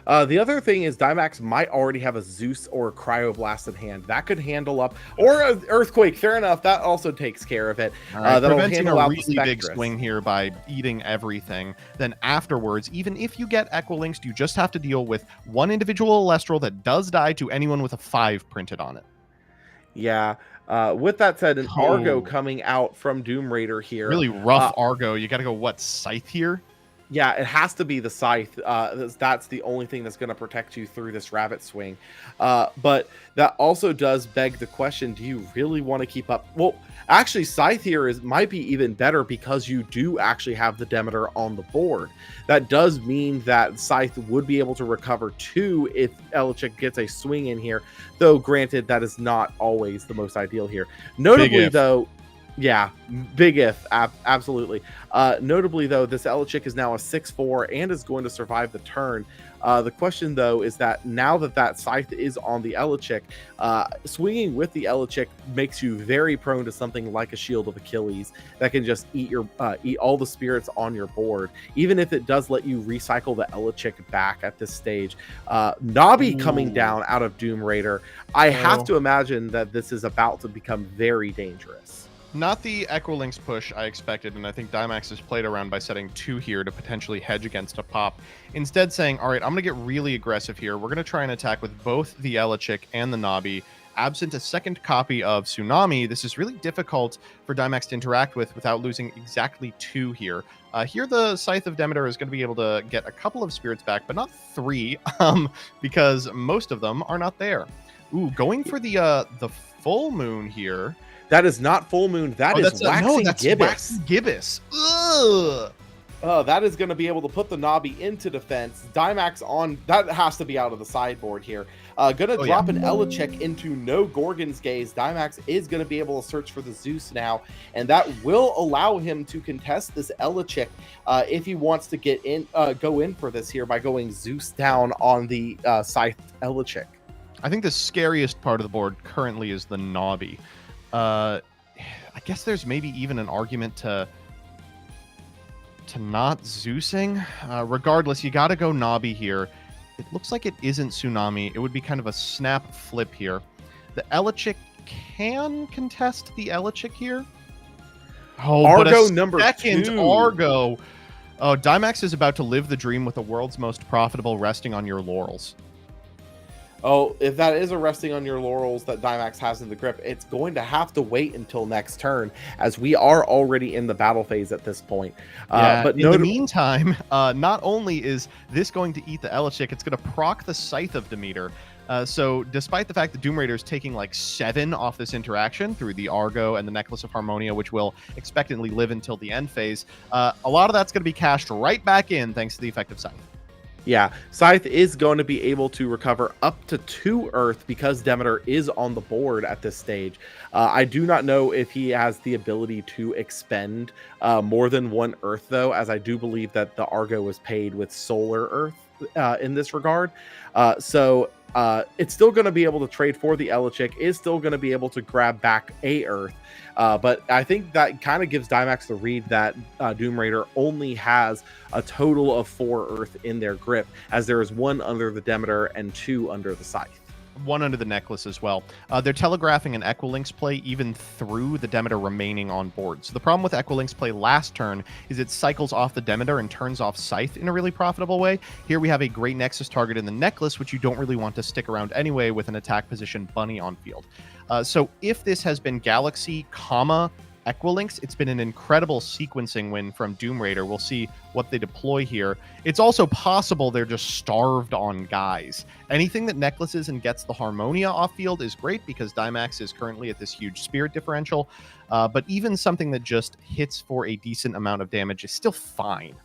The other thing is Dynamax might already have a Zeus or a Cryoblast in hand. That could handle up, or an Earthquake. Fair enough. That also takes care of it. That'll preventing handle a really big swing here by eating everything. Then afterwards, even if you get Equilinx, you just have to deal with one individual Elestral that does die to anyone with a 5 printed on it. Yeah. With that said, an Argo coming out from Doom Raider here. Really rough Argo. You got to go, what, Scythe here? Yeah, it has to be the Scythe. That's the only thing that's going to protect you through this rabbit swing. But that also does beg the question, do you really want to keep up? Well, actually, Scythe here might be even better because you do actually have the Demeter on the board. That does mean that Scythe would be able to recover 2 if Elechic gets a swing in here. Though, granted, that is not always the most ideal here. Notably, though... Yeah, big if, absolutely. Notably, though, this Elechic is now a 6/4 and is going to survive the turn. The question, though, is that now that Scythe is on the Elechic, swinging with the Elechic makes you very prone to something like a Shield of Achilles that can just eat all the spirits on your board, even if it does let you recycle the Elechic back at this stage. Nabi coming down out of Doom Raider, I have to imagine that this is about to become very dangerous. Not the Equilinx push I expected, and I think Dynamax has played around by setting 2 here to potentially hedge against a pop. Instead saying, all right, I'm going to get really aggressive here. We're going to try and attack with both the Elechic and the Nabi. Absent a second copy of Tsunami, this is really difficult for Dynamax to interact with without losing exactly 2 here. Here, the Scythe of Demeter is going to be able to get a couple of spirits back, but not 3, because most of them are not there. Ooh, going for the full moon here. That is not full moon. That's Waxing Gibbous. Waxing Gibbous. Ugh. That is going to be able to put the Nabi into defense. Dynamax on that has to be out of the sideboard here. Gonna drop an Elechic into no Gorgon's Gaze. Dynamax is going to be able to search for the Zeus now, and that will allow him to contest this Elechic if he wants to go in for this here by going Zeus down on the Scythe Elechic. I think the scariest part of the board currently is the Nabi. I guess there's maybe even an argument to not Zeusing. Regardless, you got to go Nabi here. It looks like it isn't Tsunami. It would be kind of a snap flip here. The Elechic can contest the Elechic here. Oh, Argo but number 2. Argo. Oh, Dynamax is about to live the dream with the world's most profitable resting on your laurels. Oh, if that is a resting on your laurels that Dynamax has in the grip, it's going to have to wait until next turn, as we are already in the battle phase at this point. But in the meantime, not only is this going to eat the Elechic, it's going to proc the Scythe of Demeter. So despite the fact that Doom Raider is taking like 7 off this interaction through the Argo and the Necklace of Harmonia, which will expectantly live until the end phase, a lot of that's going to be cashed right back in thanks to the effective Scythe. Yeah, Scythe is going to be able to recover up to 2 Earth because Demeter is on the board at this stage. I do not know if he has the ability to expend more than 1 Earth, though, as I do believe that the Argo was paid with Solar Earth. in this regard. So it's still going to be able to trade for the Elechik, is still going to be able to grab back a Earth. But I think that kind of gives Dynamax the read that Doom Raider only has a total of 4 Earth in their grip, as there is 1 under the Demeter and 2 under the Scythe. 1 under the Necklace as well. They're telegraphing an Equilink's play even through the Demeter remaining on board. So the problem with Equilink's play last turn is it cycles off the Demeter and turns off Scythe in a really profitable way. Here we have a great Nexus target in the Necklace, which you don't really want to stick around anyway with an attack position Bunny on field. So if this has been Galaxy, Equilinks, it's been an incredible sequencing win from Doom Raider. We'll see what they deploy here. It's also possible they're just starved on guys. Anything that necklaces and gets the Harmonia off field is great because Dynamax is currently at this huge spirit differential. But even something that just hits for a decent amount of damage is still fine.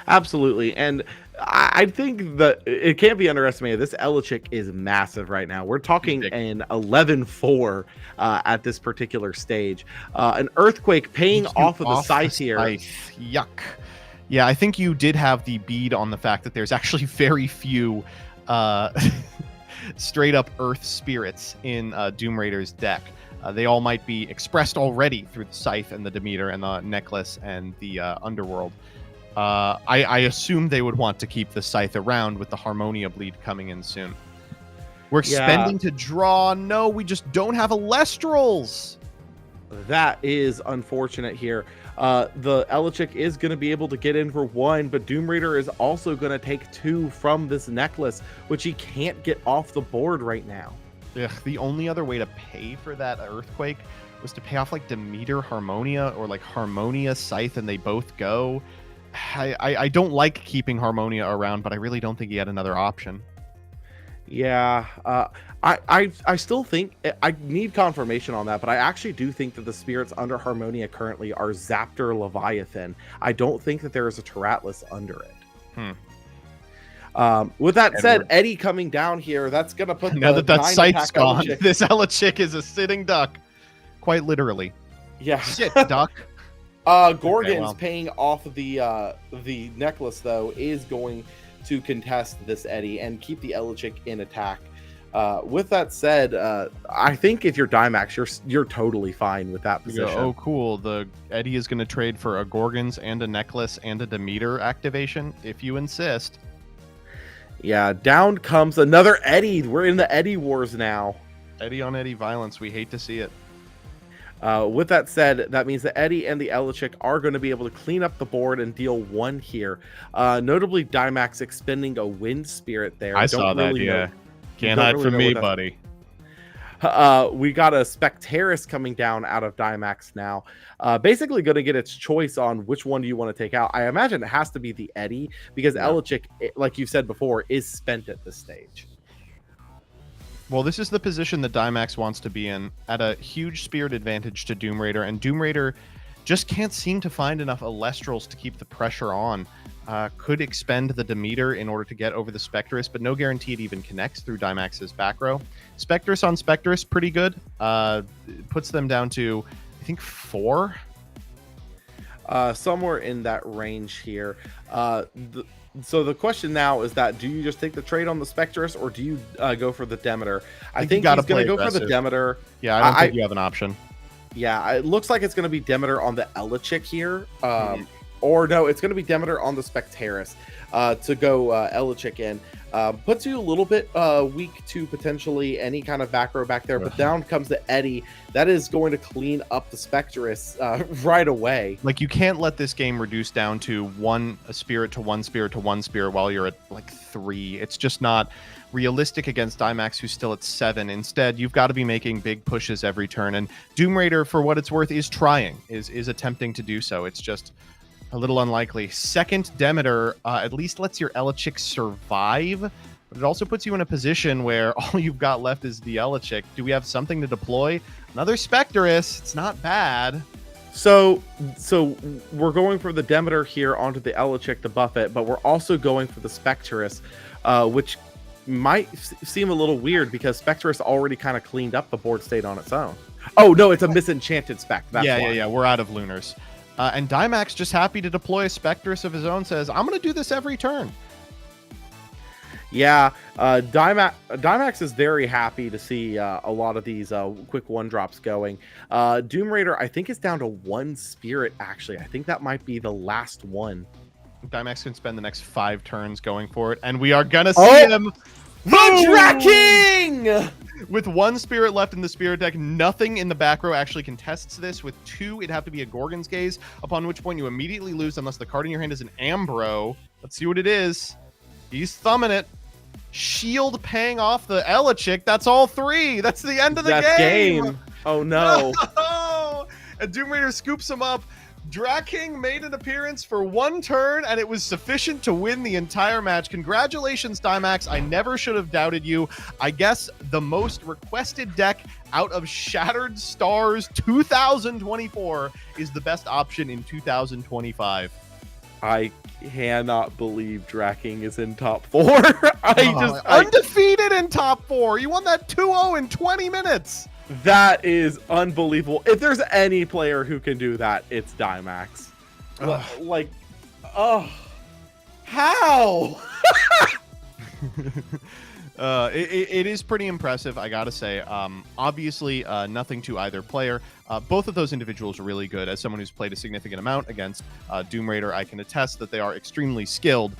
Absolutely. And I think that it can't be underestimated. This Elechik is massive right now. We're talking an 11-4 at this particular stage. An Earthquake paying off of the Scythe here. Yuck. Yeah, I think you did have the bead on the fact that there's actually very few straight up Earth spirits in Doom Raider's deck. They all might be expressed already through the Scythe and the Demeter and the Necklace and the Underworld. I assume they would want to keep the Scythe around with the Harmonia bleed coming in soon. We're spending to draw. No, we just don't have Elestrals. That is unfortunate here. The Elechik is going to be able to get in for 1, but Doom Raider is also going to take 2 from this Necklace, which he can't get off the board right now. Ugh, the only other way to pay for that Earthquake was to pay off like Demeter Harmonia or like Harmonia Scythe, and they both go. I don't like keeping Harmonia around, but I really don't think he had another option. Yeah, I still think I need confirmation on that, but I actually do think that the spirits under Harmonia currently are Zaptor Leviathan. I don't think that there is a Teratlus under it. With that said, Eddie coming down here, that's gonna put now that Scythe's gone. This Elechik is a sitting duck, quite literally. Yeah, sit duck. Gorgon's paying off the Necklace though is going to contest this Eddie and keep the Elechik in attack. With that said, I think if you're Dynamax, you're totally fine with that position. Oh, cool. The Eddie is going to trade for a Gorgons and a Necklace and a Demeter activation, if you insist. Yeah, down comes another Eddie. We're in the Eddie Wars now. Eddie on Eddie violence. We hate to see it. With that said, that means that Eddie and the Elechik are going to be able to clean up the board and deal 1 here. Notably, Dynamax expending a Wind Spirit there. I saw that, yeah. Can't hide from me, buddy. We got a Spectaris coming down out of Dynamax now. Basically going to get its choice on which one do you want to take out. I imagine it has to be the Eddie, because Elechik, like you said before, is spent at this stage. Well, this is the position that Dynamax wants to be in, at a huge spirit advantage to Doom Raider, and Doom Raider just can't seem to find enough Elestrals to keep the pressure on. Could expend the Demeter in order to get over the Spectress, but no guarantee it even connects through Dynamax's back row. Spectress on Spectress, pretty good. Puts them down to, I think, 4? Somewhere in that range here. So the question now is that, do you just take the trade on the Spectress, or do you go for the Demeter? I think he's going to go for the Demeter. Yeah, I don't think you have an option. Yeah, it looks like it's going to be Demeter on the Elechik here. Or no, it's going to be Demeter on the Spectaris to go Elechik in. Puts you a little bit weak to potentially any kind of back row back there, but down comes the Eddie. That is going to clean up the Spectress right away. Like, you can't let this game reduce down to a spirit to one spirit to one spirit while you're at like 3. It's just not realistic against Dynamax, who's still at 7. Instead, you've got to be making big pushes every turn, and Doom Raider, for what it's worth, is trying, is attempting to do so. It's just a little unlikely. Second Demeter at least lets your Elechik survive, but it also puts you in a position where all you've got left is the Elechik. Do we have something to deploy? Another Spectress. It's not bad. So we're going for the Demeter here onto the Elechik to buff it, but we're also going for the Spectress, which might seem a little weird because Spectress already kind of cleaned up the board state on its own. Oh, no, it's a Misenchanted Spec. That's why. Yeah. We're out of Lunars. And Dynamax, just happy to deploy a Spectress of his own, says, I'm going to do this every turn. Yeah, Dymax is very happy to see a lot of these quick one drops going. Doom Raider, I think, is down to 1 spirit, actually. I think that might be the last one. Dymax can spend the next 5 turns going for it, and we are gonna see him. The Drat King! With 1 spirit left in the spirit deck, nothing in the back row actually contests this. With 2, it'd have to be a Gorgon's Gaze, upon which point you immediately lose unless the card in your hand is an Ambro. Let's see what it is. He's thumbing it. Shield paying off the Elechick. That's all 3. That's the end of the game. Oh no. And Doom Raider scoops him up. Drat King made an appearance for 1 turn, and it was sufficient to win the entire match. Congratulations, Dymax. I never should have doubted you. I guess the most requested deck out of Shattered Stars 2024 is the best option in 2025. I cannot believe Drat King is in top 4. Undefeated in top 4. You won that 2-0 in 20 minutes. That is unbelievable. If there's any player who can do that, it's Dymax. How? It is pretty impressive, I gotta say. Obviously, nothing to either player. Both of those individuals are really good. As someone who's played a significant amount against Doom Raider, I can attest that they are extremely skilled.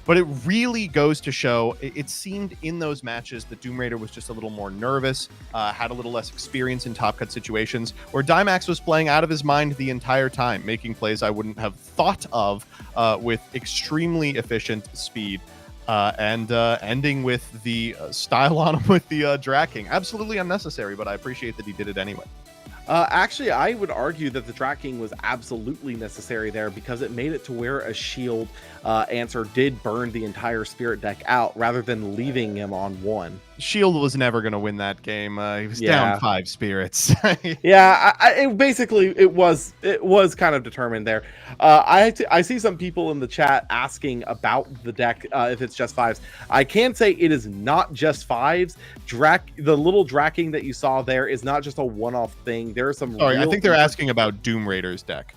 But it really goes to show, it seemed in those matches that Doom Raider was just a little more nervous, had a little less experience in top cut situations, where Dymax was playing out of his mind the entire time, making plays I wouldn't have thought of with extremely efficient speed. And ending with the style on him with the Drat King. Absolutely unnecessary, but I appreciate that he did it anyway. Actually, I would argue that the Drat King was absolutely necessary there because it made it to where a shield answer did burn the entire spirit deck out rather than leaving him on 1. Shield was never going to win that game. He was down 5 spirits. Yeah, it was kind of determined there. I see some people in the chat asking about the deck if it's just 5s. I can say it is not just 5s. The little Drat King that you saw there is not just a one-off thing. There are some. Sorry, I think they're asking about Doom Raider's deck.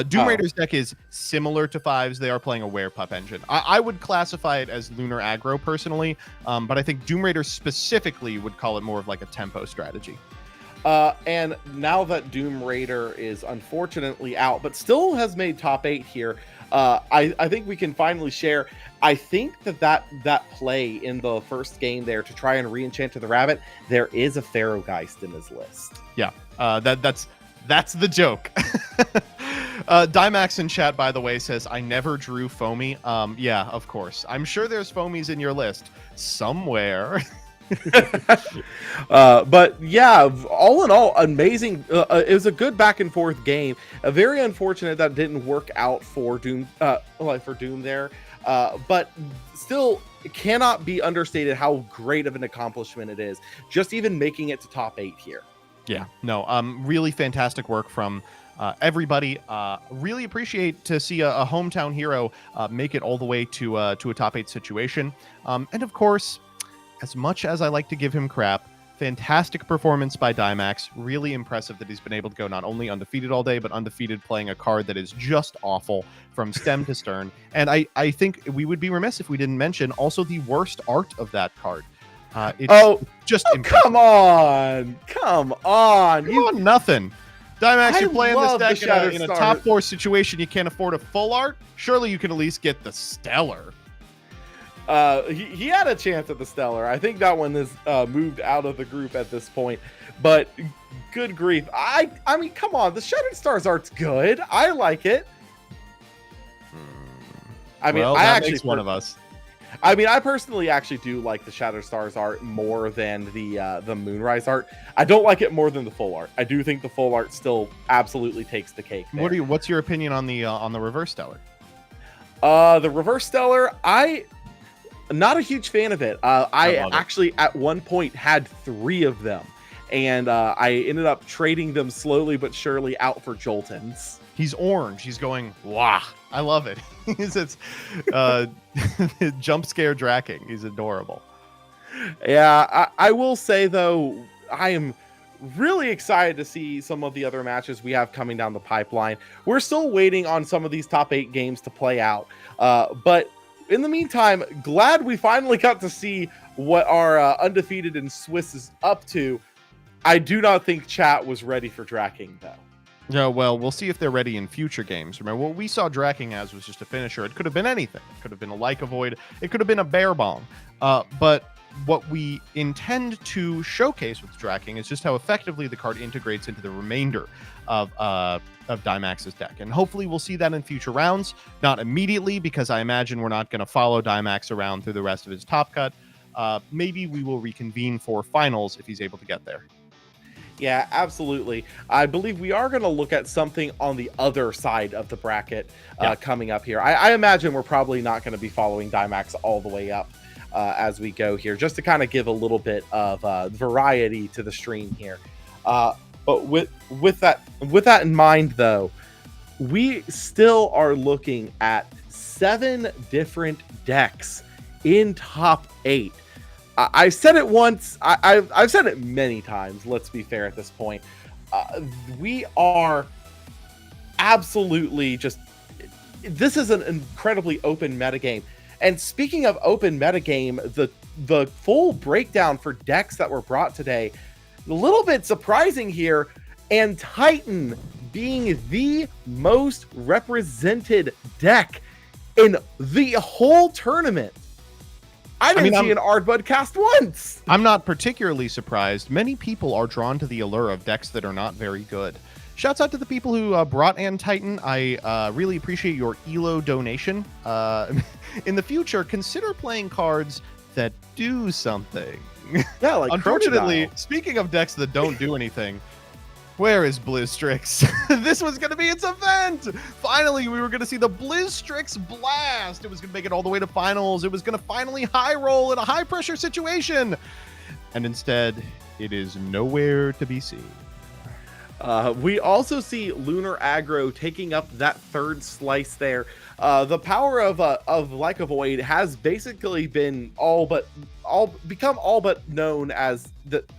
Doom Raider's deck is similar to 5s. They are playing a Werepup engine. I would classify it as Lunar Aggro personally, but I think Doom Raider specifically would call it more of like a tempo strategy. And now that Doom Raider is unfortunately out, but still has made top 8 here, I think we can finally share. I think that play in the first game there to try and re-enchant to the rabbit, there is a Pharaohgeist in his list. Yeah, that's the joke. Dymax in chat, by the way, says, I never drew Foamy. Yeah, of course. I'm sure there's Foamies in your list somewhere. But yeah, all in all, amazing. It was a good back and forth game. Very unfortunate that didn't work out for Doom, there. But still, it cannot be understated how great of an accomplishment it is. Just even making it to top 8 here. Yeah, no, really fantastic work from everybody. Really appreciate to see a hometown hero make it all the way to a top 8 situation. And of course, as much as I like to give him crap, fantastic performance by Dymax. Really impressive that he's been able to go not only undefeated all day, but undefeated playing a card that is just awful from stem to stern. And I think we would be remiss if we didn't mention also the worst art of that card. Come on, nothing. Dymax, you're playing this deck in a top 4 situation. You can't afford a full art. Surely you can at least get the Stellar. He had a chance at the Stellar. I think that one is moved out of the group at this point. But good grief, I mean, come on, the Shattered Stars art's good. I like it. I mean, that makes one of us. I mean, I personally actually do like the Shattered Stars art more than the Moonrise art. I don't like it more than the full art. I do think the full art still absolutely takes the cake there. What's your opinion on the Reverse Stellar? The Reverse Stellar, not a huge fan of it. I actually at one point had 3 of them, and I ended up trading them slowly but surely out for Joltons. He's orange. He's going, wah. I love it. It's jump scare Drat King. He's adorable. Yeah, I will say, though, I am really excited to see some of the other matches we have coming down the pipeline. We're still waiting on some of these top 8 games to play out. But in the meantime, glad we finally got to see what our undefeated in Swiss is up to. I do not think chat was ready for Draking, though. No, well, we'll see if they're ready in future games. Remember, what we saw Draking as was just a finisher. It could have been anything. It could have been a Like a Void. It could have been a Bear Bong. But what we intend to showcase with Draking is just how effectively the card integrates into the remainder of Daimax's deck. And hopefully we'll see that in future rounds. Not immediately, because I imagine we're not going to follow Daimax around through the rest of his top cut. Maybe we will reconvene for finals if he's able to get there. Yeah, absolutely. I believe we are going to look at something on the other side of the bracket coming up here. I imagine we're probably not going to be following Daimax all the way up as we go here, just to kind of give a little bit of variety to the stream here. But with that in mind, though, we still are looking at 7 different decks in top 8. I said it once. I've said it many times. Let's be fair at this point. We are absolutely just... This is an incredibly open metagame. And speaking of open metagame, the full breakdown for decks that were brought today, a little bit surprising here, and Titan being the most represented deck in the whole tournament. I didn't see an Ardbud cast once. I'm not particularly surprised. Many people are drawn to the allure of decks that are not very good. Shouts out to the people who brought Ann Titan. I really appreciate your ELO donation. In the future, consider playing cards that do something. Yeah, like Unfortunately, Crocodile. Speaking of decks that don't do anything, where is BlueStacks? This was going to be its event! Finally, we were going to see the BlueStacks blast! It was going to make it all the way to finals. It was going to finally high roll in a high-pressure situation! And instead, it is nowhere to be seen. We also see Lunar Aggro taking up that third slice there. The power of Like a Void has basically been become all but known as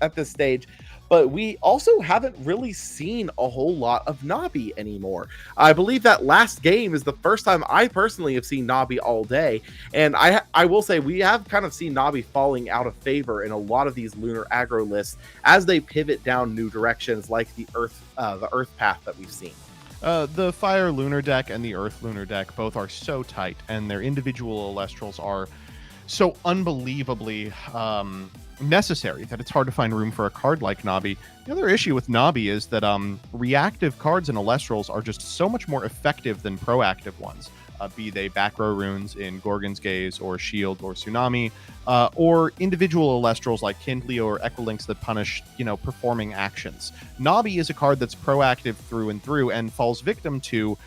at this stage. But we also haven't really seen a whole lot of Nabi anymore. I believe that last game is the first time I personally have seen Nabi all day. And I will say we have kind of seen Nabi falling out of favor in a lot of these Lunar Aggro lists as they pivot down new directions like the Earth path that we've seen. The Fire Lunar deck and the Earth Lunar deck both are so tight, and their individual Elestrals are so unbelievably necessary that it's hard to find room for a card like Nabi. The other issue with Nabi is that reactive cards in Elestrals are just so much more effective than proactive ones, be they back row runes in Gorgon's Gaze or Shield or Tsunami, or individual Elestrals like Kindleo or Equilinks that punish, performing actions. Nabi is a card that's proactive through and through and falls victim to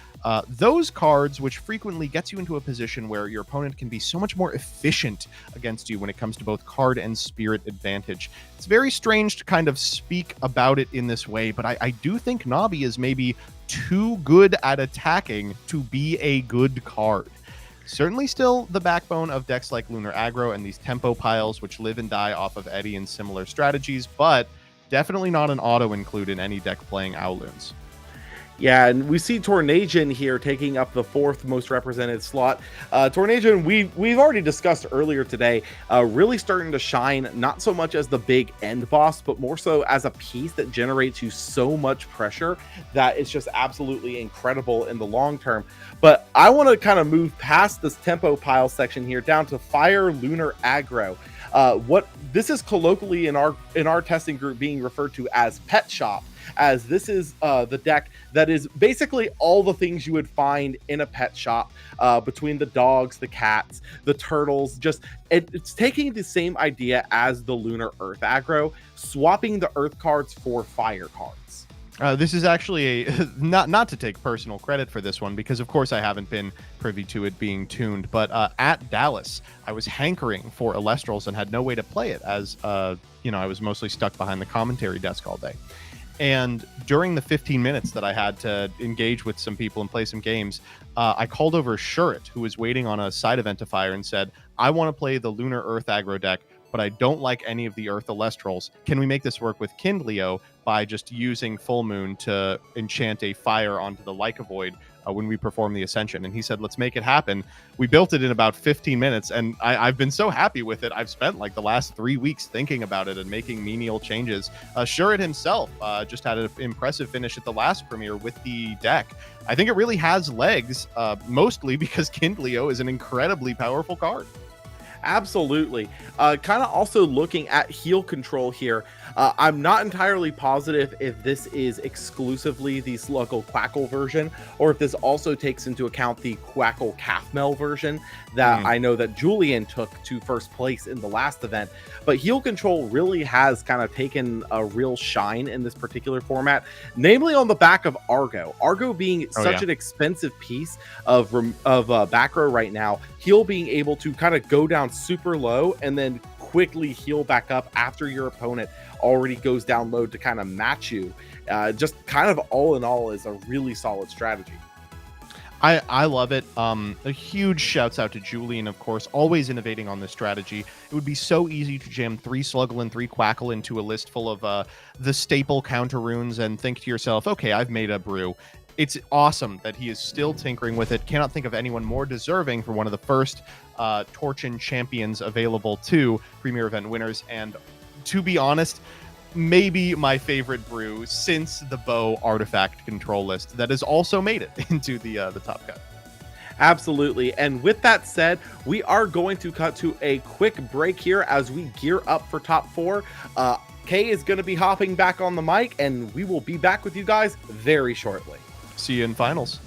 those cards, which frequently gets you into a position where your opponent can be so much more efficient against you when it comes to both card and spirit advantage. It's very strange to kind of speak about it in this way, but I do think Nabi is maybe too good at attacking to be a good card. Certainly still the backbone of decks like Lunar Aggro and these tempo piles, which live and die off of Eddy and similar strategies, but definitely not an auto include in any deck playing Owloons. Yeah, and we see Tornagian here taking up the 4th most represented slot. Tornagian, we've already discussed earlier today, really starting to shine, not so much as the big end boss, but more so as a piece that generates you so much pressure that it's just absolutely incredible in the long term. But I want to kind of move past this tempo pile section here down to Fire Lunar Aggro. What this is colloquially in our testing group being referred to as Pet Shop, as this is the deck that is basically all the things you would find in a pet shop, between the dogs, the cats, the turtles. It's taking the same idea as the Lunar Earth aggro, swapping the Earth cards for fire cards. This is actually not to take personal credit for this one, because of course I haven't been privy to it being tuned, but at Dallas I was hankering for Elestrals and had no way to play it, as I was mostly stuck behind the commentary desk all day. And during the 15 minutes that I had to engage with some people and play some games, I called over Shurit, who was waiting on a side eventifier, and said, I want to play the Lunar Earth aggro deck. but I don't like any of the Earth Elestrals. Can we make this work with Kindleo by just using Full Moon to enchant a fire onto the Leica Void when we perform the Ascension? And he said, let's make it happen. We built it in about 15 minutes, and I've been so happy with it. I've spent like the last 3 weeks thinking about it and making menial changes. Shurit himself just had an impressive finish at the last premiere with the deck. I think it really has legs, mostly because Kindleo is an incredibly powerful card. Absolutely. Kind of also looking at heal control here. I'm not entirely positive if this is exclusively the Sluggle Quackle version, or if this also takes into account the Quackle Calfmel version that I know that Julian took to first place in the last event. But heal control really has kind of taken a real shine in this particular format, namely on the back of Argo. Argo being such an expensive piece of back row right now, heal being able to kind of go down super low and then quickly heal back up after your opponent already goes down low to kind of match you. Just kind of all in all is a really solid strategy. I love it. A huge shouts out to Julian, of course, always innovating on this strategy. It would be so easy to jam 3 Sluggle and 3 Quackle into a list full of the staple counter runes and think to yourself, okay, I've made a brew. It's awesome that he is still tinkering with it. Cannot think of anyone more deserving for one of the first Torchin champions available to Premier Event winners. And to be honest, maybe my favorite brew since the Bow artifact control list that has also made it into the top cut. Absolutely. And with that said, we are going to cut to a quick break here as we gear up for top 4. Kay is going to be hopping back on the mic, and we will be back with you guys very shortly. See you in finals.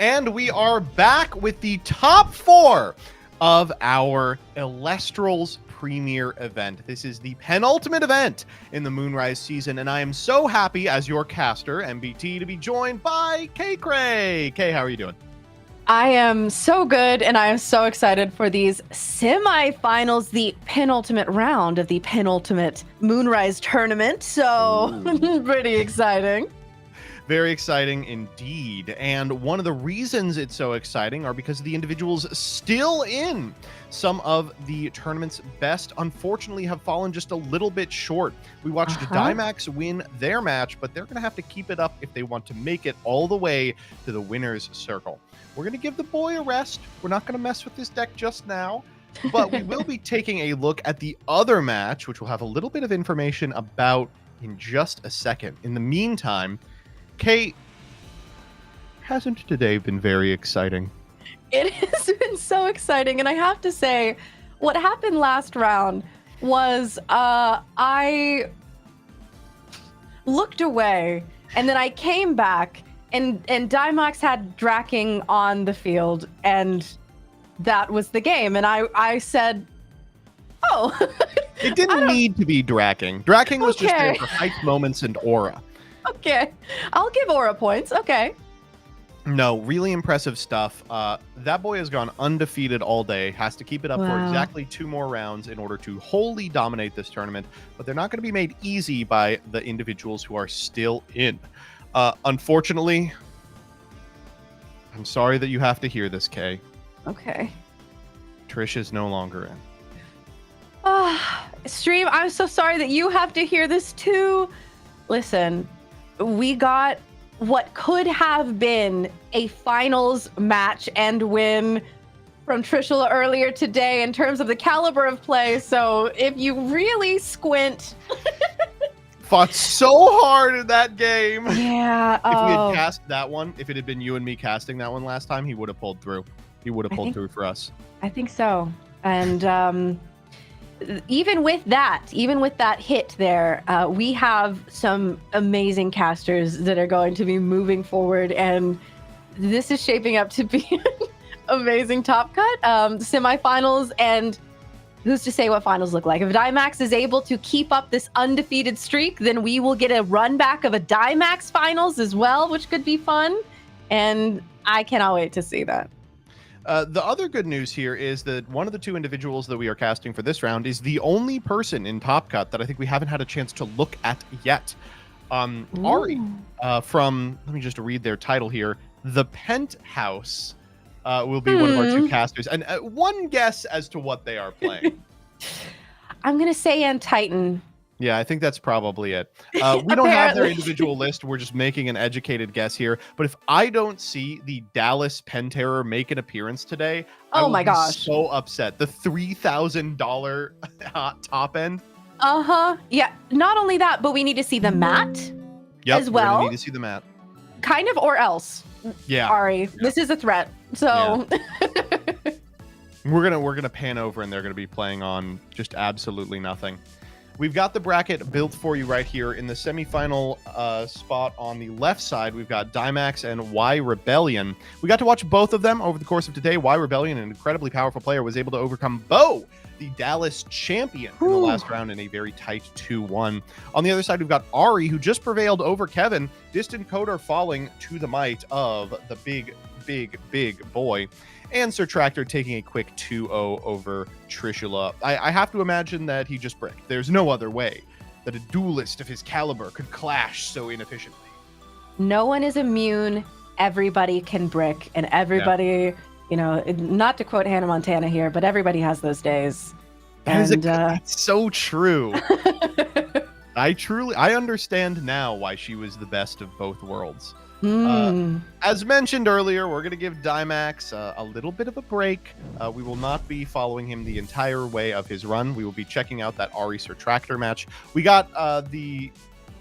And we are back with the top 4 of our Elestrals Premier event. This is the penultimate event in the Moonrise season, and I am so happy as your caster, MBT, to be joined by Kay Cray. Kay, how are you doing? I am so good, and I am so excited for these semifinals, the penultimate round of the penultimate Moonrise tournament. So, pretty exciting. Very exciting indeed. And one of the reasons it's so exciting are because the individuals still in some of the tournament's best, unfortunately, have fallen just a little bit short. We watched Dimax win their match, but they're going to have to keep it up if they want to make it all the way to the winner's circle. We're going to give the boy a rest. We're not going to mess with this deck just now, but we will be taking a look at the other match, which we'll have a little bit of information about in just a second. In the meantime, Kate, hasn't today been very exciting? It has been so exciting, and I have to say, what happened last round was I looked away, and then I came back, and Dimax had Draking on the field, and that was the game. And I said, oh. It didn't need to be Draking. Draking was just there for hype moments and aura. Okay, I'll give aura points. Okay. No, really impressive stuff. That boy has gone undefeated all day, has to keep it up for exactly 2 more rounds in order to wholly dominate this tournament, but they're not going to be made easy by the individuals who are still in. Unfortunately, I'm sorry that you have to hear this, Kay. Okay. Trish is no longer in. Stream, I'm so sorry that you have to hear this too. Listen, we got what could have been a finals match and win from Trishula earlier today in terms of the caliber of play. So if you really squint... Fought so hard in that game. Yeah. If we had cast that one, if it had been you and me casting that one last time, he would have pulled through. He would have pulled through for us. I think so. And even with that hit there, we have some amazing casters that are going to be moving forward, and this is shaping up to be an amazing top cut. Semifinals, and who's to say what finals look like? If Dimax is able to keep up this undefeated streak, then we will get a run back of a Dimax finals as well, which could be fun. And I cannot wait to see that. The other good news here is that one of the 2 individuals that we are casting for this round is the only person in Top Cut that I think we haven't had a chance to look at yet. Ari from, let me just read their title here, The Penthouse. Will be one of our 2 casters. And one guess as to what they are playing. I'm going to say End Titan. Yeah, I think that's probably it. We don't have their individual list. We're just making an educated guess here. But if I don't see the Dallas Pen Terror make an appearance today, I will be so upset. The $3,000 top end. Yeah, not only that, but we need to see the mat as well. We need to see the mat. Kind of, or else. Yeah. Ari, this is a threat. So yeah. we're gonna pan over, and they're gonna be playing on just absolutely nothing. We've got the bracket built for you right here. In the semifinal spot on the left side, we've got Dimax and Y Rebellion. We got to watch both of them over the course of today. Y Rebellion, an incredibly powerful player, was able to overcome Bo, the Dallas champion, in the last round in a very tight 2-1. On the other side, we've got Ari, who just prevailed over Kevin. Distant Coder falling to the might of the big boy. And Sir Tractor taking a quick 2-0 over Trishula. I have to imagine that he just bricked. There's no other way that a duelist of his caliber could clash so inefficiently. No one is immune. Everybody can brick, and everybody, you know, not to quote Hannah Montana here, but everybody has those days. That's so true. I understand now why she was the best of both worlds. As mentioned earlier, we're going to give Dimax a little bit of a break. We will not be following him the entire way of his run. We will be checking out that Ari Sir Tractor match. We got the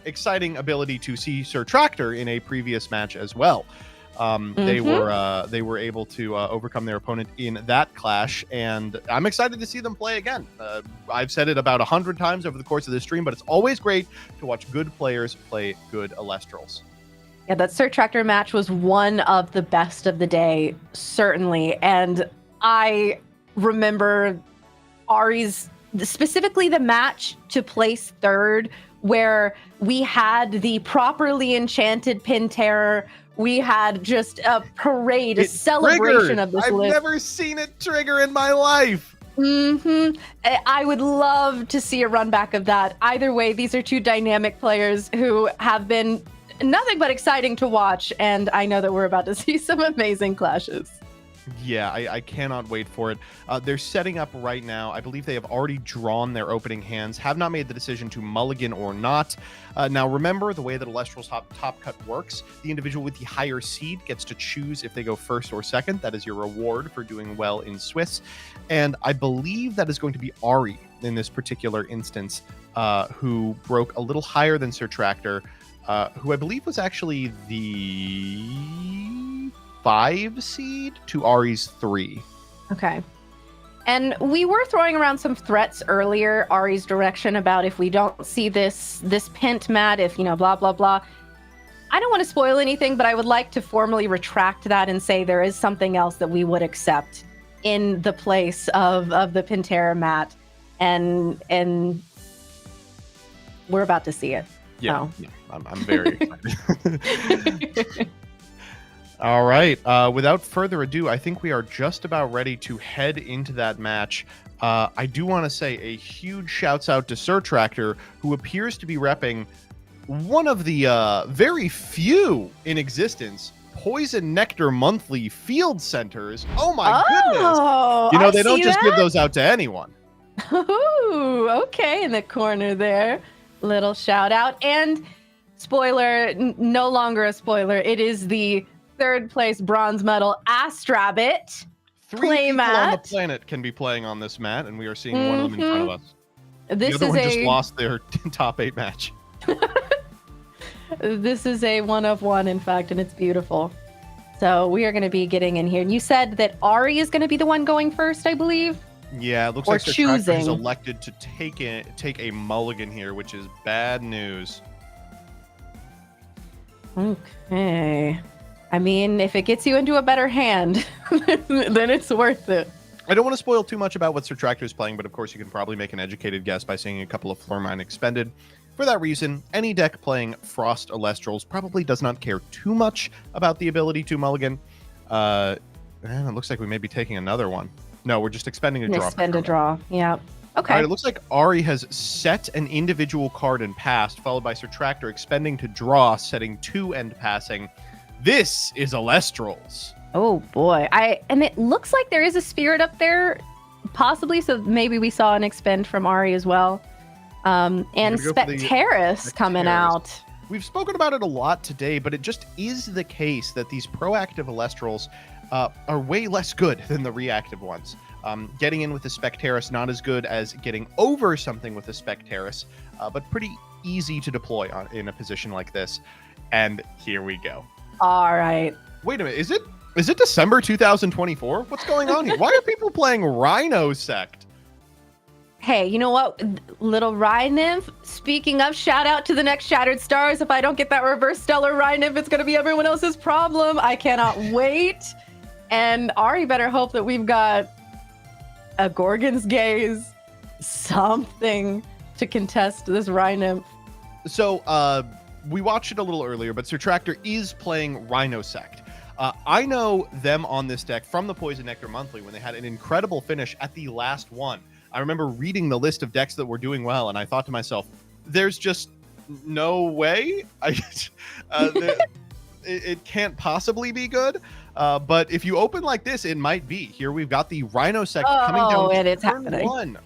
exciting ability to see Sir Tractor in a previous match as well. They were able to overcome their opponent in that clash, and I'm excited to see them play again. I've said it about 100 times over the course of this stream, but it's always great to watch good players play good Elestrals. Yeah, that Sir Tractor match was one of the best of the day, certainly. And I remember Ari's, specifically the match to place third, where we had the properly enchanted Pin Terror. We had just a parade, a celebration of this list. I've never seen it trigger in my life. I would love to see a run back of that. Either way, these are two dynamic players who have been nothing but exciting to watch, and I know that we're about to see some amazing clashes. Yeah, I cannot wait for it. They're setting up right now. I believe they have already drawn their opening hands, have not made the decision to mulligan or not. Now, remember the way that Elestrals top cut works. The individual with the higher seed gets to choose if they go first or second. That is your reward for doing well in Swiss. And I believe that is going to be Ari in this particular instance, who broke a little higher than Sir Tractor, who I believe was actually the 5 seed to Ari's 3. Okay. And we were throwing around some threats earlier, Ari's direction, about if we don't see this pint mat, if, blah, blah, blah. I don't want to spoil anything, but I would like to formally retract that and say there is something else that we would accept in the place of the Pintera mat. And we're about to see it. Yeah, I'm very excited. All right. Without further ado, I think we are just about ready to head into that match. I do want to say a huge shouts out to Sir Tractor, who appears to be repping one of the very few in existence Poison Nectar monthly field centers. Oh my goodness. They don't just give those out to anyone. Ooh, okay, in the corner there. Little shout out. And spoiler, no longer a spoiler. It is the third place bronze medal Astrabbit 3 people on the planet can be playing on this mat, and we are seeing one of them in front of us. This the other is one just lost their top 8 match. This is a 1 of 1, in fact, and it's beautiful. So we are going to be getting in here. And you said that Ari is going to be the one going first, I believe? Yeah, it looks like Sir Tractor has elected to take a mulligan here, which is bad news. Okay. I mean, if it gets you into a better hand, then it's worth it. I don't want to spoil too much about what Sir Tractor is playing, but of course you can probably make an educated guess by seeing a couple of Floor Mine expended. For that reason, any deck playing Frost Elestrals probably does not care too much about the ability to mulligan. And it looks like we may be taking another one. No, we're just expending a draw. Expend a draw, yeah. Okay. All right, it looks like Ari has set an individual card and passed, followed by Sir Tractor expending to draw, setting 2 and passing. This is Elestrals. Oh boy. And it looks like there is a spirit up there, possibly, so maybe we saw an expend from Ari as well. And Spectaris coming out. We've spoken about it a lot today, but it just is the case that these proactive Elestrals are way less good than the reactive ones. Getting in with the Spectaris, not as good as getting over something with the Spectaris, but pretty easy to deploy in a position like this. And here we go. All right. Wait a minute. Is it December 2024? What's going on here? Why are people playing Rhino Sect? Hey, you know what? Little Rye Nymph, speaking of, shout out to the next Shattered Stars. If I don't get that reverse Stellar Rye Nymph, it's going to be everyone else's problem. I cannot wait. And Ari better hope that we've got a Gorgon's Gaze, something to contest this Rye Nymph. So, we watched it a little earlier, but Sir Tractor is playing Rhino Sect. I know them on this deck from the Poison Nectar Monthly when they had an incredible finish at the last one. I remember reading the list of decks that were doing well, and I thought to myself, there's just no way. It can't possibly be good. But if you open like this, it might be. Here we've got the Rhino Sect coming down and it's turn happening. 1.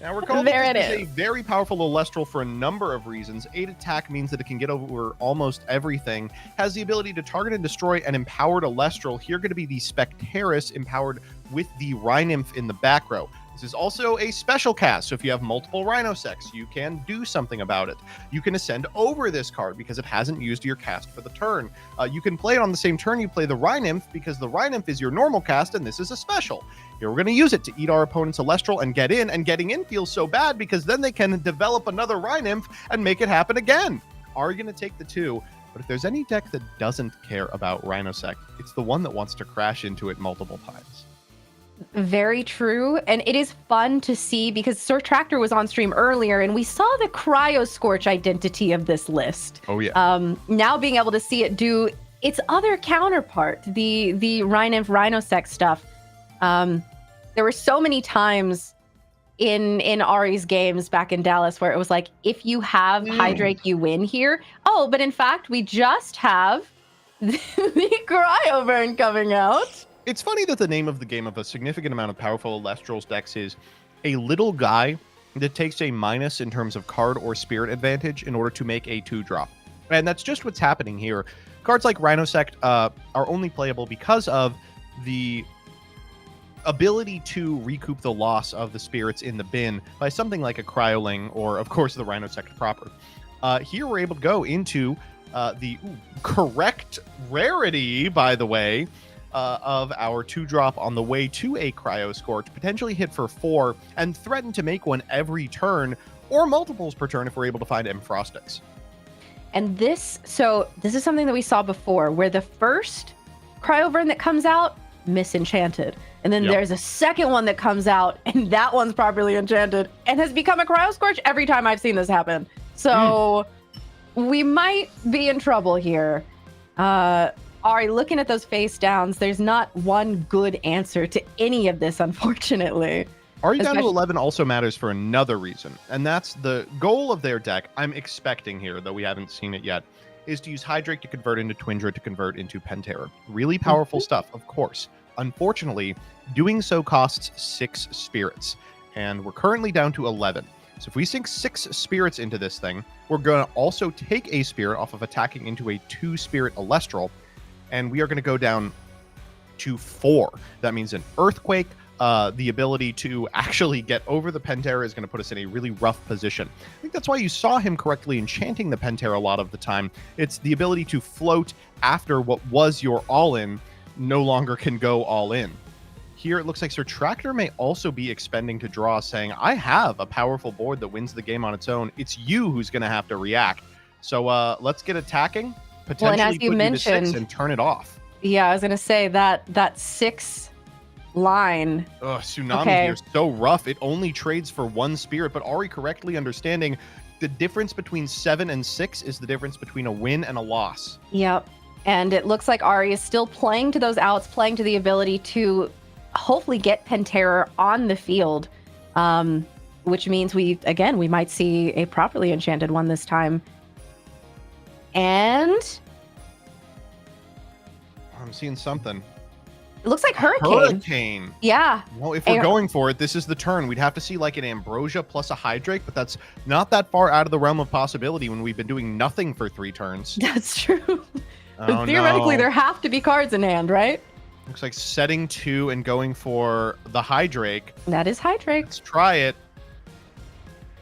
Now recall There this it is a very powerful Elestral for a number of reasons. 8 attack means that it can get over almost everything. Has the ability to target and destroy an empowered Elestral. Here going to be the Spectaris empowered with the Rhinymph in the back row. This is also a special cast, so if you have multiple Rhino Sects, you can do something about it. You can ascend over this card because it hasn't used your cast for the turn. You can play it on the same turn you play the Rhinymph because the Rhinymph is your normal cast and this is a special. Here we're going to use it to eat our opponent's Elestral and get in, and getting in feels so bad because then they can develop another Rhinymph and make it happen again. Are you going to take the 2? But if there's any deck that doesn't care about Rhinosect, it's the one that wants to crash into it multiple times. Very true. And it is fun to see because Sir Tractor was on stream earlier and we saw the Cryo Scorch identity of this list. Oh, yeah. Now being able to see it do its other counterpart, the Rhinosect stuff. There were so many times in Ari's games back in Dallas where it was like, if you have Hydrake, you win here. Oh, but in fact, we just have the Cryoburn coming out. It's funny that the name of the game of a significant amount of powerful Elestrals decks is a little guy that takes a minus in terms of card or spirit advantage in order to make a 2-drop. And that's just what's happening here. Cards like Rhinosect are only playable because of the ability to recoup the loss of the spirits in the bin by something like a Cryoling or, of course, the Rhinosect proper. Here we're able to go into the correct rarity, by the way, of our 2-drop on the way to a Cryo Scorch, potentially hit for 4, and threaten to make one every turn, or multiples per turn if we're able to find Frostics. And this is something that we saw before, where the first Cryoburn that comes out, misenchanted. And then there's a second one that comes out, and that one's properly enchanted, and has become a Cryo Scorch every time I've seen this happen. So we might be in trouble here. Ari, looking at those face downs, there's not one good answer to any of this, unfortunately. Are you down to 11 also matters for another reason, and that's the goal of their deck. I'm expecting here, though we haven't seen it yet, is to use Hydrake to convert into Twindra to convert into Penterror. Really powerful stuff, of course. Unfortunately, doing so costs 6 spirits, and we're currently down to 11. So if we sink 6 spirits into this thing, we're going to also take a spirit off of attacking into a 2-spirit Elestral, and we are going to go down to 4. That means an Earthquake. The ability to actually get over the Penterror is going to put us in a really rough position. I think that's why you saw him correctly enchanting the Penterror a lot of the time. It's the ability to float after what was your all-in no longer can go all-in. Here it looks like Sir Tractor may also be expending to draw, saying, I have a powerful board that wins the game on its own. It's you who's going to have to react. So let's get attacking. Potentially well, and as you mentioned, 6 and turn it off. Yeah, I was gonna say that 6 line. Tsunami here is so rough. It only trades for 1 spirit, but Ari correctly understanding the difference between 7 and 6 is the difference between a win and a loss. Yep. And it looks like Ari is still playing to those outs, playing to the ability to hopefully get Penterror on the field, which means we might see a properly enchanted one this time. And I'm seeing something. It looks like Hurricane. Yeah. Well, if we're going for it, this is the turn. We'd have to see like an Ambrosia plus a Hydrake, but that's not that far out of the realm of possibility when we've been doing nothing for 3 turns. That's true. But theoretically, there have to be cards in hand, right? Looks like setting 2 and going for the Hydrake. That is Hydrake. Let's try it.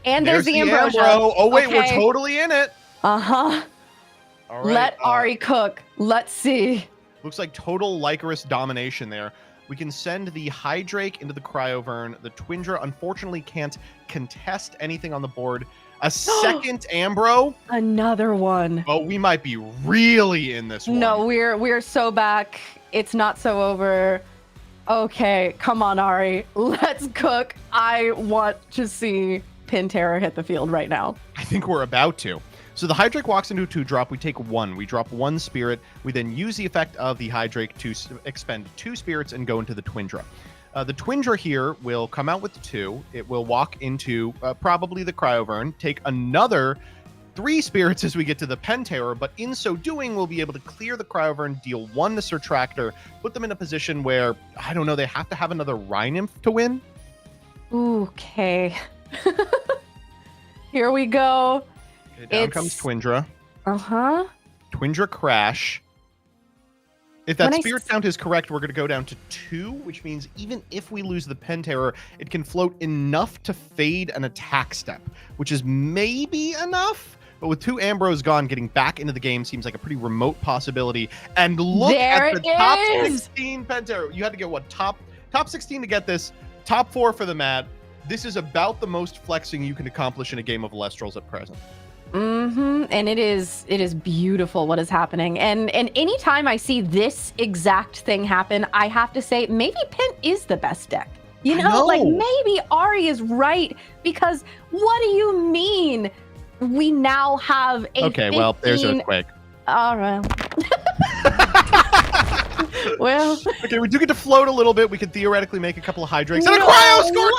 And there's the Ambrosia. Oh, wait, we're totally in it. Uh-huh. All right, let Ari cook. Let's see. Looks like total Lycoris domination there. We can send the Hydrake into the Cryovern. The Twindra, unfortunately, can't contest anything on the board. A second Ambro. Another one. Oh, we might be really in this one. No, we're so back. It's not so over. Okay, come on, Ari. Let's cook. I want to see Penterror hit the field right now. I think we're about to. So the Hydrake walks into a 2-drop. We take 1. We drop 1 spirit. We then use the effect of the Hydrake to expend 2 spirits and go into the Twindra. The Twindra here will come out with 2. It will walk into probably the Cryovern, take another 3 spirits as we get to the Penterror, but in so doing, we'll be able to clear the Cryovern, deal 1 to Sir Tractor, put them in a position where, I don't know, they have to have another Rhinymph to win. Okay. Here we go. Okay, down comes Twindra. Uh-huh. Twindra crash. If that spirit count is correct, we're going to go down to 2, which means even if we lose the Penterror, it can float enough to fade an attack step, which is maybe enough. But with 2 Ambros gone, getting back into the game seems like a pretty remote possibility. And look at the top 16 Penterror. You had to get what? Top 16 to get this. Top 4 for the mat. This is about the most flexing you can accomplish in a game of Elestrals at present. And it is beautiful what is happening. And anytime I see this exact thing happen, I have to say maybe Pent is the best deck. You know, like maybe Ari is right, because what do you mean we now have a Okay, 15... well, there's Earthquake. All right. Well, okay, we do get to float a little bit. We could theoretically make a couple of Hydrakes and a No Cryo Scorch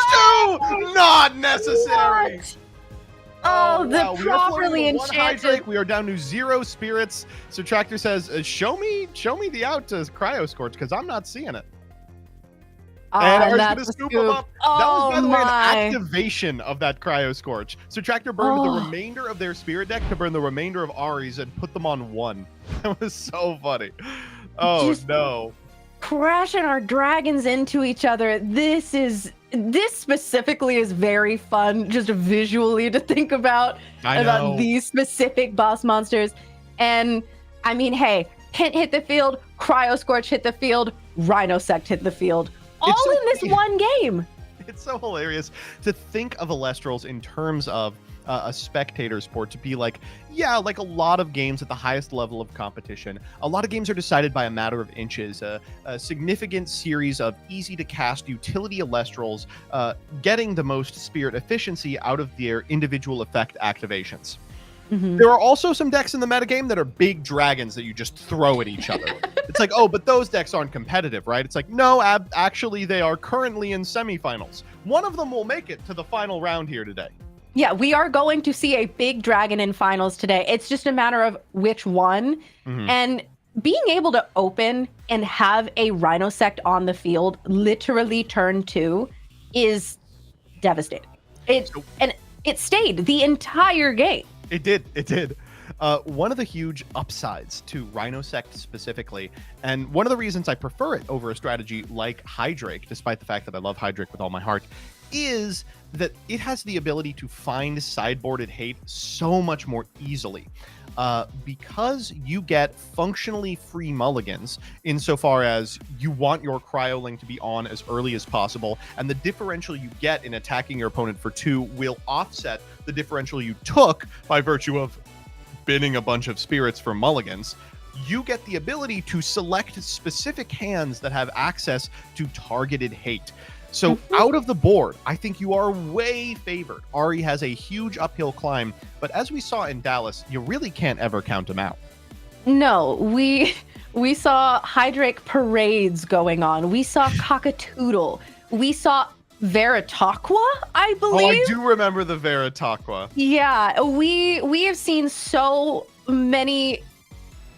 too. Not necessary. What? Oh, the wow. properly We are floating one enchanted. Hydrake. We are down to 0 spirits. So Tractor says, "Show me the out to Cryo Scorch, because I'm not seeing it." And Ari's that's gonna the scoop him scoop. up. That was, by the way, an my. activation of that Cryo Scorch. So Tractor burned the Oh. remainder of their spirit deck to burn the remainder of Ari's and put them on 1. That was so funny. Oh Just- no. Crashing our dragons into each other. This specifically is very fun, just visually to think about these specific boss monsters. And I mean, hey, Pent hit the field, Cryo Scorch hit the field, Rhinosect hit the field, all so in this one game. It's so hilarious to think of Elestrals in terms of a spectator sport, to be like, yeah, like a lot of games at the highest level of competition, a lot of games are decided by a matter of inches. A significant series of easy to cast utility Elestrals getting the most spirit efficiency out of their individual effect activations. There are also some decks in the metagame that are big dragons that you just throw at each other. It's like, oh, but those decks aren't competitive, right? It's like, no, actually they are currently in semifinals. One of them will make it to the final round here today. Yeah, we are going to see a big dragon in finals today. It's just a matter of which one. And being able to open and have a Rhinosect on the field, literally turn 2, is devastating. And it stayed the entire game. It did. One of the huge upsides to Rhinosect specifically, and one of the reasons I prefer it over a strategy like Hydrake, despite the fact that I love Hydrake with all my heart, is that it has the ability to find sideboarded hate so much more easily. Because you get functionally free mulligans insofar as you want your Cryoling to be on as early as possible, and the differential you get in attacking your opponent for 2 will offset the differential you took by virtue of binning a bunch of spirits for mulligans. You get the ability to select specific hands that have access to targeted hate. So out of the board, I think you are way favored. Ari has a huge uphill climb, but as we saw in Dallas, you really can't ever count him out. No, we saw Hydrake parades going on. We saw Cockatoodle. We saw Veritaqua, I believe. Oh, I do remember the Veritaqua. Yeah, we have seen so many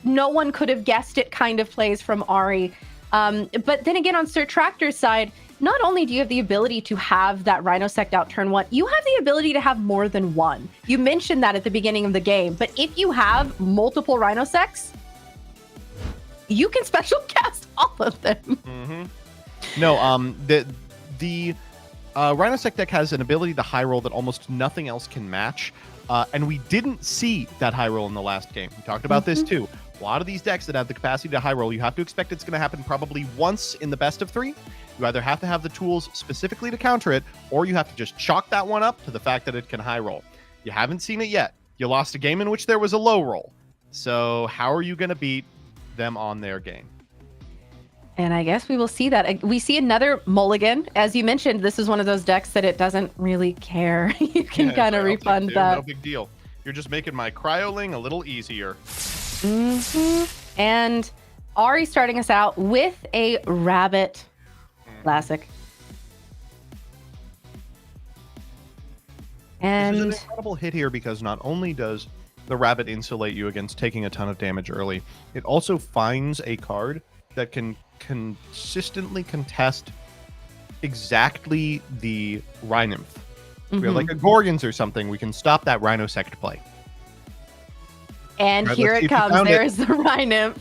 no one could have guessed it kind of plays from Ari. But then again, on Sir Tractor's side, not only do you have the ability to have that Rhinosect out turn 1, you have the ability to have more than one. You mentioned that at the beginning of the game, but if you have multiple Rhinosects, you can special cast all of them. No, the Rhinosect deck has an ability to high roll that almost nothing else can match. And we didn't see that high roll in the last game. We talked about this too. A lot of these decks that have the capacity to high roll, you have to expect it's going to happen probably once in the best of 3. You either have to have the tools specifically to counter it, or you have to just chalk that one up to the fact that it can high roll. You haven't seen it yet. You lost a game in which there was a low roll. So how are you going to beat them on their game? And I guess we will see that. We see another mulligan. As you mentioned, this is one of those decks that it doesn't really care. You can kind of refund that. No big deal. You're just making my Cryoling a little easier. And Ari starting us out with a rabbit. Classic. And this is an incredible hit here because not only does the rabbit insulate you against taking a ton of damage early, it also finds a card that can consistently contest exactly the Rhinymph. If we have like a Gorgons or something, we can stop that Rhinosect play. And here it comes. There's the Rhinymph.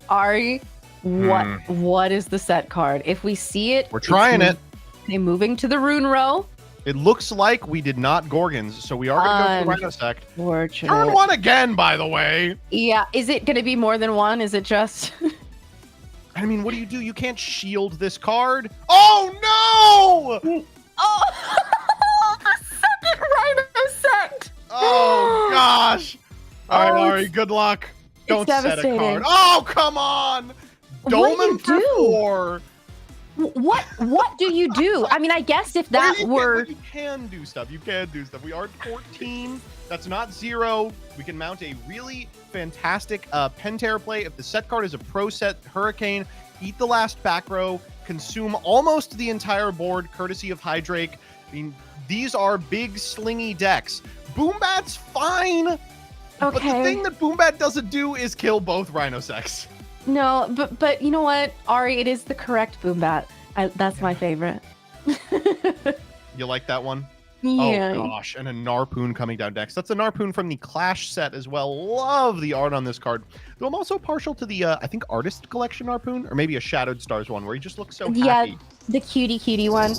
Ari, what is the set card? If we see it, we're trying it. Okay, moving to the rune row. It looks like we did not Gorgons, so we are going to go for Rhinosect. Fortunate. Turn 1 again, by the way. Yeah, is it going to be more than one? Is it just... I mean, what do? You can't shield this card. Oh, no! Oh, the second Rhinosect! Oh, God! good luck. Don't set a devastating. card. Oh, come on. What do you Dolmen for do? 4. What do you do? I mean, I guess if that were... You can do stuff. You can do stuff. We are 14. That's not 0. We can mount a really fantastic Pentair play. If the set card is a pro set Hurricane, eat the last back row, consume almost the entire board, courtesy of Hydrake. I mean, these are big, slingy decks. Boombat's fine. Okay. But the thing that Boombat doesn't do is kill both Rhinosects. No, but you know what, Ari? It is the correct Boombat. That's my favorite. You like that one? Yeah. Oh gosh, and a Narpoon coming down next. That's a Narpoon from the Clash set as well. Love the art on this card. Though I'm also partial to the, I think, Artist Collection Narpoon, or maybe a Shadowed Stars one, where he just looks so happy. Yeah, the cutie one.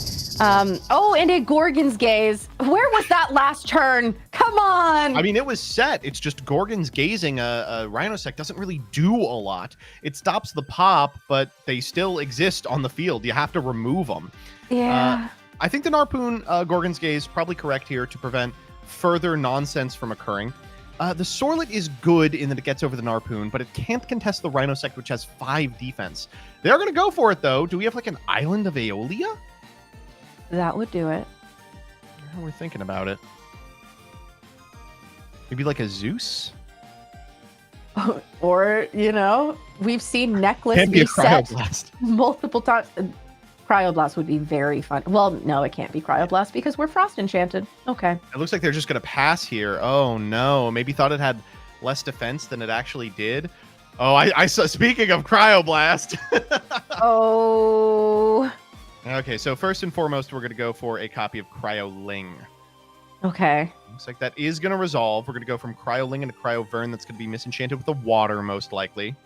Oh, and a Gorgon's Gaze. Where was that last turn? Come on! I mean, it was set. It's just Gorgon's Gazing a Rhinosect doesn't really do a lot. It stops the pop, but they still exist on the field. You have to remove them. Yeah. I think the Narpoon Gorgon's Gaze is probably correct here to prevent further nonsense from occurring. The Sorlet is good in that it gets over the Narpoon, but it can't contest the Rhinosect, which has 5 defense. They're going to go for it, though. Do we have like an Island of Aeolia? That would do it. Yeah, we're thinking about it. Maybe like a Zeus? Or, you know, we've seen Necklace Can't be a be set Cryoblast. multiple times. Cryoblast would be very fun. Well, no, it can't be Cryoblast because we're Frost Enchanted. Okay. It looks like they're just going to pass here. Oh, no. Maybe thought it had less defense than it actually did. Oh, I saw. Speaking of Cryoblast. Oh. Okay, so first and foremost, we're going to go for a copy of Cryoling. Okay. Looks like that is going to resolve. We're going to go from Cryoling into Cryovern. That's going to be misenchanted with the water, most likely.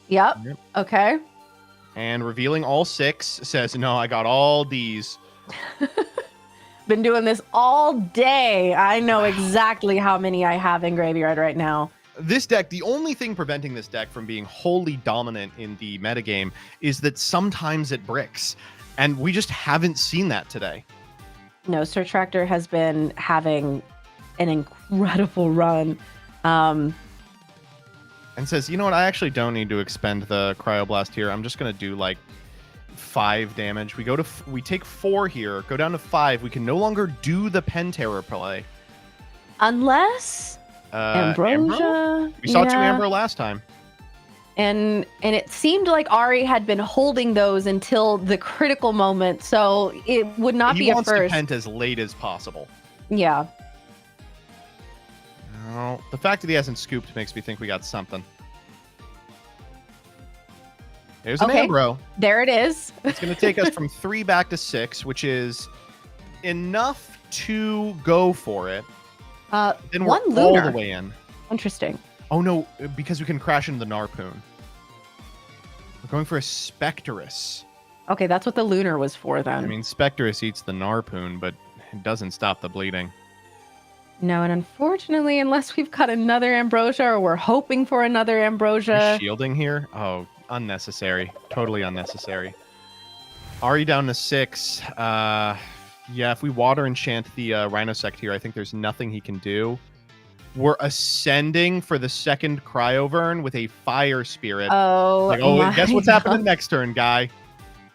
Yep. Yep. Okay. And revealing all 6 says, no, I got all these. Been doing this all day. I know exactly how many I have in graveyard right now. This deck, the only thing preventing this deck from being wholly dominant in the metagame is that sometimes it bricks. And we just haven't seen that today. No, Sir Tractor has been having an incredible run. And says, you know what, I actually don't need to expend the Cryoblast here. I'm just going to do like 5 damage. We take 4 here, go down to 5. We can no longer do the Penterror play. Unless Ambrosia. We saw 2 Ambro last time. And it seemed like Ari had been holding those until the critical moment, so it would not be a first. He wants to pent as late as possible. Yeah. No, the fact that he hasn't scooped makes me think we got something. There's an Ambro. There it is. It's going to take us from 3 back to 6, which is enough to go for it. Then we're one all lunar. the way in. Interesting. Oh no, because we can crash into the Narpoon. We're going for a Spectrus. Okay, that's what the lunar was for then. I mean, Spectrus eats the Narpoon, but it doesn't stop the bleeding. No, and unfortunately, unless we've got another Ambrosia or we're hoping for another Ambrosia. Shielding here? Oh, unnecessary. Totally unnecessary. Ari down to 6. Yeah, if we water enchant the Rhinosect here, I think there's nothing he can do. We're ascending for the second Cryovern with a Fire Spirit. Oh, guess what's happening next turn, guy?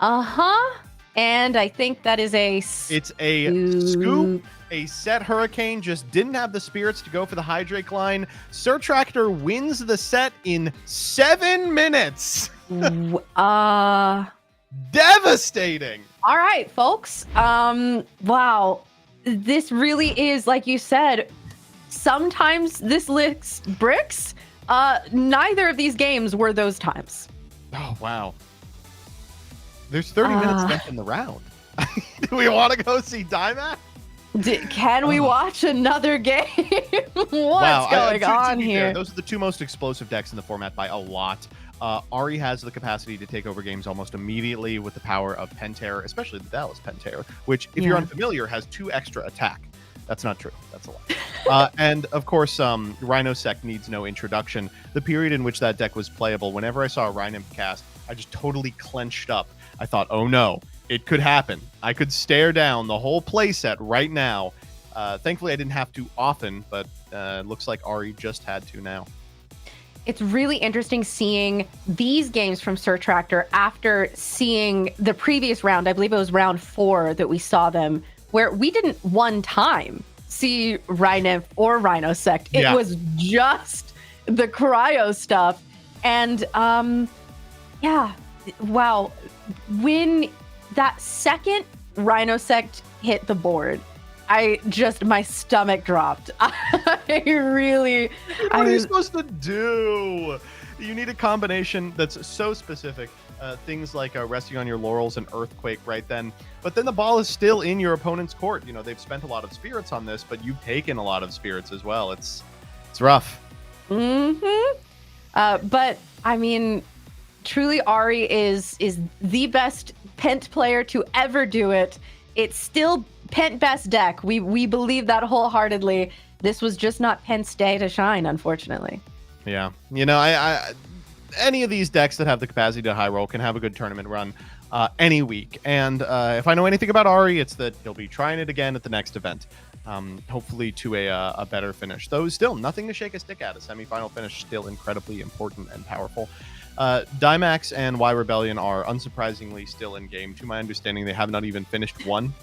Uh-huh. And I think that is It's a scoop. A set Hurricane just didn't have the spirits to go for the Hydrake line. Sir Tractor wins the set in 7 minutes. Devastating. All right, folks. Wow. This really is, like you said, sometimes this licks bricks. Neither of these games were those times. Oh, wow. There's 30 minutes left in the round. Do we want to go see Dymac? Can we watch another game? What's going on here? Fair, those are the 2 most explosive decks in the format by a lot. Ari has the capacity to take over games almost immediately with the power of Penterror, especially the Dallas Penterror, which, if you're unfamiliar, has 2 extra attack. That's not true. That's a lie. And, of course, Rhinosect needs no introduction. The period in which that deck was playable, whenever I saw a Rhinymph cast, I just totally clenched up. I thought, oh no, it could happen. I could stare down the whole playset right now. Thankfully, I didn't have to often, but looks like Ari just had to now. it's really interesting seeing these games from Sir Tractor after seeing the previous round. I believe it was round 4 that we saw them, where we didn't one time see Rhinymph or Rhinosect. It was just the cryo stuff. And yeah, wow. When that second Rhinosect hit the board, my stomach dropped. I really... What are you supposed to do? You need a combination that's so specific. Things like resting on your laurels and Earthquake right then. But then the ball is still in your opponent's court. You know, they've spent a lot of spirits on this, but you've taken a lot of spirits as well. It's rough. Mm-hmm. But, I mean, truly Ari is the best Pent player to ever do it. It's still Pent best deck. We believe that wholeheartedly. This was just not Pent's day to shine, unfortunately. Yeah. You know, I any of these decks that have the capacity to high roll can have a good tournament run any week. And if I know anything about Ari, it's that he'll be trying it again at the next event. Hopefully to a better finish. Though still nothing to shake a stick at. A semifinal finish still incredibly important and powerful. Dimax and Y Rebellion are unsurprisingly still in game. To my understanding, they have not even finished one.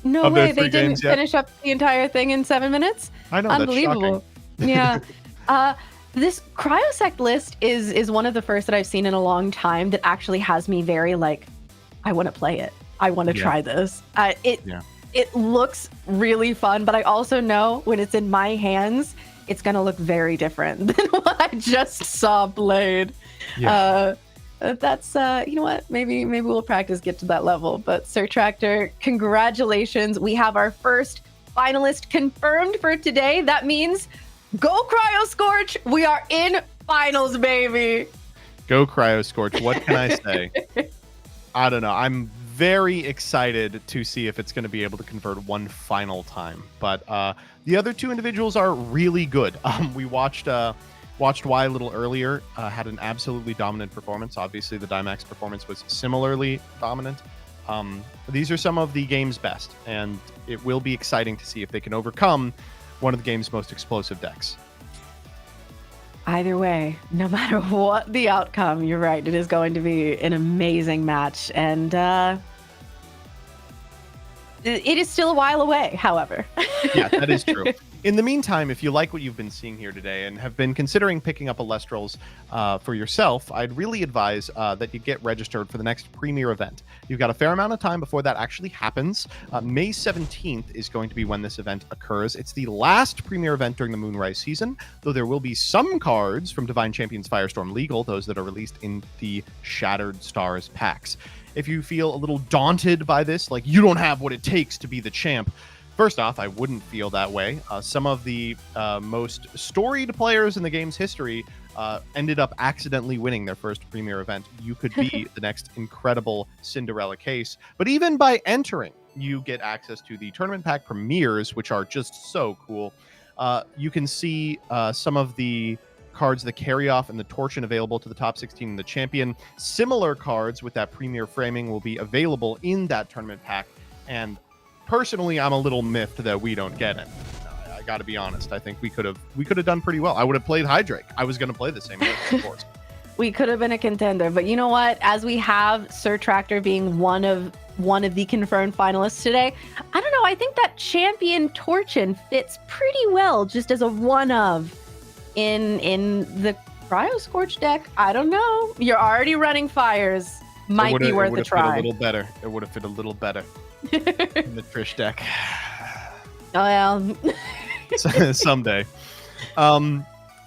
No way, they didn't finish up the entire thing in 7 minutes? I know, unbelievable. Yeah. This Cryosect list is one of the first that I've seen in a long time that actually has me very like, I want to play it. I want to try this. It looks really fun, but I also know when it's in my hands, it's going to look very different than what I just saw played. Yeah. That's you know what, maybe we'll practice, get to that level. But Sir Tractor, congratulations, we have our first finalist confirmed for today. That means go Cryo Scorch, we are in finals, baby. Go Cryo Scorch. What can I say? I don't know, I'm very excited to see if it's going to be able to convert one final time, but the other two individuals are really good. We watched Y a little earlier, had an absolutely dominant performance. Obviously, the Dimax performance was similarly dominant. These are some of the game's best, and it will be exciting to see if they can overcome one of the game's most explosive decks. Either way, no matter what the outcome, you're right, it is going to be an amazing match, and it is still a while away, however. Yeah, that is true. In the meantime, if you like what you've been seeing here today and have been considering picking up Elestrals for yourself, I'd really advise that you get registered for the next Premier event. You've got a fair amount of time before that actually happens. May 17th is going to be when this event occurs. It's the last Premier event during the Moonrise season, though there will be some cards from Divine Champions Firestorm legal, those that are released in the Shattered Stars packs. If you feel a little daunted by this, like you don't have what it takes to be the champ, first off, I wouldn't feel that way. Some of the most storied players in the game's history ended up accidentally winning their first Premier event. You could be the next incredible Cinderella case. But even by entering, you get access to the tournament pack premieres, which are just so cool. You can see some of the cards, the carry off and the torsion available to the top 16 and the champion. Similar cards with that Premier framing will be available in that tournament pack. And personally, I'm a little miffed that we don't get it. I got to be honest. I think we could have done pretty well. I would have played Hydrake. I was going to play the same way, of course. We could have been a contender, but you know what? As we have Sir Tractor being one of the confirmed finalists today, I don't know. I think that champion Torchin fits pretty well just as a one of in the Cryo Scorch deck. I don't know. You're already running fires. Might be worth a try. It would have fit a little better. It would have fit a little better. In the Trish deck. Oh, well. Someday.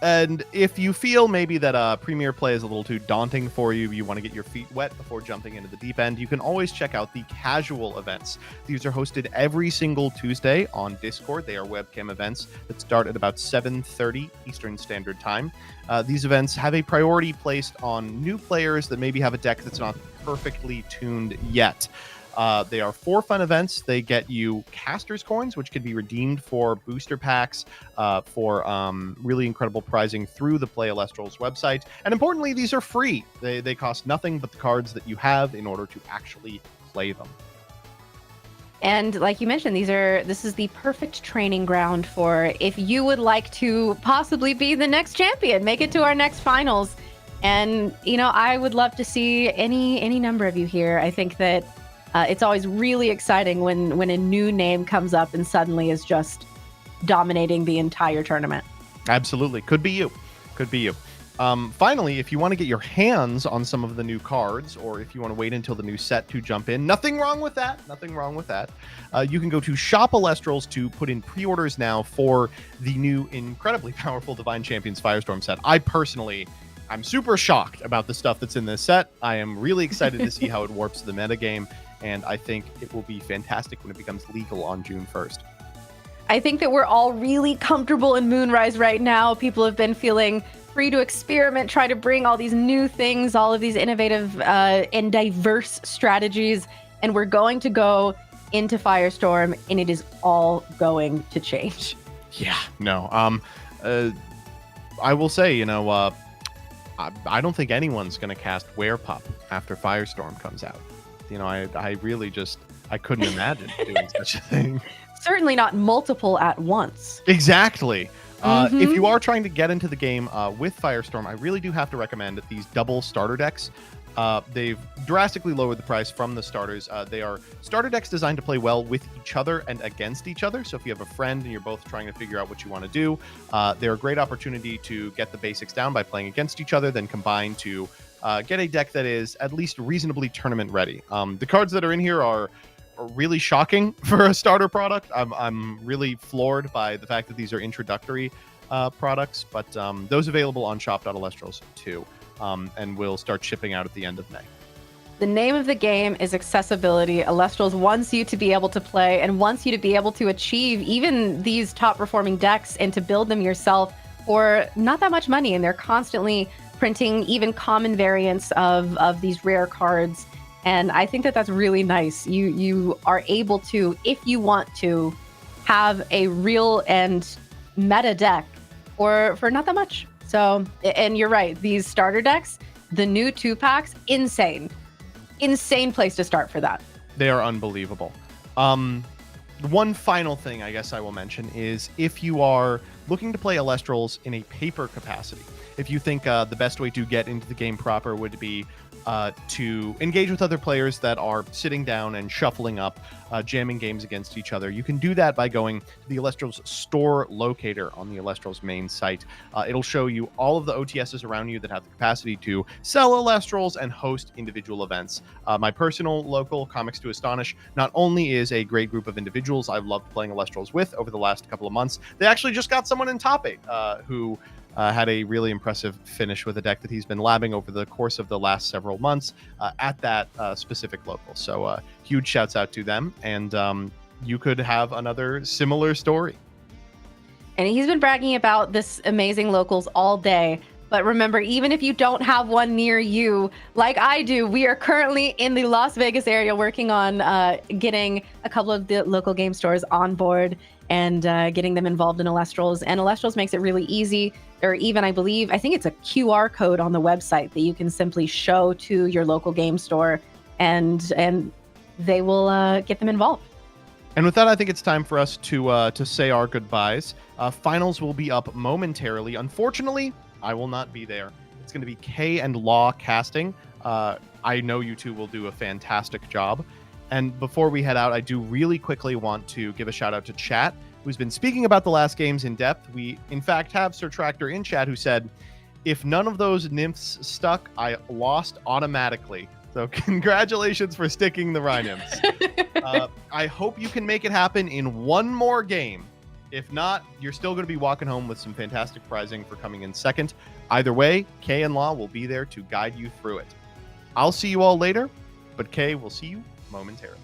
And if you feel maybe that Premier play is a little too daunting for you, you want to get your feet wet before jumping into the deep end, you can always check out the casual events. These are hosted every single Tuesday on Discord. They are webcam events that start at about 7:30 Eastern Standard Time. These events have a priority placed on new players that maybe have a deck that's not perfectly tuned yet. They are for fun events. They get you Caster's Coins, which can be redeemed for booster packs, for really incredible prizing through the Play Elestrals website. And importantly, these are free. They cost nothing but the cards that you have in order to actually play them. And like you mentioned, this is the perfect training ground for if you would like to possibly be the next champion, make it to our next finals. And I would love to see any number of you here. I think that it's always really exciting when a new name comes up and suddenly is just dominating the entire tournament. Absolutely. Could be you. Could be you. Finally, if you want to get your hands on some of the new cards, or if you want to wait until the new set to jump in, nothing wrong with that. Nothing wrong with that. You can go to Shop Elestrals to put in pre-orders now for the new incredibly powerful Divine Champions Firestorm set. I'm super shocked about the stuff that's in this set. I am really excited to see how it warps the metagame, and I think it will be fantastic when it becomes legal on June 1st. I think that we're all really comfortable in Moonrise right now. People have been feeling free to experiment, try to bring all these new things, all of these innovative and diverse strategies. And we're going to go into Firestorm, and it is all going to change. Yeah, no. I will say, I don't think anyone's going to cast Werepup after Firestorm comes out. I really I couldn't imagine doing such a thing. Certainly not multiple at once. Exactly. If you are trying to get into the game with Firestorm, I really do have to recommend these double starter decks. They've drastically lowered the price from the starters. They are starter decks designed to play well with each other and against each other. So if you have a friend and you're both trying to figure out what you want to do, they're a great opportunity to get the basics down by playing against each other, then combine to get a deck that is at least reasonably tournament ready. The cards that are in here are really shocking for a starter product. I'm really floored by the fact that these are introductory products, but those available on shop.elestrals too, and will start shipping out at the end of May. The name of the game is accessibility. Elestrals wants you to be able to play and wants you to be able to achieve even these top performing decks and to build them yourself for not that much money. And they're constantly printing even common variants of these rare cards. And I think that that's really nice. You are able to, if you want to, have a real and meta deck for not that much. So, and you're right, these starter decks, the new 2-packs, insane place to start for that. They are unbelievable. One final thing I guess I will mention is if you are looking to play Elestrals in a paper capacity, if you think the best way to get into the game proper would be to engage with other players that are sitting down and shuffling up, jamming games against each other, you can do that by going to the Elestrals store locator on the Elestrals main site. It'll show you all of the OTSs around you that have the capacity to sell Elestrals and host individual events. My personal local, Comics to Astonish, not only is a great group of individuals I've loved playing Elestrals with over the last couple of months, they actually just got someone in top 8 who had a really impressive finish with a deck that he's been labbing over the course of the last several months at that specific local. So huge shouts out to them, and you could have another similar story. And he's been bragging about this amazing locals all day. But remember, even if you don't have one near you, like I do, we are currently in the Las Vegas area working on getting a couple of the local game stores on board and getting them involved in Elestrals. And Elestrals makes it really easy. Or even, I think it's a QR code on the website that you can simply show to your local game store, and they will get them involved. And with that, I think it's time for us to say our goodbyes. Finals will be up momentarily. Unfortunately, I will not be there. It's going to be Kay and Law casting. I know you two will do a fantastic job. And before we head out, I do really quickly want to give a shout out to chat, who's been speaking about the last games in depth. We, in fact, have Sir Tractor in chat who said, if none of those nymphs stuck, I lost automatically. So congratulations for sticking the Rhine nymphs. I hope you can make it happen in one more game. If not, you're still going to be walking home with some fantastic prizing for coming in second. Either way, Kay and Law will be there to guide you through it. I'll see you all later, but Kay will see you momentarily.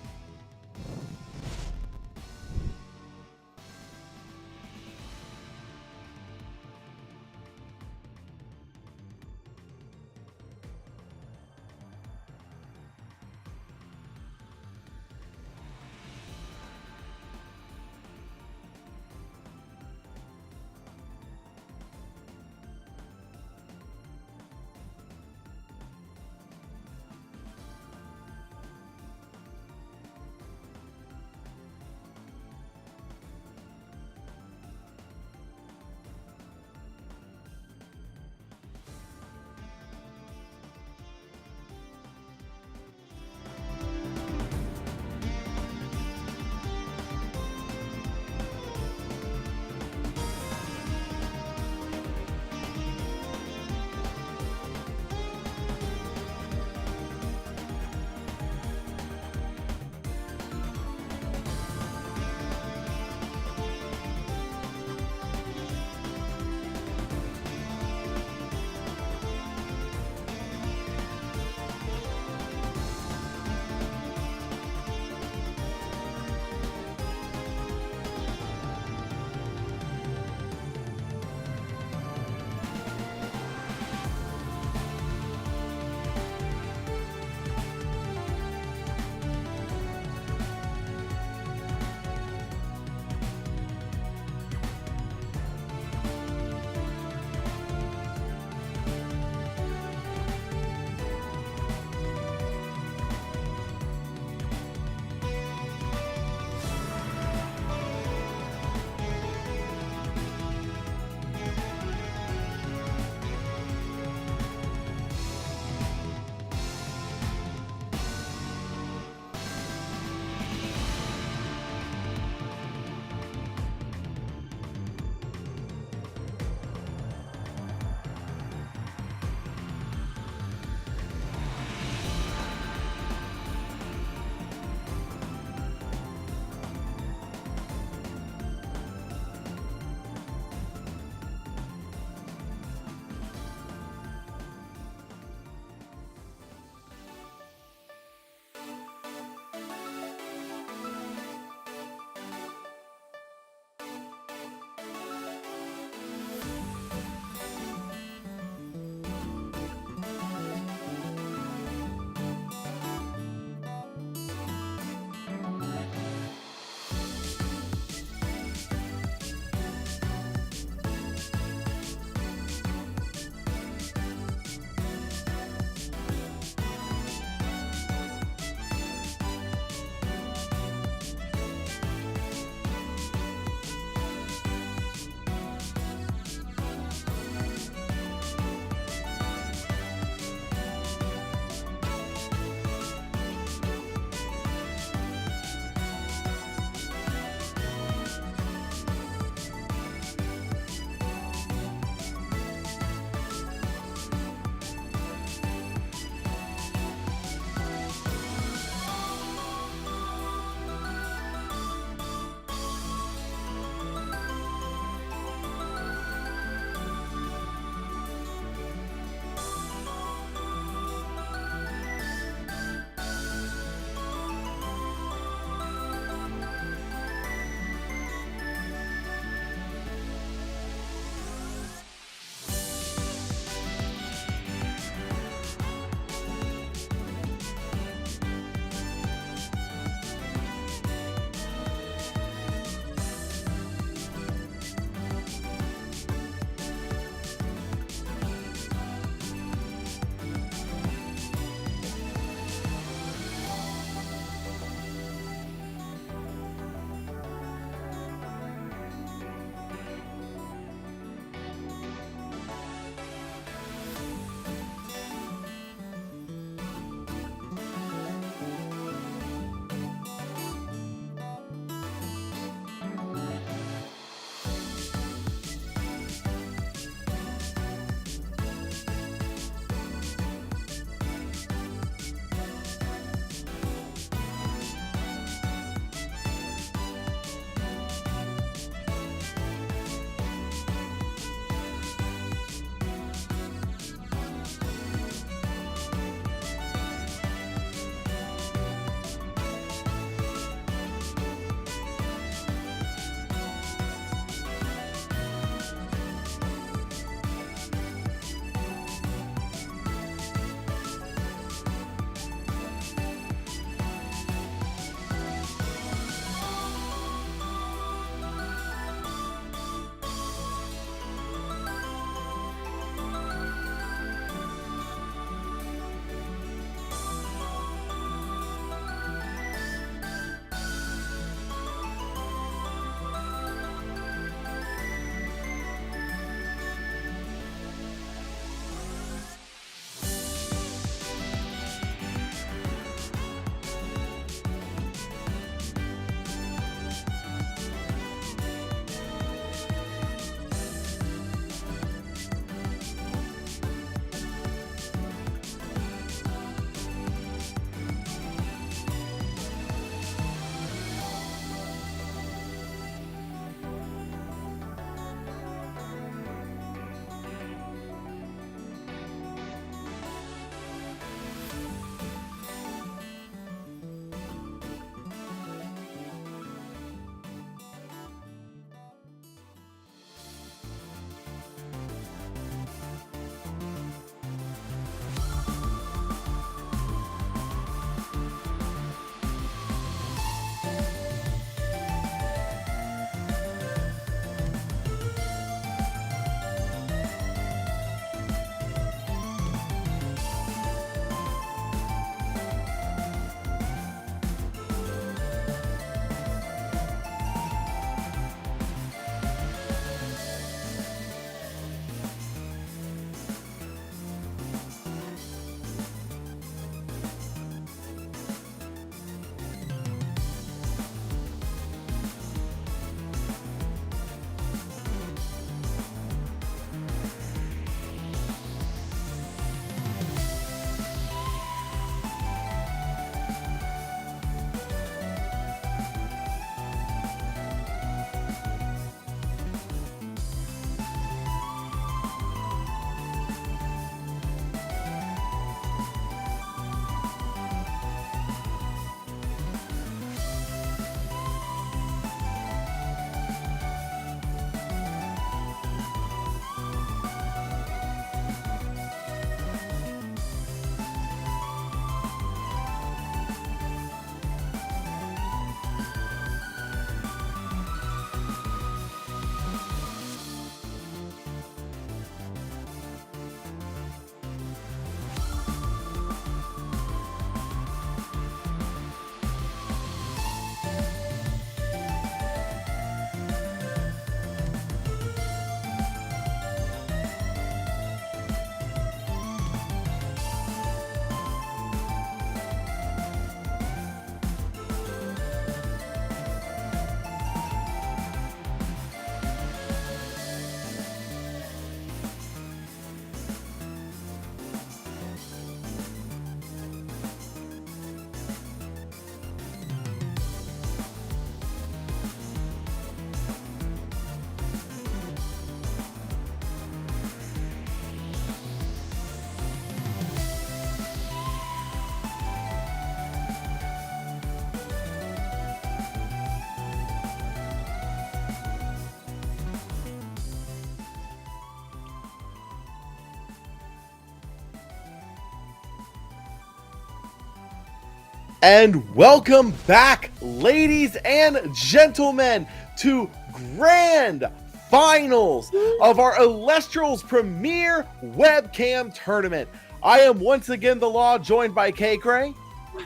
And welcome back, ladies and gentlemen, to Grand Finals of our Elestrals Premier Webcam Tournament. I am once again the Law, joined by K Cray.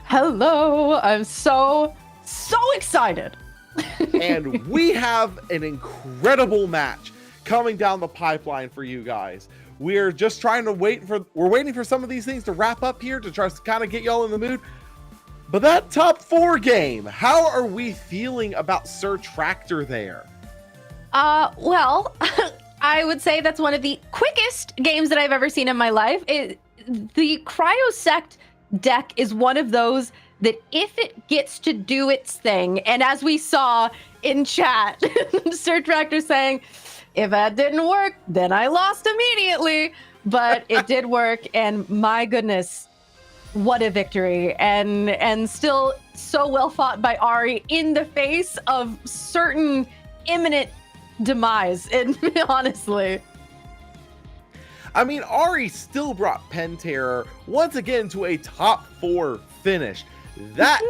Hello, I'm so excited. And we have an incredible match coming down the pipeline for you guys. We're just trying to we're waiting for some of these things to wrap up here to try to kind of get y'all in the mood. But that top 4 game, how are we feeling about Sir Tractor there? Well, I would say that's one of the quickest games that I've ever seen in my life. The Cryosect deck is one of those that if it gets to do its thing, and as we saw in chat, Sir Tractor saying, if that didn't work, then I lost immediately. But it did work, and my goodness, what a victory. And still so well fought by Ari in the face of certain imminent demise, and honestly. I mean, Ari still brought Pen Terror once again to a top 4 finish. That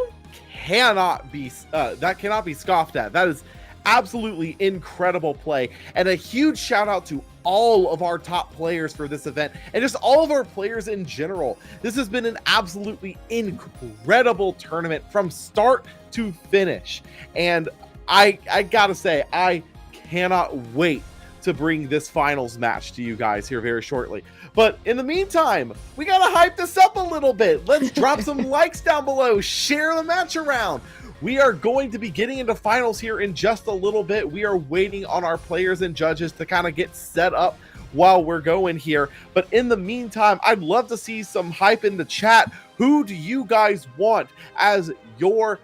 cannot be scoffed at. That is absolutely incredible play, and a huge shout out to all of our top players for this event, and just all of our players in general. This has been an absolutely incredible tournament from start to finish, and I gotta say, I cannot wait to bring this finals match to you guys here very shortly. But in the meantime, we gotta hype this up a little bit. Let's drop some likes down below, share the match around. We are going to be getting into finals here in just a little bit. We are waiting on our players and judges to kind of get set up while we're going here. But in the meantime, I'd love to see some hype in the chat. Who do you guys want as your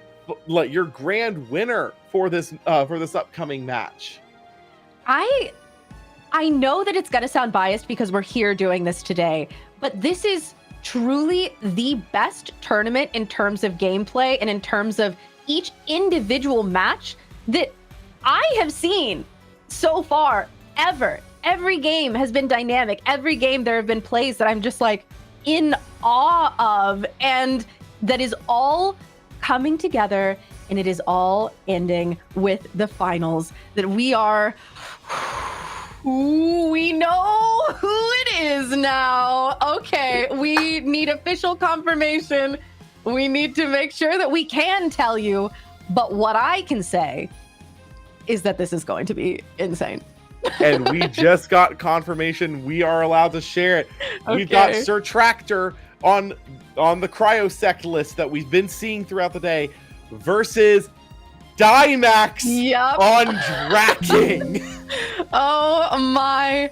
grand winner for this upcoming match? I know that it's going to sound biased because we're here doing this today, but this is truly the best tournament in terms of gameplay and in terms of each individual match that I have seen so far ever. Every game has been dynamic. Every game there have been plays that I'm just like in awe of, and that is all coming together, and it is all ending with the finals that we are... We know who it is now. Okay, we need official confirmation. We need to make sure that we can tell you. But what I can say is that this is going to be insane. And we just got confirmation we are allowed to share it. Okay. We've got Sir Tractor on the Cryosect list that we've been seeing throughout the day versus Dymax on Draking. Oh my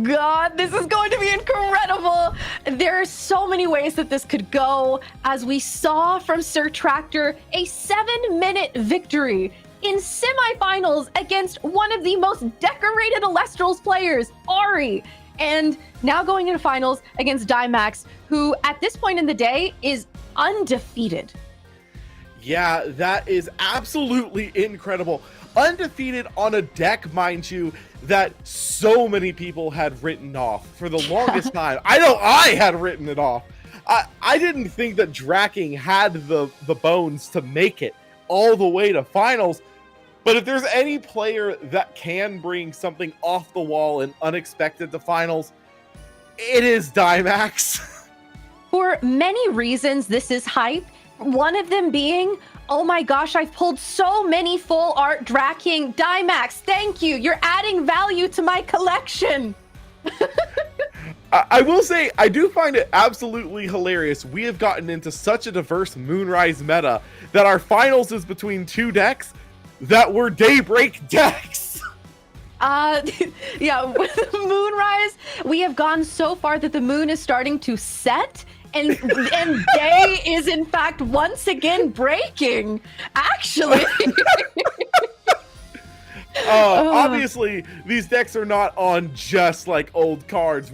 God, this is going to be incredible. There are so many ways that this could go. As we saw from Sir Tractor, a 7-minute victory in semifinals against one of the most decorated Elestrals players, Ari. And now going into finals against Dymax, who at this point in the day is undefeated. Yeah, that is absolutely incredible. Undefeated on a deck, mind you, that so many people had written off for the longest time. I know I had written it off. I didn't think that Draking had the bones to make it all the way to finals. But if there's any player that can bring something off the wall and unexpected to finals, it is Dymax. For many reasons, this is hype. One of them being, oh my gosh, I've pulled so many full art Draking. Dymax, thank you. You're adding value to my collection. I will say, I do find it absolutely hilarious. We have gotten into such a diverse Moonrise meta that our finals is between 2 decks that were Daybreak decks. Yeah, with Moonrise, we have gone so far that the moon is starting to set. And day is in fact once again breaking, actually. Obviously, these decks are not on just like old cards.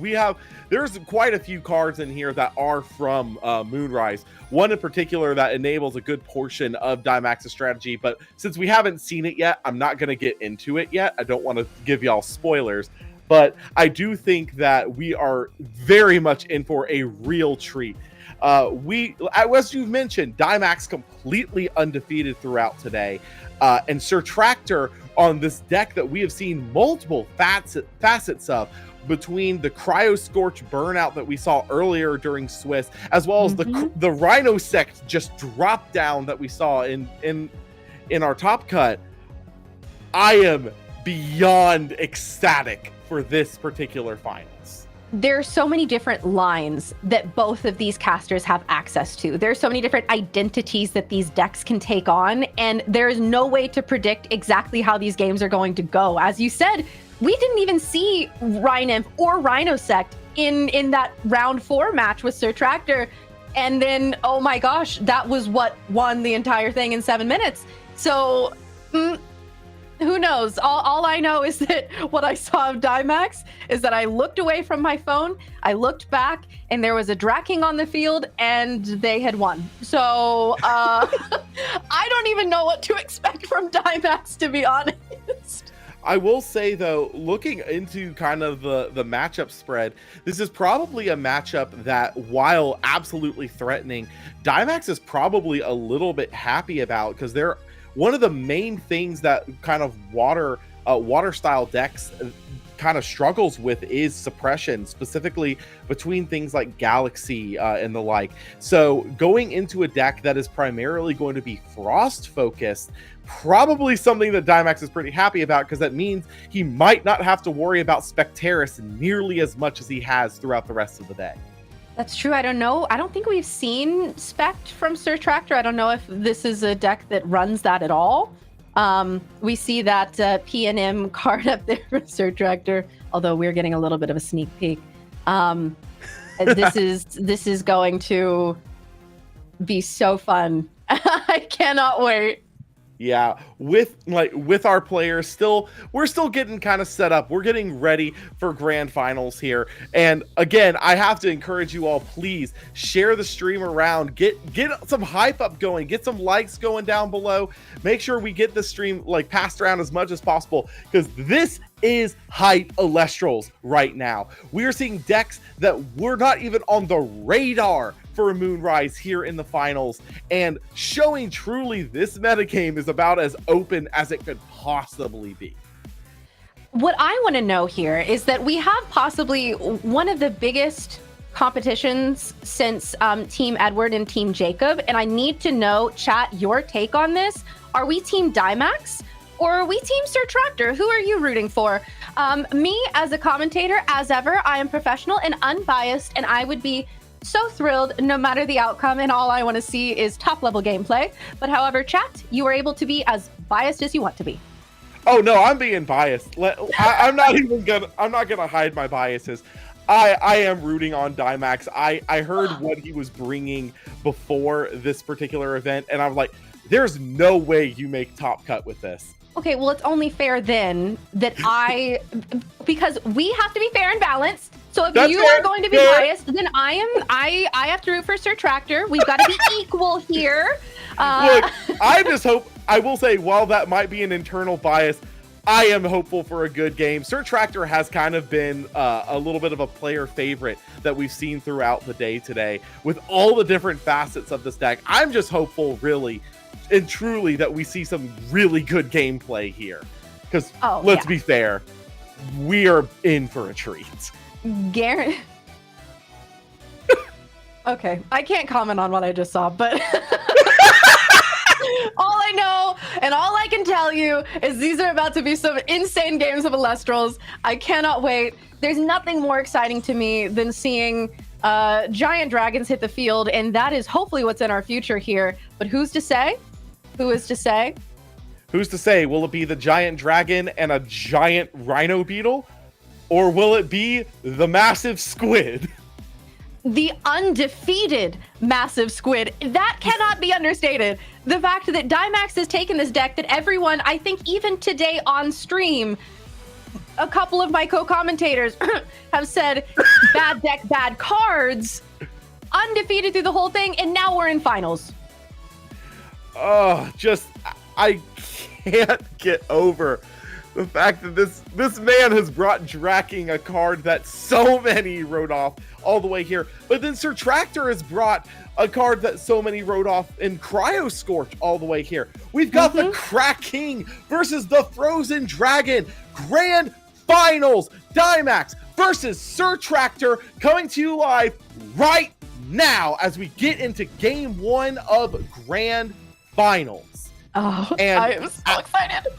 There's quite a few cards in here that are from Moonrise. One in particular that enables a good portion of Dymax's strategy, but since we haven't seen it yet, I'm not going to get into it yet. I don't want to give y'all spoilers. but I do think that we are very much in for a real treat. As you've mentioned, Dimax completely undefeated throughout today, and Sir Tractor on this deck that we have seen multiple facets of, between the Cryo Scorch burnout that we saw earlier during Swiss, as well as the Rhino Sect just drop down that we saw in our top cut. I am beyond ecstatic for this particular finals. There are so many different lines that both of these casters have access to. There's so many different identities that these decks can take on, and there is no way to predict exactly how these games are going to go. As you said, we didn't even see Rhino or Rhino Sect in that round 4 match with Sir Tractor, and then, oh my gosh, that was what won the entire thing in 7 minutes. So, who knows? All I know is that what I saw of Dimax is that I looked away from my phone, I looked back, and there was a Draking on the field, and they had won. So, I don't even know what to expect from Dimax, to be honest. I will say, though, looking into kind of the matchup spread, this is probably a matchup that, while absolutely threatening, Dimax is probably a little bit happy about, because they're one of the main things that kind of water style decks kind of struggles with is suppression, specifically between things like Galaxy and the like. So going into a deck that is primarily going to be Frost focused, probably something that Dimax is pretty happy about, because that means he might not have to worry about Spectaris nearly as much as he has throughout the rest of the day. That's true. I don't know. I don't think we've seen Spect from Sir Tractor. I don't know if this is a deck that runs that at all. We see that P&M card up there for Sir Tractor, although we're getting a little bit of a sneak peek. This is going to be so fun. I cannot wait. Yeah, with our players we're still getting kind of set up. We're getting ready for grand finals here. And again, I have to encourage you all, please share the stream around, get some hype up going, get some likes going down below. Make sure we get the stream passed around as much as possible, because this is hype Elestrals right now. We are seeing decks that were not even on the radar for Moonrise here in the finals, and showing truly this metagame is about as open as it could possibly be. What I want to know here is that we have possibly one of the biggest competitions since Team Edward and Team Jacob, and I need to know, chat, your take on this. Are we Team Dimax? Or are we Team Sir Tractor? Who are you rooting for? Me, as a commentator, as ever, I am professional and unbiased, and I would be so thrilled no matter the outcome, and all I want to see is top-level gameplay. But however, chat, you are able to be as biased as you want to be. Oh no, I'm being biased. I'm not gonna hide my biases. I am rooting on Dimax. I heard what he was bringing before this particular event, and I'm like, there's no way you make top cut with this. Okay, well, it's only fair then that because we have to be fair and balanced. So if you are going to be biased, then I have to root for Sir Tractor. We've got to be equal here. Look, I will say, while that might be an internal bias, I am hopeful for a good game. Sir Tractor has kind of been a little bit of a player favorite that we've seen throughout the day today with all the different facets of this deck. I'm just hopeful, really and truly, that we see some really good gameplay here. Because let's be fair, we are in for a treat. Okay, I can't comment on what I just saw, but all I know and all I can tell you is these are about to be some insane games of Elestrals. I cannot wait. There's nothing more exciting to me than seeing giant dragons hit the field, and that is hopefully what's in our future here. But who's to say? Who is to say? Who's to say? Will it be the giant dragon and a giant rhino beetle? Or will it be the massive squid? The undefeated massive squid. That cannot be understated. The fact that Dimax has taken this deck that everyone, I think even today on stream, a couple of my co-commentators have said, bad deck, bad cards, undefeated through the whole thing, and now we're in finals. I can't get over The fact that this man has brought Draking, a card that so many wrote off all the way here. But then Sir Tractor has brought a card that so many wrote off in Cryo Scorch all the way here. We've got the Crack King versus the Frozen Dragon Grand Finals. Dimax versus Sir Tractor coming to you live right now as we get into game 1 of Grand Finals. Oh, and I am so excited.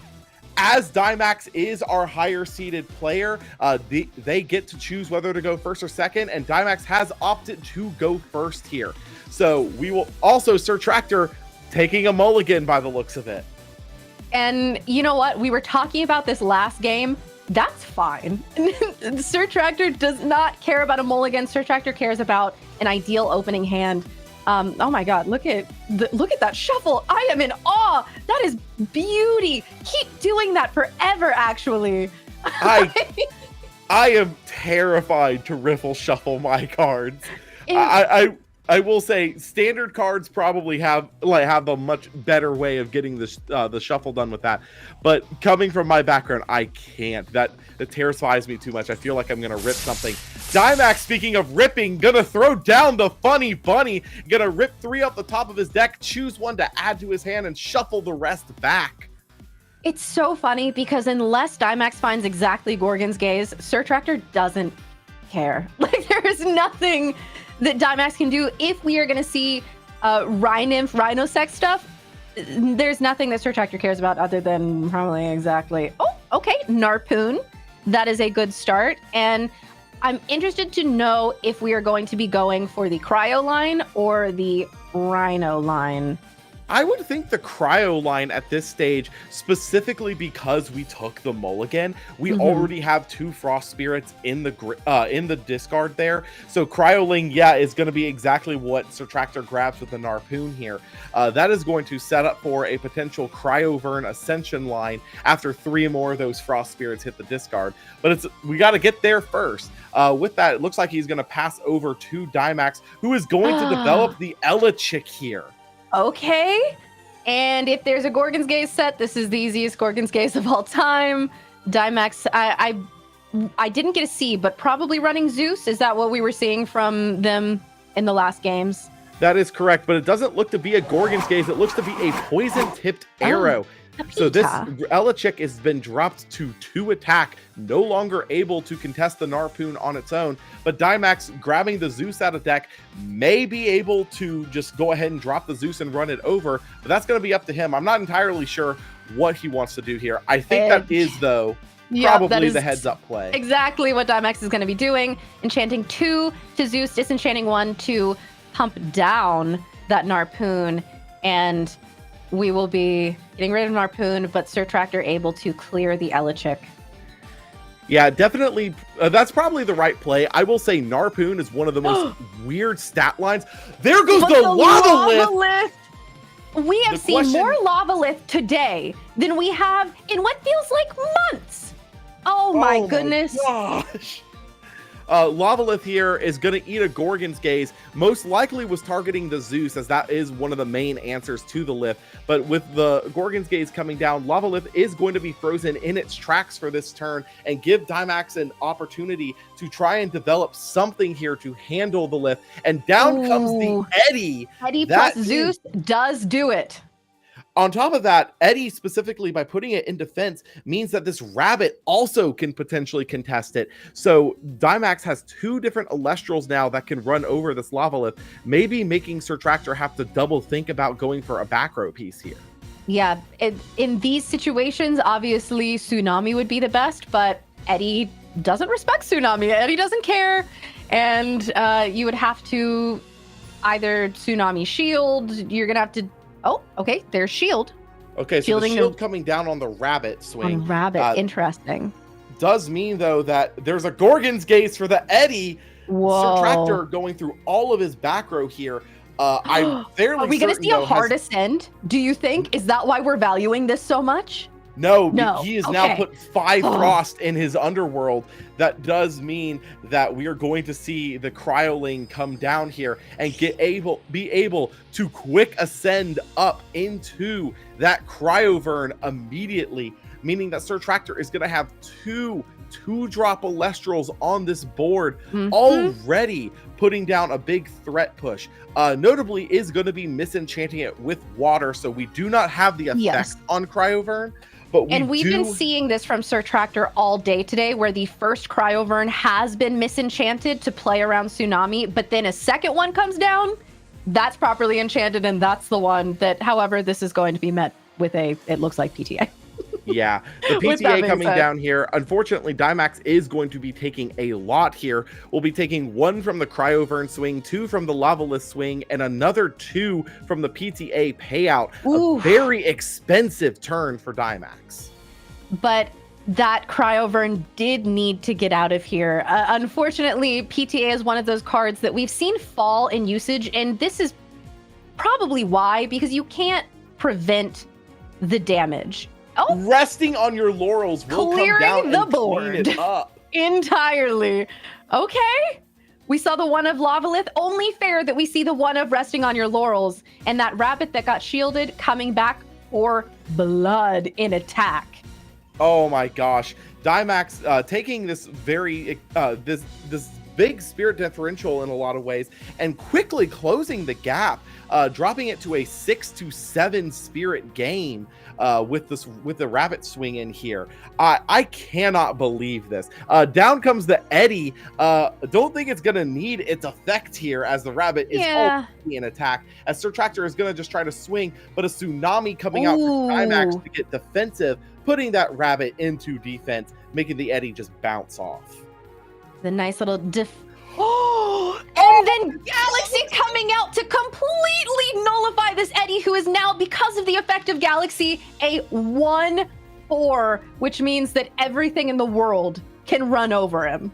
As Dimax is our higher seeded player, they get to choose whether to go first or second, and Dimax has opted to go first here. So we will also Sir Tractor taking a mulligan by the looks of it. And you know what? We were talking about this last game. That's fine. Sir Tractor does not care about a mulligan. Sir Tractor cares about an ideal opening hand. Oh my God! Look at that shuffle. I am in awe. That is beauty. Keep doing that forever. Actually, I am terrified to riffle shuffle my cards. I will say standard cards probably have a much better way of getting the shuffle done with that, but coming from my background, I can't. That terrifies me too much. I feel like I'm gonna rip something. Dimax, speaking of ripping, gonna throw down the funny bunny. Gonna rip 3 off the top of his deck, choose one to add to his hand, and shuffle the rest back. it's so funny because unless Dimax finds exactly Gorgon's Gaze, Sir Tractor doesn't care. Like there is nothing that Dimax can do. If we are going to see Rhynymph, Rhinosect stuff, there's nothing that Sir Tractor cares about other than probably exactly, oh, okay, Narpoon. That is a good start. And I'm interested to know if we are going to be going for the Cryo line or the Rhino line. I would think the Cryo line at this stage, specifically because we took the mulligan, we already have 2 Frost Spirits in the discard there. So Cryoling, yeah, is going to be exactly what Sir Tractor grabs with the Narpoon here. That is going to set up for a potential Cryovern Ascension line after 3 more of those Frost Spirits hit the discard. But we got to get there first. With that, it looks like he's going to pass over to Dimax, who is going to develop the Elechick here. Okay. And if there's a Gorgon's Gaze set, this is the easiest Gorgon's Gaze of all time. Dimax, I didn't get a C, but probably running Zeus. Is that what we were seeing from them in the last games? That is correct, but it doesn't look to be a Gorgon's Gaze. It looks to be a poison-tipped arrow. So this Elechick has been dropped to 2 attack, no longer able to contest the Narpoon on its own. But Dimax, grabbing the Zeus out of deck, may be able to just go ahead and drop the Zeus and run it over. But that's going to be up to him. I'm not entirely sure what he wants to do here. I think that is, though, probably the heads-up play. Exactly what Dimax is going to be doing. Enchanting 2 to Zeus, disenchanting 1 to pump down that Narpoon, and we will be getting rid of Narpoon, but Sir Tractor able to clear the Elechick. Yeah, definitely. That's probably the right play. I will say Narpoon is one of the most weird stat lines. There goes the Lava-Lith! We have seen more Lava-Lith today than we have in what feels like months. Oh my goodness. My gosh. Lava-Lith here is going to eat a Gorgon's Gaze. Most likely was targeting the Zeus, as that is one of the main answers to the Lith. But with the Gorgon's Gaze coming down, Lava-Lith is going to be frozen in its tracks for this turn and give Dimax an opportunity to try and develop something here to handle the Lith. And down comes the Eddy. Eddy plus Zeus does do it. On top of that, Eddy, specifically by putting it in defense, means that this rabbit also can potentially contest it. So Dimax has 2 different Elestrals now that can run over this Lava-Lith, maybe making Sir Tractor have to double think about going for a back row piece here. Yeah, in these situations, obviously Tsunami would be the best, but Eddy doesn't respect Tsunami. Eddy doesn't care, and you would have to either Tsunami shield, you're going to have to... Oh, okay, there's shield. Okay, so the shield coming down on the rabbit swing. On rabbit, interesting. Does mean, though, that there's a Gorgon's Gaze for the Eddy. Whoa. Sir Tractor going through all of his back row here. I'm fairly Are we going to see a hard ascend, do you think? Is that why we're valuing this so much? No, he has now put 5 Frost in his underworld. That does mean that we are going to see the Cryoling come down here and be able to quick ascend up into that Cryovern immediately. meaning that Sir Tractor is going to have two-drop Elestrals on this board, already putting down a big threat push. Notably is going to be misenchanting it with water, so we do not have the effect on Cryovern. But we've been seeing this from Sir Tractor all day today, where the first Cryovern has been misenchanted to play around Tsunami, but then a second one comes down, that's properly enchanted, and that's the one that, however, this is going to be met with it looks like PTA. Yeah, the PTA coming down here. Unfortunately, Dimax is going to be taking a lot here. We'll be taking 1 from the Cryovern swing, 2 from the Lavalith swing, and another 2 from the PTA payout. Ooh. A very expensive turn for Dimax. But that Cryovern did need to get out of here. Unfortunately, PTA is one of those cards that we've seen fall in usage, and this is probably why, because you can't prevent the damage. Oh, resting on your laurels will come down the and board clean it up entirely. Okay, we saw the one of Lavalith. Only fair that we see the one of resting on your laurels, and that rabbit that got shielded coming back for blood in attack. Oh my gosh, Dimax taking this very this big spirit differential in a lot of ways and quickly closing the gap, dropping it to a 6-7 spirit game with the rabbit swing in here. I cannot believe this. Down comes the Eddie. Don't think it's gonna need its effect here, as the rabbit is already in attack, as Sir Tractor is gonna just try to swing, but a Tsunami coming out from Dimax to get defensive, putting that rabbit into defense, making the Eddie just bounce off. The nice little and then Galaxy coming out to completely nullify this Eddie, who is now, because of the effect of Galaxy, a 1/4, which means that everything in the world can run over him.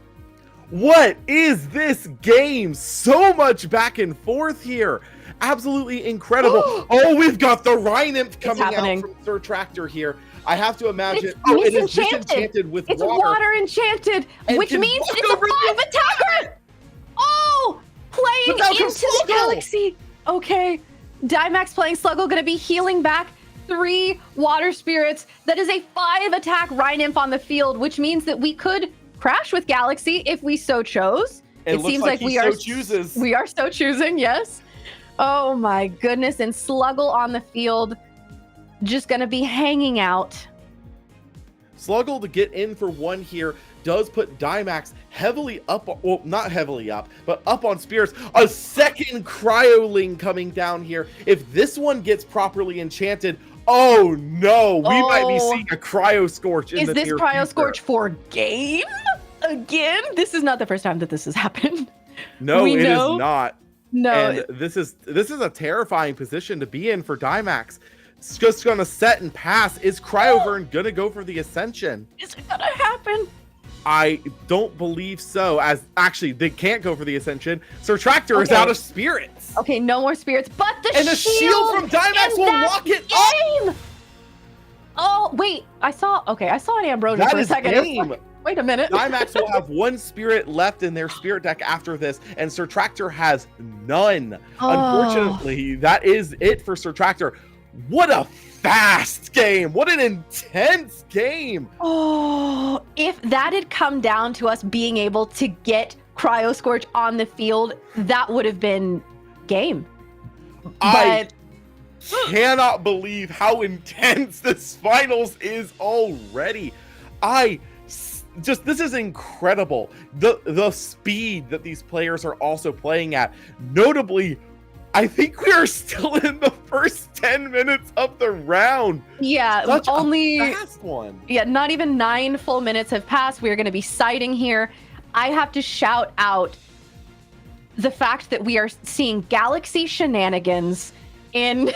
What is this game? So much back and forth here. Absolutely incredible. Oh, we've got the Rhynymph coming out from Sir Tractor here. I have to imagine. It is disenchanted with water. It's water enchanted, which means it's a 5 attacker. Oh, playing into the Galaxy. Okay, Dimax playing Sluggle, going to be healing back 3 water spirits. That is a 5 attack Rhynymph on the field, which means that we could crash with Galaxy if we so chose. It seems like we are so choosing. Yes. Oh my goodness, and Sluggle on the field, just going to be hanging out. Sluggle to get in for 1 here does put Dimax heavily up, well, not heavily up, but up on spirits. A second Cryoling coming down here. If this one gets properly enchanted, oh no, we might be seeing a Cryo Scorch in the near future. Is this Cryo Scorch for game? Again? This is not the first time that this has happened. No, it is not. No. And this is a terrifying position to be in for Dimax. It's just gonna set and pass. Is Cryovern gonna go for the Ascension? Is it gonna happen? I don't believe so, as actually they can't go for the Ascension. Sir Tractor is out of spirits. Okay, no more spirits, but the shield from Dimax will lock it up. Oh, wait, I saw an Ambrosia for a second. Like, wait a minute. Dimax will have 1 spirit left in their spirit deck after this, and Sir Tractor has none. Unfortunately, that is it for Sir Tractor. What a fast game. What an intense game. Oh, if that had come down to us being able to get Cryo Scorch on the field, that would have been game. I cannot believe how intense this finals is already. This is incredible. The speed that these players are also playing at. Notably, I think we are still in the first 10 minutes of the round. Yeah, Such a fast one. Yeah, not even 9 full minutes have passed. We're going to be sighting here. I have to shout out the fact that we are seeing Galaxy shenanigans in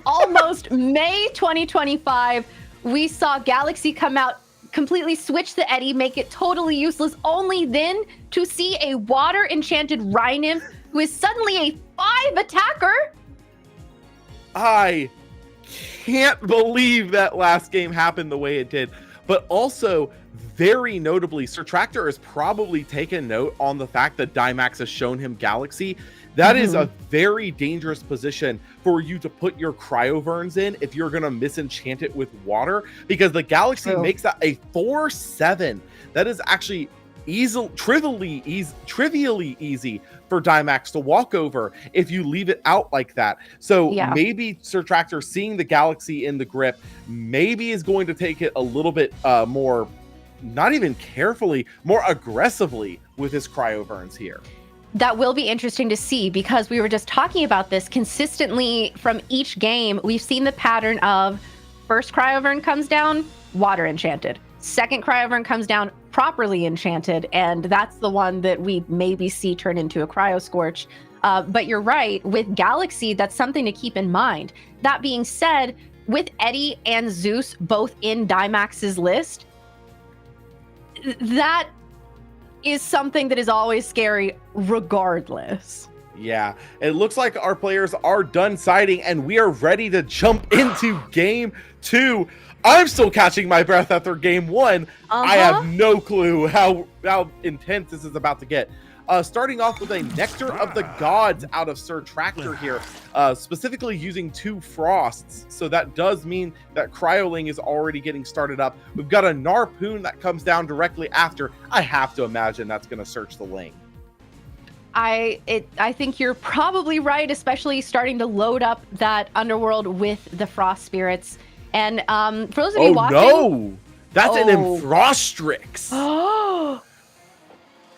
almost May 2025. We saw Galaxy come out, completely switch the Eddie, make it totally useless, only then to see a water enchanted Rhynymph who is suddenly a 5 attacker. I can't believe that last game happened the way it did. but also very notably, Sir Tractor has probably taken note on the fact that Dynamax has shown him Galaxy. That is a very dangerous position for you to put your Cryoverns in if you're going to misenchant it with water, because the Galaxy makes that a 4/7. That is actually trivially easy for Dynamax to walk over if you leave it out like that. So maybe Sir Tractor, seeing the Galaxy in the grip, maybe is going to take it a little bit more, not even carefully, more aggressively with his Cryoverns here. That will be interesting to see, because we were just talking about this consistently from each game. We've seen the pattern of first Cryovern comes down, water enchanted. Second Cryovern comes down, properly enchanted, and that's the one that we maybe see turn into a Cryo Scorch. But you're right, with Galaxy, that's something to keep in mind. That being said, with Eddie and Zeus both in Dynamax's list, that is something that is always scary regardless. Yeah, it looks like our players are done siding and we are ready to jump into game 2. I'm still catching my breath after game 1. I have no clue how intense this is about to get. Starting off with a Nectar of the Gods out of Sir Tractor here, specifically using 2 Frosts. So that does mean that Cryoling is already getting started up. We've got a Narpoon that comes down directly after. I have to imagine that's going to search the lane. I think you're probably right, especially starting to load up that Underworld with the Frost Spirits. And for those of you watching... Oh, no! That's an Enfrostrix! Oh!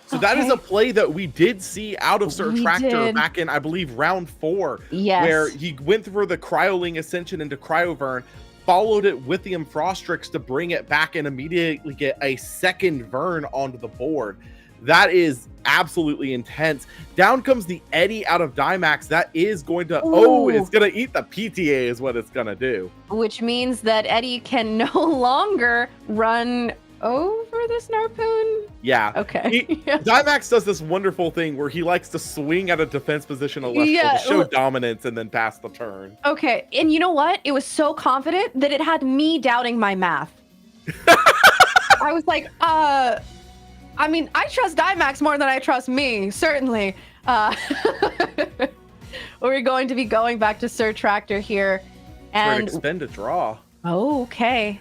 So that is a play that we did see out of Sir Tractor back in, I believe, round 4. Yes. Where he went through the Cryoling Ascension into Cryovern, followed it with the Enfrostrix to bring it back and immediately get a second Vern onto the board. That is absolutely intense. Down comes the Eddie out of Dynamax. That is going to... Oh, it's going to eat the PTA is what it's going to do. Which means that Eddie can no longer run over this Narpoon? Yeah. Okay. Dynamax does this wonderful thing where he likes to swing at a defense position to show dominance and then pass the turn. Okay. And you know what? It was so confident that it had me doubting my math. I was like, I mean, I trust Dynamax more than I trust me, certainly. We're going to be going back to Sir Tractor here. And expend a draw. Oh, okay.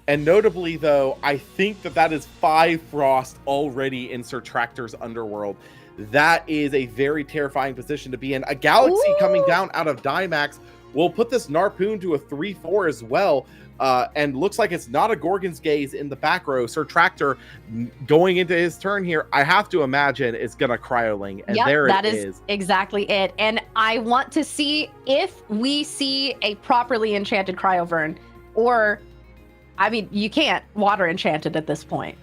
And notably, though, I think that is 5 Frost already in Sir Tractor's Underworld. That is a very terrifying position to be in. A Galaxy coming down out of Dynamax will put this Narpoon to a 3/4 as well. And looks like it's not a Gorgon's Gaze in the back row. Sir Tractor going into his turn here, I have to imagine is going to Cryoling. And that is exactly it. And I want to see if we see a properly enchanted Cryovern. Or, I mean, you can't water enchanted at this point.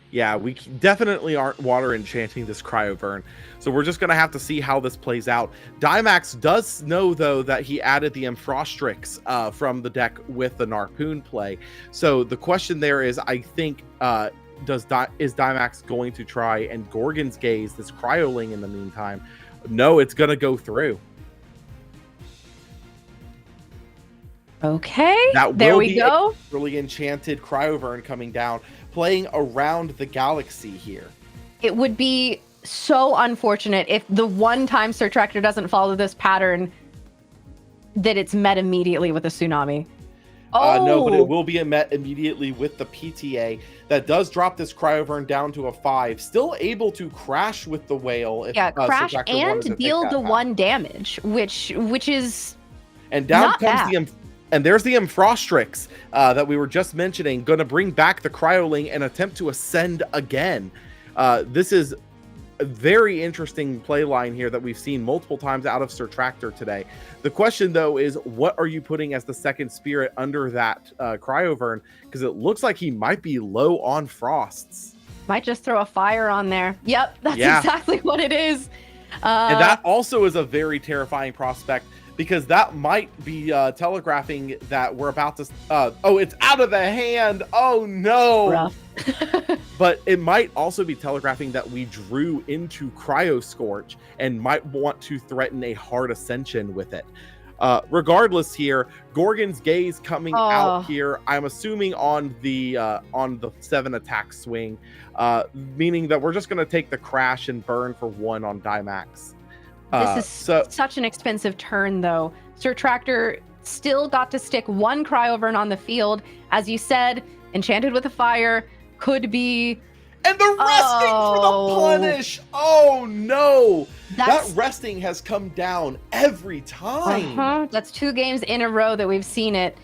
Yeah, we definitely aren't water enchanting this Cryovern. So we're just going to have to see how this plays out. Dynamax does know, though, that he added the Enfrostrix from the deck with the Narpoon play. So the question there is, I think, is Dynamax going to try and Gorgon's Gaze this Cryoling in the meantime? No, it's going to go through. Okay, there we go. Really enchanted Cryovern coming down, playing around the Galaxy here. It would be so unfortunate if the one time Sir Tractor doesn't follow this pattern that it's met immediately with a Tsunami. No, but it will be met immediately with the PTA. That does drop this Cryovern down to a 5. Still able to crash with the Whale. If, crash and deal the 1 damage, which is and down comes and there's the Enfrostrix that we were just mentioning, going to bring back the Cryoling and attempt to ascend again. This is a very interesting play line here that we've seen multiple times out of Sir Tractor today. The question, though, is what are you putting as the second spirit under that Cryovern? Because it looks like he might be low on Frosts. Might just throw a fire on there. Yep, that's exactly what it is. And that also is a very terrifying prospect, because that might be telegraphing that we're about to... it's out of the hand! Oh, no! Rough. But it might also be telegraphing that we drew into Cryo Scorch and might want to threaten a hard ascension with it. Regardless here, Gorgon's Gaze coming out Oh. here, I'm assuming on the 7 attack swing, meaning that we're just going to take the crash and burn for 1 on Dimax. This is such an expensive turn, though. Sir Tractor still got to stick 1 Cryovern on the field. As you said, Enchanted with a Fire could be... And the resting for the punish! Oh no! That resting has come down every time. That's 2 games in a row that we've seen it,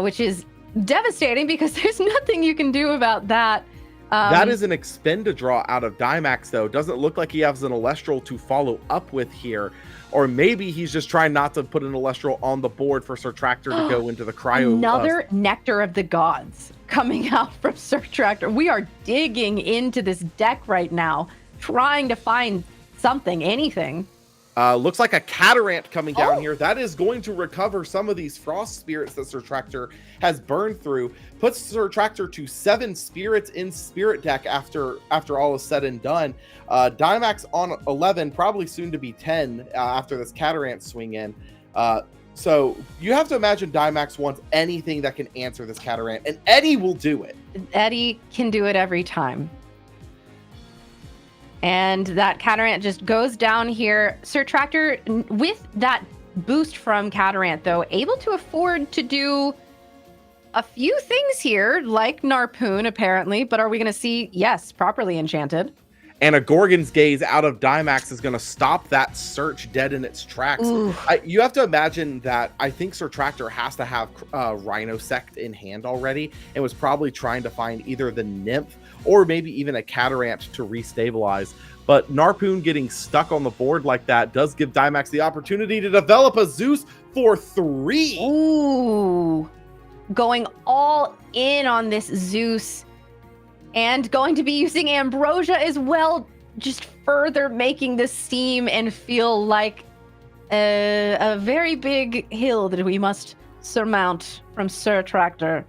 which is devastating because there's nothing you can do about that. That is an expend to draw out of Dimax, though. Doesn't look like he has an Elestral to follow up with here. Or maybe he's just trying not to put an Elestral on the board for Sir Tractor to go into the Cryo. Another Nectar of the Gods coming out from Sir Tractor. We are digging into this deck right now, trying to find something, anything. Looks like a Catarant coming down here. That is going to recover some of these Frost Spirits that Sir Tractor has burned through. Puts Sir Tractor to 7 Spirits in Spirit deck after all is said and done. Dimax on 11, probably soon to be 10 after this Catarant swing in. So you have to imagine Dimax wants anything that can answer this Catarant, and Eddie will do it. Eddie can do it every time. And that Catarant just goes down here. Sir Tractor, with that boost from Catarant, though, able to afford to do a few things here, like Narpoon, apparently. But are we going to see, yes, properly enchanted? And a Gorgon's Gaze out of Dimax is going to stop that search dead in its tracks. You have to imagine that I think Sir Tractor has to have Rhino Sect in hand already and was probably trying to find either the Nymph or maybe even a Catarant to restabilize. But Narpoon getting stuck on the board like that does give Dimax the opportunity to develop a Zeus for 3. Ooh, going all in on this Zeus. And going to be using Ambrosia as well, just further making this seem and feel like a very big hill that we must surmount from Sir Tractor.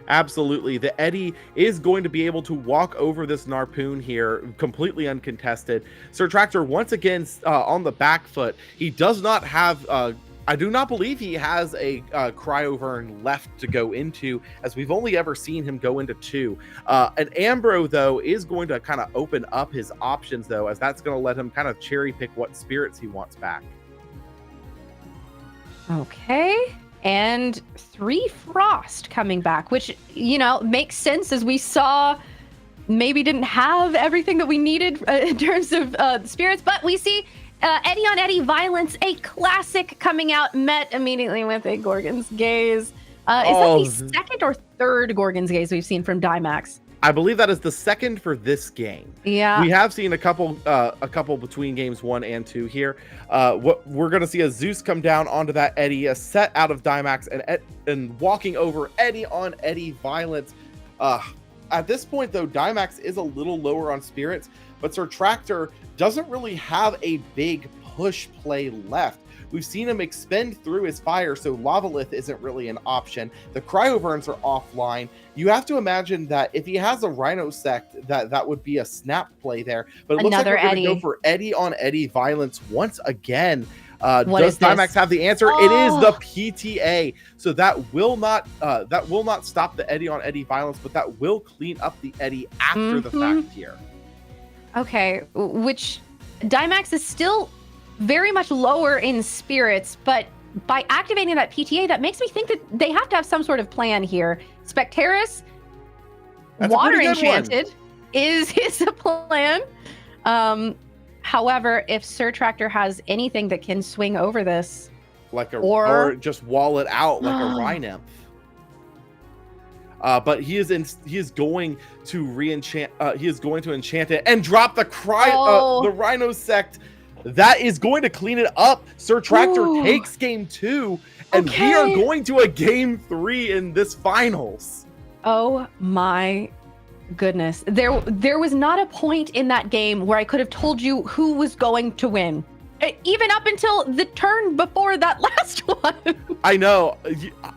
Absolutely. The Eddie is going to be able to walk over this Narpoon here, completely uncontested. Sir Tractor, once again, on the back foot. He does not have... I do not believe he has a Cryovern left to go into, as we've only ever seen him go into 2. An Ambro, though, is going to kind of open up his options, though, as that's going to let him kind of cherry pick what spirits he wants back. Okay. And 3 Frost coming back, which, you know, makes sense as we saw maybe didn't have everything that we needed in terms of spirits, but we see... Eddie on Eddie Violence, a classic coming out, met immediately with a Gorgon's Gaze. Is that the second or third Gorgon's Gaze we've seen from Dimax? I believe that is the second for this game. Yeah. We have seen a couple between games 1 and 2 here. What we're going to see a Zeus come down onto that Eddie, a set out of Dimax, and walking over Eddie on Eddie Violence. At this point, though, Dimax is a little lower on spirits, but Sir Tractor doesn't really have a big push play left. We've seen him expend through his fire, so Lavalith isn't really an option. The Cryoverns are offline. You have to imagine that if he has a Rhino Sect, that would be a snap play there. But it looks like we're going to go for Eddie on Eddie Violence once again. Does Dimax have the answer? It is the PTA. So that will not stop the Eddie on Eddie Violence, but that will clean up the Eddie after the fact here. Okay, which Dimax is still very much lower in spirits, but by activating that PTA, that makes me think that they have to have some sort of plan here. Specteris, Water Enchanted is a plan. However, if Sir Tractor has anything that can swing over this, or just wall it out like a Rhino. But he is going to re-enchant. He is going to enchant it and drop the the Rhino Sect. That is going to clean it up. Sir Tractor takes game 2, and we are going to a game 3 in this finals. Oh my goodness! There was not a point in that game where I could have told you who was going to win. even up until the turn before that last one. I know.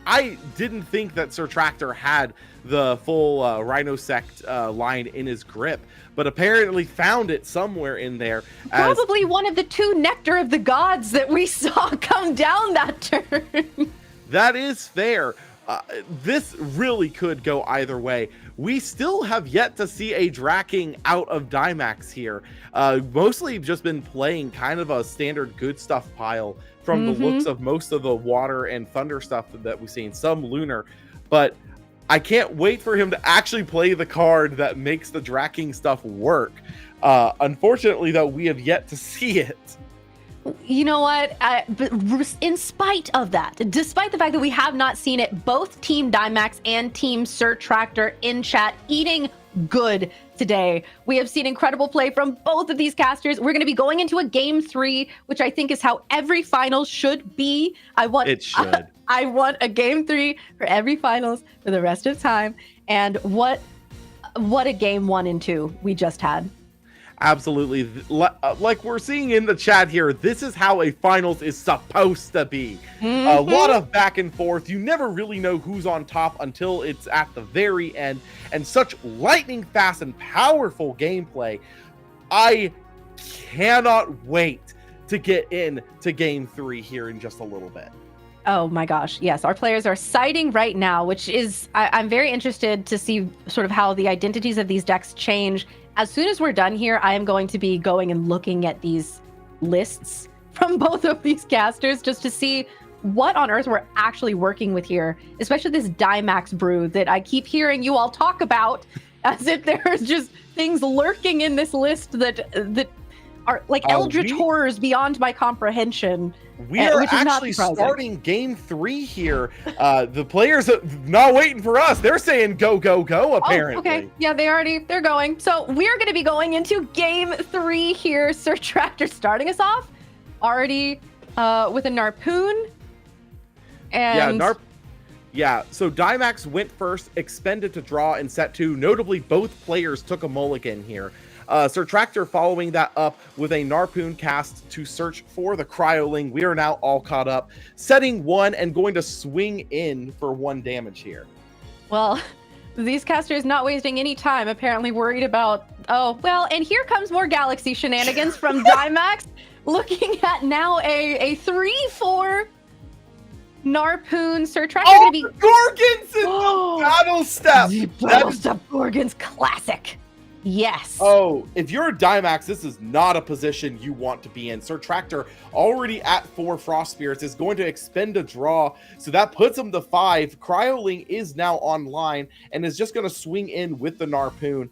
I didn't think that Sir Tractor had the full Rhinosect line in his grip, but apparently found it somewhere in there. Probably one of the 2 Nectar of the Gods that we saw come down that turn. That is fair. This really could go either way. We still have yet to see a Draking out of Dynamax here. Mostly just been playing kind of a standard good stuff pile from the looks of most of the water and thunder stuff that we've seen. Some lunar, but I can't wait for him to actually play the card that makes the Draking stuff work. Unfortunately, though, we have yet to see it. You know what? But in spite of that, despite the fact that we have not seen it, both Team Dynamax and Team Sir Tractor in chat eating good today. We have seen incredible play from both of these casters. We're going to be going into a game 3, which I think is how every finals should be. It should. I want a game 3 for every finals for the rest of time. And what a game 1 and 2 we just had. Absolutely. Like we're seeing in the chat here, this is how a finals is supposed to be. A lot of back and forth. You never really know who's on top until it's at the very end. And such lightning fast and powerful gameplay. I cannot wait to get into game 3 here in just a little bit. Oh my gosh. Yes. Our players are siding right now, which is, I'm very interested to see sort of how the identities of these decks change. As soon as we're done here, I am going to be going and looking at these lists from both of these casters just to see what on earth we're actually working with here, especially this Dynamax brew that I keep hearing you all talk about as if there's just things lurking in this list that are like eldritch horrors beyond my comprehension. We are actually starting game 3 here. The players are not waiting for us. They're saying go, go, go, apparently. Oh, okay. Yeah, they're going. So we're going to be going into game 3 here. Sir Tractor starting us off already with a Narpoon. And so Dynamax went first, expended to draw in set 2. Notably, both players took a mulligan here. Sir Tractor following that up with a Narpoon cast to search for the Cryoling. We are now all caught up, setting 1 and going to swing in for 1 damage here. Well, these casters not wasting any time, apparently worried about, and here comes more Galaxy shenanigans from Dynamax, looking at now a 3/4 Narpoon. Sir Tractor going to be... Gorgons in the battle step! The battle step Gorgons classic. Yes. Oh, if you're a Dynamax, this is not a position you want to be in. Sir Tractor, already at 4 Frost Spirits, is going to expend a draw, so that puts him to 5. Cryoling is now online and is just going to swing in with the Narpoon.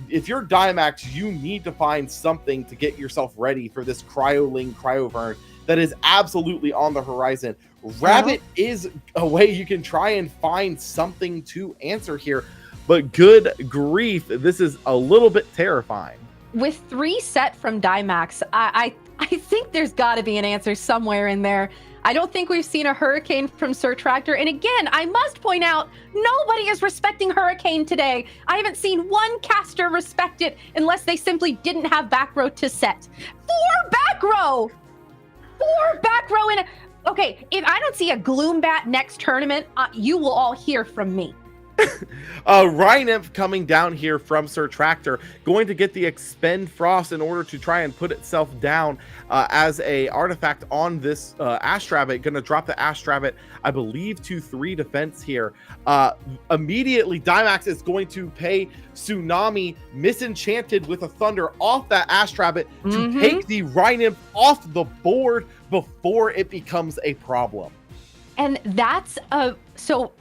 If you're Dynamax, you need to find something to get yourself ready for this Cryoling Cryovern that is absolutely on the horizon. Rabbit is a way you can try and find something to answer here. But good grief, this is a little bit terrifying. With 3 set from Dynamax, I think there's got to be an answer somewhere in there. I don't think we've seen a Hurricane from Sir Tractor. And again, I must point out, nobody is respecting Hurricane today. I haven't seen one caster respect it unless they simply didn't have back row to set. 4 back row! 4 back row in a... Okay, if I don't see a Gloombat next tournament, you will all hear from me. Rhynymph coming down here from Sir Tractor, going to get the Expend Frost in order to try and put itself down as a artifact on this Astrabbit. Going to drop the Astrabbit, I believe, to 3 defense here. Immediately, Dynamax is going to pay Tsunami Misenchanted with a Thunder off that Astrabbit to take the Rhynymph off the board before it becomes a problem. And that's so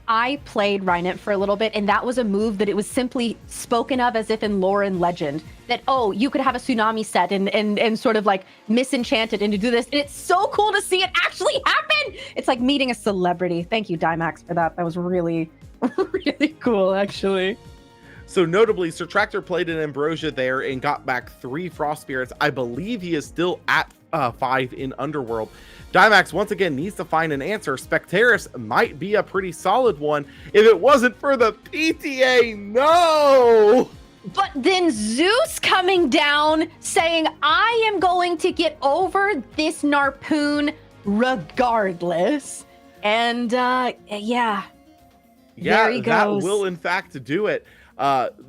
I played Rhynymph for a little bit, and that was a move that it was simply spoken of as if in lore and legend that, you could have a Tsunami set and sort of like misenchanted and to do this. And it's so cool to see it actually happen. It's like meeting a celebrity. Thank you, Dynamax, for that. That was really, really cool, actually. So notably, Sir Tractor played an Ambrosia there and got back 3 Frost Spirits. I believe he is still at 5 in Underworld. Dynamax once again needs to find an answer. Spectaris might be a pretty solid one if it wasn't for the PTA. No! But then Zeus coming down saying, I am going to get over this Narpoon regardless. And yeah, there he that goes. will in fact do it.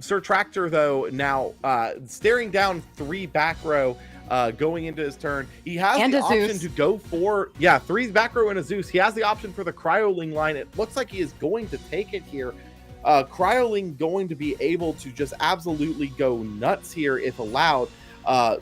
Sir Tractor, though, now staring down 3 back row going into his turn. He has And the a option Zeus. to go for, 3 back row and a Zeus. He has the option for the Cryoling line. It looks like he is going to take it here. Cryoling going to be able to just absolutely go nuts here if allowed.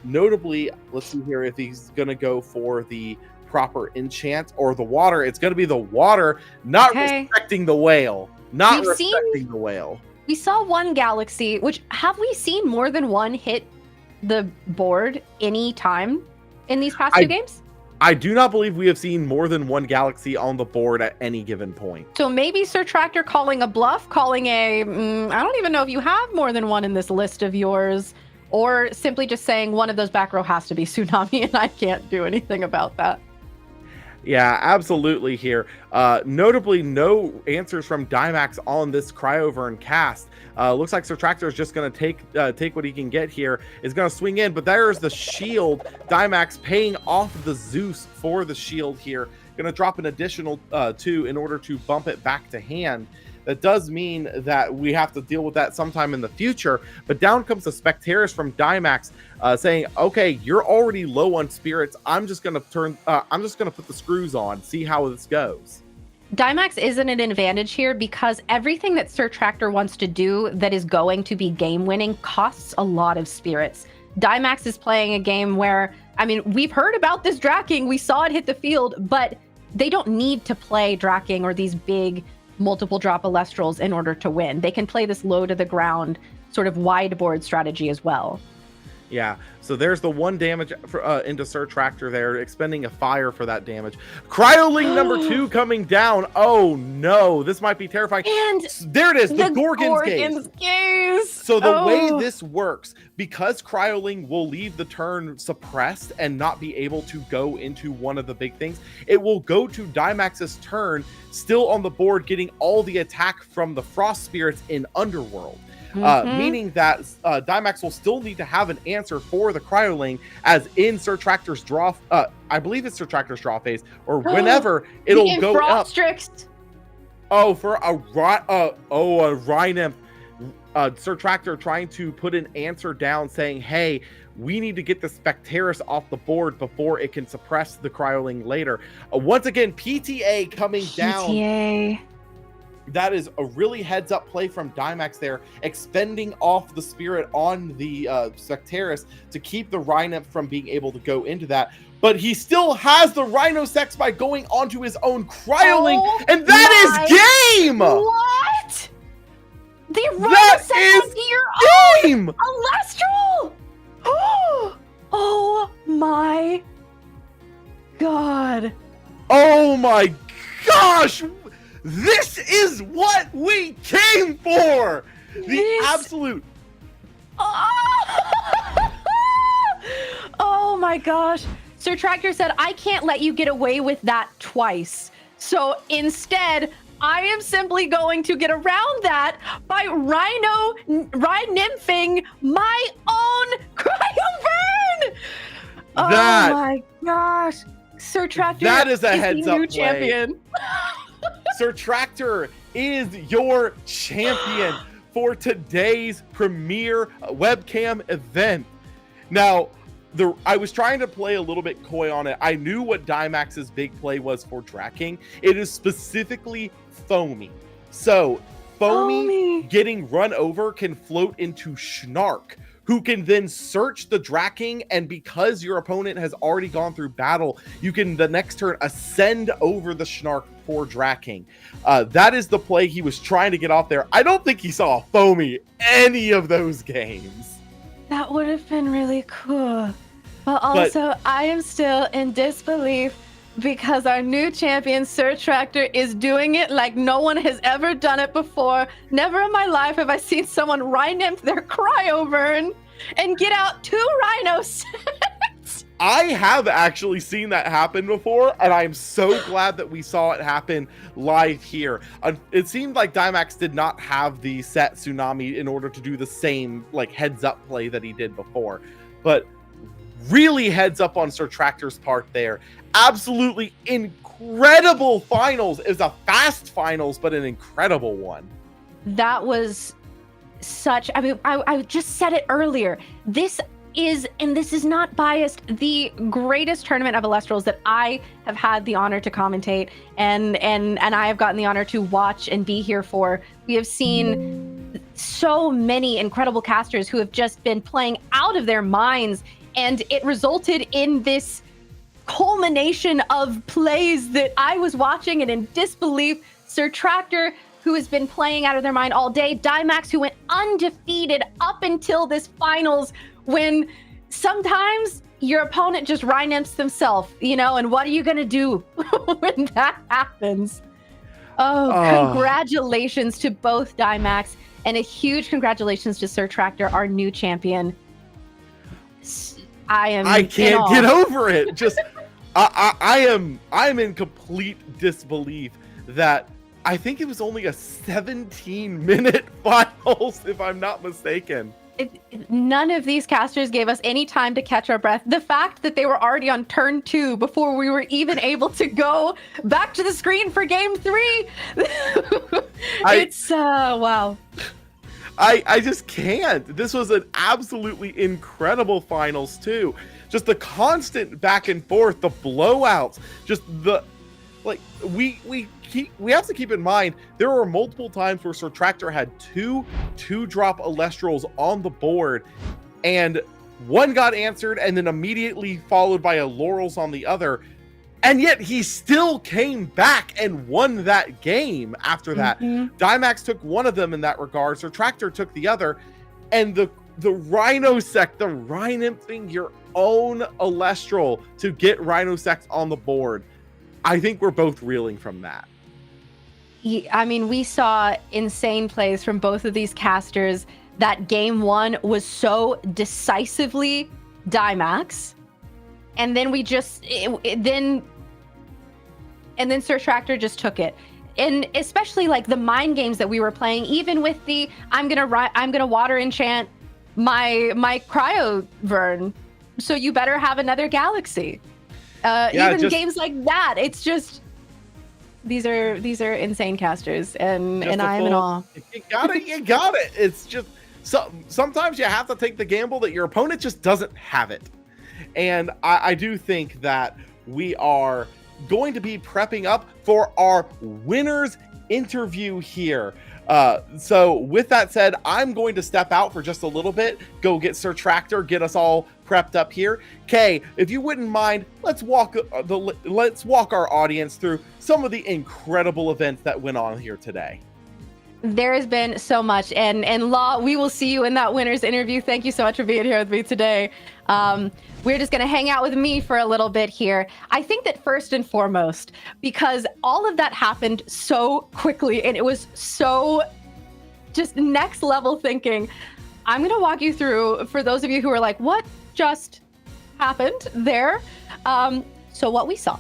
Notably, let's see here if he's going to go for the proper enchant or the water. It's going to be the water, not respecting the whale. Not respecting the whale. We saw one galaxy, which have we seen more than one hit the board any time in these past 2 games? I do not believe we have seen more than one galaxy on the board at any given point. So maybe Sir Tractor calling a bluff, calling I don't even know if you have more than one in this list of yours, or simply just saying one of those back row has to be Tsunami and I can't do anything about that. Yeah, absolutely here. Notably, no answers from Dymax on this Cryovern cast. Looks like Sir Tractor is just going to take what he can get here. Is going to swing in, but there's the shield. Dymax paying off the Zeus for the shield here. Going to drop an additional 2 in order to bump it back to hand. That does mean that we have to deal with that sometime in the future. But down comes the Spectaris from Dymax, saying, "Okay, you're already low on spirits. I'm just gonna put the screws on, see how this goes." Dymax isn't an advantage here because everything that Sir Tractor wants to do that is going to be game winning costs a lot of spirits. Dymax is playing a game where, I mean, we've heard about this Draking, we saw it hit the field, but they don't need to play Draking or these big multiple drop Elestrals in order to win. They can play this low to the ground sort of wide board strategy as well. Yeah, so there's the 1 damage into Sir Tractor there, expending a fire for that damage. Cryoling number 2 coming down. Oh no, this might be terrifying. And there it is, the Gorgon's Gaze. So the way this works, because Cryoling will leave the turn suppressed and not be able to go into one of the big things, it will go to Dymax's turn, still on the board, getting all the attack from the Frost Spirits in Underworld. Meaning that Dymax will still need to have an answer for the Cryoling, as in Sir Tractor's draw. I believe it's Sir Tractor's draw phase, or whenever it'll go up. Oh, for a Rhynymph. Sir Tractor trying to put an answer down, saying, "Hey, we need to get the Spectaris off the board before it can suppress the Cryoling later." Once again, PTA coming down. That is a really heads-up play from Dymax there, expending off the spirit on the Spectaris to keep the Rhynymph from being able to go into that. But he still has the Rhino Sex by going onto his own Cryoling, and that is game! What? The Rhino Sex is your game! Elestral! Oh my god. Oh my gosh! This is what we came for! The absolute... Oh my gosh. Sir Tractor said, I can't let you get away with that twice. So instead, I am simply going to get around that by Rhynymphing my own Cryoburn! Oh my gosh. Sir Tractor that is a heads up new champion. Sir Tractor is your champion for today's premier webcam event. Now, I was trying to play a little bit coy on it. I knew what Dymax's big play was for Draking. It is specifically Foamy. So, Foamy getting run over can float into Schnark, who can then search the Draking, and because your opponent has already gone through battle, you can the next turn ascend over the Schnark for Draking. That is the play he was trying to get off there. I don't think he saw Foamy any of those games. That would have been really cool. But also, I am still in disbelief because our new champion, Sir Tractor, is doing it like no one has ever done it before. Never in my life have I seen someone Rhynymph their Cryoburn and get out 2 Rhino sets. I have actually seen that happen before, and I'm so glad that we saw it happen live here. It seemed like Daimax did not have the set Tsunami in order to do the same like heads up play that he did before, but really heads up on Sir Tractor's part there. Absolutely incredible finals. It was a fast finals, but an incredible one. That was such, I mean, I just said it earlier. This is, and this is not biased, the greatest tournament of Elestrals that I have had the honor to commentate and I have gotten the honor to watch and be here for. We have seen so many incredible casters who have just been playing out of their minds, and it resulted in this culmination of plays that I was watching and in disbelief. Sir Tractor, who has been playing out of their mind all day, Daimax, who went undefeated up until this finals, when sometimes your opponent just Rhymps themselves, you know, and what are you going to do when that happens? Congratulations to both Daimax, and a huge congratulations to Sir Tractor, our new champion. I can't get over it. Just I'm in complete disbelief that I think it was only a 17-minute finals, if I'm not mistaken. None of these casters gave us any time to catch our breath. The fact that they were already on turn 2 before we were even able to go back to the screen for game 3. It's wow. I just can't. This was an absolutely incredible finals too. Just the constant back and forth, the blowouts, just the like we have to keep in mind there were multiple times where Sir Tractor had 2-drop Elestrals on the board, and one got answered and then immediately followed by a Laurels on the other, and yet he still came back and won that game after that. Daimax took one of them in that regard, Sir Tractor took the other, and the Rhinosect, the Rhymphing your own Elestral to get Rhinosect on the board. I think we're both reeling from that. I mean, we saw insane plays from both of these casters. That game 1 was so decisively Daimax, and then then Sir Tractor just took it. And especially like the mind games that we were playing, even with the I'm gonna water enchant my Cryovern, so you better have another Galaxy. Games like that, it's just these are insane casters, and I'm in awe. You got it. It's just sometimes you have to take the gamble that your opponent just doesn't have it, and I do think that we are going to be prepping up for our winners interview here. So with that said, I'm going to step out for just a little bit, go get Sir Tractor, get us all prepped up here. Kay, if you wouldn't mind, let's walk our audience through some of the incredible events that went on here today. There has been so much, and Law, we will see you in that winner's interview. Thank you so much for being here with me today. We're just going to hang out with me for a little bit here. I think that first and foremost, because all of that happened so quickly and it was so just next level thinking, I'm going to walk you through, for those of you who are like, what just happened there? So what we saw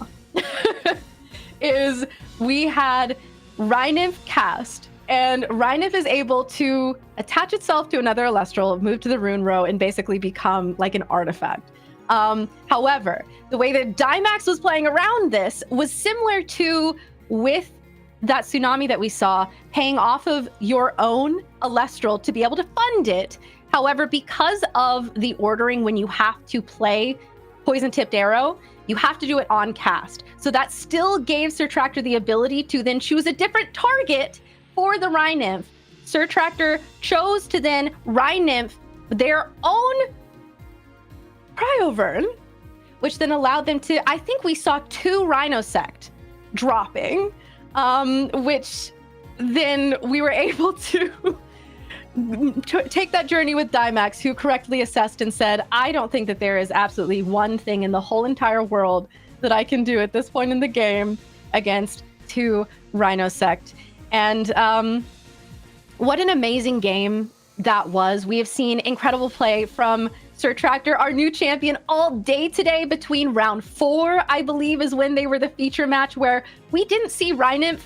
is we had Rhynymph cast, and Rhynymph is able to attach itself to another Elestral, move to the rune row, and basically become like an artifact. However, the way that Daimax was playing around this was similar to with that Tsunami that we saw, paying off of your own Elestral to be able to fund it. However, because of the ordering when you have to play Poison Tipped Arrow, you have to do it on cast. So that still gave Sir Tractor the ability to then choose a different target for the Rhynymph. Sir Tractor chose to then Rhynymph their own Cryovern, which then allowed them to, I think we saw 2 Rhinosect dropping, which then we were able to take that journey with Daimax, who correctly assessed and said, I don't think that there is absolutely one thing in the whole entire world that I can do at this point in the game against 2 Rhinosect. And what an amazing game that was. We have seen incredible play from Sir Tractor, our new champion, all day today. Between round 4, I believe, is when they were the feature match, where we didn't see Rhynymph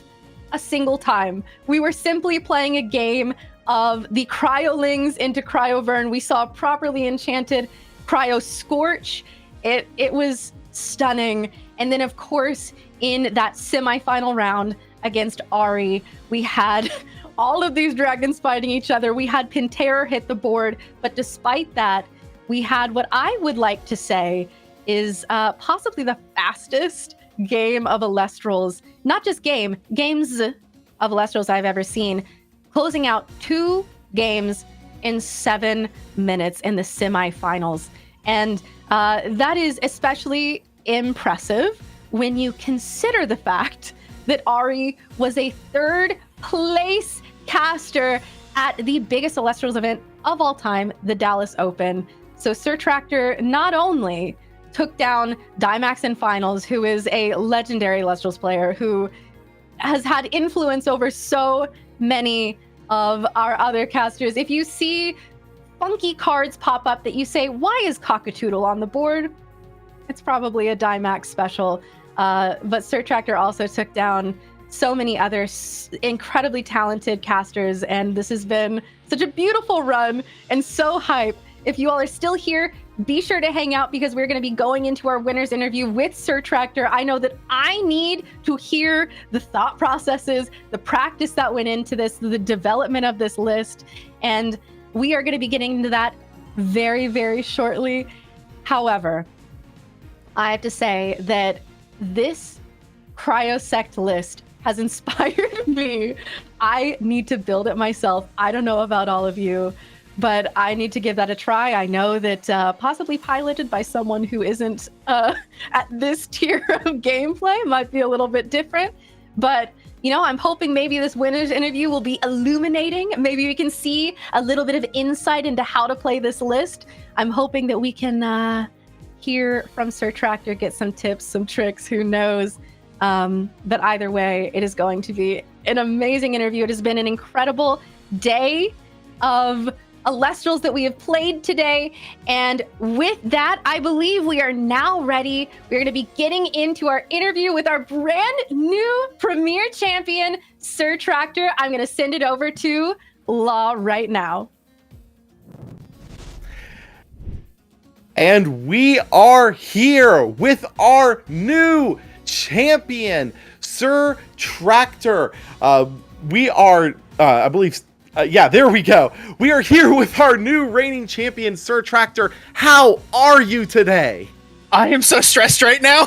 a single time. We were simply playing a game of the Cryolings into Cryovern. We saw properly enchanted Cryo Scorch. It was stunning. And then, of course, in that semifinal round against Ari, we had all of these dragons fighting each other. We had Pintera hit the board, but despite that, we had what I would like to say is possibly the fastest game of Elestrals, not just games of Elestrals I've ever seen, closing out 2 games in 7 minutes in the semifinals. And that is especially impressive when you consider the fact that Ari was a 3rd place caster at the biggest Elestrals event of all time, the Dallas Open. So Sir Tractor not only took down Dimax in finals, who is a legendary Elestrals player who has had influence over so many of our other casters. If you see funky cards pop up that you say, why is Cockatoodle on the board? It's probably a Dimax special. But Sir Tractor also took down so many other incredibly talented casters, and this has been such a beautiful run and so hype. If you all are still here, be sure to hang out because we're going to be going into our winner's interview with Sir Tractor. I know that I need to hear the thought processes, the practice that went into this, the development of this list, and we are going to be getting into that very, very shortly. However, I have to say that this Cryosect list has inspired me. I need to build it myself. I don't know about all of you, but I need to give that a try. I know that possibly piloted by someone who isn't at this tier of gameplay might be a little bit different, but you know, I'm hoping maybe this winner's interview will be illuminating. Maybe we can see a little bit of insight into how to play this list. I'm hoping that we can hear from Sir Tractor, get some tips, some tricks, who knows. But either way, it is going to be an amazing interview. It has been an incredible day of Elestrals that we have played today. And with that, I believe we are now ready. We're going to be getting into our interview with our brand new Premier Champion, Sir Tractor. I'm going to send it over to Law right now. And we are here with our new champion, Sir Tractor. We are, I believe, there we go. We are here with our new reigning champion, Sir Tractor. How are you today? I am so stressed right now.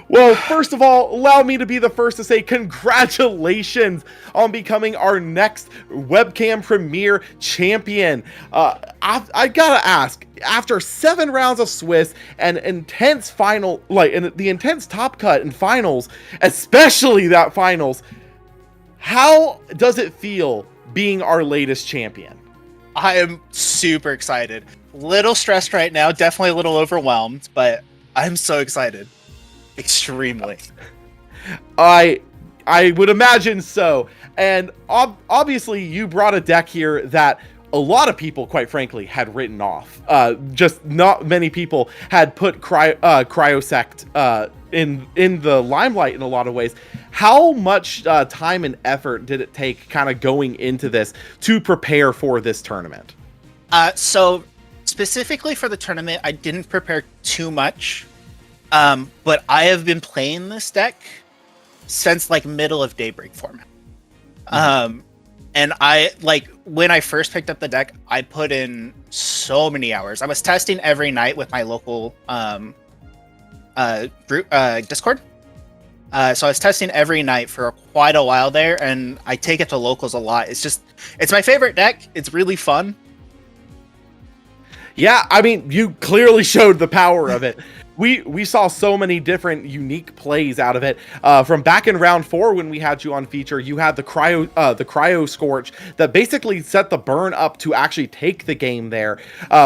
Well, first of all, allow me to be the first to say congratulations on becoming our next webcam premier champion. I gotta ask, after 7 rounds of Swiss and intense final, and the intense top cut in finals, especially that finals, how does it feel being our latest champion? I am super excited. Little stressed right now, definitely a little overwhelmed, but I'm so excited. Extremely. I would imagine so. And obviously you brought a deck here that a lot of people, quite frankly, had written off. Just not many people had put Cryosect in the limelight in a lot of ways. How much time and effort did it take kind of going into this to prepare for this tournament? So specifically for the tournament, I didn't prepare too much. But I have been playing this deck since like middle of Daybreak format. And I when I first picked up the deck, I put in so many hours. I was testing every night with my local Discord. So I was testing every night for quite a while there, and I take it to locals a lot. It's my favorite deck. It's really fun. Yeah, I mean, you clearly showed the power of it. we saw so many different unique plays out of it. From back in round 4 when we had you on feature, you had the cryo scorch that basically set the burn up to actually take the game there.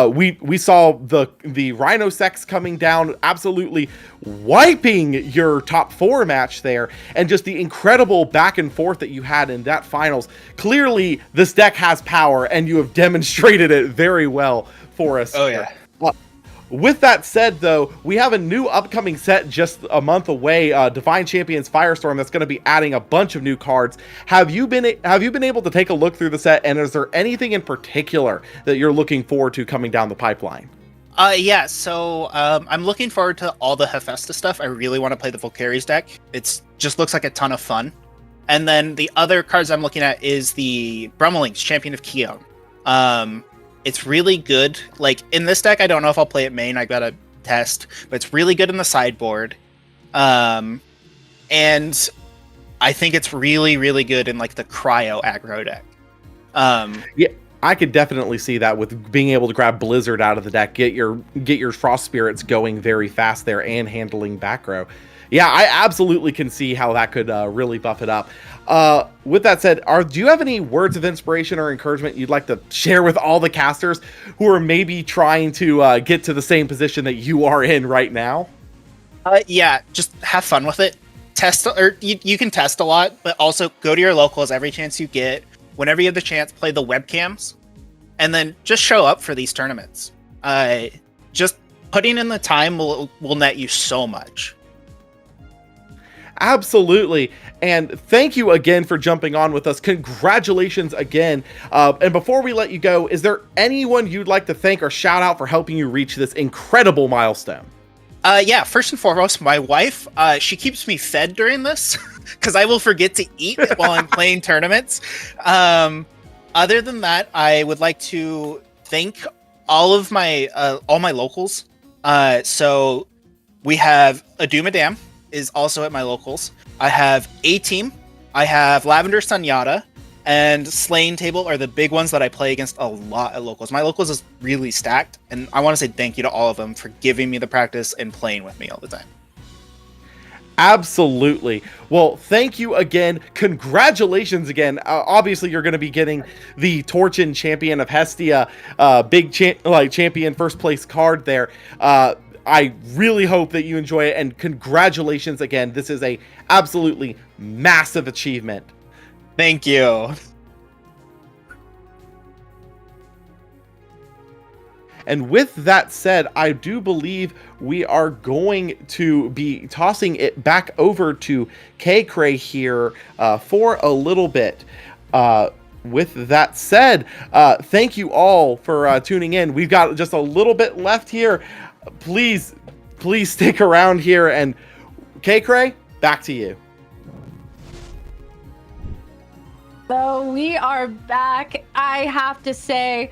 We saw the Rhino Sex coming down, absolutely wiping your top 4 match there, and just the incredible back and forth that you had in that finals. Clearly, this deck has power, and you have demonstrated it very well for us. Oh yeah. With that said, though, we have a new upcoming set just a month away, Divine Champions Firestorm, that's going to be adding a bunch of new cards. Have you been able to take a look through the set, and is there anything in particular that you're looking forward to coming down the pipeline? Yeah, so I'm looking forward to all the Hephaestus stuff. I really want to play the Volcaries deck. It's just looks like a ton of fun. And then the other cards I'm looking at is the Brummelings, Champion of Keon. It's really good. Like, in this deck, I don't know if I'll play it main. I gotta test. But it's really good in the sideboard. And I think it's really, really good in, like, the Cryo aggro deck. Yeah, I could definitely see that with being able to grab Blizzard out of the deck, get your Frost Spirits going very fast there, and handling back row. Yeah, I absolutely can see how that could really buff it up. With that said, do you have any words of inspiration or encouragement you'd like to share with all the casters who are maybe trying to get to the same position that you are in right now? Yeah, just have fun with it. Test, or you can test a lot, but also go to your locals every chance you get. Whenever you have the chance, play the webcams, and then just show up for these tournaments. Just putting in the time will net you so much. Absolutely. And thank you again for jumping on with us. Congratulations again. And before we let you go, is there anyone you'd like to thank or shout out for helping you reach this incredible milestone? Yeah, first and foremost, my wife. She keeps me fed during this because I will forget to eat while I'm playing tournaments. Other than that, I would like to thank all my locals. So we have Adumadam is also at my locals. I have A-Team, I have Lavender Sunyata, and Slaying Table are the big ones that I play against a lot at locals. My locals is really stacked, and I want to say thank you to all of them for giving me the practice and playing with me all the time. Absolutely. Well, thank you again. Congratulations again. Obviously, you're going to be getting the Torchin Champion of Hestia, champion first place card there. I really hope that you enjoy it, and congratulations again. This is a absolutely massive achievement. Thank you. And with that said, I do believe we are going to be tossing it back over to K-Cray here for a little bit. With that said, thank you all for tuning in. We've got just a little bit left here. Please stick around here, and K-Cray, back to you. So we are back. I have to say,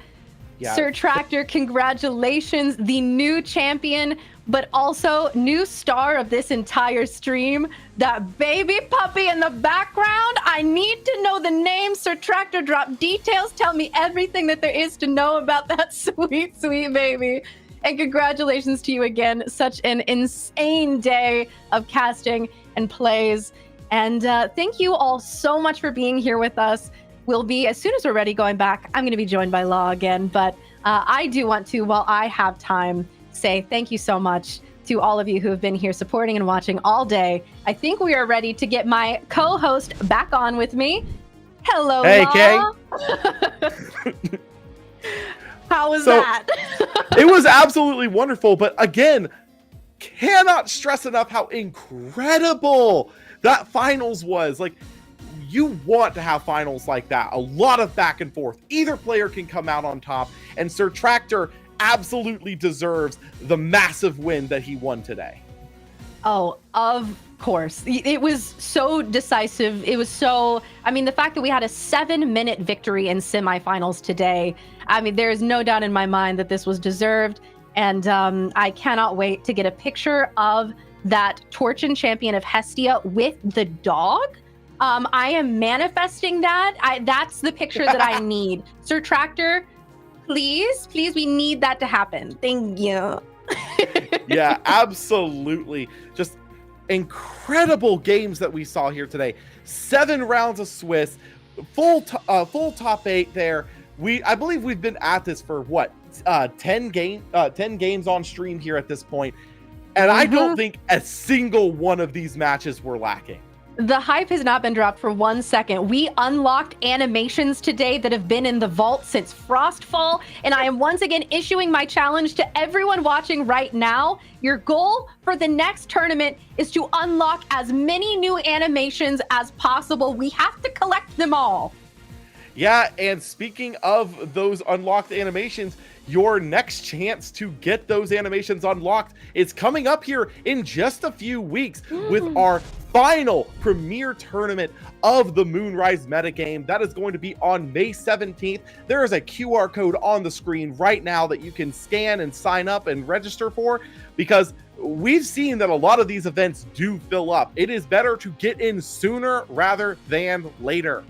Yeah. Sir Tractor, congratulations, the new champion, but also new star of this entire stream. That baby puppy in the background, I need to know the name. Sir Tractor, drop details. Tell me everything that there is to know about that sweet, sweet baby. And congratulations to you again. Such an insane day of casting and plays. And thank you all so much for being here with us. We'll be, as soon as we're ready, going back. I'm going to be joined by Law again. But I do want to, while I have time, say thank you so much to all of you who have been here supporting and watching all day. I think we are ready to get my co-host back on with me. Hello, Hey, Law. Kay. How was So, that? It was absolutely wonderful, but again, cannot stress enough how incredible that finals was. Like, you want to have finals like that. A lot of back and forth. Either player can come out on top, and Sir Tractor absolutely deserves the massive win that he won today. Oh, of course. It was so decisive. It was so, I mean, the fact that we had a 7-minute victory in semifinals today, I mean, there is no doubt in my mind that this was deserved. And I cannot wait to get a picture of that Torchin Champion of Hestia with the dog. I am manifesting that. That's the picture that I need. Sir Tractor, please, we need that to happen. Thank you. Yeah, absolutely. Just incredible games that we saw here today. 7 rounds of Swiss, full top 8 there. I believe we've been at this for what, 10 games on stream here at this point, and I don't think a single one of these matches were lacking. The hype has not been dropped for 1 second. We unlocked animations today that have been in the vault since Frostfall, and I am once again issuing my challenge to everyone watching right now. Your goal for the next tournament is to unlock as many new animations as possible. We have to collect them all. Yeah, and speaking of those unlocked animations, your next chance to get those animations unlocked is coming up here in just a few weeks with our final Premier Tournament of the Moonrise metagame. That is going to be on May 17th. There is a QR code on the screen right now that you can scan and sign up and register for, because we've seen that a lot of these events do fill up. It is better to get in sooner rather than later.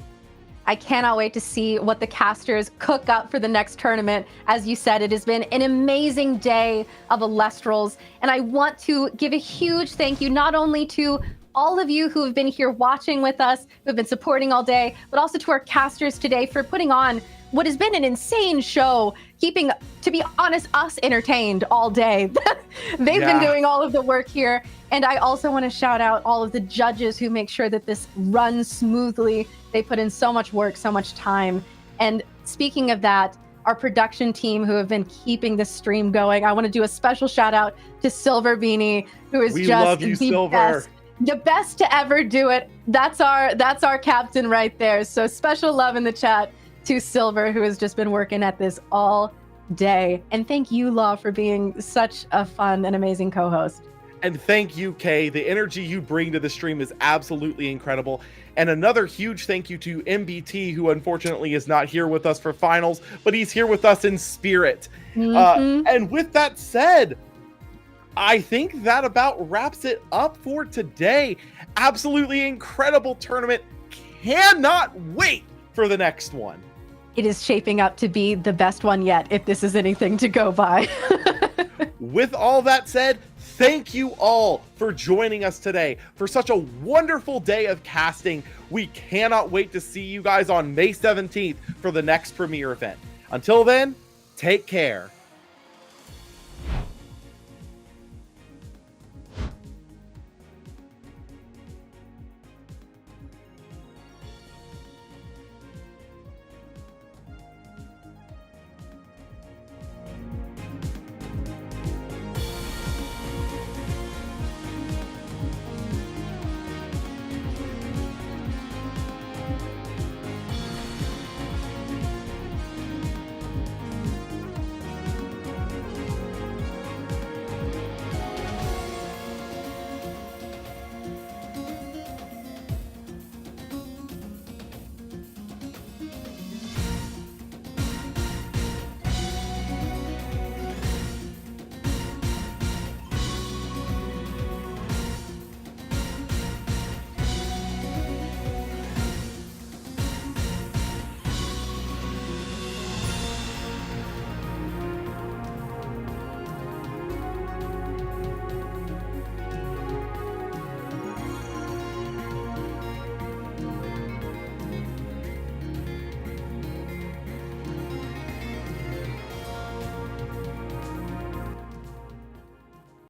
I cannot wait to see what the casters cook up for the next tournament. As you said, it has been an amazing day of Elestrals, and I want to give a huge thank you not only to all of you who have been here watching with us, who have been supporting all day, but also to our casters today for putting on what has been an insane show, keeping, to be honest, us entertained all day. They've been doing all of the work here. And I also want to shout out all of the judges who make sure that this runs smoothly. They put in so much work, so much time. And speaking of that, our production team who have been keeping the stream going, I want to do a special shout out to Silver Beanie, who is just the best to ever do it. That's our captain right there. So special love in the chat to Silver, who has just been working at this all day. And thank you, Law, for being such a fun and amazing co-host. And thank you, Kay. The energy you bring to the stream is absolutely incredible. And another huge thank you to MBT, who unfortunately is not here with us for finals, but he's here with us in spirit. And with that said, I think that about wraps it up for today. Absolutely incredible tournament. Cannot wait for the next one. It is shaping up to be the best one yet, if this is anything to go by. With all that said, thank you all for joining us today for such a wonderful day of casting. We cannot wait to see you guys on May 17th for the next Premier event. Until then, take care.